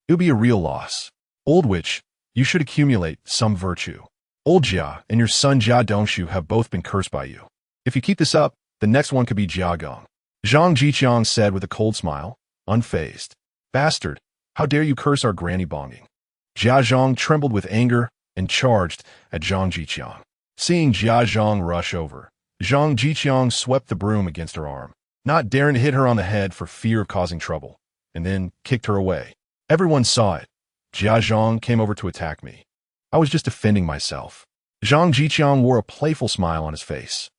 it would be a real loss. Old witch, you should accumulate some virtue. Old Jia and your son Jia Dongshu have both been cursed by you. If you keep this up, the next one could be Jia Gong. Zhang Zhiqiang said with a cold smile, unfazed. Bastard, how dare you curse our granny bonging? Jia Zhang trembled with anger and charged at Zhang Zhiqiang. Seeing Jia Zhang rush over, Zhang Zhiqiang swept the broom against her arm, not daring to hit her on the head for fear of causing trouble, and then kicked her away. Everyone saw it. Jia Zhang came over to attack me. I was just defending myself. Zhang Zhiqiang wore a playful smile on his face.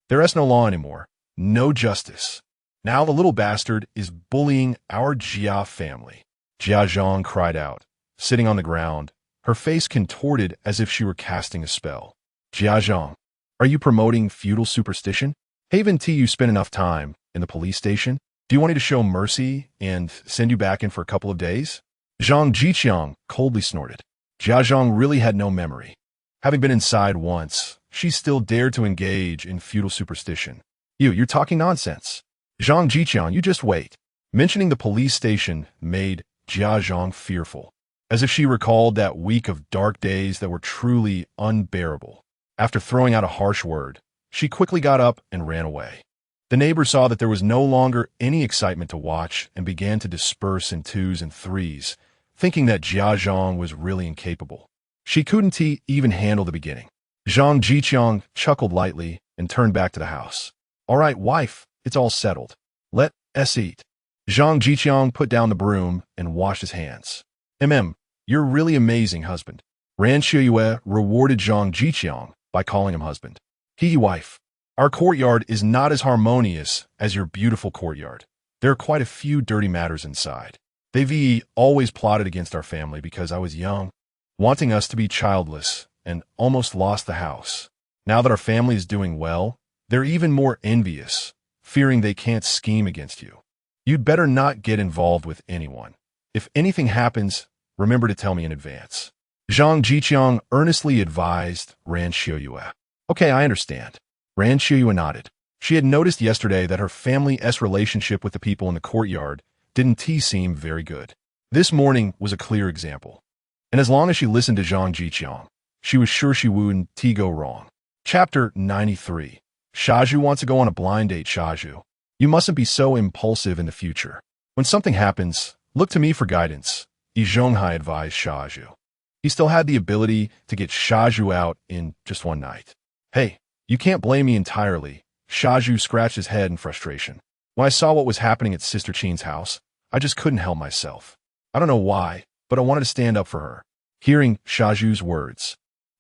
There is no law anymore. No justice. Now the little bastard is bullying our Jia family. Jia Zhang cried out, sitting on the ground, her face contorted as if she were casting a spell. Jia Zhang, Are you promoting feudal superstition? Haven't you spent enough time in the police station? Do you want me to show mercy and send you back in for a couple of days? Zhang Zhiqiang coldly snorted. Jia Zhang really had no memory. Having been inside once, she still dared to engage in feudal superstition. You're talking nonsense. Zhang Zhiqiang, you just wait. Mentioning the police station made Jia Zhang fearful, as if she recalled that week of dark days that were truly unbearable. After throwing out a harsh word, she quickly got up and ran away. The neighbors saw that there was no longer any excitement to watch and began to disperse in twos and threes, thinking that Jia Zhang was really incapable. She couldn't even handle the beginning. Zhang Zhiqiang chuckled lightly and turned back to the house. All right, wife, it's all settled. Let's eat. Zhang Zhiqiang put down the broom and washed his hands. You're really amazing, husband. Ran Siheyuan rewarded Zhang Zhiqiang by calling him husband. Wife. Our courtyard is not as harmonious as your beautiful courtyard. There are quite a few dirty matters inside. They've always plotted against our family because I was young, wanting us to be childless, and almost lost the house. Now that our family is doing well, they're even more envious, fearing they can't scheme against you. You'd better not get involved with anyone. If anything happens, remember to tell me in advance. Zhang Zhiqiang earnestly advised Ran Siheyuan. Okay, I understand. Ran Siheyuan nodded. She had noticed yesterday that her family's relationship with the people in the courtyard didn't seem very good. This morning was a clear example. And as long as she listened to Zhang Zhiqiang, she was sure she wouldn't go wrong. Chapter 93. Shaju wants to go on a blind date. Shaju, you mustn't be so impulsive in the future. When something happens, look to me for guidance, Zhonghai advised Shaju. He still had the ability to get Shaju out in just one night. Hey, you can't blame me entirely. Shaju scratched his head in frustration. When I saw what was happening at Sister Qin's house, I just couldn't help myself. I don't know why, but I wanted to stand up for her. Hearing Shaju's words,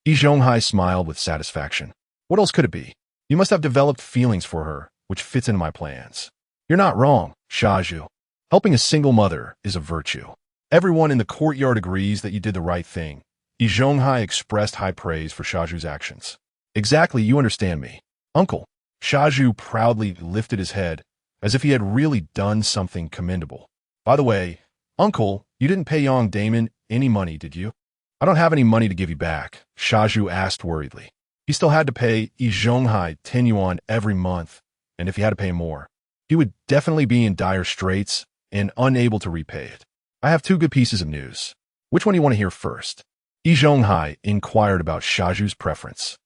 Zhonghai smiled with satisfaction. What else could it be? You must have developed feelings for her, which fits into my plans. You're not wrong, Shaju. Helping a single mother is a virtue. Everyone in the courtyard agrees that you did the right thing. Zhonghai expressed high praise for Shaju's actions. Exactly, you understand me. Uncle. Shaju proudly lifted his head, as if he had really done something commendable. By the way, Uncle, you didn't pay young Damon any money, did you? I don't have any money to give you back, Shaju asked worriedly. He still had to pay Zhonghai 10 yuan every month, and if he had to pay more, he would definitely be in dire straits and unable to repay it. I have two good pieces of news. Which one do you want to hear first? Zhonghai inquired about Shaju's preference.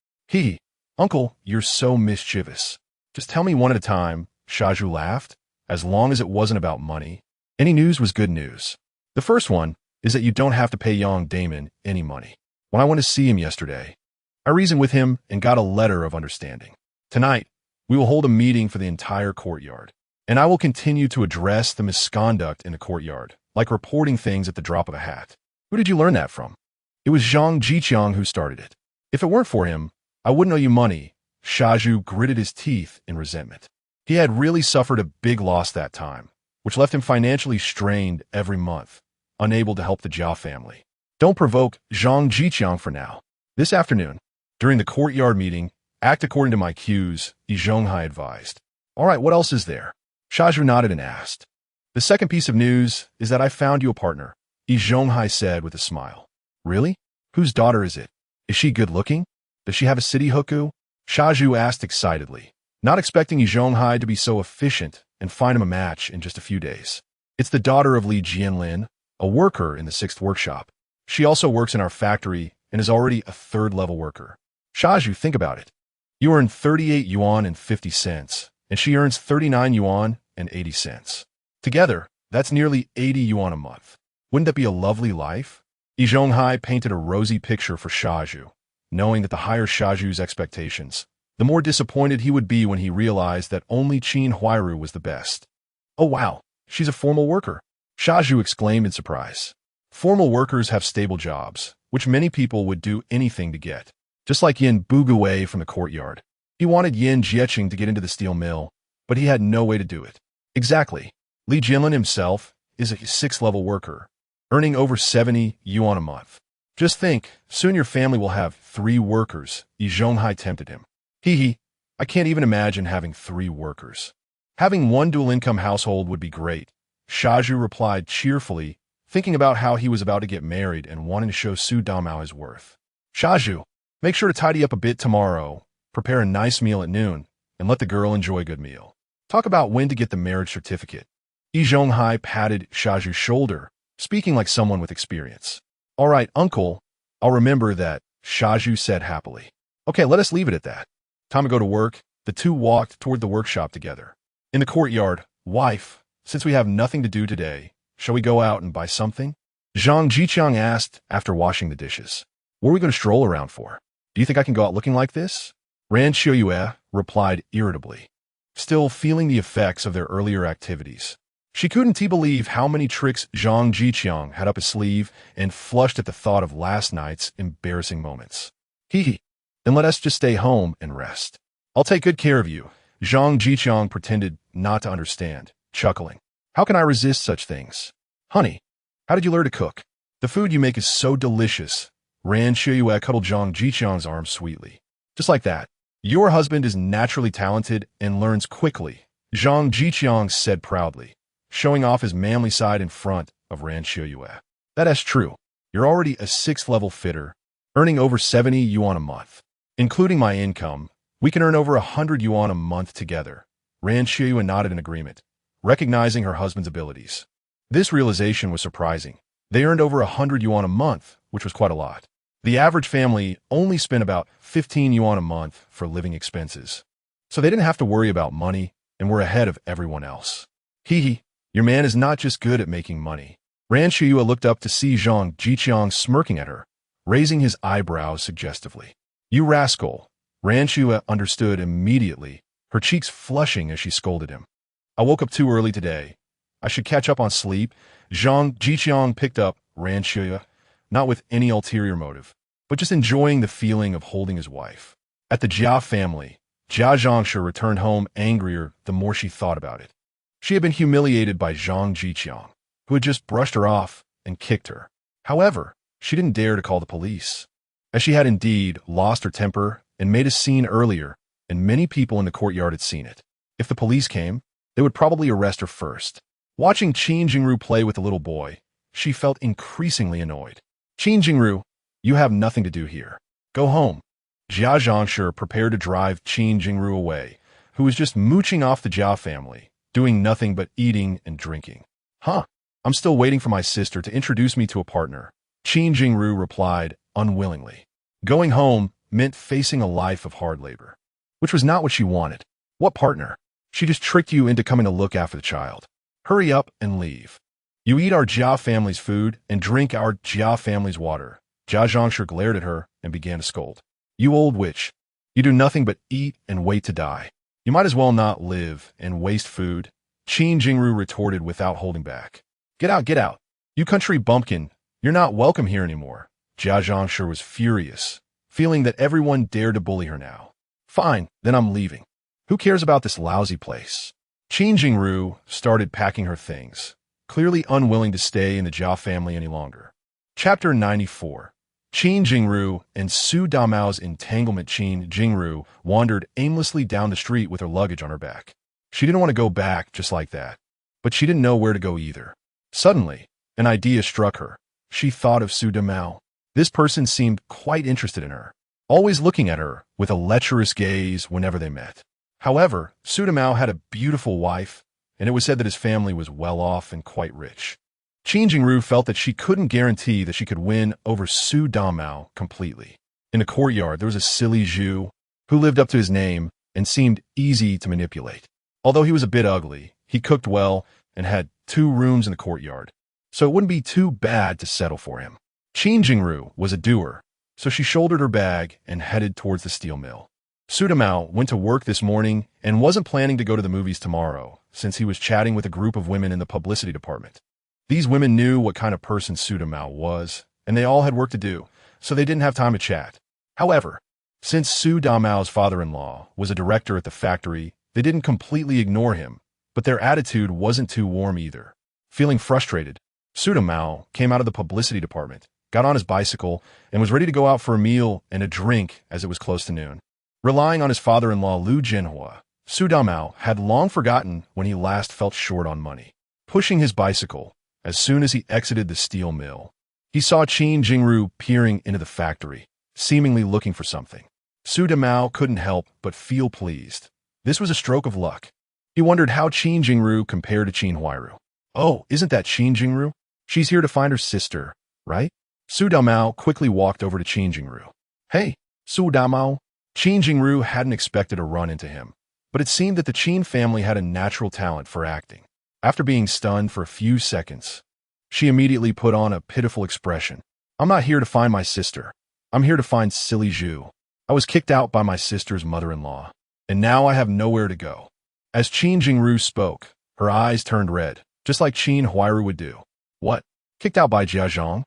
Uncle, you're so mischievous. Just tell me one at a time, Shaju laughed, as long as it wasn't about money. Any news was good news. The first one is that you don't have to pay young Damon any money. When I went to see him yesterday, I reasoned with him and got a letter of understanding. Tonight, we will hold a meeting for the entire courtyard, and I will continue to address the misconduct in the courtyard, like reporting things at the drop of a hat. Who did you learn that from? It was Zhang Zhiqiang who started it. If it weren't for him, I wouldn't owe you money. Shaju gritted his teeth in resentment. He had really suffered a big loss that time, which left him financially strained every month, unable to help the Jia family. Don't provoke Zhang Zhiqiang for now. This afternoon, during the courtyard meeting, act according to my cues, Zhonghai advised. All right, what else is there? Shaju nodded and asked. The second piece of news is that I found you a partner, Zhonghai said with a smile. Really? Whose daughter is it? Is she good looking? Does she have a city hookup? Shaju asked excitedly, not expecting Zhonghai to be so efficient and find him a match in just a few days. It's the daughter of Li Jianlin, a worker in the 6th workshop. She also works in our factory and is already a 3rd-level worker. Shaju, think about it. You earn 38 yuan and 50 cents, and she earns 39 yuan and 80 cents. Together, that's nearly 80 yuan a month. Wouldn't that be a lovely life? Zhonghai painted a rosy picture for Shaju, knowing that the higher Shaju's expectations, the more disappointed he would be when he realized that only Qin Huairu was the best. Oh wow, she's a formal worker, Shaju exclaimed in surprise. Formal workers have stable jobs, which many people would do anything to get. Just like Yin Bugui from the courtyard. He wanted Yin Jieqing to get into the steel mill, but he had no way to do it. Exactly. Li Jianlin himself is a 6th-level worker, earning over 70 yuan a month. Just think, soon your family will have 3 workers, Zhonghai tempted him. Hee. I can't even imagine having 3 workers. Having one dual-income household would be great, Shaju replied cheerfully, thinking about how he was about to get married and wanting to show Su Damao his worth. Shaju, make sure to tidy up a bit tomorrow, prepare a nice meal at noon, and let the girl enjoy a good meal. Talk about when to get the marriage certificate. Yi Zhonghai patted Shaju's shoulder, speaking like someone with experience. All right, uncle, I'll remember that, Shaju said happily. Okay, let us leave it at that. Time to go to work. The two walked toward the workshop together. In the courtyard, wife, since we have nothing to do today, shall we go out and buy something? Zhang Zhiqiang asked after washing the dishes. What are we going to stroll around for? Do you think I can go out looking like this? Ran Siheyuan replied irritably, still feeling the effects of their earlier activities. She couldn't believe how many tricks Zhang Zhiqiang had up his sleeve and flushed at the thought of last night's embarrassing moments. Hee. Then let us just stay home and rest. I'll take good care of you. Zhang Zhiqiang pretended not to understand, chuckling. How can I resist such things? Honey, how did you learn to cook? The food you make is so delicious. Ran Siheyuan cuddled Zhang Zhiqiang's arm sweetly. Just like that. Your husband is naturally talented and learns quickly, Zhang Zhiqiang said proudly, showing off his manly side in front of Ran Siheyuan. That is true. You're already a 6th-level fitter, earning over 70 yuan a month. Including my income, we can earn over 100 yuan a month together. Ran Siheyuan nodded in agreement, recognizing her husband's abilities. This realization was surprising. They earned over 100 yuan a month, which was quite a lot. The average family only spent about 15 yuan a month for living expenses. So they didn't have to worry about money and were ahead of everyone else. Hee, your man is not just good at making money. Ran Siheyuan looked up to see Zhang Zhiqiang smirking at her, raising his eyebrows suggestively. You rascal. Ran Siheyuan understood immediately, her cheeks flushing as she scolded him. I woke up too early today. I should catch up on sleep. Zhang Zhiqiang picked up Ran Siheyuan, not with any ulterior motive, but just enjoying the feeling of holding his wife. At the Jia family, Jia Zhangshe returned home angrier the more she thought about it. She had been humiliated by Zhang Zhiqiang, who had just brushed her off and kicked her. However, she didn't dare to call the police, as she had indeed lost her temper and made a scene earlier, and many people in the courtyard had seen it. If the police came, they would probably arrest her first. Watching Qin Huairu play with the little boy, she felt increasingly annoyed. Qin Huairu, you have nothing to do here. Go home. Jia Zhangshe prepared to drive Qin Huairu away, who was just mooching off the Jia family, doing nothing but eating and drinking. Huh, I'm still waiting for my sister to introduce me to a partner. Qin Huairu replied unwillingly. Going home meant facing a life of hard labor, which was not what she wanted. What partner? She just tricked you into coming to look after the child. Hurry up and leave. You eat our Jia family's food and drink our Jia family's water. Jia Zhangshe glared at her and began to scold. You old witch. You do nothing but eat and wait to die. You might as well not live and waste food. Qin Huairu retorted without holding back. Get out, get out. You country bumpkin. You're not welcome here anymore. Jia Zhangshe was furious, feeling that everyone dared to bully her now. Fine, then I'm leaving. Who cares about this lousy place? Qin Huairu started packing her things, clearly unwilling to stay in the Jia family any longer. Chapter 94. Qin Huairu and Su Damao's entanglement. Qin Huairu wandered aimlessly down the street with her luggage on her back. She didn't want to go back just like that, but she didn't know where to go either. Suddenly, an idea struck her. She thought of Su Damao. This person seemed quite interested in her, always looking at her with a lecherous gaze whenever they met. However, Su Damao had a beautiful wife, and it was said that his family was well off and quite rich. Qin Huairu felt that she couldn't guarantee that she could win over Su Damao completely. In the courtyard, there was a silly Zhu who lived up to his name and seemed easy to manipulate. Although he was a bit ugly, he cooked well and had 2 rooms in the courtyard, so it wouldn't be too bad to settle for him. Qin Huairu was a doer, so she shouldered her bag and headed towards the steel mill. Su Damao went to work this morning and wasn't planning to go to the movies tomorrow, since he was chatting with a group of women in the publicity department. These women knew what kind of person Su Damao was, and they all had work to do, so they didn't have time to chat. However, since Su Damao's father-in-law was a director at the factory, they didn't completely ignore him, but their attitude wasn't too warm either. Feeling frustrated, Su Damao came out of the publicity department, got on his bicycle, and was ready to go out for a meal and a drink as it was close to noon. Relying on his father-in-law Liu Jinhua, Su Damao had long forgotten when he last felt short on money. Pushing his bicycle, as soon as he exited the steel mill, he saw Qin Jingru peering into the factory, seemingly looking for something. Su Damao couldn't help but feel pleased. This was a stroke of luck. He wondered how Qin Jingru compared to Qin Huairu. Oh, isn't that Qin Jingru? She's here to find her sister, right? Su Damao quickly walked over to Qin Jingru. Hey, Su Damao. Qin Jingru hadn't expected to run into him, but it seemed that the Qin family had a natural talent for acting. After being stunned for a few seconds, she immediately put on a pitiful expression. I'm not here to find my sister. I'm here to find silly Zhu. I was kicked out by my sister's mother-in-law, and now I have nowhere to go. As Qin Jingru spoke, her eyes turned red, just like Qin Huairu would do. What? Kicked out by Jiazhong?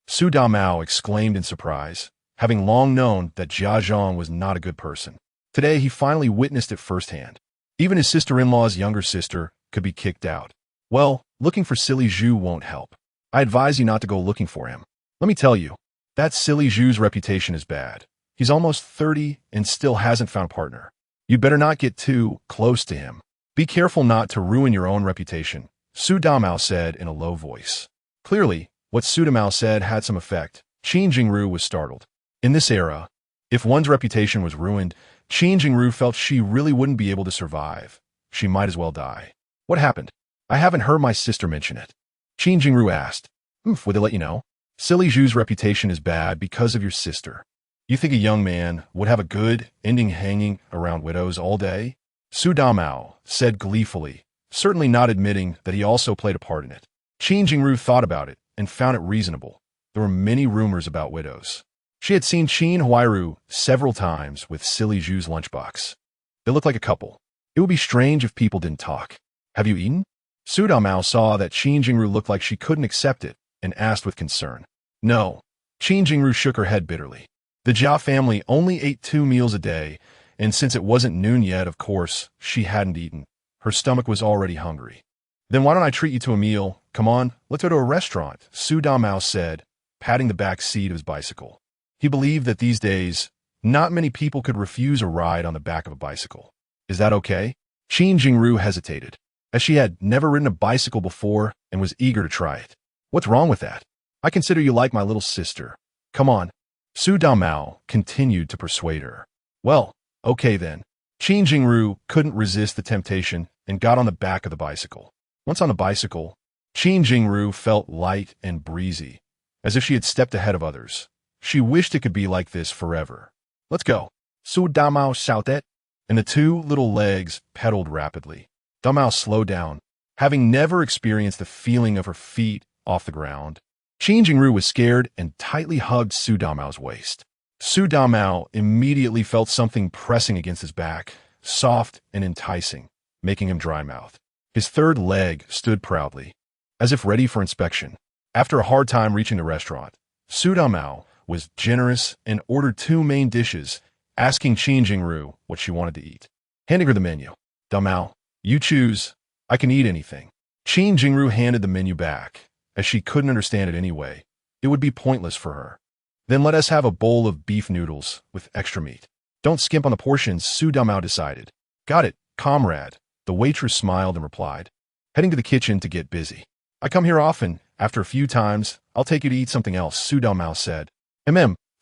Su Damao exclaimed in surprise, having long known that Jiazhong was not a good person. Today he finally witnessed it firsthand. Even his sister-in-law's younger sister could be kicked out. Well, looking for silly Zhu won't help. I advise you not to go looking for him. Let me tell you, that silly Zhu's reputation is bad. He's almost 30 and still hasn't found a partner. You'd better not get too close to him. Be careful not to ruin your own reputation, Su Damao said in a low voice. Clearly, what Su Damao said had some effect. Qin Jingru was startled. In this era, if one's reputation was ruined, Qin Jingru felt she really wouldn't be able to survive. She might as well die. What happened? I haven't heard my sister mention it. Qin Jingru asked. Would they let you know? Silly Zhu's reputation is bad because of your sister. You think a young man would have a good ending hanging around widows all day? Su Damao said gleefully, certainly not admitting that he also played a part in it. Qin Jingru thought about it and found it reasonable. There were many rumors about widows. She had seen Qin Huairu several times with silly Zhu's lunchbox. They looked like a couple. It would be strange if people didn't talk. Have you eaten? Su Damao saw that Qin Jingru looked like she couldn't accept it and asked with concern. No. Qin Jingru shook her head bitterly. The Jia family only ate 2 meals a day, and since it wasn't noon yet, of course, she hadn't eaten. Her stomach was already hungry. Then why don't I treat you to a meal? Come on, let's go to a restaurant, Su Damao said, patting the back seat of his bicycle. He believed that these days, not many people could refuse a ride on the back of a bicycle. Is that okay? Qin Jingru hesitated, as she had never ridden a bicycle before and was eager to try it. What's wrong with that? I consider you like my little sister. Come on. Su Damao continued to persuade her. Well, okay then. Qin Jingru couldn't resist the temptation and got on the back of the bicycle. Once on the bicycle, Qin Jingru felt light and breezy, as if she had stepped ahead of others. She wished it could be like this forever. Let's go. Su Damao shouted, and the 2 little legs pedaled rapidly. Damao slowed down, having never experienced the feeling of her feet off the ground. Qin Jingru was scared and tightly hugged Su Damao's waist. Su Damao immediately felt something pressing against his back, soft and enticing, making him dry-mouthed. His 3rd leg stood proudly, as if ready for inspection. After a hard time reaching the restaurant, Su Damao was generous and ordered 2 main dishes, asking Qin Jingru what she wanted to eat. Handing her the menu. Damao, you choose. I can eat anything. Qin Jingru handed the menu back, as she couldn't understand it anyway. It would be pointless for her. Then let us have a bowl of beef noodles with extra meat. Don't skimp on the portions, Su Damao decided. Got it, comrade. The waitress smiled and replied, heading to the kitchen to get busy. I come here often. After a few times, I'll take you to eat something else, Su Damao said.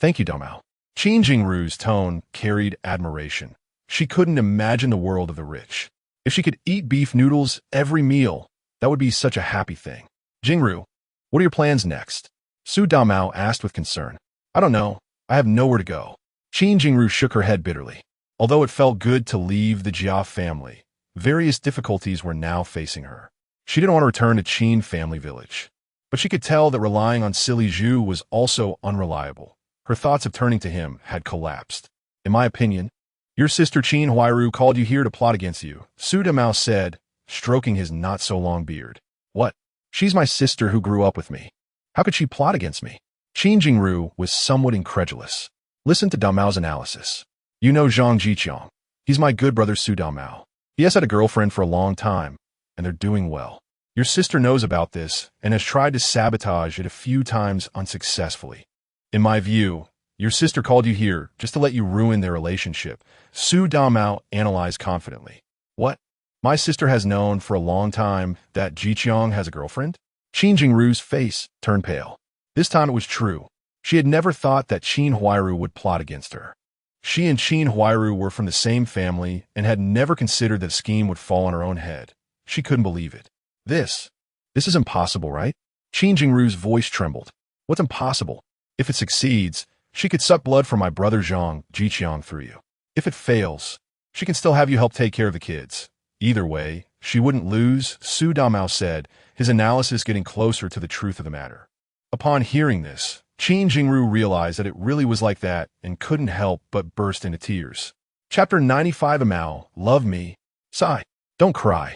Thank you, Damao. Qin Jingru's tone carried admiration. She couldn't imagine the world of the rich. If she could eat beef noodles every meal, that would be such a happy thing. Jingru, what are your plans next? Su Damao asked with concern. I don't know. I have nowhere to go. Qin Jingru shook her head bitterly. Although it felt good to leave the Jia family, various difficulties were now facing her. She didn't want to return to Qin family village, but she could tell that relying on silly Zhu was also unreliable. Her thoughts of turning to him had collapsed. In my opinion, your sister Qin Huairu called you here to plot against you, Su Damao said, stroking his not-so-long beard. What? She's my sister who grew up with me. How could she plot against me? Qin Jingru was somewhat incredulous. Listen to Damao's analysis. You know Zhang Zhiqiang. He's my good brother Su Damao. He has had a girlfriend for a long time, and they're doing well. Your sister knows about this and has tried to sabotage it a few times unsuccessfully. In my view, Your sister called you here just to let you ruin their relationship, Su Damao analyzed confidently. What? My sister has known for a long time that Zhiqiang has a girlfriend? Qin Jingru's face turned pale. This time it was true. She had never thought that Qin Huairu would plot against her. She and Qin Huairu were from the same family and had never considered that a scheme would fall on her own head. She couldn't believe it. This is impossible, right? Qin Jingru's voice trembled. What's impossible? If it succeeds, she could suck blood from my brother Zhang Zhiqiang through you. If it fails, she can still have you help take care of the kids. Either way, she wouldn't lose, Su Damao said, his analysis getting closer to the truth of the matter. Upon hearing this, Qin Jingru realized that it really was like that and couldn't help but burst into tears. Chapter 95 Amao, love me. Sigh. Don't cry.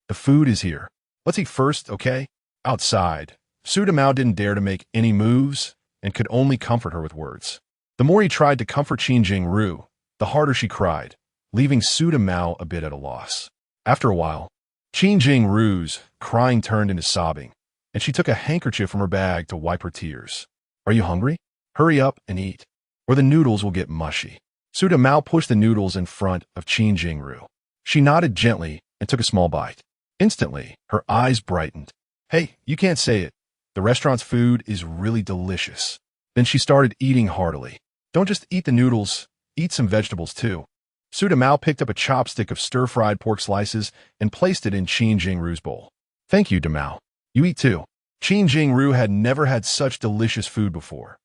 The food is here. Let's eat first, okay? Outside, Su Damao didn't dare to make any moves and could only comfort her with words. The more he tried to comfort Qin Jingru, the harder she cried, leaving Su Damao a bit at a loss. After a while, Qin Jingru's crying turned into sobbing, and she took a handkerchief from her bag to wipe her tears. Are you hungry? Hurry up and eat, or the noodles will get mushy. Su Damao pushed the noodles in front of Qin Jingru. She nodded gently and took a small bite. Instantly, her eyes brightened. Hey, you can't say it. The restaurant's food is really delicious. Then she started eating heartily. Don't just eat the noodles, eat some vegetables too. Su Damao picked up a chopstick of stir-fried pork slices and placed it in Qin Jingru's bowl. Thank you, Damao. You eat too. Qin Jingru had never had such delicious food before.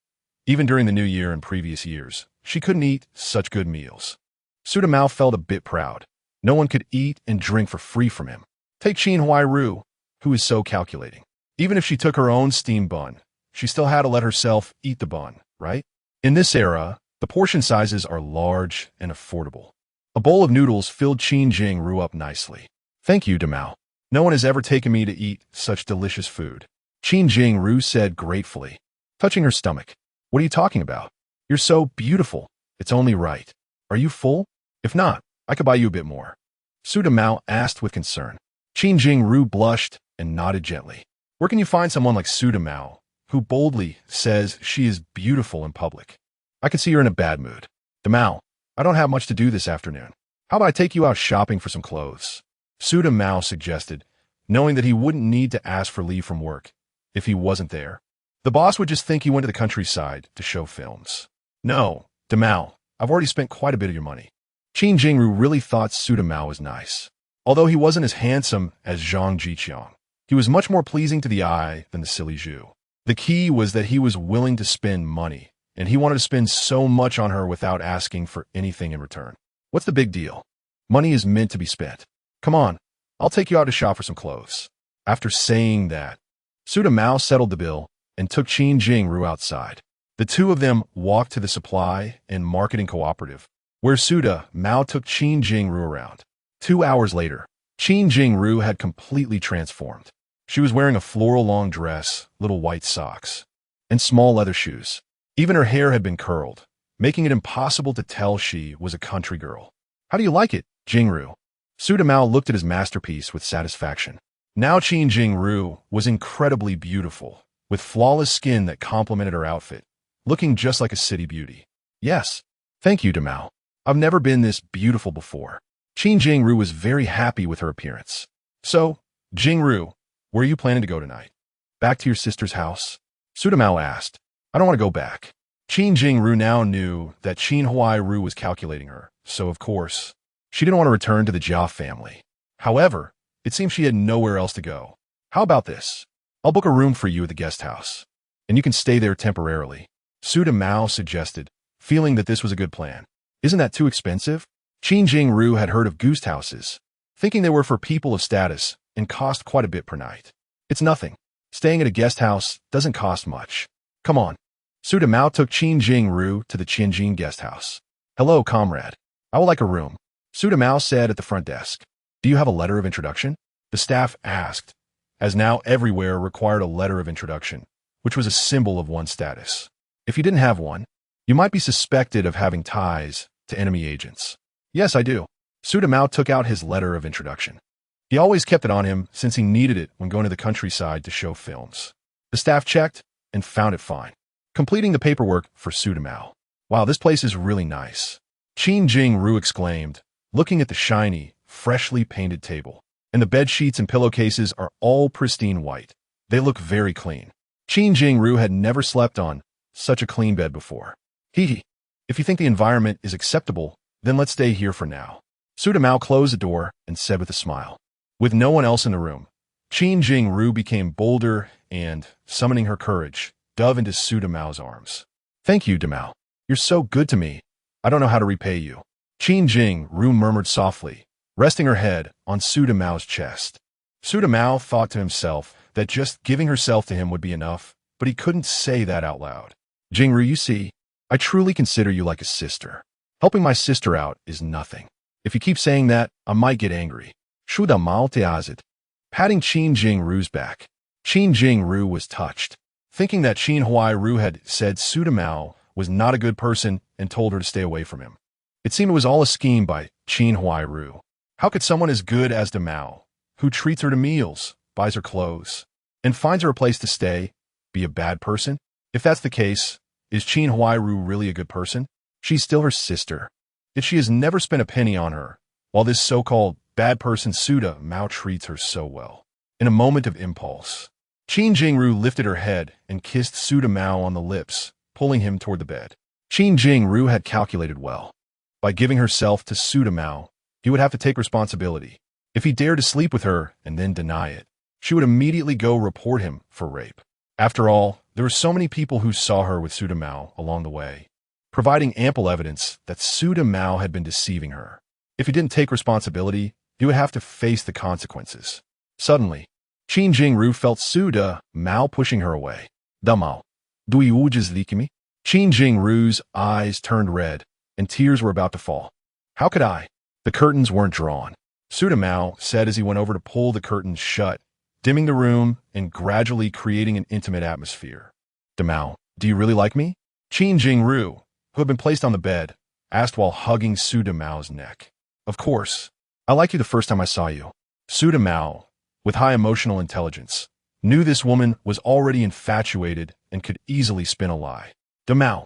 Even during the new year and previous years, she couldn't eat such good meals. Su Damao felt a bit proud. No one could eat and drink for free from him. Take Qin Huairu, who is so calculating. Even if she took her own steamed bun, she still had to let herself eat the bun, right? In this era, the portion sizes are large and affordable. A bowl of noodles filled Qin Jingru up nicely. Thank you, Damao. No one has ever taken me to eat such delicious food. Qin Jingru said gratefully, touching her stomach. What are you talking about? You're so beautiful. It's only right. Are you full? If not, I could buy you a bit more. Su Damao asked with concern. Qin Jingru blushed and nodded gently. Where can you find someone like Su Damao, who boldly says she is beautiful in public? I can see you're in a bad mood. Damao, I don't have much to do this afternoon. How about I take you out shopping for some clothes? Su Damao suggested, knowing that he wouldn't need to ask for leave from work if he wasn't there. The boss would just think he went to the countryside to show films. No, Damao, I've already spent quite a bit of your money. Qin Jingru really thought Su Damao was nice. Although he wasn't as handsome as Zhang Zhiqiang, he was much more pleasing to the eye than the silly Zhu. The key was that he was willing to spend money, and he wanted to spend so much on her without asking for anything in return. What's the big deal? Money is meant to be spent. Come on, I'll take you out to shop for some clothes. After saying that, Su Damao settled the bill and took Qin Jingru outside. The two of them walked to the supply and marketing cooperative, where Su Damao took Qin Jingru around. 2 hours later, Qin Jingru had completely transformed. She was wearing a floral-long dress, little white socks, and small leather shoes. Even her hair had been curled, making it impossible to tell she was a country girl. How do you like it, Jingru? Su Damao looked at his masterpiece with satisfaction. Now Qin Jingru was incredibly beautiful, with flawless skin that complemented her outfit, looking just like a city beauty. Yes, thank you, Damao. I've never been this beautiful before. Qin Jingru was very happy with her appearance. So, Jingru, where are you planning to go tonight? Back to your sister's house? Su Damao asked. I don't want to go back. Qin Jingru now knew that Qin Huairu was calculating her, so of course, she didn't want to return to the Jia family. However, it seemed she had nowhere else to go. How about this? I'll book a room for you at the guest house, and you can stay there temporarily. Su Damao suggested, feeling that this was a good plan. Isn't that too expensive? Qin Jingru had heard of guest houses, thinking they were for people of status and cost quite a bit per night. It's nothing. Staying at a guest house doesn't cost much. Come on. Su Damao took Qin Jingru to the Qinjin guest house. Hello, comrade. I would like a room. Su Damao said at the front desk. Do you have a letter of introduction? The staff asked, as now everywhere required a letter of introduction, which was a symbol of one's status. If you didn't have one, you might be suspected of having ties to enemy agents. Yes, I do. Su Damao took out his letter of introduction. He always kept it on him since he needed it when going to the countryside to show films. The staff checked and found it fine, completing the paperwork for Su Damao. Wow, this place is really nice. Qin Huairu exclaimed, looking at the shiny, freshly painted table. And the bed sheets and pillowcases are all pristine white. They look very clean. Qin Huairu had never slept on such a clean bed before. Hee. If you think the environment is acceptable, then let's stay here for now. Su Damao closed the door and said with a smile. With no one else in the room, Qin Huairu became bolder and, summoning her courage, dove into Su Damao's arms. Thank you, Damao. You're so good to me. I don't know how to repay you. Qin Huairu murmured softly, resting her head on Su Damao's chest. Su Damao thought to himself that just giving herself to him would be enough, but he couldn't say that out loud. Huairu, you see, I truly consider you like a sister. Helping my sister out is nothing. If you keep saying that, I might get angry. Su Damao teazit. Patting Qin Huairu's back. Qin Huairu was touched, thinking that Qin Huairu had said Su Damao was not a good person and told her to stay away from him. It seemed it was all a scheme by Qin Huairu. How could someone as good as Damao, who treats her to meals, buys her clothes, and finds her a place to stay, be a bad person? If that's the case, is Qin Huairu really a good person? She's still her sister, yet she has never spent a penny on her, while this so-called bad person Su Damao treats her so well. In a moment of impulse, Qin Huairu lifted her head and kissed Su Damao on the lips, pulling him toward the bed. Qin Huairu had calculated well. By giving herself to Su Damao, he would have to take responsibility. If he dared to sleep with her and then deny it, she would immediately go report him for rape. After all, there were so many people who saw her with Su Damao along the way, providing ample evidence that Su Damao had been deceiving her. If he didn't take responsibility, he would have to face the consequences. Suddenly, Qin Huairu felt Su Damao pushing her away. Damao, do you just like me? Qin Huairu's eyes turned red, and tears were about to fall. How could I? The curtains weren't drawn. Su Damao said as he went over to pull the curtains shut, dimming the room and gradually creating an intimate atmosphere. Damao, do you really like me? Qin Huairu, who had been placed on the bed, asked while hugging Su Damao's neck. Of course. I liked you the first time I saw you. Su Damao, with high emotional intelligence, knew this woman was already infatuated and could easily spin a lie. Damao,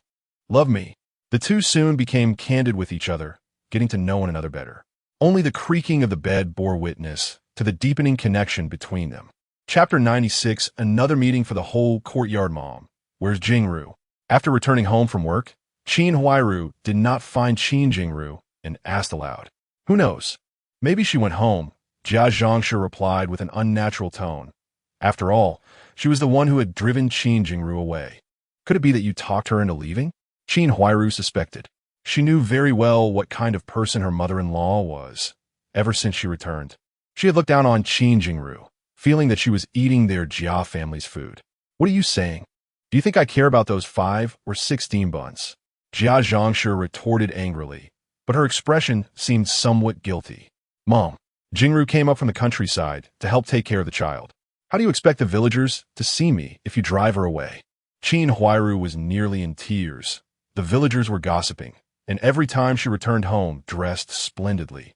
love me. The two soon became candid with each other, getting to know one another better. Only the creaking of the bed bore witness to the deepening connection between them. Chapter 96, another meeting for the whole Courtyard mom. Where's Huairu? After returning home from work, Qin Huairu did not find Qin Huairu and asked aloud. Who knows? Maybe she went home, Jia Zhangshi replied with an unnatural tone. After all, she was the one who had driven Qin Huairu away. Could it be that you talked her into leaving? Qin Huairu suspected. She knew very well what kind of person her mother-in-law was, ever since she returned. She had looked down on Qin Huairu, feeling that she was eating their Jia family's food. What are you saying? Do you think I care about those 5 or 16 buns? Jia Zhangshi retorted angrily, but her expression seemed somewhat guilty. Mom, Huairu came up from the countryside to help take care of the child. How do you expect the villagers to see me if you drive her away? Qin Huairu was nearly in tears. The villagers were gossiping, and every time she returned home dressed splendidly.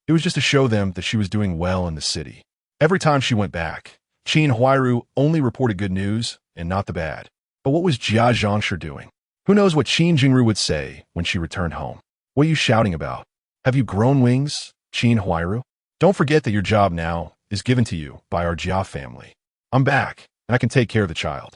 It was just to show them that she was doing well in the city. Every time she went back, Qin Huairu only reported good news and not the bad. But what was Jia Zhangshi doing? Who knows what Qin Huairu would say when she returned home? What are you shouting about? Have you grown wings, Qin Huairu? Don't forget that your job now is given to you by our Jia family. I'm back, and I can take care of the child.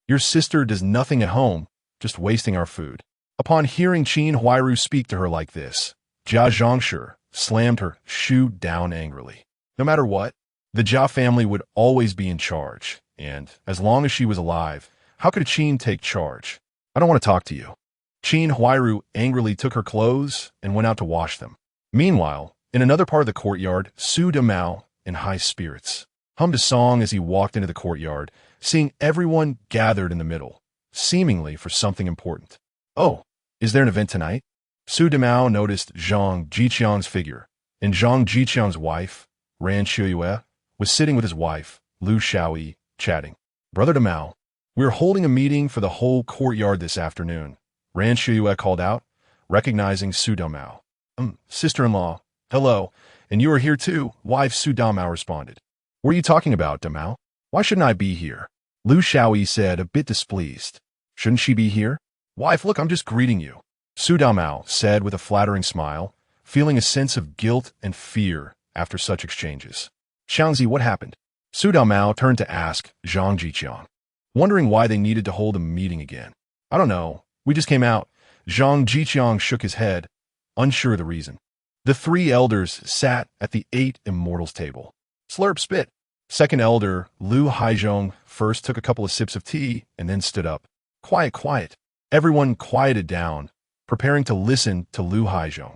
Your sister does nothing at home, just wasting our food. Upon hearing Qin Huairu speak to her like this, Jia Zhangshi slammed her shoe down angrily. No matter what, the Jia family would always be in charge, and as long as she was alive, how could Qin take charge? I don't want to talk to you. Qin Huairu angrily took her clothes and went out to wash them. Meanwhile, in another part of the courtyard, Su Damao, in high spirits, hummed a song as he walked into the courtyard, seeing everyone gathered in the middle, seemingly for something important. Oh, is there an event tonight? Su Damao noticed Zhang Zhiqiang's figure, and Zhang Zhiqiang's wife, Ran Siheyuan, was sitting with his wife, Lu Xiaoyi, chatting. Brother Damao, we're holding a meeting for the whole courtyard this afternoon, Ran Siheyuan called out, recognizing Su Damao. Sister-in-law, hello, and you are here too, wife Su Damao responded. What are you talking about, Damao? Why shouldn't I be here? Lu Xiaoyi said, a bit displeased. Shouldn't she be here? Wife, look, I'm just greeting you. Su Damao said with a flattering smile, feeling a sense of guilt and fear after such exchanges. Xiangzi, what happened? Su Damao turned to ask Zhang Zhiqiang, wondering why they needed to hold a meeting again. I don't know. We just came out. Zhang Zhiqiang shook his head, unsure of the reason. The three elders sat at the 8 immortals table. Slurp spit. Second elder, Lu Haizhong, first took a couple of sips of tea and then stood up. Quiet, quiet. Everyone quieted down, preparing to listen to Lu Haizhong.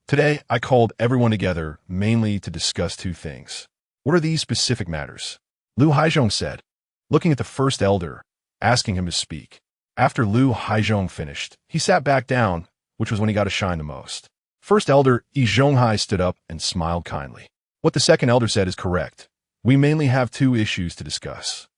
Today I called everyone together mainly to discuss two things. What are these specific matters? Lu Haizhong said, looking at the first elder, asking him to speak. After Lu Haizhong finished, he sat back down, which was when he got to shine the most. First elder, Yi Zhonghai, stood up and smiled kindly. What the second elder said is correct. We mainly have two issues to discuss.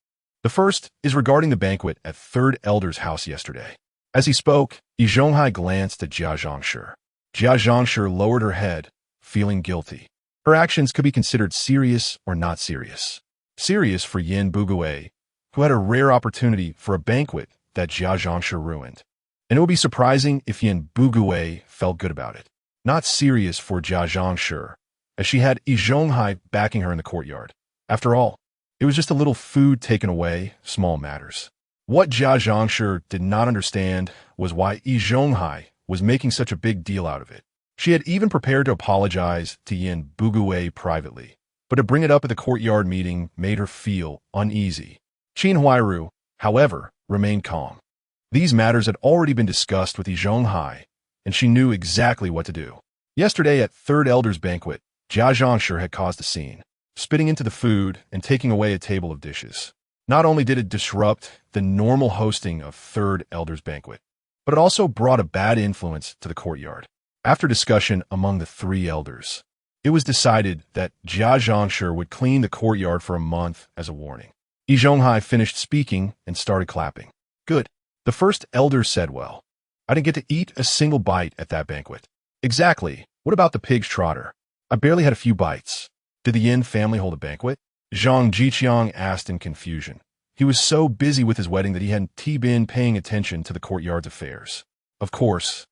The first is regarding the banquet at third elder's house yesterday. As he spoke, Yi Zhonghai glanced at Jia Zhangshi. Jia Zhangshi lowered her head, feeling guilty. Her actions could be considered serious or not serious. Serious for Yin Bugui, who had a rare opportunity for a banquet that Jia Zhangshi ruined. And it would be surprising if Yin Bugui felt good about it. Not serious for Jia Zhangshi, as she had Yi Zhonghai backing her in the courtyard. After all, it was just a little food taken away, small matters. What Jia Zhangshi did not understand was why Yi Zhonghai was making such a big deal out of it. She had even prepared to apologize to Yin Bugui privately, but to bring it up at the courtyard meeting made her feel uneasy. Qin Huairu, however, remained calm. These matters had already been discussed with Yi Zhonghai, and she knew exactly what to do. Yesterday at Third Elder's banquet, Jia Zhangshi had caused a scene, spitting into the food and taking away a table of dishes. Not only did it disrupt the normal hosting of Third Elder's banquet, but it also brought a bad influence to the courtyard. After discussion among the three elders, it was decided that Jia Zhangshi would clean the courtyard for a month as a warning. Yi Zhonghai finished speaking and started clapping. Good. The first elder said, well, I didn't get to eat a single bite at that banquet. Exactly. What about the pig's trotter? I barely had a few bites. Did the Yin family hold a banquet? Zhang Zhiqiang asked in confusion. He was so busy with his wedding that he hadn't been paying attention to the courtyard's affairs. Of course,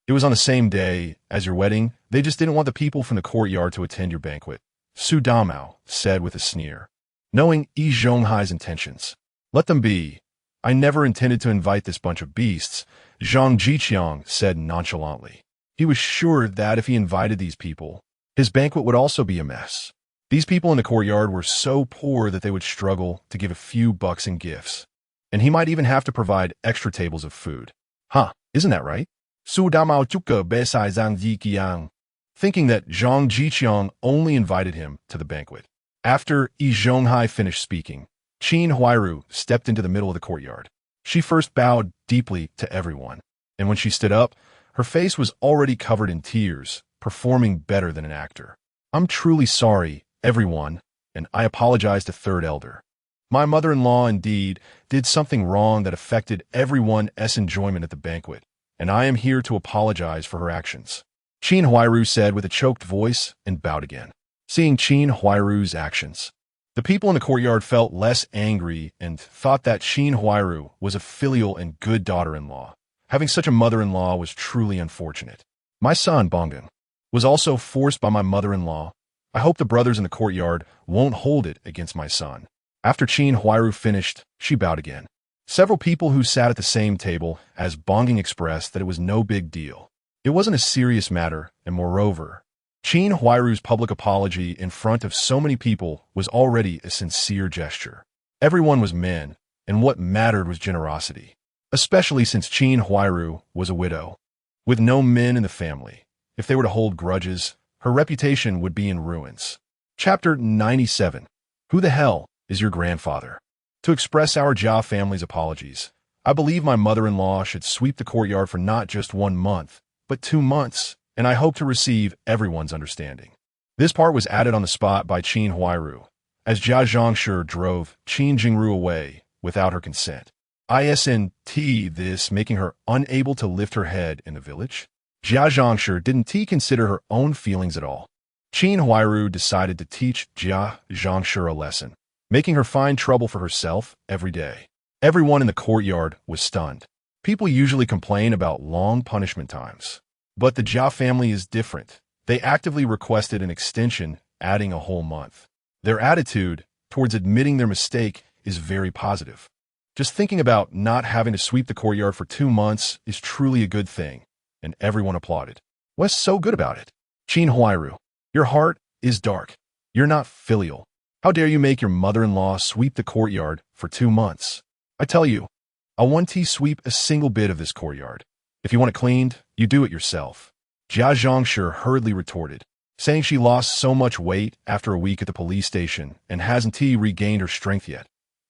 it was on the same day as your wedding. They just didn't want the people from the courtyard to attend your banquet, Su Damao said with a sneer. Knowing Yi Zhonghai's intentions, let them be. I never intended to invite this bunch of beasts, Zhang Zhiqiang said nonchalantly. He was sure that if he invited these people, his banquet would also be a mess. These people in the courtyard were so poor that they would struggle to give a few bucks in gifts, and he might even have to provide extra tables of food. Huh, isn't that right? Su Damao Zhuge Besai Zhang Zhiqiang, thinking that Zhang Zhiqiang only invited him to the banquet. After Yi Zhonghai finished speaking, Qin Huairu stepped into the middle of the courtyard. She first bowed deeply to everyone, and when she stood up, her face was already covered in tears, performing better than an actor. I'm truly sorry, everyone, and I apologize to Third Elder. My mother-in-law indeed did something wrong that affected everyone's enjoyment at the banquet, and I am here to apologize for her actions. Qin Huairu said with a choked voice and bowed again. Seeing Qin Huairu's actions, the people in the courtyard felt less angry and thought that Qin Huairu was a filial and good daughter-in-law. Having such a mother-in-law was truly unfortunate. My son, Bongan, was also forced by my mother-in-law. I hope the brothers in the courtyard won't hold it against my son. After Qin Huairu finished, she bowed again. Several people who sat at the same table as Bonging expressed that it was no big deal. It wasn't a serious matter, and moreover, Qin Huairu's public apology in front of so many people was already a sincere gesture. Everyone was men, and what mattered was generosity, especially since Qin Huairu was a widow, with no men in the family. If they were to hold grudges, her reputation would be in ruins. Chapter 97. Who the hell is your grandfather? To express our Jia family's apologies, I believe my mother-in-law should sweep the courtyard for not just 1 month, but 2 months, and I hope to receive everyone's understanding. This part was added on the spot by Qin Huairu, as Jia Zhangshi drove Qin Jingru away without her consent. Isn't this making her unable to lift her head in the village? Jia Zhangshi didn't consider her own feelings at all. Qin Huairu decided to teach Jia Zhangshi a lesson, making her find trouble for herself every day. Everyone in the courtyard was stunned. People usually complain about long punishment times. But the Jia family is different. They actively requested an extension, adding a whole month. Their attitude towards admitting their mistake is very positive. Just thinking about not having to sweep the courtyard for 2 months is truly a good thing, and everyone applauded. What's so good about it? Qin Huairu, your heart is dark. You're not filial. How dare you make your mother-in-law sweep the courtyard for 2 months? I tell you, I won't sweep a single bit of this courtyard. If you want it cleaned, you do it yourself. Jia Zhangshi hurriedly retorted, saying she lost so much weight after a week at the police station and hasn't regained her strength yet.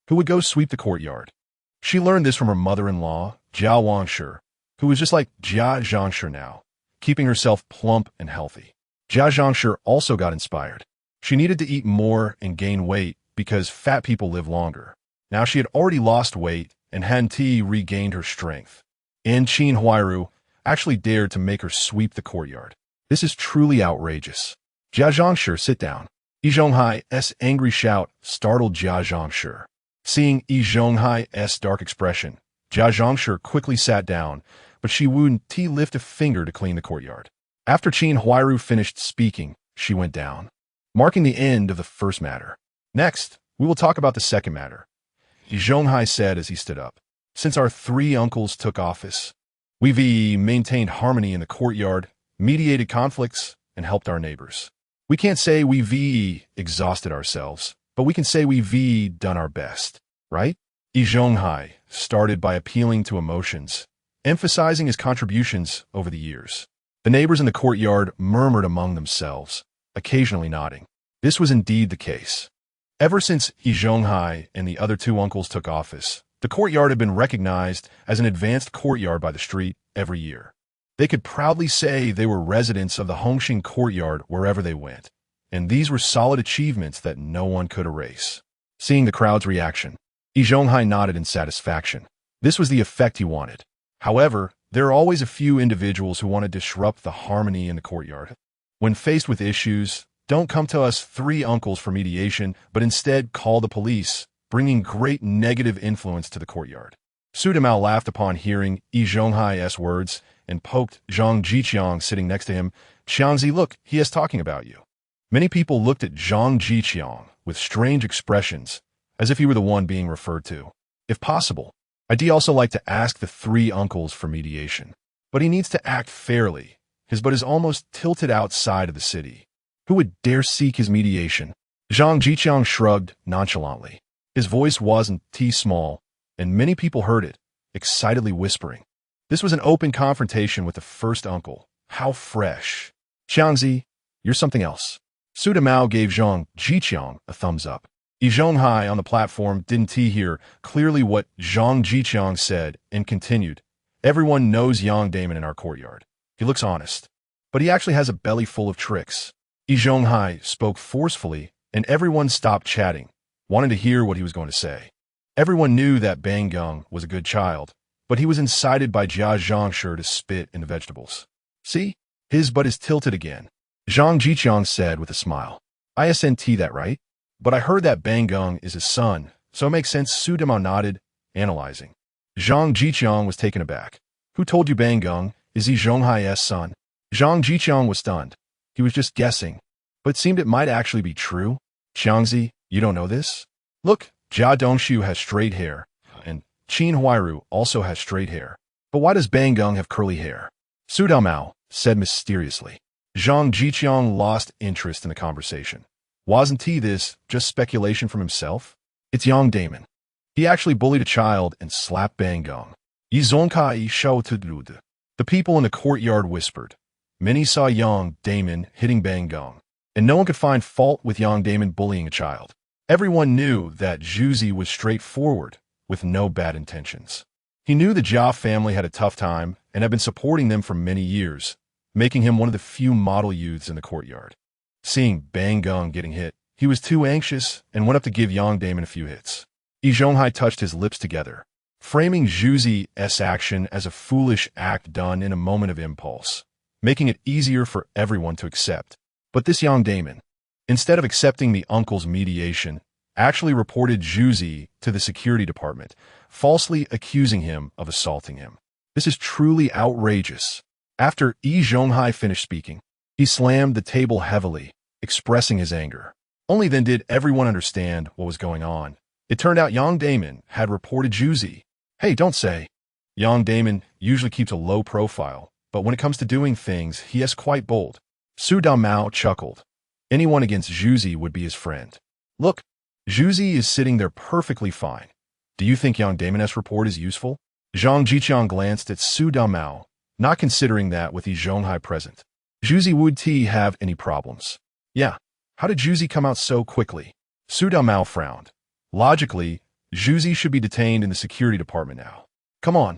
Who would go sweep the courtyard? She learned this from her mother-in-law, Jia Wangshi, who was just like Jia Zhangshi now, keeping herself plump and healthy. Jia Zhangshi also got inspired. She needed to eat more and gain weight because fat people live longer. Now she had already lost weight and hadn't regained her strength. And Qin Huairu actually dared to make her sweep the courtyard. This is truly outrageous. Jia Zhangshi, sit down. Yi Zhonghai's angry shout startled Jia Zhangshi. Seeing Yi Zhonghai's dark expression, Jia Zhangshi quickly sat down, but she wouldn't lift a finger to clean the courtyard. After Qin Huairu finished speaking, she went down, marking the end of the first matter. Next, we will talk about the second matter. Yi Zhonghai said as he stood up. Since our 3 uncles took office, we've maintained harmony in the courtyard, mediated conflicts, and helped our neighbors. We can't say we've exhausted ourselves, but we can say we've done our best, right? Yi Zhonghai started by appealing to emotions, emphasizing his contributions over the years. The neighbors in the courtyard murmured among themselves, occasionally nodding. This was indeed the case. Ever since Yi Zhonghai and the other 2 uncles took office, the courtyard had been recognized as an advanced courtyard by the street every year. They could proudly say they were residents of the Hongxing courtyard wherever they went, and these were solid achievements that no one could erase. Seeing the crowd's reaction, Yi Zhonghai nodded in satisfaction. This was the effect he wanted. However, there are always a few individuals who want to disrupt the harmony in the courtyard. When faced with issues, don't come to us 3 uncles for mediation, but instead call the police, bringing great negative influence to the courtyard. Su Damao laughed upon hearing Yi Zhonghai's words and poked Zhang Zhiqiang sitting next to him. Xiangzi, look, he is talking about you. Many people looked at Zhang Zhiqiang with strange expressions, as if he were the one being referred to. If possible, I'd also like to ask the 3 uncles for mediation. But he needs to act fairly. His butt is almost tilted outside of the city. Who would dare seek his mediation? Zhang Zhiqiang shrugged nonchalantly. His voice wasn't small, and many people heard it, excitedly whispering. This was an open confrontation with the first uncle. How fresh. Xiangzi, you're something else. Su Damao gave Zhang Zhiqiang a thumbs up. Yi Zhonghai on the platform didn't hear clearly what Zhang Zhiqiang said and continued. Everyone knows Yang Damon in our courtyard. He looks honest, but he actually has a belly full of tricks. Yi Zhonghai spoke forcefully, and everyone stopped chatting, wanting to hear what he was going to say. Everyone knew that Bang Gung was a good child, but he was incited by Jia Zhangshi to spit in the vegetables. See? His butt is tilted again. Zhang Zhiqiang said with a smile. ISNT that right? But I heard that Bang Gung is his son, so it makes sense. Su Damao nodded, analyzing. Zhang Zhiqiang was taken aback. Who told you Bang Gung is Yi Zhonghai's son? Zhang Zhiqiang was stunned. He was just guessing, but it seemed it might actually be true. Xiangzi, you don't know this? Look, Jia Dongshu has straight hair, and Qin Huairu also has straight hair. But why does Bang Gung have curly hair? Su Damao said mysteriously. Zhang Zhiqiang lost interest in the conversation. Wasn't this just speculation from himself? It's Yang Damon. He actually bullied a child and slapped Bang Gung. Yi Zhongkai shouted. The people in the courtyard whispered. Many saw Yang Damon hitting Bang Gung, and no one could find fault with Yang Damon bullying a child. Everyone knew that Zhuzi was straightforward, with no bad intentions. He knew the Jia family had a tough time and had been supporting them for many years, making him one of the few model youths in the courtyard. Seeing Bang Gung getting hit, he was too anxious and went up to give Yang Damon a few hits. Yi Zhonghai touched his lips together, framing Zhuzi's action as a foolish act done in a moment of impulse, making it easier for everyone to accept. But this Yang Damon, instead of accepting the uncle's mediation, actually reported Zhu Zi to the security department, falsely accusing him of assaulting him. This is truly outrageous. After Yi Zhonghai finished speaking, he slammed the table heavily, expressing his anger. Only then did everyone understand what was going on. It turned out Yang Damon had reported Zhu Zi. Hey, don't say. Yang Damon usually keeps a low profile, but when it comes to doing things, he is quite bold. Su Damao chuckled. Anyone against Zhu Zi would be his friend. Look, Zhu Zi is sitting there perfectly fine. Do you think Yang Damon's report is useful? Zhang Zhiqiang glanced at Su Damao, not considering that with Yi Zhonghai present. Zhu Zi would he have any problems? Yeah. How did Zhu Zi come out so quickly? Su Damao frowned. Logically, Zhu Zi should be detained in the security department now. Come on.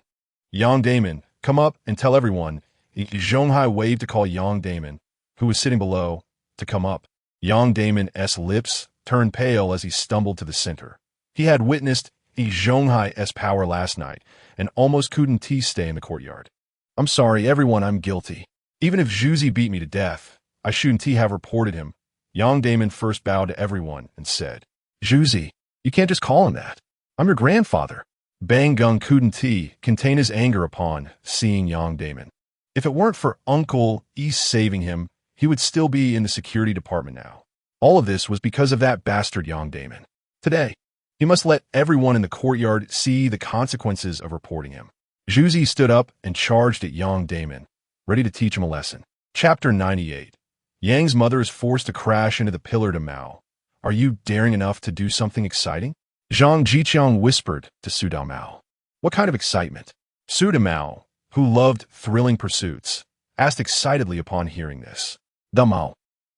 Yang Damon, come up and tell everyone. Yi Zhonghai waved to call Yang Damon, who was sitting below, to come up. Yang Damon's lips turned pale as he stumbled to the center. He had witnessed Yi Zhonghai's power last night and almost couldn't stay in the courtyard. I'm sorry, everyone, I'm guilty. Even if Zhu Zi beat me to death, I shouldn't have reported him. Yang Damon first bowed to everyone and said, Zhu Zi, you can't just call him that. I'm your grandfather. Bang Gung couldn't contain his anger upon seeing Yang Damon. If it weren't for Uncle Yi saving him, he would still be in the security department now. All of this was because of that bastard Yang Damon. Today, he must let everyone in the courtyard see the consequences of reporting him. Zhu Zi stood up and charged at Yang Damon, ready to teach him a lesson. Chapter 98. Yang's mother is forced to crash into the pillar to Mao. Are you daring enough to do something exciting? Zhang Zhiqiang whispered to Su Damao. What kind of excitement? Su Damao, who loved thrilling pursuits, asked excitedly upon hearing this. Damao,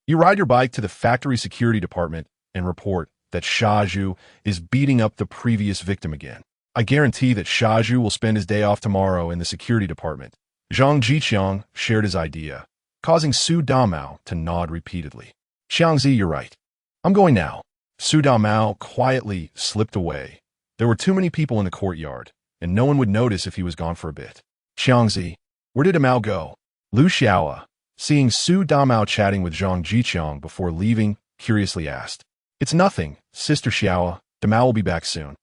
you ride your bike to the factory security department and report that Shaju is beating up the previous victim again. I guarantee that Shaju will spend his day off tomorrow in the security department. Zhang Zhiqiang shared his idea, causing Su Damao to nod repeatedly. Xiangzi, you're right. I'm going now. Su Damao quietly slipped away. There were too many people in the courtyard, and no one would notice if he was gone for a bit. Xiangzi, where did Damao go? Lu Xiaoa, seeing Su Damao chatting with Zhang Zhiqiang before leaving, curiously asked. It's nothing, Sister Xiaoa. Damao will be back soon.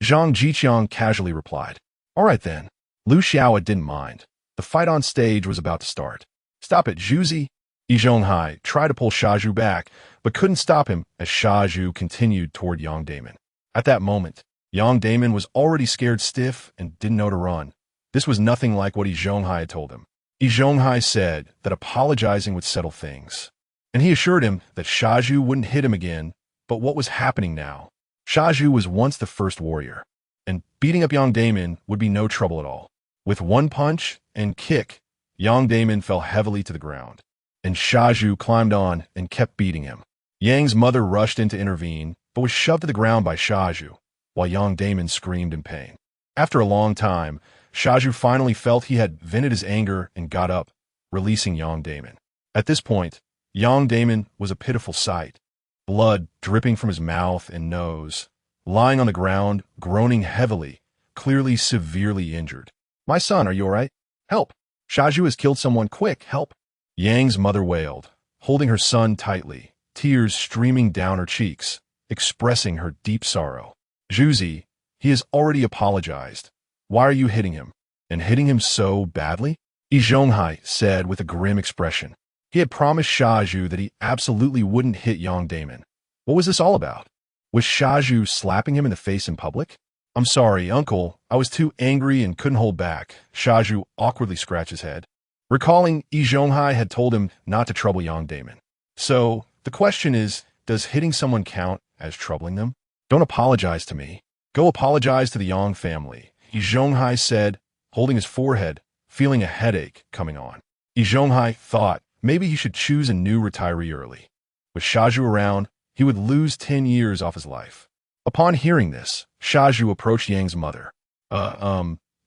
Zhang Zhiqiang casually replied. All right then. Lu Xiaoa didn't mind. The fight on stage was about to start. Stop it, Zhu Zi. Yi Zhonghai tried to pull Shaju back, but couldn't stop him as Shaju continued toward Yang Damon. At that moment, Yang Damon was already scared stiff and didn't know to run. This was nothing like what Yi Zhonghai had told him. Yi Zhonghai said that apologizing would settle things, and he assured him that Shaju wouldn't hit him again. But what was happening now? Shaju was once the first warrior, and beating up Yang Damon would be no trouble at all. With one punch and kick, Yang Damon fell heavily to the ground, and Shaju climbed on and kept beating him. Yang's mother rushed in to intervene, but was shoved to the ground by Shaju, while Yang Damon screamed in pain. After a long time, Shaju finally felt he had vented his anger and got up, releasing Yang Damon. At this point, Yang Damon was a pitiful sight. Blood dripping from his mouth and nose, lying on the ground, groaning heavily, clearly severely injured. My son, are you all right? Help! Shaju has killed someone, quick, help! Yang's mother wailed, holding her son tightly, tears streaming down her cheeks, expressing her deep sorrow. Zhu Zi, he has already apologized. Why are you hitting him? And hitting him so badly? Yi Zhonghai said with a grim expression. He had promised Shaju that he absolutely wouldn't hit Yang Damon. What was this all about? Was Shaju slapping him in the face in public? I'm sorry, uncle. I was too angry and couldn't hold back. Shaju awkwardly scratched his head, recalling Yi Zhonghai had told him not to trouble Yang Damon. So, the question is, does hitting someone count as troubling them? Don't apologize to me. Go apologize to the Yang family, Yi Zhonghai said, holding his forehead, feeling a headache coming on. Yi Zhonghai thought maybe he should choose a new retiree early. With Shaju around, he would lose 10 years off his life. Upon hearing this, Shaju approached Yang's mother.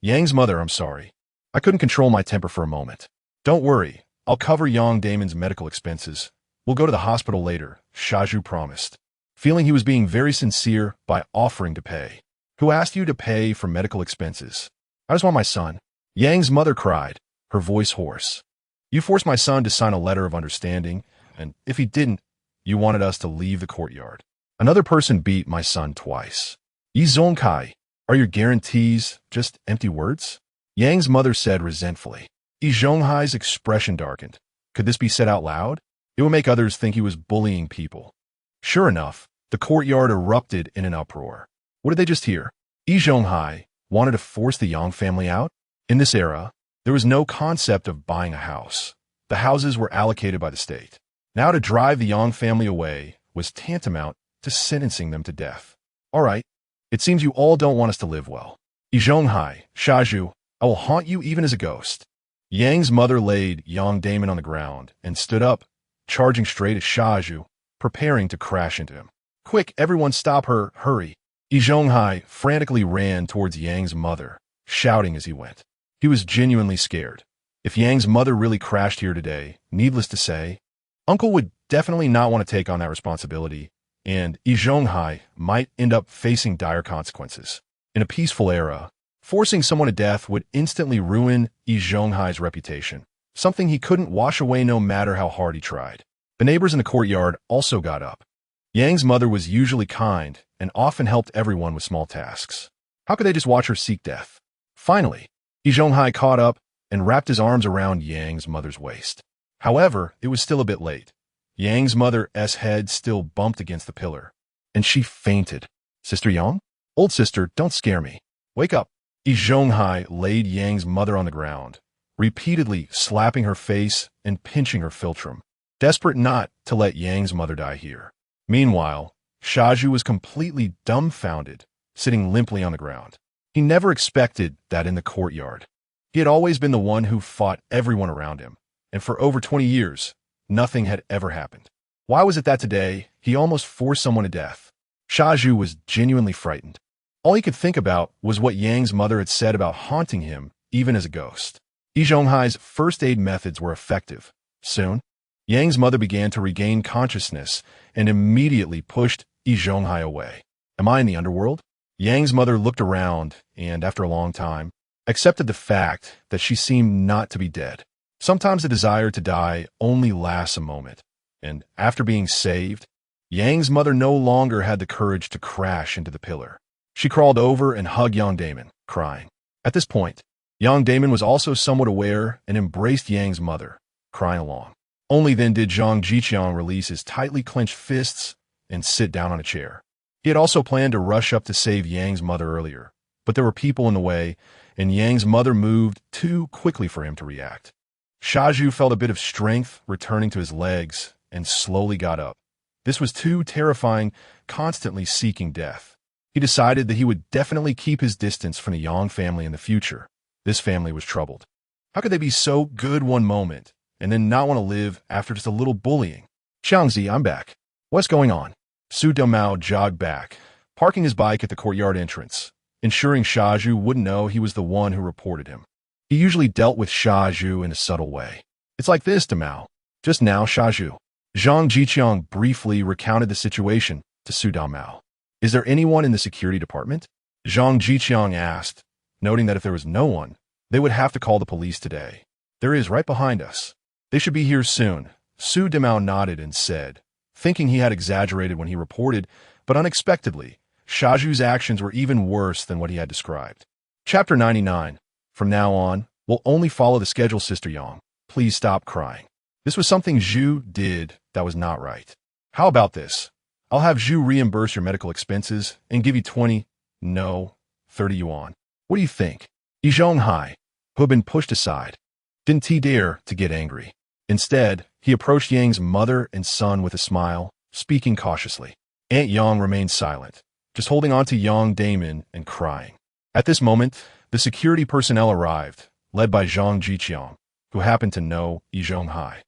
Yang's mother, I'm sorry. I couldn't control my temper for a moment. Don't worry, I'll cover Yang Damon's medical expenses. We'll go to the hospital later, Shaju promised, feeling he was being very sincere by offering to pay. Who asked you to pay for medical expenses? I just want my son. Yang's mother cried, her voice hoarse. You forced my son to sign a letter of understanding, and if he didn't, you wanted us to leave the courtyard. Another person beat my son twice. Yi Zhongkai, are your guarantees just empty words? Yang's mother said resentfully. Yi Zhonghai's expression darkened. Could this be said out loud? It would make others think he was bullying people. Sure enough, the courtyard erupted in an uproar. What did they just hear? Yi Zhonghai wanted to force the Yang family out? In this era, there was no concept of buying a house. The houses were allocated by the state. Now to drive the Yang family away was tantamount to sentencing them to death. All right, it seems you all don't want us to live well. Yi Zhonghai, Shaju, I will haunt you even as a ghost. Yang's mother laid Yang Damon on the ground and stood up, charging straight at Shaju, preparing to crash into him. Quick, everyone stop her, hurry. Yi Zhonghai frantically ran towards Yang's mother, shouting as he went. He was genuinely scared. If Yang's mother really crashed here today, needless to say, Uncle would definitely not want to take on that responsibility, and Yi Zhonghai might end up facing dire consequences. In a peaceful era, forcing someone to death would instantly ruin Yi Zhonghai's reputation, something he couldn't wash away no matter how hard he tried. The neighbors in the courtyard also got up. Yang's mother was usually kind and often helped everyone with small tasks. How could they just watch her seek death? Finally, Yi Zhonghai caught up and wrapped his arms around Yang's mother's waist. However, it was still a bit late. Yang's mother's head still bumped against the pillar, and she fainted. Sister Yang? Old sister, don't scare me. Wake up. Yi Zhonghai laid Yang's mother on the ground, repeatedly slapping her face and pinching her philtrum, desperate not to let Yang's mother die here. Meanwhile, Shaju was completely dumbfounded, sitting limply on the ground. He never expected that in the courtyard. He had always been the one who fought everyone around him, and for over 20 years, nothing had ever happened. Why was it that today, he almost forced someone to death? Shaju was genuinely frightened. All he could think about was what Yang's mother had said about haunting him, even as a ghost. Yi Zhonghai's first aid methods were effective. Soon, Yang's mother began to regain consciousness and immediately pushed Yi Zhonghai away. Am I in the underworld? Yang's mother looked around and, after a long time, accepted the fact that she seemed not to be dead. Sometimes the desire to die only lasts a moment, and after being saved, Yang's mother no longer had the courage to crash into the pillar. She crawled over and hugged Yang Damon, crying. At this point, Yang Damon was also somewhat aware and embraced Yang's mother, crying along. Only then did Zhang Zhiqiang release his tightly clenched fists and sit down on a chair. He had also planned to rush up to save Yang's mother earlier, but there were people in the way, and Yang's mother moved too quickly for him to react. Shaju felt a bit of strength returning to his legs and slowly got up. This was too terrifying, constantly seeking death. He decided that he would definitely keep his distance from the Yang family in the future. This family was troubled. How could they be so good one moment and then not want to live after just a little bullying? Xiangzi, I'm back. What's going on? Su Domao jogged back, parking his bike at the courtyard entrance, ensuring Shaju wouldn't know he was the one who reported him. He usually dealt with Shaju in a subtle way. It's like this, Domao. Just now, Shaju. Zhang Zhiqiang briefly recounted the situation to Su Domao. Is there anyone in the security department? Zhang Zhiqiang asked, noting that if there was no one, they would have to call the police today. There is right behind us. They should be here soon. Su Domao nodded and said, thinking he had exaggerated when he reported, but unexpectedly, Shaju's actions were even worse than what he had described. Chapter 99. From now on, we'll only follow the schedule, Sister Yang. Please stop crying. This was something Zhu did that was not right. How about this? I'll have Zhu reimburse your medical expenses and give you 30 yuan. What do you think? Yi Zhonghai, who had been pushed aside, didn't he dare to get angry. Instead, he approached Yang's mother and son with a smile, speaking cautiously. Aunt Yang remained silent, just holding on to Yang Damon and crying. At this moment, the security personnel arrived, led by Zhang Zhiqiang, who happened to know Yi Zhonghai.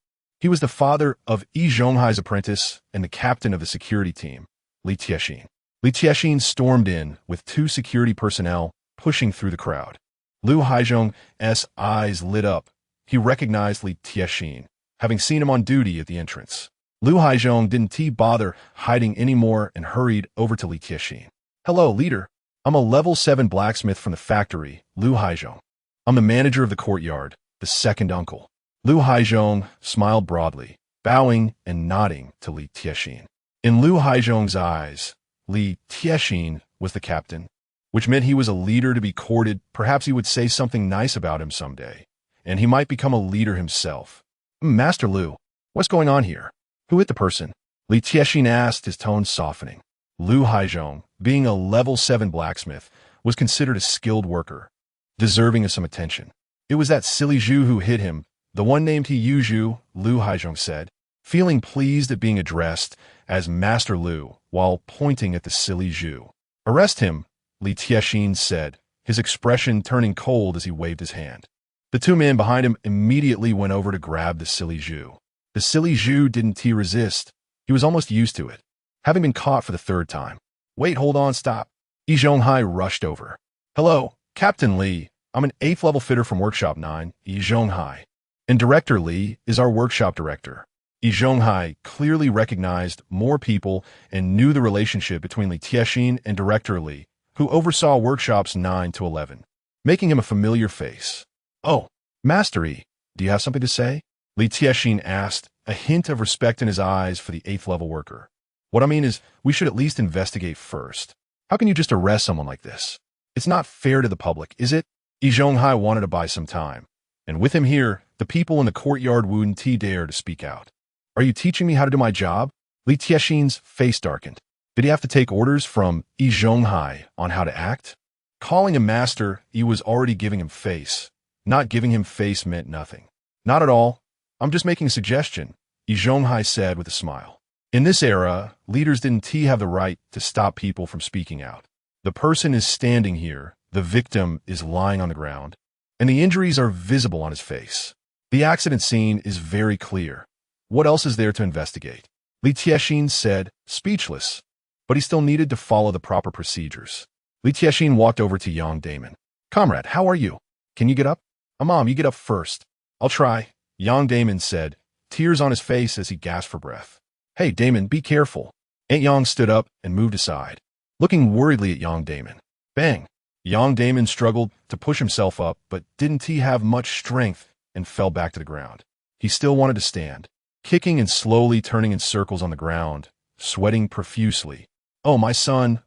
He was the father of Yi Zhonghai's apprentice and the captain of the security team, Li Tiexin. Li Tiexin stormed in with 2 security personnel pushing through the crowd. Lu Haizhong's eyes lit up. He recognized Li Tiexin, having seen him on duty at the entrance. Lu Haizhong didn't bother hiding anymore and hurried over to Li Tiexin. Hello, leader. I'm a level 7 blacksmith from the factory, Lu Haizhong. I'm the manager of the courtyard, the second uncle. Lu Haizhong smiled broadly, bowing and nodding to Li Tiexin. In Liu Haizhong's eyes, Li Tiexin was the captain, which meant he was a leader to be courted. Perhaps he would say something nice about him someday, and he might become a leader himself. Master Liu, what's going on here? Who hit the person? Li Tiexin asked, his tone softening. Liu Haizhong, being a level 7 blacksmith, was considered a skilled worker, deserving of some attention. It was that silly Zhu who hit him, the one named Zhu, Liu Haizhong said, feeling pleased at being addressed as Master Liu while pointing at the silly Zhu. Arrest him, Li Tiexin said, his expression turning cold as he waved his hand. The two men behind him immediately went over to grab the silly Zhu. The silly Zhu didn't resist. He was almost used to it, having been caught for the 3rd time. Wait, hold on, stop. Yi Zhonghai rushed over. Hello, Captain Li. I'm an 8th level fitter from Workshop 9, Yi Zhonghai. And Director Li is our workshop director. Yi Zhonghai clearly recognized more people and knew the relationship between Li Tiexin and Director Li, who oversaw workshops 9 to 11, making him a familiar face. Oh, Master Yi, do you have something to say? Li Tiexin asked, a hint of respect in his eyes for the 8th level worker. What I mean is, we should at least investigate first. How can you just arrest someone like this? It's not fair to the public, is it? Yi Zhonghai wanted to buy some time, and with him here, the people in the courtyard wouldn't dare to speak out. Are you teaching me how to do my job? Li Tiexin's face darkened. Did he have to take orders from Yi Zhonghai on how to act? Calling him master, he was already giving him face. Not giving him face meant nothing. Not at all. I'm just making a suggestion, Yi Zhonghai said with a smile. In this era, leaders didn't have the right to stop people from speaking out. The person is standing here, the victim is lying on the ground, and the injuries are visible on his face. The accident scene is very clear. What else is there to investigate? Li Tiexin said, speechless, but he still needed to follow the proper procedures. Li Tiexin walked over to Yang Damon. Comrade, how are you? Can you get up? Mom, you get up first. I'll try, Yang Damon said, tears on his face as he gasped for breath. Hey, Damon, be careful. Aunt Yang stood up and moved aside, looking worriedly at Yang Damon. Bang! Yang Damon struggled to push himself up, but didn't have much strength and fell back to the ground. He still wanted to stand, kicking and slowly turning in circles on the ground, sweating profusely. Oh, my son,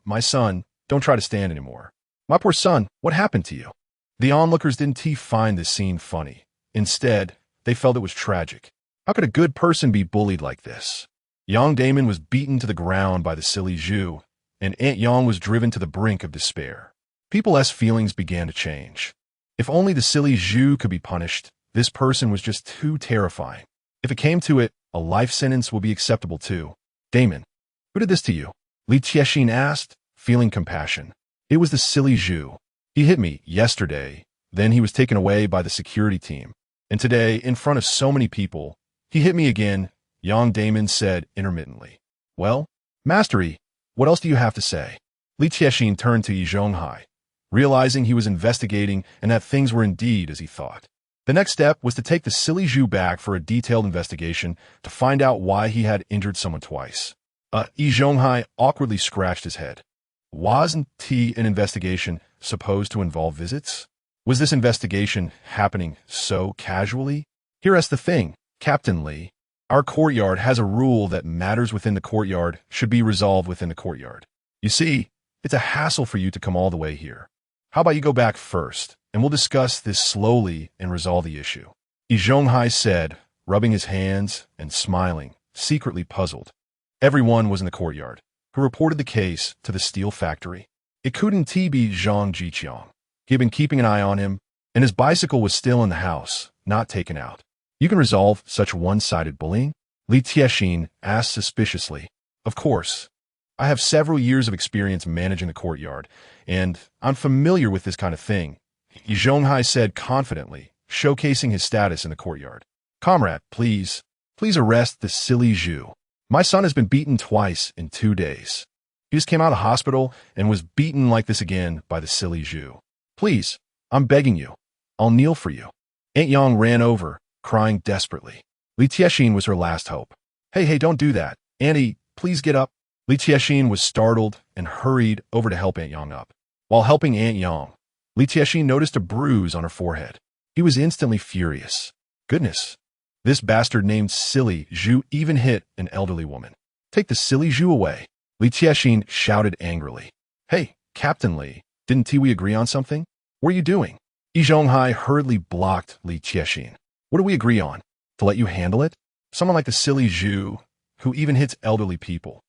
don't try to stand anymore. My poor son, what happened to you? The onlookers didn't find this scene funny. Instead, they felt it was tragic. How could a good person be bullied like this? Yang Damon was beaten to the ground by the silly Zhu, and Aunt Yang was driven to the brink of despair. People's feelings began to change. If only the silly Zhu could be punished, this person was just too terrifying. If it came to it, a life sentence would be acceptable too. Damon, who did this to you? Li Tiexin asked, feeling compassion. It was the silly Zhu. He hit me yesterday, then he was taken away by the security team. And today, in front of so many people, he hit me again, Yang Damon said intermittently. Well, Master Yi, what else do you have to say? Li Tiexin turned to Yi Zhonghai, realizing he was investigating and that things were indeed as he thought. The next step was to take the silly Zhu back for a detailed investigation to find out why he had injured someone twice. Yi Zhonghai awkwardly scratched his head. Wasn't an investigation supposed to involve visits? Was this investigation happening so casually? Here's the thing, Captain Li. Our courtyard has a rule that matters within the courtyard should be resolved within the courtyard. You see, it's a hassle for you to come all the way here. How about you go back first, and we'll discuss this slowly and resolve the issue. Yi Zhonghai said, rubbing his hands and smiling, secretly puzzled. Everyone was in the courtyard, who reported the case to the steel factory. It couldn't be Zhang Zhiqiang. He had been keeping an eye on him, and his bicycle was still in the house, not taken out. You can resolve such one-sided bullying? Li Tiexin asked suspiciously. Of course. I have several years of experience managing the courtyard, and I'm familiar with this kind of thing, Yi Zhonghai said confidently, showcasing his status in the courtyard. Comrade, please arrest the silly Zhu. My son has been beaten twice in 2 days. He just came out of hospital and was beaten like this again by the silly Zhu. Please, I'm begging you. I'll kneel for you. Aunt Yang ran over, crying desperately. Li Tiexin was her last hope. Hey, don't do that. Auntie, please get up. Li Tiexin was startled and hurried over to help Aunt Yang up. While helping Aunt Yang, Li Tiexin noticed a bruise on her forehead. He was instantly furious. Goodness, this bastard named Silly Zhu even hit an elderly woman. Take the silly Zhu away. Li Tiexin shouted angrily. Hey, Captain Li, didn't we agree on something? What are you doing? Yi Zhonghai hurriedly blocked Li Tiexin. What do we agree on? To let you handle it? Someone like the silly Zhu, who even hits elderly people,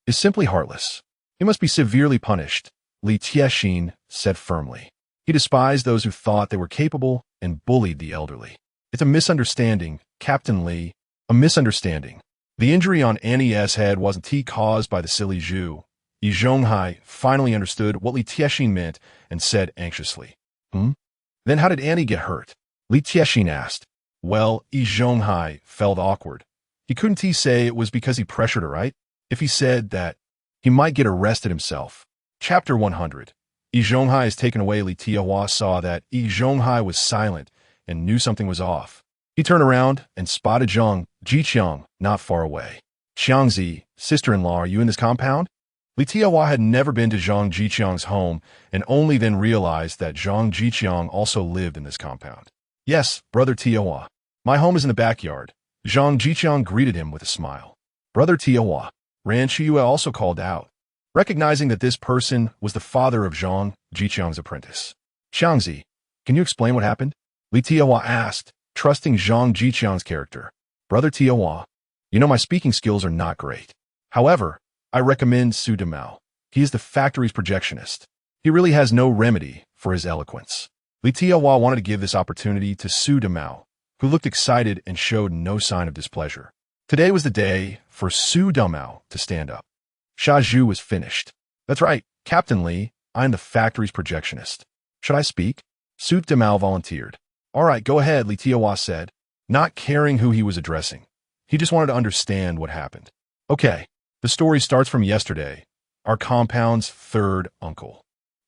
is simply heartless. He must be severely punished, Li Tiexin said firmly. He despised those who thought they were capable and bullied the elderly. It's a misunderstanding, Captain Li, a misunderstanding. The injury on Annie's head wasn't caused by the silly Zhu. Yi Zhonghai finally understood what Li Tiexin meant and said anxiously. Then how did Annie get hurt? Li Tiexin asked. Well, Yi Zhonghai felt awkward. He couldn't say it was because he pressured her, right? If he said that, he might get arrested himself. Chapter 100. Yi Zhonghai is taken away. Li Tiehua saw that Yi Zhonghai was silent and knew something was off. He turned around and spotted Zhang Zhiqiang not far away. Xiangzi, sister-in-law, are you in this compound? Li Tiehua had never been to Zhang Zhiqiang's home and only then realized that Zhang Zhiqiang also lived in this compound. Yes, Brother Tiehua. My home is in the backyard. Zhang Zhiqiang greeted him with a smile. Brother Tiehua. Ran Shiyue also called out, recognizing that this person was the father of Zhang Zhiqiang's apprentice. Xiangzi, can you explain what happened? Li Tiehua asked, trusting Zhang Zhiqiang's character. Brother Tiehua, you know my speaking skills are not great. However, I recommend Su Demao. He is the factory's projectionist. He really has no remedy for his eloquence. Li Tiehua wanted to give this opportunity to Su Demao, who looked excited and showed no sign of displeasure. Today was the day for Su Demao to stand up. Sha Zhu was finished. That's right, Captain Li, I'm the factory's projectionist. Should I speak? Su Demao volunteered. All right, go ahead, Li Tiehua said, not caring who he was addressing. He just wanted to understand what happened. Okay, the story starts from yesterday, our compound's third uncle.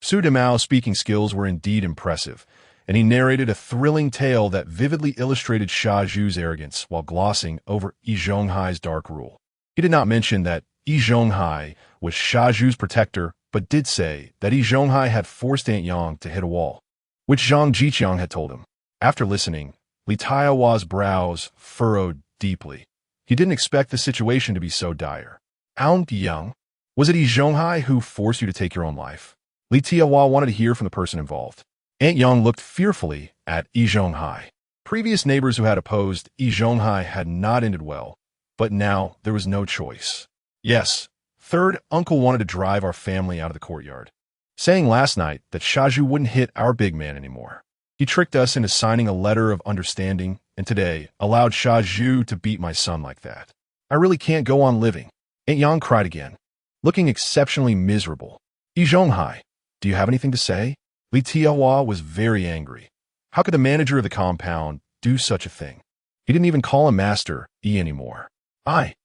Su Demao's speaking skills were indeed impressive, and he narrated a thrilling tale that vividly illustrated Sha Zhu's arrogance while glossing over Yi Zhonghai's dark rule. He did not mention that Yi Zhonghai was Sha Zhu's protector, but did say that Yi Zhonghai had forced Aunt Yang to hit a wall, which Zhang Zhiqiang had told him. After listening, Li Tiehua's brows furrowed deeply. He didn't expect the situation to be so dire. Aunt Yang, was it Yi Zhonghai who forced you to take your own life? Li Tiehua wanted to hear from the person involved. Aunt Yang looked fearfully at Yi Zhonghai. Previous neighbors who had opposed Yi Zhonghai had not ended well, but now there was no choice. Yes, third uncle wanted to drive our family out of the courtyard, saying last night that Sha Zhu wouldn't hit our big man anymore. He tricked us into signing a letter of understanding, and today allowed Sha Zhu to beat my son like that. I really can't go on living. Aunt Yang cried again, looking exceptionally miserable. Yi Zhonghai, do you have anything to say? Li Tiehua was very angry. How could the manager of the compound do such a thing? He didn't even call him Master Yi anymore. I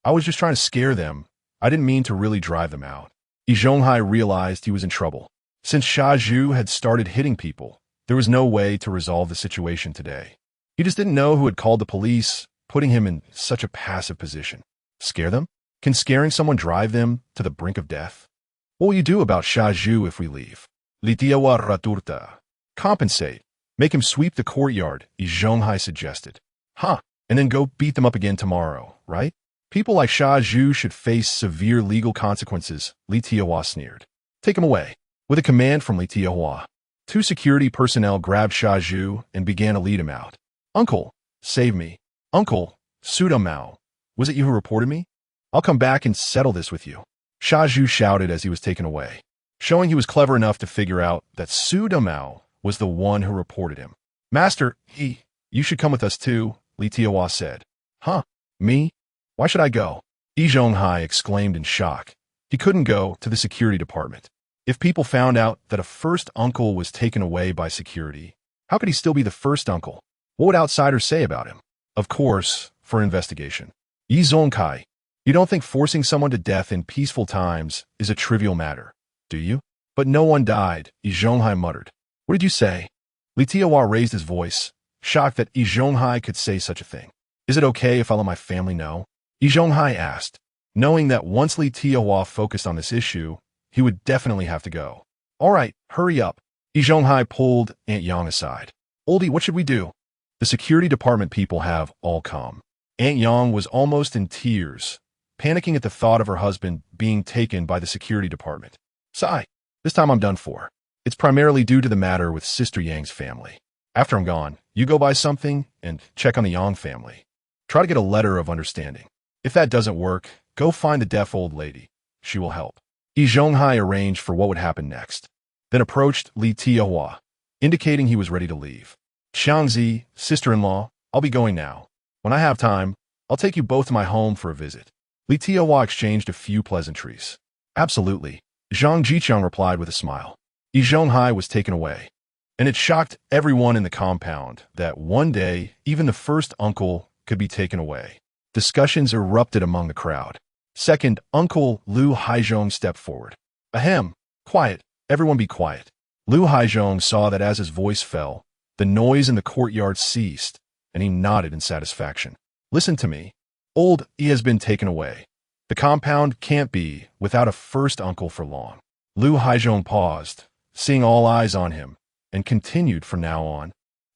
was just trying to scare them. I didn't mean to really drive them out. Yi Zhonghai realized he was in trouble. Since Sha Zhu had started hitting people, there was no way to resolve the situation today. He just didn't know who had called the police, putting him in such a passive position. Scare them? Can scaring someone drive them to the brink of death? What will you do about Sha Zhu if we leave? Li Tiehua raturta. Compensate. Make him sweep the courtyard, Yi Zhonghai suggested. Huh, and then go beat them up again tomorrow, right? People like Sha Zhu should face severe legal consequences, Li Tiehua sneered. Take him away. With a command from Li Tiehua, 2 security personnel grabbed Sha Zhu and began to lead him out. Uncle, save me. Uncle, Su Demao, was it you who reported me? I'll come back and settle this with you. Sha Zhu shouted as he was taken away, showing he was clever enough to figure out that Su Demao was the one who reported him. Master, you should come with us too, Li Tiehua said. Huh? Me? Why should I go? Yi Zhonghai exclaimed in shock. He couldn't go to the security department. If people found out that a first uncle was taken away by security, how could he still be the first uncle? What would outsiders say about him? Of course, for investigation. Yi Zhonghai, you don't think forcing someone to death in peaceful times is a trivial matter, do you? But no one died, Yi Zhonghai muttered. What did you say? Li Tiehua raised his voice, shocked that Yi Zhonghai could say such a thing. Is it okay if I let my family know? Yi Zhonghai asked, knowing that once Li Tiehua focused on this issue, he would definitely have to go. All right, hurry up. Yi Zhonghai pulled Aunt Yang aside. Oldie, what should we do? The security department people have all come. Aunt Yang was almost in tears, panicking at the thought of her husband being taken by the security department. Sigh. This time I'm done for. It's primarily due to the matter with Sister Yang's family. After I'm gone, you go buy something and check on the Yang family. Try to get a letter of understanding. If that doesn't work, go find the deaf old lady. She will help. Yi Zhonghai arranged for what would happen next, then approached Li Tiahua, indicating he was ready to leave. Xiangzi, sister-in-law, I'll be going now. When I have time, I'll take you both to my home for a visit. Li Tiahua exchanged a few pleasantries. Absolutely, Zhang Zhiqiang replied with a smile. Yi Zhonghai was taken away, and it shocked everyone in the compound that one day even the first uncle could be taken away. Discussions erupted among the crowd. Second, Uncle Lu Haizhong stepped forward. Ahem, quiet, everyone be quiet. Lu Haizhong saw that as his voice fell, the noise in the courtyard ceased, and he nodded in satisfaction. Listen to me. Old Yi has been taken away. The compound can't be without a first uncle for long. Lu Haizhong paused, seeing all eyes on him, and continued from now on.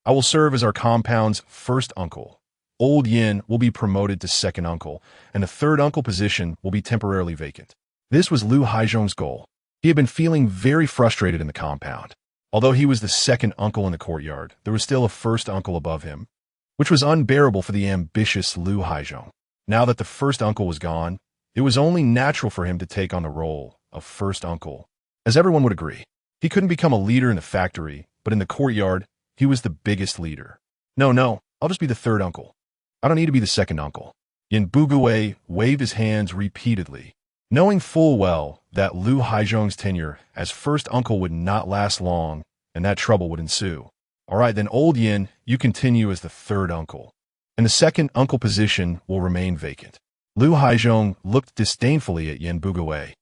I will serve as our compound's first uncle. Old Yin will be promoted to second uncle, and the third uncle position will be temporarily vacant. This was Lu Haizhong's goal. He had been feeling very frustrated in the compound. Although he was the second uncle in the courtyard, there was still a first uncle above him, which was unbearable for the ambitious Lu Haizhong. Now that the first uncle was gone, it was only natural for him to take on the role of first uncle. As everyone would agree, he couldn't become a leader in the factory, but in the courtyard, he was the biggest leader. No, I'll just be the third uncle. I don't need to be the second uncle. Yin Bugui waved his hands repeatedly, knowing full well that Lu Haizhong's tenure as first uncle would not last long, and that trouble would ensue. All right, then old Yin, you continue as the third uncle, and the second uncle position will remain vacant. Lu Haizhong looked disdainfully at Yin Bugui,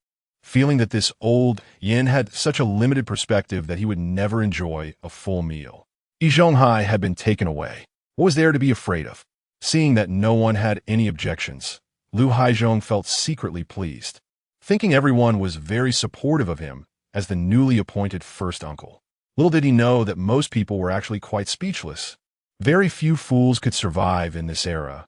feeling that this old Yin had such a limited perspective that he would never enjoy a full meal. Yi Zhonghai had been taken away. What was there to be afraid of? Seeing that no one had any objections, Lu Haizhong felt secretly pleased, thinking everyone was very supportive of him as the newly appointed first uncle. Little did he know that most people were actually quite speechless. Very few fools could survive in this era,